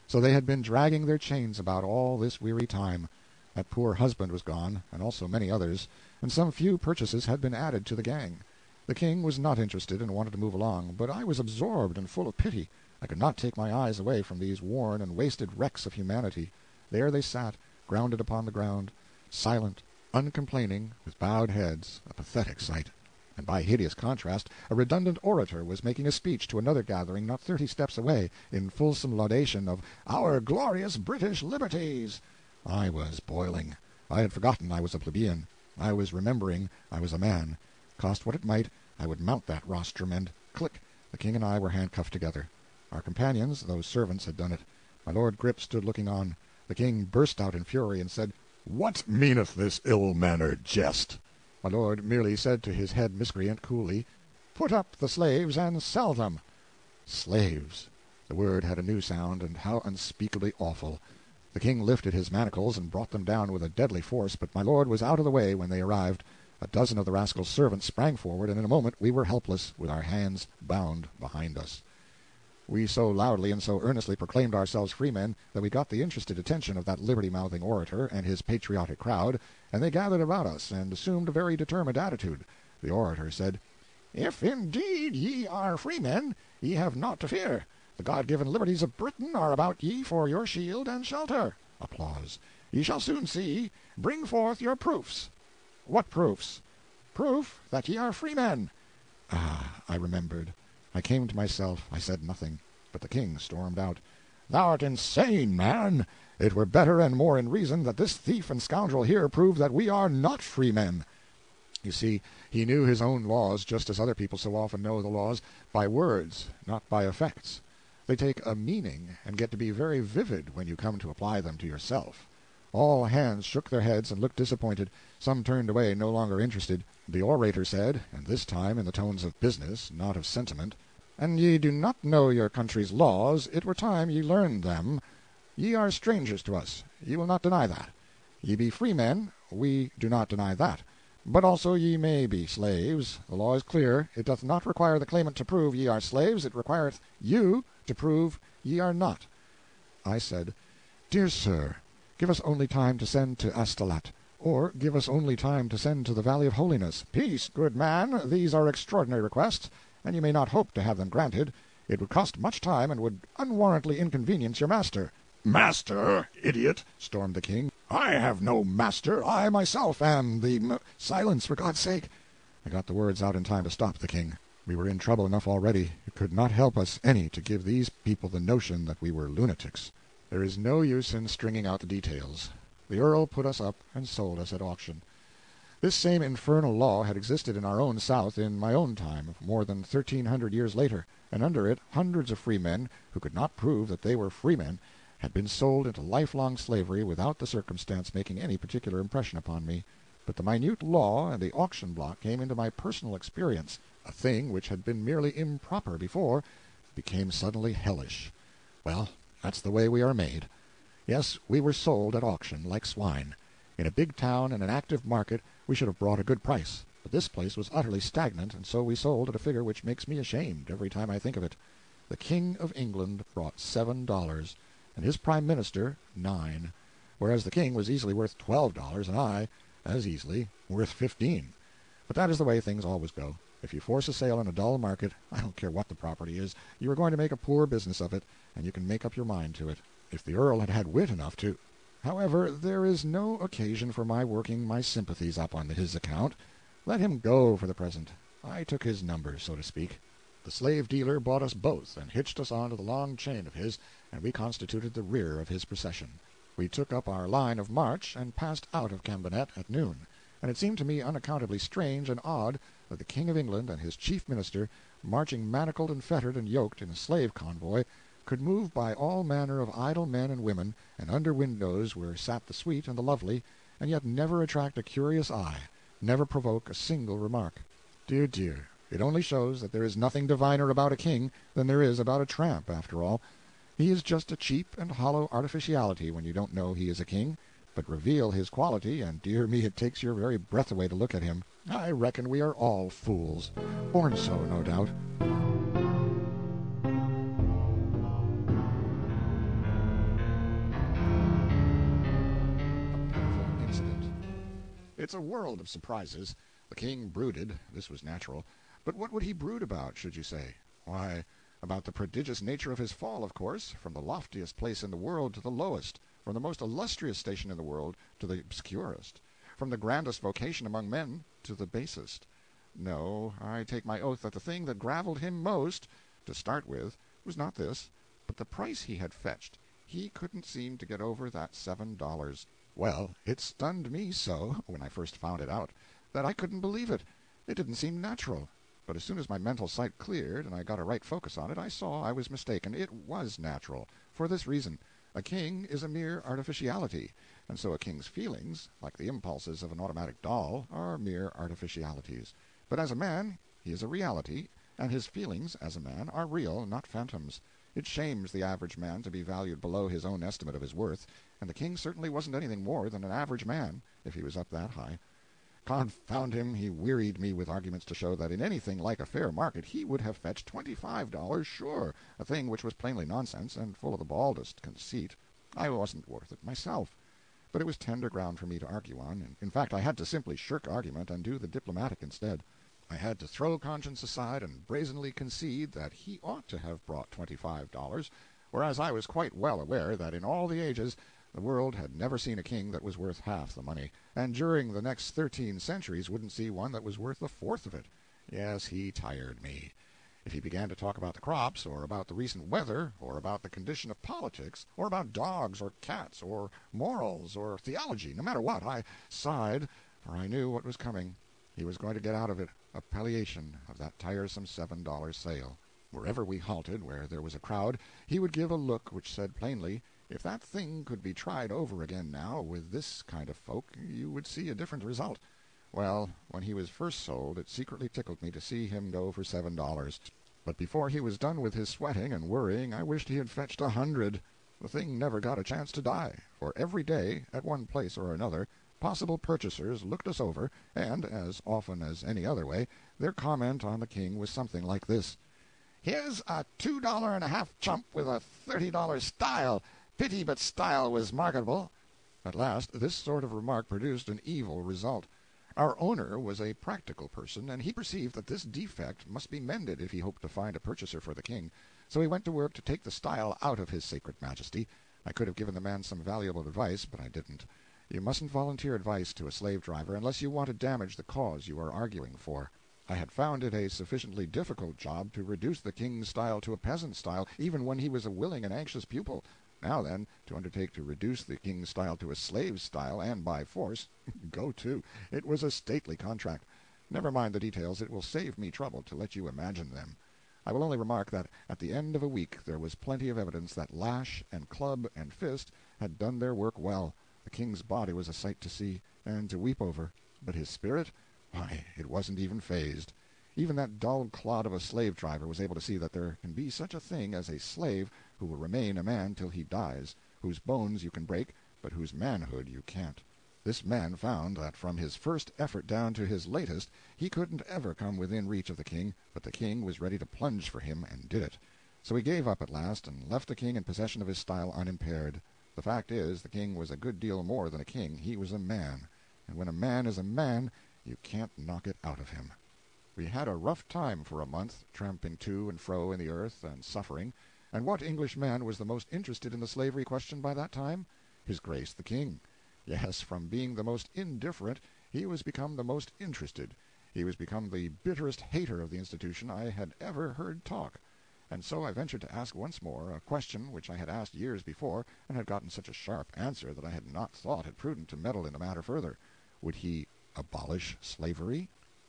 So they had been dragging their chains about all this weary time. That poor husband was gone, and also many others, and some few purchases had been added to the gang. The king was not interested and wanted to move along, but I was absorbed and full of pity. I could not take my eyes away from these worn and wasted wrecks of humanity. There they sat, grounded upon the ground, silent, uncomplaining, with bowed heads, a pathetic sight. And by hideous contrast, a redundant orator was making a speech to another gathering not 30 steps away, in fulsome laudation of "our glorious British liberties." I was boiling. I had forgotten I was a plebeian. I was remembering I was a man. Cost what it might, I would mount that rostrum, and click! The king and I were handcuffed together. Our companions, those servants, had done it. My Lord Grip stood looking on. The king burst out in fury, and said, "What meaneth this ill-mannered jest?" My lord merely said to his head miscreant coolly, "Put up the slaves and sell them." Slaves! The word had a new sound, and how unspeakably awful. The king lifted his manacles and brought them down with a deadly force, but my lord was out of the way when they arrived. A dozen of the rascal's servants sprang forward, and in a moment we were helpless, with our hands bound behind us. We so loudly and so earnestly proclaimed ourselves freemen that we got the interested attention of that liberty-mouthing orator and his patriotic crowd, and they gathered about us and assumed a very determined attitude. The orator said, "If indeed ye are freemen, ye have naught to fear. The God-given liberties of Britain are about ye for your shield and shelter." Applause. "Ye shall soon see. Bring forth your proofs." "What proofs?" "Proof that ye are freemen." Ah, I remembered. I came to myself. I said nothing. But the king stormed out, "Thou'rt insane, man. It were better and more in reason that this thief and scoundrel here prove that we are not freemen." You see, he knew his own laws just as other people so often know the laws, by words, not by effects. They take a meaning and get to be very vivid when you come to apply them to yourself. All hands shook their heads and looked disappointed. Some turned away, no longer interested. The orator said, and this time in the tones of business, not of sentiment, "An ye do not know your country's laws, it were time ye learned them. Ye are strangers to us, ye will not deny that. Ye be freemen, we do not deny that. But also ye may be slaves. The law is clear. It doth not require the claimant to prove ye are slaves, it requireth you to prove ye are not." I said, "Dear sir, give us only time to send to Astolat, or give us only time to send to the Valley of Holiness." "Peace, good man, these are extraordinary requests, and you may not hope to have them granted. It would cost much time, and would unwarrantably inconvenience your master." "Master, idiot!" stormed the king. "I have no master. I myself am the "Silence, for God's sake!" I got the words out in time to stop the king. We were in trouble enough already. It could not help us any to give these people the notion that we were lunatics. There is no use in stringing out the details. The earl put us up and sold us at auction. This same infernal law had existed in our own South in my own time, more than 1,300 years later, and under it hundreds of freemen, who could not prove that they were freemen, had been sold into lifelong slavery without the circumstance making any particular impression upon me. But the minute law and the auction block came into my personal experience. A thing which had been merely improper before became suddenly hellish. Well, that's the way we are made. Yes, we were sold at auction like swine. In a big town and an active market we should have brought a good price, but this place was utterly stagnant, and so we sold at a figure which makes me ashamed every time I think of it. The King of England brought $7, and his Prime Minister $9, whereas the King was easily worth $12, and I, as easily, worth $15. But that is the way things always go. If you force a sale in a dull market, I don't care what the property is, you are going to make a poor business of it, and you can make up your mind to it. If the Earl had had wit enough to... However, there is no occasion for my working my sympathies up on his account. Let him go for the present. I took his number, so to speak. The slave-dealer bought us both and hitched us on to the long chain of his, and we constituted the rear of his procession. We took up our line of march and passed out of Cambenet at noon, and it seemed to me unaccountably strange and odd that the King of England and his chief minister, marching manacled and fettered and yoked in a slave convoy, could move by all manner of idle men and women, and under windows where sat the sweet and the lovely, and yet never attract a curious eye, never provoke a single remark. Dear, dear, it only shows that there is nothing diviner about a king than there is about a tramp, after all. He is just a cheap and hollow artificiality when you don't know he is a king, but reveal his quality, and dear me, it takes your very breath away to look at him. I reckon we are all fools, born so, no doubt. It's a world of surprises. The king brooded. This was natural. But what would he brood about, should you say? Why, about the prodigious nature of his fall, of course, from the loftiest place in the world to the lowest, from the most illustrious station in the world to the obscurest, from the grandest vocation among men to the basest. No, I take my oath that the thing that gravelled him most, to start with, was not this, but the price he had fetched. He couldn't seem to get over that $7. Well, it stunned me so, when I first found it out, that I couldn't believe it. It didn't seem natural. But as soon as my mental sight cleared and I got a right focus on it, I saw I was mistaken. It was natural. For this reason: a king is a mere artificiality, and so a king's feelings, like the impulses of an automatic doll, are mere artificialities. But as a man, he is a reality, and his feelings, as a man, are real, not phantoms. It shames the average man to be valued below his own estimate of his worth, and the king certainly wasn't anything more than an average man, if he was up that high. Confound him, he wearied me with arguments to show that in anything like a fair market he would have fetched $25 sure, a thing which was plainly nonsense and full of the baldest conceit. I wasn't worth it myself. But it was tender ground for me to argue on. In fact, I had to simply shirk argument and do the diplomatic instead. I had to throw conscience aside and brazenly concede that he ought to have brought $25, whereas I was quite well aware that in all the ages the world had never seen a king that was worth half the money, and during the next 13 centuries wouldn't see one that was worth a fourth of it. Yes, he tired me. If he began to talk about the crops, or about the recent weather, or about the condition of politics, or about dogs or cats, or morals, or theology, no matter what, I sighed, for I knew what was coming. He was going to get out of it a palliation of that tiresome $7 sale. Wherever we halted, where there was a crowd, he would give a look which said plainly, if that thing could be tried over again now, with this kind of folk, you would see a different result. Well, when he was first sold, it secretly tickled me to see him go for $7. But before he was done with his sweating and worrying, I wished he had fetched 100. The thing never got a chance to die, for every day, at one place or another, possible purchasers looked us over, and, as often as any other way, their comment on the king was something like this: "Here's a $2.50 chump with a $30 style. Pity but style was marketable." At last this sort of remark produced an evil result. Our owner was a practical person, and he perceived that this defect must be mended if he hoped to find a purchaser for the king. So he went to work to take the style out of his sacred majesty. I could have given the man some valuable advice, but I didn't. You mustn't volunteer advice to a slave driver unless you want to damage the cause you are arguing for. I had found it a sufficiently difficult job to reduce the king's style to a peasant style, even when he was a willing and anxious pupil. Now then, to undertake to reduce the king's style to a slave's style, and by force, go to. It was a stately contract. Never mind the details, it will save me trouble to let you imagine them. I will only remark that at the end of a week there was plenty of evidence that lash and club and fist had done their work well. The king's body was a sight to see, and to weep over, but his spirit, why, it wasn't even phased. Even that dull clod of a slave-driver was able to see that there can be such a thing as a slave who will remain a man till he dies, whose bones you can break, but whose manhood you can't. This man found that from his first effort down to his latest he couldn't ever come within reach of the king, but the king was ready to plunge for him, and did it. So he gave up at last, and left the king in possession of his style unimpaired. The fact is, the king was a good deal more than a king. He was a man, and when a man is a man, you can't knock it out of him. We had a rough time for a month, tramping to and fro in the earth, and suffering. And what English man was the most interested in the slavery question by that time? His Grace the King. Yes, from being the most indifferent, he was become the most interested. He was become the bitterest hater of the institution I had ever heard talk. And so I ventured to ask once more a question which I had asked years before, and had gotten such a sharp answer that I had not thought it prudent to meddle in the matter further. Would he abolish slavery?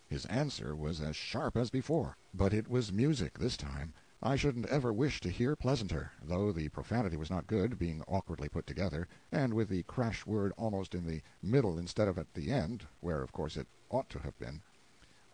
His answer was as sharp as before, but it was music this time. I shouldn't ever wish to hear pleasanter, though the profanity was not good, being awkwardly put together, and with the crash word almost in the middle instead of at the end, where of course it ought to have been.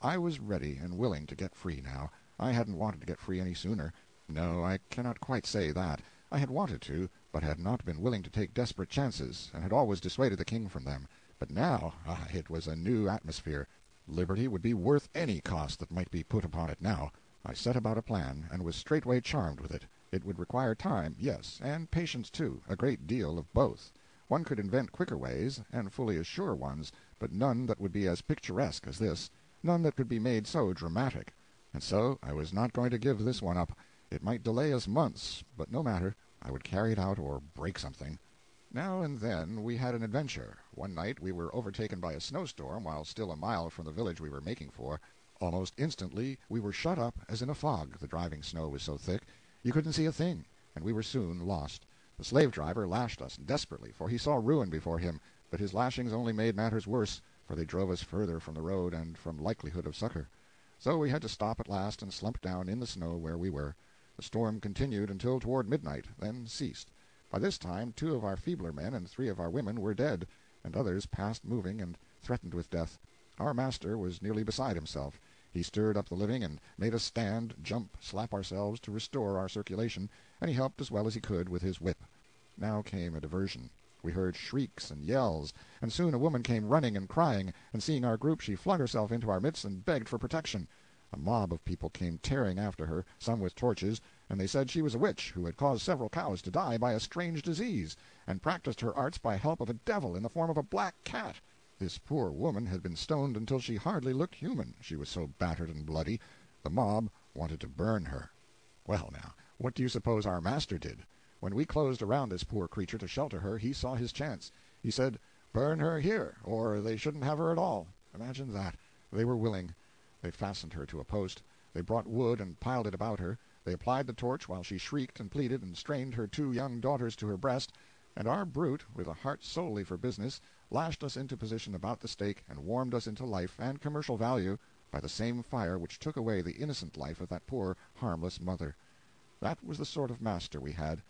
I was ready and willing to get free now. I hadn't wanted to get free any sooner. No, I cannot quite say that. I had wanted to, but had not been willing to take desperate chances, and had always dissuaded the king from them. But now, it was a new atmosphere. Liberty would be worth any cost that might be put upon it now. I set about a plan, and was straightway charmed with it. It would require time, yes, and patience too, a great deal of both. One could invent quicker ways, and fully as sure ones, but none that would be as picturesque as this, none that could be made so dramatic. And so I was not going to give this one up. It might delay us months, but no matter. I would carry it out or break something. Now and then we had an adventure. One night we were overtaken by a snowstorm while still a mile from the village we were making for. Almost instantly we were shut up as in a fog, the driving snow was so thick. You couldn't see a thing, and we were soon lost. The slave-driver lashed us desperately, for he saw ruin before him, but his lashings only made matters worse, for they drove us further from the road and from likelihood of succor. So we had to stop at last and slump down in the snow where we were. The storm continued until toward midnight, then ceased. By this time 2 of our feebler men and 3 of our women were dead, and others past moving and threatened with death. Our master was nearly beside himself. He stirred up the living and made us stand, jump, slap ourselves to restore our circulation, and he helped as well as he could with his whip. Now came a diversion. We heard shrieks and yells, and soon a woman came running and crying, and seeing our group she flung herself into our midst and begged for protection. A mob of people came tearing after her, some with torches, and they said she was a witch who had caused several cows to die by a strange disease, and practiced her arts by help of a devil in the form of a black cat. This poor woman had been stoned until she hardly looked human, she was so battered and bloody. The mob wanted to burn her. Well, now, what do you suppose our master did? When we closed around this poor creature to shelter her, he saw his chance. He said, "Burn her here, or they shouldn't have her at all." Imagine that. They were willing. They fastened her to a post. They brought wood and piled it about her. They applied the torch while she shrieked and pleaded and strained her 2 young daughters to her breast, and our brute, with a heart solely for business, lashed us into position about the stake and warmed us into life and commercial value by the same fire which took away the innocent life of that poor harmless mother. That was the sort of master we had.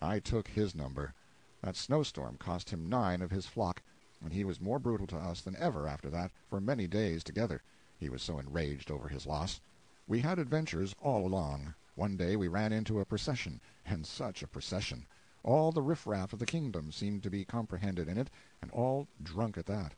I took his number. That snowstorm cost him 9 of his flock, and he was more brutal to us than ever after that, for many days together. He was so enraged over his loss. We had adventures all along. One day we ran into a procession, and such a procession! All the riffraff of the kingdom seemed to be comprehended in it, and all drunk at that.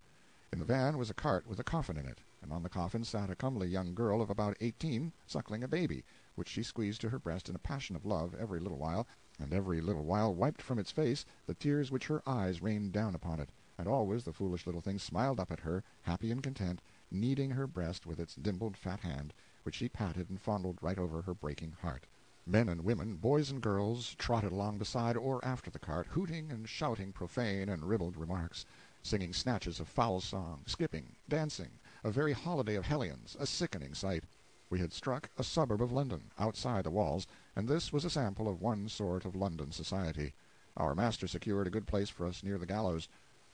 In the van was a cart with a coffin in it, and on the coffin sat a comely young girl of about 18, suckling a baby, which she squeezed to her breast in a passion of love every little while, and every little while wiped from its face the tears which her eyes rained down upon it, and always the foolish little thing smiled up at her, happy and content, kneading her breast with its dimpled fat hand, which she patted and fondled right over her breaking heart. Men and women, boys and girls, trotted along beside or after the cart, hooting and shouting profane and ribald remarks, singing snatches of foul song, skipping, dancing, a very holiday of hellions, a sickening sight. We had struck a suburb of London, outside the walls, and this was a sample of one sort of London society. Our master secured a good place for us near the gallows.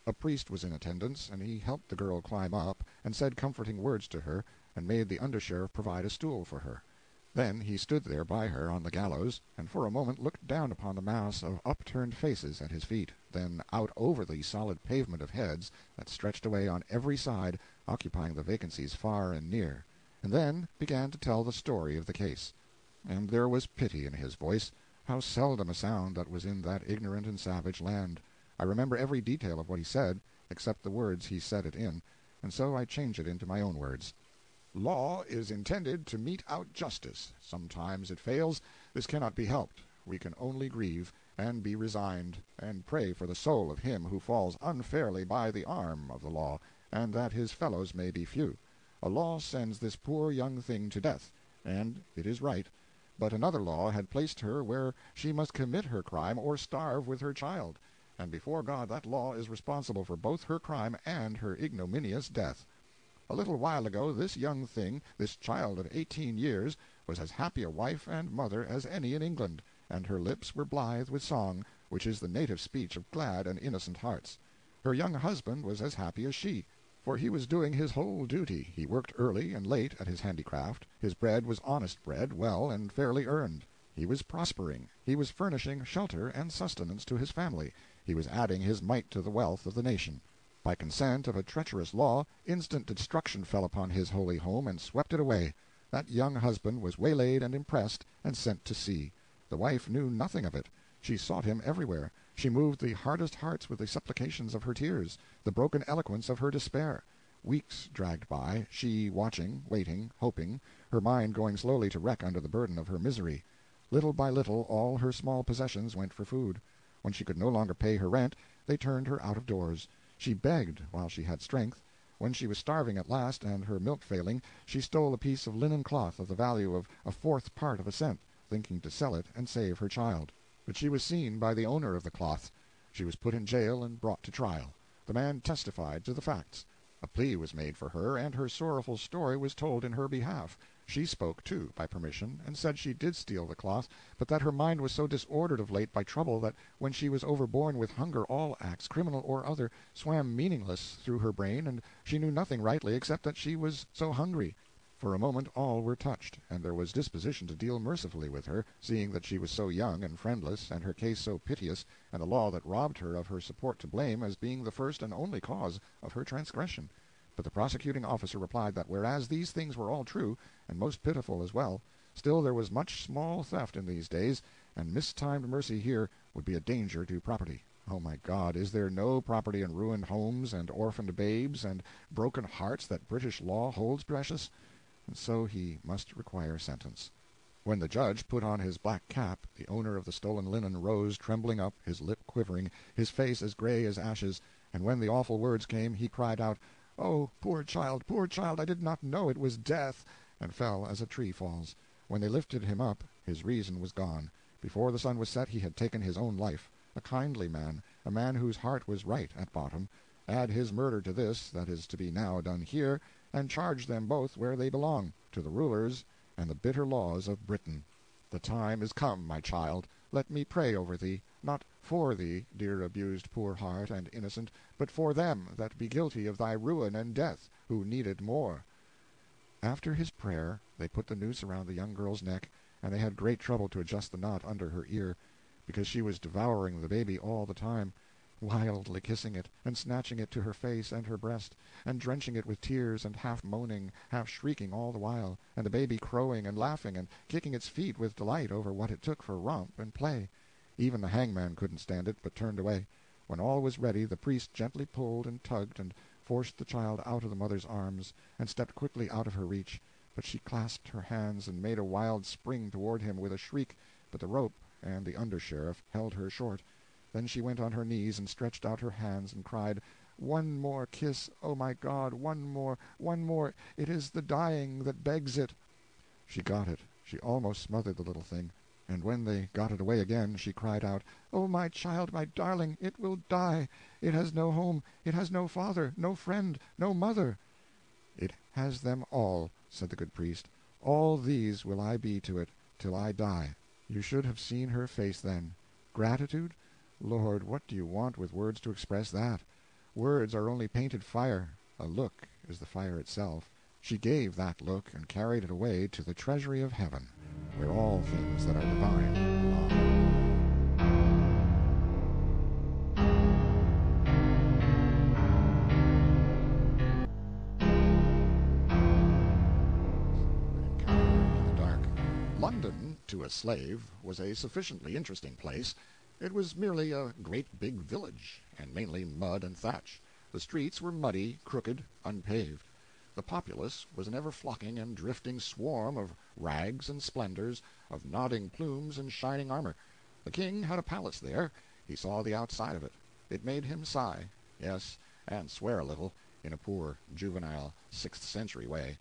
A priest was in attendance, and he helped the girl climb up, and said comforting words to her, and made the under-sheriff provide a stool for her. Then he stood there by her on the gallows, and for a moment looked down upon the mass of upturned faces at his feet, then out over the solid pavement of heads that stretched away on every side, occupying the vacancies far and near, and then began to tell the story of the case. And there was pity in his voice. How seldom a sound that was in that ignorant and savage land! I remember every detail of what he said, except the words he said it in, and so I change it into my own words. Law is intended to mete out justice. Sometimes it fails. This cannot be helped. We can only grieve, and be resigned, and pray for the soul of him who falls unfairly by the arm of the law, and that his fellows may be few. A law sends this poor young thing to death, and it is right. But another law had placed her where she must commit her crime or starve with her child, and before God that law is responsible for both her crime and her ignominious death. A little while ago this young thing, this child of 18 years, was as happy a wife and mother as any in England, and her lips were blithe with song, which is the native speech of glad and innocent hearts. Her young husband was as happy as she, for he was doing his whole duty. He worked early and late at his handicraft. His bread was honest bread, well and fairly earned. He was prospering. He was furnishing shelter and sustenance to his family. He was adding his mite to the wealth of the nation. By consent of a treacherous law, instant destruction fell upon his holy home and swept it away. That young husband was waylaid and impressed and sent to sea. The wife knew nothing of it. She sought him everywhere. She moved the hardest hearts with the supplications of her tears, the broken eloquence of her despair. Weeks dragged by, she watching, waiting, hoping, her mind going slowly to wreck under the burden of her misery. Little by little all her small possessions went for food. When she could no longer pay her rent, they turned her out of doors. She begged while she had strength. When she was starving at last, and her milk failing, she stole a piece of linen cloth of the value of a fourth part of a cent, thinking to sell it and save her child. But she was seen by the owner of the cloth. She was put in jail and brought to trial. The man testified to the facts. A plea was made for her, and her sorrowful story was told in her behalf. She spoke, too, by permission, and said she did steal the cloth, but that her mind was so disordered of late by trouble that when she was overborne with hunger all acts, criminal or other, swam meaningless through her brain, and she knew nothing rightly except that she was so hungry. For a moment all were touched, and there was disposition to deal mercifully with her, seeing that she was so young and friendless, and her case so piteous, and the law that robbed her of her support to blame as being the first and only cause of her transgression. But the prosecuting officer replied that whereas these things were all true, and most pitiful as well, still there was much small theft in these days, and mistimed mercy here would be a danger to property. Oh, my God, is there no property in ruined homes and orphaned babes and broken hearts that British law holds precious? And so he must require sentence. When the judge put on his black cap, the owner of the stolen linen rose trembling up, his lip quivering, his face as gray as ashes, and when the awful words came, he cried out, "Oh, poor child, I did not know it was death," and fell as a tree falls. When they lifted him up, his reason was gone. Before the sun was set he had taken his own life. A kindly man, a man whose heart was right at bottom. Add his murder to this that is to be now done here, and charge them both where they belong, to the rulers and the bitter laws of Britain. The time is come, my child. Let me pray over thee, not for thee, dear abused poor heart and innocent, but for them that be guilty of thy ruin and death, who need it more. After his prayer they put the noose around the young girl's neck, and they had great trouble to adjust the knot under her ear, because she was devouring the baby all the time, wildly kissing it, and snatching it to her face and her breast, and drenching it with tears, and half moaning, half shrieking all the while, and the baby crowing and laughing and kicking its feet with delight over what it took for romp and play. Even the hangman couldn't stand it, but turned away. When all was ready, the priest gently pulled and tugged, and forced the child out of the mother's arms, and stepped quickly out of her reach. But she clasped her hands and made a wild spring toward him with a shriek, but the rope and the under-sheriff held her short. Then she went on her knees and stretched out her hands and cried, "One more kiss, oh my God, one more, it is the dying that begs it." She got it. She almost smothered the little thing, and when they got it away again, she cried out, "Oh, my child, my darling, it will die. It has no home, it has no father, no friend, no mother." "It has them all," said the good priest. "All these will I be to it, till I die." You should have seen her face then. Gratitude? Lord, what do you want with words to express that? Words are only painted fire. A look is the fire itself. She gave that look and carried it away to the treasury of heaven, where all things that are divine belong. Encounter in the dark. London, to a slave, was a sufficiently interesting place. It was merely a great big village, and mainly mud and thatch. The streets were muddy, crooked, unpaved. The populace was an ever-flocking and drifting swarm of rags and splendors, of nodding plumes and shining armor. The king had a palace there. He saw the outside of it. It made him sigh, yes, and swear a little, in a poor, juvenile, sixth-century way.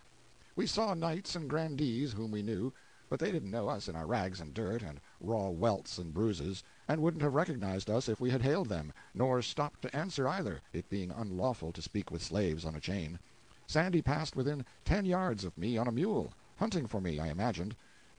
We saw knights and grandees whom we knew, but they didn't know us in our rags and dirt and raw welts and bruises, and wouldn't have recognized us if we had hailed them, nor stopped to answer either, it being unlawful to speak with slaves on a chain. Sandy passed within 10 yards of me on a mule, hunting for me, I imagined.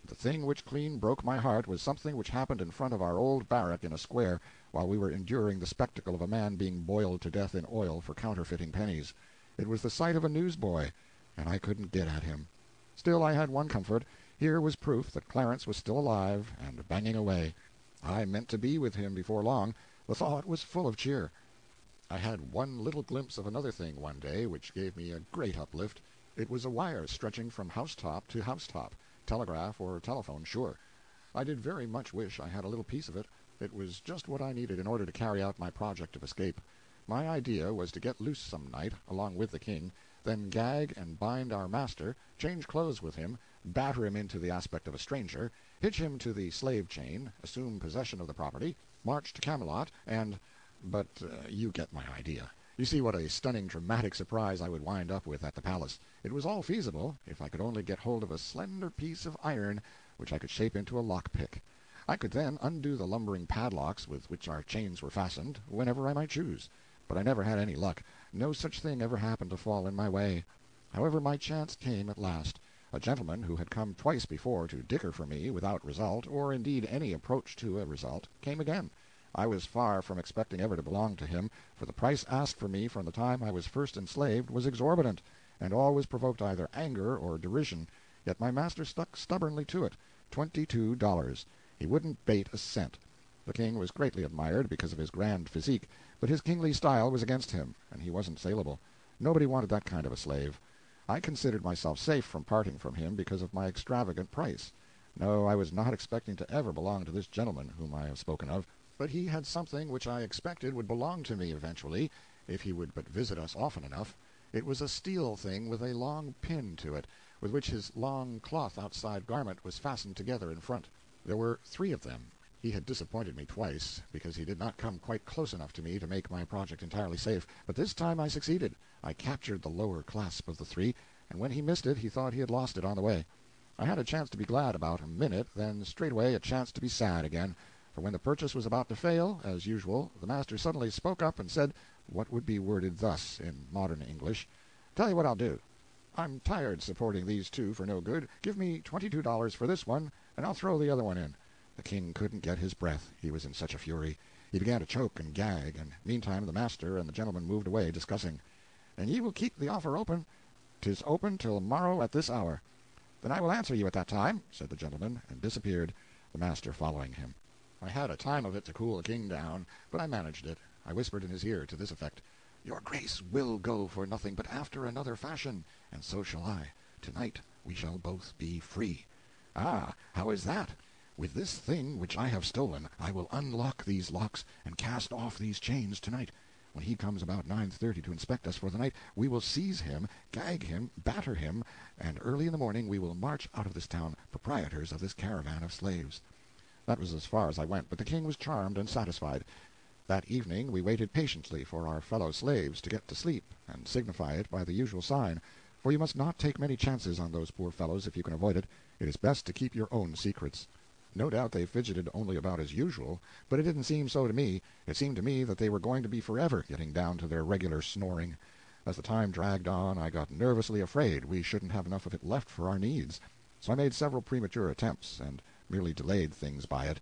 The thing which clean broke my heart was something which happened in front of our old barrack in a square, while we were enduring the spectacle of a man being boiled to death in oil for counterfeiting pennies. It was the sight of a newsboy, and I couldn't get at him. Still, I had one comfort. Here was proof that Clarence was still alive and banging away. I meant to be with him before long. The thought was full of cheer. I had one little glimpse of another thing one day which gave me a great uplift. It was a wire stretching from housetop to housetop, telegraph or telephone, sure. I did very much wish I had a little piece of it. It was just what I needed in order to carry out my project of escape. My idea was to get loose some night, along with the king, then gag and bind our master, change clothes with him, batter him into the aspect of a stranger, hitch him to the slave chain, assume possession of the property, march to Camelot, and— but you get my idea. You see what a stunning dramatic surprise I would wind up with at the palace. It was all feasible, if I could only get hold of a slender piece of iron which I could shape into a lock-pick. I could then undo the lumbering padlocks with which our chains were fastened, whenever I might choose. But I never had any luck. No such thing ever happened to fall in my way. However, my chance came at last. A gentleman who had come twice before to dicker for me without result, or indeed any approach to a result, came again. I was far from expecting ever to belong to him, for the price asked for me from the time I was first enslaved was exorbitant, and always provoked either anger or derision. Yet my master stuck stubbornly to it. $22. He wouldn't bate a cent. The king was greatly admired because of his grand physique, but his kingly style was against him, and he wasn't saleable. Nobody wanted that kind of a slave. I considered myself safe from parting from him because of my extravagant price. No, I was not expecting to ever belong to this gentleman whom I have spoken of. but he had something which I expected would belong to me eventually, if he would but visit us often enough. It was a steel thing with a long pin to it, with which his long cloth outside garment was fastened together in front. There were 3 of them. He had disappointed me twice, because he did not come quite close enough to me to make my project entirely safe, but this time I succeeded. I captured the lower clasp of the 3, and when he missed it he thought he had lost it on the way. I had a chance to be glad about a minute, then straightway a chance to be sad again, for when the purchase was about to fail, as usual, the master suddenly spoke up and said what would be worded thus in modern English: "Tell you what I'll do. I'm tired supporting these 2 for no good. Give me $22 for this one, and I'll throw the other one in." The king couldn't get his breath, he was in such a fury. He began to choke and gag, and meantime the master and the gentleman moved away, discussing. "And ye will keep the offer open?" "'Tis open till morrow at this hour." "Then I will answer you at that time," said the gentleman, and disappeared, the master following him. I had a time of it to cool the king down, but I managed it. I whispered in his ear to this effect: "Your grace will go for nothing, but after another fashion, and so shall I. Tonight we shall both be free." "Ah, how is that?" "With this thing which I have stolen, I will unlock these locks and cast off these chains tonight. When he comes about 9:30 to inspect us for the night, we will seize him, gag him, batter him, and early in the morning we will march out of this town, proprietors of this caravan of slaves." That was as far as I went, but the king was charmed and satisfied. That evening we waited patiently for our fellow slaves to get to sleep, and signify it by the usual sign, for you must not take many chances on those poor fellows if you can avoid it. It is best to keep your own secrets. No doubt they fidgeted only about as usual, but it didn't seem so to me. It seemed to me that they were going to be forever getting down to their regular snoring. As the time dragged on, I got nervously afraid we shouldn't have enough of it left for our needs, so I made several premature attempts, and merely delayed things by it,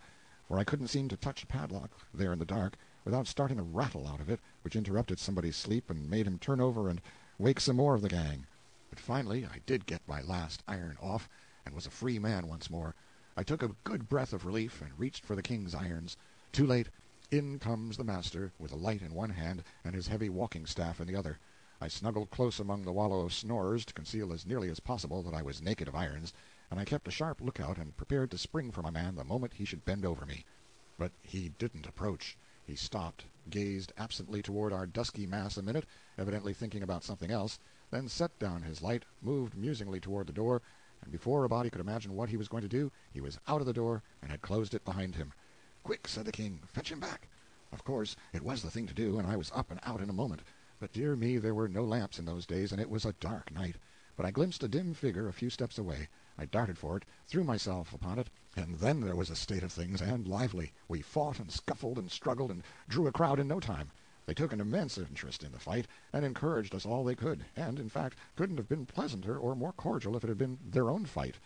for I couldn't seem to touch a padlock, there in the dark, without starting a rattle out of it, which interrupted somebody's sleep and made him turn over and wake some more of the gang. But finally I did get my last iron off, and was a free man once more. I took a good breath of relief and reached for the king's irons. Too late. In comes the master, with a light in one hand and his heavy walking-staff in the other. I snuggled close among the wallow of snorers to conceal as nearly as possible that I was naked of irons, and I kept a sharp lookout and prepared to spring for my man the moment he should bend over me. But he didn't approach. He stopped, gazed absently toward our dusky mass a minute, evidently thinking about something else, then set down his light, moved musingly toward the door, and before a body could imagine what he was going to do, he was out of the door and had closed it behind him. "Quick," said the king, "fetch him back." Of course, it was the thing to do, and I was up and out in a moment. But dear me, there were no lamps in those days, and it was a dark night. But I glimpsed a dim figure a few steps away. I darted for it, threw myself upon it, and then there was a state of things, and lively. We fought and scuffled and struggled and drew a crowd in no time. They took an immense interest in the fight, and encouraged us all they could, and, in fact, couldn't have been pleasanter or more cordial if it had been their own fight.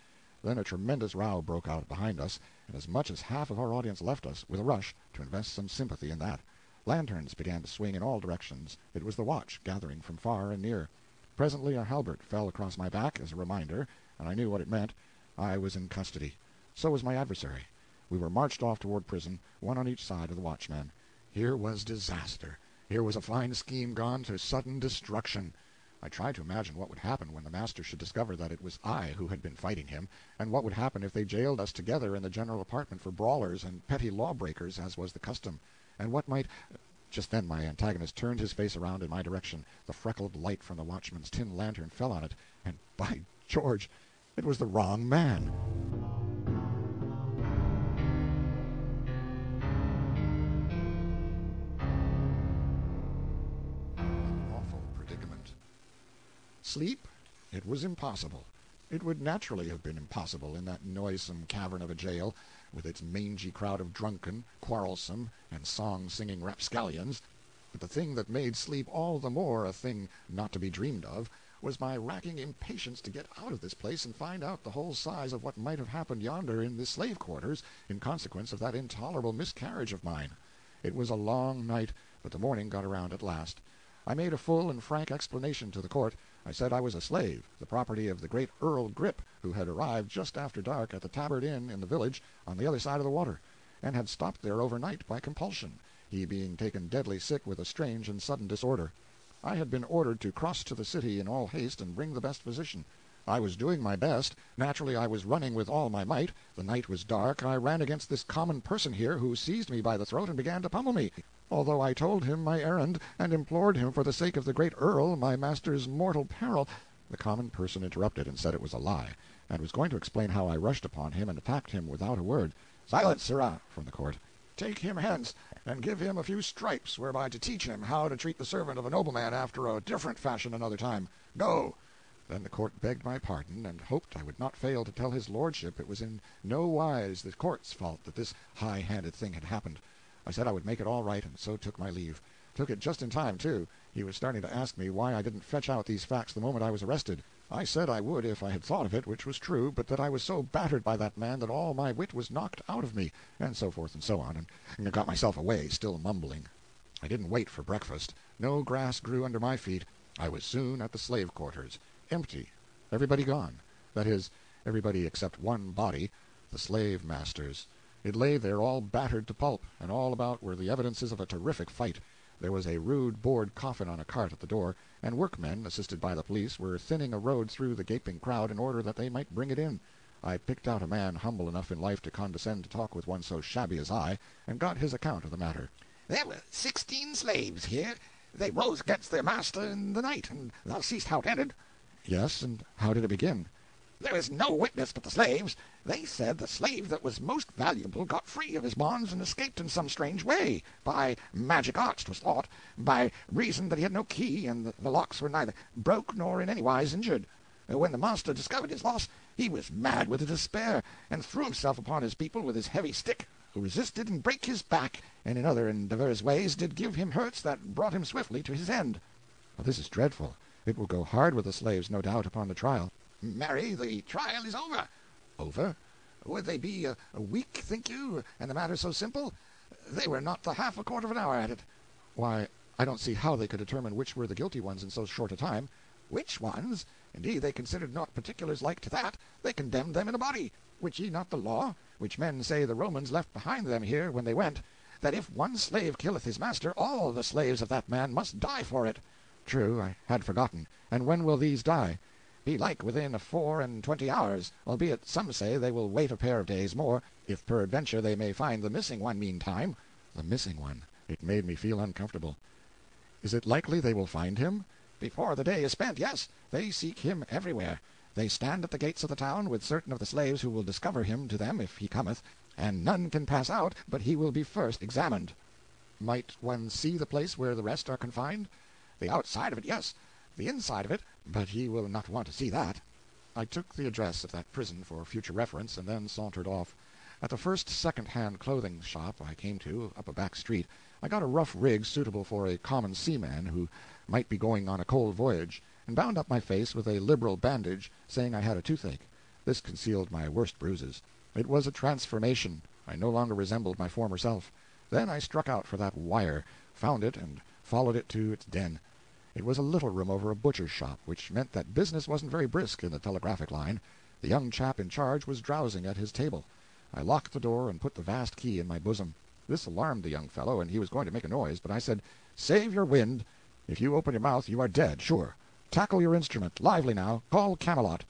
Then a tremendous row broke out behind us, and as much as half of our audience left us, with a rush, to invest some sympathy in that. Lanterns began to swing in all directions. It was the watch, gathering from far and near. Presently a halbert fell across my back as a reminder, and I knew what it meant. I was in custody. So was my adversary. We were marched off toward prison, one on each side of the watchman. Here was disaster. Here was a fine scheme gone to sudden destruction. I tried to imagine what would happen when the master should discover that it was I who had been fighting him, and what would happen if they jailed us together in the general apartment for brawlers and petty lawbreakers, as was the custom, and what might— Just then my antagonist turned his face around in my direction. The freckled light from the watchman's tin lantern fell on it, and, by George, it was the wrong man. Awful predicament. Sleep? It was impossible. It would naturally have been impossible in that noisome cavern of a jail, with its mangy crowd of drunken, quarrelsome, and song-singing rapscallions. But the thing that made sleep all the more a thing not to be dreamed of was my racking impatience to get out of this place and find out the whole size of what might have happened yonder in the slave quarters in consequence of that intolerable miscarriage of mine. It was a long night, but the morning got around at last. I made a full and frank explanation to the court. I said I was a slave, the property of the great Earl Grip, who had arrived just after dark at the Tabard Inn in the village on the other side of the water, and had stopped there overnight by compulsion, he being taken deadly sick with a strange and sudden disorder. I had been ordered to cross to the city in all haste and bring the best physician. I was doing my best. Naturally, I was running with all my might. The night was dark. I ran against this common person here, who seized me by the throat and began to pummel me. Although I told him my errand, and implored him for the sake of the great Earl, my master's mortal peril—" The common person interrupted and said it was a lie, and was going to explain how I rushed upon him and attacked him without a word. "Silence, sirrah!" from the court. "Take him hence, and give him a few stripes, whereby to teach him how to treat the servant of a nobleman after a different fashion another time. Go!" Then the court begged my pardon, and hoped I would not fail to tell his lordship it was in no wise the court's fault that this high-handed thing had happened. I said I would make it all right, and so took my leave. Took it just in time, too. He was starting to ask me why I didn't fetch out these facts the moment I was arrested. I said I would if I had thought of it, which was true, but that I was so battered by that man that all my wit was knocked out of me, and so forth and so on, and got myself away, still mumbling. I didn't wait for breakfast. No grass grew under my feet. I was soon at the slave quarters. Empty. Everybody gone. That is, everybody except one body, the slave master's. It lay there all battered to pulp, and all about were the evidences of a terrific fight. There was a rude board coffin on a cart at the door, and workmen, assisted by the police, were thinning a road through the gaping crowd in order that they might bring it in. I picked out a man humble enough in life to condescend to talk with one so shabby as I, and got his account of the matter. "There were 16 slaves here. They rose against their master in the night, and thou seest how it ended." "Yes, and how did it begin?" "There is no witness but the slaves. They said the slave that was most valuable got free of his bonds and escaped in some strange way, by magic arts 'twas thought, by reason that he had no key, and the locks were neither broke nor in any wise injured. When the master discovered his loss, he was mad with despair, and threw himself upon his people with his heavy stick, who resisted and brake his back, and in other and divers ways did give him hurts that brought him swiftly to his end." Well, this is dreadful. It will go hard with the slaves, no doubt, upon the trial. "Marry, the trial is over." "Over?" "Would they be a week, think you, and the matter so simple? They were not the half a quarter of an hour at it." "Why, I don't see how they could determine which were the guilty ones in so short a time." "Which ones? Indeed, they considered not particulars like to that. They condemned them in a body. Wit ye not the law, which men say the Romans left behind them here when they went, that if one slave killeth his master, all the slaves of that man must die for it?" "True, I had forgotten. And when will these die?" "Belike within 24 hours, albeit some say they will wait a pair of days more, if peradventure they may find the missing one meantime." The missing one. It made me feel uncomfortable. "Is it likely they will find him?" "Before the day is spent, yes. They seek him everywhere. They stand at the gates of the town with certain of the slaves who will discover him to them if he cometh, and none can pass out but he will be first examined." "Might one see the place where the rest are confined?" "The outside of it, yes. The inside of it, but he will not want to see that." I took the address of that prison for future reference, and then sauntered off. At the first second-hand clothing shop I came to, up a back street, I got a rough rig suitable for a common seaman who might be going on a cold voyage, and bound up my face with a liberal bandage, saying I had a toothache. This concealed my worst bruises. It was a transformation. I no longer resembled my former self. Then I struck out for that wire, found it, and followed it to its den. It was a little room over a butcher's shop, which meant that business wasn't very brisk in the telegraphic line. The young chap in charge was drowsing at his table. I locked the door and put the vast key in my bosom. This alarmed the young fellow, and he was going to make a noise, but I said, "Save your wind. If you open your mouth you are dead, sure. Tackle your instrument. Lively now. Call Camelot."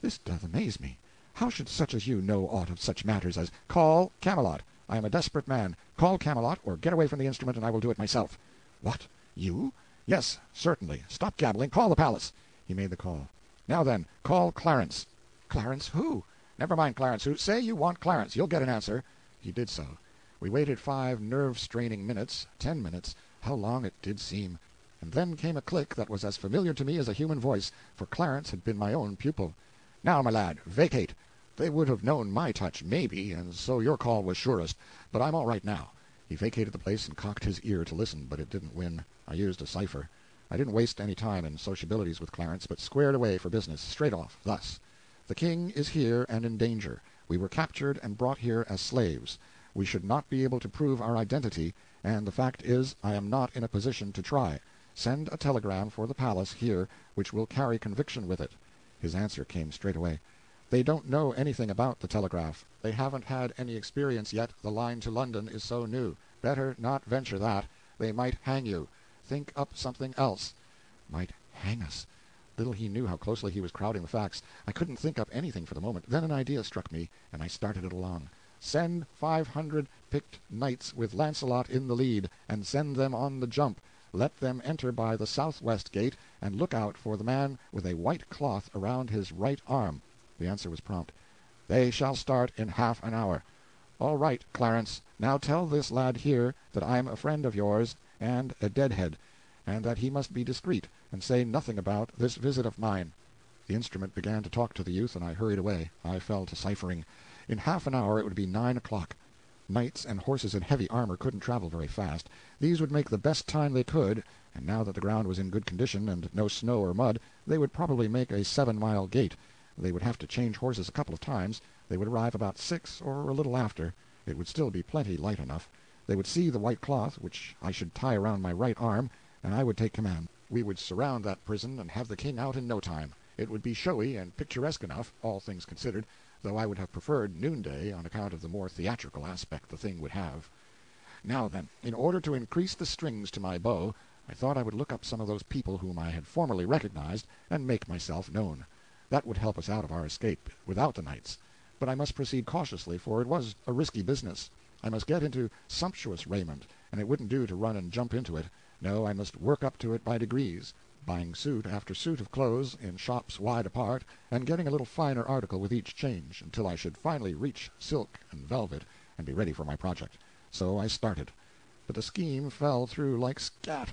"This doth amaze me. How should such as you know aught of such matters as—" "Call Camelot. I am a desperate man. Call Camelot, or get away from the instrument, and I will do it myself." "What? You?" "Yes, certainly. Stop gabbling. Call the palace." He made the call. "Now then, call Clarence." "Clarence who?" "Never mind Clarence who. Say you want Clarence. You'll get an answer." He did so. We waited 5 nerve-straining minutes, 10 minutes. How long it did seem! And then came a click that was as familiar to me as a human voice, for Clarence had been my own pupil. "Now, my lad, vacate." They would have known my touch, maybe, and so your call was surest, but I'm all right now. He vacated the place and cocked his ear to listen, but it didn't win. I used a cipher. I didn't waste any time in sociabilities with Clarence, but squared away for business, straight off, thus: "The king is here and in danger. We were captured and brought here as slaves. We should not be able to prove our identity, and the fact is I am not in a position to try. Send a telegram for the palace here which will carry conviction with it." His answer came straight away. "They don't know anything about the telegraph. They haven't had any experience yet. The line to London is so new. Better not venture that. They might hang you. Think up something else." Might hang us. Little he knew how closely he was crowding the facts. I couldn't think up anything for the moment. Then an idea struck me, and I started it along. Send 500 picked knights with Launcelot in the lead, and send them on the jump. Let them enter by the southwest gate, and look out for the man with a white cloth around his right arm. The answer was prompt. They shall start in half an hour. All right, Clarence. Now tell this lad here that I'm a friend of yours and a deadhead, and that he must be discreet, and say nothing about this visit of mine. The instrument began to talk to the youth, and I hurried away. I fell to ciphering. In half an hour it would be 9 o'clock. Knights and horses in heavy armor couldn't travel very fast. These would make the best time they could, and now that the ground was in good condition and no snow or mud, they would probably make a 7-mile gait. They would have to change horses a couple of times. They would arrive about 6 or a little after. It would still be plenty light enough. They would see the white cloth, which I should tie around my right arm, and I would take command. We would surround that prison and have the king out in no time. It would be showy and picturesque enough, all things considered, though I would have preferred noonday on account of the more theatrical aspect the thing would have. Now then, in order to increase the strings to my bow, I thought I would look up some of those people whom I had formerly recognized, and make myself known. That would help us out of our escape without the knights. But I must proceed cautiously, for it was a risky business. I must get into sumptuous raiment, and it wouldn't do to run and jump into it. No, I must work up to it by degrees, buying suit after suit of clothes in shops wide apart, and getting a little finer article with each change, until I should finally reach silk and velvet, and be ready for my project. So I started. But the scheme fell through like scat.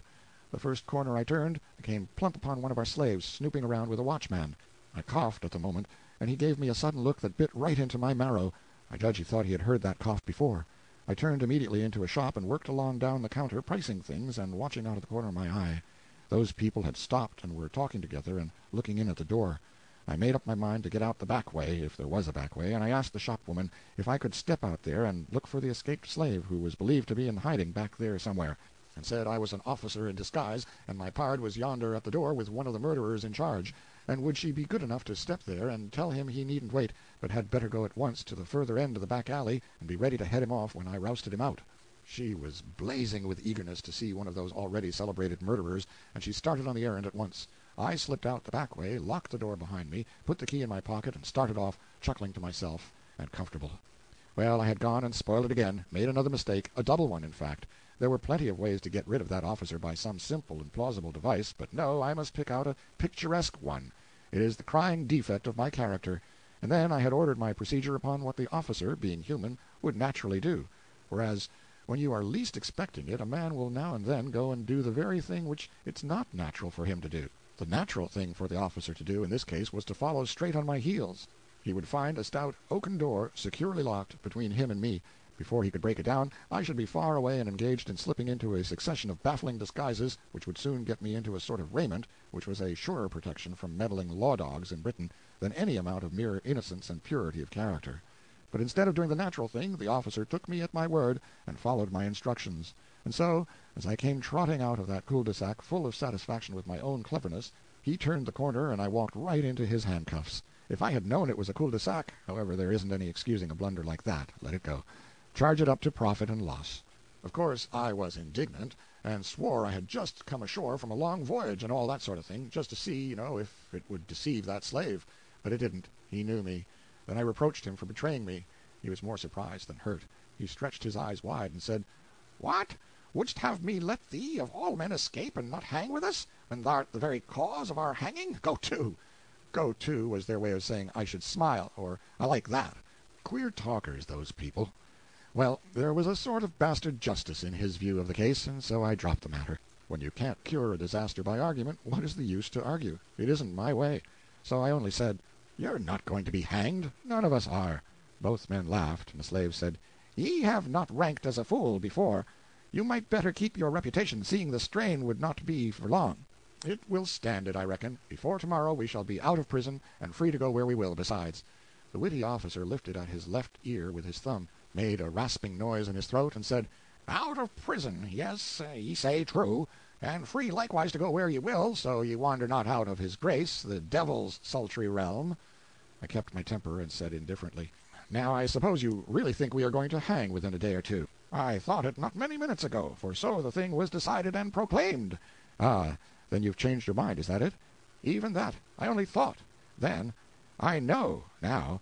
The first corner I turned, I came plump upon one of our slaves snooping around with a watchman. I coughed at the moment, and he gave me a sudden look that bit right into my marrow. I judge he thought he had heard that cough before. I turned immediately into a shop and worked along down the counter, pricing things and watching out of the corner of my eye. Those people had stopped and were talking together and looking in at the door. I made up my mind to get out the back way, if there was a back way, and I asked the shopwoman if I could step out there and look for the escaped slave who was believed to be in hiding back there somewhere, and said I was an officer in disguise, and my pard was yonder at the door with one of the murderers in charge, and would she be good enough to step there and tell him he needn't wait, but had better go at once to the further end of the back alley and be ready to head him off when I rousted him out. She was blazing with eagerness to see one of those already celebrated murderers, and she started on the errand at once. I slipped out the back way, locked the door behind me, put the key in my pocket, and started off, chuckling to myself, and comfortable. Well, I had gone and spoiled it again, made another mistake, a double one, in fact. There were plenty of ways to get rid of that officer by some simple and plausible device, but no, I must pick out a picturesque one. It is the crying defect of my character. And then I had ordered my procedure upon what the officer, being human, would naturally do, whereas when you are least expecting it, a man will now and then go and do the very thing which it's not natural for him to do. The natural thing for the officer to do in this case was to follow straight on my heels. He would find a stout oaken door securely locked between him and me. Before he could break it down, I should be far away and engaged in slipping into a succession of baffling disguises, which would soon get me into a sort of raiment which was a surer protection from meddling law-dogs in Britain than any amount of mere innocence and purity of character. But instead of doing the natural thing, the officer took me at my word and followed my instructions. And so, as I came trotting out of that cul-de-sac full of satisfaction with my own cleverness, he turned the corner and I walked right into his handcuffs. If I had known it was a cul-de-sac, however, there isn't any excusing a blunder like that. Let it go. Charge it up to profit and loss. Of course, I was indignant, and swore I had just come ashore from a long voyage and all that sort of thing, just to see, if it would deceive that slave. But it didn't. He knew me. Then I reproached him for betraying me. He was more surprised than hurt. He stretched his eyes wide and said, "What? Wouldst have me let thee, of all men, escape and not hang with us, when thou'rt the very cause of our hanging? Go to!" Go to was their way of saying I should smile, or I like that. Queer talkers, those people. Well, there was a sort of bastard justice in his view of the case, and so I dropped the matter. When you can't cure a disaster by argument, what is the use to argue? It isn't my way. So I only said, "You're not going to be hanged. None of us are." Both men laughed, and the slave said, "Ye have not ranked as a fool before. You might better keep your reputation, seeing the strain would not be for long. It will stand it, I reckon. Before tomorrow we shall be out of prison, and free to go where we will, besides." The witty officer lifted at his left ear with his thumb, made a rasping noise in his throat, and said, "Out of prison, yes, ye say true, and free likewise to go where ye will, so ye wander not out of his grace, the devil's sultry realm." I kept my temper, and said indifferently, "Now I suppose you really think we are going to hang within a day or two?" "I thought it not many minutes ago, for so the thing was decided and proclaimed." "Ah, then you've changed your mind, is that it?" Even that. I only thought. Then. I know, now."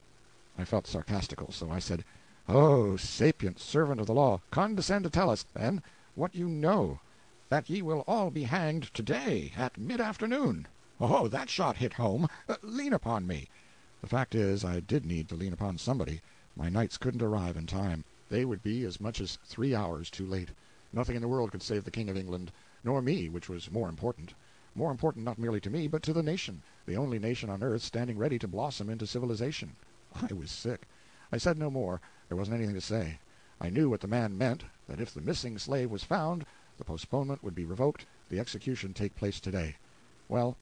I felt sarcastical, so I said, "Oh, sapient servant of the law, condescend to tell us, then, what you know." "That ye will all be hanged to-day, at mid-afternoon." "Oh, that shot hit home. Lean upon me." The fact is, I did need to lean upon somebody. My knights couldn't arrive in time. They would be as much as 3 hours too late. Nothing in the world could save the King of England, nor me, which was more important. More important not merely to me, but to the nation, the only nation on earth standing ready to blossom into civilization. I was sick. I said no more. There wasn't anything to say. I knew what the man meant, that if the missing slave was found, the postponement would be revoked, the execution take place today. Well,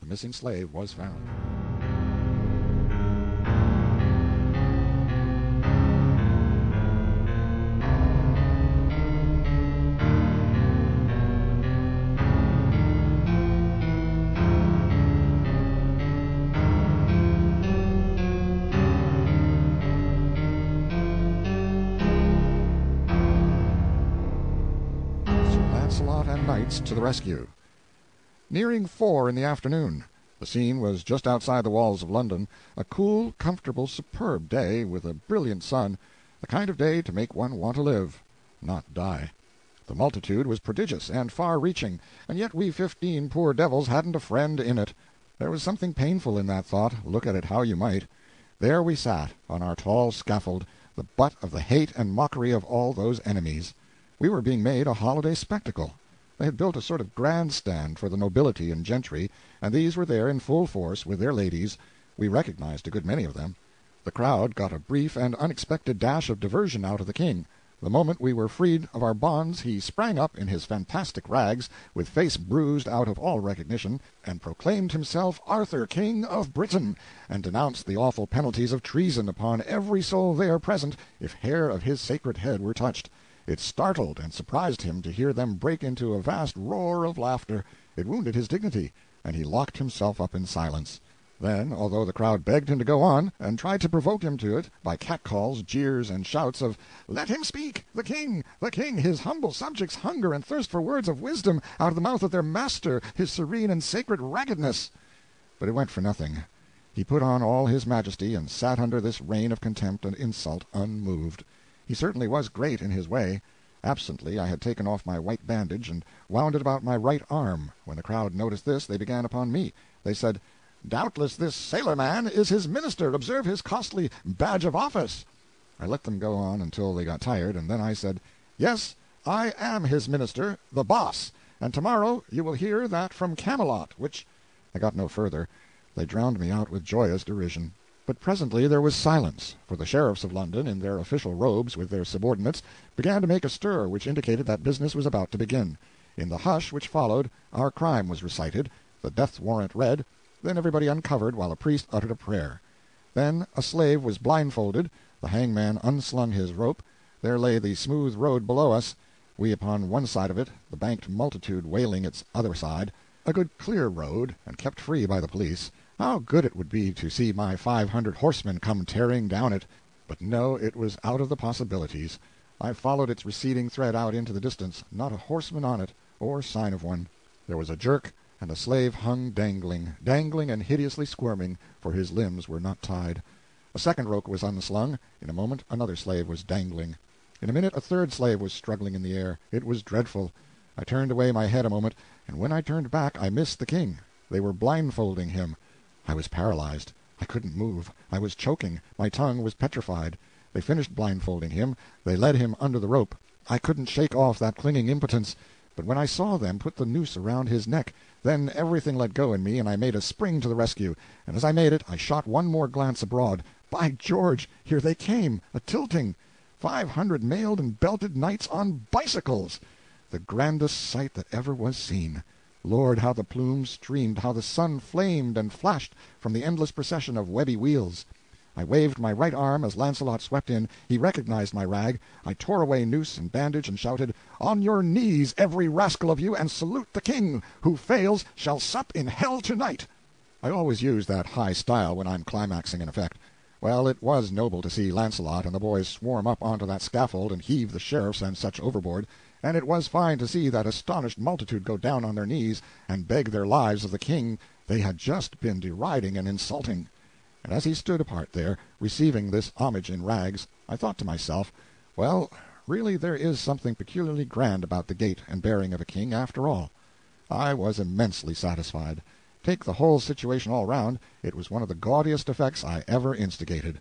the missing slave was found. And knights to the rescue. Nearing 4 in the afternoon. The scene was just outside the walls of London, a cool, comfortable, superb day with a brilliant sun, the kind of day to make one want to live, not die. The multitude was prodigious and far-reaching, and yet we 15 poor devils hadn't a friend in it. There was something painful in that thought, look at it how you might. There we sat, on our tall scaffold, the butt of the hate and mockery of all those enemies. We were being made a holiday spectacle. They had built a sort of grand-stand for the nobility and gentry, and these were there in full force with their ladies. We recognized a good many of them. The crowd got a brief and unexpected dash of diversion out of the king. The moment we were freed of our bonds he sprang up in his fantastic rags, with face bruised out of all recognition, and proclaimed himself Arthur, King of Britain, and denounced the awful penalties of treason upon every soul there present if hair of his sacred head were touched. It startled and surprised him to hear them break into a vast roar of laughter. It wounded his dignity, and he locked himself up in silence. Then, although the crowd begged him to go on, and tried to provoke him to it by catcalls, jeers, and shouts of, "Let him speak! The king! The king! His humble subjects hunger and thirst for words of wisdom out of the mouth of their master, his serene and sacred raggedness!" But it went for nothing. He put on all his majesty, and sat under this rain of contempt and insult unmoved. He certainly was great in his way. Absently I had taken off my white bandage and wound it about my right arm. When the crowd noticed this, they began upon me. They said, "Doubtless this sailor-man is his minister. Observe his costly badge of office." I let them go on until they got tired, and then I said, "Yes, I am his minister, the boss, and tomorrow you will hear that from Camelot, which—" I got no further. They drowned me out with joyous derision. But presently there was silence, for the sheriffs of London, in their official robes with their subordinates, began to make a stir which indicated that business was about to begin. In the hush which followed, our crime was recited, the death warrant read, then everybody uncovered while a priest uttered a prayer. Then a slave was blindfolded, the hangman unslung his rope, there lay the smooth road below us, we upon one side of it, the banked multitude wailing its other side, a good clear road, and kept free by the police. How good it would be to see my 500 horsemen come tearing down it! But no, it was out of the possibilities. I followed its receding thread out into the distance, not a horseman on it, or sign of one. There was a jerk, and a slave hung dangling and hideously squirming, for his limbs were not tied. A second rope was unslung. In a moment another slave was dangling. In a minute a third slave was struggling in the air. It was dreadful. I turned away my head a moment, and when I turned back I missed the king. They were blindfolding him. I was paralyzed. I couldn't move. I was choking. My tongue was petrified. They finished blindfolding him. They led him under the rope. I couldn't shake off that clinging impotence. But when I saw them put the noose around his neck, then everything let go in me, and I made a spring to the rescue. And as I made it, I shot one more glance abroad. By George, here they came, a-tilting! 500 mailed and belted knights on bicycles! The grandest sight that ever was seen. Lord, how the plumes streamed, how the sun flamed and flashed from the endless procession of webby wheels! I waved my right arm as Launcelot swept in. He recognized my rag. I tore away noose and bandage and shouted, "On your knees, every rascal of you, and salute the king! Who fails shall sup in hell tonight!" I always use that high style when I'm climaxing an effect. Well, it was noble to see Launcelot and the boys swarm up onto that scaffold and heave the sheriffs and such overboard, and it was fine to see that astonished multitude go down on their knees and beg their lives of the king they had just been deriding and insulting. And as he stood apart there, receiving this homage in rags, I thought to myself, well, really there is something peculiarly grand about the gait and bearing of a king, after all. I was immensely satisfied. Take the whole situation all round, it was one of the gaudiest effects I ever instigated.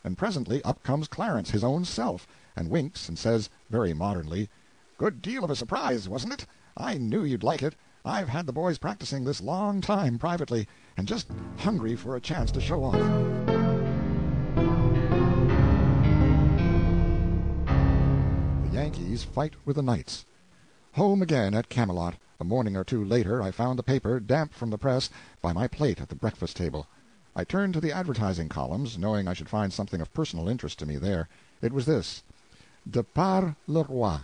And presently up comes Clarence, his own self, and winks and says, very modernly, "Good deal of a surprise, wasn't it? I knew you'd like it. I've had the boys practicing this long time privately, and just hungry for a chance to show off." The Yankees fight with the Knights. Home again at Camelot. A morning or two later I found the paper, damp from the press, by my plate at the breakfast table. I turned to the advertising columns, knowing I should find something of personal interest to me there. It was this: "De par le roi.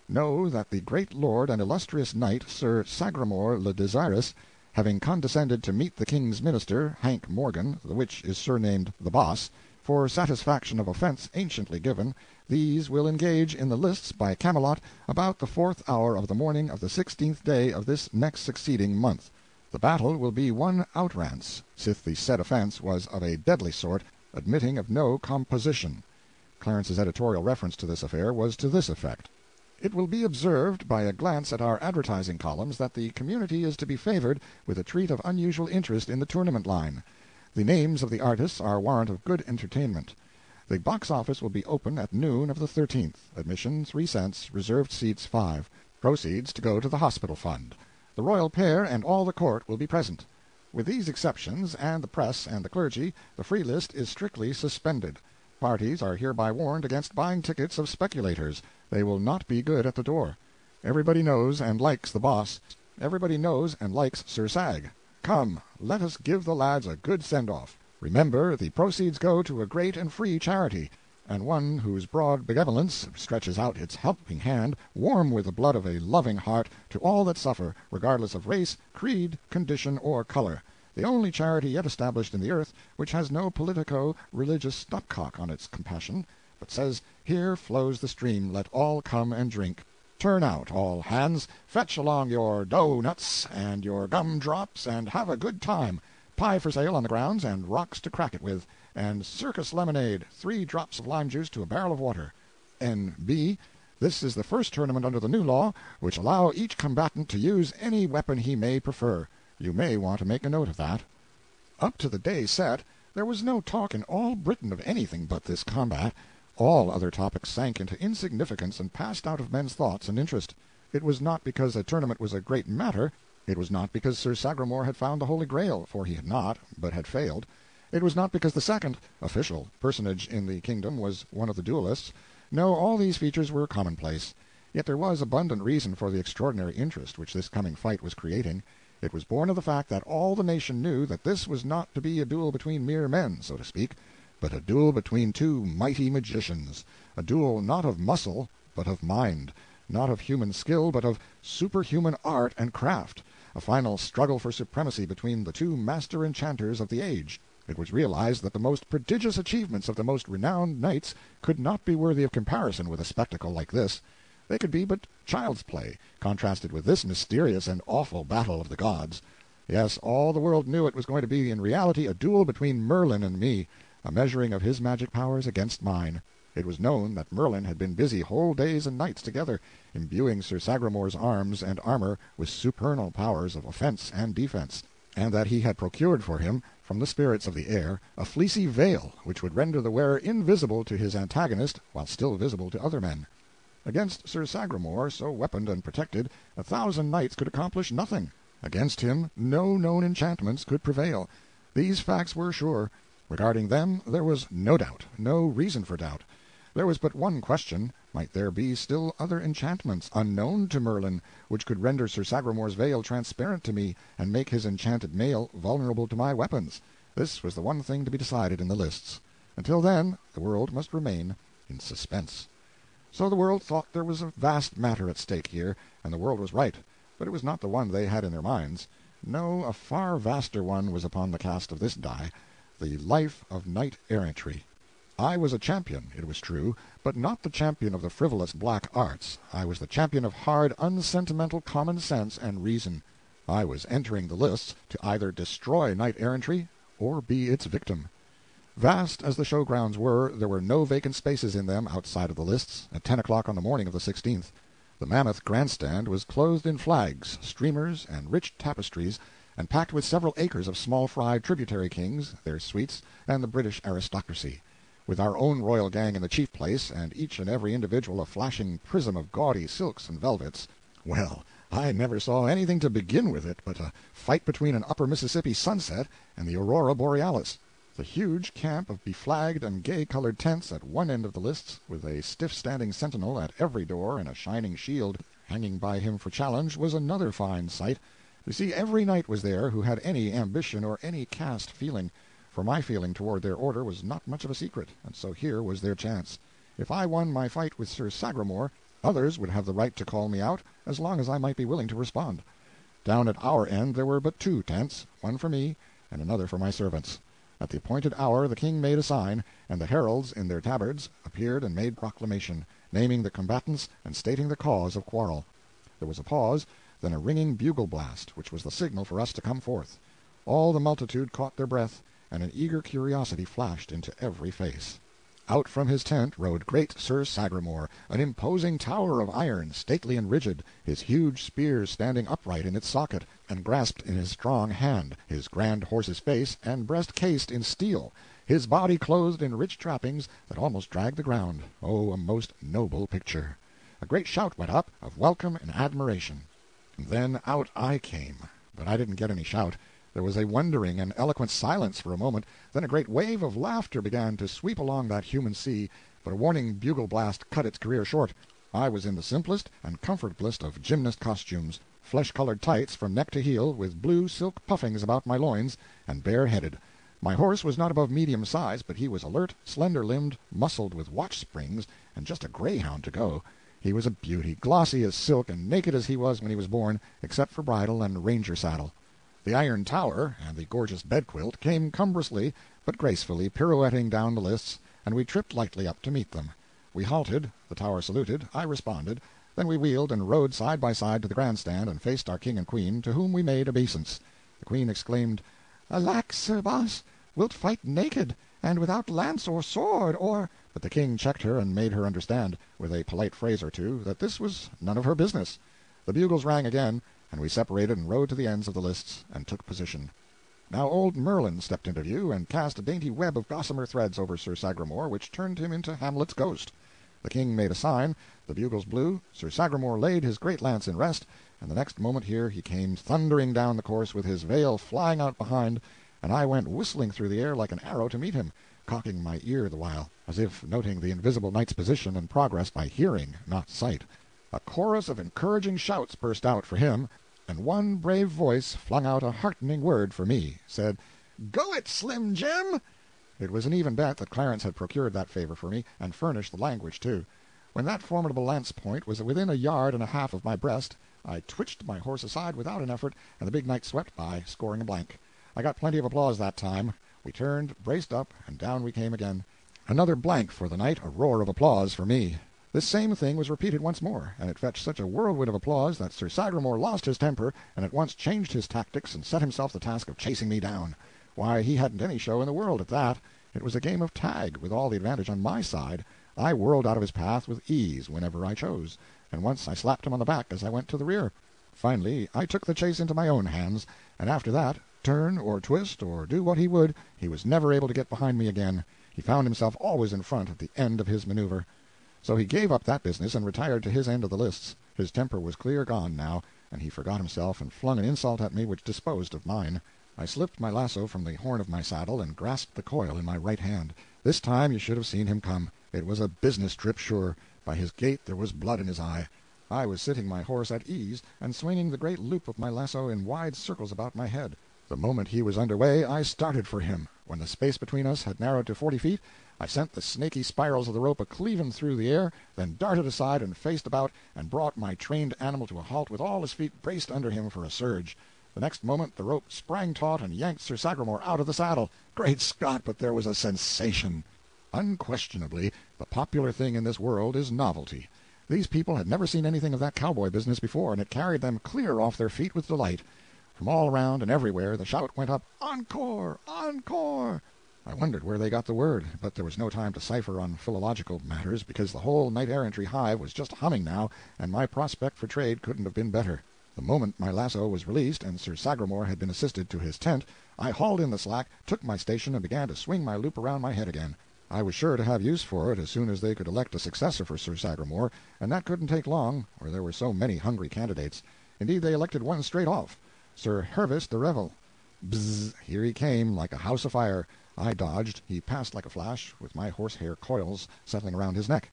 Know that the great lord and illustrious knight, Sir Sagramore le Desirous, having condescended to meet the king's minister, Hank Morgan, the which is surnamed the Boss, for satisfaction of offence anciently given, these will engage in the lists by Camelot about the 4th hour of the morning of the 16th day of this next succeeding month. The battle will be one outrance, sith the said offence was of a deadly sort, admitting of no composition." Clarence's editorial reference to this affair was to this effect: "It will be observed by a glance at our advertising columns that the community is to be favored with a treat of unusual interest in the tournament line. The names of the artists are warrant of good entertainment. The box office will be open at noon of the 13th. Admission 3 cents, reserved seats 5. Proceeds to go to the hospital fund. The royal pair and all the court will be present. With these exceptions, and the press and the clergy, the free list is strictly suspended. Parties are hereby warned against buying tickets of speculators. They will not be good at the door. Everybody knows and likes the Boss. Everybody knows and likes Sir Sag. Come, let us give the lads a good send-off. Remember, the proceeds go to a great and free charity, and one whose broad benevolence stretches out its helping hand, warm with the blood of a loving heart, to all that suffer, regardless of race, creed, condition, or color. The only charity yet established in the earth which has no politico-religious stopcock on its compassion, but says, here flows the stream, let all come and drink. Turn out, all hands, fetch along your dough-nuts and your gum-drops, and have a good time. Pie for sale on the grounds, and rocks to crack it with, and circus lemonade, 3 drops of lime juice to a barrel of water. N.B. This is the first tournament under the new law, which allow each combatant to use any weapon he may prefer. You may want to make a note of that." Up to the day set, there was no talk in all Britain of anything but this combat. All other topics sank into insignificance and passed out of men's thoughts and interest. It was not because a tournament was a great matter. It was not because Sir Sagramore had found the Holy Grail, for he had not, but had failed. It was not because the second, official, personage in the kingdom was one of the duelists. No, all these features were commonplace. Yet there was abundant reason for the extraordinary interest which this coming fight was creating. It was born of the fact that all the nation knew that this was not to be a duel between mere men, so to speak, but a duel between 2 mighty magicians, a duel not of muscle, but of mind, not of human skill, but of superhuman art and craft, a final struggle for supremacy between the 2 master enchanters of the age. It was realized that the most prodigious achievements of the most renowned knights could not be worthy of comparison with a spectacle like this. They could be but child's play, contrasted with this mysterious and awful battle of the gods. Yes, all the world knew it was going to be in reality a duel between Merlin and me, a measuring of his magic powers against mine. It was known that Merlin had been busy whole days and nights together, imbuing Sir Sagramore's arms and armor with supernal powers of offence and defence, and that he had procured for him, from the spirits of the air, a fleecy veil which would render the wearer invisible to his antagonist while still visible to other men. Against Sir Sagramore, so weaponed and protected, 1,000 knights could accomplish nothing. Against him no known enchantments could prevail. These facts were sure. Regarding them there was no doubt, no reason for doubt. There was but one question: might there be still other enchantments, unknown to Merlin, which could render Sir Sagramore's veil transparent to me, and make his enchanted mail vulnerable to my weapons? This was the one thing to be decided in the lists. Until then, the world must remain in suspense. So the world thought there was a vast matter at stake here, and the world was right, but it was not the one they had in their minds. No, a far vaster one was upon the cast of this die, the life of knight-errantry. I was a champion, it was true, but not the champion of the frivolous black arts. I was the champion of hard, unsentimental common sense and reason. I was entering the lists to either destroy knight-errantry or be its victim. Vast as the showgrounds were, there were no vacant spaces in them outside of the lists at 10 o'clock on the morning of the 16th. The mammoth grandstand was clothed in flags, streamers, and rich tapestries, and packed with several acres of small fry tributary kings, their suites, and the British aristocracy. With our own royal gang in the chief place, and each and every individual a flashing prism of gaudy silks and velvets, well, I never saw anything to begin with it but a fight between an upper Mississippi sunset and the aurora borealis. The huge camp of beflagged and gay-colored tents at one end of the lists, with a stiff-standing sentinel at every door and a shining shield hanging by him for challenge, was another fine sight. You see, every knight was there who had any ambition or any caste feeling, for my feeling toward their order was not much of a secret, and so here was their chance. If I won my fight with Sir Sagramore, others would have the right to call me out, as long as I might be willing to respond. Down at our end there were but two tents, one for me and another for my servants. At the appointed hour the king made a sign, and the heralds, in their tabards, appeared and made proclamation, naming the combatants and stating the cause of quarrel. There was a pause, then a ringing bugle blast, which was the signal for us to come forth. All the multitude caught their breath, and an eager curiosity flashed into every face. Out from his tent rode great Sir Sagramore, an imposing tower of iron, stately and rigid, his huge spear standing upright in its socket, and grasped in his strong hand, his grand horse's face and breast cased in steel, his body clothed in rich trappings that almost dragged the ground. Oh, a most noble picture! A great shout went up, of welcome and admiration. Then out I came, but I didn't get any shout. There was a wondering and eloquent silence for a moment, then a great wave of laughter began to sweep along that human sea, but a warning bugle blast cut its career short. I was in the simplest and comfortablest of gymnast costumes, flesh-colored tights from neck to heel, with blue silk puffings about my loins, and bare-headed. My horse was not above medium size, but he was alert, slender-limbed, muscled with watch-springs, and just a greyhound to go. He was a beauty, glossy as silk, and naked as he was when he was born, except for bridle and ranger-saddle. The iron tower and the gorgeous bedquilt came cumbrously but gracefully pirouetting down the lists, and we tripped lightly up to meet them. We halted, the tower saluted, I responded, then we wheeled and rode side by side to the grandstand and faced our king and queen, to whom we made obeisance. The queen exclaimed, "Alack, Sir Boss, wilt fight naked, and without lance or sword, or—" But the king checked her and made her understand, with a polite phrase or two, that this was none of her business. The bugles rang again, and we separated and rode to the ends of the lists and took position. Now old Merlin stepped into view and cast a dainty web of gossamer threads over Sir Sagramore, which turned him into Hamlet's ghost. The king made a sign, the bugles blew, Sir Sagramore laid his great lance in rest, and the next moment here he came thundering down the course with his veil flying out behind, and I went whistling through the air like an arrow to meet him, cocking my ear the while, as if noting the invisible knight's position and progress by hearing, not sight. A chorus of encouraging shouts burst out for him, and one brave voice flung out a heartening word for me, said, "Go it, Slim Jim!" It was an even bet that Clarence had procured that favor for me, and furnished the language, too. When that formidable lance-point was within a yard and a half of my breast, I twitched my horse aside without an effort, and the big knight swept by, scoring a blank. I got plenty of applause that time. We turned, braced up, and down we came again. Another blank for the knight, a roar of applause for me. This same thing was repeated once more, and it fetched such a whirlwind of applause that Sir Sagramore lost his temper and at once changed his tactics and set himself the task of chasing me down. Why, he hadn't any show in the world at that. It was a game of tag, with all the advantage on my side. I whirled out of his path with ease whenever I chose, and once I slapped him on the back as I went to the rear. Finally, I took the chase into my own hands, and after that, turn or twist or do what he would, he was never able to get behind me again. He found himself always in front at the end of his maneuver. So he gave up that business and retired to his end of the lists. His temper was clear gone now, and he forgot himself and flung an insult at me which disposed of mine. I slipped my lasso from the horn of my saddle and grasped the coil in my right hand. This time you should have seen him come. It was a business trip, sure. By his gait there was blood in his eye. I was sitting my horse at ease and swinging the great loop of my lasso in wide circles about my head. The moment he was under way, I started for him. When the space between us had narrowed to 40 feet, I sent the snaky spirals of the rope a-cleaving through the air, then darted aside and faced about, and brought my trained animal to a halt with all his feet braced under him for a surge. The next moment the rope sprang taut and yanked Sir Sagramore out of the saddle. Great Scott, but there was a sensation! Unquestionably, the popular thing in this world is novelty. These people had never seen anything of that cowboy business before, and it carried them clear off their feet with delight. From all around and everywhere the shout went up, "Encore! Encore!" I wondered where they got the word, but there was no time to cipher on philological matters, because the whole knight-errantry hive was just humming now, and my prospect for trade couldn't have been better. The moment my lasso was released, and Sir Sagramor had been assisted to his tent, I hauled in the slack, took my station, and began to swing my loop around my head again. I was sure to have use for it as soon as they could elect a successor for Sir Sagramor, and that couldn't take long, or there were so many hungry candidates. Indeed, they elected one straight off, Sir Hervis de Revel. Bzzz! Here he came, like a house afire. I dodged. He passed like a flash, with my horsehair coils settling around his neck.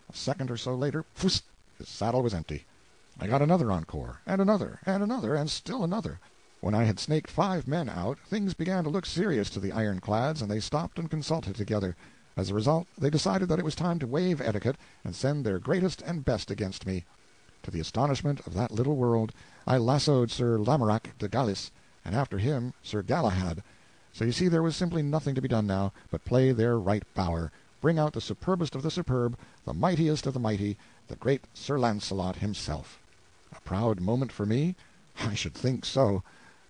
A second or so later, pfft, his saddle was empty. I got another encore, and another, and another, and still another. When I had snaked 5 men out, things began to look serious to the ironclads, and they stopped and consulted together. As a result, they decided that it was time to waive etiquette and send their greatest and best against me. To the astonishment of that little world, I lassoed Sir Lamorak de Galis, and after him Sir Galahad. So you see there was simply nothing to be done now but play their right bower, bring out the superbest of the superb, the mightiest of the mighty, the great Sir Launcelot himself. A proud moment for me? I should think so.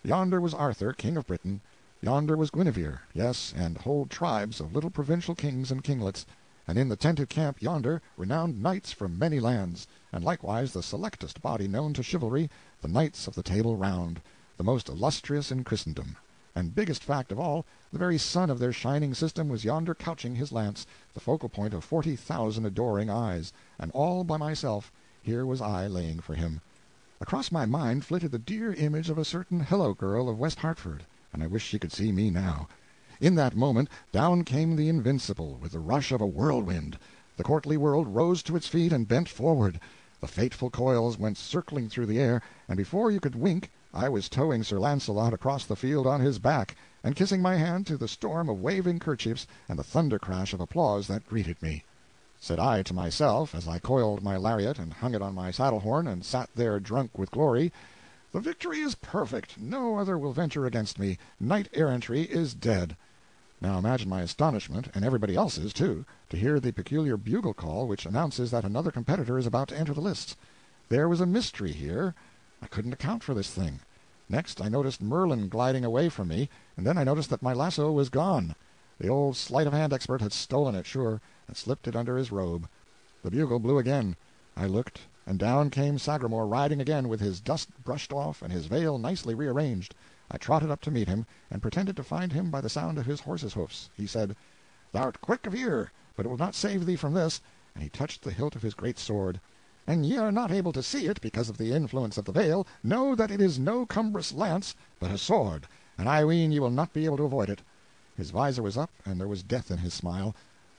Yonder was Arthur, King of Britain. Yonder was Guinevere, yes, and whole tribes of little provincial kings and kinglets, and in the tented camp yonder renowned knights from many lands, and likewise the selectest body known to chivalry, the Knights of the Table Round, the most illustrious in Christendom. And biggest fact of all, the very sun of their shining system was yonder couching his lance, the focal point of 40,000 adoring eyes, and all by myself, here was I laying for him. Across my mind flitted the dear image of a certain Hello girl of West Hartford, and I wish she could see me now. In that moment, down came the Invincible, with the rush of a whirlwind. The courtly world rose to its feet and bent forward. The fateful coils went circling through the air, and before you could wink, I was towing Sir Launcelot across the field on his back, and kissing my hand to the storm of waving kerchiefs and the thunder crash of applause that greeted me. Said I to myself, as I coiled my lariat and hung it on my saddle-horn and sat there drunk with glory, "The victory is perfect. No other will venture against me. Knight-errantry is dead." Now imagine my astonishment, and everybody else's, too, to hear the peculiar bugle call which announces that another competitor is about to enter the lists. There was a mystery here. I couldn't account for this thing. Next I noticed Merlin gliding away from me, and then I noticed that my lasso was gone. The old sleight-of-hand expert had stolen it, sure, and slipped it under his robe. The bugle blew again. I looked, and down came Sagramor riding again, with his dust brushed off and his veil nicely rearranged. I trotted up to meet him, and pretended to find him by the sound of his horse's hoofs. He said, "Thou'rt quick of ear, but it will not save thee from this," and he touched the hilt of his great sword. "An ye are not able to see it, because of the influence of the veil, know that it is no cumbrous lance, but a sword, and I ween ye will not be able to avoid it." His visor was up, and there was death in his smile.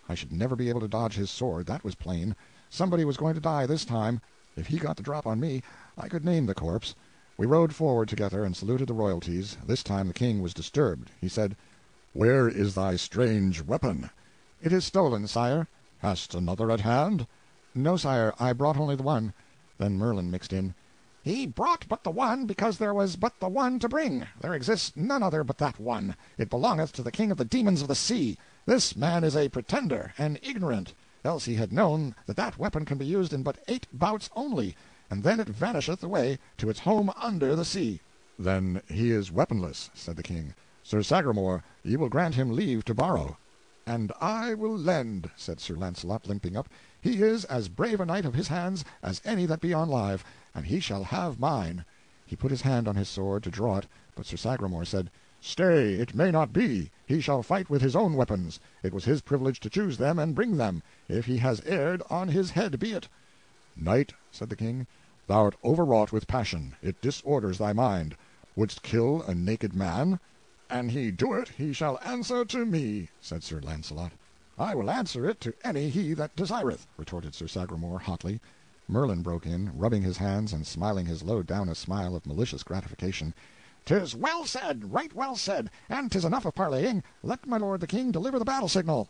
I should never be able to dodge his sword, that was plain. Somebody was going to die this time. If he got the drop on me, I could name the corpse. We rode forward together and saluted the royalties. This time the king was disturbed. He said, "Where is thy strange weapon?" "It is stolen, sire." "Hast another at hand?" "No, sire, I brought only the one." Then Merlin mixed in, "He brought but the one, because there was but the one to bring. There exists none other but that one. It belongeth to the king of the demons of the sea. This man is a pretender, and ignorant, else he had known that that weapon can be used in but 8 bouts only, and then it vanisheth away to its home under the sea." "Then he is weaponless," said the king. "Sir Sagramor, ye will grant him leave to borrow." "And I will lend," said Sir Launcelot, limping up. "He is as brave a knight of his hands as any that be on live, and he shall have mine." He put his hand on his sword to draw it, but Sir Sagramor said, "Stay, it may not be. He shall fight with his own weapons. It was his privilege to choose them and bring them. If he has erred, on his head be it." "Knight," said the king, "thou'rt overwrought with passion. It disorders thy mind. Wouldst kill a naked man?" "An he do it, he shall answer to me," said Sir Launcelot. "I will answer it to any he that desireth," retorted Sir Sagramor hotly. Merlin broke in, rubbing his hands and smiling his low-down smile of malicious gratification. "'Tis well said, right well said, and 'tis enough of parleying. Let my lord the king deliver the battle signal."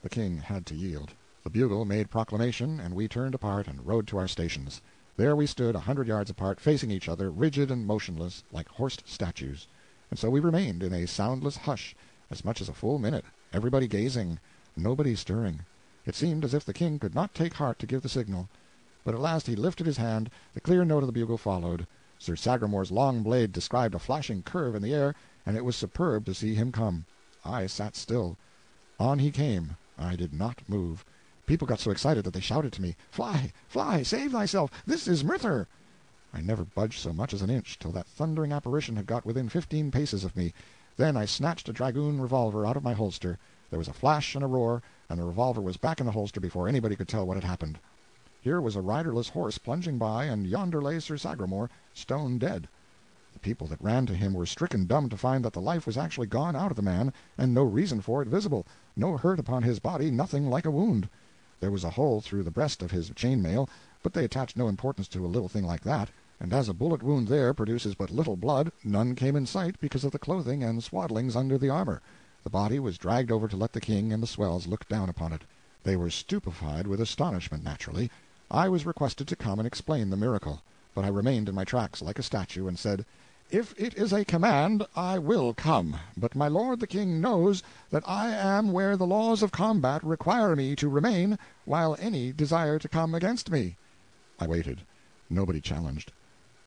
The king had to yield. The bugle made proclamation, and we turned apart and rode to our stations. There we stood 100 yards apart, facing each other, rigid and motionless, like horsed statues. And so we remained in a soundless hush, as much as a full minute, everybody gazing, nobody stirring. It seemed as if the king could not take heart to give the signal. But at last he lifted his hand, the clear note of the bugle followed. Sir Sagramore's long blade described a flashing curve in the air, and it was superb to see him come. I sat still. On he came. I did not move. People got so excited that they shouted to me, "Fly, fly, save thyself! This is Murther!" I never budged so much as an inch till that thundering apparition had got within 15 paces of me. Then I snatched a dragoon revolver out of my holster. There was a flash and a roar, and the revolver was back in the holster before anybody could tell what had happened. Here was a riderless horse plunging by, and yonder lay Sir Sagramore, stone dead. The people that ran to him were stricken dumb to find that the life was actually gone out of the man, and no reason for it visible, no hurt upon his body, nothing like a wound. There was a hole through the breast of his chain-mail, but they attached no importance to a little thing like that, and as a bullet wound there produces but little blood, none came in sight because of the clothing and swaddlings under the armor. The body was dragged over to let the king and the swells look down upon it. They were stupefied with astonishment, naturally. I was requested to come and explain the miracle, but I remained in my tracks like a statue, and said, "If it is a command, I will come, but my lord the king knows that I am where the laws of combat require me to remain, while any desire to come against me." I waited. Nobody challenged.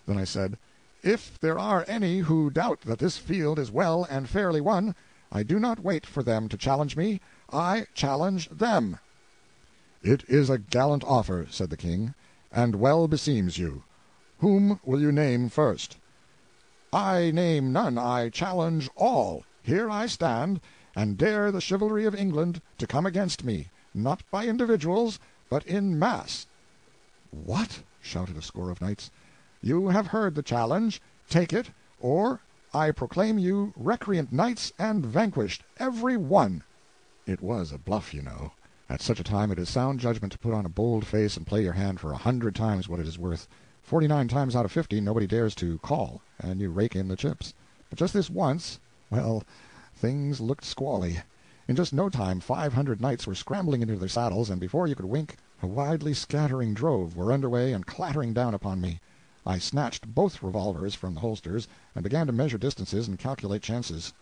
Then I said, "If there are any who doubt that this field is well and fairly won, I do not wait for them to challenge me. I challenge them." "It is a gallant offer," said the king, "and well beseems you. Whom will you name first?" "I name none, I challenge all. Here I stand, and dare the chivalry of England to come against me, not by individuals, but in mass." "What?" shouted a score of knights. "You have heard the challenge. Take it, or I proclaim you recreant knights and vanquished, every one." It was a bluff, you know. At such a time it is sound judgment to put on a bold face and play your hand for 100 times what it is worth. 49 times out of 50 nobody dares to call, and you rake in the chips. But just this once, well, things looked squally. In just no time 500 knights were scrambling into their saddles, and before you could wink, a widely scattering drove were under way and clattering down upon me. I snatched both revolvers from the holsters, and began to measure distances and calculate chances.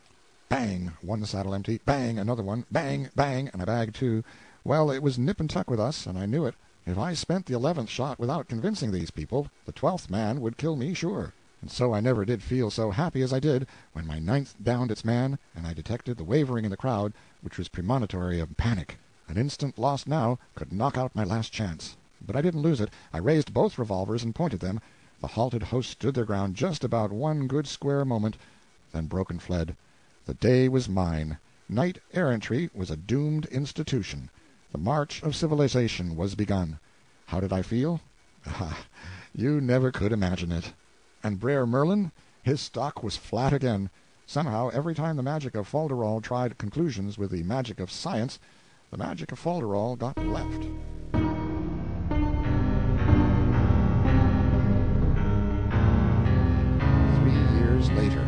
Bang! One saddle empty. Bang! Another one. Bang! Bang! And a bag, too. Well, it was nip and tuck with us, and I knew it. If I spent the 11th shot without convincing these people, the 12th man would kill me sure. And so I never did feel so happy as I did when my 9th downed its man, and I detected the wavering in the crowd, which was premonitory of panic. An instant lost now could knock out my last chance. But I didn't lose it. I raised both revolvers and pointed them. The halted host stood their ground just about one good square moment, then broke and fled. The day was mine. Knight-errantry was a doomed institution. The march of civilization was begun. How did I feel? Ah, you never could imagine it. And Brer Merlin? His stock was flat again. Somehow, every time the magic of Folderol tried conclusions with the magic of science, the magic of Folderol got left. 3 years later.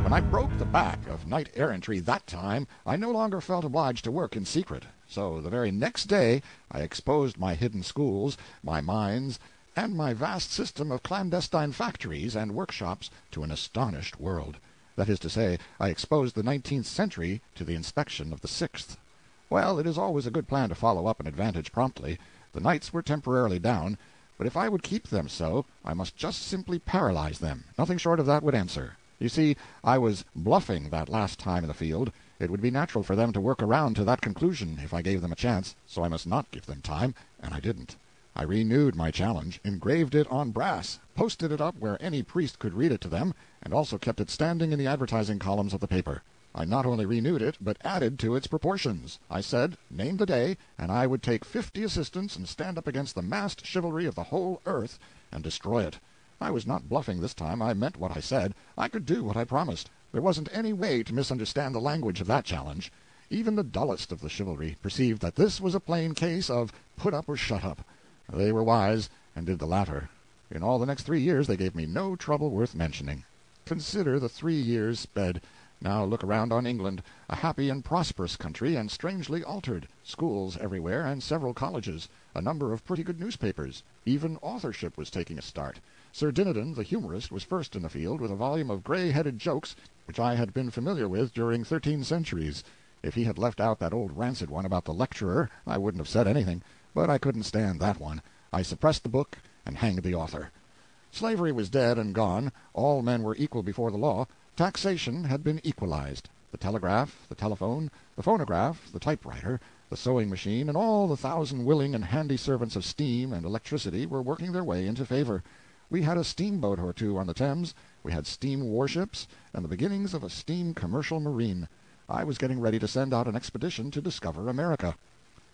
When I broke the back of knight-errantry that time, I no longer felt obliged to work in secret. So the very next day I exposed my hidden schools, my mines, and my vast system of clandestine factories and workshops to an astonished world. That is to say, I exposed the 19th century to the inspection of the 6th. Well, it is always a good plan to follow up an advantage promptly. The knights were temporarily down, but if I would keep them so, I must just simply paralyze them. Nothing short of that would answer. You see, I was bluffing that last time in the field. It would be natural for them to work around to that conclusion if I gave them a chance, so I must not give them time, and I didn't. I renewed my challenge, engraved it on brass, posted it up where any priest could read it to them, and also kept it standing in the advertising columns of the paper. I not only renewed it, but added to its proportions. I said, name the day, and I would take 50 assistants and stand up against the massed chivalry of the whole earth and destroy it. I was not bluffing this time. I meant what I said. I could do what I promised. There wasn't any way to misunderstand the language of that challenge. Even the dullest of the chivalry perceived that this was a plain case of put up or shut up. They were wise, and did the latter. In all the next 3 years they gave me no trouble worth mentioning. Consider the 3 years sped. Now look around on England, a happy and prosperous country, and strangely altered. Schools everywhere, and several colleges. A number of pretty good newspapers. Even authorship was taking a start. Sir Dinadan, the humorist, was first in the field with a volume of gray-headed jokes which I had been familiar with during 13 centuries. If he had left out that old rancid one about the lecturer, I wouldn't have said anything, but I couldn't stand that one. I suppressed the book and hanged the author. Slavery was dead and gone, all men were equal before the law, taxation had been equalized. The telegraph, the telephone, the phonograph, the typewriter, the sewing machine, and all the thousand willing and handy servants of steam and electricity were working their way into favor. We had a steamboat or two on the Thames, we had steam warships, and the beginnings of a steam commercial marine. I was getting ready to send out an expedition to discover America.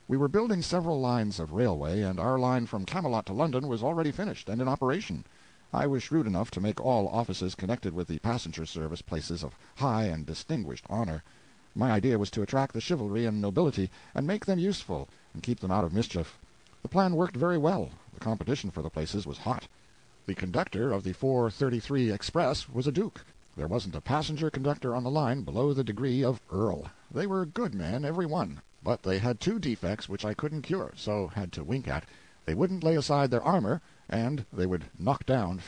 We were building several lines of railway, and our line from Camelot to London was already finished and in operation. I was shrewd enough to make all offices connected with the passenger service places of high and distinguished honor. My idea was to attract the chivalry and nobility, and make them useful, and keep them out of mischief. The plan worked very well. The competition for the places was hot. The conductor of the 4:33 express was a duke. There wasn't a passenger conductor on the line below the degree of earl. They were good men, every one, but they had two defects which I couldn't cure, so had to wink at. They wouldn't lay aside their armor, and they would knock down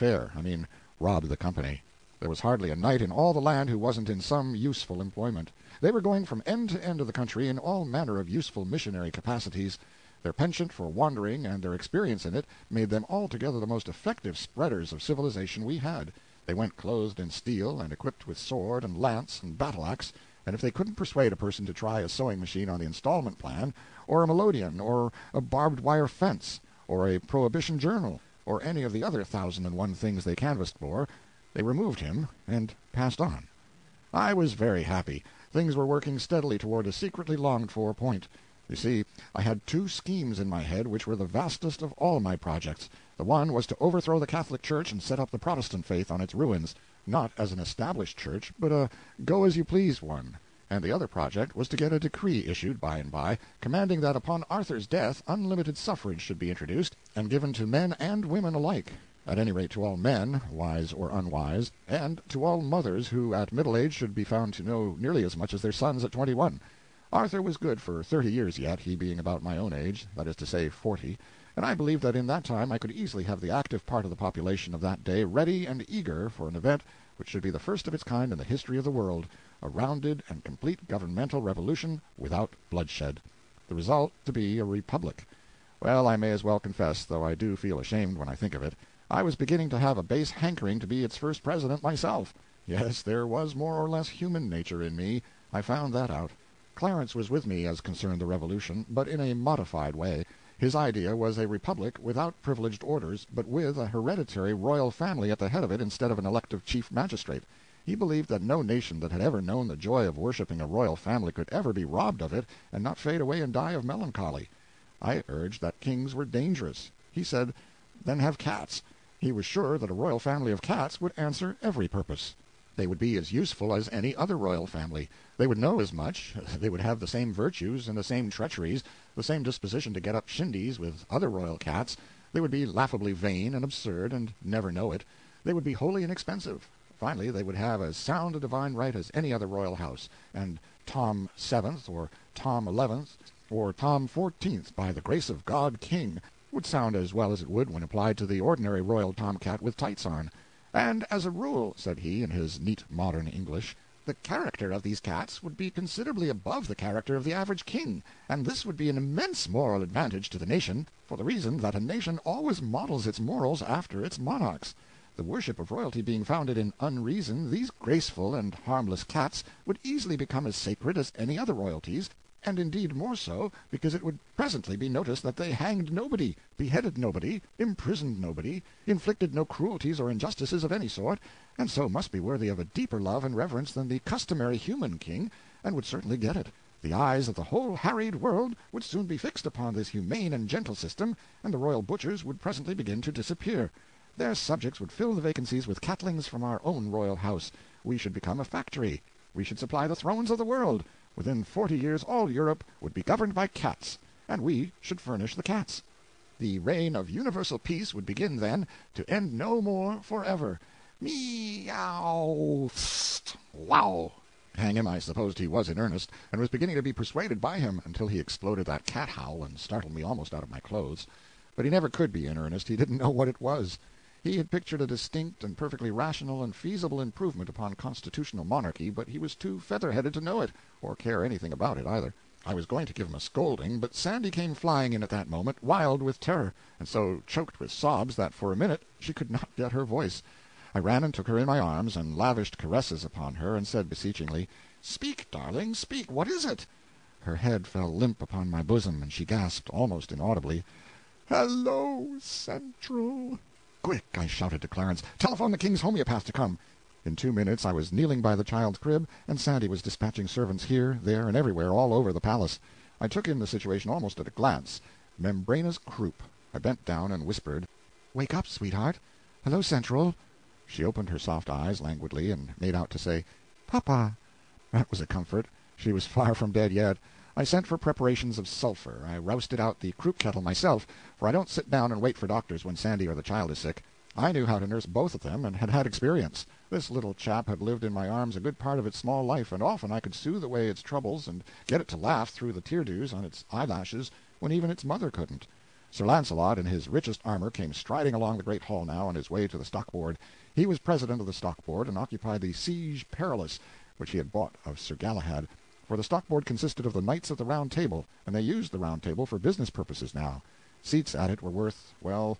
rob the company. There was hardly a knight in all the land who wasn't in some useful employment. They were going from end to end of the country in all manner of useful missionary capacities. Their penchant for wandering and their experience in it made them altogether the most effective spreaders of civilization we had. They went clothed in steel and equipped with sword and lance and battle-axe, and if they couldn't persuade a person to try a sewing machine on the installment plan, or a melodeon, or a barbed-wire fence, or a prohibition journal, or any of the other 1,001 things they canvassed for, they removed him and passed on. I was very happy. Things were working steadily toward a secretly longed-for point. You see, I had two schemes in my head which were the vastest of all my projects. The one was to overthrow the Catholic Church and set up the Protestant faith on its ruins, not as an established church, but a go-as-you-please one. And the other project was to get a decree issued by and by, commanding that upon Arthur's death unlimited suffrage should be introduced, and given to men and women alike, at any rate to all men, wise or unwise, and to all mothers who at middle age should be found to know nearly as much as their sons at 21. Arthur was good for 30 years yet, he being about my own age, that is to say 40, and I believed that in that time I could easily have the active part of the population of that day ready and eager for an event which should be the first of its kind in the history of the world, a rounded and complete governmental revolution without bloodshed. The result to be a republic. Well, I may as well confess, though I do feel ashamed when I think of it, I was beginning to have a base hankering to be its first president myself. Yes, there was more or less human nature in me. I found that out. Clarence was with me as concerned the revolution, but in a modified way. His idea was a republic without privileged orders, but with a hereditary royal family at the head of it instead of an elective chief magistrate. He believed that no nation that had ever known the joy of worshipping a royal family could ever be robbed of it and not fade away and die of melancholy. I urged that kings were dangerous. He said, then have cats. He was sure that a royal family of cats would answer every purpose. They would be as useful as any other royal family. They would know as much. They would have the same virtues and the same treacheries, the same disposition to get up shindies with other royal cats. They would be laughably vain and absurd and never know it. They would be wholly inexpensive. Finally, they would have as sound a divine right as any other royal house, and Tom 7th, or Tom 11th, or Tom 14th, by the grace of God King, would sound as well as it would when applied to the ordinary royal tomcat with tights on. And as a rule, said he in his neat modern English, the character of these cats would be considerably above the character of the average king, and this would be an immense moral advantage to the nation, for the reason that a nation always models its morals after its monarchs. The worship of royalty being founded in unreason, these graceful and harmless cats would easily become as sacred as any other royalties, and indeed more so, because it would presently be noticed that they hanged nobody, beheaded nobody, imprisoned nobody, inflicted no cruelties or injustices of any sort, and so must be worthy of a deeper love and reverence than the customary human king, and would certainly get it. The eyes of the whole harried world would soon be fixed upon this humane and gentle system, and the royal butchers would presently begin to disappear. Their subjects would fill the vacancies with catlings from our own royal house. We should become a factory. We should supply the thrones of the world. Within 40 years all Europe would be governed by cats, and we should furnish the cats. The reign of universal peace would begin then, to end no more forever. Meow! Wow! Hang him, I supposed he was in earnest, and was beginning to be persuaded by him, until he exploded that cat howl and startled me almost out of my clothes. But he never could be in earnest. He didn't know what it was. He had pictured a distinct and perfectly rational and feasible improvement upon constitutional monarchy, but he was too feather-headed to know it, or care anything about it either. I was going to give him a scolding, but Sandy came flying in at that moment, wild with terror, and so choked with sobs that for a minute she could not get her voice. I ran and took her in my arms, and lavished caresses upon her, and said beseechingly, "Speak, darling, speak! What is it?" Her head fell limp upon my bosom, and she gasped, almost inaudibly, "Hello, Central!" "Quick!" I shouted to Clarence. "Telephone the King's homeopath to come." In 2 minutes I was kneeling by the child's crib, and Sandy was dispatching servants here, there, and everywhere all over the palace. I took in the situation almost at a glance. Membranous croup. I bent down and whispered, "Wake up, sweetheart. Hello, Central." She opened her soft eyes languidly, and made out to say, "Papa." That was a comfort. She was far from dead yet. I sent for preparations of sulphur. I rousted out the croup kettle myself, for I don't sit down and wait for doctors when Sandy or the child is sick. I knew how to nurse both of them, and had had experience. This little chap had lived in my arms a good part of its small life, and often I could soothe away its troubles and get it to laugh through the tear-dews on its eyelashes when even its mother couldn't. Sir Launcelot, in his richest armor, came striding along the great hall now on his way to the stock-board. He was president of the stock-board, and occupied the Siege Perilous, which he had bought of Sir Galahad, for the stock-board consisted of the Knights of the Round Table, and they used the Round Table for business purposes now. Seats at it were worth, well,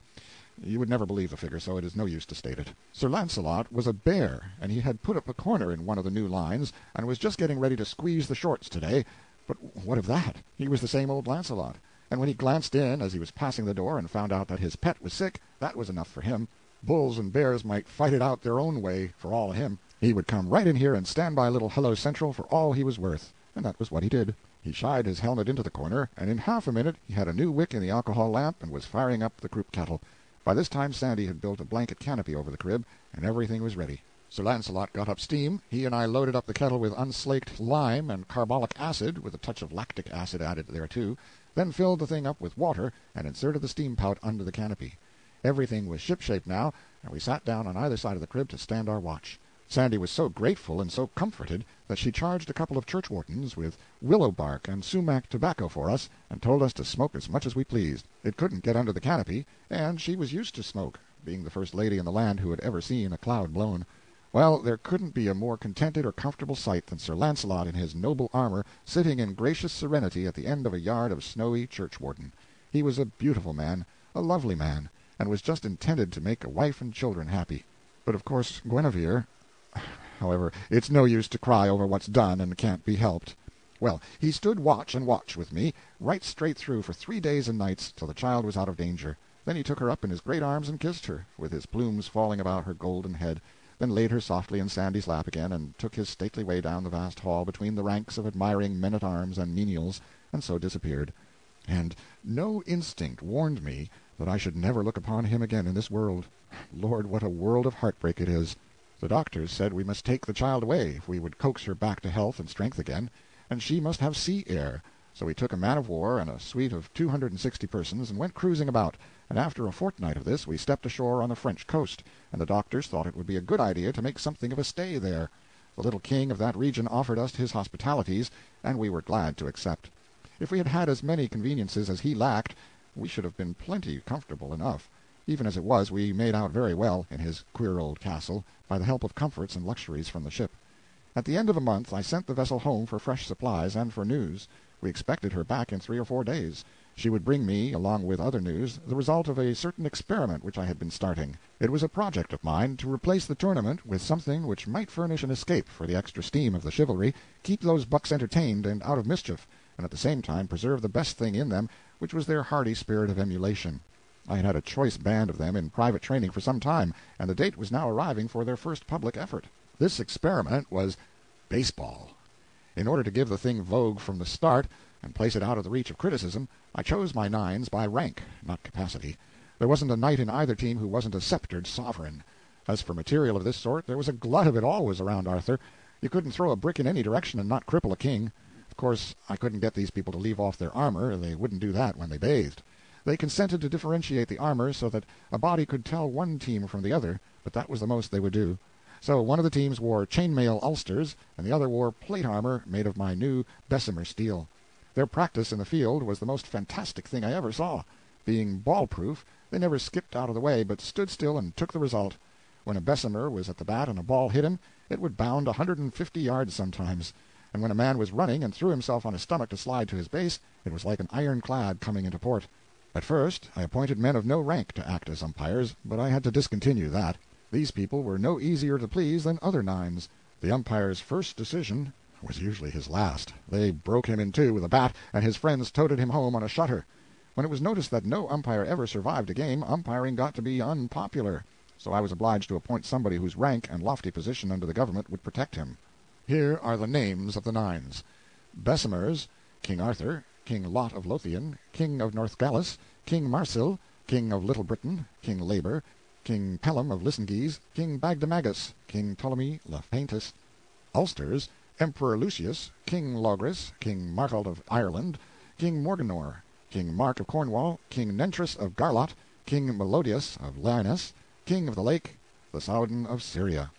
you would never believe the figure, so it is no use to state it. Sir Launcelot was a bear, and he had put up a corner in one of the new lines, and was just getting ready to squeeze the shorts today. But what of that? He was the same old Launcelot, and when he glanced in as he was passing the door and found out that his pet was sick, that was enough for him. Bulls and bears might fight it out their own way, for all of him. He would come right in here and stand by little Hello Central for all he was worth, and that was what he did. He shied his helmet into the corner, and in half a minute he had a new wick in the alcohol lamp and was firing up the croup kettle. By this time Sandy had built a blanket canopy over the crib, and everything was ready. Sir Launcelot got up steam. He and I loaded up the kettle with unslaked lime and carbolic acid, with a touch of lactic acid added thereto, then filled the thing up with water, and inserted the steam-pout under the canopy. Everything was ship-shape now, and we sat down on either side of the crib to stand our watch. Sandy was so grateful and so comforted that she charged a couple of churchwardens with willow bark and sumac tobacco for us, and told us to smoke as much as we pleased. It couldn't get under the canopy, and she was used to smoke, being the first lady in the land who had ever seen a cloud blown. Well, there couldn't be a more contented or comfortable sight than Sir Launcelot in his noble armor, sitting in gracious serenity at the end of a yard of snowy churchwarden. He was a beautiful man, a lovely man, and was just intended to make a wife and children happy. But of course Guinevere— However, it's no use to cry over what's done and can't be helped. Well, he stood watch and watch with me, right straight through for 3 days and nights, till the child was out of danger. Then he took her up in his great arms and kissed her, with his plumes falling about her golden head, then laid her softly in Sandy's lap again, and took his stately way down the vast hall between the ranks of admiring men-at-arms and menials, and so disappeared. And no instinct warned me that I should never look upon him again in this world. Lord, what a world of heartbreak it is! The doctors said we must take the child away if we would coax her back to health and strength again, and she must have sea air. So we took a man-of-war and a suite of 260 persons and went cruising about, and after a fortnight of this we stepped ashore on the French coast, and the doctors thought it would be a good idea to make something of a stay there. The little king of that region offered us his hospitalities, and we were glad to accept. If we had had as many conveniences as he lacked, we should have been plenty comfortable enough. Even as it was, we made out very well in his queer old castle, by the help of comforts and luxuries from the ship. At the end of a month I sent the vessel home for fresh supplies and for news. We expected her back in 3 or 4 days. She would bring me, along with other news, the result of a certain experiment which I had been starting. It was a project of mine to replace the tournament with something which might furnish an escape for the extra steam of the chivalry, keep those bucks entertained and out of mischief, and at the same time preserve the best thing in them, which was their hardy spirit of emulation. I had had a choice band of them in private training for some time, and the date was now arriving for their first public effort. This experiment was baseball. In order to give the thing vogue from the start, and place it out of the reach of criticism, I chose my nines by rank, not capacity. There wasn't a knight in either team who wasn't a sceptred sovereign. As for material of this sort, there was a glut of it always around Arthur. You couldn't throw a brick in any direction and not cripple a king. Of course, I couldn't get these people to leave off their armor. They wouldn't do that when they bathed. They consented to differentiate the armor so that a body could tell one team from the other, but that was the most they would do. So one of the teams wore chain-mail ulsters, and the other wore plate armor made of my new Bessemer steel. Their practice in the field was the most fantastic thing I ever saw. Being ball-proof, they never skipped out of the way, but stood still and took the result. When a Bessemer was at the bat and a ball hit him, it would bound 150 yards sometimes. and when a man was running and threw himself on his stomach to slide to his base, it was like an ironclad coming into port. At first I appointed men of no rank to act as umpires, but I had to discontinue that. These people were no easier to please than other nines. The umpire's first decision was usually his last. They broke him in two with a bat, and his friends toted him home on a shutter. When it was noticed that no umpire ever survived a game, umpiring got to be unpopular, so I was obliged to appoint somebody whose rank and lofty position under the government would protect him. Here are the names of the nines: Bessemers, King Arthur, King Lot of Lothian, King of Northgalis, King Marsil, King of Little Britain, King Labour, King Pelham of Lisengese, King Bagdemagus, King Ptolemy Lephaintus. Ulsters, Emperor Lucius, King Logris, King Martald of Ireland, King Morganor, King Mark of Cornwall, King Nentrus of Garlot, King Melodius of Lyonesse, King of the Lake, the Saudin of Syria.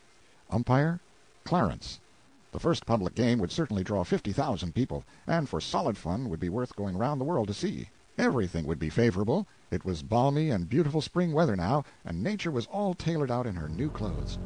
Umpire, Clarence. The first public game would certainly draw 50,000 people, and for solid fun would be worth going round the world to see. Everything would be favorable. It was balmy and beautiful spring weather now, and nature was all tailored out in her new clothes.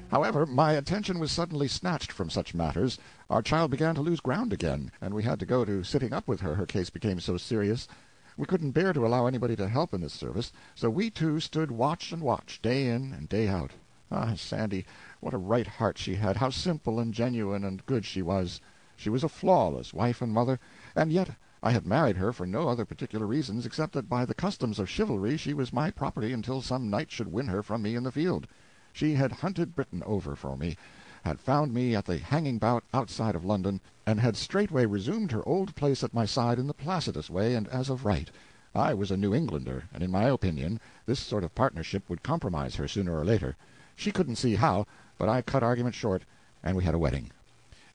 However, my attention was suddenly snatched from such matters. Our child began to lose ground again, and we had to go to sitting up with her. Her case became so serious. We couldn't bear to allow anybody to help in this service, so we two stood watch and watch, day in and day out. Ah, Sandy, what a right heart she had, how simple and genuine and good she was. She was a flawless wife and mother, and yet I had married her for no other particular reasons except that by the customs of chivalry she was my property until some knight should win her from me in the field. She had hunted Britain over for me, had found me at the hanging bout outside of London, and had straightway resumed her old place at my side in the placidest way and as of right. I was a New Englander, and in my opinion this sort of partnership would compromise her sooner or later. She couldn't see how, but I cut argument short, and we had a wedding.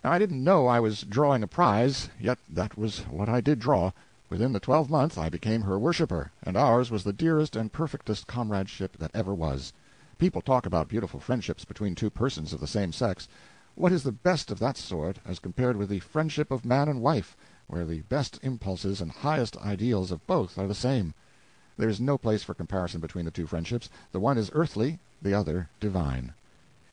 Now, I didn't know I was drawing a prize, yet that was what I did draw. Within the 12th I became her worshipper, and ours was the dearest and perfectest comradeship that ever was. People talk about beautiful friendships between two persons of the same sex. What is the best of that sort as compared with the friendship of man and wife, where the best impulses and highest ideals of both are the same? There is no place for comparison between the two friendships. The one is earthly, the other divine.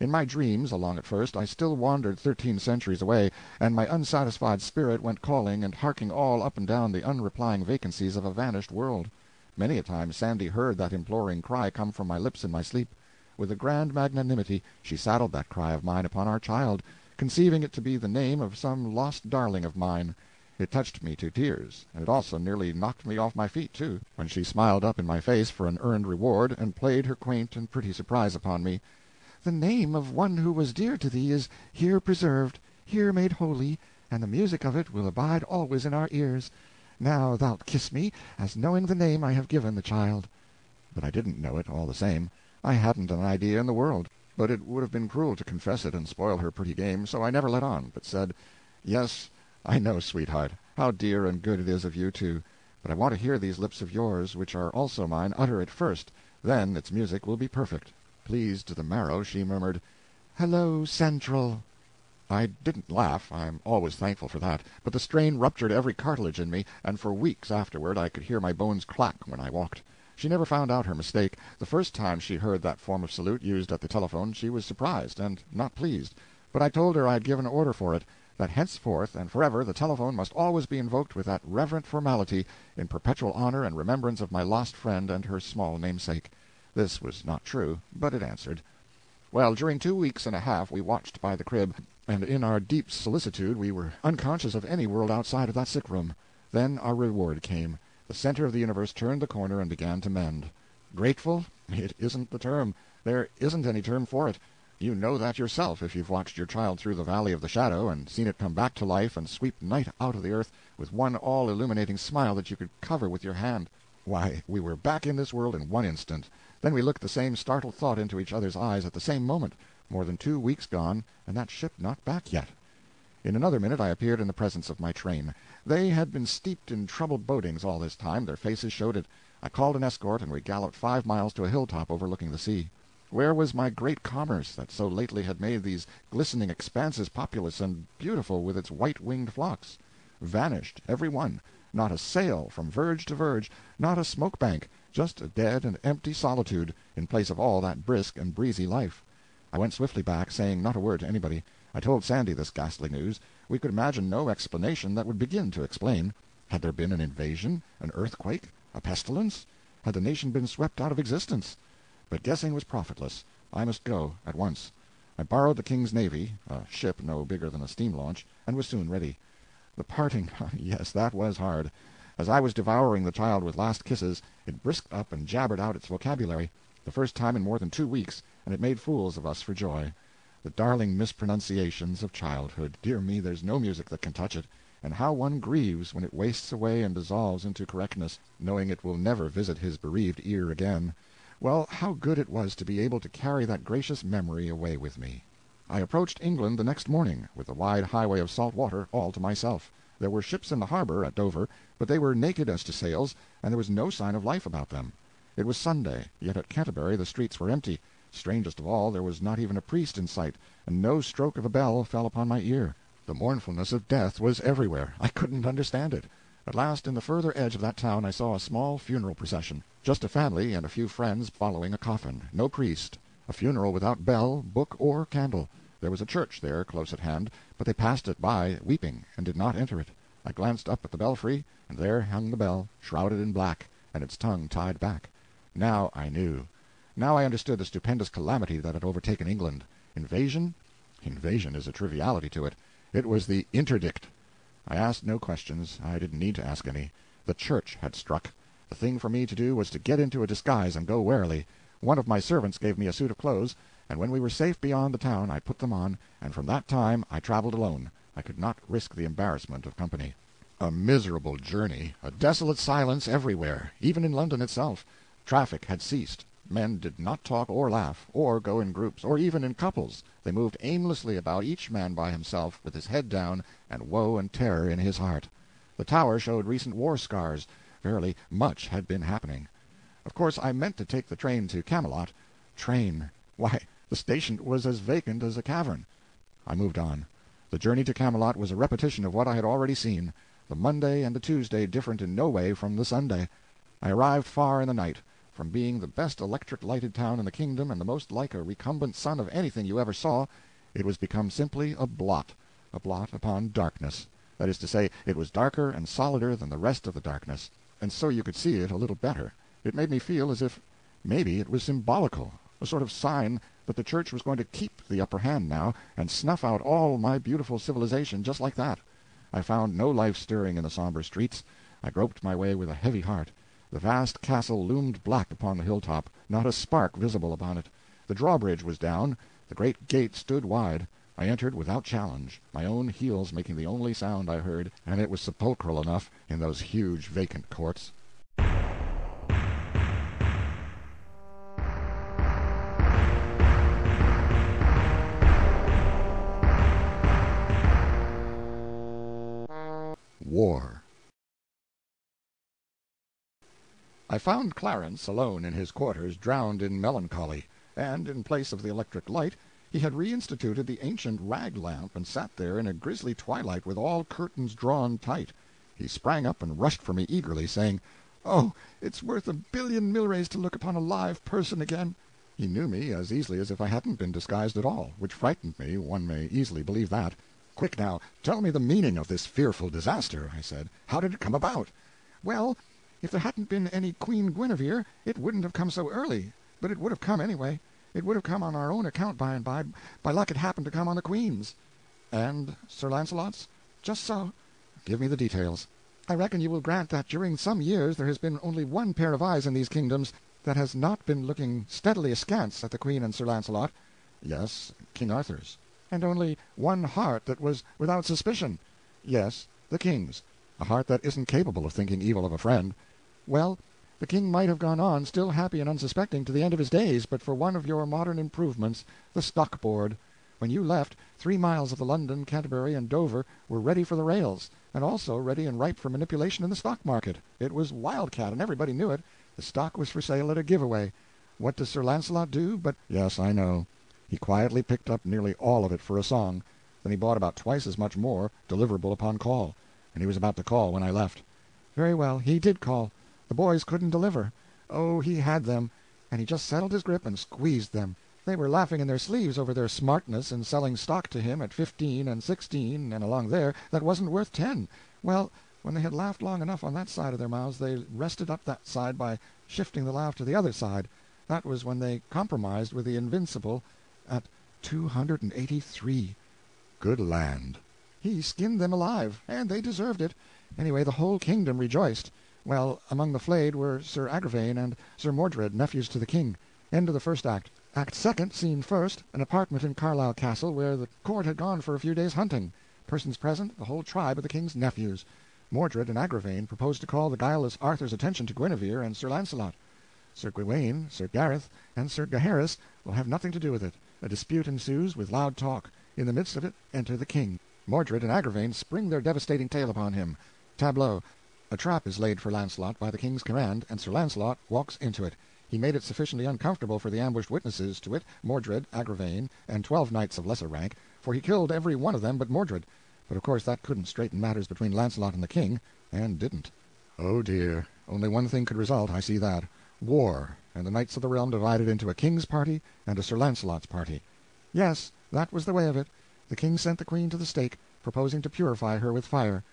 In my dreams, along at first, I still wandered 13 centuries away, and my unsatisfied spirit went calling and harking all up and down the unreplying vacancies of a vanished world. Many a time Sandy heard that imploring cry come from my lips in my sleep. With a grand magnanimity she saddled that cry of mine upon our child, conceiving it to be the name of some lost darling of mine. It touched me to tears, and it also nearly knocked me off my feet, too, when she smiled up in my face for an earned reward, and played her quaint and pretty surprise upon me. "The name of one who was dear to thee is here preserved, here made holy, and the music of it will abide always in our ears. Now thou'lt kiss me, as knowing the name I have given the child." But I didn't know it, all the same. I hadn't an idea in the world, but it would have been cruel to confess it and spoil her pretty game, so I never let on, but said, "Yes, I know, sweetheart, how dear and good it is of you, too, but I want to hear these lips of yours, which are also mine, utter it first. Then its music will be perfect." Pleased to the marrow, she murmured, "Hello, Central." I didn't laugh. I'm always thankful for that, but the strain ruptured every cartilage in me, and for weeks afterward I could hear my bones clack when I walked. She never found out her mistake. The first time she heard that form of salute used at the telephone she was surprised and not pleased, but I told her I had given order for it, that henceforth and forever the telephone must always be invoked with that reverent formality, in perpetual honor and remembrance of my lost friend and her small namesake. This was not true, but it answered. Well, during 2 weeks and a half we watched by the crib, and in our deep solicitude we were unconscious of any world outside of that sick room. Then our reward came. The center of the universe turned the corner and began to mend. Grateful? It isn't the term. There isn't any term for it. You know that yourself if you've watched your child through the valley of the shadow and seen it come back to life and sweep night out of the earth with one all-illuminating smile that you could cover with your hand. Why, we were back in this world in one instant. Then we looked the same startled thought into each other's eyes at the same moment. More than 2 weeks gone, and that ship not back yet. In another minute I appeared in the presence of my train. They had been steeped in troubled bodings all this time. Their faces showed it. I called an escort, and we galloped 5 miles to a hilltop overlooking the sea. Where was my great commerce that so lately had made these glistening expanses populous and beautiful with its white-winged flocks? Vanished, every one. Not a sail from verge to verge, not a smoke-bank, just a dead and empty solitude, in place of all that brisk and breezy life. I went swiftly back, saying not a word to anybody. I told Sandy this ghastly news. We could imagine no explanation that would begin to explain. Had there been an invasion, an earthquake, a pestilence? Had the nation been swept out of existence? But guessing was profitless. I must go at once. I borrowed the King's Navy, a ship no bigger than a steam launch, and was soon ready. The parting, yes, that was hard. As I was devouring the child with last kisses, it brisked up and jabbered out its vocabulary, the first time in more than 2 weeks, and it made fools of us for joy. The darling mispronunciations of childhood, dear me, there's no music that can touch it, and how one grieves when it wastes away and dissolves into correctness, knowing it will never visit his bereaved ear again. Well, how good it was to be able to carry that gracious memory away with me. I approached England the next morning, with the wide highway of salt water all to myself. There were ships in the harbor at Dover, but they were naked as to sails, and there was no sign of life about them. It was Sunday, yet at Canterbury the streets were empty. Strangest of all, there was not even a priest in sight, and no stroke of a bell fell upon my ear. The mournfulness of death was everywhere. I couldn't understand it. At last, in the further edge of that town, I saw a small funeral procession, just a family and a few friends following a coffin, no priest, a funeral without bell, book, or candle. There was a church there close at hand, but they passed it by weeping, and did not enter it. I glanced up at the belfry, and there hung the bell, shrouded in black, and its tongue tied back. Now I knew. Now I understood the stupendous calamity that had overtaken England. Invasion? Invasion is a triviality to it. It was the interdict. I asked no questions. I didn't need to ask any. The church had struck. The thing for me to do was to get into a disguise and go warily. One of my servants gave me a suit of clothes, and when we were safe beyond the town I put them on, and from that time I traveled alone. I could not risk the embarrassment of company. A miserable journey, a desolate silence everywhere, even in London itself. Traffic had ceased. Men did not talk or laugh, or go in groups, or even in couples. They moved aimlessly about, each man by himself, with his head down, and woe and terror in his heart. The Tower showed recent war scars. Verily, much had been happening. Of course, I meant to take the train to Camelot. Train! Why, the station was as vacant as a cavern. I moved on. The journey to Camelot was a repetition of what I had already seen. The Monday and the Tuesday different in no way from the Sunday. I arrived far in the night. From being the best electric-lighted town in the kingdom, and the most like a recumbent sun of anything you ever saw, it was become simply a blot upon darkness. That is to say, it was darker and solider than the rest of the darkness, and so you could see it a little better. It made me feel as if maybe it was symbolical, a sort of sign that the church was going to keep the upper hand now, and snuff out all my beautiful civilization just like that. I found no life stirring in the somber streets. I groped my way with a heavy heart. The vast castle loomed black upon the hilltop, not a spark visible upon it. The drawbridge was down, the great gate stood wide. I entered without challenge, my own heels making the only sound I heard, and it was sepulchral enough in those huge vacant courts. War. I found Clarence alone in his quarters, drowned in melancholy, and, in place of the electric light, he had reinstituted the ancient rag lamp and sat there in a grisly twilight with all curtains drawn tight. He sprang up and rushed for me eagerly, saying, "Oh, it's worth 1,000,000,000 milrays to look upon a live person again." He knew me as easily as if I hadn't been disguised at all, which frightened me, one may easily believe that. "Quick now, tell me the meaning of this fearful disaster," I said. "How did it come about?" "Well, if there hadn't been any Queen Guinevere, it wouldn't have come so early, but it would have come anyway. It would have come on our own account by and by. By luck it happened to come on the Queen's." "And Sir Launcelot's?" "Just so." "Give me the details." "I reckon you will grant that during some years there has been only one pair of eyes in these kingdoms that has not been looking steadily askance at the Queen and Sir Launcelot." "Yes, King Arthur's." "And only one heart that was without suspicion." "Yes, the King's. A heart that isn't capable of thinking evil of a friend." "Well, the King might have gone on, still happy and unsuspecting, to the end of his days, but for one of your modern improvements, the stock board. When you left, 3 miles of the London, Canterbury, and Dover were ready for the rails, and also ready and ripe for manipulation in the stock market. It was wildcat, and everybody knew it. The stock was for sale at a giveaway. What does Sir Launcelot do but— Yes, I know. He quietly picked up nearly all of it for a song. Then he bought about twice as much more, deliverable upon call, and he was about to call when I left. Very well, he did call. The boys couldn't deliver. Oh, he had them, and he just settled his grip and squeezed them. They were laughing in their sleeves over their smartness in selling stock to him at 15 and 16 and along there that wasn't worth 10. Well, when they had laughed long enough on that side of their mouths, they rested up that side by shifting the laugh to the other side. That was when they compromised with the Invincible at 283. Good land! He skinned them alive, and they deserved it. Anyway, the whole kingdom rejoiced. Well, among the flayed were Sir Agravaine and Sir Mordred, nephews to the king. End of the first act. Act second, scene first, an apartment in Carlisle Castle where the court had gone for a few days' hunting. Persons present, the whole tribe of the king's nephews. Mordred and Agravaine propose to call the guileless Arthur's attention to Guinevere and Sir Launcelot. Sir Gawaine, Sir Gareth, and Sir Gaheris will have nothing to do with it. A dispute ensues with loud talk. In the midst of it enter the king. Mordred and Agravaine spring their devastating tale upon him. Tableau. A trap is laid for Launcelot by the king's command, and Sir Launcelot walks into it. He made it sufficiently uncomfortable for the ambushed witnesses, to wit, Mordred, Agravaine, and 12 knights of lesser rank, for he killed every one of them but Mordred. But of course that couldn't straighten matters between Launcelot and the king, and didn't. Oh dear, only one thing could result, I see that. War, and the knights of the realm divided into a king's party and a Sir Launcelot's party. Yes, that was the way of it. The king sent the queen to the stake, proposing to purify her with fire.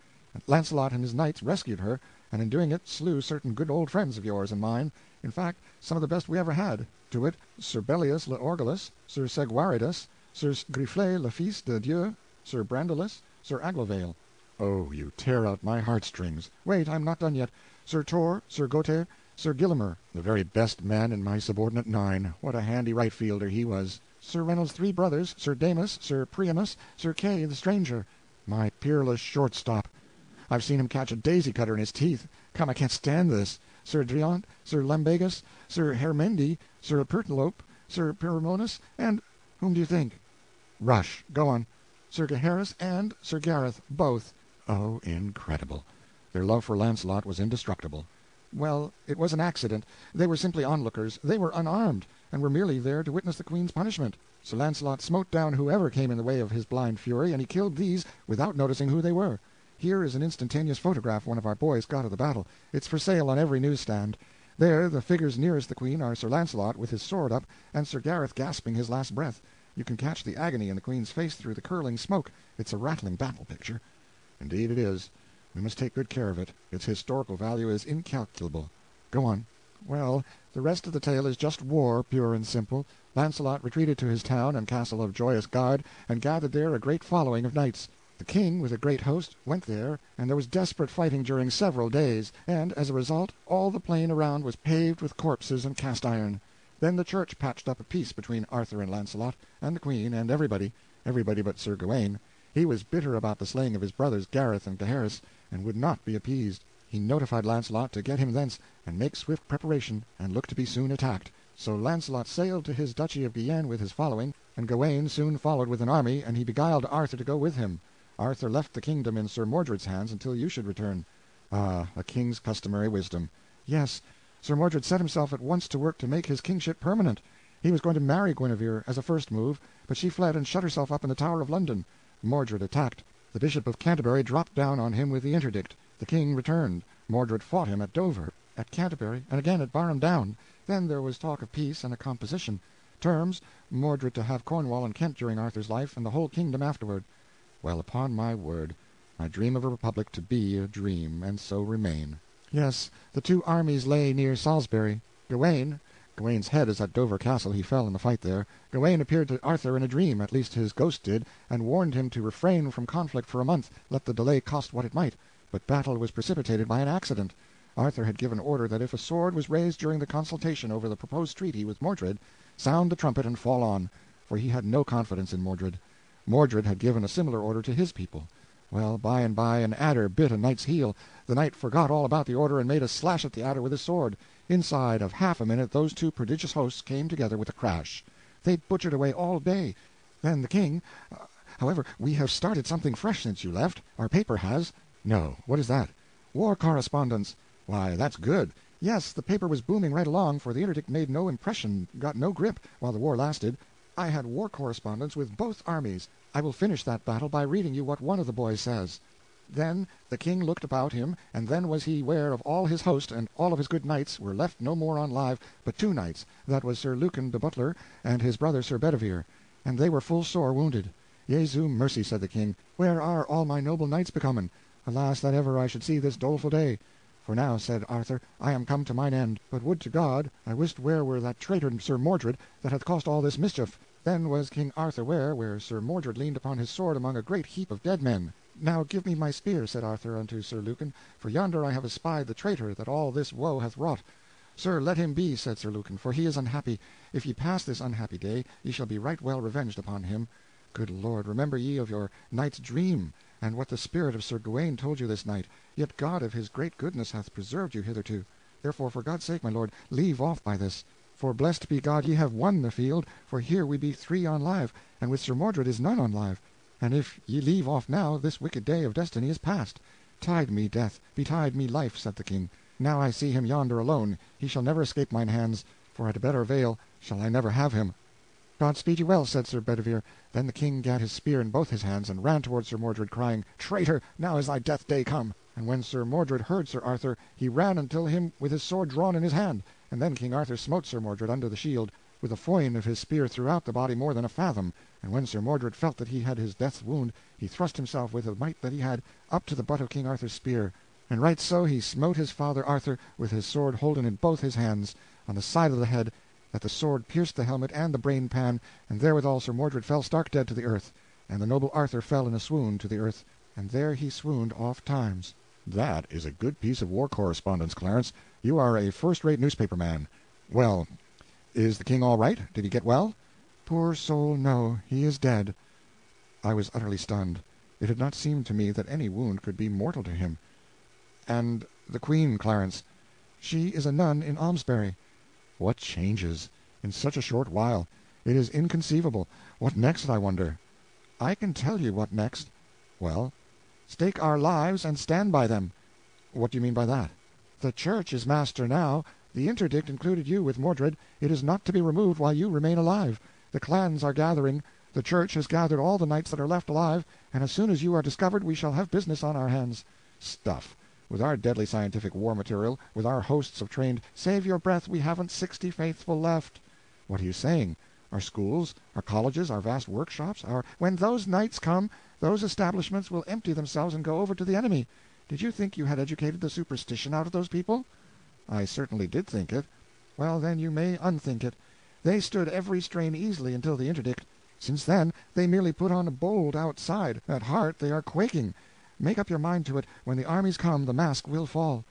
Launcelot and his knights rescued her, and in doing it slew certain good old friends of yours and mine, in fact, some of the best we ever had, to wit, Sir Bellius le Orgulus, Sir Segwarides, Sir Griflet le Fils de Dieu, Sir Brandiles, Sir Aglovale. Oh, you tear out my heartstrings. Wait, I'm not done yet. Sir Tor, Sir Gautier, Sir Gillimer, the very best man in my subordinate 9. What a handy right fielder he was. Sir Reynolds' 3 brothers, Sir Damus, Sir Priamus, Sir Kay the stranger. My peerless shortstop. I've seen him catch a daisy-cutter in his teeth. Come, I can't stand this. Sir Driant, Sir Lambegus, Sir Hermendi, Sir Pertolope, Sir Pyramonus, and whom do you think? Rush. Go on. Sir Gaheris and Sir Gareth, both. Oh, incredible. Their love for Launcelot was indestructible. Well, it was an accident. They were simply onlookers. They were unarmed, and were merely there to witness the queen's punishment. Sir Launcelot smote down whoever came in the way of his blind fury, and he killed these without noticing who they were. Here is an instantaneous photograph one of our boys got of the battle. It's for sale on every newsstand. There, the figures nearest the queen are Sir Launcelot with his sword up, and Sir Gareth gasping his last breath. You can catch the agony in the queen's face through the curling smoke. It's a rattling battle picture. Indeed it is. We must take good care of it. Its historical value is incalculable. Go on. Well, the rest of the tale is just war, pure and simple. Launcelot retreated to his town and castle of Joyous Gard, and gathered there a great following of knights. The king, with a great host, went there, and there was desperate fighting during several days, and, as a result, all the plain around was paved with corpses and cast iron. Then the church patched up a peace between Arthur and Launcelot, and the queen, and everybody but Sir Gawaine. He was bitter about the slaying of his brothers Gareth and Gaheris, and would not be appeased. He notified Launcelot to get him thence, and make swift preparation, and look to be soon attacked. So Launcelot sailed to his duchy of Guienne with his following, and Gawaine soon followed with an army, and he beguiled Arthur to go with him. Arthur left the kingdom in Sir Mordred's hands until you should return. Ah, a king's customary wisdom. Yes, Sir Mordred set himself at once to work to make his kingship permanent. He was going to marry Guinevere as a first move, but she fled and shut herself up in the Tower of London. Mordred attacked. The Bishop of Canterbury dropped down on him with the interdict. The king returned. Mordred fought him at Dover, at Canterbury, and again at Barham Down. Then there was talk of peace and a composition. Terms, Mordred to have Cornwall and Kent during Arthur's life, and the whole kingdom afterward. Well, upon my word, I dream of a republic to be a dream, and so remain. Yes, the 2 armies lay near Salisbury. Gawain's head is at Dover Castle. He fell in the fight there. Gawain appeared to Arthur in a dream, at least his ghost did, and warned him to refrain from conflict for a month, let the delay cost what it might. But battle was precipitated by an accident. Arthur had given order that if a sword was raised during the consultation over the proposed treaty with Mordred, sound the trumpet and fall on, for he had no confidence in Mordred. Mordred had given a similar order to his people. Well, by and by an adder bit a knight's heel. The knight forgot all about the order and made a slash at the adder with his sword. Inside of half a minute those 2 prodigious hosts came together with a crash. They'd butchered away all day. Then the king— however, we have started something fresh since you left. Our paper has— No, what is that? War correspondence. Why, that's good. Yes, the paper was booming right along, for the interdict made no impression, got no grip, while the war lasted. I had war correspondence with both armies. I will finish that battle by reading you what one of the boys says. Then the king looked about him, and then was he ware of all his host, and all of his good knights were left no more on live, but two knights, that was Sir Lucan the butler, and his brother Sir Bedivere, and they were full sore wounded. Jesu mercy, said the king, where are all my noble knights becomen? Alas, that ever I should see this doleful day! For now, said Arthur, I am come to mine end, but would to God I wist where were that traitor Sir Mordred, that hath caused all this mischief. Then was King Arthur where Sir Mordred leaned upon his sword among a great heap of dead men. Now give me my spear, said Arthur unto Sir Lucan, for yonder I have espied the traitor that all this woe hath wrought. Sir, let him be, said Sir Lucan, for he is unhappy. If ye pass this unhappy day, ye shall be right well revenged upon him. Good Lord, remember ye of your night's dream, and what the spirit of Sir Gawaine told you this night. Yet God of his great goodness hath preserved you hitherto. Therefore, for God's sake, my lord, leave off by this. For blessed be God ye have won the field, for here we be 3 on live, and with Sir Mordred is none on live. And if ye leave off now, this wicked day of destiny is past. Tide me death, betide me life, said the king. Now I see him yonder alone, he shall never escape mine hands, for at a better avail shall I never have him. God speed you well, said Sir Bedivere. Then the king gat his spear in both his hands, and ran toward Sir Mordred, crying, Traitor, now is thy death day come. And when Sir Mordred heard Sir Arthur, he ran until him with his sword drawn in his hand. And then King Arthur smote Sir Mordred under the shield, with the foin of his spear throughout the body more than a fathom. And when Sir Mordred felt that he had his death's wound, he thrust himself with the might that he had up to the butt of King Arthur's spear. And right so he smote his father Arthur with his sword holden in both his hands, on the side of the head, that the sword pierced the helmet and the brain pan, and therewithal Sir Mordred fell stark dead to the earth, and the noble Arthur fell in a swoon to the earth, and there he swooned oft times. That is a good piece of war correspondence, Clarence. You are a first-rate newspaper man. Well, is the king all right? Did he get well? Poor soul, no, he is dead. I was utterly stunned. It had not seemed to me that any wound could be mortal to him. And the queen, Clarence? She is a nun in Almesbury. What changes! In such a short while! It is inconceivable. What next, I wonder? I can tell you what next. Well? Stake our lives and stand by them. What do you mean by that? The church is master now. The interdict included you with Mordred. It is not to be removed while you remain alive. The clans are gathering. The church has gathered all the knights that are left alive, and as soon as you are discovered we shall have business on our hands. Stuff! With our deadly scientific war material, with our hosts of trained, save your breath, we haven't 60 faithful left. What are you saying? Our schools, our colleges, our vast workshops, our— When those knights come, those establishments will empty themselves and go over to the enemy. Did you think you had educated the superstition out of those people? I certainly did think it. Well, then you may unthink it. They stood every strain easily until the interdict. Since then, they merely put on a bold outside. At heart they are quaking. Make up your mind to it. When the armies come, the mask will fall.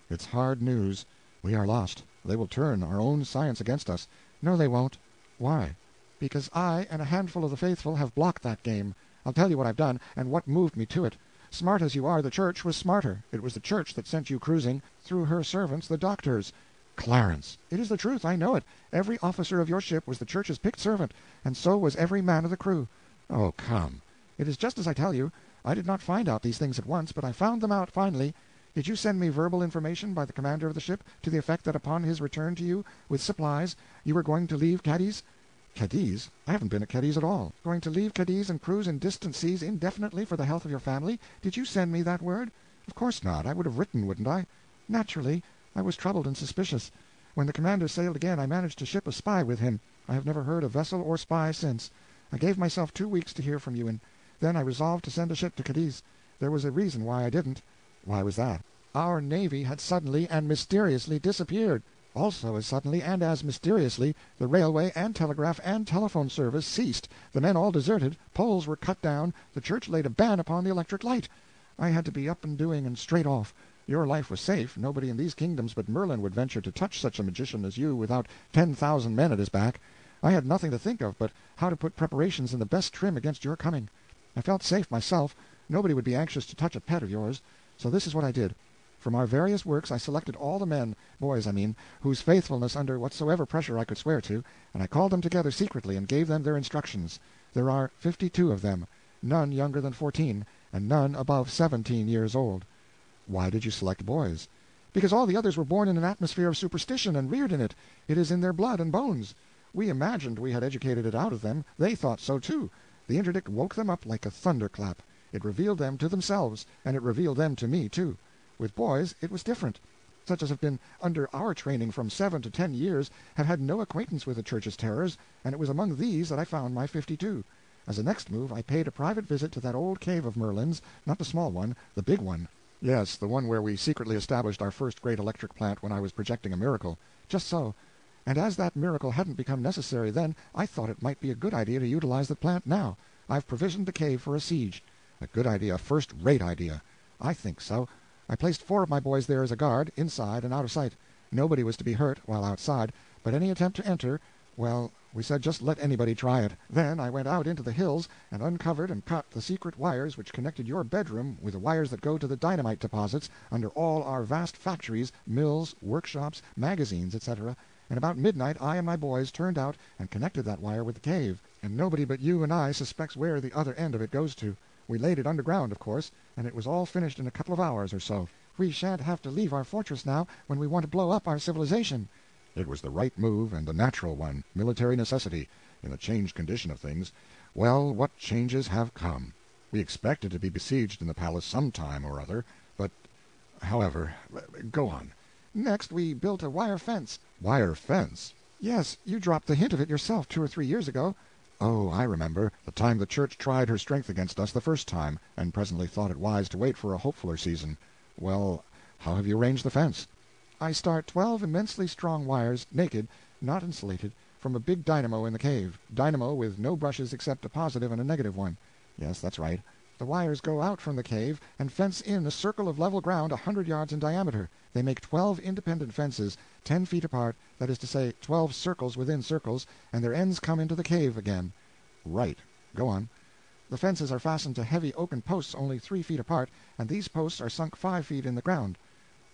It's hard news. We are lost. They will turn our own science against us. No, they won't. Why? Because I and a handful of the faithful have blocked that game. I'll tell you what I've done, and what moved me to it. Smart as you are, the church was smarter. It was the church that sent you cruising, through her servants, the doctors. Clarence! It is the truth, I know it. Every officer of your ship was the church's picked servant, and so was every man of the crew. Oh, come. It is just as I tell you. I did not find out these things at once, but I found them out finally. Did you send me verbal information by the commander of the ship to the effect that upon his return to you with supplies you were going to leave Cadiz? Cadiz? I haven't been at Cadiz at all. Going to leave Cadiz and cruise in distant seas indefinitely for the health of your family? Did you send me that word? Of course not. I would have written, wouldn't I? Naturally. I was troubled and suspicious. When the commander sailed again, I managed to ship a spy with him. I have never heard of vessel or spy since. I gave myself 2 weeks to hear from you, and then I resolved to send a ship to Cadiz. There was a reason why I didn't. Why was that? Our navy had suddenly and mysteriously disappeared. Also as suddenly and as mysteriously, the railway and telegraph and telephone service ceased. The men all deserted, poles were cut down, the church laid a ban upon the electric light. I had to be up and doing and straight off. Your life was safe. Nobody in these kingdoms but Merlin would venture to touch such a magician as you without 10,000 men at his back. I had nothing to think of but how to put preparations in the best trim against your coming. I felt safe myself. Nobody would be anxious to touch a pet of yours. So this is what I did. From our various works I selected all the men, boys I mean, whose faithfulness under whatsoever pressure I could swear to, and I called them together secretly and gave them their instructions. There are 52 of them, none younger than 14, and none above 17 years old. Why did you select boys? because all the others were born in an atmosphere of superstition and reared in it. It is in their blood and bones. We imagined we had educated it out of them. They thought so, too. The interdict woke them up like a thunderclap. It revealed them to themselves, and it revealed them to me, too. With boys it was different. Such as have been under our training from 7 to 10 years have had no acquaintance with the Church's terrors, and it was among these that I found my 52. As a next move I paid a private visit to that old cave of Merlin's, not the small one, the big one. Yes, the one where we secretly established our first great electric plant when I was projecting a miracle. Just so. And as that miracle hadn't become necessary then, I thought it might be a good idea to utilize the plant now. I've provisioned the cave for a siege. A good idea, a first-rate idea. I think so. I placed 4 of my boys there as a guard, inside and out of sight. Nobody was to be hurt while outside, but any attempt to enter, well, we said just let anybody try it. Then I went out into the hills and uncovered and cut the secret wires which connected your bedroom with the wires that go to the dynamite deposits under all our vast factories, mills, workshops, magazines, etc., and about midnight I and my boys turned out and connected that wire with the cave, and nobody but you and I suspects where the other end of it goes to. We laid it underground, of course, and it was all finished in a couple of hours or so. We shan't have to leave our fortress now when we want to blow up our civilization. It was the right move and the natural one, military necessity, in the changed condition of things. Well, what changes have come! We expected to be besieged in the palace some time or other, but, however, go on. Next we built a wire fence. Wire fence? Yes, you dropped the hint of it yourself 2 or 3 years ago. Oh, I remember. The time the Church tried her strength against us the first time, and presently thought it wise to wait for a hopefuller season. Well, how have you arranged the fence? I start 12 immensely strong wires, naked, not insulated, from a big dynamo in the cave. Dynamo with no brushes except a positive and a negative one. Yes, that's right. The wires go out from the cave and fence in a circle of level ground 100 yards in diameter. They make 12 independent fences, 10 feet apart, that is to say, 12 circles within circles, and their ends come into the cave again. Right. Go on. The fences are fastened to heavy oaken posts only 3 feet apart, and these posts are sunk 5 feet in the ground.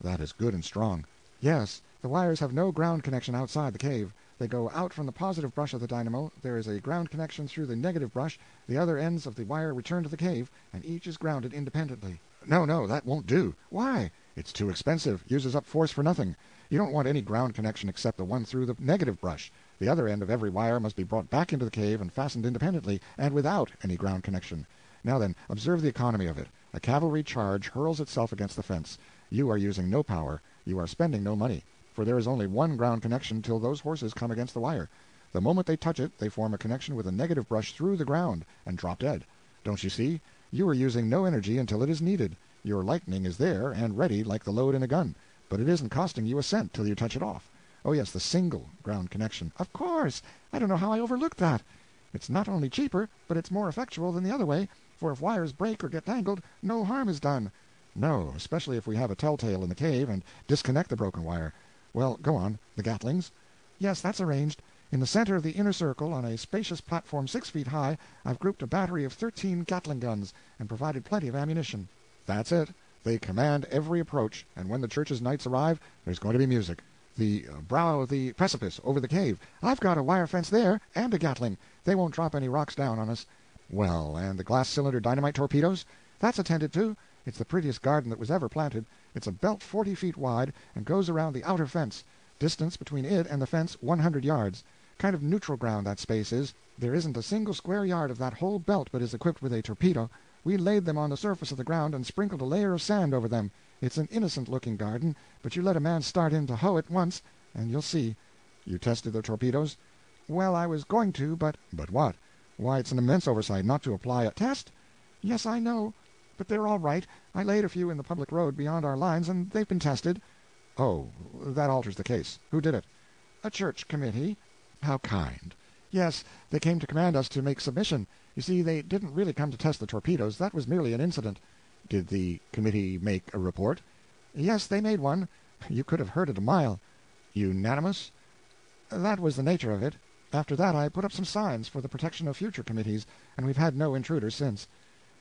That is good and strong. Yes, the wires have no ground connection outside the cave. They go out from the positive brush of the dynamo, there is a ground connection through the negative brush, the other ends of the wire return to the cave, and each is grounded independently. No, that won't do. Why? It's too expensive, uses up force for nothing. You don't want any ground connection except the one through the negative brush. The other end of every wire must be brought back into the cave and fastened independently, and without any ground connection. Now then, observe the economy of it. A cavalry charge hurls itself against the fence. You are using no power. You are spending no money, for there is only one ground connection till those horses come against the wire. The moment they touch it, they form a connection with a negative brush through the ground, and drop dead. Don't you see? You are using no energy until it is needed. Your lightning is there and ready like the load in a gun, but it isn't costing you a cent till you touch it off. Oh yes, the single ground connection. Of course! I don't know how I overlooked that. It's not only cheaper, but it's more effectual than the other way, for if wires break or get tangled, no harm is done. No, especially if we have a telltale in the cave and disconnect the broken wire. Well, go on. The Gatlings? Yes, that's arranged. In the center of the inner circle, on a spacious platform 6 feet high, I've grouped a battery of 13 Gatling guns, and provided plenty of ammunition. That's it. They command every approach, and when the Church's knights arrive, there's going to be music. The brow of the precipice over the cave. I've got a wire fence there, and a Gatling. They won't drop any rocks down on us. Well, and the glass-cylinder dynamite torpedoes? That's attended to. It's the prettiest garden that was ever planted. It's a belt 40 feet wide, and goes around the outer fence. Distance between it and the fence 100 yards. Kind of neutral ground, that space is. There isn't a single square yard of that whole belt but is equipped with a torpedo. We laid them on the surface of the ground and sprinkled a layer of sand over them. It's an innocent-looking garden, but you let a man start in to hoe it once, and you'll see. You tested the torpedoes? Well, I was going to, but... But what? Why, it's an immense oversight not to apply a... Test? Yes, I know. But they're all right. I laid a few in the public road beyond our lines, and they've been tested. Oh, that alters the case. Who did it? A church committee. How kind. Yes, they came to command us to make submission. You see, they didn't really come to test the torpedoes. That was merely an incident. Did the committee make a report? Yes, they made one. You could have heard it a mile. Unanimous? That was the nature of it. After that I put up some signs for the protection of future committees, and we've had no intruders since.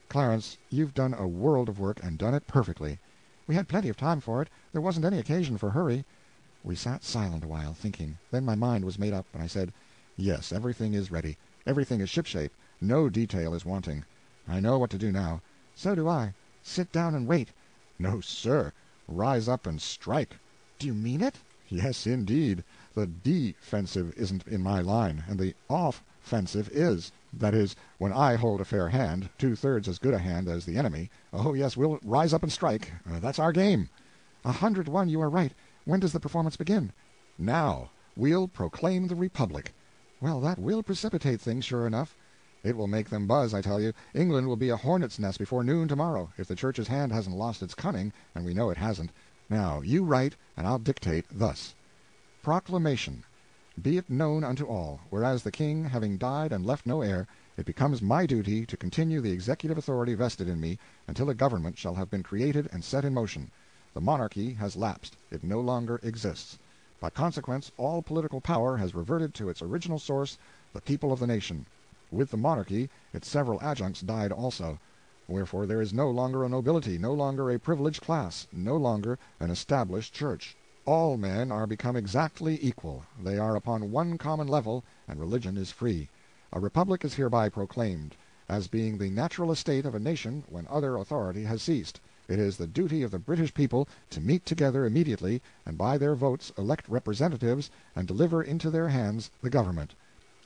Clarence, you've done a world of work, and done it perfectly. We had plenty of time for it. There wasn't any occasion for hurry. We sat silent a while, thinking. Then my mind was made up, and I said, Yes, everything is ready. Everything is shipshape. No detail is wanting. I know what to do now. So do I. Sit down and wait. No, sir. rise up and strike." "Do you mean it?" "Yes, indeed. The defensive isn't in my line, and the offensive is. That is, when I hold a fair hand, two-thirds as good a hand as the enemy. Oh, yes, we'll rise up and strike. That's our game." 100 to 1, you are right. When does the performance begin?" "Now. We'll proclaim the Republic." "Well, that will precipitate things, sure enough." "It will make them buzz, I tell you. England will be a hornet's nest before noon tomorrow, if the Church's hand hasn't lost its cunning, and we know it hasn't. Now, you write, and I'll dictate thus: Proclamation. Be it known unto all, whereas the King having died and left no heir, it becomes my duty to continue the executive authority vested in me until a government shall have been created and set in motion. The monarchy has lapsed. It no longer exists. By consequence, all political power has reverted to its original source, the people of the nation. With the monarchy, its several adjuncts died also. Wherefore there is no longer a nobility, no longer a privileged class, no longer an established church. All men are become exactly equal. They are upon one common level, and religion is free. A republic is hereby proclaimed, as being the natural estate of a nation when other authority has ceased. It is the duty of the British people to meet together immediately, and by their votes elect representatives and deliver into their hands the government.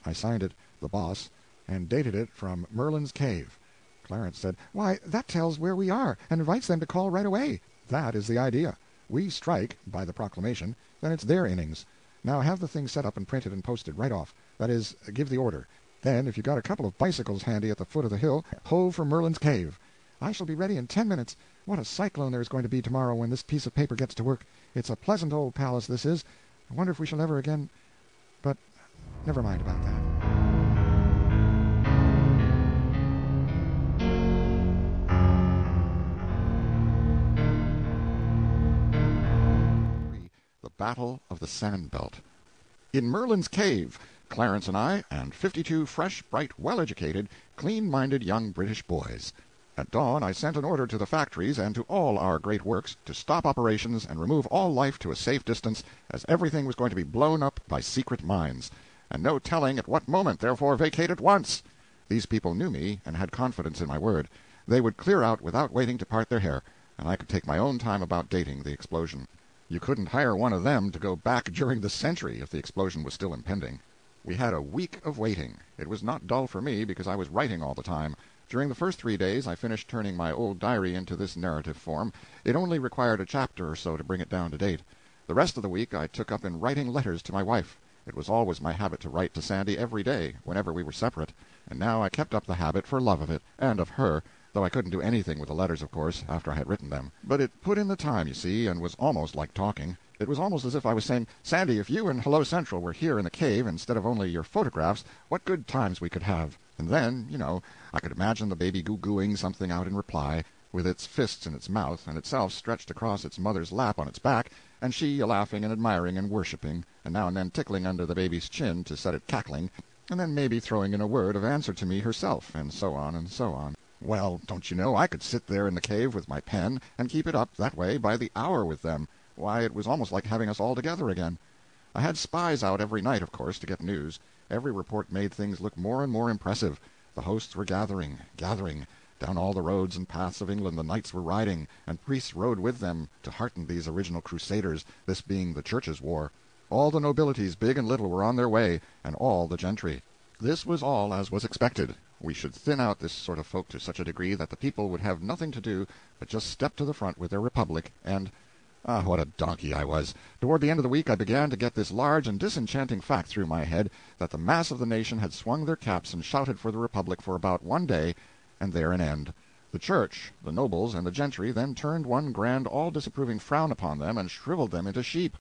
I signed it, the boss, and dated it from Merlin's Cave. Clarence said, "Why, that tells where we are, and invites them to call right away." That is the idea. We strike, by the proclamation, then it's their innings. Now have the thing set up and printed and posted right off. That is, give the order. Then, if you got a couple of bicycles handy at the foot of the hill, ho for Merlin's Cave. "I shall be ready in 10 minutes. What a cyclone there is going to be tomorrow when this piece of paper gets to work. It's a pleasant old palace, this is. I wonder if we shall ever again. But never mind about that." The Battle of the Sand Belt. In Merlin's Cave, Clarence and I, and 52 fresh, bright, well-educated, clean-minded young British boys. At dawn I sent an order to the factories and to all our great works to stop operations and remove all life to a safe distance, as everything was going to be blown up by secret mines, and no telling at what moment, therefore vacate at once. These people knew me and had confidence in my word. They would clear out without waiting to part their hair, and I could take my own time about dating the explosion. You couldn't hire one of them to go back during the century if the explosion was still impending. We had a week of waiting. It was not dull for me, because I was writing all the time. During the first 3 days I finished turning my old diary into this narrative form. It only required a chapter or so to bring it down to date. The rest of the week I took up in writing letters to my wife. It was always my habit to write to Sandy every day, whenever we were separate, and now I kept up the habit for love of it, and of her, though I couldn't do anything with the letters, of course, after I had written them. But it put in the time, you see, and was almost like talking. It was almost as if I was saying, "Sandy, if you and Hello Central were here in the cave instead of only your photographs, what good times we could have." And then, I could imagine the baby goo-gooing something out in reply, with its fists in its mouth, and itself stretched across its mother's lap on its back, and she a-laughing and admiring and worshipping, and now and then tickling under the baby's chin to set it cackling, and then maybe throwing in a word of answer to me herself, and so on and so on. Well, don't you know, I could sit there in the cave with my pen and keep it up that way by the hour with them. Why, it was almost like having us all together again. I had spies out every night, of course, to get news. Every report made things look more and more impressive. The hosts were gathering. Down all the roads and paths of England the knights were riding, and priests rode with them to hearten these original crusaders, this being the Church's war. All the nobilities, big and little, were on their way, and all the gentry. This was all as was expected. We should thin out this sort of folk to such a degree that the people would have nothing to do but just step to the front with their republic, and what a donkey I was! Toward the end of the week I began to get this large and disenchanting fact through my head, that the mass of the nation had swung their caps and shouted for the republic for about one day, and there an end. The Church, the nobles, and the gentry then turned one grand all-disapproving frown upon them and shriveled them into sheep.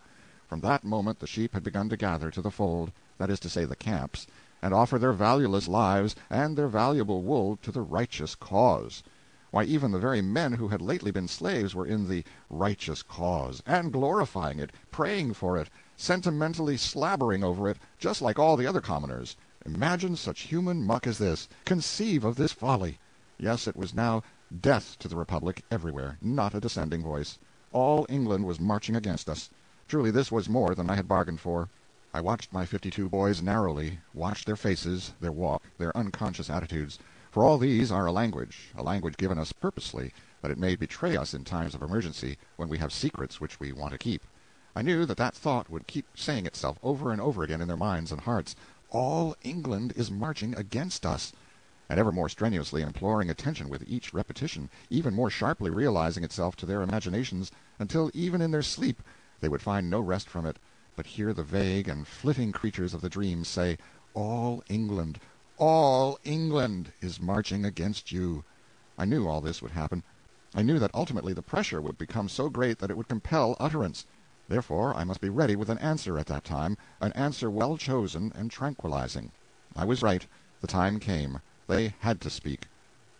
From that moment the sheep had begun to gather to the fold, that is to say the camps, and offer their valueless lives and their valuable wool to the righteous cause. Why, even the very men who had lately been slaves were in the righteous cause, and glorifying it, praying for it, sentimentally slabbering over it, just like all the other commoners. Imagine such human muck as this. Conceive of this folly. Yes, it was now death to the republic everywhere, not a dissenting voice. All England was marching against us. Truly this was more than I had bargained for. I watched my 52 boys narrowly, watched their faces, their walk, their unconscious attitudes. For all these are a language given us purposely, that it may betray us in times of emergency, when we have secrets which we want to keep. I knew that that thought would keep saying itself over and over again in their minds and hearts. All England is marching against us, and ever more strenuously imploring attention with each repetition, even more sharply realizing itself to their imaginations, until even in their sleep they would find no rest from it, but hear the vague and flitting creatures of the dream say, all England is marching against you. I knew all this would happen. I knew that ultimately the pressure would become so great that it would compel utterance. Therefore I must be ready with an answer at that time, an answer well chosen and tranquilizing. I was right. The time came. They had to speak.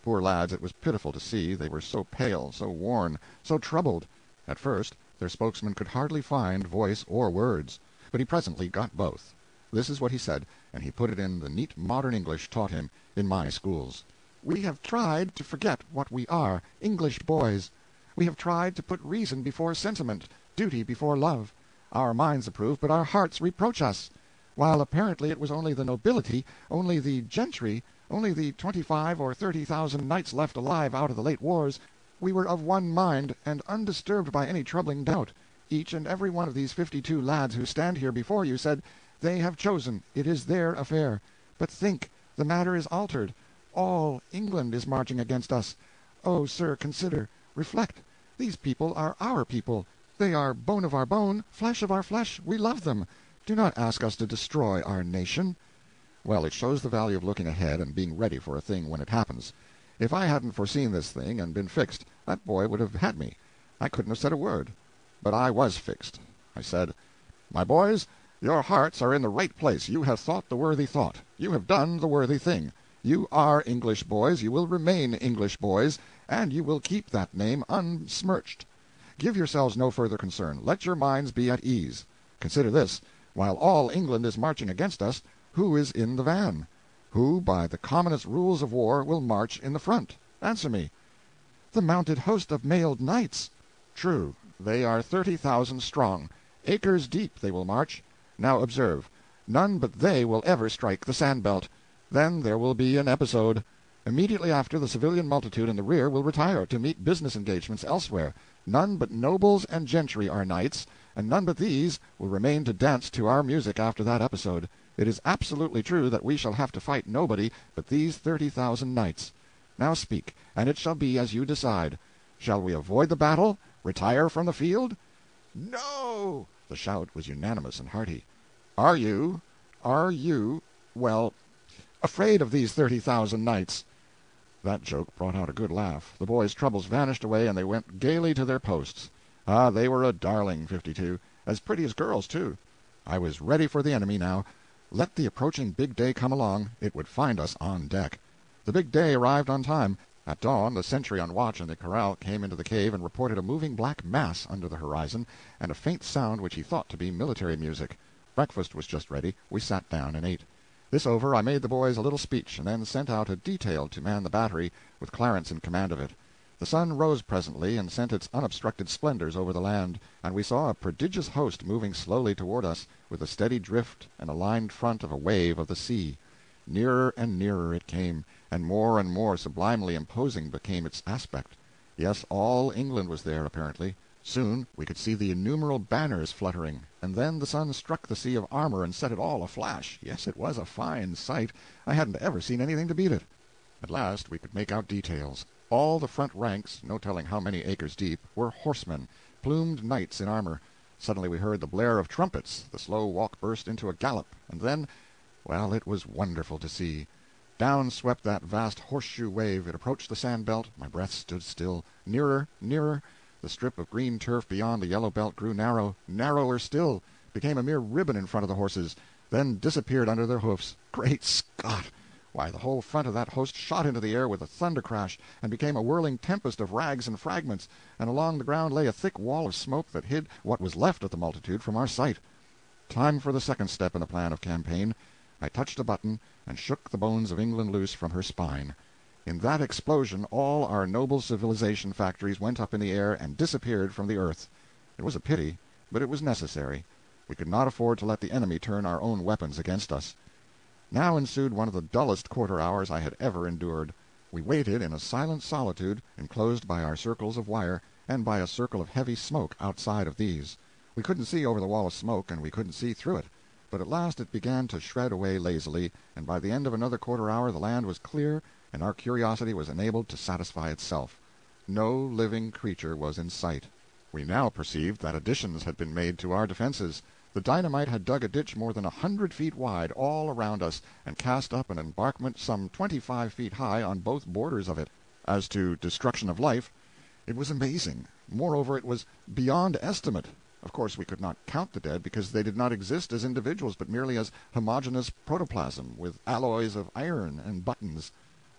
Poor lads, it was pitiful to see. They were so pale, so worn, so troubled. At first their spokesman could hardly find voice or words, but he presently got both. This is what he said, and he put it in the neat modern English taught him in my schools. We have tried to forget what we are, English boys. We have tried to put reason before sentiment, duty before love. Our minds approve, but our hearts reproach us. While apparently it was only the nobility, only the gentry, only the 25 or 30,000 knights left alive out of the late wars, we were of one mind, and undisturbed by any troubling doubt. Each and every one of these 52 lads who stand here before you said, they have chosen, it is their affair. But think, the matter is altered. All England is marching against us. Oh, sir, consider, reflect. These people are our people. They are bone of our bone, flesh of our flesh. We love them. Do not ask us to destroy our nation. Well, it shows the value of looking ahead and being ready for a thing when it happens. If I hadn't foreseen this thing and been fixed, that boy would have had me. I couldn't have said a word. But I was fixed. I said, my boys, your hearts are in the right place. You have thought the worthy thought. You have done the worthy thing. You are English boys, you will remain English boys, and you will keep that name unsmirched. Give yourselves no further concern. Let your minds be at ease. Consider this. While all England is marching against us, who is in the van? Who, by the commonest rules of war, will march in the front? Answer me. The mounted host of mailed knights. True, they are 30,000 strong. Acres deep they will march. Now observe. None but they will ever strike the sand-belt. Then there will be an episode. Immediately after, the civilian multitude in the rear will retire to meet business engagements elsewhere. None but nobles and gentry are knights, and none but these will remain to dance to our music after that episode. It is absolutely true that we shall have to fight nobody but these 30,000 knights. Now speak, and it shall be as you decide. Shall we avoid the battle? Retire from the field? No! The shout was unanimous and hearty. Are you, well, afraid of these 30,000 knights? That joke brought out a good laugh. The boys' troubles vanished away, and they went gaily to their posts. Ah, they were a darling, 52. As pretty as girls, too. I was ready for the enemy now. Let the approaching big day come along. It would find us on deck. The big day arrived on time. At dawn, the sentry on watch in the corral came into the cave and reported a moving black mass under the horizon, and a faint sound which he thought to be military music. Breakfast was just ready. We sat down and ate. This over, I made the boys a little speech, and then sent out a detail to man the battery, with Clarence in command of it. The sun rose presently, and sent its unobstructed splendors over the land, and we saw a prodigious host moving slowly toward us, with a steady drift and a lined front of a wave of the sea. Nearer and nearer it came, and more sublimely imposing became its aspect. Yes, all England was there, apparently. Soon we could see the innumerable banners fluttering, and then the sun struck the sea of armor and set it all aflash. Yes, it was a fine sight. I hadn't ever seen anything to beat it. At last we could make out details. All the front ranks, no telling how many acres deep, were horsemen, plumed knights in armor. Suddenly we heard the blare of trumpets. The slow walk burst into a gallop, and then, well, it was wonderful to see. Down swept that vast horseshoe wave. It approached the sand-belt. My breath stood still. Nearer, nearer. The strip of green turf beyond the yellow belt grew narrow, narrower still, became a mere ribbon in front of the horses, then disappeared under their hoofs. Great Scott! Why, the whole front of that host shot into the air with a thunder crash, and became a whirling tempest of rags and fragments, and along the ground lay a thick wall of smoke that hid what was left of the multitude from our sight. Time for the second step in the plan of campaign. I touched a button, and shook the bones of England loose from her spine. In that explosion all our noble civilization factories went up in the air and disappeared from the earth. It was a pity, but it was necessary. We could not afford to let the enemy turn our own weapons against us. Now ensued one of the dullest quarter hours I had ever endured. We waited in a silent solitude, enclosed by our circles of wire, and by a circle of heavy smoke outside of these. We couldn't see over the wall of smoke, and we couldn't see through it. But at last it began to shred away lazily, and by the end of another quarter hour the land was clear, and our curiosity was enabled to satisfy itself. No living creature was in sight. We now perceived that additions had been made to our defenses. The dynamite had dug a ditch more than 100 feet wide all around us, and cast up an embankment some 25 feet high on both borders of it. As to destruction of life, it was amazing. Moreover, it was beyond estimate. Of course, we could not count the dead, because they did not exist as individuals, but merely as homogeneous protoplasm, with alloys of iron and buttons.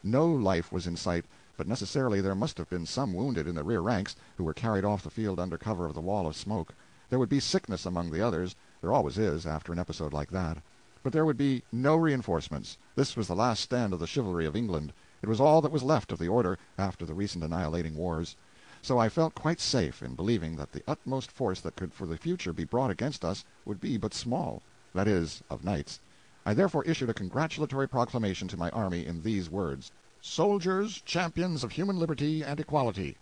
No life was in sight, but necessarily there must have been some wounded in the rear ranks, who were carried off the field under cover of the wall of smoke. There would be sickness among the others. There always is, after an episode like that. But there would be no reinforcements. This was the last stand of the chivalry of England. It was all that was left of the order, after the recent annihilating wars. So I felt quite safe in believing that the utmost force that could for the future be brought against us would be but small, that is, of knights. I therefore issued a congratulatory proclamation to my army in these words: "Soldiers, champions of human liberty and equality,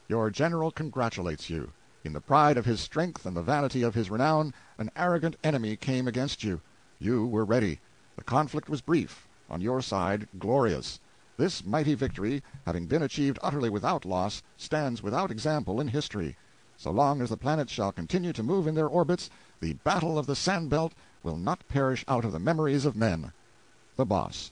your general congratulates you. In the pride of his strength and the vanity of his renown, an arrogant enemy came against you. You were ready. The conflict was brief, on your side glorious. This mighty victory, having been achieved utterly without loss, stands without example in history. So long as the planets shall continue to move in their orbits, the Battle of the Sand Belt will not perish out of the memories of men. The Boss."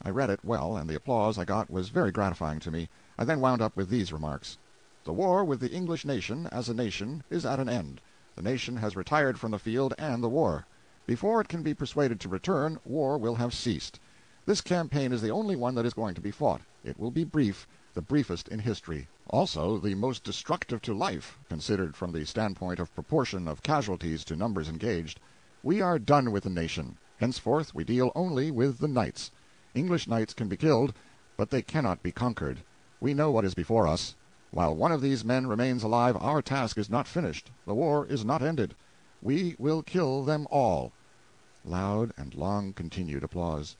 I read it well, and the applause I got was very gratifying to me. I then wound up with these remarks: "The war with the English nation, as a nation, is at an end. The nation has retired from the field and the war. Before it can be persuaded to return, war will have ceased. This campaign is the only one that is going to be fought. It will be brief, the briefest in history. Also the most destructive to life, considered from the standpoint of proportion of casualties to numbers engaged. We are done with the nation. Henceforth we deal only with the knights. English knights can be killed, but they cannot be conquered. We know what is before us. While one of these men remains alive, our task is not finished. The war is not ended. We will kill them all." Loud and long-continued applause.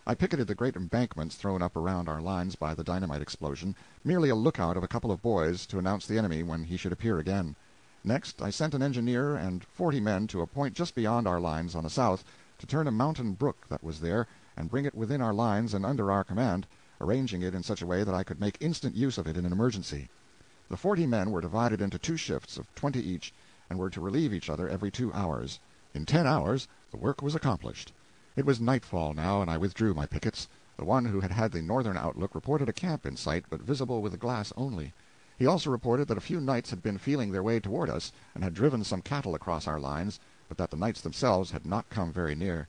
I picketed the great embankments thrown up around our lines by the dynamite explosion, merely a lookout of a couple of boys to announce the enemy when he should appear again. Next I sent an engineer and 40 men to a point just beyond our lines on the south, to turn a mountain brook that was there and bring it within our lines and under our command, arranging it in such a way that I could make instant use of it in an emergency. The 40 men were divided into 2 shifts of 20 each, and were to relieve each other every 2 hours. In 10 hours the work was accomplished. It was nightfall now, and I withdrew my pickets. The one who had had the northern outlook reported a camp in sight, but visible with the glass only. He also reported that a few knights had been feeling their way toward us, and had driven some cattle across our lines, but that the knights themselves had not come very near.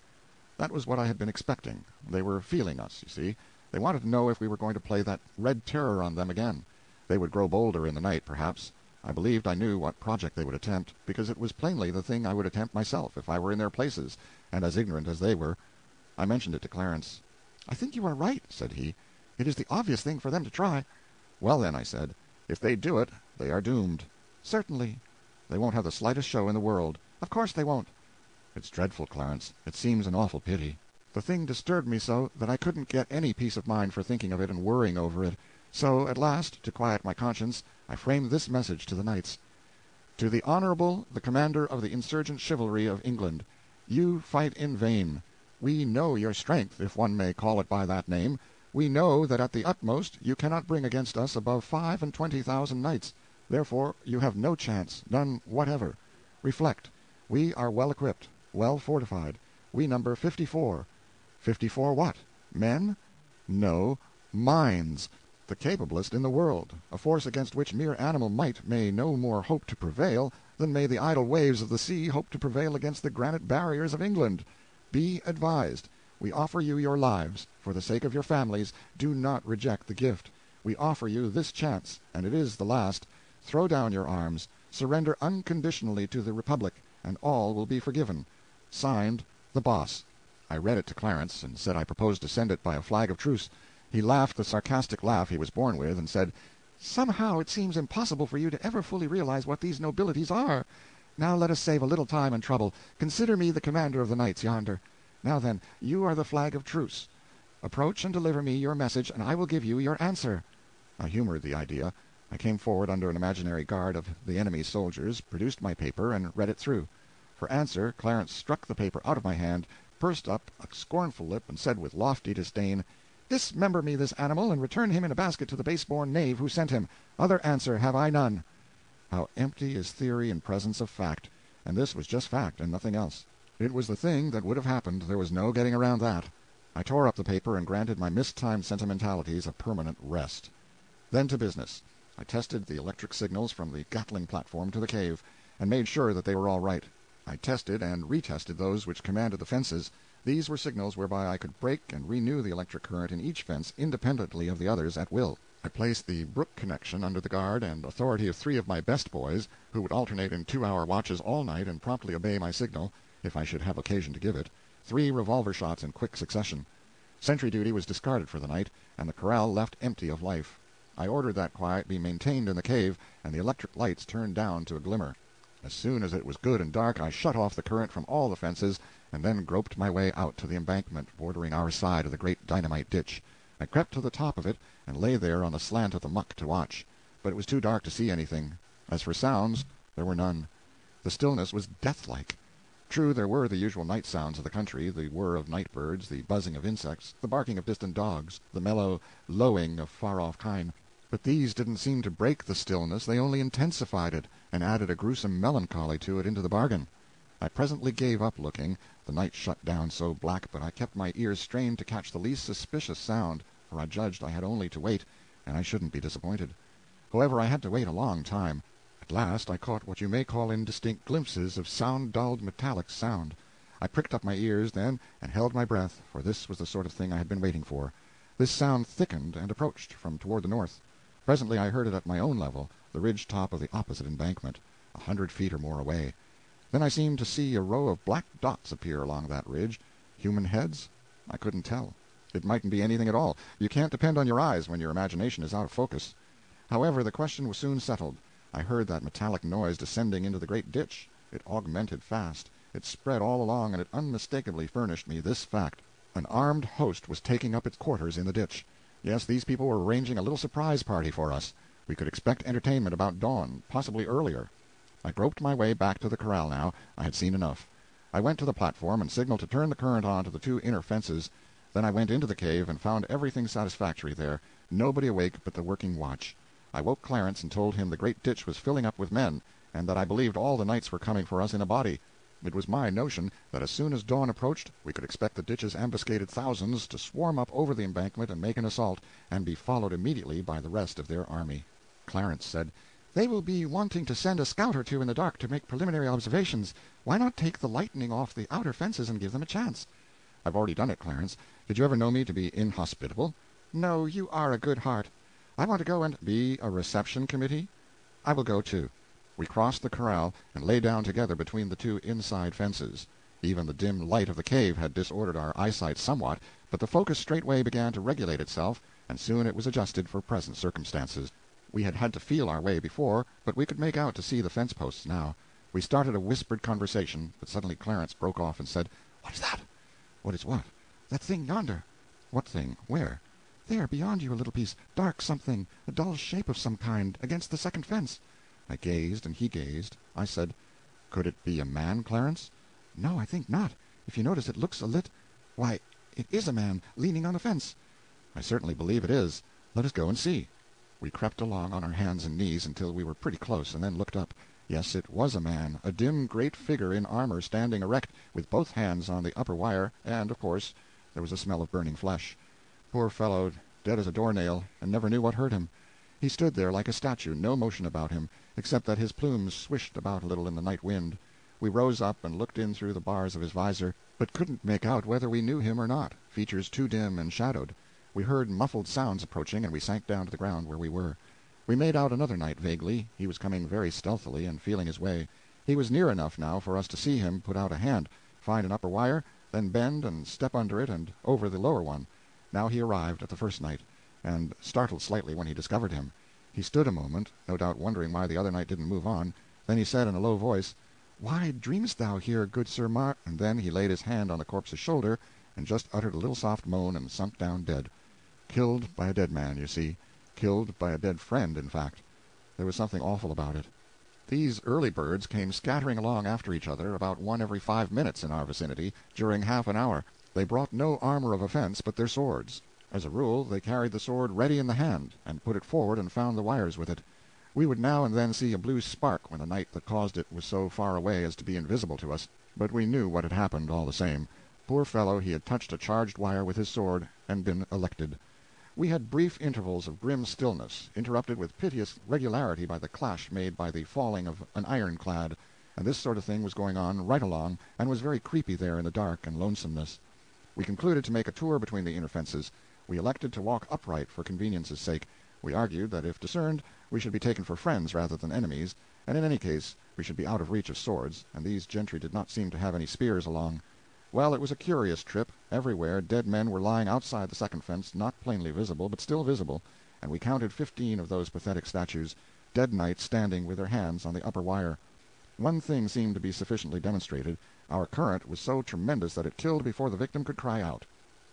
That was what I had been expecting. They were feeling us, you see. They wanted to know if we were going to play that Red Terror on them again. They would grow bolder in the night, perhaps. I believed I knew what project they would attempt, because it was plainly the thing I would attempt myself if I were in their places, and as ignorant as they were. I mentioned it to Clarence. "I think you are right," said he. "It is the obvious thing for them to try." "Well, then," I said, "if they do it, they are doomed." "Certainly." "They won't have the slightest show in the world." "Of course they won't." "It's dreadful, Clarence. It seems an awful pity." The thing disturbed me so that I couldn't get any peace of mind for thinking of it and worrying over it. So, at last, to quiet my conscience, I framed this message to the knights: "To the Honorable, the Commander of the Insurgent Chivalry of England, you fight in vain. We know your strength, if one may call it by that name. We know that at the utmost you cannot bring against us above 25,000 knights. Therefore you have no chance, none whatever. Reflect. We are well equipped, well fortified. We number 54. 54 what? Men? No, minds, the capablest in the world, a force against which mere animal might may no more hope to prevail than may the idle waves of the sea hope to prevail against the granite barriers of England. Be advised. We offer you your lives. For the sake of your families, do not reject the gift. We offer you this chance, and it is the last. Throw down your arms. Surrender unconditionally to the Republic, and all will be forgiven. Signed, The Boss. I read it to Clarence, and said I proposed to send it by a flag of truce. He laughed the sarcastic laugh he was born with, and said, "Somehow it seems impossible for you to ever fully realize what these nobilities are. Now let us save a little time and trouble. Consider me the commander of the knights yonder. Now then, you are the flag of truce. Approach and deliver me your message, and I will give you your answer." I humored the idea. I came forward under an imaginary guard of the enemy's soldiers, produced my paper, and read it through. For answer, Clarence struck the paper out of my hand, pursed up a scornful lip, and said with lofty disdain, "Dismember me this animal, and return him in a basket to the base-born knave who sent him. Other answer have I none." How empty is theory in presence of fact! And this was just fact, and nothing else. It was the thing that would have happened. There was no getting around that. I tore up the paper and granted my mistimed sentimentalities a permanent rest. Then to business. I tested the electric signals from the Gatling platform to the cave, and made sure that they were all right. I tested and retested those which commanded the fences. These were signals whereby I could break and renew the electric current in each fence independently of the others at will. I placed the brook connection under the guard and authority of 3 of my best boys, who would alternate in 2-hour watches all night and promptly obey my signal, if I should have occasion to give it, 3 revolver shots in quick succession. Sentry duty was discarded for the night, and the corral left empty of life. I ordered that quiet be maintained in the cave, and the electric lights turned down to a glimmer. As soon as it was good and dark, I shut off the current from all the fences, and then groped my way out to the embankment bordering our side of the great dynamite ditch. I crept to the top of it, and lay there on the slant of the muck to watch. But it was too dark to see anything. As for sounds, there were none. The stillness was deathlike. True, there were the usual night sounds of the country, the whir of night birds, the buzzing of insects, the barking of distant dogs, the mellow lowing of far-off kine. But these didn't seem to break the stillness, they only intensified it, and added a gruesome melancholy to it into the bargain. I presently gave up looking, the night shut down so black, but I kept my ears strained to catch the least suspicious sound, for I judged I had only to wait, and I shouldn't be disappointed. However, I had to wait a long time. At last I caught what you may call indistinct glimpses of sound-dulled metallic sound. I pricked up my ears then and held my breath, for this was the sort of thing I had been waiting for. This sound thickened and approached from toward the north. Presently I heard it at my own level, the ridge top of the opposite embankment, 100 feet or more away. Then I seemed to see a row of black dots appear along that ridge. Human heads? I couldn't tell. It mightn't be anything at all. You can't depend on your eyes when your imagination is out of focus. However, the question was soon settled. I heard that metallic noise descending into the great ditch. It augmented fast. It spread all along, and it unmistakably furnished me this fact. An armed host was taking up its quarters in the ditch. Yes, these people were arranging a little surprise party for us. We could expect entertainment about dawn, possibly earlier. I groped my way back to the corral now. I had seen enough. I went to the platform and signaled to turn the current on to the 2 inner fences. Then I went into the cave and found everything satisfactory there, nobody awake but the working watch. I woke Clarence and told him the great ditch was filling up with men, and that I believed all the knights were coming for us in a body. It was my notion that as soon as dawn approached we could expect the ditch's ambuscaded thousands to swarm up over the embankment and make an assault, and be followed immediately by the rest of their army. Clarence said, "They will be wanting to send a scout or 2 in the dark to make preliminary observations. Why not take the lightning off the outer fences and give them a chance?" "I've already done it, Clarence. Did you ever know me to be inhospitable?" "No, you are a good heart. I want to go and—" "Be a reception committee?" "I will go, too." We crossed the corral and lay down together between the 2 inside fences. Even the dim light of the cave had disordered our eyesight somewhat, but the focus straightway began to regulate itself, and soon it was adjusted for present circumstances. We had had to feel our way before, but we could make out to see the fence posts now. We started a whispered conversation, but suddenly Clarence broke off and said, "What is that?" "What is what?" "That thing yonder." "What thing? Where?" "There, beyond you a little piece. Dark something, a dull shape of some kind, against the second fence." I gazed, and he gazed. I said, "Could it be a man, Clarence?" "No, I think not. If you notice, it looks a Why, it is a man, leaning on the fence." "I certainly believe it is. Let us go and see." We crept along on our hands and knees until we were pretty close, and then looked up. Yes, it was a man, a dim great figure in armor, standing erect, with both hands on the upper wire, and, of course, there was a smell of burning flesh. Poor fellow, dead as a doornail, and never knew what hurt him. He stood there like a statue, no motion about him, except that his plumes swished about a little in the night wind. We rose up and looked in through the bars of his visor, but couldn't make out whether we knew him or not, features too dim and shadowed. We heard muffled sounds approaching, and we sank down to the ground where we were. We made out another knight vaguely. He was coming very stealthily and feeling his way. He was near enough now for us to see him put out a hand, find an upper wire, then bend and step under it and over the lower one. Now he arrived at the first knight, and startled slightly when he discovered him. He stood a moment, no doubt wondering why the other knight didn't move on. Then he said in a low voice, "Why dreamest thou here, good Sir Mar—" And then he laid his hand on the corpse's shoulder, and just uttered a little soft moan and sunk down dead. Killed by a dead man, you see. Killed by a dead friend, in fact. There was something awful about it. These early birds came scattering along after each other, about one every 5 minutes in our vicinity, during half an hour. They brought no armor of offense but their swords. As a rule, they carried the sword ready in the hand, and put it forward and found the wires with it. We would now and then see a blue spark when the night that caused it was so far away as to be invisible to us, but we knew what had happened all the same. Poor fellow, he had touched a charged wire with his sword and been elected. We had brief intervals of grim stillness, interrupted with piteous regularity by the clash made by the falling of an ironclad, and this sort of thing was going on right along, and was very creepy there in the dark and lonesomeness. We concluded to make a tour between the inner fences. We elected to walk upright for convenience's sake. We argued that if discerned, we should be taken for friends rather than enemies, and in any case we should be out of reach of swords, and these gentry did not seem to have any spears along. Well, it was a curious trip. Everywhere dead men were lying outside the second fence, not plainly visible, but still visible, and we counted 15 of those pathetic statues, dead knights standing with their hands on the upper wire. One thing seemed to be sufficiently demonstrated. Our current was so tremendous that it killed before the victim could cry out.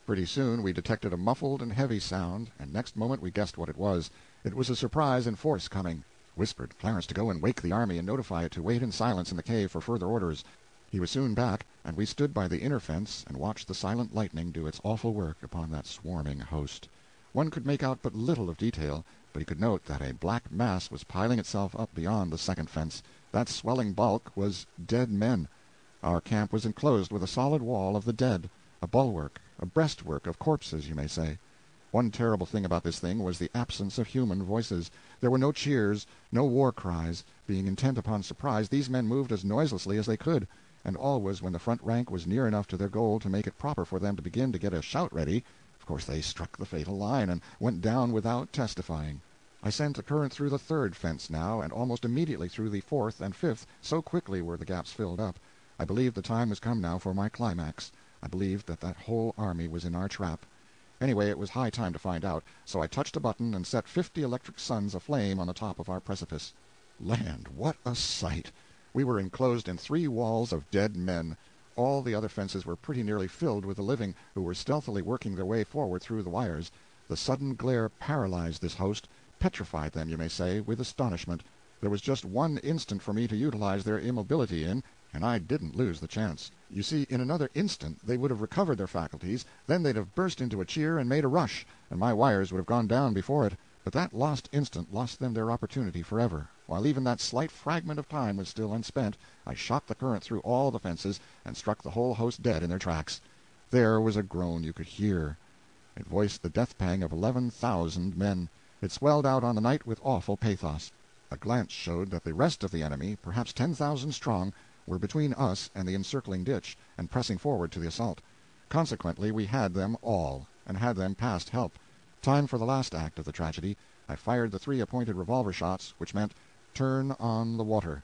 Pretty soon we detected a muffled and heavy sound, and next moment we guessed what it was. It was a surprise in force coming. Whispered Clarence to go and wake the army and notify it to wait in silence in the cave for further orders. He was soon back, and we stood by the inner fence and watched the silent lightning do its awful work upon that swarming host. One could make out but little of detail, but he could note that a black mass was piling itself up beyond the second fence. That swelling bulk was dead men. Our camp was enclosed with a solid wall of the dead, a bulwark, a breastwork of corpses, you may say. One terrible thing about this thing was the absence of human voices. There were no cheers, no war cries. Being intent upon surprise, these men moved as noiselessly as they could, and always when the front rank was near enough to their goal to make it proper for them to begin to get a shout ready, of course they struck the fatal line and went down without testifying. I sent a current through the third fence now, and almost immediately through the fourth and fifth, so quickly were the gaps filled up. I believed the time was come now for my climax. I believed that that whole army was in our trap. Anyway, it was high time to find out, so I touched a button and set 50 electric suns aflame on the top of our precipice. Land, what a sight! We were enclosed in 3 walls of dead men. All the other fences were pretty nearly filled with the living, who were stealthily working their way forward through the wires. The sudden glare paralyzed this host, petrified them, you may say, with astonishment. There was just 1 instant for me to utilize their immobility in, and I didn't lose the chance. You see, in another instant they would have recovered their faculties, then they'd have burst into a cheer and made a rush, and my wires would have gone down before it. But that lost instant lost them their opportunity forever. While even that slight fragment of time was still unspent, I shot the current through all the fences and struck the whole host dead in their tracks. There was a groan you could hear. It voiced the death-pang of 11,000 men. It swelled out on the night with awful pathos. A glance showed that the rest of the enemy, perhaps 10,000 strong, were between us and the encircling ditch, and pressing forward to the assault. Consequently, we had them all, and had them past help. Time for the last act of the tragedy. I fired the 3 appointed revolver shots, which meant, "Turn on the water."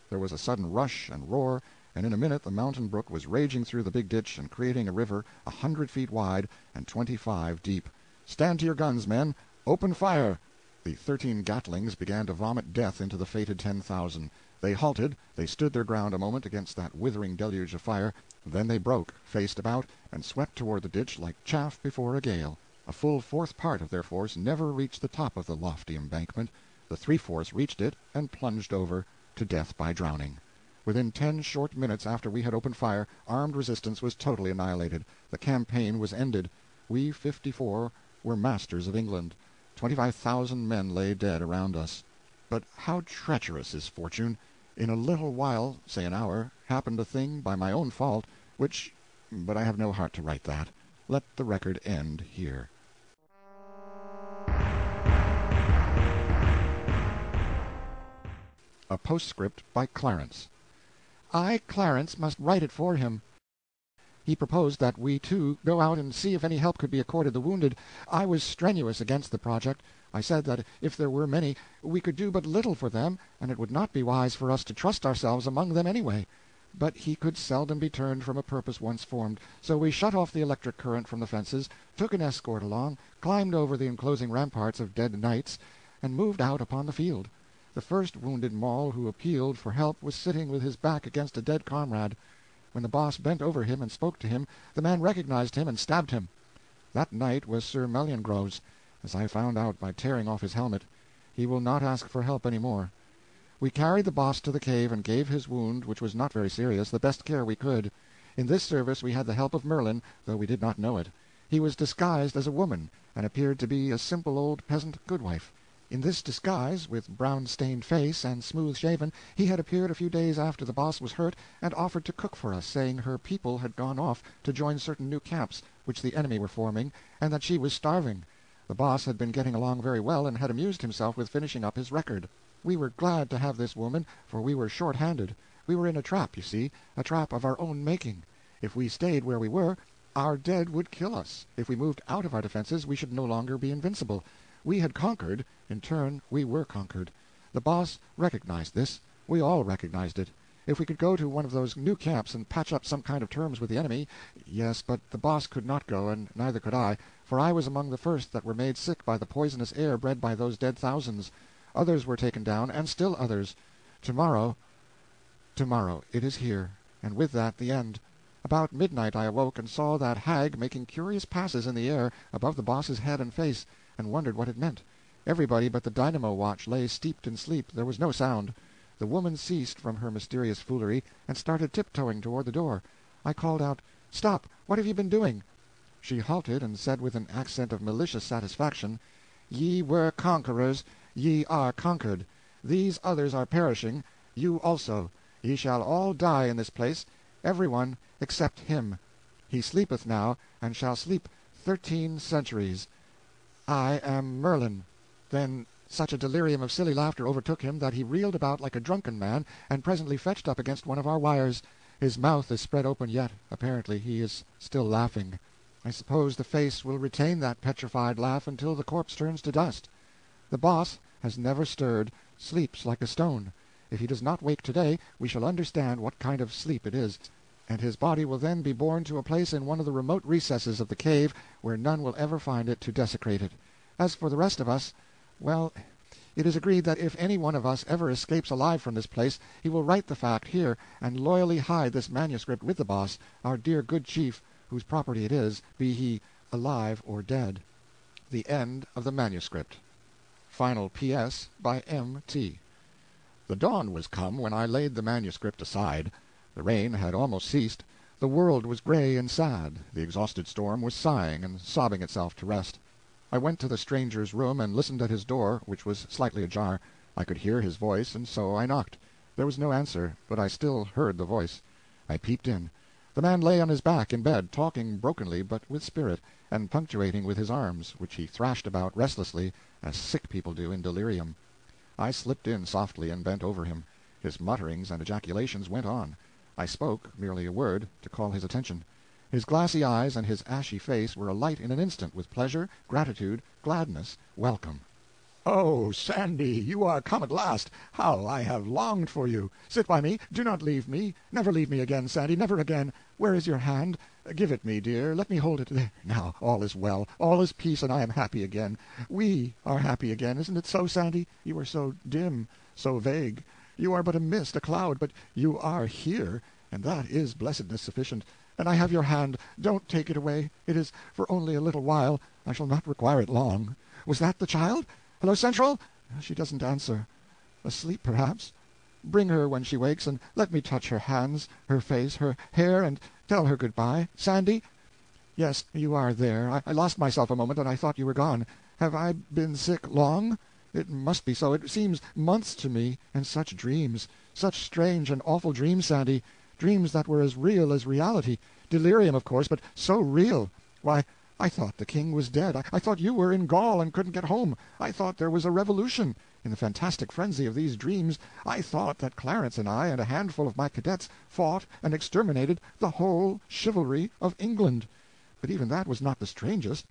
There was a sudden rush and roar, and in a minute the mountain brook was raging through the big ditch and creating a river 100 feet wide and 25 deep. "Stand to your guns, men! Open fire!" The 13 Gatlings began to vomit death into the fated 10,000. They halted, they stood their ground a moment against that withering deluge of fire, then they broke, faced about, and swept toward the ditch like chaff before a gale. A full 1/4 part of their force never reached the top of the lofty embankment. The 3/4 reached it and plunged over, to death by drowning. Within 10 short minutes after we had opened fire, armed resistance was totally annihilated. The campaign was ended. We 54 were masters of England. 25,000 men lay dead around us. But how treacherous is fortune! In a little while, say an hour, happened a thing by my own fault, but I have no heart to write that. Let the record end here. A postscript by Clarence. I, Clarence, must write it for him. He proposed that we two go out and see if any help could be accorded the wounded. I was strenuous against the project. I said that if there were many, we could do but little for them, and it would not be wise for us to trust ourselves among them anyway. But he could seldom be turned from a purpose once formed, so we shut off the electric current from the fences, took an escort along, climbed over the enclosing ramparts of dead knights, and moved out upon the field. The first wounded Mall who appealed for help was sitting with his back against a dead comrade. When the boss bent over him and spoke to him, the man recognized him and stabbed him. That knight was Sir Meliongroves, as I found out by tearing off his helmet. He will not ask for help any more. We carried the boss to the cave and gave his wound, which was not very serious, the best care we could. In this service we had the help of Merlin, though we did not know it. He was disguised as a woman, and appeared to be a simple old peasant goodwife. In this disguise, with brown-stained face and smooth-shaven, he had appeared a few days after the boss was hurt, and offered to cook for us, saying her people had gone off to join certain new camps which the enemy were forming, and that she was starving. The boss had been getting along very well, and had amused himself with finishing up his record. We were glad to have this woman, for we were short-handed. We were in a trap, you see, a trap of our own making. If we stayed where we were, our dead would kill us. If we moved out of our defenses, we should no longer be invincible. We had conquered. In turn, we were conquered. The boss recognized this. We all recognized it. If we could go to one of those new camps and patch up some kind of terms with the enemy— Yes, but the boss could not go, and neither could I, for I was among the first that were made sick by the poisonous air bred by those dead thousands. Others were taken down, and still others. Tomorrow, it is here, and with that the end. About midnight I awoke and saw that hag making curious passes in the air above the boss's head and face, and wondered what it meant. Everybody but the dynamo watch lay steeped in sleep. There was no sound. The woman ceased from her mysterious foolery, and started tiptoeing toward the door. I called out, "Stop! What have you been doing?" She halted, and said with an accent of malicious satisfaction, "Ye were conquerors, ye are conquered. These others are perishing, you also. Ye shall all die in this place, every one except him. He sleepeth now, and shall sleep 13 centuries. I am Merlin." Then such a delirium of silly laughter overtook him that he reeled about like a drunken man, and presently fetched up against one of our wires. His mouth is spread open yet. Apparently he is still laughing. I suppose the face will retain that petrified laugh until the corpse turns to dust. The boss has never stirred, sleeps like a stone. If he does not wake today, we shall understand what kind of sleep it is, and his body will then be borne to a place in one of the remote recesses of the cave where none will ever find it to desecrate it. As for the rest of us, well, it is agreed that if any one of us ever escapes alive from this place, he will write the fact here, and loyally hide this manuscript with the boss, our dear good chief, whose property it is, be he alive or dead. The end of the manuscript. Final P.S. by M.T. The dawn was come when I laid the manuscript aside. The rain had almost ceased. The world was gray and sad. The exhausted storm was sighing and sobbing itself to rest. I went to the stranger's room and listened at his door, which was slightly ajar. I could hear his voice, and so I knocked. There was no answer, but I still heard the voice. I peeped in. The man lay on his back in bed, talking brokenly but with spirit, and punctuating with his arms, which he thrashed about restlessly, as sick people do in delirium. I slipped in softly and bent over him. His mutterings and ejaculations went on. I spoke, merely a word, to call his attention. His glassy eyes and his ashy face were alight in an instant with pleasure, gratitude, gladness, welcome. "Oh, Sandy, you are come at last! How I have longed for you! Sit by me. Do not leave me. Never leave me again, Sandy, never again. Where is your hand? Give it me, dear. Let me hold it. There. Now, all is well. All is peace, and I am happy again. We are happy again. Isn't it so, Sandy? You are so dim, so vague. You are but a mist, a cloud, but you are here, and that is blessedness sufficient. And I have your hand. Don't take it away. It is for only a little while. I shall not require it long. Was that the child? Hello, Central? She doesn't answer. Asleep, perhaps. Bring her when she wakes, and let me touch her hands, her face, her hair, and tell her good-bye. Sandy? Yes, you are there. I lost myself a moment, and I thought you were gone. Have I been sick long? It must be so. It seems months to me. And such dreams. Such strange and awful dreams, Sandy. Dreams that were as real as reality. Delirium, of course, but so real. Why, I thought the king was dead. I thought you were in Gaul and couldn't get home. I thought there was a revolution. In the fantastic frenzy of these dreams, I thought that Clarence and I and a handful of my cadets fought and exterminated the whole chivalry of England. But even that was not the strangest.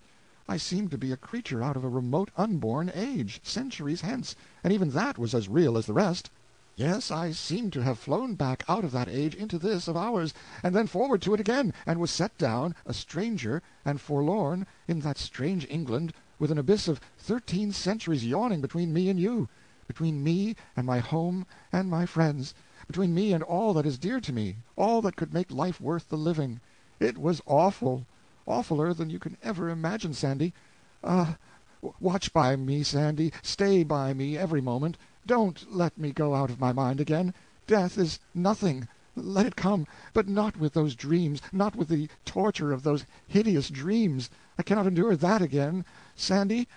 I seemed to be a creature out of a remote unborn age, centuries hence, and even that was as real as the rest. Yes, I seemed to have flown back out of that age into this of ours, and then forward to it again, and was set down, a stranger and forlorn, in that strange England, with an abyss of 13 centuries yawning between me and you, between me and my home and my friends. between me and all that is dear to me, all that could make life worth the living. It was awful, awfuler than you can ever imagine, Sandy. Ah, watch by me, Sandy, stay by me every moment. Don't let me go out of my mind again. Death is nothing. Let it come, but not with those dreams, not with the torture of those hideous dreams. I cannot endure that again. Sandy."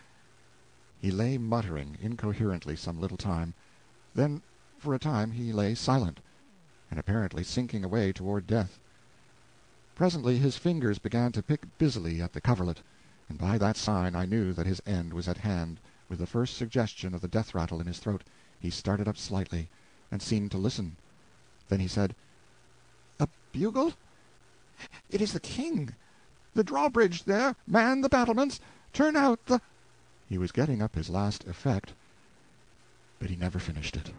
He lay muttering incoherently some little time. Then for a time he lay silent, and apparently sinking away toward death. Presently his fingers began to pick busily at the coverlet, and by that sign I knew that his end was at hand. With the first suggestion of the death-rattle in his throat, he started up slightly, and seemed to listen. Then he said, "A bugle? It is the king! The drawbridge there! Man the battlements! Turn out the—" He was getting up his last effect, but he never finished it.